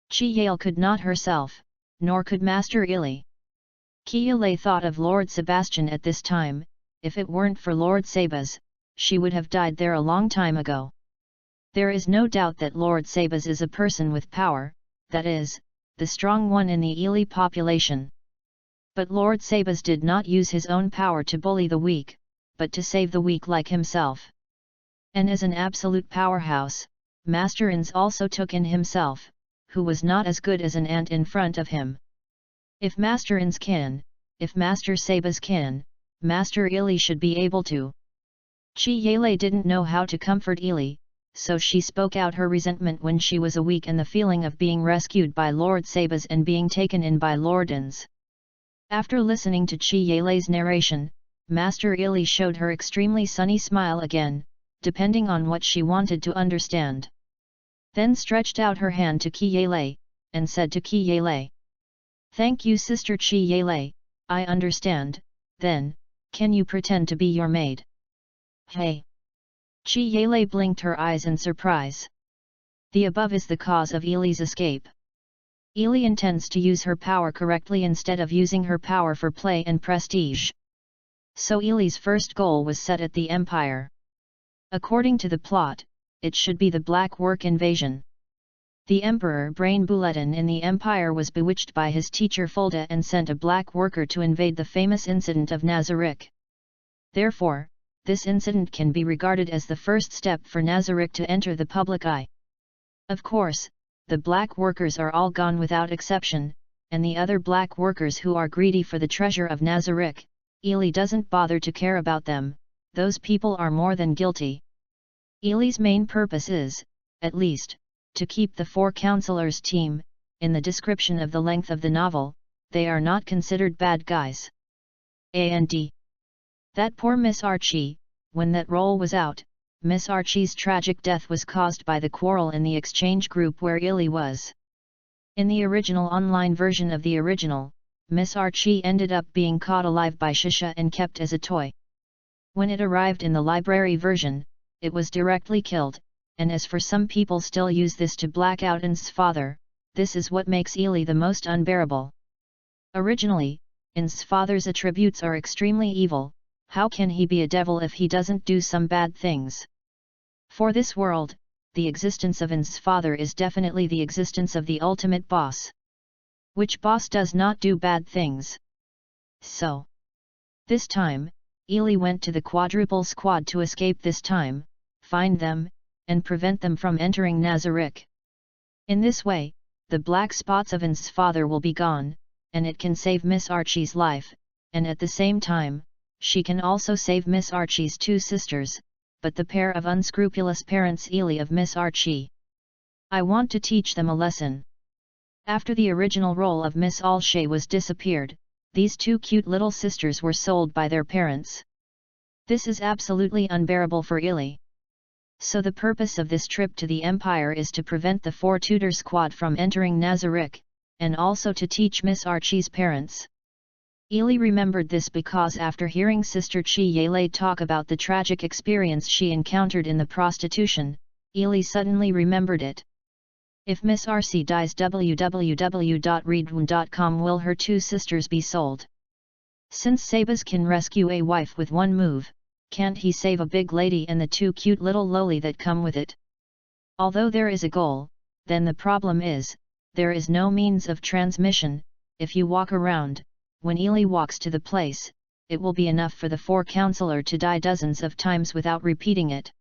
Chi Yele could not herself, nor could Master Ili. Chi Yele thought of Lord Sebastian at this time. If it weren't for Lord Sabas, she would have died there a long time ago. There is no doubt that Lord Sabas is a person with power, that is, the strong one in the Ili population. But Lord Sabas did not use his own power to bully the weak, but to save the weak like himself. And as an absolute powerhouse, Master Ins also took in himself, who was not as good as an ant in front of him. If Master Ins can, if Master Sabas can, Master Ili should be able to. Chi Yele didn't know how to comfort Ili, so she spoke out her resentment when she was weak and the feeling of being rescued by Lord Sabas and being taken in by Lord Ins. After listening to Chi Yele's narration, Master Ili showed her extremely sunny smile again, depending on what she wanted to understand. Then stretched out her hand to Chi Yele, and said to Chi Yele, "Thank you Sister Chi Yele, I understand, then, can you pretend to be your maid?" "Hey!" Chi Yele blinked her eyes in surprise. The above is the cause of Ili's escape. Ili intends to use her power correctly instead of using her power for play and prestige. So Ili's first goal was set at the Empire. According to the plot, it should be the Black Work invasion. The Emperor Brain Bulletin in the Empire was bewitched by his teacher Fulda and sent a black worker to invade the famous incident of Nazarick. Therefore, this incident can be regarded as the first step for Nazarick to enter the public eye. Of course, the black workers are all gone without exception, and the other black workers who are greedy for the treasure of Nazarick, Ili doesn't bother to care about them, those people are more than guilty. Ili's main purpose is, at least, to keep the four counselors' team. In the description of the length of the novel, they are not considered bad guys. And that poor Miss Archie, when that role was out, Miss Archie's tragic death was caused by the quarrel in the exchange group where Ili was. In the original online version of the original, Miss Archie ended up being caught alive by Shisha and kept as a toy. When it arrived in the library version, it was directly killed, and as for some people still use this to black out In's father, this is what makes Ili the most unbearable. Originally, In's father's attributes are extremely evil. How can he be a devil if he doesn't do some bad things? For this world, the existence of In's father is definitely the existence of the ultimate boss. Which boss does not do bad things? So, this time, Ili went to the quadruple squad to escape this time, find them, and prevent them from entering Nazarick. In this way, the black spots of In's father will be gone, and it can save Miss Archie's life, and at the same time, she can also save Miss Archie's two sisters, but the pair of unscrupulous parents Ili of Miss Archie. I want to teach them a lesson. After the original role of Miss Alshay was disappeared, these two cute little sisters were sold by their parents. This is absolutely unbearable for Ili. So the purpose of this trip to the Empire is to prevent the four tutor squad from entering Nazarick, and also to teach Miss Archie's parents. Ili remembered this because after hearing Sister Chi Yele talk about the tragic experience she encountered in the prostitution, Ili suddenly remembered it. If Miss Archie dies, www.readaloud.com will her two sisters be sold? Since Sabas can rescue a wife with one move, can't he save a big lady and the two cute little loli that come with it? Although there is a goal, then the problem is, there is no means of transmission. If you walk around, when Ili walks to the place, it will be enough for the four counselor to die dozens of times without repeating it.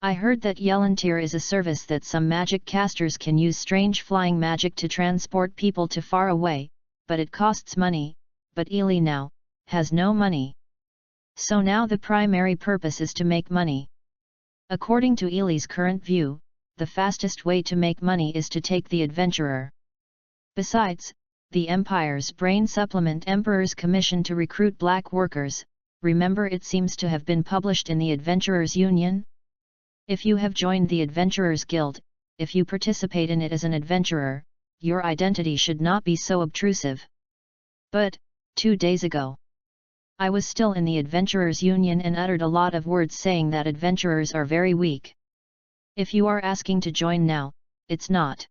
I heard that Yelantir is a service that some magic casters can use strange flying magic to transport people to far away, but it costs money, but Ili now, has no money. So now the primary purpose is to make money. According to Ili's current view, the fastest way to make money is to take the adventurer. Besides, the Empire's brain supplement Emperor's Commission to recruit black workers, remember it seems to have been published in the Adventurers Union? If you have joined the Adventurers Guild, if you participate in it as an adventurer, your identity should not be so obtrusive. But, 2 days ago, I was still in the Adventurers Union and uttered a lot of words saying that adventurers are very weak. If you are asking to join now, it's not.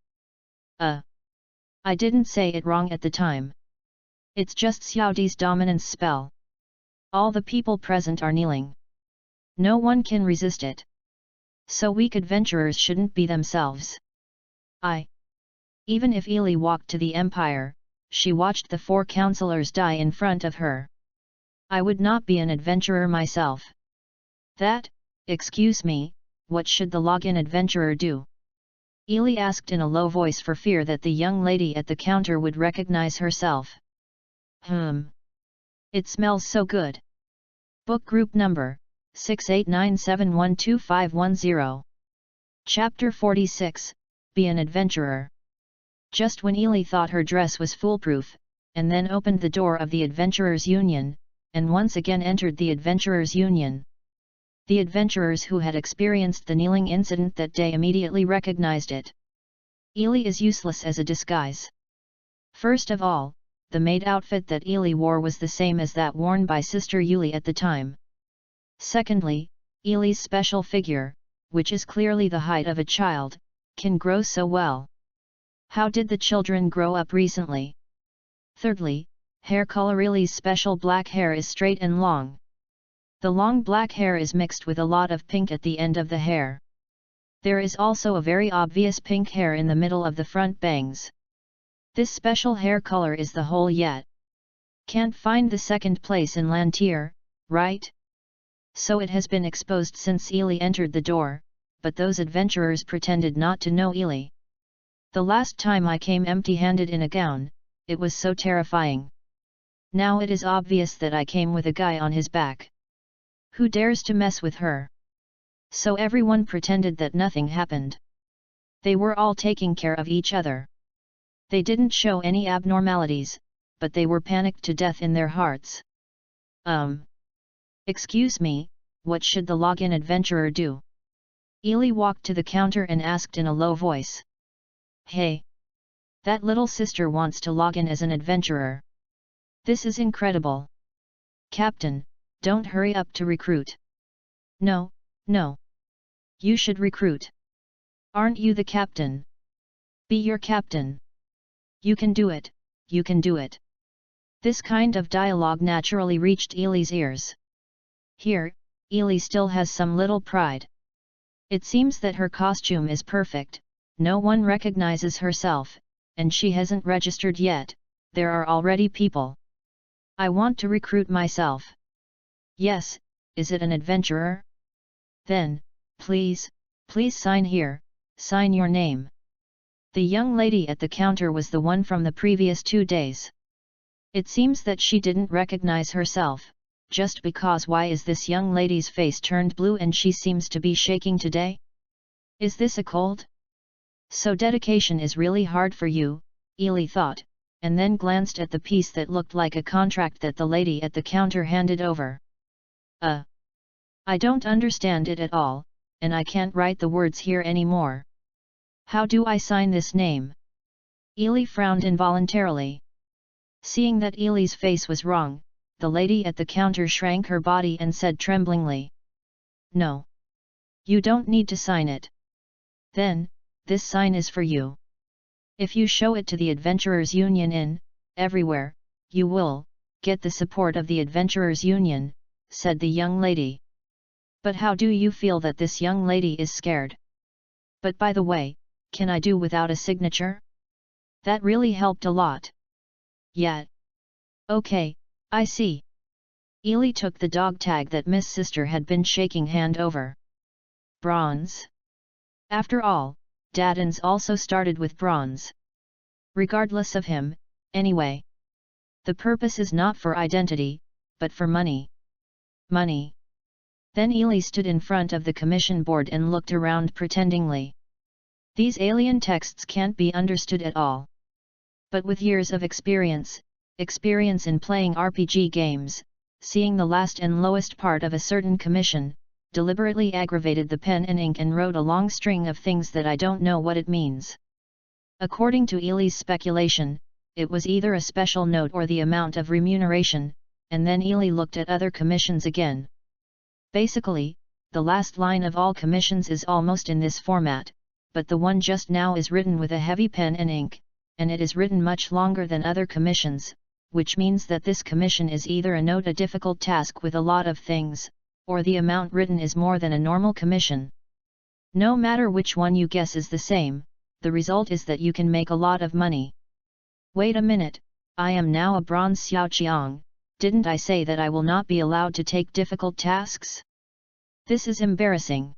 I didn't say it wrong at the time. It's just Xiaodi's dominance spell. All the people present are kneeling. No one can resist it. So weak adventurers shouldn't be themselves. Even if Ili walked to the Empire, she watched the 4 counselors die in front of her. I would not be an adventurer myself. That, excuse me, what should the login adventurer do? Ely asked in a low voice for fear that the young lady at the counter would recognize herself. It smells so good. Book group number, 6897125510. Chapter 46, Be an Adventurer. Just when Ely thought her dress was foolproof, and then opened the door of the Adventurers' Union, and once again entered the Adventurers' Union. The adventurers who had experienced the kneeling incident that day immediately recognized it. Ely is useless as a disguise. First of all, the maid outfit that Ely wore was the same as that worn by Sister Yuli at the time. Secondly, Ely's special figure, which is clearly the height of a child, can grow so well. How did the children grow up recently? Thirdly, hair color. Ely's special black hair is straight and long. The long black hair is mixed with a lot of pink at the end of the hair. There is also a very obvious pink hair in the middle of the front bangs. This special hair color is the whole yet. Can't find the second place in Lantier, right? So it has been exposed since Ely entered the door, but those adventurers pretended not to know Ely. The last time I came empty-handed in a gown, it was so terrifying. Now it is obvious that I came with a guy on his back. Who dares to mess with her? So everyone pretended that nothing happened. They were all taking care of each other. They didn't show any abnormalities, but they were panicked to death in their hearts. Excuse me, what should the login adventurer do? Ely walked to the counter and asked in a low voice. Hey! That little sister wants to log in as an adventurer. This is incredible. Captain, don't hurry up to recruit. No, no. You should recruit. Aren't you the captain? Be your captain. You can do it, you can do it. This kind of dialogue naturally reached Ely's ears. Here, Ely still has some little pride. It seems that her costume is perfect, no one recognizes herself, and she hasn't registered yet. There are already people. I want to recruit myself. Yes, is it an adventurer? Then, please sign here, sign your name. The young lady at the counter was the one from the previous 2 days. It seems that she didn't recognize herself, just because. Why is this young lady's face turned blue and she seems to be shaking today? Is this a cold? So dedication is really hard for you, Ely thought, and then glanced at the piece that looked like a contract that the lady at the counter handed over. I don't understand it at all, and I can't write the words here anymore. How do I sign this name? Ely frowned involuntarily. Seeing that Ely's face was wrong, the lady at the counter shrank her body and said tremblingly. No. You don't need to sign it. Then, this sign is for you. If you show it to the Adventurers Union everywhere, you will get the support of the Adventurers Union, said the young lady. But how do you feel that this young lady is scared? But by the way, can I do without a signature? That really helped a lot. Yeah. Okay, I see. Ely took the dog tag that Miss Sister had been shaking hand over. Bronze. After all, Daddens also started with bronze. Regardless of him, anyway. The purpose is not for identity, but for money. Money. Then Ely stood in front of the commission board and looked around pretendingly. These alien texts can't be understood at all. But with years of experience in playing RPG games, seeing the last and lowest part of a certain commission, deliberately aggravated the pen and ink and wrote a long string of things that I don't know what it means. According to Ely's speculation, it was either a special note or the amount of remuneration, and then Ely looked at other commissions again. Basically, the last line of all commissions is almost in this format, but the one just now is written with a heavy pen and ink, and it is written much longer than other commissions, which means that this commission is either a difficult task with a lot of things, or the amount written is more than a normal commission. No matter which one you guess is the same, the result is that you can make a lot of money. Wait a minute, I am now a bronze Xiaoqiang, didn't I say that I will not be allowed to take difficult tasks? This is embarrassing.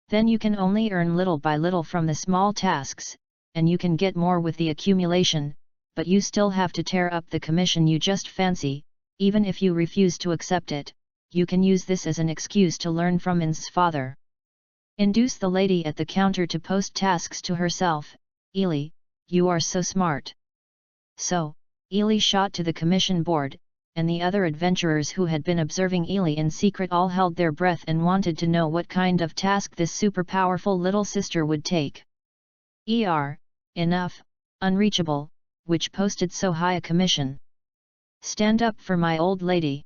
Then you can only earn little by little from the small tasks, and you can get more with the accumulation, but you still have to tear up the commission you just fancy, even if you refuse to accept it. You can use this as an excuse to learn from In's father. Induce the lady at the counter to post tasks to herself. Ili, you are so smart. So, Ili shot to the commission board, and the other adventurers who had been observing Ili in secret all held their breath and wanted to know what kind of task this super powerful little sister would take. Enough, unreachable, which posted so high a commission. Stand up for my old lady.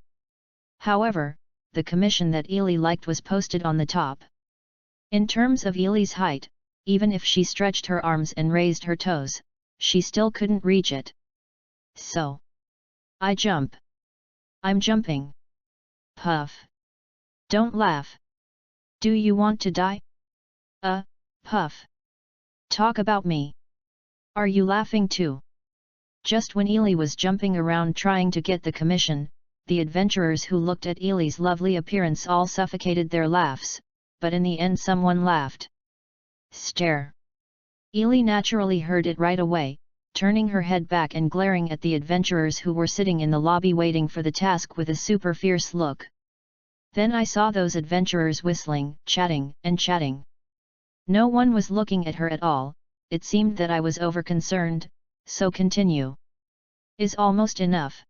However, the commission that Ili liked was posted on the top. In terms of Ili's height, even if she stretched her arms and raised her toes, she still couldn't reach it. So, I jump. I'm jumping. Puff. Don't laugh. Do you want to die? Puff. Talk about me. Are you laughing too? Just when Ili was jumping around trying to get the commission, the adventurers who looked at Ili's lovely appearance all suffocated their laughs, but in the end someone laughed. Stare. Ili naturally heard it right away, turning her head back and glaring at the adventurers who were sitting in the lobby waiting for the task with a super fierce look. Then I saw those adventurers whistling, chatting, and chatting. No one was looking at her at all. It seemed that I was over-concerned, so continue. Is almost enough.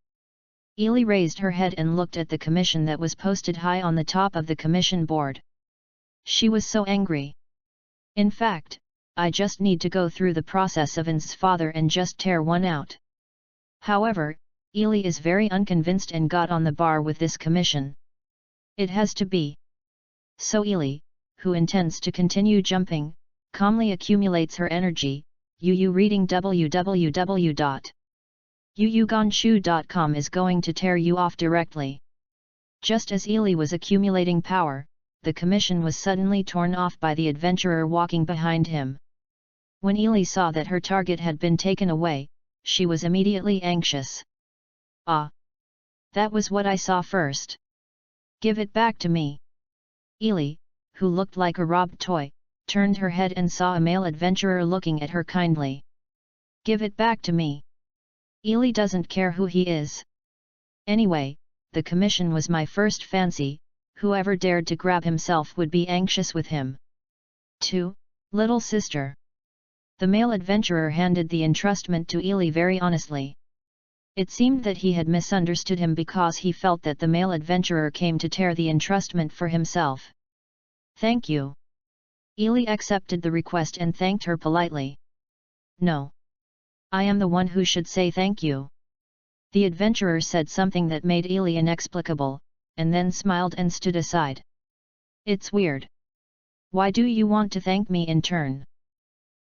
Ili raised her head and looked at the commission that was posted high on the top of the commission board. She was so angry. In fact, I just need to go through the process of In's father and just tear one out. However, Ili is very unconvinced and got on the bar with this commission. It has to be. So Ili, who intends to continue jumping, calmly accumulates her energy. Reading www.yuyuganshu.com is going to tear you off directly. Just as Ili was accumulating power, the commission was suddenly torn off by the adventurer walking behind him. When Ili saw that her target had been taken away, she was immediately anxious. Ah! That was what I saw first. Give it back to me. Ili, who looked like a robbed toy, turned her head and saw a male adventurer looking at her kindly. Give it back to me. Ili doesn't care who he is. Anyway, the commission was my first fancy, whoever dared to grab himself would be anxious with him. 2. Little sister. The male adventurer handed the entrustment to Ili very honestly. It seemed that he had misunderstood him because he felt that the male adventurer came to tear the entrustment for himself. Thank you. Ili accepted the request and thanked her politely. No. I am the one who should say thank you. The adventurer said something that made Ili inexplicable, and then smiled and stood aside. It's weird. Why do you want to thank me in turn?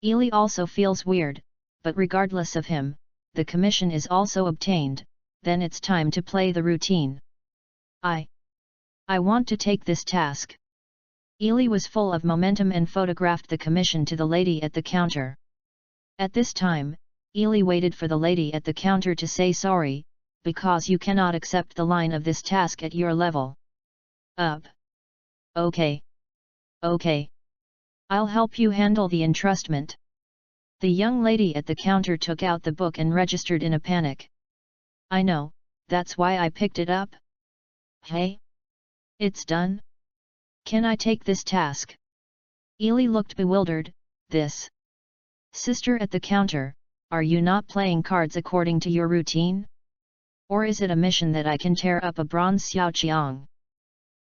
Ili also feels weird, but regardless of him, the commission is also obtained, then it's time to play the routine. I want to take this task. Ili was full of momentum and photographed the commission to the lady at the counter. At this time, Ili waited for the lady at the counter to say sorry, because you cannot accept the line of this task at your level. Okay. I'll help you handle the entrustment. The young lady at the counter took out the book and registered in a panic. I know, that's why I picked it up. Hey? It's done? Can I take this task? Ili looked bewildered. This. Sister at the counter, are you not playing cards according to your routine? Or is it a mission that I can tear up a bronze Xiaoqiang?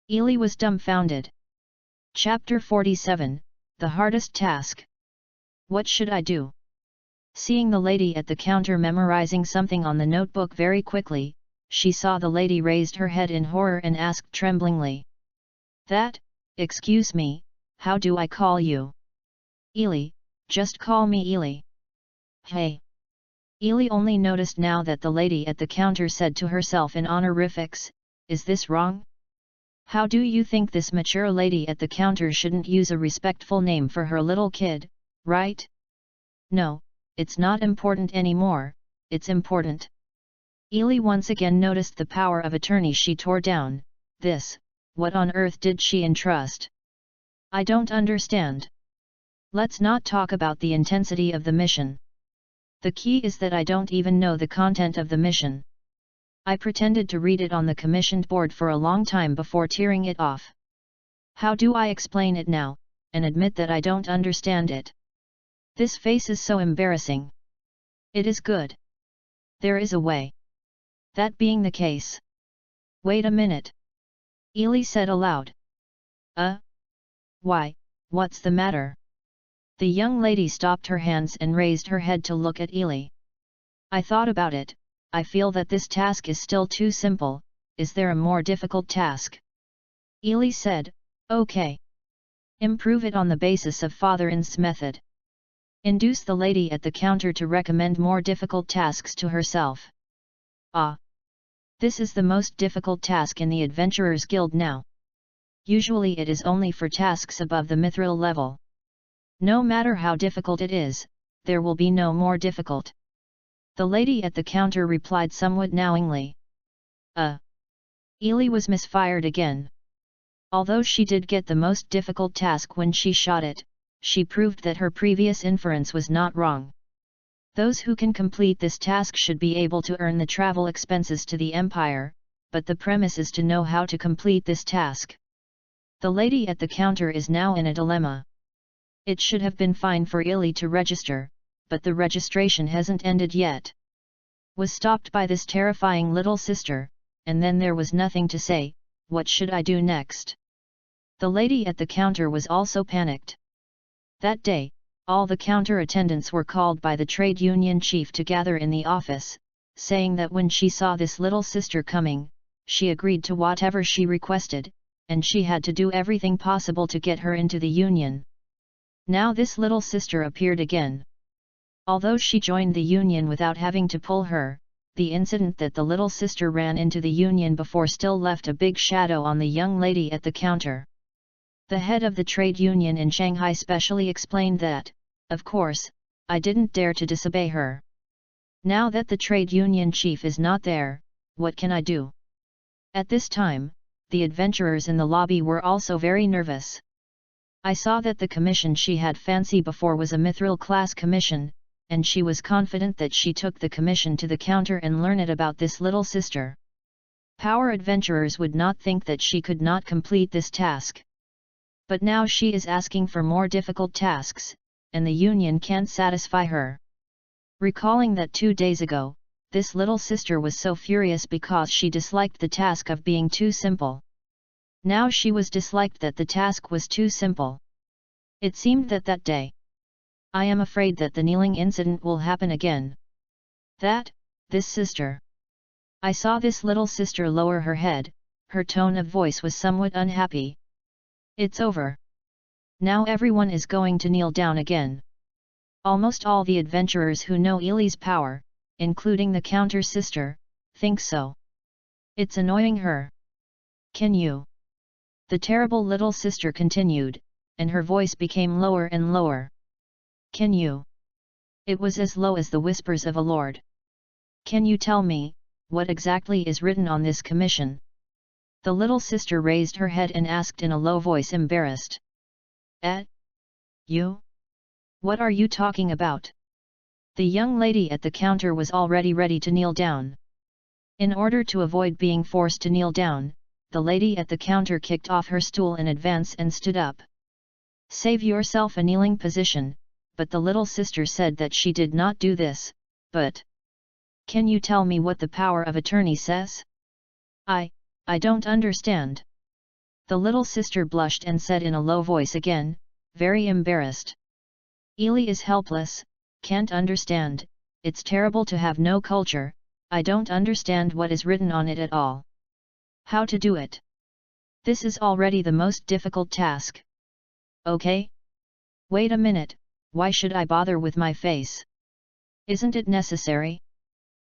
Ili was dumbfounded. Chapter 47, The Hardest Task. What should I do? Seeing the lady at the counter memorizing something on the notebook very quickly, she saw the lady raised her head in horror and asked tremblingly. Excuse me, how do I call you? Ili, just call me Ili. Hey. Ili only noticed now that the lady at the counter said to herself in honorifics, is this wrong? How do you think this mature lady at the counter shouldn't use a respectful name for her little kid, right? No, it's not important anymore, it's important. Ely once again noticed the power of attorney she tore down. What on earth did she entrust? I don't understand. Let's not talk about the intensity of the mission. The key is that I don't even know the content of the mission. I pretended to read it on the commissioned board for a long time before tearing it off. How do I explain it now, and admit that I don't understand it? This face is so embarrassing. It is good. There is a way. That being the case. Wait a minute. Ely said aloud. Why, what's the matter? The young lady stopped her hands and raised her head to look at Ely. I thought about it. I feel that this task is still too simple. Is there a more difficult task? Ely said, okay. Improve it on the basis of Father In's method. Induce the lady at the counter to recommend more difficult tasks to herself. This is the most difficult task in the Adventurers Guild now. Usually it is only for tasks above the mithril level. No matter how difficult it is, there will be no more difficult. The lady at the counter replied somewhat knowingly. Ely was misfired again. Although she did get the most difficult task when she shot it, she proved that her previous inference was not wrong. Those who can complete this task should be able to earn the travel expenses to the Empire, but the premise is to know how to complete this task. The lady at the counter is now in a dilemma. It should have been fine for Ely to register, but the registration hasn't ended yet. Was stopped by this terrifying little sister, and then there was nothing to say. What should I do next? The lady at the counter was also panicked. That day, all the counter attendants were called by the trade union chief to gather in the office, saying that when she saw this little sister coming, she agreed to whatever she requested, and she had to do everything possible to get her into the union. Now this little sister appeared again. Although she joined the union without having to pull her, the incident that the little sister ran into the union before still left a big shadow on the young lady at the counter. The head of the trade union in Shanghai specially explained that, of course, I didn't dare to disobey her. Now that the trade union chief is not there, what can I do? At this time, the adventurers in the lobby were also very nervous. I saw that the commission she had fancy before was a mithril class commission, and she was confident that she took the commission to the counter and learned about this little sister. Power adventurers would not think that she could not complete this task. But now she is asking for more difficult tasks, and the union can't satisfy her. Recalling that 2 days ago, this little sister was so furious because she disliked the task of being too simple. Now she was disliked that the task was too simple. It seemed that day. I am afraid that the kneeling incident will happen again. This sister. I saw this little sister lower her head, her tone of voice was somewhat unhappy. It's over. Now everyone is going to kneel down again. Almost all the adventurers who know Ely's power, including the counter sister, think so. It's annoying her. Can you? The terrible little sister continued, and her voice became lower and lower. Can you? It was as low as the whispers of a lord. Can you tell me, what exactly is written on this commission? The little sister raised her head and asked in a low voice, embarrassed. You? What are you talking about? The young lady at the counter was already ready to kneel down. In order to avoid being forced to kneel down, the lady at the counter kicked off her stool in advance and stood up. Save yourself a kneeling position, but the little sister said that she did not do this, but... Can you tell me what the power of attorney says? I don't understand. The little sister blushed and said in a low voice again, very embarrassed. Ely is helpless, can't understand, it's terrible to have no culture, I don't understand what is written on it at all. How to do it? This is already the most difficult task. Okay? Wait a minute, why should I bother with my face? Isn't it necessary?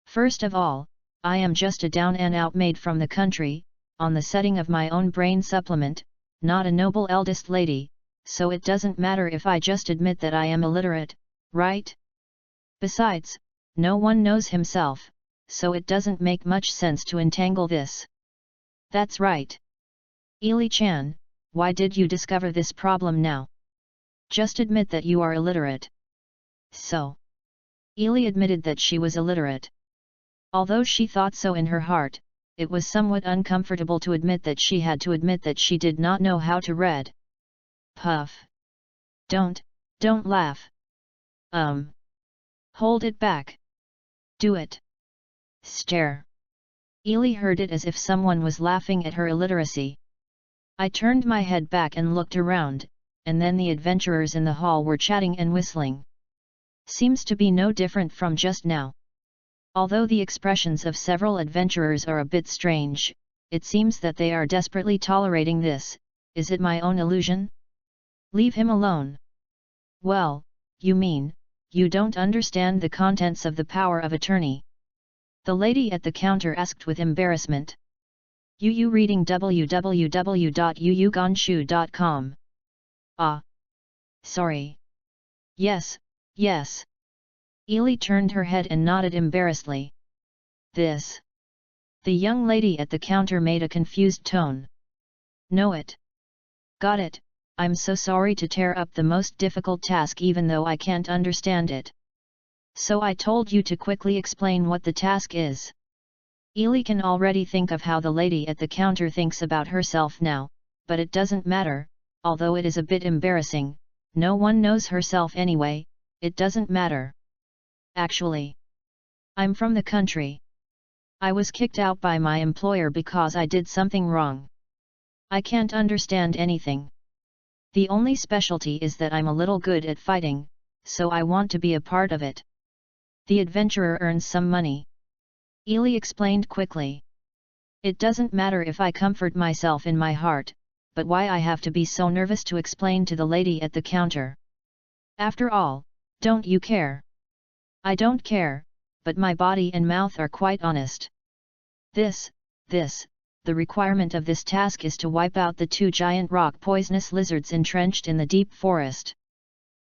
First of all, I am just a down-and-out maid from the country, on the setting of my own brain supplement, not a noble eldest lady, so it doesn't matter if I just admit that I am illiterate, right? Besides, no one knows himself, so it doesn't make much sense to entangle this. That's right. Ili-chan, why did you discover this problem now? Just admit that you are illiterate. So. Ili admitted that she was illiterate. Although she thought so in her heart, it was somewhat uncomfortable to admit that she had to admit that she did not know how to read. Puff. Don't laugh. Hold it back. Do it. Stare. Ili heard it as if someone was laughing at her illiteracy. I turned my head back and looked around, and then the adventurers in the hall were chatting and whistling. Seems to be no different from just now. Although the expressions of several adventurers are a bit strange, it seems that they are desperately tolerating this. Is it my own illusion? Leave him alone. Well, you mean, you don't understand the contents of the power of attorney? The lady at the counter asked with embarrassment. You reading www.yuyugonshu.com. Ah. Sorry. Yes. Ili turned her head and nodded embarrassedly. This. The young lady at the counter made a confused tone. Know it. Got it. I'm so sorry to tear up the most difficult task even though I can't understand it. So I told you to quickly explain what the task is. Ili can already think of how the lady at the counter thinks about herself now, but it doesn't matter, although it is a bit embarrassing. No one knows herself anyway, it doesn't matter. Actually, I'm from the country. I was kicked out by my employer because I did something wrong. I can't understand anything. The only specialty is that I'm a little good at fighting, so I want to be a part of it. The adventurer earns some money. Ili explained quickly. It doesn't matter if I comfort myself in my heart, but why I have to be so nervous to explain to the lady at the counter? After all, don't you care? I don't care, but my body and mouth are quite honest. The requirement of this task is to wipe out the 2 giant rock poisonous lizards entrenched in the deep forest.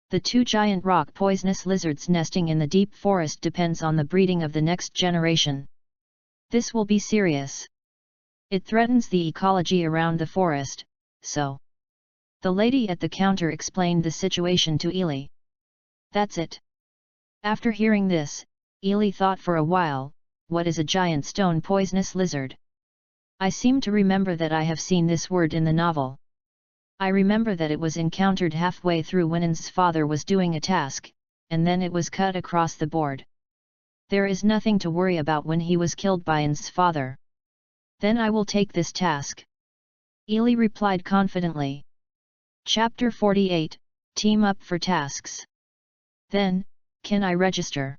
The 2 giant rock poisonous lizards nesting in the deep forest depends on the breeding of the next generation. This will be serious. It threatens the ecology around the forest, so. The lady at the counter explained the situation to Ili. That's it. After hearing this, Ili thought for a while, what is a giant stone poisonous lizard? I seem to remember that I have seen this word in the novel. I remember that it was encountered halfway through when In's father was doing a task, and then it was cut across the board. There is nothing to worry about when he was killed by In's father. Then I will take this task. Ili replied confidently. Chapter 48, Team Up for Tasks. Then, can I register?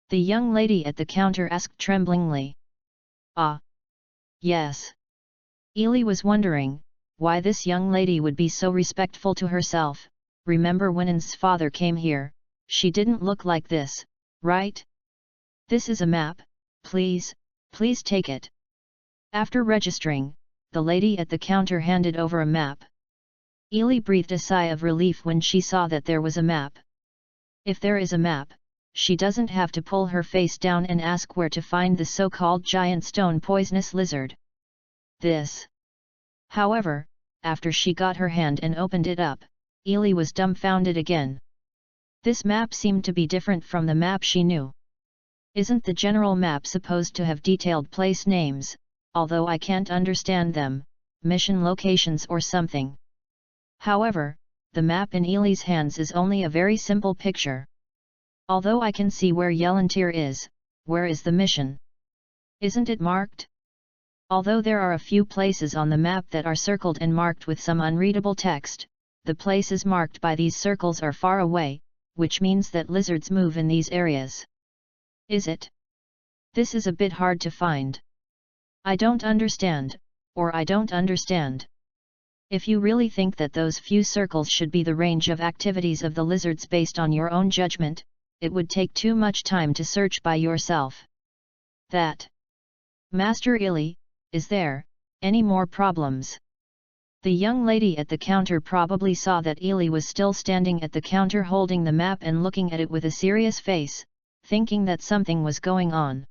The young lady at the counter asked tremblingly. Ah. Yes. Ili was wondering, why this young lady would be so respectful to herself. Remember when In's father came here, she didn't look like this, right? This is a map, please take it. After registering, the lady at the counter handed over a map. Ili breathed a sigh of relief when she saw that there was a map. If there is a map, she doesn't have to pull her face down and ask where to find the so-called giant stone poisonous lizard. However, after she got her hand and opened it up, Ili was dumbfounded again. This map seemed to be different from the map she knew. Isn't the general map supposed to have detailed place names, although I can't understand them, mission locations or something? However, the map in Ili's hands is only a very simple picture. Although I can see where Yelantir is, where is the mission? Isn't it marked? Although there are a few places on the map that are circled and marked with some unreadable text, the places marked by these circles are far away, which means that lizards move in these areas. Is it? This is a bit hard to find. I don't understand, or I don't understand. If you really think that those few circles should be the range of activities of the lizards based on your own judgment, it would take too much time to search by yourself. Master Ili, is there any more problems? The young lady at the counter probably saw that Ili was still standing at the counter holding the map and looking at it with a serious face, thinking that something was going on.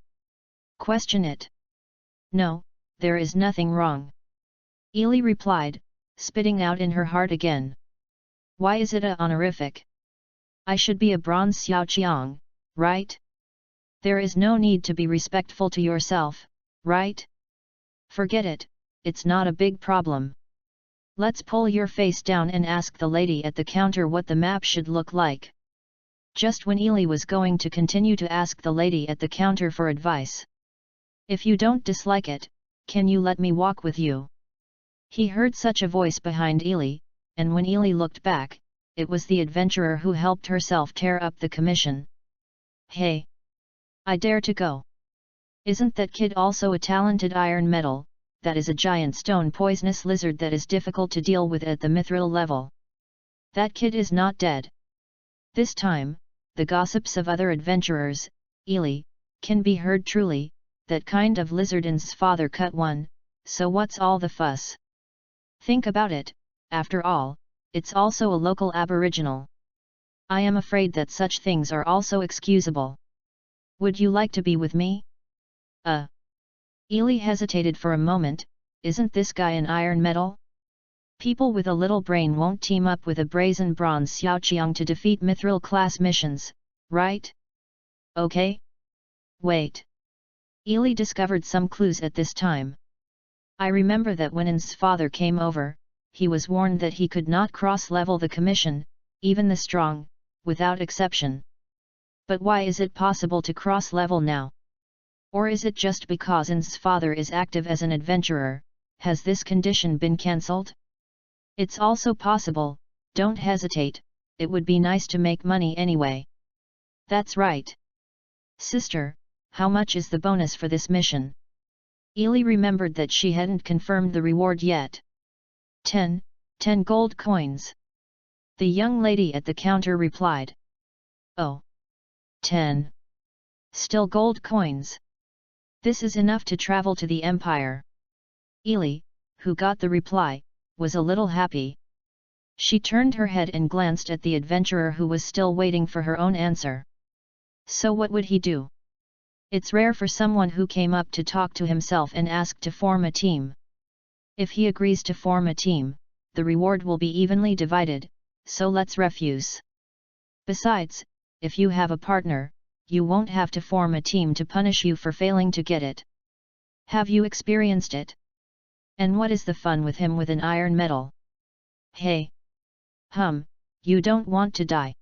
Question it. No, there is nothing wrong. Ely replied, spitting out in her heart again. Why is it a honorific? I should be a bronze xiaoqiang, right? There is no need to be respectful to yourself, right? Forget it, it's not a big problem. Let's pull your face down and ask the lady at the counter what the map should look like. Just when Ely was going to continue to ask the lady at the counter for advice. If you don't dislike it, can you let me walk with you? He heard such a voice behind Ely, and when Ely looked back, it was the adventurer who helped herself tear up the commission. Hey! I dare to go. Isn't that kid also a talented iron metal? That is a giant stone poisonous lizard that is difficult to deal with at the mithril level. That kid is not dead. This time, the gossips of other adventurers, Ely, can be heard truly, that kind of lizard's father cut one, so what's all the fuss? Think about it, after all, it's also a local aboriginal. I am afraid that such things are also excusable. Would you like to be with me? Ely hesitated for a moment, isn't this guy an iron metal? People with a little brain won't team up with a brazen bronze xiaoqiang to defeat mithril class missions, right? Okay? Wait. Ely discovered some clues at this time. I remember that when N's father came over, he was warned that he could not cross-level the commission, even the strong, without exception. But why is it possible to cross-level now? Or is it just because N's father is active as an adventurer, has this condition been cancelled? It's also possible, don't hesitate, it would be nice to make money anyway. That's right. Sister, how much is the bonus for this mission? Ely remembered that she hadn't confirmed the reward yet. 10 gold coins. The young lady at the counter replied. Oh. 10. Still gold coins. This is enough to travel to the Empire. Ely, who got the reply, was a little happy. She turned her head and glanced at the adventurer who was still waiting for her own answer. So what would he do? It's rare for someone who came up to talk to himself and asked to form a team. If he agrees to form a team, the reward will be evenly divided, so let's refuse. Besides, if you have a partner, you won't have to form a team to punish you for failing to get it. Have you experienced it? And what is the fun with him with an iron metal? Hey! You don't want to die.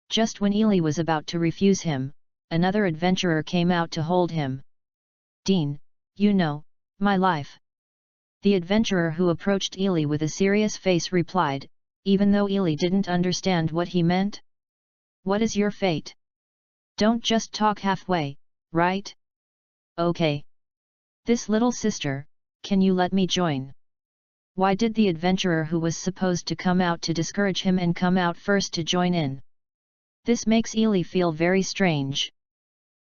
Just when Ely was about to refuse him, another adventurer came out to hold him. Dean, you know, my life. The adventurer who approached Ely with a serious face replied, even though Ely didn't understand what he meant. What is your fate? Don't just talk halfway, right? Okay. This little sister, can you let me join? Why did the adventurer who was supposed to come out to discourage him and come out first to join in? This makes Ely feel very strange.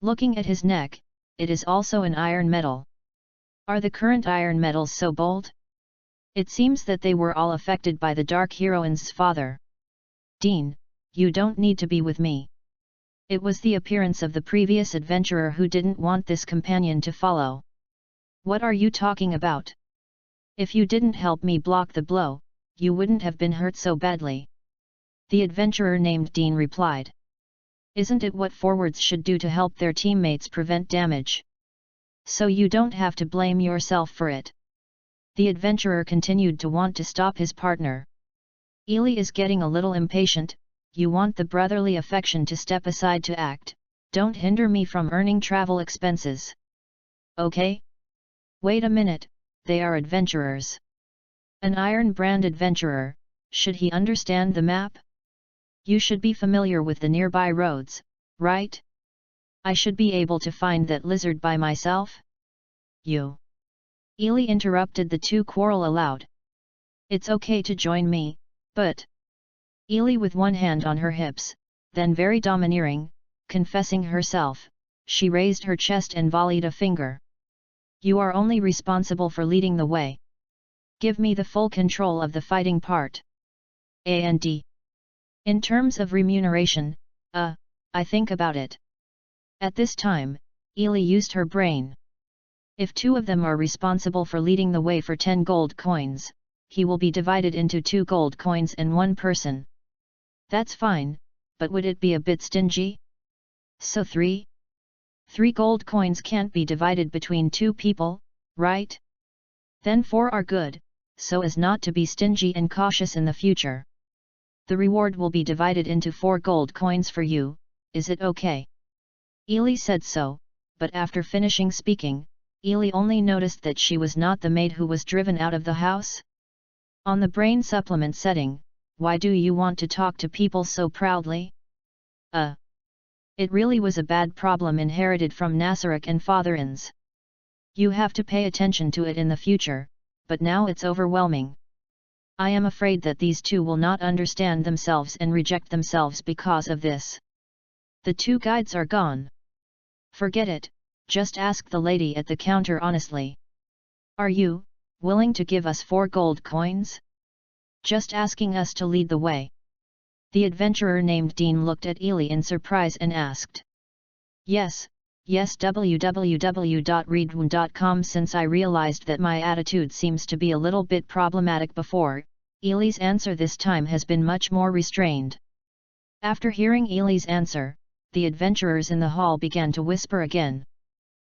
Looking at his neck, it is also an iron metal. Are the current iron metals so bold? It seems that they were all affected by the dark heroine's father. Dean, you don't need to be with me. It was the appearance of the previous adventurer who didn't want this companion to follow. What are you talking about? If you didn't help me block the blow, you wouldn't have been hurt so badly. The adventurer named Dean replied. Isn't it what forwards should do to help their teammates prevent damage? So you don't have to blame yourself for it. The adventurer continued to want to stop his partner. Ely is getting a little impatient. You want the brotherly affection to step aside to act, don't hinder me from earning travel expenses. Okay? Wait a minute, they are adventurers. An Iron Brand adventurer, should he understand the map? You should be familiar with the nearby roads, right? I should be able to find that lizard by myself? You. Ely interrupted the two quarrel aloud. It's okay to join me, but... Ely with one hand on her hips, then very domineering, confessing herself, she raised her chest and volleyed a finger. You are only responsible for leading the way. Give me the full control of the fighting part. And in terms of remuneration, I think about it. At this time, Ely used her brain. If 2 of them are responsible for leading the way for 10 gold coins, he will be divided into 2 gold coins and 1 person. That's fine, but would it be a bit stingy? So 3 gold coins can't be divided between 2 people, right? Then 4 are good, so as not to be stingy and cautious in the future. The reward will be divided into 4 gold coins for you, is it okay? Ely said so, but after finishing speaking, Ely only noticed that she was not the maid who was driven out of the house. On the brain supplement setting, why do you want to talk to people so proudly? It really was a bad problem inherited from Nasarek and father-ins. You have to pay attention to it in the future, but now it's overwhelming. I am afraid that these 2 will not understand themselves and reject themselves because of this. The 2 guides are gone. Forget it, just ask the lady at the counter honestly. Are you willing to give us 4 gold coins? Just asking us to lead the way. The adventurer named Dean looked at Ely in surprise and asked. Yes, www.readaloud.com. Since I realized that my attitude seems to be a little bit problematic before, Ely's answer this time has been much more restrained. After hearing Ely's answer, the adventurers in the hall began to whisper again.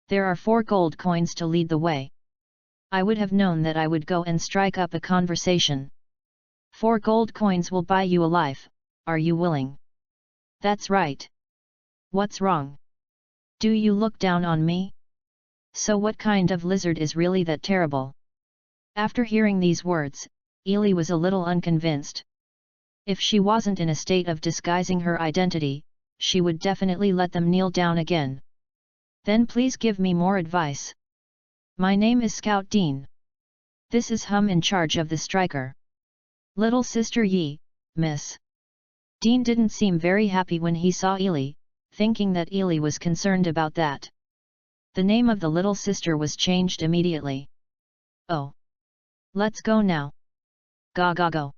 There are 4 gold coins to lead the way. I would have known that I would go and strike up a conversation. 4 gold coins will buy you a life, are you willing? That's right. What's wrong? Do you look down on me? So what kind of lizard is really that terrible? After hearing these words, Ely was a little unconvinced. If she wasn't in a state of disguising her identity, she would definitely let them kneel down again. Then please give me more advice. My name is Scout Dean. This is Hum in charge of the striker. Little sister Yi, miss. Dean didn't seem very happy when he saw Ely, thinking that Ely was concerned about that. The name of the little sister was changed immediately. Oh. Let's go now. Go.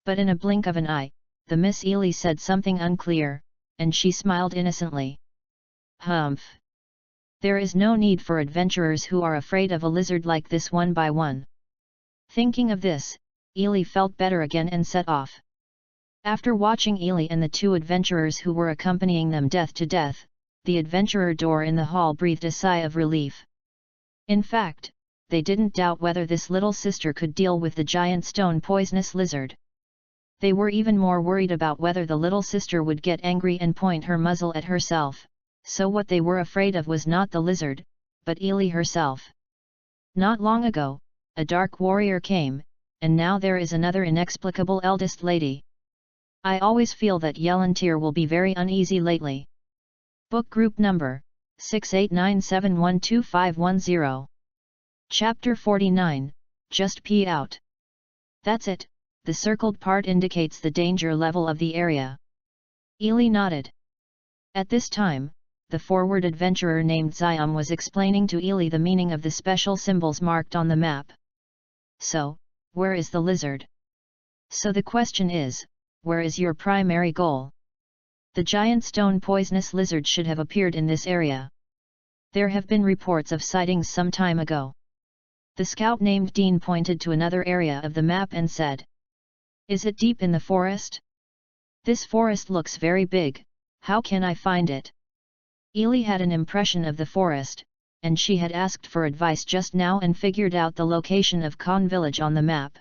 But in a blink of an eye, the Miss Ely said something unclear, and she smiled innocently. Humph. There is no need for adventurers who are afraid of a lizard like this one by one. Thinking of this, Ely felt better again and set off. After watching Ely and the 2 adventurers who were accompanying them death to death, the adventurer door in the hall breathed a sigh of relief. In fact, they didn't doubt whether this little sister could deal with the giant stone poisonous lizard. They were even more worried about whether the little sister would get angry and point her muzzle at herself, so what they were afraid of was not the lizard, but Ely herself. Not long ago, a dark warrior came, and now there is another inexplicable eldest lady. I always feel that Yelantir will be very uneasy lately. Book Group Number, 6897125110. Chapter 49, Just Pee Out. That's it, the circled part indicates the danger level of the area. Ely nodded. At this time, the forward adventurer named Xiam was explaining to Ely the meaning of the special symbols marked on the map. So, where is the lizard? So the question is, where is your primary goal? The giant stone poisonous lizard should have appeared in this area. There have been reports of sightings some time ago. The scout named Dean pointed to another area of the map and said. Is it deep in the forest? This forest looks very big, how can I find it? Ely had an impression of the forest, and she had asked for advice just now and figured out the location of Khan village on the map.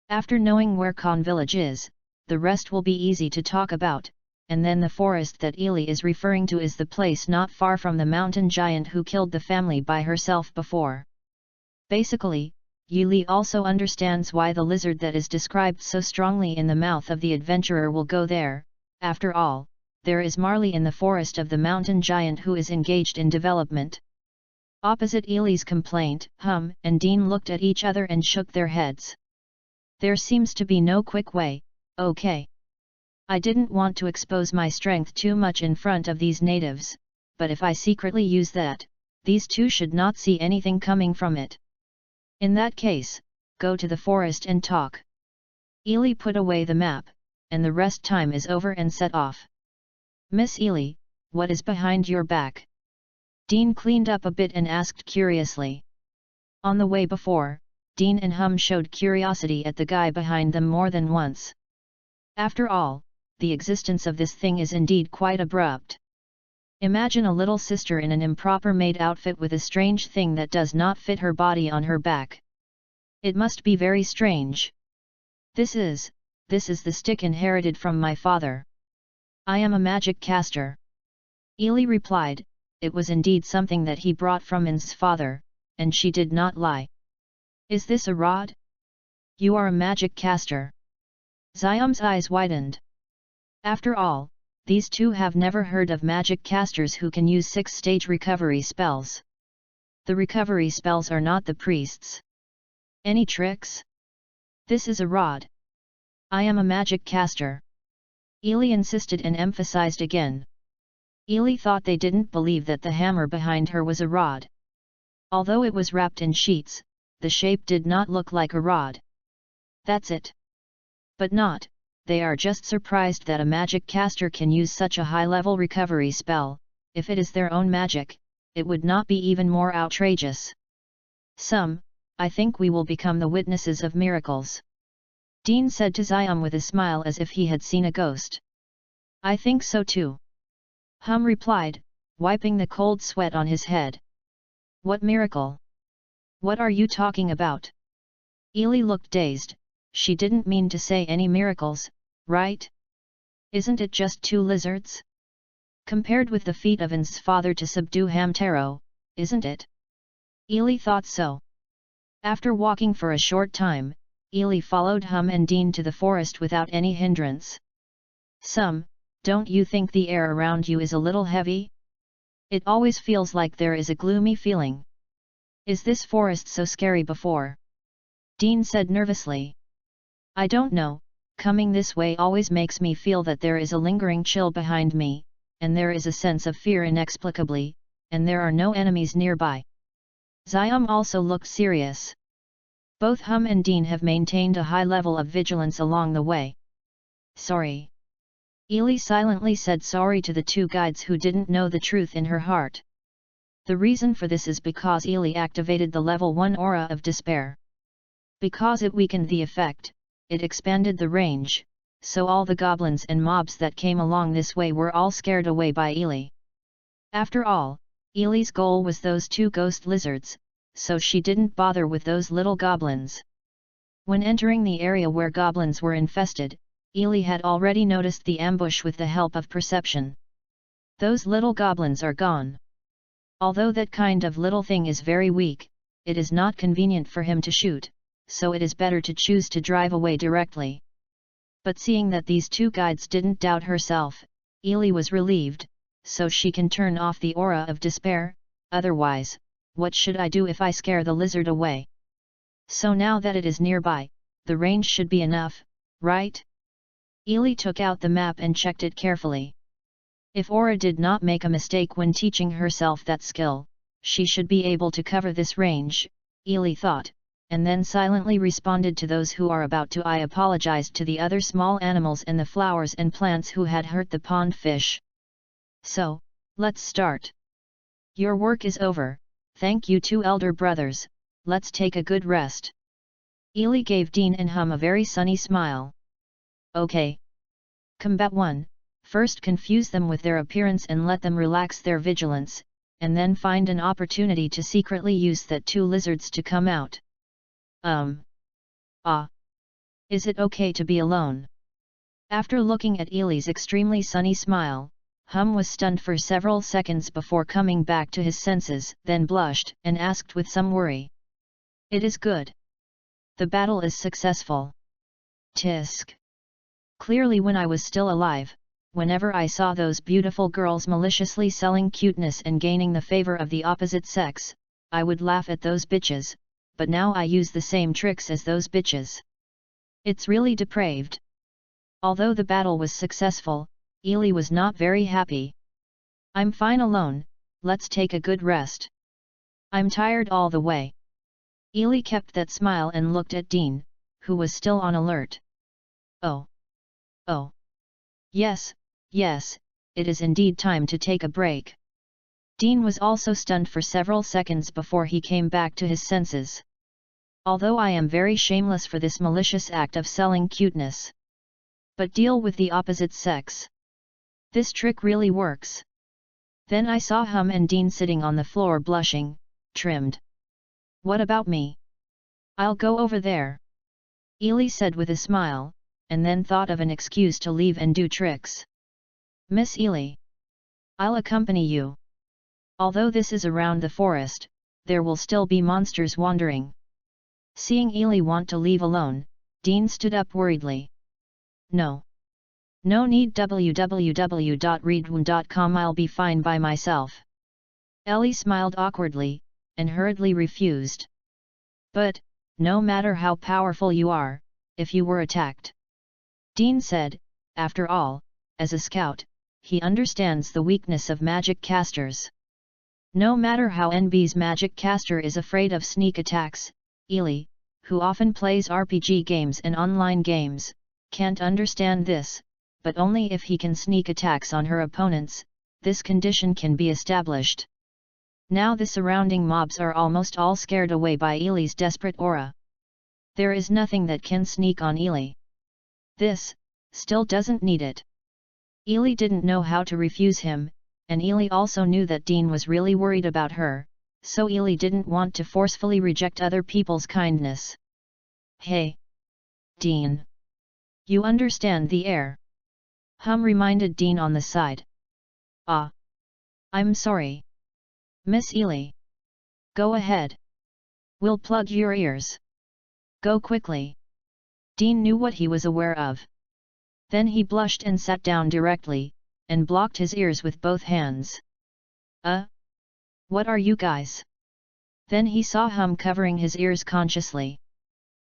After knowing where Khan village is, the rest will be easy to talk about, and then the forest that Ely is referring to is the place not far from the mountain giant who killed the family by herself before. Basically, Ely also understands why the lizard that is described so strongly in the mouth of the adventurer will go there. After all, there is Marley in the forest of the mountain giant who is engaged in development. Opposite Ely's complaint, Hum and Dean looked at each other and shook their heads. There seems to be no quick way. Okay. I didn't want to expose my strength too much in front of these natives, but if I secretly use that, these 2 should not see anything coming from it. In that case, go to the forest and talk. Ely put away the map, and the rest time is over and set off. Miss Ely, what is behind your back? Dean cleaned up a bit and asked curiously. On the way before, Dean and Hum showed curiosity at the guy behind them more than once. After all, the existence of this thing is indeed quite abrupt. Imagine a little sister in an improper made outfit with a strange thing that does not fit her body on her back. It must be very strange. This is the stick inherited from my father. I am a magic caster. Ely replied. It was indeed something that he brought from In's father, and she did not lie. Is this a rod? You are a magic caster. Xiaom's eyes widened. After all, these two have never heard of magic casters who can use 6-stage recovery spells. The recovery spells are not the priest's. Any tricks? This is a rod. I am a magic caster. Ely insisted and emphasized again. Ely thought they didn't believe that the hammer behind her was a rod. Although it was wrapped in sheets, the shape did not look like a rod. That's it. But not, they are just surprised that a magic caster can use such a high-level recovery spell. If it is their own magic, it would not be even more outrageous. I think we will become the witnesses of miracles. Dean said to Xiaom with a smile as if he had seen a ghost. I think so too. Hum replied, wiping the cold sweat on his head. What miracle? What are you talking about? Ely looked dazed. She didn't mean to say any miracles, right? Isn't it just 2 lizards? Compared with the feat of In's father to subdue Hamtaro, isn't it? Ely thought so. After walking for a short time, Ely followed Hum and Dean to the forest without any hindrance. Don't you think the air around you is a little heavy? It always feels like there is a gloomy feeling. Is this forest so scary before? Dean said nervously. I don't know, coming this way always makes me feel that there is a lingering chill behind me, and there is a sense of fear inexplicably, and there are no enemies nearby. Xiaom also looked serious. Both Hum and Dean have maintained a high level of vigilance along the way. Sorry. Ely silently said sorry to the 2 guides who didn't know the truth in her heart. The reason for this is because Ely activated the level 1 aura of despair. Because it weakened the effect, it expanded the range, so all the goblins and mobs that came along this way were all scared away by Ely. After all, Ely's goal was those 2 ghost lizards, so she didn't bother with those little goblins. When entering the area where goblins were infested, Ely had already noticed the ambush with the help of perception. Those little goblins are gone. Although that kind of little thing is very weak, it is not convenient for him to shoot, so it is better to choose to drive away directly. But seeing that these 2 guides didn't doubt herself, Ely was relieved, so she can turn off the aura of despair. Otherwise, what should I do if I scare the lizard away? So now that it is nearby, the range should be enough, right? Ely took out the map and checked it carefully. If Aura did not make a mistake when teaching herself that skill, she should be able to cover this range, Ely thought, and then silently responded to those who are about to. I apologized to the other small animals and the flowers and plants who had hurt the pond fish. So, let's start. Your work is over, thank you 2 elder brothers, let's take a good rest. Ely gave Dean and Hum a very sunny smile. Okay. Combat 1, first confuse them with their appearance and let them relax their vigilance, and then find an opportunity to secretly use that 2 lizards to come out. Is it okay to be alone? After looking at Ely's extremely sunny smile, Hum was stunned for several seconds before coming back to his senses, then blushed and asked with some worry. It is good. The battle is successful. Tisk. Clearly when I was still alive, whenever I saw those beautiful girls maliciously selling cuteness and gaining the favor of the opposite sex, I would laugh at those bitches, but now I use the same tricks as those bitches. It's really depraved. Although the battle was successful, Ely was not very happy. I'm fine alone, let's take a good rest. I'm tired all the way. Ely kept that smile and looked at Dean, who was still on alert. Oh. Yes, it is indeed time to take a break. Dean was also stunned for several seconds before he came back to his senses. Although I am very shameless for this malicious act of selling cuteness. But deal with the opposite sex. This trick really works. Then I saw Hum and Dean sitting on the floor blushing, trimmed. What about me? I'll go over there. Ely said with a smile, and then thought of an excuse to leave and do tricks. Miss Ely. I'll accompany you. Although this is around the forest, there will still be monsters wandering. Seeing Ely want to leave alone, Dean stood up worriedly. No. No need, www.readaloud.com, I'll be fine by myself. Ellie smiled awkwardly, and hurriedly refused. But, no matter how powerful you are, if you were attacked. Dean said, after all, as a scout, he understands the weakness of magic casters. No matter how NB's magic caster is afraid of sneak attacks, Ely, who often plays RPG games and online games, can't understand this, but only if he can sneak attacks on her opponents, this condition can be established. Now the surrounding mobs are almost all scared away by Ely's desperate aura. There is nothing that can sneak on Ely. This, still doesn't need it. Ely didn't know how to refuse him, and Ely also knew that Dean was really worried about her, so Ely didn't want to forcefully reject other people's kindness. Hey! Dean! You understand the air? Hum reminded Dean on the side. Ah! I'm sorry. Miss Ely. Go ahead. We'll plug your ears. Go quickly. Dean knew what he was aware of. Then he blushed and sat down directly, and blocked his ears with both hands. What are you guys? Then he saw Hum covering his ears consciously.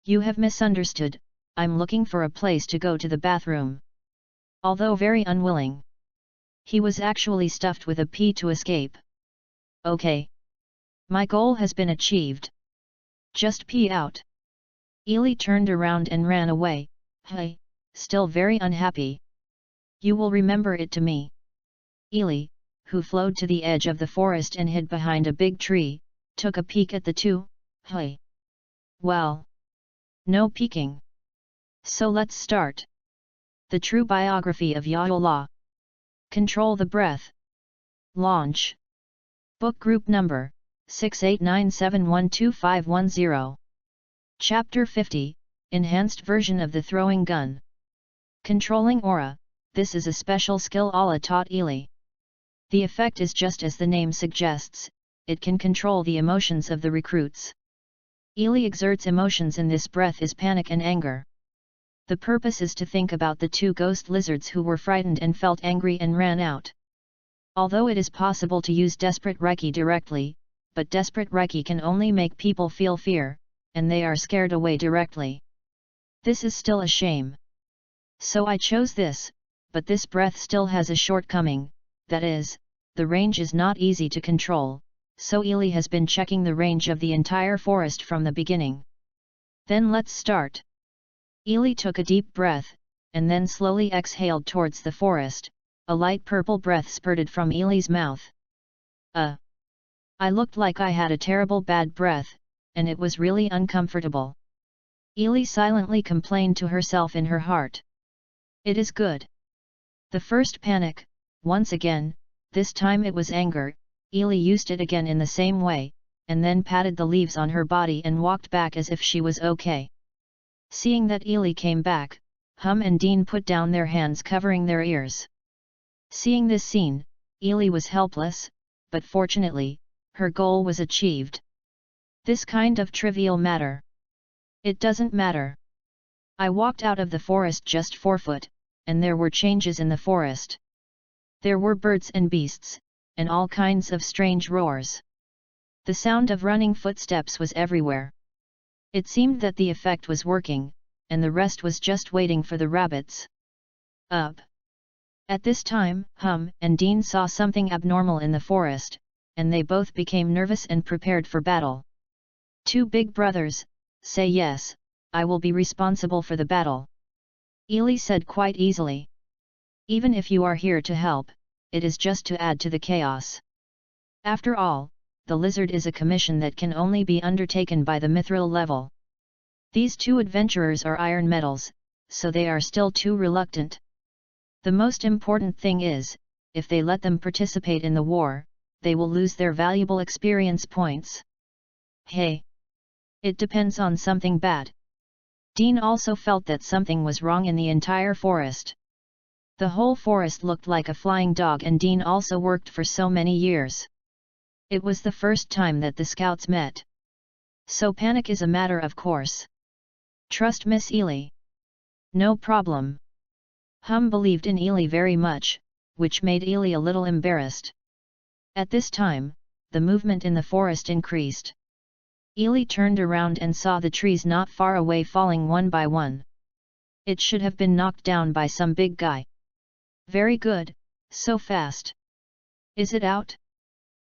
You have misunderstood, I'm looking for a place to go to the bathroom. Although very unwilling. He was actually stuffed with a pee to escape. Okay. My goal has been achieved. Just pee out. Ely turned around and ran away, still very unhappy. You will remember it to me. Ely, who flowed to the edge of the forest and hid behind a big tree, took a peek at the two. Well. No peeking. So let's start. The True Biography of Yaola. Control the Breath. Launch. Book Group Number, 6897125110. Chapter 50, Enhanced Version of the Throwing Gun. Controlling Aura, this is a special skill Allah taught Ely. The effect is just as the name suggests, it can control the emotions of the recruits. Ely exerts emotions in this breath is panic and anger. The purpose is to think about the two ghost lizards who were frightened and felt angry and ran out. Although it is possible to use Desperate Reiki directly, but Desperate Reiki can only make people feel fear, and they are scared away directly. This is still a shame. So I chose this, but this breath still has a shortcoming, that is, the range is not easy to control, so Ely has been checking the range of the entire forest from the beginning. Then let's start. Ely took a deep breath, and then slowly exhaled towards the forest. A light purple breath spurted from Ely's mouth. I looked like I had a terrible bad breath, and it was really uncomfortable. Ely silently complained to herself in her heart. It is good. The first panic, once again, this time it was anger. Ely used it again in the same way, and then patted the leaves on her body and walked back as if she was okay. Seeing that Ely came back, Hum and Dean put down their hands covering their ears. Seeing this scene, Ely was helpless, but fortunately, her goal was achieved. This kind of trivial matter. It doesn't matter. I walked out of the forest just 4 foot, and there were changes in the forest. There were birds and beasts, and all kinds of strange roars. The sound of running footsteps was everywhere. It seemed that the effect was working, and the rest was just waiting for the rabbits. Up. At this time, Hum and Dean saw something abnormal in the forest, and they both became nervous and prepared for battle. Two big brothers, say yes, I will be responsible for the battle. Ely said quite easily. Even if you are here to help, it is just to add to the chaos. After all, the lizard is a commission that can only be undertaken by the mithril level. These two adventurers are iron metals, so they are still too reluctant. The most important thing is, if they let them participate in the war, they will lose their valuable experience points. Hey! It depends on something bad. Dean also felt that something was wrong in the entire forest. The whole forest looked like a flying dog, and Dean also worked for so many years. It was the first time that the scouts met. So panic is a matter of course. Trust Miss Ely. No problem. Hum believed in Ely very much, which made Ely a little embarrassed. At this time, the movement in the forest increased. Ely turned around and saw the trees not far away falling one by one. It should have been knocked down by some big guy. Very good, so fast. Is it out?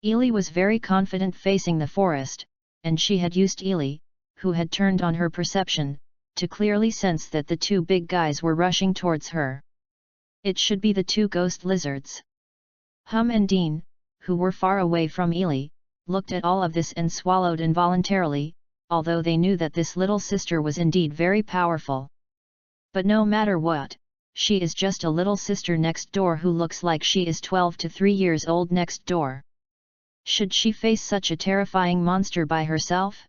Ely was very confident facing the forest, and she had used Ely, who had turned on her perception, to clearly sense that the two big guys were rushing towards her. It should be the two ghost lizards. Hum and Dean, who were far away from Ely, looked at all of this and swallowed involuntarily, although they knew that this little sister was indeed very powerful. But no matter what, she is just a little sister next door who looks like she is 12 to 3 years old next door. Should she face such a terrifying monster by herself?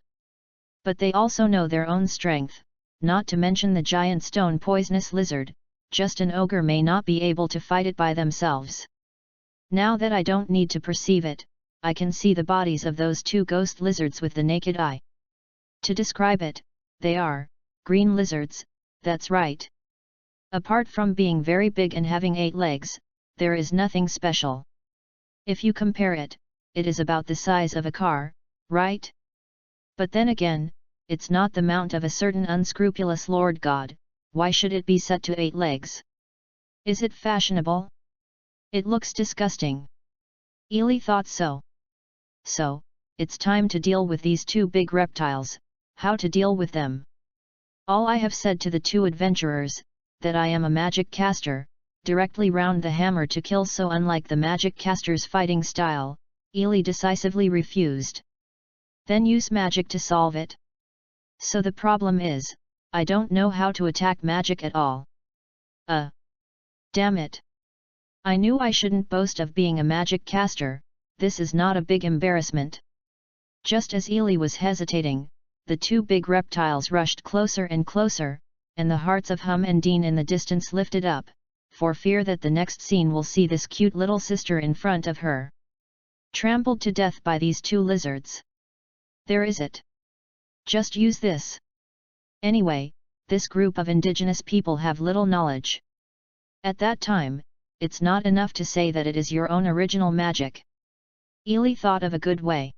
But they also know their own strength, not to mention the giant stone poisonous lizard. Just an ogre may not be able to fight it by themselves. Now that I don't need to perceive it, I can see the bodies of those two ghost lizards with the naked eye. To describe it, they are green lizards, that's right. Apart from being very big and having 8 legs, there is nothing special. If you compare it, it is about the size of a car, right? But then again, it's not the mount of a certain unscrupulous Lord God. Why should it be set to 8 legs? Is it fashionable? It looks disgusting. Ely thought so. So, it's time to deal with these two big reptiles. How to deal with them? All I have said to the two adventurers, that I am a magic caster, directly round the hammer to kill, so unlike the magic caster's fighting style, Ely decisively refused. Then use magic to solve it? So the problem is, I don't know how to attack magic at all. Damn it. I knew I shouldn't boast of being a magic caster. This is not a big embarrassment. Just as Ely was hesitating, the two big reptiles rushed closer and closer, and the hearts of Hum and Dean in the distance lifted up, for fear that the next scene will see this cute little sister in front of her trampled to death by these two lizards. There is it. Just use this. Anyway, this group of indigenous people have little knowledge. At that time, it's not enough to say that it is your own original magic. Ely thought of a good way.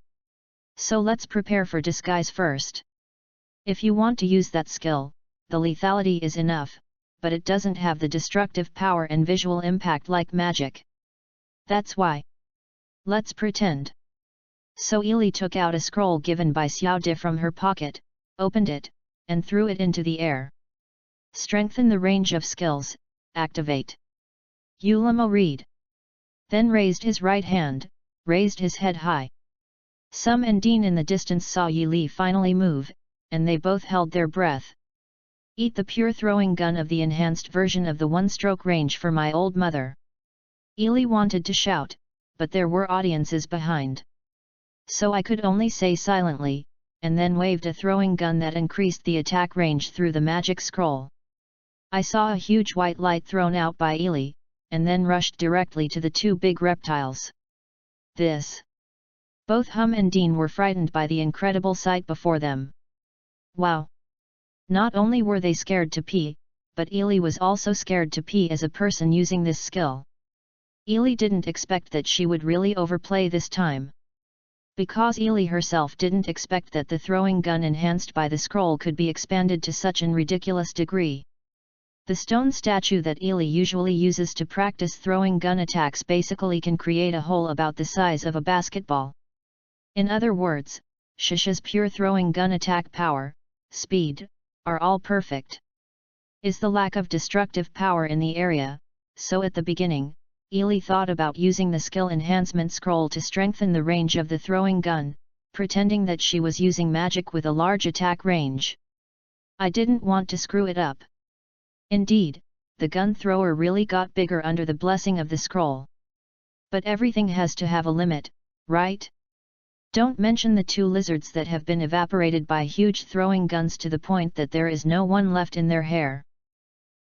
So let's prepare for disguise first. If you want to use that skill, the lethality is enough, but it doesn't have the destructive power and visual impact like magic. That's why. Let's pretend. So Ely took out a scroll given by Xiao De from her pocket, opened it, and threw it into the air. Strengthen the range of skills, activate. Ulamo read. Then raised his right hand, raised his head high. Sum and Dean in the distance saw Ely finally move, and they both held their breath. Eat the pure throwing gun of the enhanced version of the one-stroke range for my old mother. Ely wanted to shout, but there were audiences behind. So I could only say silently, and then waved a throwing gun that increased the attack range through the magic scroll. I saw a huge white light thrown out by Ely, and then rushed directly to the two big reptiles. This. Both Hum and Dean were frightened by the incredible sight before them. Wow! Not only were they scared to pee, but Ely was also scared to pee as a person using this skill. Ely didn't expect that she would really overplay this time. Because Ely herself didn't expect that the throwing gun enhanced by the scroll could be expanded to such an ridiculous degree. The stone statue that Ely usually uses to practice throwing gun attacks basically can create a hole about the size of a basketball. In other words, Shisha's pure throwing gun attack power, speed, are all perfect. Is the lack of destructive power in the area, so at the beginning, Ely thought about using the skill enhancement scroll to strengthen the range of the throwing gun, pretending that she was using magic with a large attack range. I didn't want to screw it up. Indeed, the gun thrower really got bigger under the blessing of the scroll. But everything has to have a limit, right? Don't mention the 2 lizards that have been evaporated by huge throwing guns to the point that there is no one left in their hair.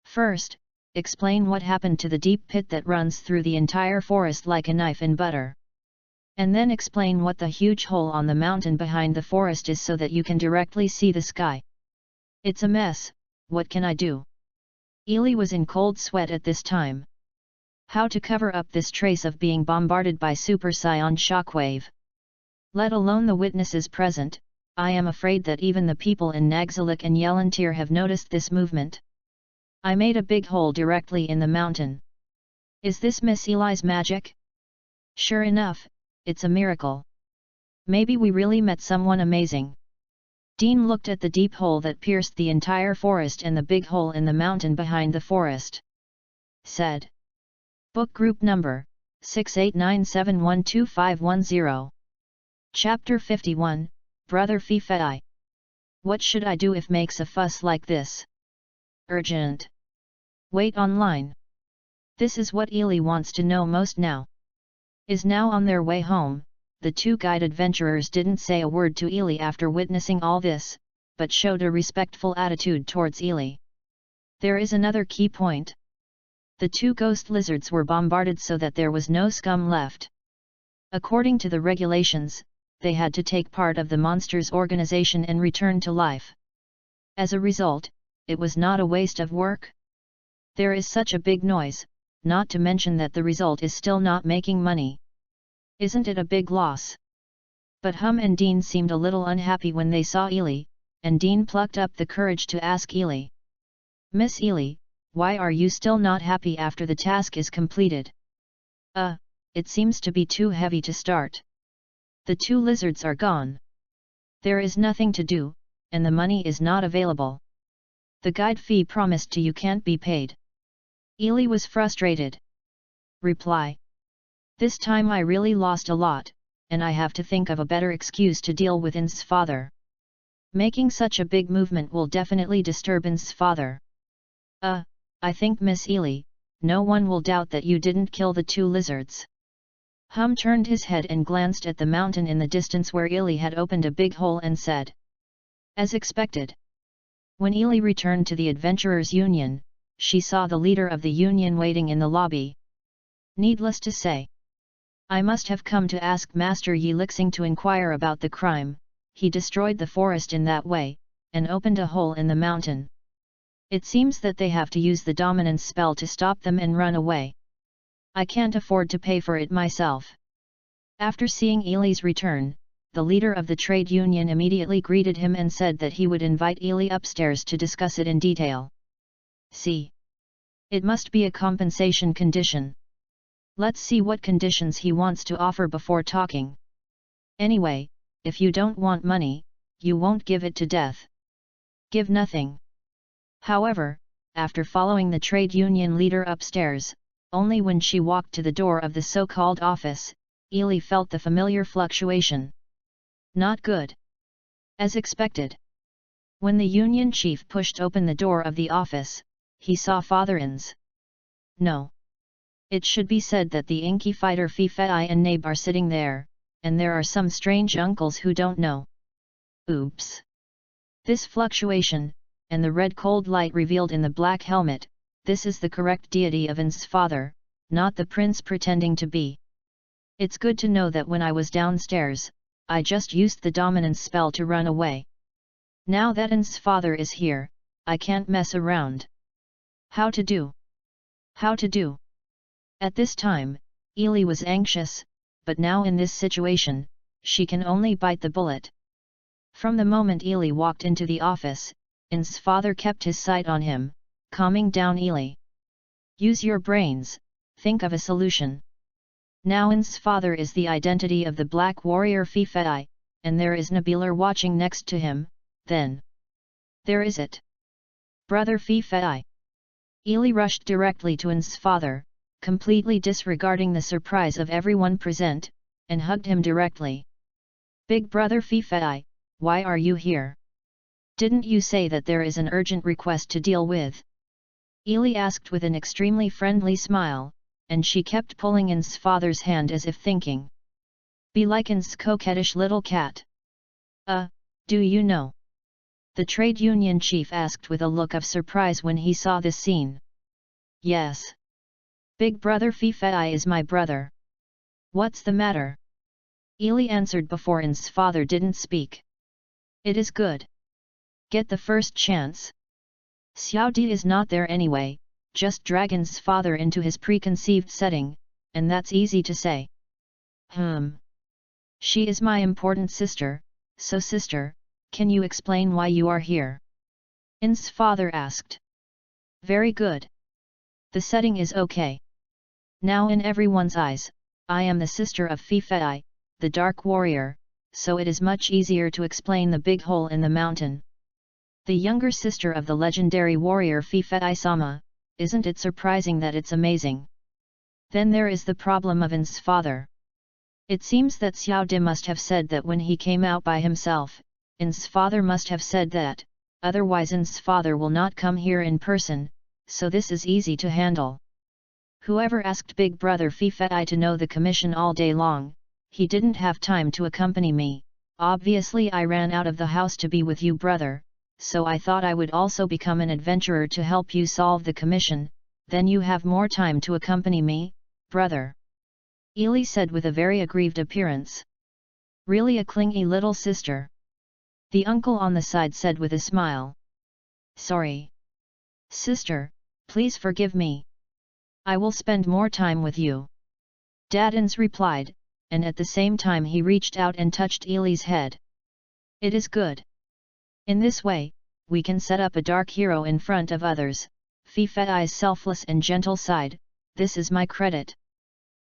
First, explain what happened to the deep pit that runs through the entire forest like a knife in butter. And then explain what the huge hole on the mountain behind the forest is so that you can directly see the sky. It's a mess, what can I do? Ely was in cold sweat at this time. How to cover up this trace of being bombarded by Super Saiyan shockwave? Let alone the witnesses present, I am afraid that even the people in Nagzalik and Yelantir have noticed this movement. I made a big hole directly in the mountain. Is this Miss Eli's magic? Sure enough, it's a miracle. Maybe we really met someone amazing. Dean looked at the deep hole that pierced the entire forest and the big hole in the mountain behind the forest. Said. Book group number, 6897125510. Chapter 51, Brother Fifei. What should I do if makes a fuss like this? Urgent. Wait online. This is what Ely wants to know most now. Is now on their way home. The 2 guide adventurers didn't say a word to Ely after witnessing all this, but showed a respectful attitude towards Ely. There is another key point. The 2 ghost lizards were bombarded so that there was no scum left. According to the regulations, they had to take part of the monster's organization and return to life. As a result, it was not a waste of work. There is such a big noise, not to mention that the result is still not making money. Isn't it a big loss? But Hum and Dean seemed a little unhappy when they saw Ely, and Dean plucked up the courage to ask Ely. Miss Ely, why are you still not happy after the task is completed? It seems to be too heavy to start. The 2 lizards are gone. There is nothing to do, and the money is not available. The guide fee promised to you can't be paid. Ely was frustrated. Reply. This time I really lost a lot, and I have to think of a better excuse to deal with In's father. Making such a big movement will definitely disturb In's father. I think Miss Ely, no one will doubt that you didn't kill the 2 lizards. Hum turned his head and glanced at the mountain in the distance where Ely had opened a big hole and said. As expected. When Ely returned to the Adventurers' Union, she saw the leader of the union waiting in the lobby. Needless to say, I must have come to ask Master Yi Lixing to inquire about the crime. He destroyed the forest in that way, and opened a hole in the mountain. It seems that they have to use the dominance spell to stop them and run away. I can't afford to pay for it myself. After seeing Ely's return, the leader of the trade union immediately greeted him and said that he would invite Ely upstairs to discuss it in detail. See. It must be a compensation condition. Let's see what conditions he wants to offer before talking. Anyway, if you don't want money, you won't give it to death. Give nothing. However, after following the trade union leader upstairs, only when she walked to the door of the so-called office, Ely felt the familiar fluctuation. Not good. As expected. When the union chief pushed open the door of the office, he saw Father In's. No. It should be said that the inky fighter Fifei and Nabe are sitting there, and there are some strange uncles who don't know. Oops. This fluctuation, and the red cold light revealed in the black helmet, this is the correct deity of In's father, not the prince pretending to be. It's good to know that when I was downstairs, I just used the dominance spell to run away. Now that In's father is here, I can't mess around. How to do? How to do? At this time, Ely was anxious, but now in this situation, she can only bite the bullet. From the moment Ely walked into the office, In's father kept his sight on him, calming down Ely. Use your brains, think of a solution. Now In's father is the identity of the Black Warrior Fifei, and there is Nabilar watching next to him, then. There is it. Brother Fifei. Ely rushed directly to In's father, completely disregarding the surprise of everyone present, and hugged him directly. "Big brother Fei, why are you here? Didn't you say that there is an urgent request to deal with?" Ili asked with an extremely friendly smile, and she kept pulling In's father's hand as if thinking, "Be like In's coquettish little cat." Do you know?" the trade union chief asked with a look of surprise when he saw this scene. "Yes. Big brother Fei is my brother. What's the matter?" Ili answered before In's father didn't speak. "It is good. Get the first chance. Xiao Di is not there anyway, just Dragon's father into his preconceived setting, and that's easy to say." She is my important sister, so sister, can you explain why you are here?" In's father asked. "Very good. The setting is okay. Now in everyone's eyes, I am the sister of Fei, the Dark Warrior, so it is much easier to explain the big hole in the mountain. The younger sister of the legendary warrior Fei-sama, isn't it surprising that it's amazing? Then there is the problem of In's father. It seems that Xiao Di must have said that when he came out by himself, In's father must have said that, otherwise In's father will not come here in person, so this is easy to handle. Whoever asked Big Brother Fei to know the commission all day long, he didn't have time to accompany me, obviously I ran out of the house to be with you brother, so I thought I would also become an adventurer to help you solve the commission, then you have more time to accompany me, brother." Ili said with a very aggrieved appearance. "Really a clingy little sister?" the uncle on the side said with a smile. "Sorry. Sister, please forgive me. I will spend more time with you." Dadins replied, and at the same time he reached out and touched Ili's head. "It is good. In this way, we can set up a dark hero in front of others, Fei's selfless and gentle side, this is my credit.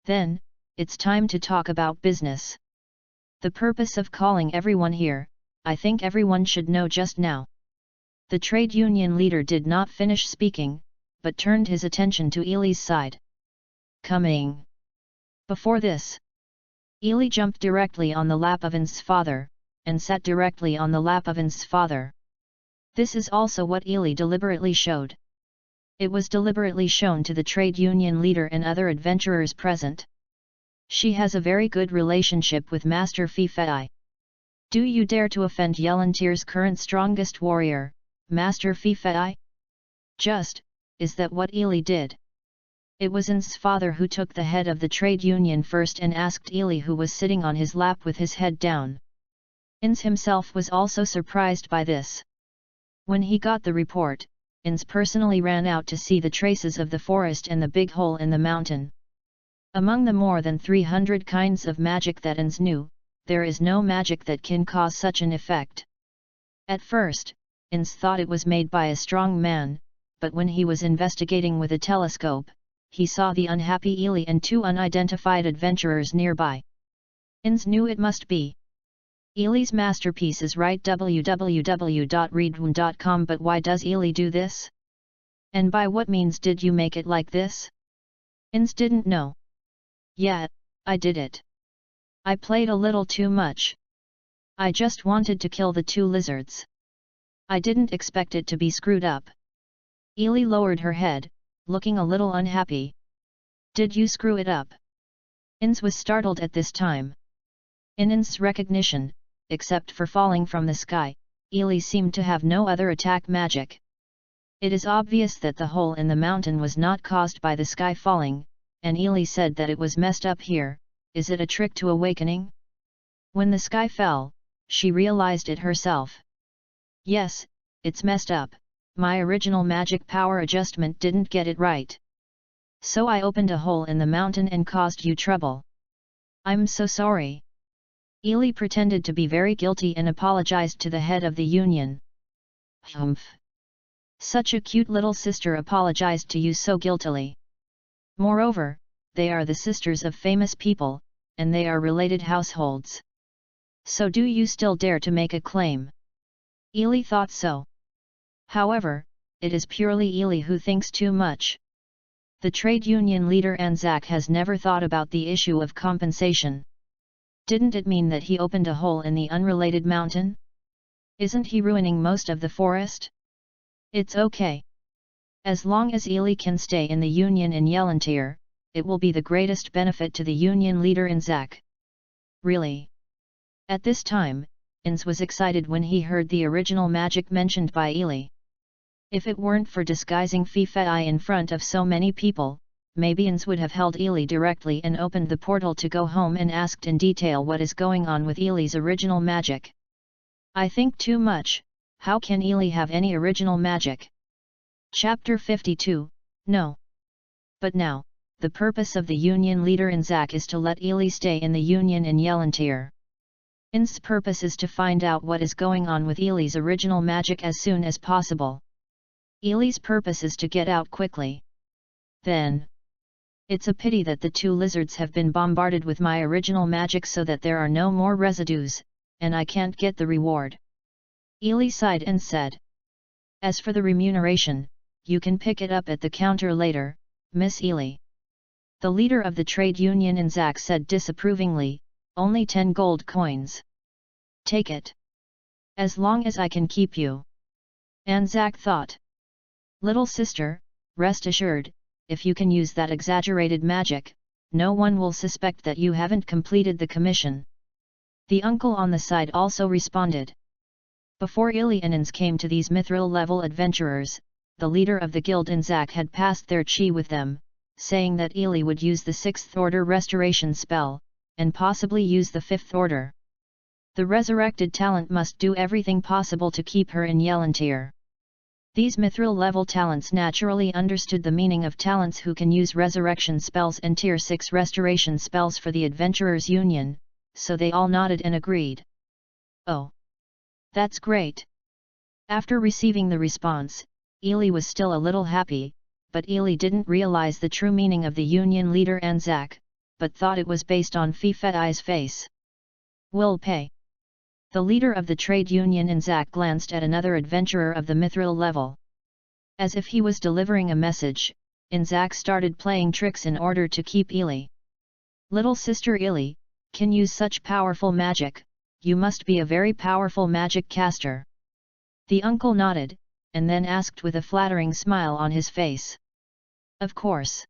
Then, it's time to talk about business. The purpose of calling everyone here, I think everyone should know just now." The trade union leader did not finish speaking, but turned his attention to Ili's side. "Coming." Before this, Ili jumped directly on the lap of In's father, and sat directly on the lap of In's father. This is also what Ili deliberately showed. It was deliberately shown to the trade union leader and other adventurers present. She has a very good relationship with Master Fei. Do you dare to offend Yelantir's current strongest warrior, Master Fei? Is that what Ili did? It was In's father who took the head of the trade union first and asked Ili, who was sitting on his lap with his head down. Ins himself was also surprised by this. When he got the report, Ins personally ran out to see the traces of the forest and the big hole in the mountain. Among the more than 300 kinds of magic that Ins knew, there is no magic that can cause such an effect. At first, Ins thought it was made by a strong man, but when he was investigating with a telescope, he saw the unhappy Ili and two unidentified adventurers nearby. Ins knew it must be Ili's masterpiece is right. www.readaloud.com. But why does Ili do this? And by what means did you make it like this? Ins didn't know. Yeah, I did it. I played a little too much. I just wanted to kill the two lizards. I didn't expect it to be screwed up. Ili lowered her head, looking a little unhappy. Did you screw it up? Ins was startled at this time. In Ins's recognition, except for falling from the sky, Ili seemed to have no other attack magic. It is obvious that the hole in the mountain was not caused by the sky falling, and Ili said that it was messed up here. Is it a trick to awakening? When the sky fell, she realized it herself. Yes, it's messed up, my original magic power adjustment didn't get it right. So I opened a hole in the mountain and caused you trouble. I'm so sorry. Ili pretended to be very guilty and apologized to the head of the union. Humph! Such a cute little sister apologized to you so guiltily. Moreover, they are the sisters of famous people, and they are related households. So do you still dare to make a claim? Ili thought so. However, it is purely Ili who thinks too much. The trade union leader Anzac has never thought about the issue of compensation. Didn't it mean that he opened a hole in the unrelated mountain? Isn't he ruining most of the forest? It's okay. As long as Ely can stay in the union in Yelantir, it will be the greatest benefit to the union leader Anzac. Really? At this time, Ins was excited when he heard the original magic mentioned by Ely. If it weren't for disguising Fifei in front of so many people, maybe Ins would have held Ely directly and opened the portal to go home and asked in detail what is going on with Ely's original magic. I think too much. How can Ely have any original magic? Chapter 52, No. But now, the purpose of the union leader Anzac is to let Ely stay in the union in Yelantir. In's purpose is to find out what is going on with Ely's original magic as soon as possible. Ely's purpose is to get out quickly. Then, it's a pity that the two lizards have been bombarded with my original magic so that there are no more residues, and I can't get the reward. Ely sighed and said. As for the remuneration, you can pick it up at the counter later, Miss Ely. The leader of the trade union Anzac said disapprovingly, only 10 gold coins. Take it. As long as I can keep you. Anzac thought. Little sister, rest assured, if you can use that exaggerated magic, no one will suspect that you haven't completed the commission. The uncle on the side also responded. Before Ely and Ins came to these mithril-level adventurers, the leader of the guild Anzac had passed their chi with them, saying that Ely would use the 6th order restoration spell, and possibly use the 5th order. The resurrected talent must do everything possible to keep her in Yelantir. These mithril-level talents naturally understood the meaning of talents who can use resurrection spells and Tier 6 restoration spells for the Adventurers Union, so they all nodded and agreed. Oh! That's great! After receiving the response, Ely was still a little happy, but Ely didn't realize the true meaning of the union leader Anzac, but thought it was based on Fifei's face. Will pay. The leader of the trade union Anzac glanced at another adventurer of the mithril level. As if he was delivering a message, Anzac started playing tricks in order to keep Ely. Little sister Ely, can use such powerful magic, you must be a very powerful magic caster. The uncle nodded, and then asked with a flattering smile on his face. Of course.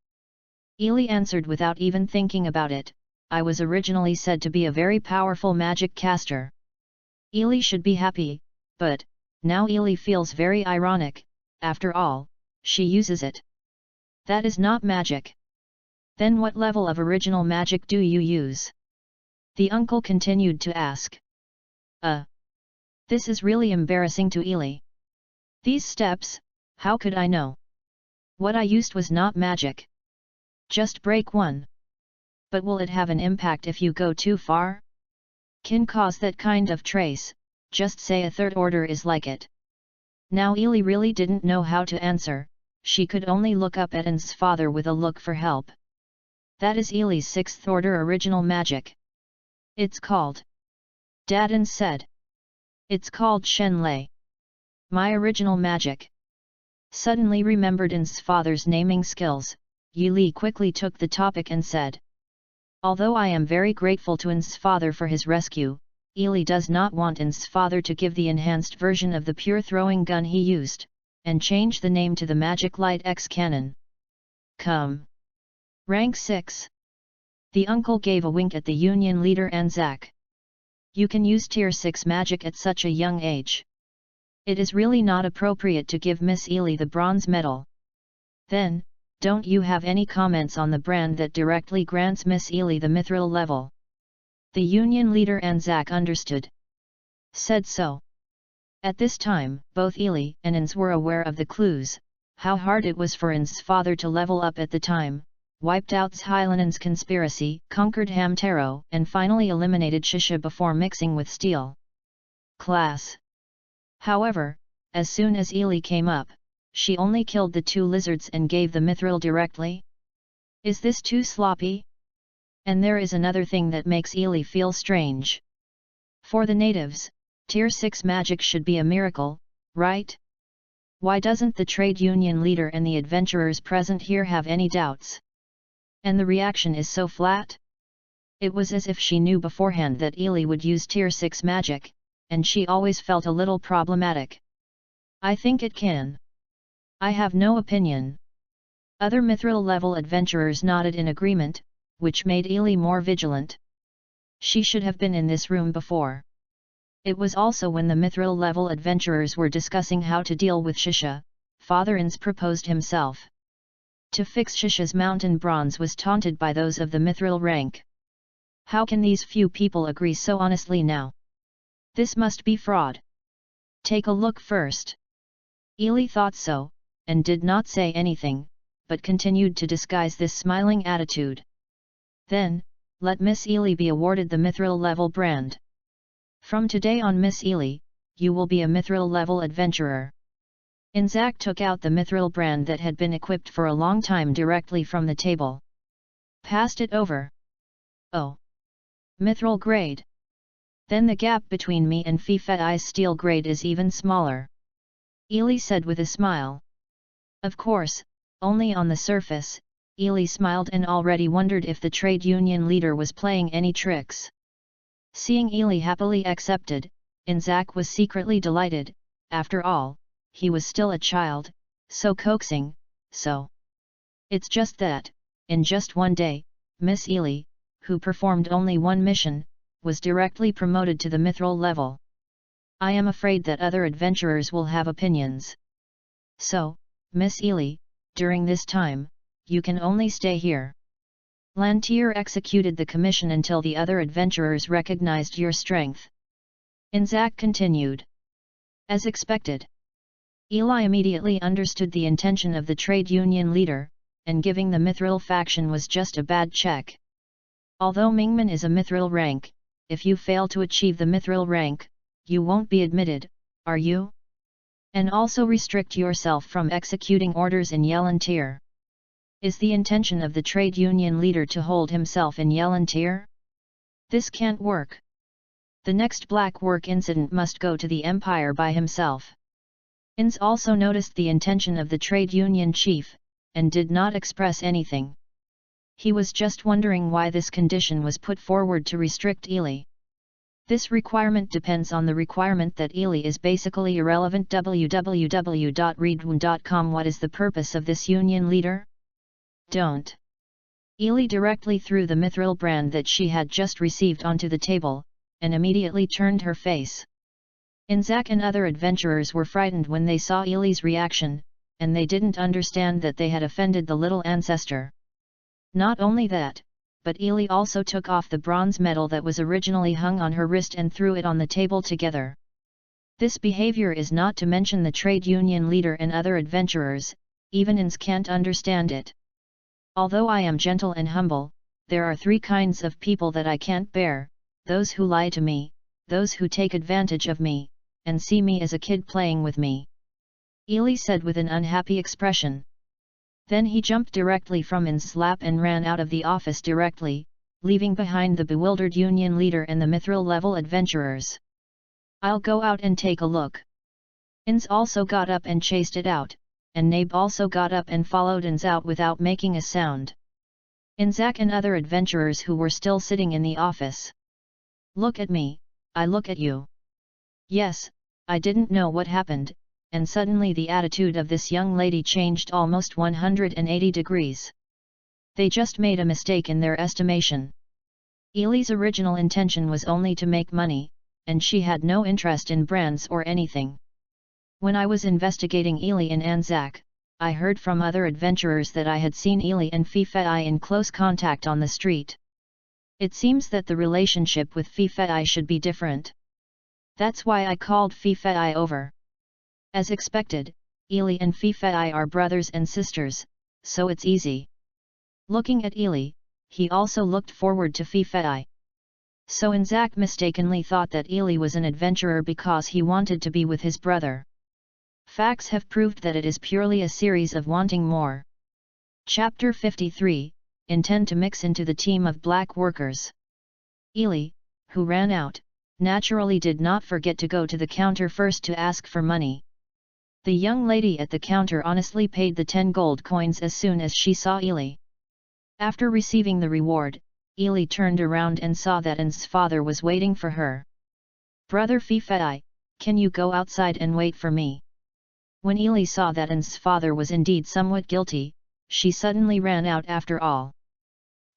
Ely answered without even thinking about it, I was originally said to be a very powerful magic caster. Ely should be happy, but, now Ely feels very ironic, after all, she uses it. That is not magic. Then what level of original magic do you use? The uncle continued to ask. This is really embarrassing to Ely. These steps, how could I know? What I used was not magic. Just break one. But will it have an impact if you go too far? Can cause that kind of trace, just say a 3rd order is like it. Now Ely really didn't know how to answer, she could only look up at An's father with a look for help. That is Ely's 6th order original magic. It's called. Dad An said. It's called Shenlei. My original magic. Suddenly remembered An's father's naming skills, Yuli quickly took the topic and said. Although I am very grateful to An's father for his rescue, Ely does not want An's father to give the enhanced version of the pure throwing gun he used, and change the name to the Magic Light X Cannon. Come. Rank 6. The uncle gave a wink at the union leader Anzac. You can use Tier 6 magic at such a young age. It is really not appropriate to give Miss Ely the bronze medal. Then, don't you have any comments on the brand that directly grants Miss Ely the mithril level? The union leader Anzac understood. Said so. At this time, both Ely and Ans were aware of the clues, how hard it was for Ans' father to level up at the time, wiped out Hylanen's conspiracy, conquered Hamtaro, and finally eliminated Shisha before mixing with Steel. Class. However, as soon as Ely came up, she only killed the 2 lizards and gave the mithril directly? Is this too sloppy? And there is another thing that makes Ely feel strange. For the natives, Tier 6 magic should be a miracle, right? Why doesn't the trade union leader and the adventurers present here have any doubts? And the reaction is so flat? It was as if she knew beforehand that Ely would use Tier 6 magic, and she always felt a little problematic. I think it can. I have no opinion. Other mithril-level adventurers nodded in agreement, which made Ely more vigilant. She should have been in this room before. It was also when the mithril-level adventurers were discussing how to deal with Shisha, Father Ins proposed himself. To fix Shisha's mountain bronze was taunted by those of the mithril rank. How can these few people agree so honestly now? This must be fraud. Take a look first. Ely thought so, and did not say anything, but continued to disguise this smiling attitude. Then, let Miss Ely be awarded the mithril level brand. From today on, Miss Ely, you will be a mithril level adventurer. Inzak took out the mithril brand that had been equipped for a long time directly from the table. Passed it over. Oh. Mithril grade. Then the gap between me and Fifei's steel grade is even smaller. Ely said with a smile. Of course, only on the surface. Ely smiled and already wondered if the trade union leader was playing any tricks. Seeing Ely happily accepted, Inzak was secretly delighted. After all, he was still a child, so coaxing, so. It's just that, in just one day, Miss Ely, who performed only one mission, was directly promoted to the mithril level. I am afraid that other adventurers will have opinions. So, Miss Ely, during this time, you can only stay here. Lantier executed the commission until the other adventurers recognized your strength. Inzak continued. As expected. Ely immediately understood the intention of the trade union leader, and giving the mithril faction was just a bad check. Although Mingman is a mithril rank, if you fail to achieve the mithril rank, you won't be admitted, are you? And also restrict yourself from executing orders in Yelantir. Is the intention of the trade union leader to hold himself in Yelantir? This can't work. The next black work incident must go to the Empire by himself. Ins also noticed the intention of the trade union chief, and did not express anything. He was just wondering why this condition was put forward to restrict Ely. This requirement depends on the requirement that Ely is basically irrelevant. www.readaloud.com. What is the purpose of this union leader? Don't. Ely directly threw the mithril brand that she had just received onto the table, and immediately turned her face. Inzak and other adventurers were frightened when they saw Ely's reaction, and they didn't understand that they had offended the little ancestor. Not only that, but Ely also took off the bronze medal that was originally hung on her wrist and threw it on the table together. This behavior is not to mention the trade union leader and other adventurers, even Ins can't understand it. Although I am gentle and humble, there are three kinds of people that I can't bear: those who lie to me, those who take advantage of me, and see me as a kid playing with me. Ely said with an unhappy expression. Then he jumped directly from In's lap and ran out of the office directly, leaving behind the bewildered union leader and the mithril-level adventurers. I'll go out and take a look. Ins also got up and chased it out, and Nabe also got up and followed Ins out without making a sound. Inzak and other adventurers who were still sitting in the office. Look at me, I look at you. Yes, I didn't know what happened, and suddenly the attitude of this young lady changed almost 180 degrees. They just made a mistake in their estimation. Ely's original intention was only to make money, and she had no interest in brands or anything. When I was investigating Ely in Anzac, I heard from other adventurers that I had seen Ely and Fifei in close contact on the street. It seems that the relationship with Fifei should be different. That's why I called Fifei over. As expected, Ely and Fifei are brothers and sisters, so it's easy. Looking at Ely, he also looked forward to Fifei. So Anzac mistakenly thought that Ely was an adventurer because he wanted to be with his brother. Facts have proved that it is purely a series of wanting more. Chapter 53, Intend to mix into the team of black workers. Ely, who ran out, naturally did not forget to go to the counter first to ask for money. The young lady at the counter honestly paid the 10 gold coins as soon as she saw Ili. After receiving the reward, Ili turned around and saw that An's father was waiting for her. "Brother Fifei, can you go outside and wait for me?" When Ili saw that An's father was indeed somewhat guilty, she suddenly ran out after all.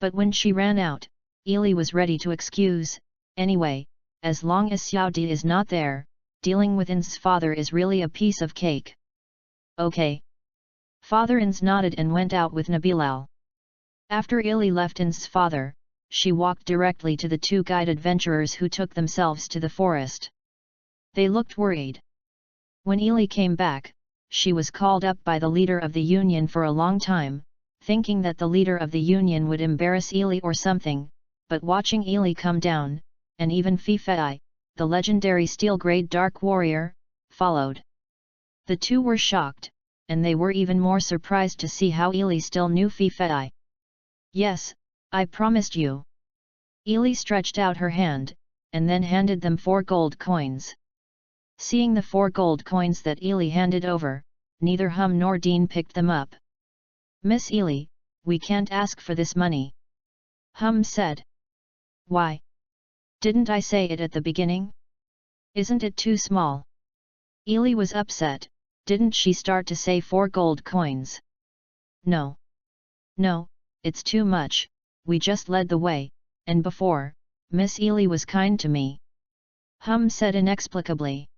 But when she ran out, Ili was ready to excuse, "Anyway, as long as Xiao Di is not there, dealing with An's father is really a piece of cake." "Okay." Father Ans nodded and went out with Nabilal. After Ili left An's father, she walked directly to the 2 guide adventurers who took themselves to the forest. They looked worried. When Ili came back, she was called up by the leader of the union for a long time, thinking that the leader of the union would embarrass Ili or something, but watching Ili come down, and even Fifei, the legendary steel-grade dark warrior, followed. The 2 were shocked, and they were even more surprised to see how Ili still knew Fifei. "Yes, I promised you." Ili stretched out her hand, and then handed them 4 gold coins. Seeing the 4 gold coins that Ili handed over, neither Hum nor Dean picked them up. "Miss Ili, we can't ask for this money," Hum said. "Why? Didn't I say it at the beginning? Isn't it too small?" Ili was upset. Didn't she start to say 4 gold coins? No, it's too much, we just led the way, and before, Miss Ili was kind to me," Hum said inexplicably.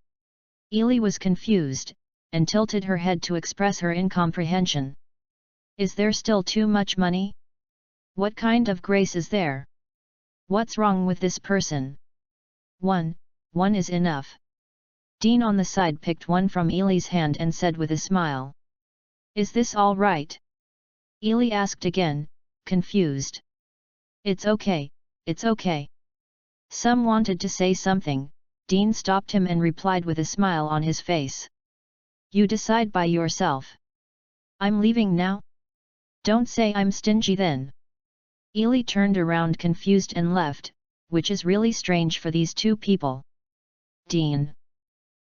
Ili was confused, and tilted her head to express her incomprehension. "Is there still too much money? What kind of grace is there? What's wrong with this person?" One is enough." Dean on the side picked one from Ili's hand and said with a smile. "Is this all right?" Ili asked again, confused. It's okay." Some wanted to say something, Dean stopped him and replied with a smile on his face. "You decide by yourself. I'm leaving now? Don't say I'm stingy then." Ili turned around confused and left, which is really strange for these 2 people. Dean.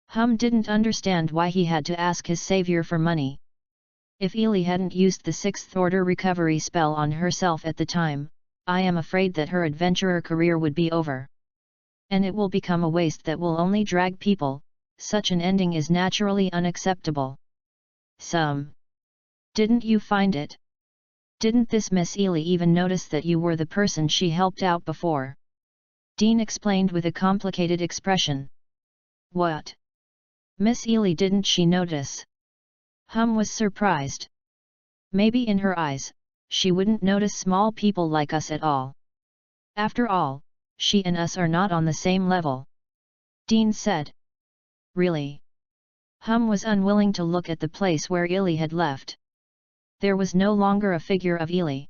Hum didn't understand why he had to ask his savior for money. If Ili hadn't used the 6th order recovery spell on herself at the time, I am afraid that her adventurer career would be over. And it will become a waste that will only drag people. Such an ending is naturally unacceptable. Didn't you find it? Didn't this Miss Ili even notice that you were the person she helped out before? Dean explained with a complicated expression. What? Miss Ili, didn't she notice? Hum was surprised. Maybe in her eyes, she wouldn't notice small people like us at all. After all, she and us are not on the same level. Dean said. Really? Hum was unwilling to look at the place where Ili had left. There was no longer a figure of Ili.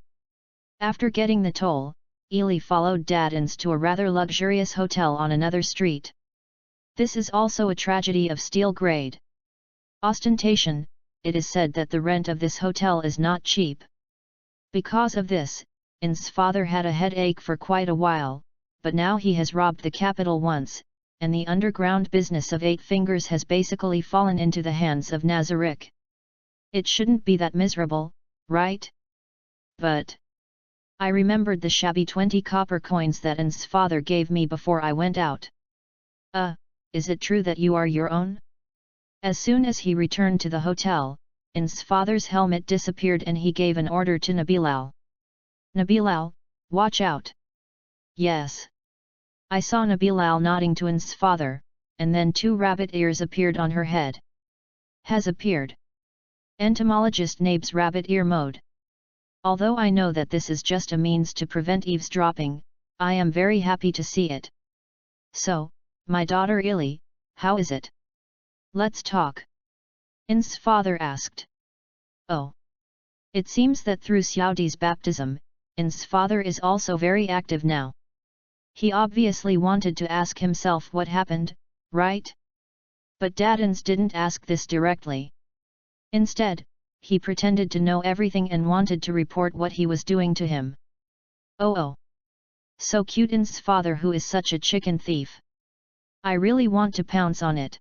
After getting the toll, Ili followed Dadans to a rather luxurious hotel on another street. This is also a tragedy of steel grade ostentation. It is said that the rent of this hotel is not cheap. Because of this, In's father had a headache for quite a while, but now he has robbed the capital once, and the underground business of 8 Fingers has basically fallen into the hands of Nazarick. It shouldn't be that miserable, right? But I remembered the shabby 20 copper coins that In's father gave me before I went out. Is it true that you are your own? As soon as he returned to the hotel, In's father's helmet disappeared and he gave an order to Nabilal. Nabilal, watch out! Yes. I saw Nabilal nodding to In's father, and then 2 rabbit ears appeared on her head. Has appeared. Entomologist Nabe's rabbit ear mode. Although I know that this is just a means to prevent eavesdropping, I am very happy to see it. So, my daughter Ili, how is it? Let's talk. In's father asked. Oh. It seems that through Xiaodi's baptism, In's father is also very active now. He obviously wanted to ask himself what happened, right? But Dadans didn't ask this directly. Instead, he pretended to know everything and wanted to report what he was doing to him. Oh. So cute, In's father who is such a chicken thief. I really want to pounce on it.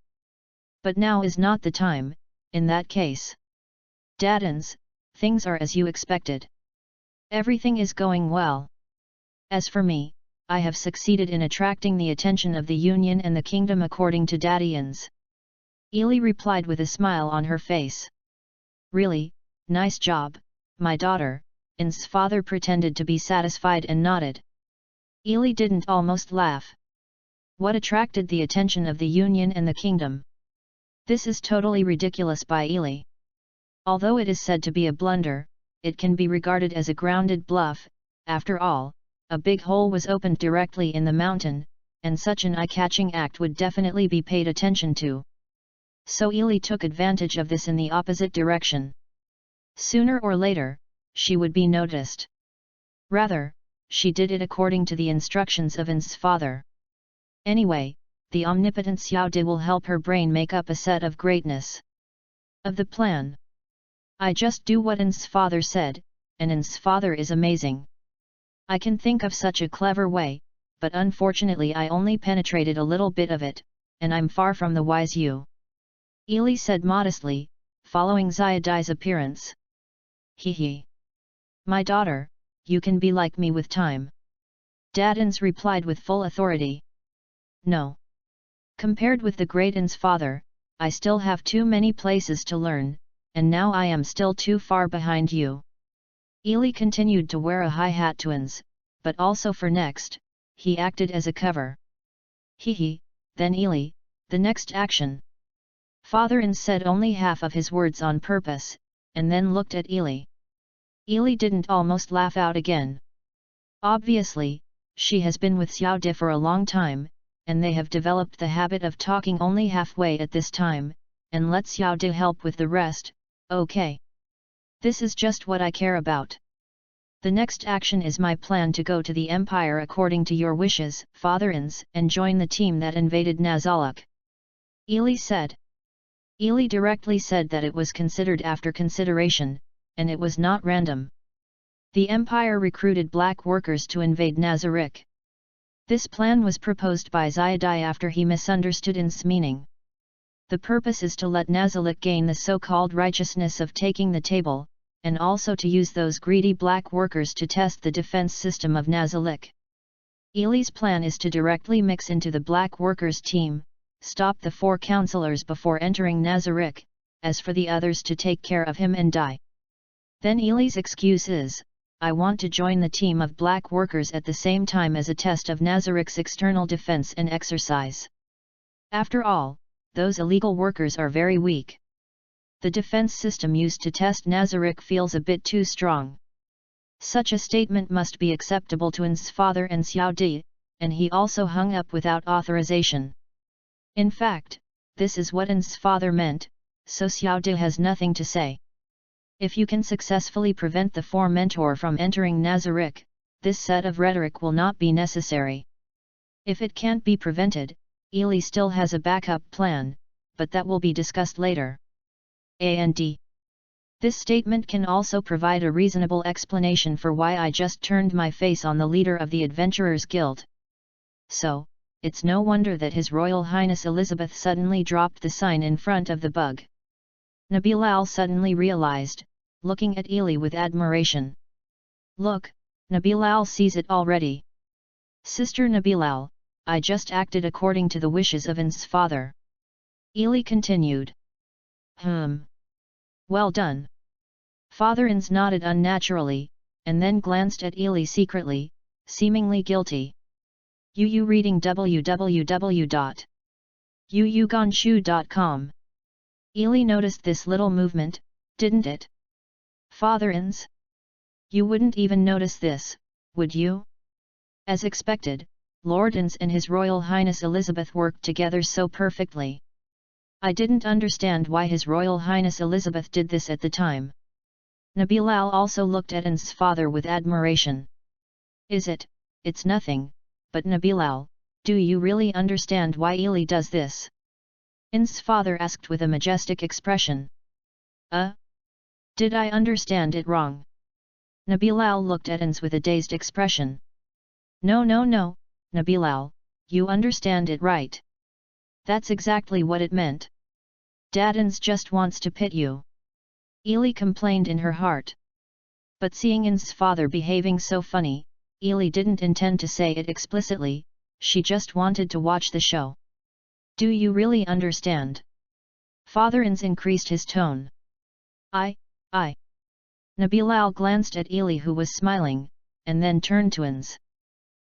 But now is not the time, in that case. Dadans, things are as you expected. Everything is going well. As for me, I have succeeded in attracting the attention of the Union and the Kingdom according to Dadians. Ely replied with a smile on her face. Really, nice job, my daughter, In's father pretended to be satisfied and nodded. Ely didn't almost laugh. What attracted the attention of the Union and the Kingdom? This is totally ridiculous by Ely. Although it is said to be a blunder, it can be regarded as a grounded bluff. After all, a big hole was opened directly in the mountain, and such an eye-catching act would definitely be paid attention to. So Ely took advantage of this in the opposite direction. Sooner or later, she would be noticed. Rather, she did it according to the instructions of In's father. Anyway, the omnipotent Xiao Di will help her brain make up a set of greatness. Of the plan. I just do what In's father said, and In's father is amazing. I can think of such a clever way, but unfortunately I only penetrated a little bit of it, and I'm far from the wise you. Ely said modestly, following Xiaodai's appearance. Hee. My daughter, you can be like me with time. Dadans replied with full authority. No. Compared with the great In's father, I still have too many places to learn, and now I am still too far behind you. Ely continued to wear a high hat to In's, but also for next, he acted as a cover. Hee, then Ely, the next action. Father In said only half of his words on purpose, and then looked at Ely. Ely didn't almost laugh out again. Obviously, she has been with Xiao Di for a long time, and they have developed the habit of talking only halfway at this time, and let Xiao Di help with the rest. Okay. This is just what I care about. The next action is my plan to go to the Empire according to your wishes, Father In's, and join the team that invaded Nazaluk. Ely said. Ely directly said that it was considered after consideration, and it was not random. The Empire recruited black workers to invade Nazaruk. This plan was proposed by Xiaodai after he misunderstood In's meaning. The purpose is to let Nazaluk gain the so-called righteousness of taking the table, and also to use those greedy black workers to test the defense system of Nazaluk. Ely's plan is to directly mix into the black workers' team, stop the 4 counselors before entering Nazaruk, as for the others to take care of him and die. Then Ely's excuse is, I want to join the team of black workers at the same time as a test of Nazaruk's external defense and exercise. After all, those illegal workers are very weak. The defense system used to test Nazaruk feels a bit too strong. Such a statement must be acceptable to In's father and Xiao Di, and he also hung up without authorization. In fact, this is what In's father meant, so Xiao Di has nothing to say. If you can successfully prevent the 4 mentor from entering Nazaruk, this set of rhetoric will not be necessary. If it can't be prevented, Ely still has a backup plan, but that will be discussed later. And this statement can also provide a reasonable explanation for why I just turned my face on the leader of the Adventurers Guild. So, it's no wonder that His Royal Highness Elizabeth suddenly dropped the sign in front of the bug. Nabilal suddenly realized, looking at Ely with admiration. Look, Nabilal sees it already. Sister Nabilal, I just acted according to the wishes of In's father. Ely continued. Well done. Father In's nodded unnaturally, and then glanced at Ely secretly, seemingly guilty. Yu reading www.yuyuganshu.com. Ely noticed this little movement, didn't it? Father In's? You wouldn't even notice this, would you? As expected, Lord In's and His Royal Highness Elizabeth worked together so perfectly. I didn't understand why His Royal Highness Elizabeth did this at the time. Nabilal also looked at In's father with admiration. It's nothing, but Nabilal, do you really understand why Ely does this? In's father asked with a majestic expression. Did I understand it wrong? Nabilal looked at In's with a dazed expression. No, Nabilal, you understand it right. That's exactly what it meant. Dadins just wants to pit you. Ely complained in her heart. But seeing In's father behaving so funny, Ely didn't intend to say it explicitly, she just wanted to watch the show. Do you really understand? Father Ins increased his tone. I. Nabilal glanced at Ely, who was smiling, and then turned to Ins.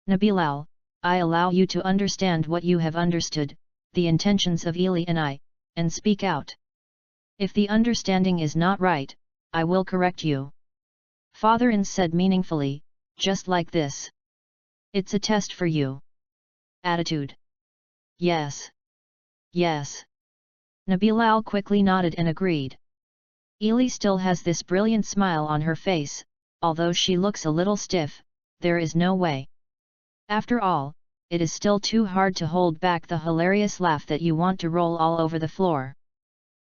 Nabilal, I allow you to understand what you have understood, the intentions of Ely and speak out. If the understanding is not right, I will correct you. Father Ins said meaningfully, just like this. It's a test for you. Attitude. Yes. Yes. Nabilal quickly nodded and agreed. Ely still has this brilliant smile on her face, although she looks a little stiff, there is no way. After all, it is still too hard to hold back the hilarious laugh that you want to roll all over the floor.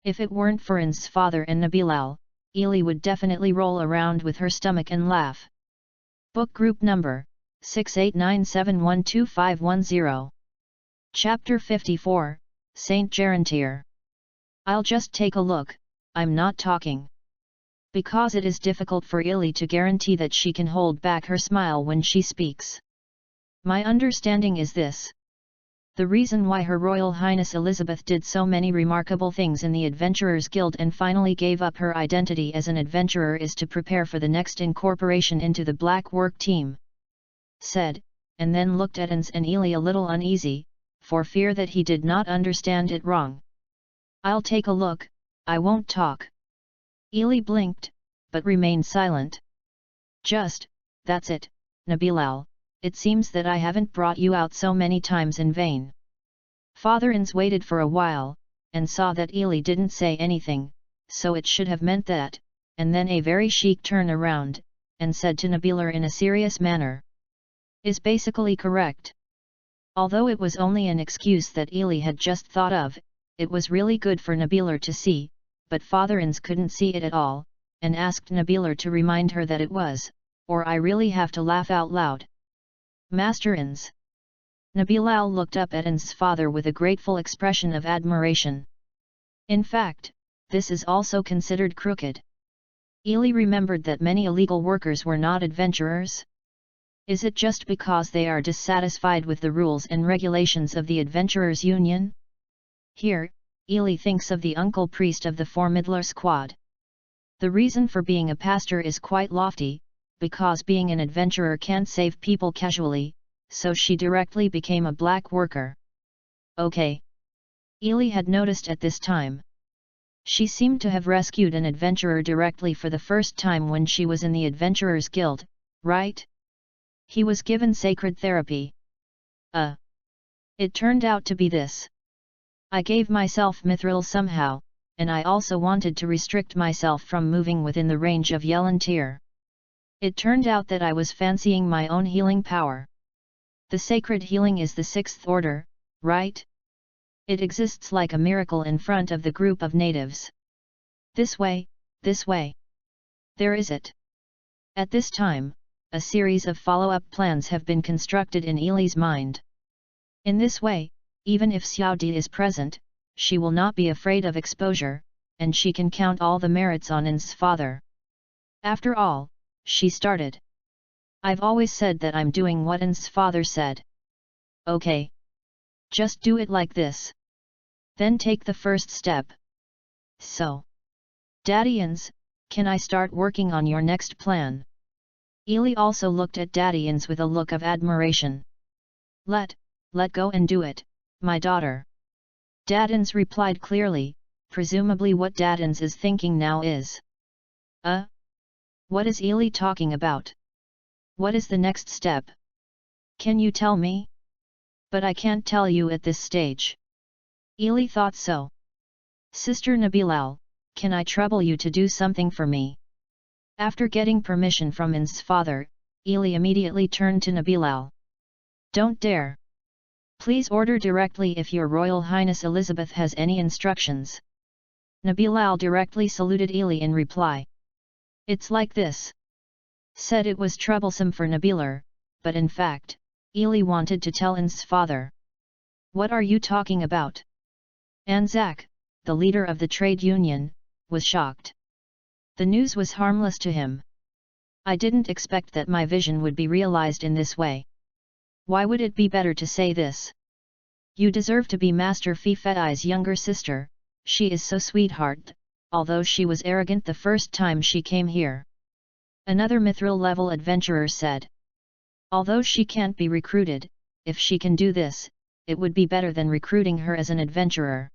If it weren't for In's father and Nabilal, Ely would definitely roll around with her stomach and laugh. Book Group Number 6897125110. Chapter 54, Saint Gerontier. I'll just take a look, I'm not talking. Because it is difficult for Ely to guarantee that she can hold back her smile when she speaks. My understanding is this. The reason why Her Royal Highness Elizabeth did so many remarkable things in the Adventurers Guild and finally gave up her identity as an adventurer is to prepare for the next incorporation into the Black Work Team. Said, and then looked at Ins and Ely a little uneasy, for fear that he did not understand it wrong. I'll take a look, I won't talk. Ely blinked, but remained silent. That's it, Nabilal. It seems that I haven't brought you out so many times in vain. Father Ins waited for a while, and saw that Ely didn't say anything, so it should have meant that, and then a very chic turn around, and said to Nabilar in a serious manner. Is basically correct. Although it was only an excuse that Ely had just thought of, it was really good for Nabilar to see, but Father Ins couldn't see it at all, and asked Nabilar to remind her that it was, or I really have to laugh out loud. Master Ins. Nabilal looked up at Ins's father with a grateful expression of admiration. In fact, this is also considered crooked. Ely remembered that many illegal workers were not adventurers. Is it just because they are dissatisfied with the rules and regulations of the Adventurers Union? Here, Ely thinks of the uncle priest of the Formidler Squad. The reason for being a pastor is quite lofty, because being an adventurer can't save people casually, so she directly became a black worker. Okay. Ely had noticed at this time. She seemed to have rescued an adventurer directly for the first time when she was in the Adventurers Guild, right? He was given sacred therapy. It turned out to be this. I gave myself mithril somehow, and I also wanted to restrict myself from moving within the range of Yelantir. It turned out that I was fancying my own healing power. The sacred healing is the sixth order, right? It exists like a miracle in front of the group of natives. This way. There is it. At this time, a series of follow-up plans have been constructed in Ely's mind. In this way, even if Xiao Di is present, she will not be afraid of exposure, and she can count all the merits on In's father. After all, she started. I've always said that I'm doing what In's father said. Okay. Just do it like this. Then take the first step. So. Daddy Ins, can I start working on your next plan? Ely also looked at Daddy Ins with a look of admiration. Let go and do it, my daughter. Dadins replied clearly, presumably what Dadins is thinking now is. What is Ely talking about? What is the next step? Can you tell me? But I can't tell you at this stage. Ely thought so. Sister Nabilal, can I trouble you to do something for me? After getting permission from In's father, Ely immediately turned to Nabilal. Don't dare. Please order directly if your Royal Highness Elizabeth has any instructions. Nabilal directly saluted Ely in reply. It's like this. Said it was troublesome for Nabilar, but in fact, Ely wanted to tell In's father. What are you talking about? Anzac, the leader of the trade union, was shocked. The news was harmless to him. I didn't expect that my vision would be realized in this way. Why would it be better to say this? You deserve to be Master Fanfic's younger sister, she is so sweetheart, although she was arrogant the first time she came here. Another mithril-level adventurer said. Although she can't be recruited, if she can do this, it would be better than recruiting her as an adventurer.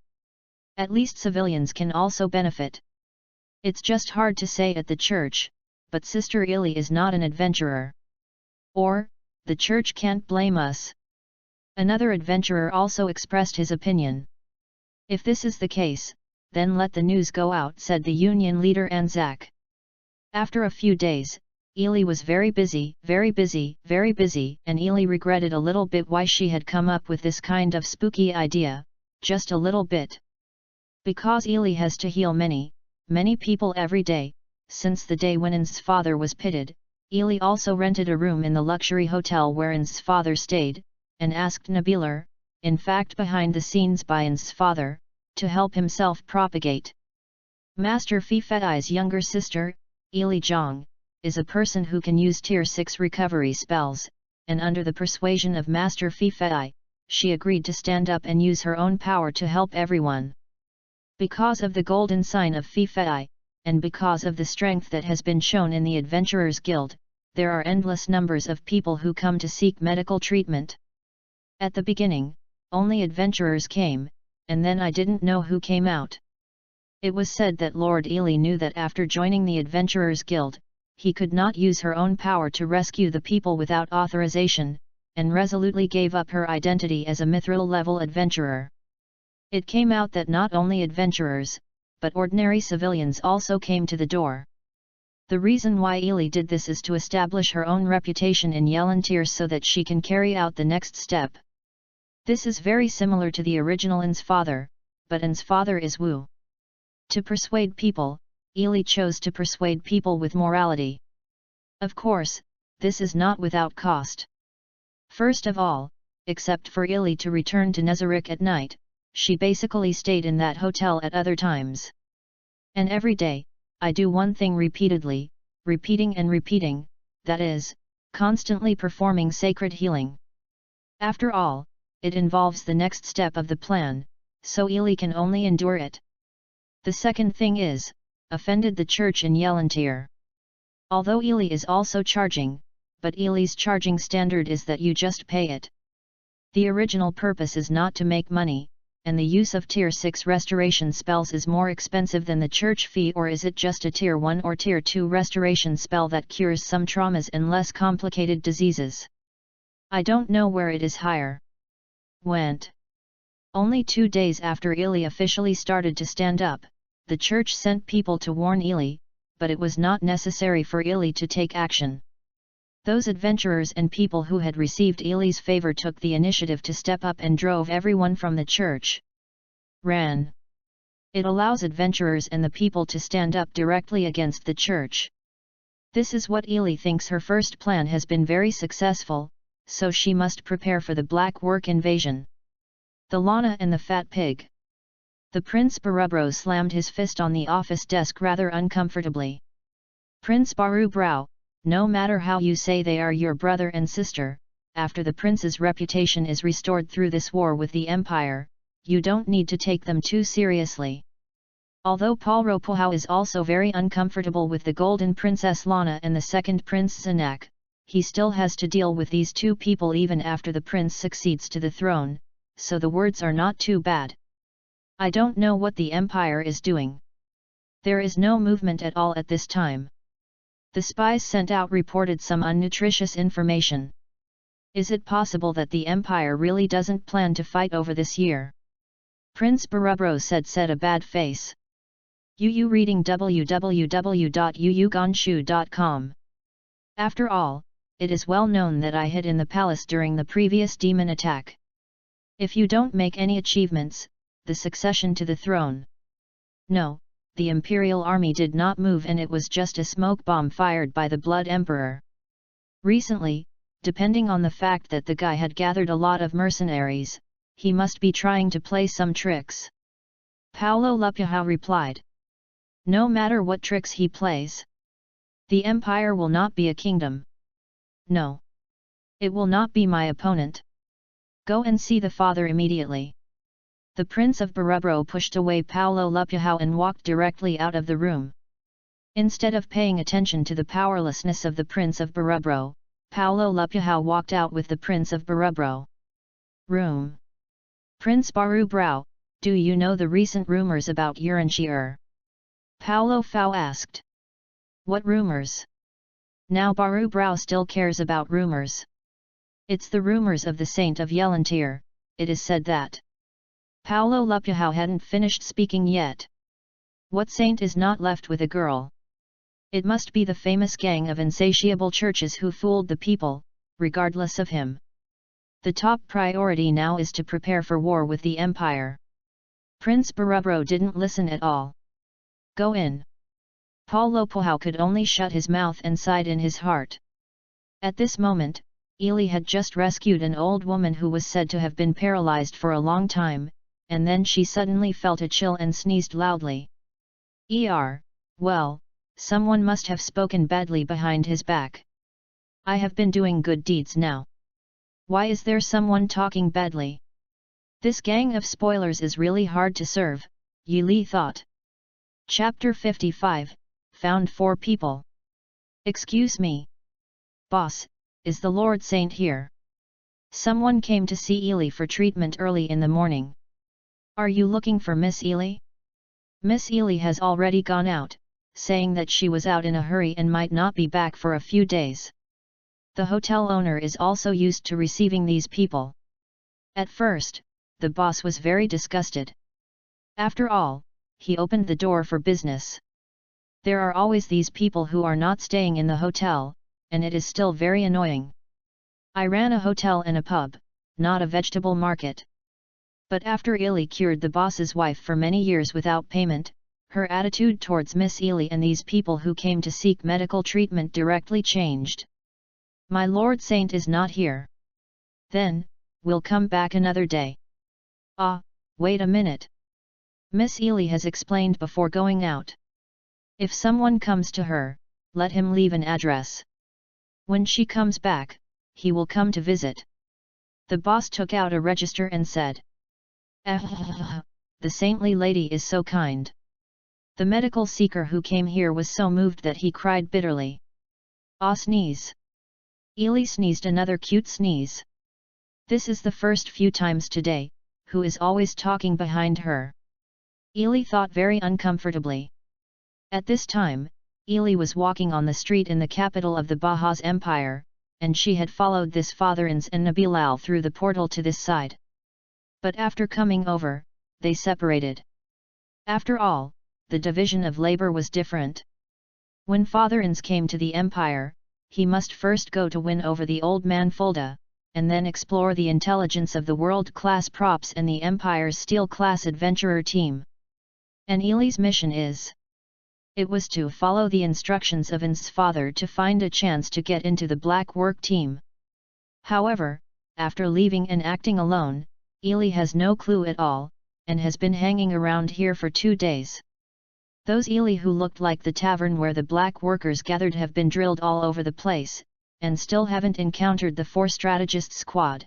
At least civilians can also benefit. It's just hard to say at the church, but Sister Ili is not an adventurer. Or, the church can't blame us. Another adventurer also expressed his opinion. If this is the case, then let the news go out, said the union leader Anzac. After a few days, Ili was very busy, and Ili regretted a little bit why she had come up with this kind of spooky idea, just a little bit. Because Ili has to heal many people every day, since the day when In's father was pitted, Ili also rented a room in the luxury hotel where In's father stayed, and asked Nabiler, in fact behind the scenes by In's father, to help himself propagate. Master Fanfic's younger sister, Ili Zhang, is a person who can use Tier 6 recovery spells, and under the persuasion of Master Fanfic, she agreed to stand up and use her own power to help everyone. Because of the golden sign of Fanfic, and because of the strength that has been shown in the Adventurers Guild, there are endless numbers of people who come to seek medical treatment. At the beginning, only adventurers came, and then I didn't know who came out. It was said that Lord Ili knew that after joining the Adventurers Guild, he could not use her own power to rescue the people without authorization, and resolutely gave up her identity as a mithril-level adventurer. It came out that not only adventurers, but ordinary civilians also came to the door. The reason why Ili did this is to establish her own reputation in Yelantir so that she can carry out the next step. This is very similar to the original In's father, but In's father is Wu. To persuade people, Ili chose to persuade people with morality. Of course, this is not without cost. First of all, except for Ili to return to Nezarec at night, she basically stayed in that hotel at other times. And every day, I do one thing repeatedly, repeating and repeating, that is, constantly performing sacred healing. After all, it involves the next step of the plan, so Ili can only endure it. The second thing is, offended the church in Yelantir. Although Ili is also charging, but Ili's charging standard is that you just pay it. The original purpose is not to make money, and the use of Tier 6 restoration spells is more expensive than the church fee, or is it just a Tier 1 or Tier 2 restoration spell that cures some traumas and less complicated diseases? I don't know where it is higher. Went. Only 2 days after Ili officially started to stand up, the church sent people to warn Ili, but it was not necessary for Ili to take action. Those adventurers and people who had received Ili's favor took the initiative to step up and drove everyone from the church. Ran. It allows adventurers and the people to stand up directly against the church. This is what Ili thinks her first plan has been very successful, so she must prepare for the Black Work invasion. The Lana and the Fat Pig. The Prince Barubro slammed his fist on the office desk rather uncomfortably. Prince Barubrao, no matter how you say they are your brother and sister, after the prince's reputation is restored through this war with the Empire, you don't need to take them too seriously. Although Paul Ropohau is also very uncomfortable with the Golden Princess Lana and the second Prince Zanak, he still has to deal with these two people even after the prince succeeds to the throne, so the words are not too bad. I don't know what the Empire is doing. There is no movement at all at this time. The spies sent out reported some unnutritious information. Is it possible that the Empire really doesn't plan to fight over this year? Prince Barubro said a bad face. Yu reading www.yuyugonshu.com. After all, it is well known that I hid in the palace during the previous demon attack. If you don't make any achievements, the succession to the throne. No, the Imperial Army did not move and it was just a smoke bomb fired by the Blood Emperor. Recently, depending on the fact that the guy had gathered a lot of mercenaries, he must be trying to play some tricks. Paolo Lupyahao replied. No matter what tricks he plays. The empire will not be a kingdom. No. It will not be my opponent. Go and see the father immediately. The Prince of Barubro pushed away Paolo Lupyahao and walked directly out of the room. Instead of paying attention to the powerlessness of the Prince of Barubro, Paolo Lupyahao walked out with the Prince of Barubro. Room. Prince Barubro, do you know the recent rumors about Uranshir? Paolo Fao asked. What rumors? Now Barubro still cares about rumors. It's the rumors of the Saint of Yelantir, it is said that. Paolo Lupyahao hadn't finished speaking yet. What saint is not left with a girl? It must be the famous gang of insatiable churches who fooled the people, regardless of him. The top priority now is to prepare for war with the empire. Prince Barubro didn't listen at all. Go in. Paolo Lupyahao could only shut his mouth and sighed in his heart. At this moment, Ili had just rescued an old woman who was said to have been paralyzed for a long time, and then she suddenly felt a chill and sneezed loudly. Well, someone must have spoken badly behind his back. I have been doing good deeds now. Why is there someone talking badly? This gang of spoilers is really hard to serve, Yi Li thought. Chapter 55, Found 4 People. Excuse me. Boss, is the Lord Saint here? Someone came to see Ili for treatment early in the morning. Are you looking for Miss Ili? Miss Ili has already gone out, saying that she was out in a hurry and might not be back for a few days. The hotel owner is also used to receiving these people. At first, the boss was very disgusted. After all, he opened the door for business. There are always these people who are not staying in the hotel, and it is still very annoying. I ran a hotel and a pub, not a vegetable market. But after Ili cured the boss's wife for many years without payment, her attitude towards Miss Ili and these people who came to seek medical treatment directly changed. My Lord Saint is not here. Then, we'll come back another day. Wait a minute. Miss Ili has explained before going out. If someone comes to her, let him leave an address. When she comes back, he will come to visit. The boss took out a register and said. The saintly lady is so kind. The medical seeker who came here was so moved that he cried bitterly. Sneeze. Ili sneezed another cute sneeze. This is the first few times today, who is always talking behind her? Ili thought very uncomfortably. At this time, Ili was walking on the street in the capital of the Bahaz Empire, and she had followed this father-ins and Nabilal through the portal to this side. But after coming over, they separated. After all, the division of labor was different. When father-ins came to the empire, he must first go to win over the old man Fulda, and then explore the intelligence of the world-class props and the empire's steel-class adventurer team. And Ili's mission is... It was to follow the instructions of In's father to find a chance to get into the black work team. However, after leaving and acting alone, Ili has no clue at all, and has been hanging around here for 2 days. Those Ili who looked like the tavern where the black workers gathered have been drilled all over the place, and still haven't encountered the 4 strategist squad.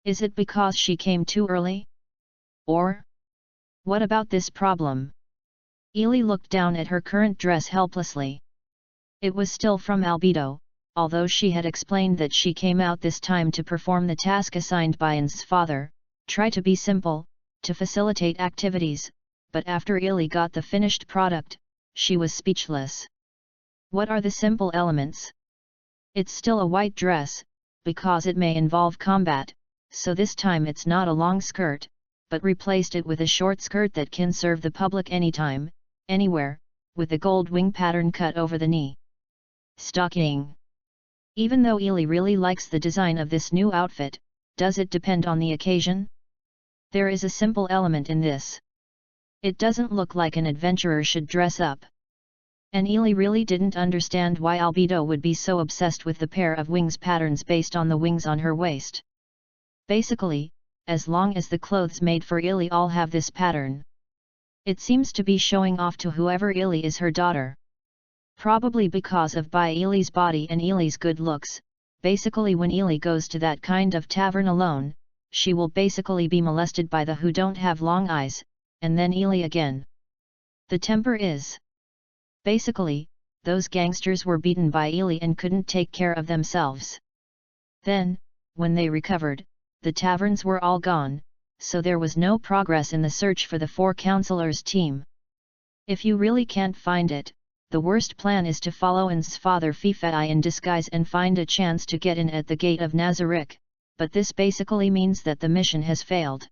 Is it because she came too early? Or? What about this problem? Ili looked down at her current dress helplessly. It was still from Albedo, although she had explained that she came out this time to perform the task assigned by In's father, try to be simple, to facilitate activities, but after Ili got the finished product, she was speechless. What are the simple elements? It's still a white dress, because it may involve combat, so this time it's not a long skirt, but replaced it with a short skirt that can serve the public anytime, anywhere, with a gold wing pattern cut over the knee. Stocking. Even though Ili really likes the design of this new outfit, does it depend on the occasion? There is a simple element in this. It doesn't look like an adventurer should dress up. And Ili really didn't understand why Albedo would be so obsessed with the pair of wings patterns based on the wings on her waist. Basically, as long as the clothes made for Ili all have this pattern. It seems to be showing off to whoever Ili is her daughter. Probably because of by Ili's body and Ili's good looks. Basically when Ili goes to that kind of tavern alone, she will basically be molested by the who don't have long eyes, and then Ili again. The temper is. Basically, those gangsters were beaten by Ili and couldn't take care of themselves. Then, when they recovered, the taverns were all gone, so there was no progress in the search for the 4 counselors' team. If you really can't find it, the worst plan is to follow N's father Fifai in disguise and find a chance to get in at the gate of Nazarick, but this basically means that the mission has failed.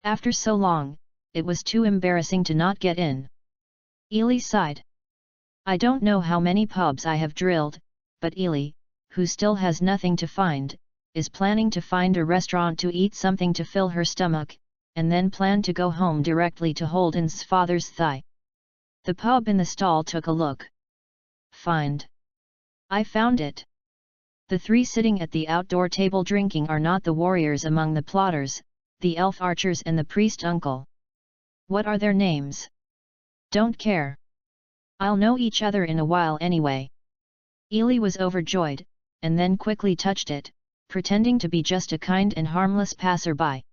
After so long, it was too embarrassing to not get in. Ili sighed. I don't know how many pubs I have drilled, but Ili, who still has nothing to find, is planning to find a restaurant to eat something to fill her stomach, and then plan to go home directly to hold N's father's thigh. The pub in the stall took a look. Find. I found it. The 3 sitting at the outdoor table drinking are not the warriors among the plotters, the elf archers and the priest uncle. What are their names? Don't care. I'll know each other in a while anyway. Ili was overjoyed, and then quickly touched it, pretending to be just a kind and harmless passerby.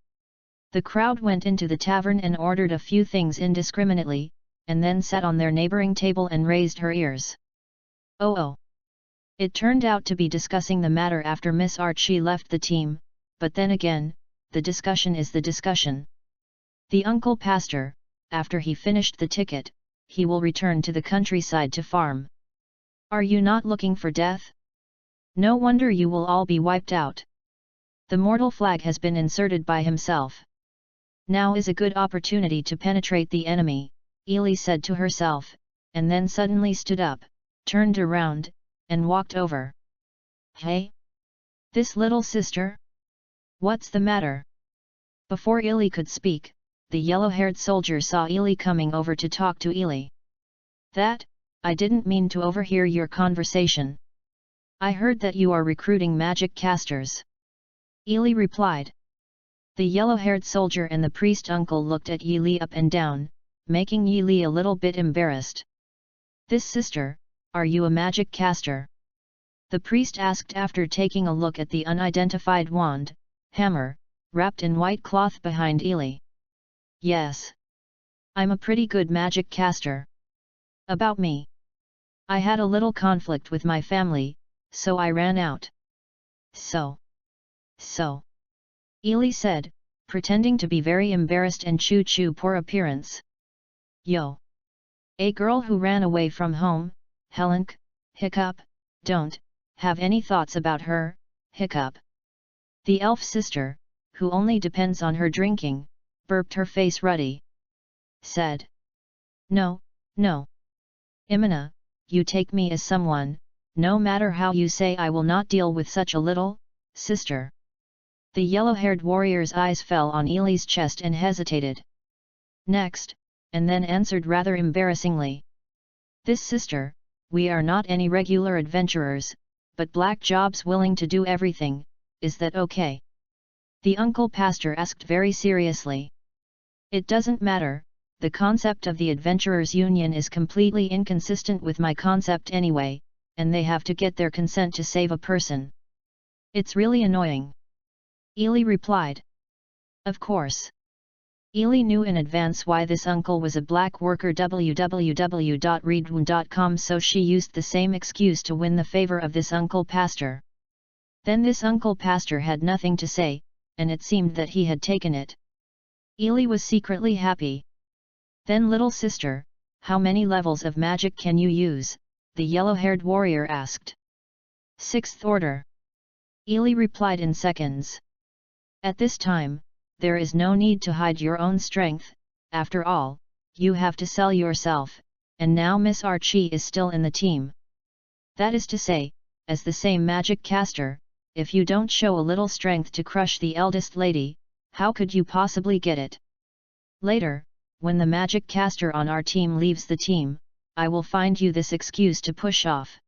The crowd went into the tavern and ordered a few things indiscriminately, and then sat on their neighboring table and raised her ears. Oh! It turned out to be discussing the matter after Miss Archie left the team, but then again, the discussion is the discussion. The uncle pastor, after he finished the ticket, he will return to the countryside to farm. Are you not looking for death? No wonder you will all be wiped out. The mortal flag has been inserted by himself. Now is a good opportunity to penetrate the enemy, Ili said to herself, and then suddenly stood up, turned around, and walked over. Hey? This little sister? What's the matter? Before Ili could speak, the yellow-haired soldier saw Ili coming over to talk to Ili. That, I didn't mean to overhear your conversation. I heard that you are recruiting magic casters. Ili replied. The yellow-haired soldier and the priest uncle looked at Ili up and down, making Ili a little bit embarrassed. This sister, are you a magic caster? The priest asked after taking a look at the unidentified wand, hammer, wrapped in white cloth behind Ili. Yes. I'm a pretty good magic caster. About me. I had a little conflict with my family, so I ran out. So. Ili said, pretending to be very embarrassed and poor appearance. Yo. A girl who ran away from home, Helenk, hiccup, don't, have any thoughts about her, hiccup. The elf sister, who only depends on her drinking, burped her face ruddy. Said. No. Imina, you take me as someone, no matter how you say I will not deal with such a little, sister. The yellow-haired warrior's eyes fell on Ili's chest and hesitated. Next, and then answered rather embarrassingly. This sister, we are not any regular adventurers, but black jobs willing to do everything, is that okay? The uncle pastor asked very seriously. It doesn't matter, the concept of the adventurers' union is completely inconsistent with my concept anyway, and they have to get their consent to save a person. It's really annoying. Ili replied. Of course. Ili knew in advance why this uncle was a black worker www.readaloud.com, so she used the same excuse to win the favor of this uncle pastor. Then this uncle pastor had nothing to say, and it seemed that he had taken it. Ili was secretly happy. Then little sister, how many levels of magic can you use? The yellow-haired warrior asked. 6th order. Ili replied in seconds. At this time, there is no need to hide your own strength, after all, you have to sell yourself, and now Miss Archie is still in the team. That is to say, as the same magic caster, if you don't show a little strength to crush the eldest lady, how could you possibly get it? Later, when the magic caster on our team leaves the team, I will find you this excuse to push off.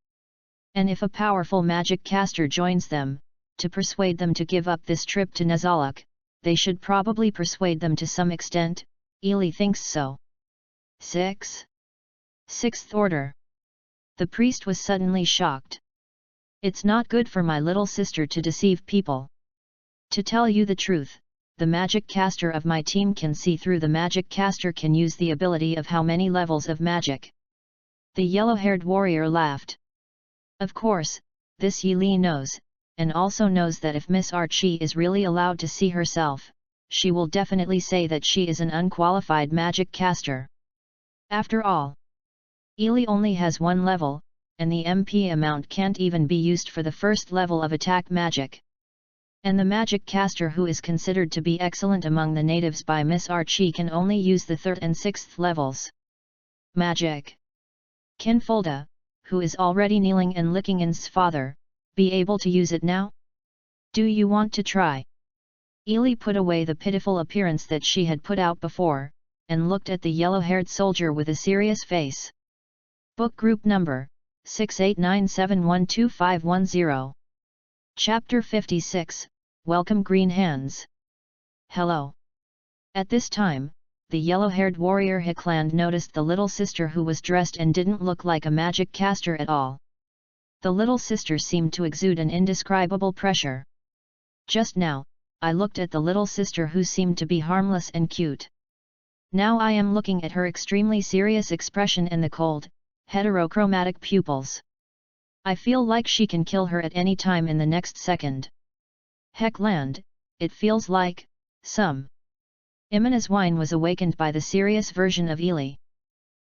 And if a powerful magic caster joins them, to persuade them to give up this trip to Nazaluk, they should probably persuade them to some extent, Ili thinks so. 6. Sixth order. The priest was suddenly shocked. It's not good for my little sister to deceive people. To tell you the truth, the magic caster of my team can see through. The magic caster can use the ability of how many levels of magic? The yellow-haired warrior laughed. Of course, this Yi Li knows, and also knows that if Miss Archie is really allowed to see herself, she will definitely say that she is an unqualified magic caster. After all, Yi Li only has one level, and the MP amount can't even be used for the first level of attack magic. And the magic caster who is considered to be excellent among the natives by Miss Archie can only use the 3rd and 6th levels. Magic. Can Folda, who is already kneeling and licking In's father, be able to use it now? Do you want to try? Yi Li put away the pitiful appearance that she had put out before, and looked at the yellow-haired soldier with a serious face. Book Group Number 6897125510. Chapter 56, Welcome Green Hands. Hello. At this time, the yellow-haired warrior Hickland noticed the little sister who was dressed and didn't look like a magic caster at all. The little sister seemed to exude an indescribable pressure. Just now, I looked at the little sister who seemed to be harmless and cute. Now I am looking at her extremely serious expression and the cold, heterochromatic pupils. I feel like she can kill her at any time in the next second. Heckland, it feels like, some. Imina's whine was awakened by the serious version of Yi Li.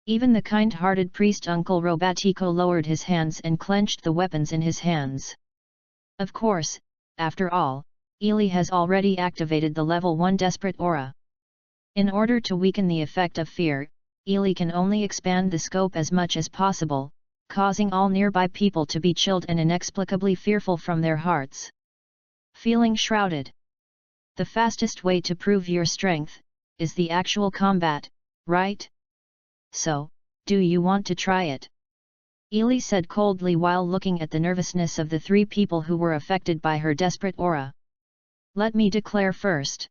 Even the kind-hearted priest Uncle Robatico lowered his hands and clenched the weapons in his hands. Of course, after all, Yi Li has already activated the level 1 desperate aura. In order to weaken the effect of fear, Yi Li can only expand the scope as much as possible, causing all nearby people to be chilled and inexplicably fearful from their hearts. Feeling shrouded. The fastest way to prove your strength is the actual combat, right? So, do you want to try it? Yi Li said coldly while looking at the nervousness of the 3 people who were affected by her desperate aura. Let me declare first.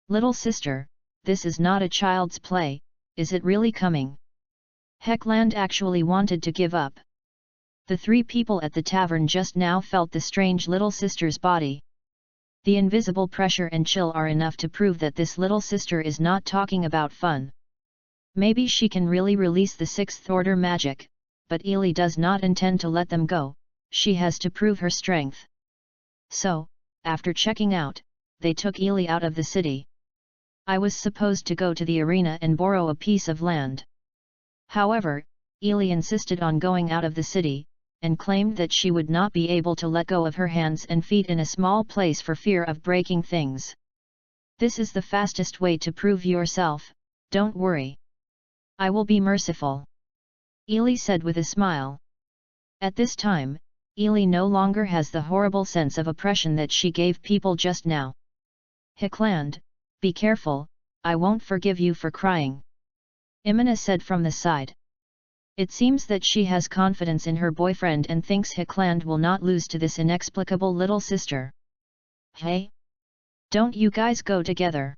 Little sister, this is not a child's play, is it really coming? Heckland actually wanted to give up. The 3 people at the tavern just now felt the strange little sister's body. The invisible pressure and chill are enough to prove that this little sister is not talking about fun. Maybe she can really release the 6th order magic, but Yi Li does not intend to let them go, she has to prove her strength. So, after checking out, they took Yi Li out of the city. I was supposed to go to the arena and borrow a piece of land. However, Yi Li insisted on going out of the city, and claimed that she would not be able to let go of her hands and feet in a small place for fear of breaking things. This is the fastest way to prove yourself, don't worry. I will be merciful. Yi Li said with a smile. At this time, Yi Li no longer has the horrible sense of oppression that she gave people just now. Hickland, be careful, I won't forgive you for crying. Imina said from the side. It seems that she has confidence in her boyfriend and thinks Hickland will not lose to this inexplicable little sister. Hey? Don't you guys go together?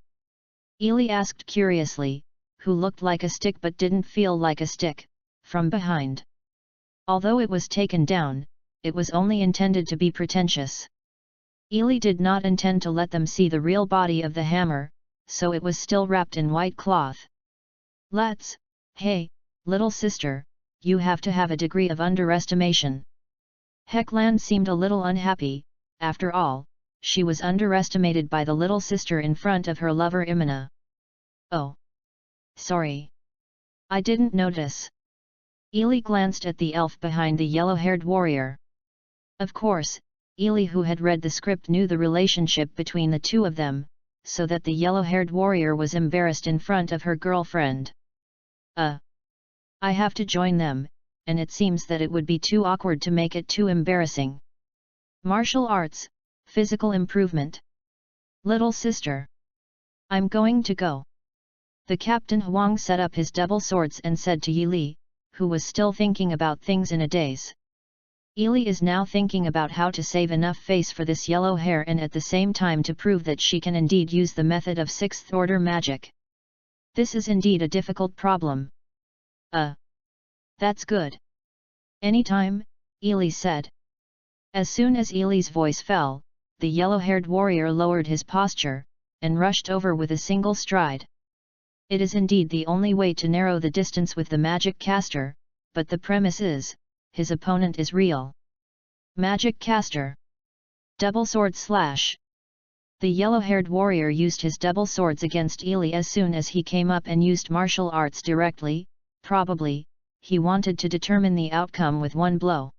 Yi Li asked curiously, who looked like a stick but didn't feel like a stick, from behind. Although it was taken down, it was only intended to be pretentious. Yi Li did not intend to let them see the real body of the hammer, so it was still wrapped in white cloth. Hey, little sister, you have to have a degree of underestimation. Heckland seemed a little unhappy, after all, she was underestimated by the little sister in front of her lover Imina. Oh. Sorry. I didn't notice. Yi Li glanced at the elf behind the yellow-haired warrior. Of course, Yi Li who had read the script knew the relationship between the 2 of them, so that the yellow-haired warrior was embarrassed in front of her girlfriend. I have to join them, and it seems that it would be too awkward to make it too embarrassing. Martial arts, physical improvement. Little sister. I'm going to go. The Captain Huang set up his double swords and said to Yi Li, who was still thinking about things in a daze. Yi Li is now thinking about how to save enough face for this yellow hair and at the same time to prove that she can indeed use the method of 6th order magic. This is indeed a difficult problem. That's good. Anytime, Ely said. As soon as Ely's voice fell, the yellow-haired warrior lowered his posture, and rushed over with a single stride. It is indeed the only way to narrow the distance with the magic caster, but the premise is, his opponent is real. Magic caster. Double sword slash. The yellow-haired warrior used his double swords against Ely as soon as he came up and used martial arts directly. Probably, he wanted to determine the outcome with one blow.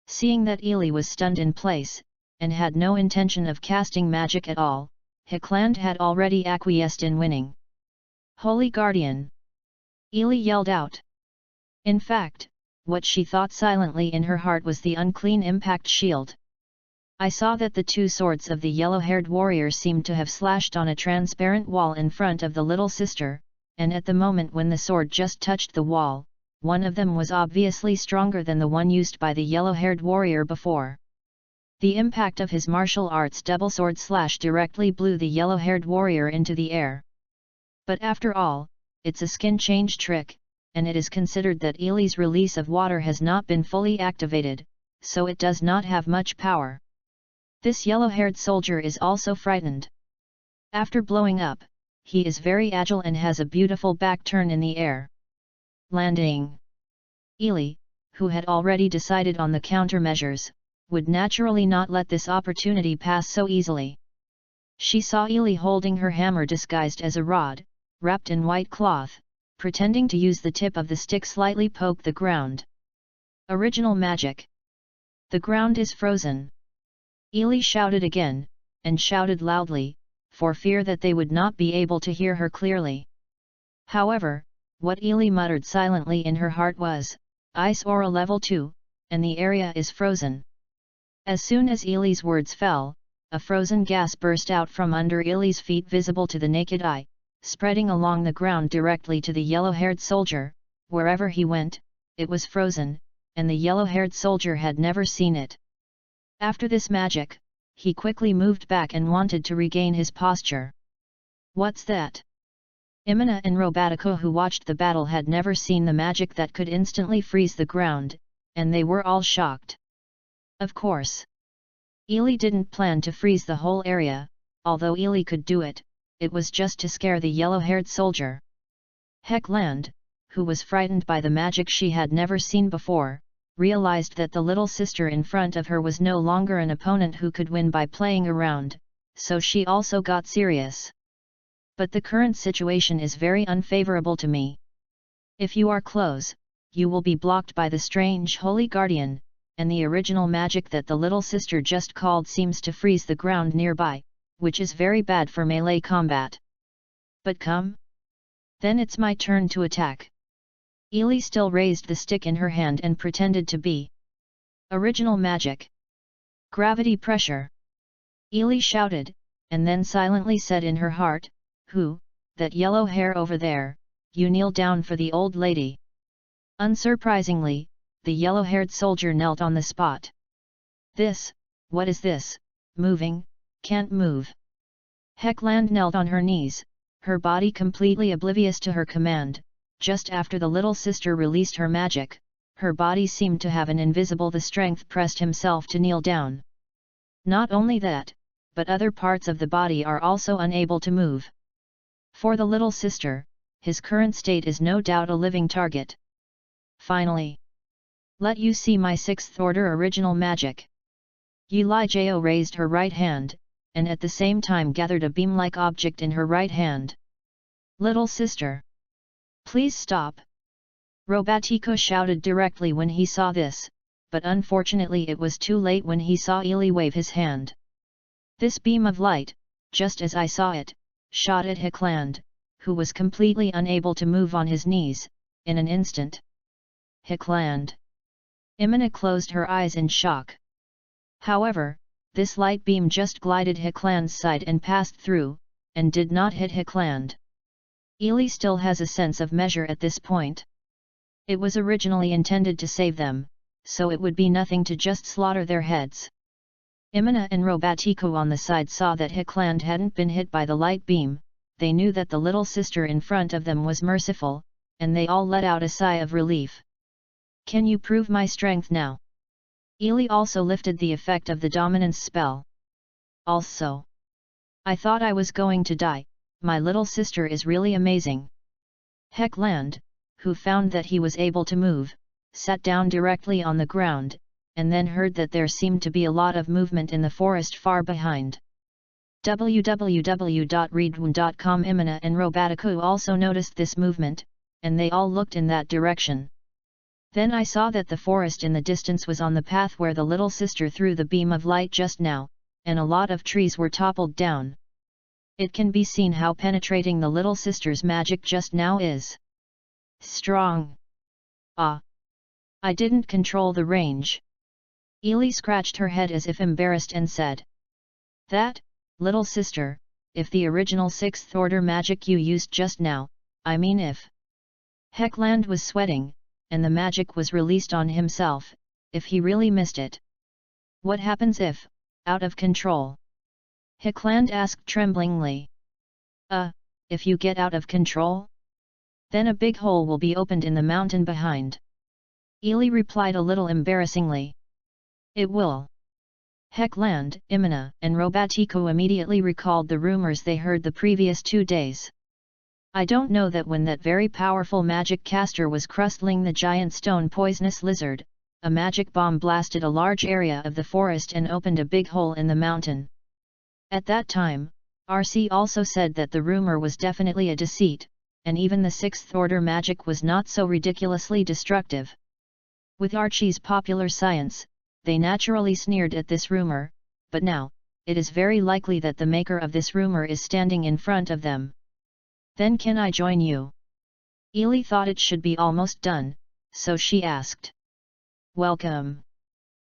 Seeing that Ely was stunned in place, and had no intention of casting magic at all, Hickland had already acquiesced in winning. Holy Guardian! Ely yelled out. In fact, what she thought silently in her heart was the unclean impact shield. I saw that the two swords of the yellow-haired warrior seemed to have slashed on a transparent wall in front of the little sister, and at the moment when the sword just touched the wall, one of them was obviously stronger than the one used by the yellow-haired warrior before. The impact of his martial arts double sword slash directly blew the yellow-haired warrior into the air. But after all, it's a skin change trick, and it is considered that Ely's release of water has not been fully activated, so it does not have much power. This yellow-haired soldier is also frightened. After blowing up, he is very agile and has a beautiful back turn in the air. Landing. Ely, who had already decided on the countermeasures, would naturally not let this opportunity pass so easily. She saw Ely holding her hammer disguised as a rod, wrapped in white cloth, pretending to use the tip of the stick slightly poke the ground. Original magic. The ground is frozen. Ely shouted again, and shouted loudly, for fear that they would not be able to hear her clearly. However, what Ely muttered silently in her heart was, "Ice aura level 2, and the area is frozen." As soon as Ely's words fell, a frozen gas burst out from under Ely's feet visible to the naked eye, spreading along the ground directly to the yellow-haired soldier. Wherever he went, it was frozen, and the yellow-haired soldier had never seen it. After this magic, he quickly moved back and wanted to regain his posture. What's that? Imina and Robatico, who watched the battle, had never seen the magic that could instantly freeze the ground, and they were all shocked. Of course. Ely didn't plan to freeze the whole area, although Ely could do it, it was just to scare the yellow-haired soldier. Heckland, who was frightened by the magic she had never seen before, realized that the little sister in front of her was no longer an opponent who could win by playing around, so she also got serious. But the current situation is very unfavorable to me. If you are close, you will be blocked by the strange Holy Guardian, and the original magic that the little sister just called seems to freeze the ground nearby, which is very bad for melee combat. But come. Then it's my turn to attack. Ely still raised the stick in her hand and pretended to be original magic. Gravity pressure. Ely shouted, and then silently said in her heart, "Who, that yellow hair over there, you kneel down for the old lady." Unsurprisingly, the yellow-haired soldier knelt on the spot. What is this, moving, can't move. Heckland knelt on her knees, her body completely oblivious to her command. Just after the little sister released her magic, her body seemed to have an invisible the strength pressed himself to kneel down. Not only that, but other parts of the body are also unable to move. For the little sister, his current state is no doubt a living target. Finally. Let you see my 6th order original magic. Yuli Jo raised her right hand, and at the same time gathered a beam-like object in her right hand. Little sister! Please stop! Robatico shouted directly when he saw this, but unfortunately it was too late when he saw Ely wave his hand. This beam of light, just as I saw it, shot at Hickland, who was completely unable to move on his knees, in an instant. Hickland! Imina closed her eyes in shock. However, this light beam just glided Hickland's side and passed through, and did not hit Hickland. Ely still has a sense of measure at this point. It was originally intended to save them, so it would be nothing to just slaughter their heads. Imina and Robatico on the side saw that Hickland hadn't been hit by the light beam. They knew that the little sister in front of them was merciful, and they all let out a sigh of relief. Can you prove my strength now? Ili also lifted the effect of the dominance spell. Also, I thought I was going to die, my little sister is really amazing. Heckland, who found that he was able to move, sat down directly on the ground, and then heard that there seemed to be a lot of movement in the forest far behind. www.readaloud.com. Imina and Robatiku also noticed this movement, and they all looked in that direction. Then I saw that the forest in the distance was on the path where the little sister threw the beam of light just now, and a lot of trees were toppled down. It can be seen how penetrating the little sister's magic just now is. Strong. Ah! I didn't control the range. Ili scratched her head as if embarrassed and said, "That, little sister, if the original 6th order magic you used just now, I mean if." Heckland was sweating, and the magic was released on himself, if he really missed it. What happens if, out of control? Heckland asked tremblingly. If you get out of control? Then a big hole will be opened in the mountain behind. Ili replied a little embarrassingly. It will. Heckland, Imina, and Robatiku immediately recalled the rumors they heard the previous 2 days. I don't know that when that very powerful magic caster was crustling the giant stone poisonous lizard, a magic bomb blasted a large area of the forest and opened a big hole in the mountain. At that time, RC also said that the rumor was definitely a deceit, and even the 6th order magic was not so ridiculously destructive. With Archie's popular science, they naturally sneered at this rumor, but now, it is very likely that the maker of this rumor is standing in front of them. Then can I join you? Ili thought it should be almost done, so she asked. Welcome.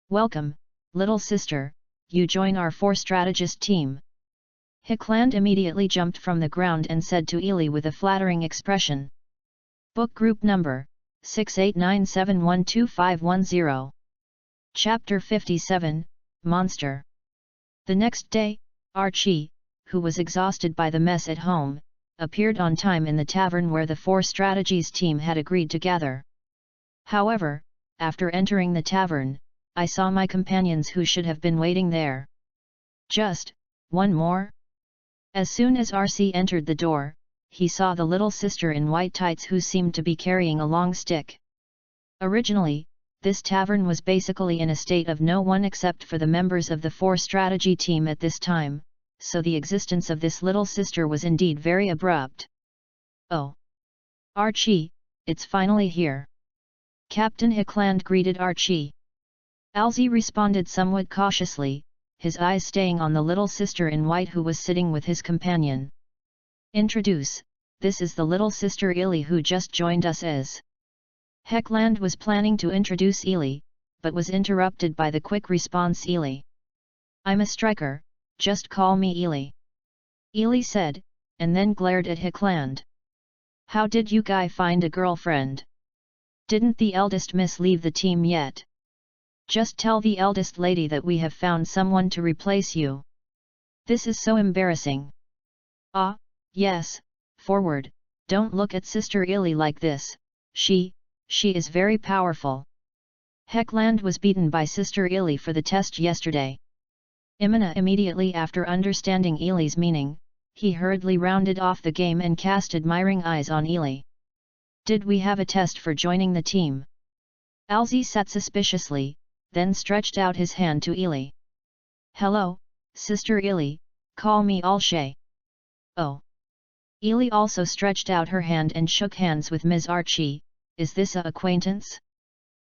Welcome, little sister, you join our 4-strategist team. Heckland immediately jumped from the ground and said to Ili with a flattering expression. Book group number, 6897125110. Chapter 57, Monster. The next day, Archie, who was exhausted by the mess at home, appeared on time in the tavern where the 4 strategies team had agreed to gather. However, after entering the tavern, I saw my companions who should have been waiting there. Just, one more? As soon as RC entered the door, he saw the little sister in white tights who seemed to be carrying a long stick. Originally, this tavern was basically in a state of no one except for the members of the 4 strategy team at this time, so the existence of this little sister was indeed very abrupt. Oh! Archie, it's finally here. Captain Heckland greeted Archie. Alzi responded somewhat cautiously, his eyes staying on the little sister in white who was sitting with his companion. Introduce, this is the little sister Ili who just joined us as. Heckland was planning to introduce Ili, but was interrupted by the quick response Ili. I'm a striker, just call me Ili. Ili said, and then glared at Heckland. How did you guy find a girlfriend? Didn't the eldest miss leave the team yet? Just tell the eldest lady that we have found someone to replace you. This is so embarrassing. Ah, yes, forward, don't look at Sister Ili like this, she is very powerful. Heckland was beaten by Sister Ili for the test yesterday. Imina immediately after understanding Ili's meaning, he hurriedly rounded off the game and cast admiring eyes on Ili. Did we have a test for joining the team? Alzi sat suspiciously, then stretched out his hand to Ili. Hello, Sister Ili, call me Alshay. Oh. Ili also stretched out her hand and shook hands with Ms. Archie. Is this a acquaintance?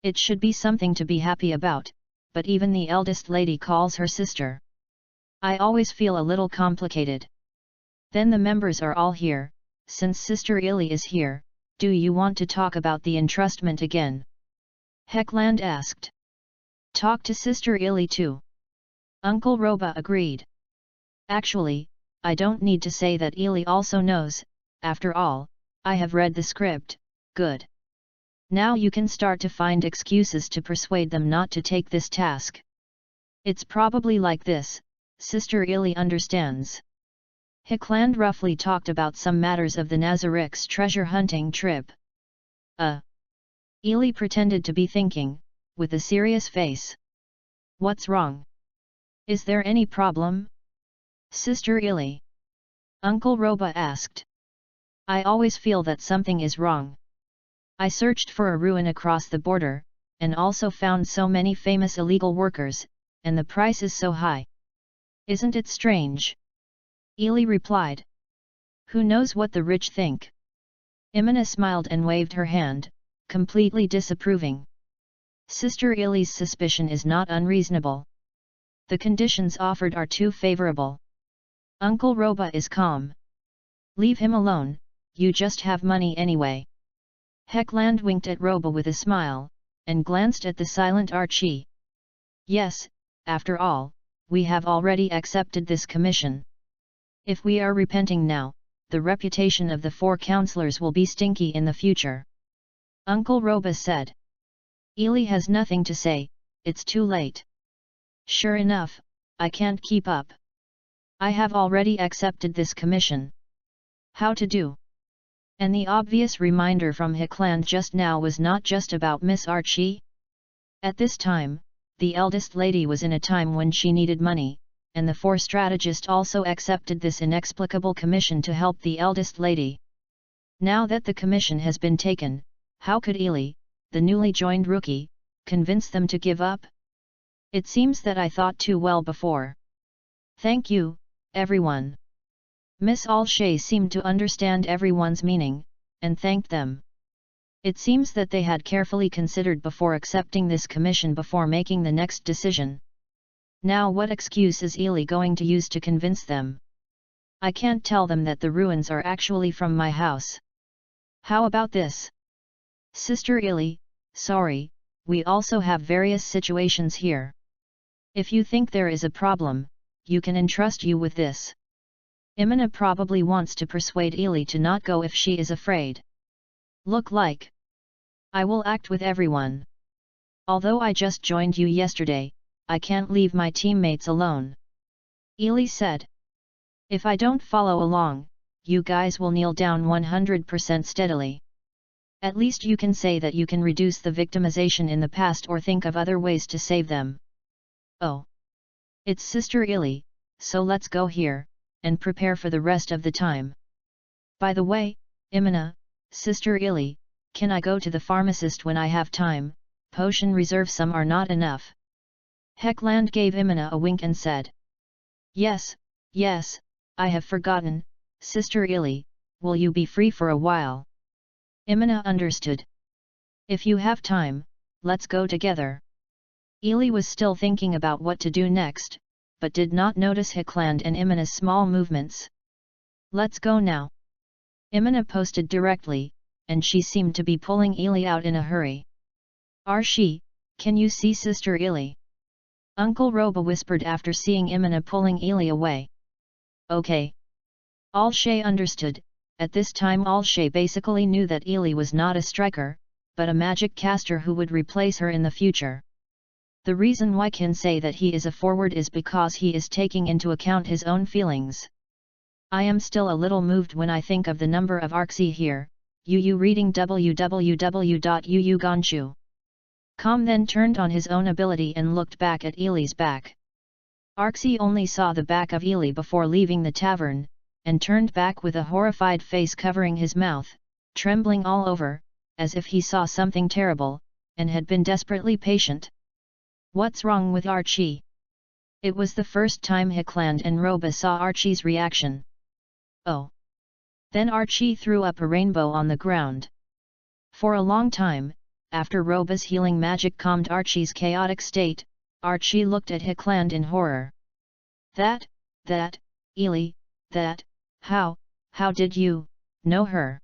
It should be something to be happy about, but even the eldest lady calls her sister. I always feel a little complicated. Then the members are all here, since Sister Ili is here, do you want to talk about the entrustment again? Heckland asked. Talk to Sister Ili too. Uncle Roba agreed. Actually, I don't need to say that Ili also knows, after all, I have read the script, good. Now you can start to find excuses to persuade them not to take this task. It's probably like this, Sister Ili understands. Heckland roughly talked about some matters of the Nazarik's treasure hunting trip, Ely pretended to be thinking, with a serious face. What's wrong? Is there any problem? Sister Ely? Uncle Roba asked. I always feel that something is wrong. I searched for a ruin across the border, and also found so many famous illegal workers, and the price is so high. Isn't it strange? Ely replied. Who knows what the rich think? Imina smiled and waved her hand, completely disapproving. Sister Ely's suspicion is not unreasonable. The conditions offered are too favorable. Uncle Roba is calm. Leave him alone, you just have money anyway. Heckland winked at Roba with a smile, and glanced at the silent Archie. Yes, after all, we have already accepted this commission. If we are repenting now, the reputation of the 4 counselors will be stinky in the future. Uncle Roba said. Ely has nothing to say, it's too late. Sure enough, I can't keep up. I have already accepted this commission. How to do? And the obvious reminder from Hickland just now was not just about Miss Archie. At this time, the eldest lady was in a time when she needed money, and the 4 strategists also accepted this inexplicable commission to help the eldest lady. Now that the commission has been taken, how could Ely, the newly joined rookie, convince them to give up? It seems that I thought too well before. Thank you, everyone. Miss Alshay seemed to understand everyone's meaning, and thanked them. It seems that they had carefully considered before accepting this commission before making the next decision. Now what excuse is Ely going to use to convince them? I can't tell them that the ruins are actually from my house. How about this? Sister Ely, sorry, we also have various situations here. If you think there is a problem, you can entrust you with this. Imina probably wants to persuade Ely to not go if she is afraid. Look like. I will act with everyone. Although I just joined you yesterday, I can't leave my teammates alone. Ely said. If I don't follow along, you guys will kneel down 100% steadily. At least you can say that you can reduce the victimization in the past or think of other ways to save them. Oh. It's Sister Ely, so let's go here, and prepare for the rest of the time. By the way, Imina, Sister Ely, can I go to the pharmacist when I have time? Potion reserve some are not enough. Heckland gave Imina a wink and said. Yes, yes, I have forgotten, Sister Ely, will you be free for a while? Imina understood. If you have time, let's go together. Ely was still thinking about what to do next, but did not notice Hickland and Imina's small movements. Let's go now. Imina posted directly, and she seemed to be pulling Ely out in a hurry. Archie, can you see Sister Ely? Uncle Roba whispered after seeing Imina pulling Ely away. Okay. Alshay understood. At this time Alshay basically knew that Ely was not a striker, but a magic caster who would replace her in the future. The reason why can say that he is a forward is because he is taking into account his own feelings. I am still a little moved when I think of the number of Arxi here. Reading www.uuganshu.com then turned on his own ability and looked back at Ely's back. Arxi only saw the back of Ely before leaving the tavern, and turned back with a horrified face covering his mouth, trembling all over, as if he saw something terrible, and had been desperately patient. What's wrong with Archie? It was the first time Hickland and Roba saw Archie's reaction. Oh! Then Archie threw up a rainbow on the ground. For a long time, after Roba's healing magic calmed Archie's chaotic state, Archie looked at Hickland in horror. That, Ely, how did you know her?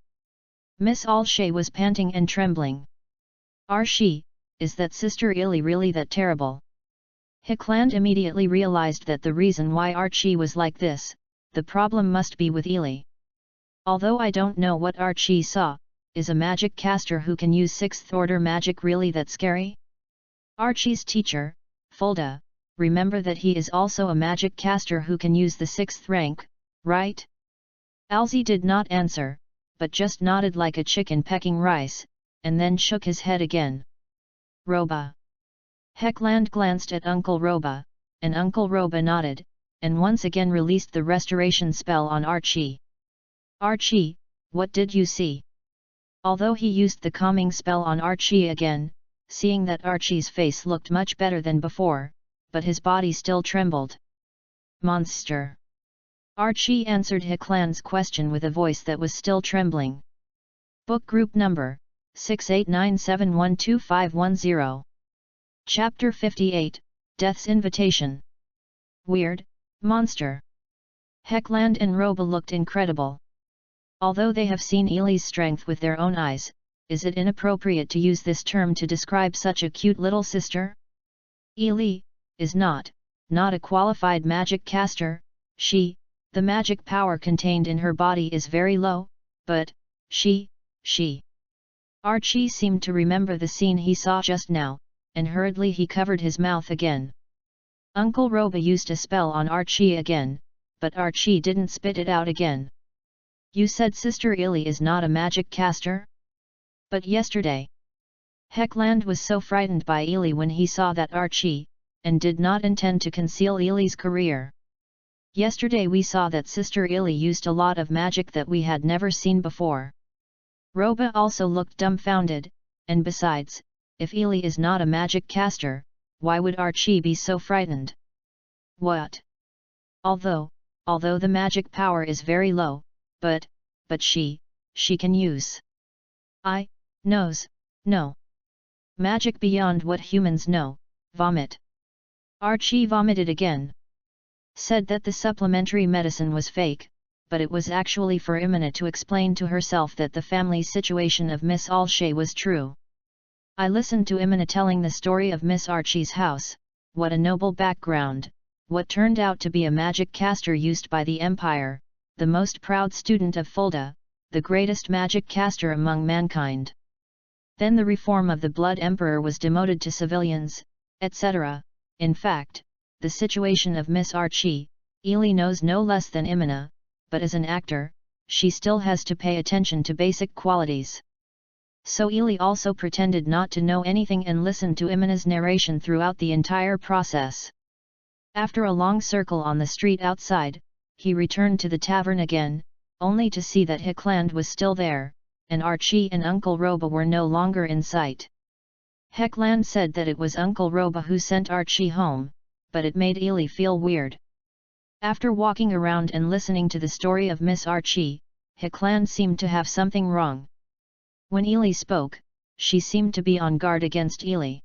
Miss Alshay was panting and trembling. Archie, is that Sister Ely really that terrible? Hickland immediately realized that the reason why Archie was like this, the problem must be with Ely. Although I don't know what Archie saw, is a magic caster who can use 6th order magic really that scary? Archie's teacher, Fulda, remember that he is also a magic caster who can use the 6th rank, right? Alzi did not answer, but just nodded like a chicken pecking rice, and then shook his head again. Roba. Heckland glanced at Uncle Roba, and Uncle Roba nodded, and once again released the restoration spell on Archie. Archie, what did you see? Although he used the calming spell on Archie again, seeing that Archie's face looked much better than before, but his body still trembled. Monster. Archie answered Heckland's question with a voice that was still trembling. Book Group Number 6897125510. Chapter 58, Death's Invitation. Weird, monster. Heckland and Roba looked incredible. Although they have seen Ely's strength with their own eyes, is it inappropriate to use this term to describe such a cute little sister? Ely is not a qualified magic caster. The magic power contained in her body is very low, but she. Archie seemed to remember the scene he saw just now, and hurriedly he covered his mouth again. Uncle Roba used a spell on Archie again, but Archie didn't spit it out again. You said Sister Ely is not a magic caster? But yesterday. Heckland was so frightened by Ely when he saw that Archie, and did not intend to conceal Ely's career. Yesterday we saw that Sister Ely used a lot of magic that we had never seen before. Roba also looked dumbfounded, and besides, if Ely is not a magic caster, why would Archie be so frightened? What? Although the magic power is very low, but she can use. No. Magic beyond what humans know, vomit. Archie vomited again. Said that the supplementary medicine was fake, but it was actually for Imina to explain to herself that the family situation of Miss Alshay was true. I listened to Imina telling the story of Miss Archie's house, what a noble background, what turned out to be a magic caster used by the Empire, the most proud student of Fulda, the greatest magic caster among mankind. Then the reform of the Blood Emperor was demoted to civilians, etc. In fact, the situation of Miss Archie, Ely knows no less than Imina, but as an actor, she still has to pay attention to basic qualities. So Ely also pretended not to know anything and listened to Imina's narration throughout the entire process. After a long circle on the street outside, he returned to the tavern again, only to see that Heckland was still there, and Archie and Uncle Roba were no longer in sight. Heckland said that it was Uncle Roba who sent Archie home, but it made Ely feel weird. After walking around and listening to the story of Miss Archie, Heckland seemed to have something wrong. When Ely spoke, she seemed to be on guard against Ely.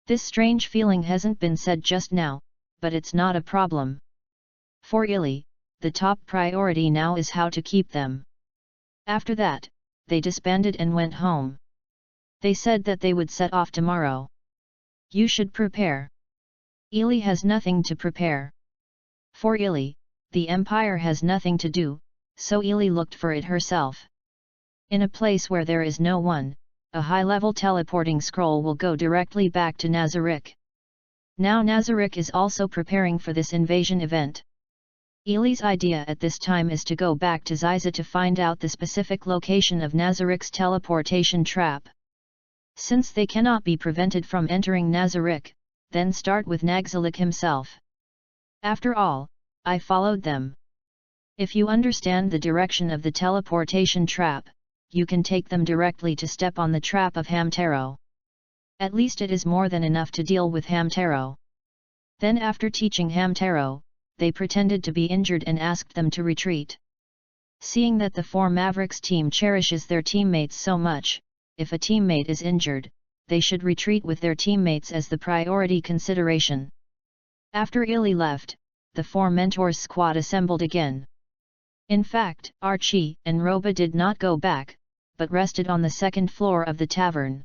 This strange feeling hasn't been said just now, but it's not a problem. For Ely, the top priority now is how to keep them. After that, they disbanded and went home. They said that they would set off tomorrow. You should prepare. Ely has nothing to prepare. For Ely, the Empire has nothing to do, so Ely looked for it herself. In a place where there is no one, a high-level teleporting scroll will go directly back to Nazarick. Now Nazarick is also preparing for this invasion event. Ely's idea at this time is to go back to Zyza to find out the specific location of Nazarick's teleportation trap. Since they cannot be prevented from entering Nazarick, then start with Nagzalik himself. After all, I followed them. If you understand the direction of the teleportation trap, you can take them directly to step on the trap of Hamtaro. At least it is more than enough to deal with Hamtaro. Then after teaching Hamtaro, they pretended to be injured and asked them to retreat. Seeing that the 4 Mavericks team cherishes their teammates so much, if a teammate is injured, they should retreat with their teammates as the priority consideration. After Ely left, the 4 mentors squad assembled again. In fact, Archie and Roba did not go back, but rested on the 2nd floor of the tavern.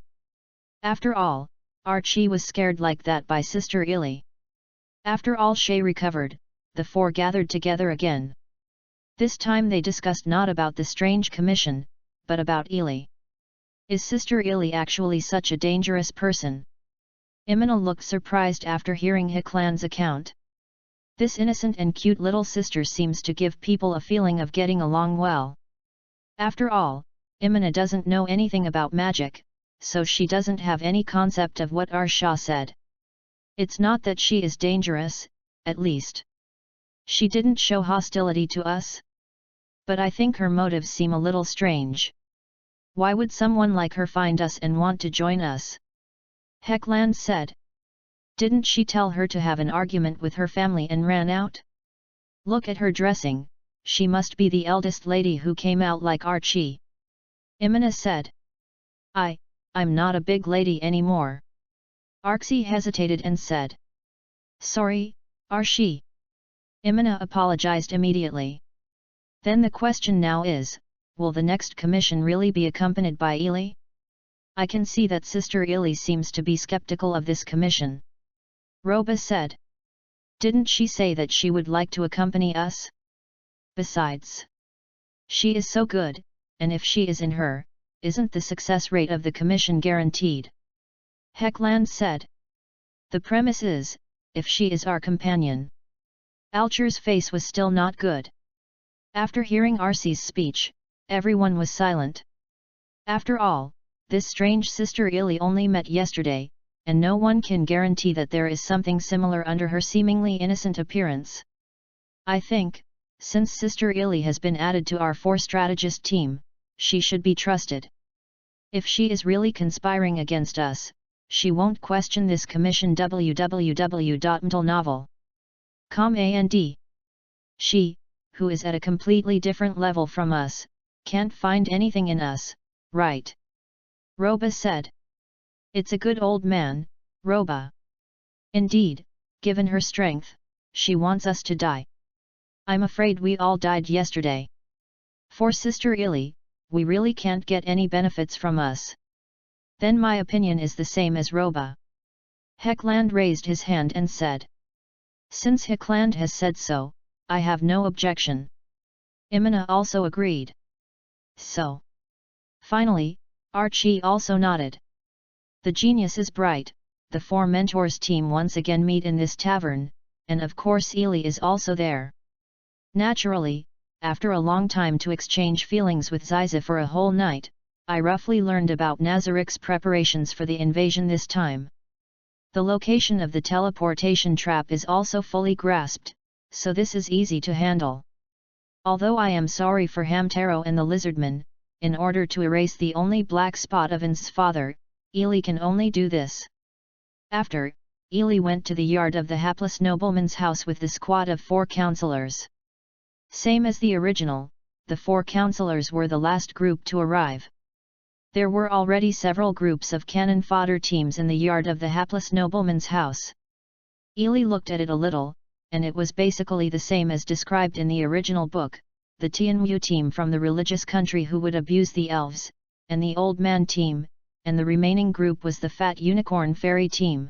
After all, Archie was scared like that by Sister Ely. After all Shay recovered, the 4 gathered together again. This time they discussed not about the strange commission, but about Ely. Is Sister Ely actually such a dangerous person? Imina looked surprised after hearing Heckland's account. This innocent and cute little sister seems to give people a feeling of getting along well. After all, Imina doesn't know anything about magic, so she doesn't have any concept of what Arsha said. It's not that she is dangerous, at least. She didn't show hostility to us. But I think her motives seem a little strange. Why would someone like her find us and want to join us? Heckland said. Didn't she tell her to have an argument with her family and ran out? Look at her dressing, she must be the eldest lady who came out like Archie. Imina said. I'm not a big lady anymore. Archie hesitated and said. Sorry, Archie. Imina apologized immediately. Then the question now is, will the next commission really be accompanied by Ely? I can see that Sister Ely seems to be skeptical of this commission. Roba said. Didn't she say that she would like to accompany us? Besides, she is so good, and if she is in her, isn't the success rate of the commission guaranteed? Heckland said. The premise is, if she is our companion. Alcher's face was still not good. After hearing Arcee's speech, everyone was silent. After all, this strange Sister Ely only met yesterday, and no one can guarantee that there is something similar under her seemingly innocent appearance. I think, since Sister Ely has been added to our 4-strategist team, she should be trusted. If she is really conspiring against us, she won't question this commission. www.mtlnovel.com and she, who is at a completely different level from us, can't find anything in us, right? Roba said. It's a good old man, Roba. Indeed, given her strength, she wants us to die. I'm afraid we all died yesterday. For Sister Ely, we really can't get any benefits from us. Then my opinion is the same as Roba. Heckland raised his hand and said. Since Heckland has said so, I have no objection. Imina also agreed. So. Finally, Archie also nodded. The genius is bright, the 4 mentors team once again meet in this tavern, and of course Ely is also there. Naturally, after a long time to exchange feelings with Ziza for a whole night, I roughly learned about Nazarik's preparations for the invasion this time. The location of the teleportation trap is also fully grasped, so this is easy to handle. Although I am sorry for Hamtaro and the Lizardman, in order to erase the only black spot of Ins's father, Ely can only do this. After, Ely went to the yard of the hapless nobleman's house with the squad of 4 counselors. Same as the original, the 4 counselors were the last group to arrive. There were already several groups of cannon fodder teams in the yard of the hapless nobleman's house. Ely looked at it a little, and it was basically the same as described in the original book, the Tianwu team from the religious country who would abuse the elves, and the old man team, and the remaining group was the fat unicorn fairy team.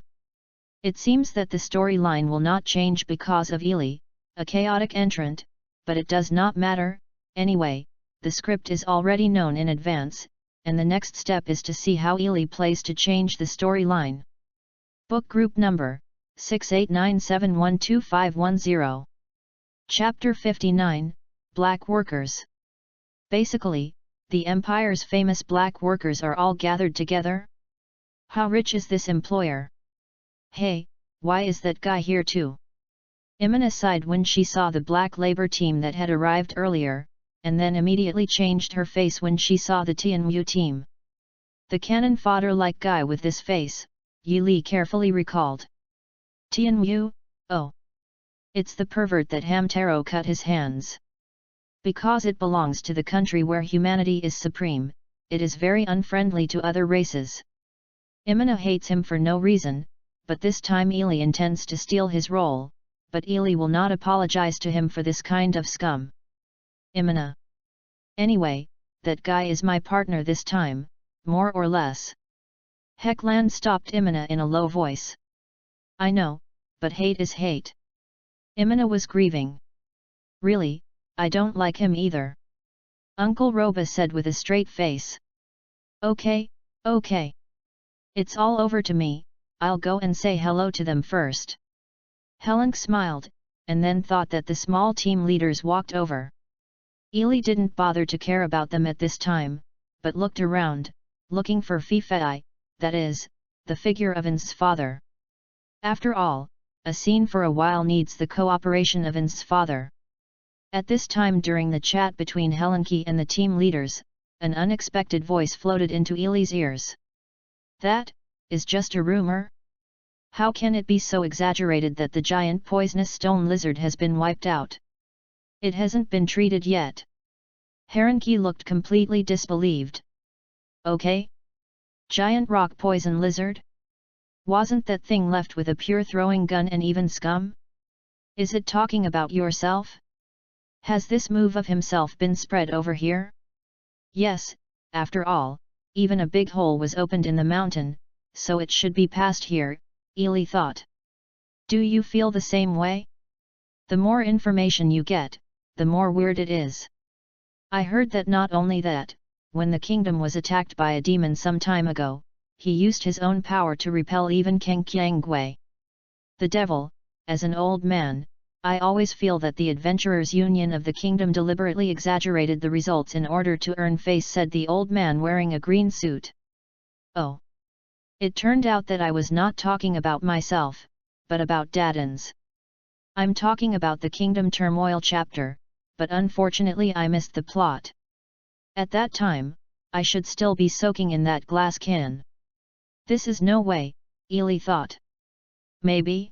It seems that the storyline will not change because of Ely, a chaotic entrant, but it does not matter, anyway, the script is already known in advance, and the next step is to see how Ely plays to change the storyline. Book Group Number 6897125510. Chapter 59, Black Workers. Basically, the Empire's famous black workers are all gathered together? How rich is this employer? Hey, why is that guy here too? Imina sighed when she saw the black labor team that had arrived earlier, and then immediately changed her face when she saw the Tianwu team. The cannon fodder-like guy with this face, Yi Li carefully recalled. Tianwu, oh. It's the pervert that Hamtaro cut his hands. Because it belongs to the country where humanity is supreme, it is very unfriendly to other races. Imina hates him for no reason, but this time Ely intends to steal his role, but Ely will not apologize to him for this kind of scum. Imina. Anyway, that guy is my partner this time, more or less. Heckland stopped Imina in a low voice. I know, but hate is hate. Imina was grieving. Really, I don't like him either. Uncle Roba said with a straight face. Okay, okay. It's all over to me, I'll go and say hello to them first. Helenk smiled, and then thought that the small team leaders walked over. Ely didn't bother to care about them at this time, but looked around, looking for Fei, that is, the figure of N's father. After all, a scene for a while needs the cooperation of N's father. At this time during the chat between Helenki and the team leaders, an unexpected voice floated into Ili's ears. That is just a rumor? How can it be so exaggerated that the giant poisonous stone lizard has been wiped out? It hasn't been treated yet. Helenki looked completely disbelieved. Okay? Giant rock poison lizard? Wasn't that thing left with a pure throwing gun and even scum? Is it talking about yourself? Has this move of himself been spread over here? Yes, after all, even a big hole was opened in the mountain, so it should be passed here, Ili thought. Do you feel the same way? The more information you get, the more weird it is. I heard that not only that, when the kingdom was attacked by a demon some time ago, he used his own power to repel even Kang Qiangui. The devil, as an old man, I always feel that the adventurers' union of the kingdom deliberately exaggerated the results in order to earn face, said the old man wearing a green suit. Oh. It turned out that I was not talking about myself, but about Dadans. I'm talking about the Kingdom Turmoil chapter, but unfortunately I missed the plot. At that time, I should still be soaking in that glass can. This is no way, Ili thought. Maybe?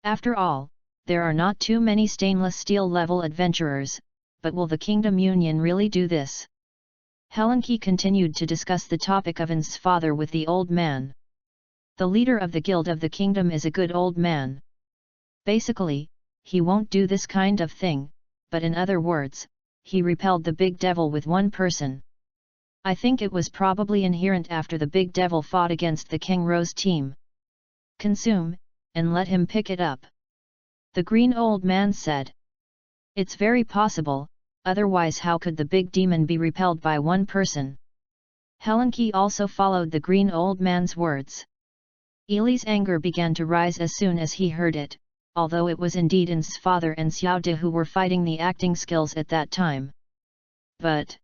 After all, there are not too many stainless steel level adventurers, but will the Kingdom Union really do this? Helenki continued to discuss the topic of N's father with the old man. The leader of the Guild of the Kingdom is a good old man. Basically, he won't do this kind of thing, but in other words, he repelled the big devil with one person. I think it was probably inherent after the big devil fought against the King Rose team. Consume, and let him pick it up. The green old man said. It's very possible, otherwise how could the big demon be repelled by one person? Helenki also followed the green old man's words. Ili's anger began to rise as soon as he heard it, although it was indeed N's father and Xiao De who were fighting the acting skills at that time. But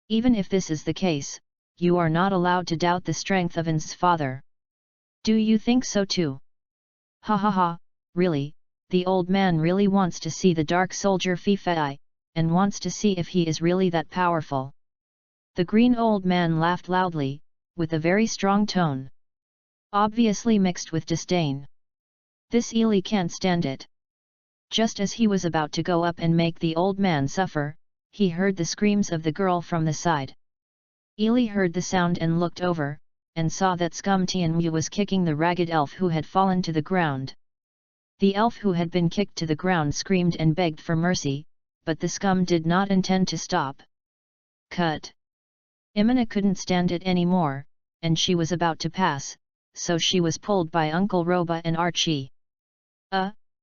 even if this is the case, you are not allowed to doubt the strength of N's father. Do you think so too? Ha ha ha, really, the old man really wants to see the dark soldier Fei, and wants to see if he is really that powerful. The green old man laughed loudly, with a very strong tone. Obviously mixed with disdain. This Ili can't stand it. Just as he was about to go up and make the old man suffer, he heard the screams of the girl from the side. Ili heard the sound and looked over, and saw that Scum Tianwu was kicking the ragged elf who had fallen to the ground. The elf who had been kicked to the ground screamed and begged for mercy, but the scum did not intend to stop. Cut! Imina couldn't stand it anymore, and she was about to pass, so she was pulled by Uncle Roba and Archie.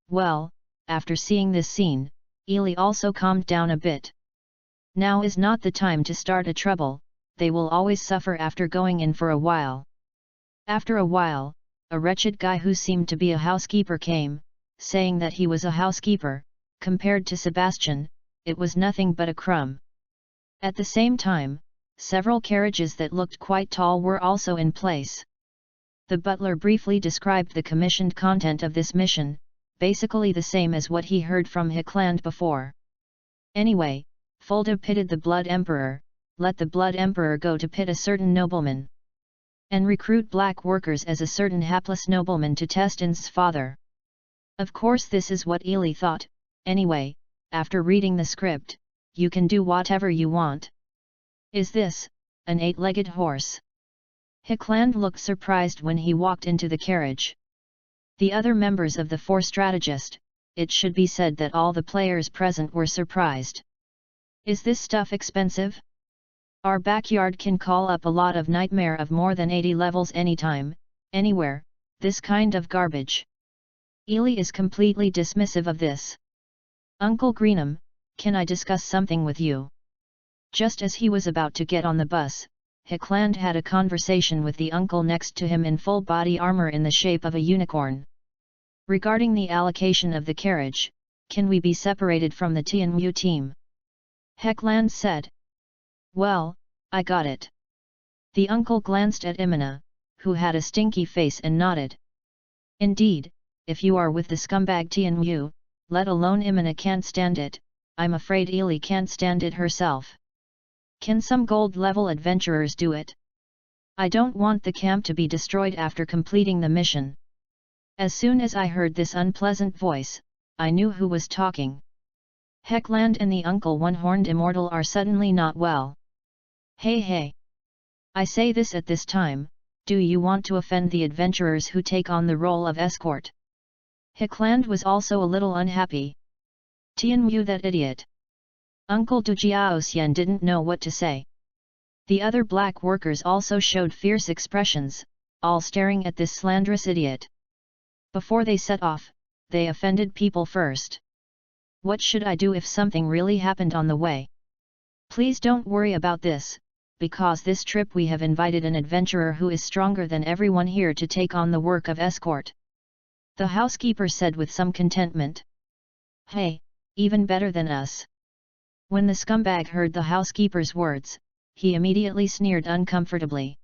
Well, after seeing this scene, Ili also calmed down a bit. Now is not the time to start a trouble, they will always suffer after going in for a while. After a while, a wretched guy who seemed to be a housekeeper came, saying that he was a housekeeper. Compared to Sebastian, it was nothing but a crumb. At the same time, several carriages that looked quite tall were also in place. The butler briefly described the commissioned content of this mission, basically the same as what he heard from Hickland before. Anyway, Fulda pitted the Blood Emperor, let the Blood Emperor go to pit a certain nobleman. And recruit black workers as a certain hapless nobleman to test N's father. Of course this is what Ili thought, anyway, after reading the script, you can do whatever you want. Is this an 8-legged horse? Hickland looked surprised when he walked into the carriage. The other members of the 4 strategists, it should be said that all the players present were surprised. Is this stuff expensive? Our backyard can call up a lot of nightmare of more than 80 levels anytime, anywhere, this kind of garbage. Ili is completely dismissive of this. Uncle Greenham, can I discuss something with you? Just as he was about to get on the bus, Hickland had a conversation with the uncle next to him in full body armor in the shape of a unicorn. Regarding the allocation of the carriage, can we be separated from the Tianwu team? Hickland said. Well, I got it. The uncle glanced at Imina, who had a stinky face, and nodded. Indeed, if you are with the scumbag Tianyu, let alone Imina can't stand it, I'm afraid Ili can't stand it herself. Can some gold-level adventurers do it? I don't want the camp to be destroyed after completing the mission. As soon as I heard this unpleasant voice, I knew who was talking. Heckland and the uncle one-horned immortal are suddenly not well. Hey! I say this at this time, do you want to offend the adventurers who take on the role of escort? Heckland was also a little unhappy. Tianyu, that idiot. Uncle Gu Aotian didn't know what to say. The other black workers also showed fierce expressions, all staring at this slanderous idiot. Before they set off, they offended people first. What should I do if something really happened on the way? Please don't worry about this, because this trip we have invited an adventurer who is stronger than everyone here to take on the work of escort. The housekeeper said with some contentment. Hey, even better than us. When the scumbag heard the housekeeper's words, he immediately sneered uncomfortably.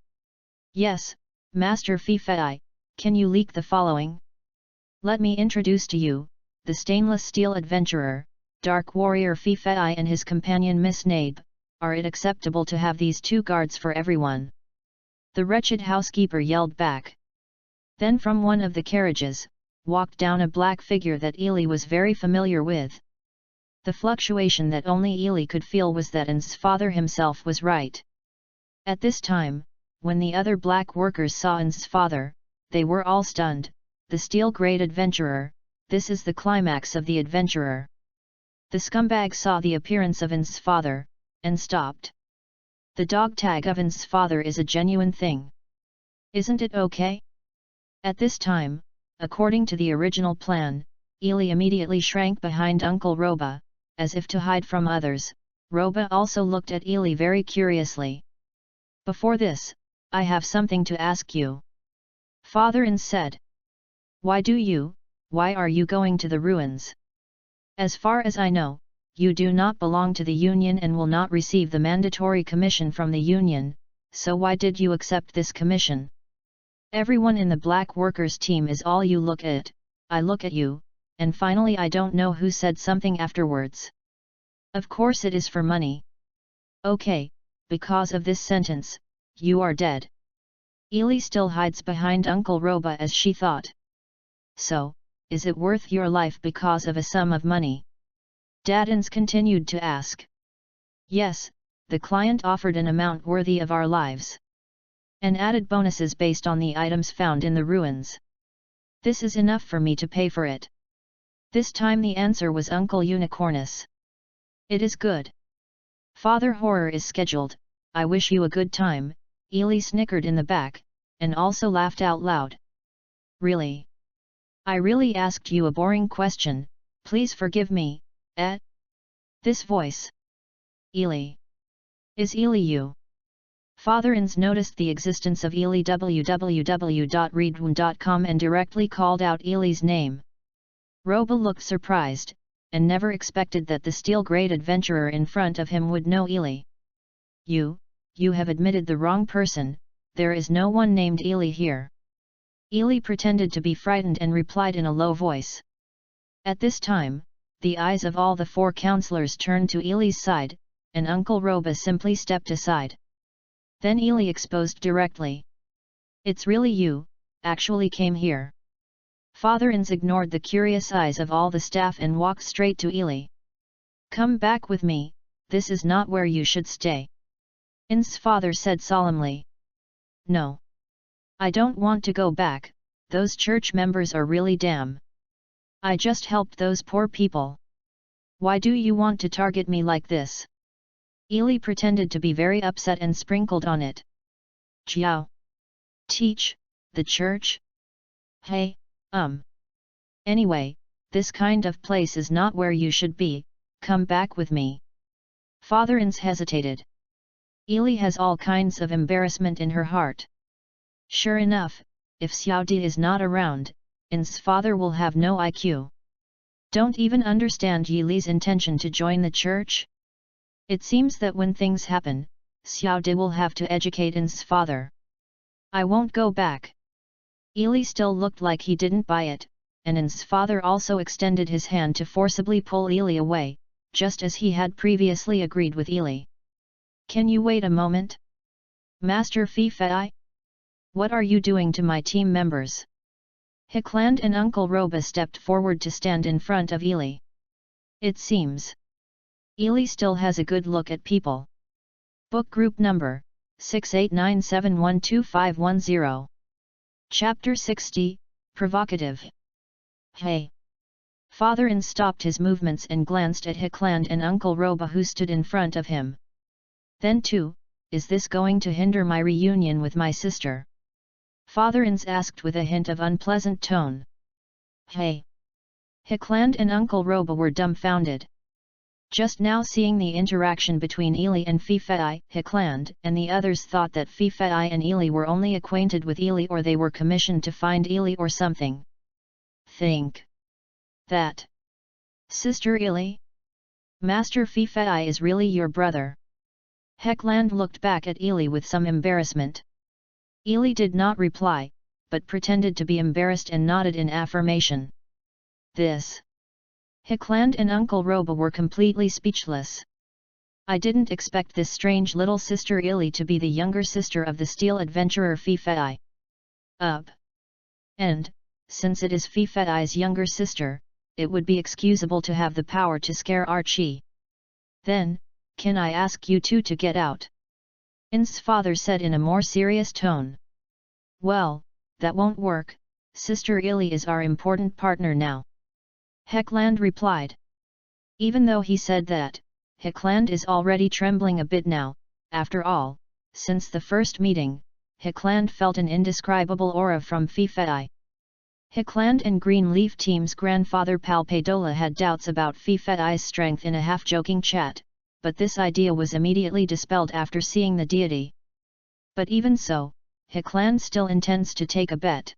Yes, Master Fei, can you leak the following? Let me introduce to you, the stainless steel adventurer, Dark Warrior Fei and his companion Miss Nabe. Are it acceptable to have these two guards for everyone? The wretched housekeeper yelled back. Then from one of the carriages, walked down a black figure that Ili was very familiar with. The fluctuation that only Ili could feel was that An's father himself was right. At this time, when the other black workers saw An's father, they were all stunned. The steel-grade adventurer, this is the climax of the adventurer. The scumbag saw the appearance of An's father, and stopped. The dog tag of An's father is a genuine thing. Isn't it okay? At this time, according to the original plan, Ili immediately shrank behind Uncle Roba, as if to hide from others. Roba also looked at Ili very curiously. Before this, I have something to ask you. Father An said. Why are you going to the ruins? As far as I know, you do not belong to the Union and will not receive the mandatory commission from the Union, so why did you accept this commission? Everyone in the black workers team is all you look at, I look at you, and finally I don't know who said something afterwards. Of course it is for money. Okay, because of this sentence, you are dead. Ili still hides behind Uncle Roba as she thought. So, is it worth your life because of a sum of money? Dadans continued to ask. Yes, the client offered an amount worthy of our lives. And added bonuses based on the items found in the ruins. This is enough for me to pay for it. This time the answer was Uncle Unicornus. It is good. Father Horror is scheduled, I wish you a good time, Ili snickered in the back, and also laughed out loud. Really? I really asked you a boring question, please forgive me, eh? This voice. Ili. Is Ili you? Father Ans noticed the existence of Ili www.readaloud.com and directly called out Ili's name. Roba looked surprised, and never expected that the steel-grade adventurer in front of him would know Ili. You have admitted the wrong person, there is no one named Ili here. Ili pretended to be frightened and replied in a low voice. At this time, the eyes of all the four counselors turned to Ili's side, and Uncle Roba simply stepped aside. Then Ili exposed directly. It's really you, actually came here. Father Ans ignored the curious eyes of all the staff and walked straight to Ili. Come back with me, this is not where you should stay. Ans' father said solemnly. No. I don't want to go back, those church members are really damn. I just helped those poor people. Why do you want to target me like this? Ili pretended to be very upset and sprinkled on it. Jiao. Teach, the church? Hey, Anyway, this kind of place is not where you should be, come back with me. Father Ans hesitated. Ili has all kinds of embarrassment in her heart. Sure enough, if Xiao Di is not around, Ans' father will have no IQ. Don't even understand Yi Li's intention to join the church? It seems that when things happen, Xiao De will have to educate In's father. I won't go back. Ili still looked like he didn't buy it, and In's father also extended his hand to forcibly pull Ili away, just as he had previously agreed with Ili. Can you wait a moment? Master Fi Fei? What are you doing to my team members? Hickland and Uncle Roba stepped forward to stand in front of Ili. It seems Ili still has a good look at people. Book group number 6897125510. Chapter 60, Provocative. Hey! Father In stopped his movements and glanced at Hickland and Uncle Roba who stood in front of him. Then too, is this going to hinder my reunion with my sister? Father In's asked with a hint of unpleasant tone. Hey! Hickland and Uncle Roba were dumbfounded. Just now seeing the interaction between Ili and Fi Fei, Hickland and the others thought that Fi Fei and Ili were only acquainted with Ili or they were commissioned to find Ili or something. Think that Sister Ili? Master Fi Fei is really your brother? Hickland looked back at Ili with some embarrassment. Ili did not reply, but pretended to be embarrassed and nodded in affirmation. This. Hickland and Uncle Roba were completely speechless. I didn't expect this strange little sister Ili to be the younger sister of the steel adventurer Fi Fei. And, since it is Fi Fei's younger sister, it would be excusable to have the power to scare Archie. Then, can I ask you two to get out? In's father said in a more serious tone. Well, that won't work, Sister Ili is our important partner now. Hickland replied. Even though he said that, Hickland is already trembling a bit now. After all, since the first meeting, Hickland felt an indescribable aura from Fi Fei. Hickland and Greenleaf Team's grandfather Palpadola had doubts about Fi Fei's strength in a half-joking chat, but this idea was immediately dispelled after seeing the deity. But even so, Hickland still intends to take a bet.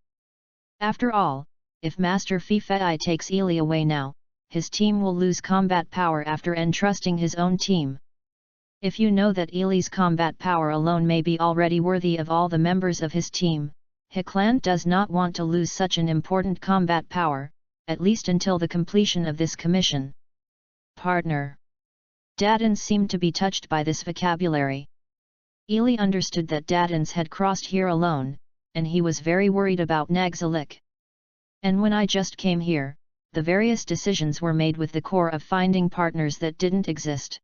After all, if Master Fi Fei takes Ili away now, his team will lose combat power after entrusting his own team. If you know that Ili's combat power alone may be already worthy of all the members of his team, Hickland does not want to lose such an important combat power, at least until the completion of this commission. Partner. Dadans seemed to be touched by this vocabulary. Ili understood that Dadans had crossed here alone, and he was very worried about Nagzalik. And when I just came here, the various decisions were made with the core of finding partners that didn't exist.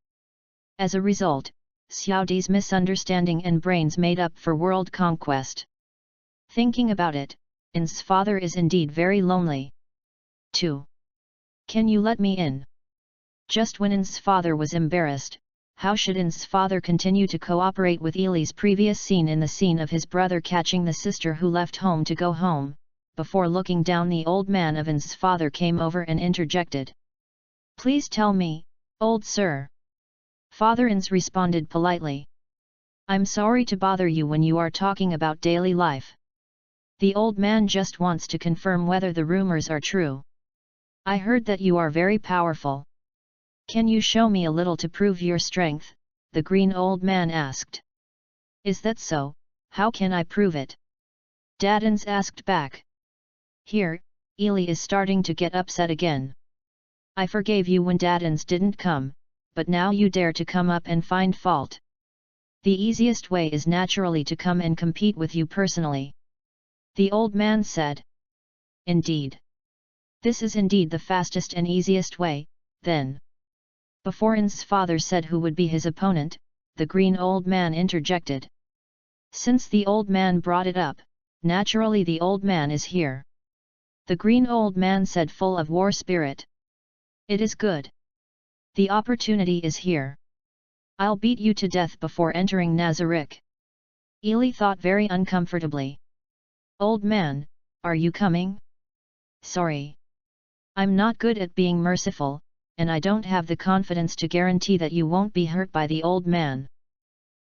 As a result, Xiao Di's misunderstanding and brains made up for world conquest. Thinking about it, In's father is indeed very lonely. 2. Can you let me in? Just when In's father was embarrassed, how should In's father continue to cooperate with Ili's previous scene in the scene of his brother catching the sister who left home to go home? Before looking down, the old man of In's father came over and interjected. Please tell me, old sir. Father In's responded politely. I'm sorry to bother you when you are talking about daily life. The old man just wants to confirm whether the rumors are true. I heard that you are very powerful. Can you show me a little to prove your strength? The green old man asked. Is that so? How can I prove it? Dadans asked back. Here, Ili is starting to get upset again. I forgave you when Dadans didn't come, but now you dare to come up and find fault. The easiest way is naturally to come and compete with you personally. The old man said. Indeed. This is indeed the fastest and easiest way, then. Before In's father said who would be his opponent, the green old man interjected. Since the old man brought it up, naturally the old man is here. The green old man said, full of war spirit. It is good. The opportunity is here. I'll beat you to death before entering Nazarick. Ili thought very uncomfortably. Old man, are you coming? Sorry. I'm not good at being merciful, and I don't have the confidence to guarantee that you won't be hurt by the old man.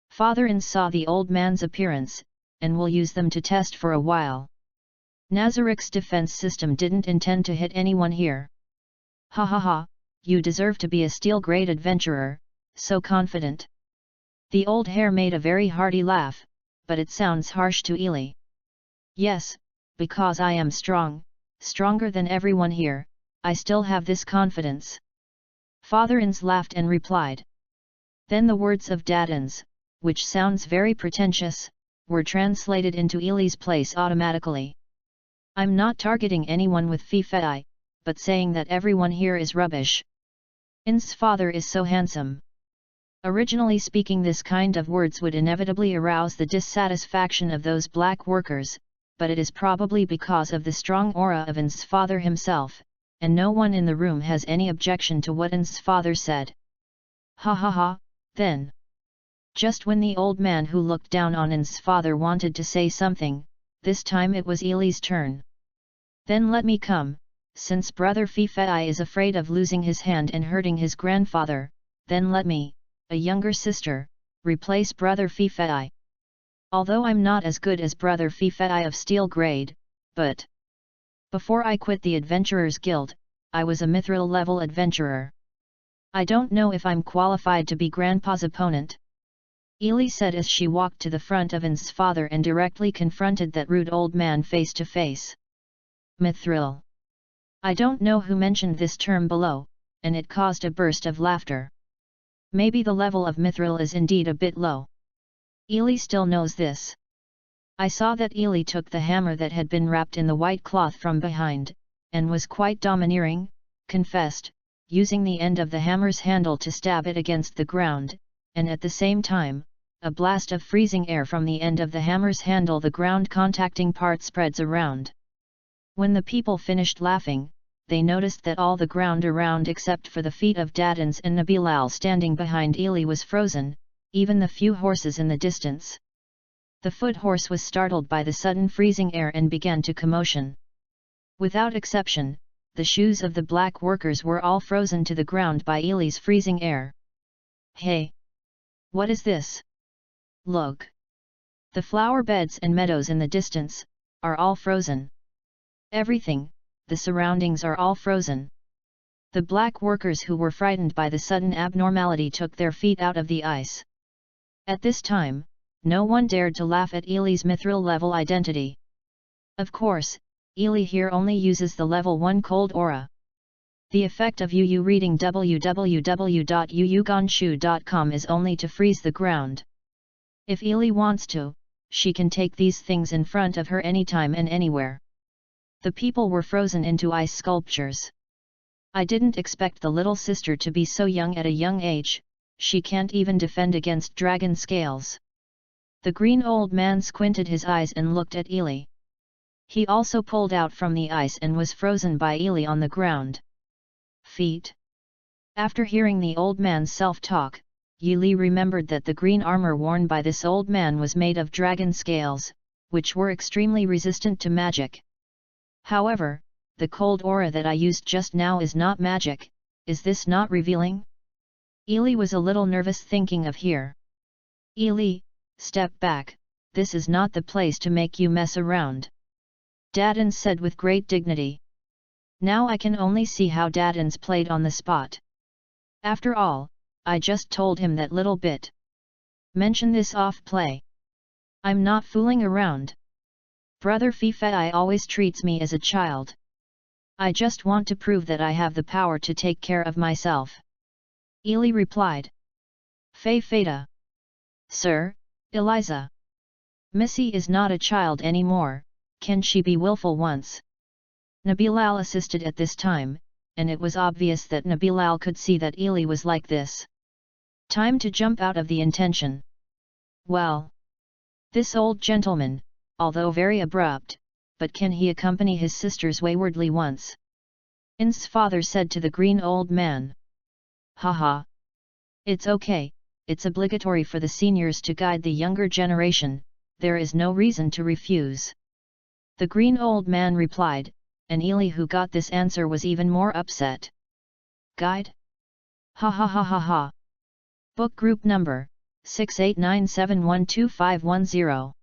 Father In saw the old man's appearance, and will use them to test for a while. Nazarick's defense system didn't intend to hit anyone here. Ha ha ha, you deserve to be a steel-grade adventurer, so confident. The old hare made a very hearty laugh, but it sounds harsh to Ely. Yes, because I am strong, stronger than everyone here, I still have this confidence. Father Ins laughed and replied. Then the words of Dad Ins, which sounds very pretentious, were translated into Ely's place automatically. I'm not targeting anyone with FANFIC, but saying that everyone here is rubbish. Ins's father is so handsome. Originally speaking, this kind of words would inevitably arouse the dissatisfaction of those black workers, but it is probably because of the strong aura of Ins's father himself, and no one in the room has any objection to what Ins's father said. Ha ha ha, then. Just when the old man who looked down on Ins's father wanted to say something, this time it was Ely's turn. Then let me come, since brother FANFIC is afraid of losing his hand and hurting his grandfather, then let me, a younger sister, replace brother FANFIC. Although I'm not as good as brother FANFIC of steel grade, but before I quit the Adventurers Guild, I was a mithril level adventurer. I don't know if I'm qualified to be grandpa's opponent. Ely said as she walked to the front of Ins's father and directly confronted that rude old man face to face. Mithril. I don't know who mentioned this term below, and it caused a burst of laughter. Maybe the level of mithril is indeed a bit low. Ely still knows this. I saw that Ely took the hammer that had been wrapped in the white cloth from behind, and was quite domineering, confessed, using the end of the hammer's handle to stab it against the ground, and at the same time, a blast of freezing air from the end of the hammer's handle, the ground contacting part, spreads around. When the people finished laughing, they noticed that all the ground around except for the feet of Dad Ins and Nabilal standing behind Ely was frozen, even the few horses in the distance. The foot horse was startled by the sudden freezing air and began to commotion. Without exception, the shoes of the black workers were all frozen to the ground by Ely's freezing air. Hey! What is this? Look! The flower beds and meadows in the distance are all frozen. Everything, the surroundings are all frozen. The black workers who were frightened by the sudden abnormality took their feet out of the ice. At this time, no one dared to laugh at Ely's mithril level identity. Of course, Ely here only uses the level 1 cold aura. The effect of UU reading www.uuganshu.com is only to freeze the ground. If Ely wants to, she can take these things in front of her anytime and anywhere. The people were frozen into ice sculptures. I didn't expect the little sister to be so young at a young age, she can't even defend against dragon scales. The green old man squinted his eyes and looked at Ely. He also pulled out from the ice and was frozen by Ely on the ground. Feet. After hearing the old man's self-talk, Ely remembered that the green armor worn by this old man was made of dragon scales, which were extremely resistant to magic. However, the cold aura that I used just now is not magic. Is this not revealing? Ely was a little nervous thinking of here. Ely, step back, this is not the place to make you mess around. Dad Ins said with great dignity. Now I can only see how Dad Ins played on the spot. After all, I just told him that little bit. Mention this off play. I'm not fooling around. Brother FANFIC always treats me as a child. I just want to prove that I have the power to take care of myself. Ely replied. Fada. Sir, Eliza. Missy is not a child anymore, can she be willful once? Nabilal assisted at this time, and it was obvious that Nabilal could see that Ely was like this. Time to jump out of the intention. Well. This old gentleman, although very abrupt, but can he accompany his sisters waywardly once? Ins's father said to the green old man. Haha. It's okay, it's obligatory for the seniors to guide the younger generation, there is no reason to refuse. The green old man replied, and Ely, who got this answer, was even more upset. Guide? Ha ha ha ha ha. Book group number, 6897125110.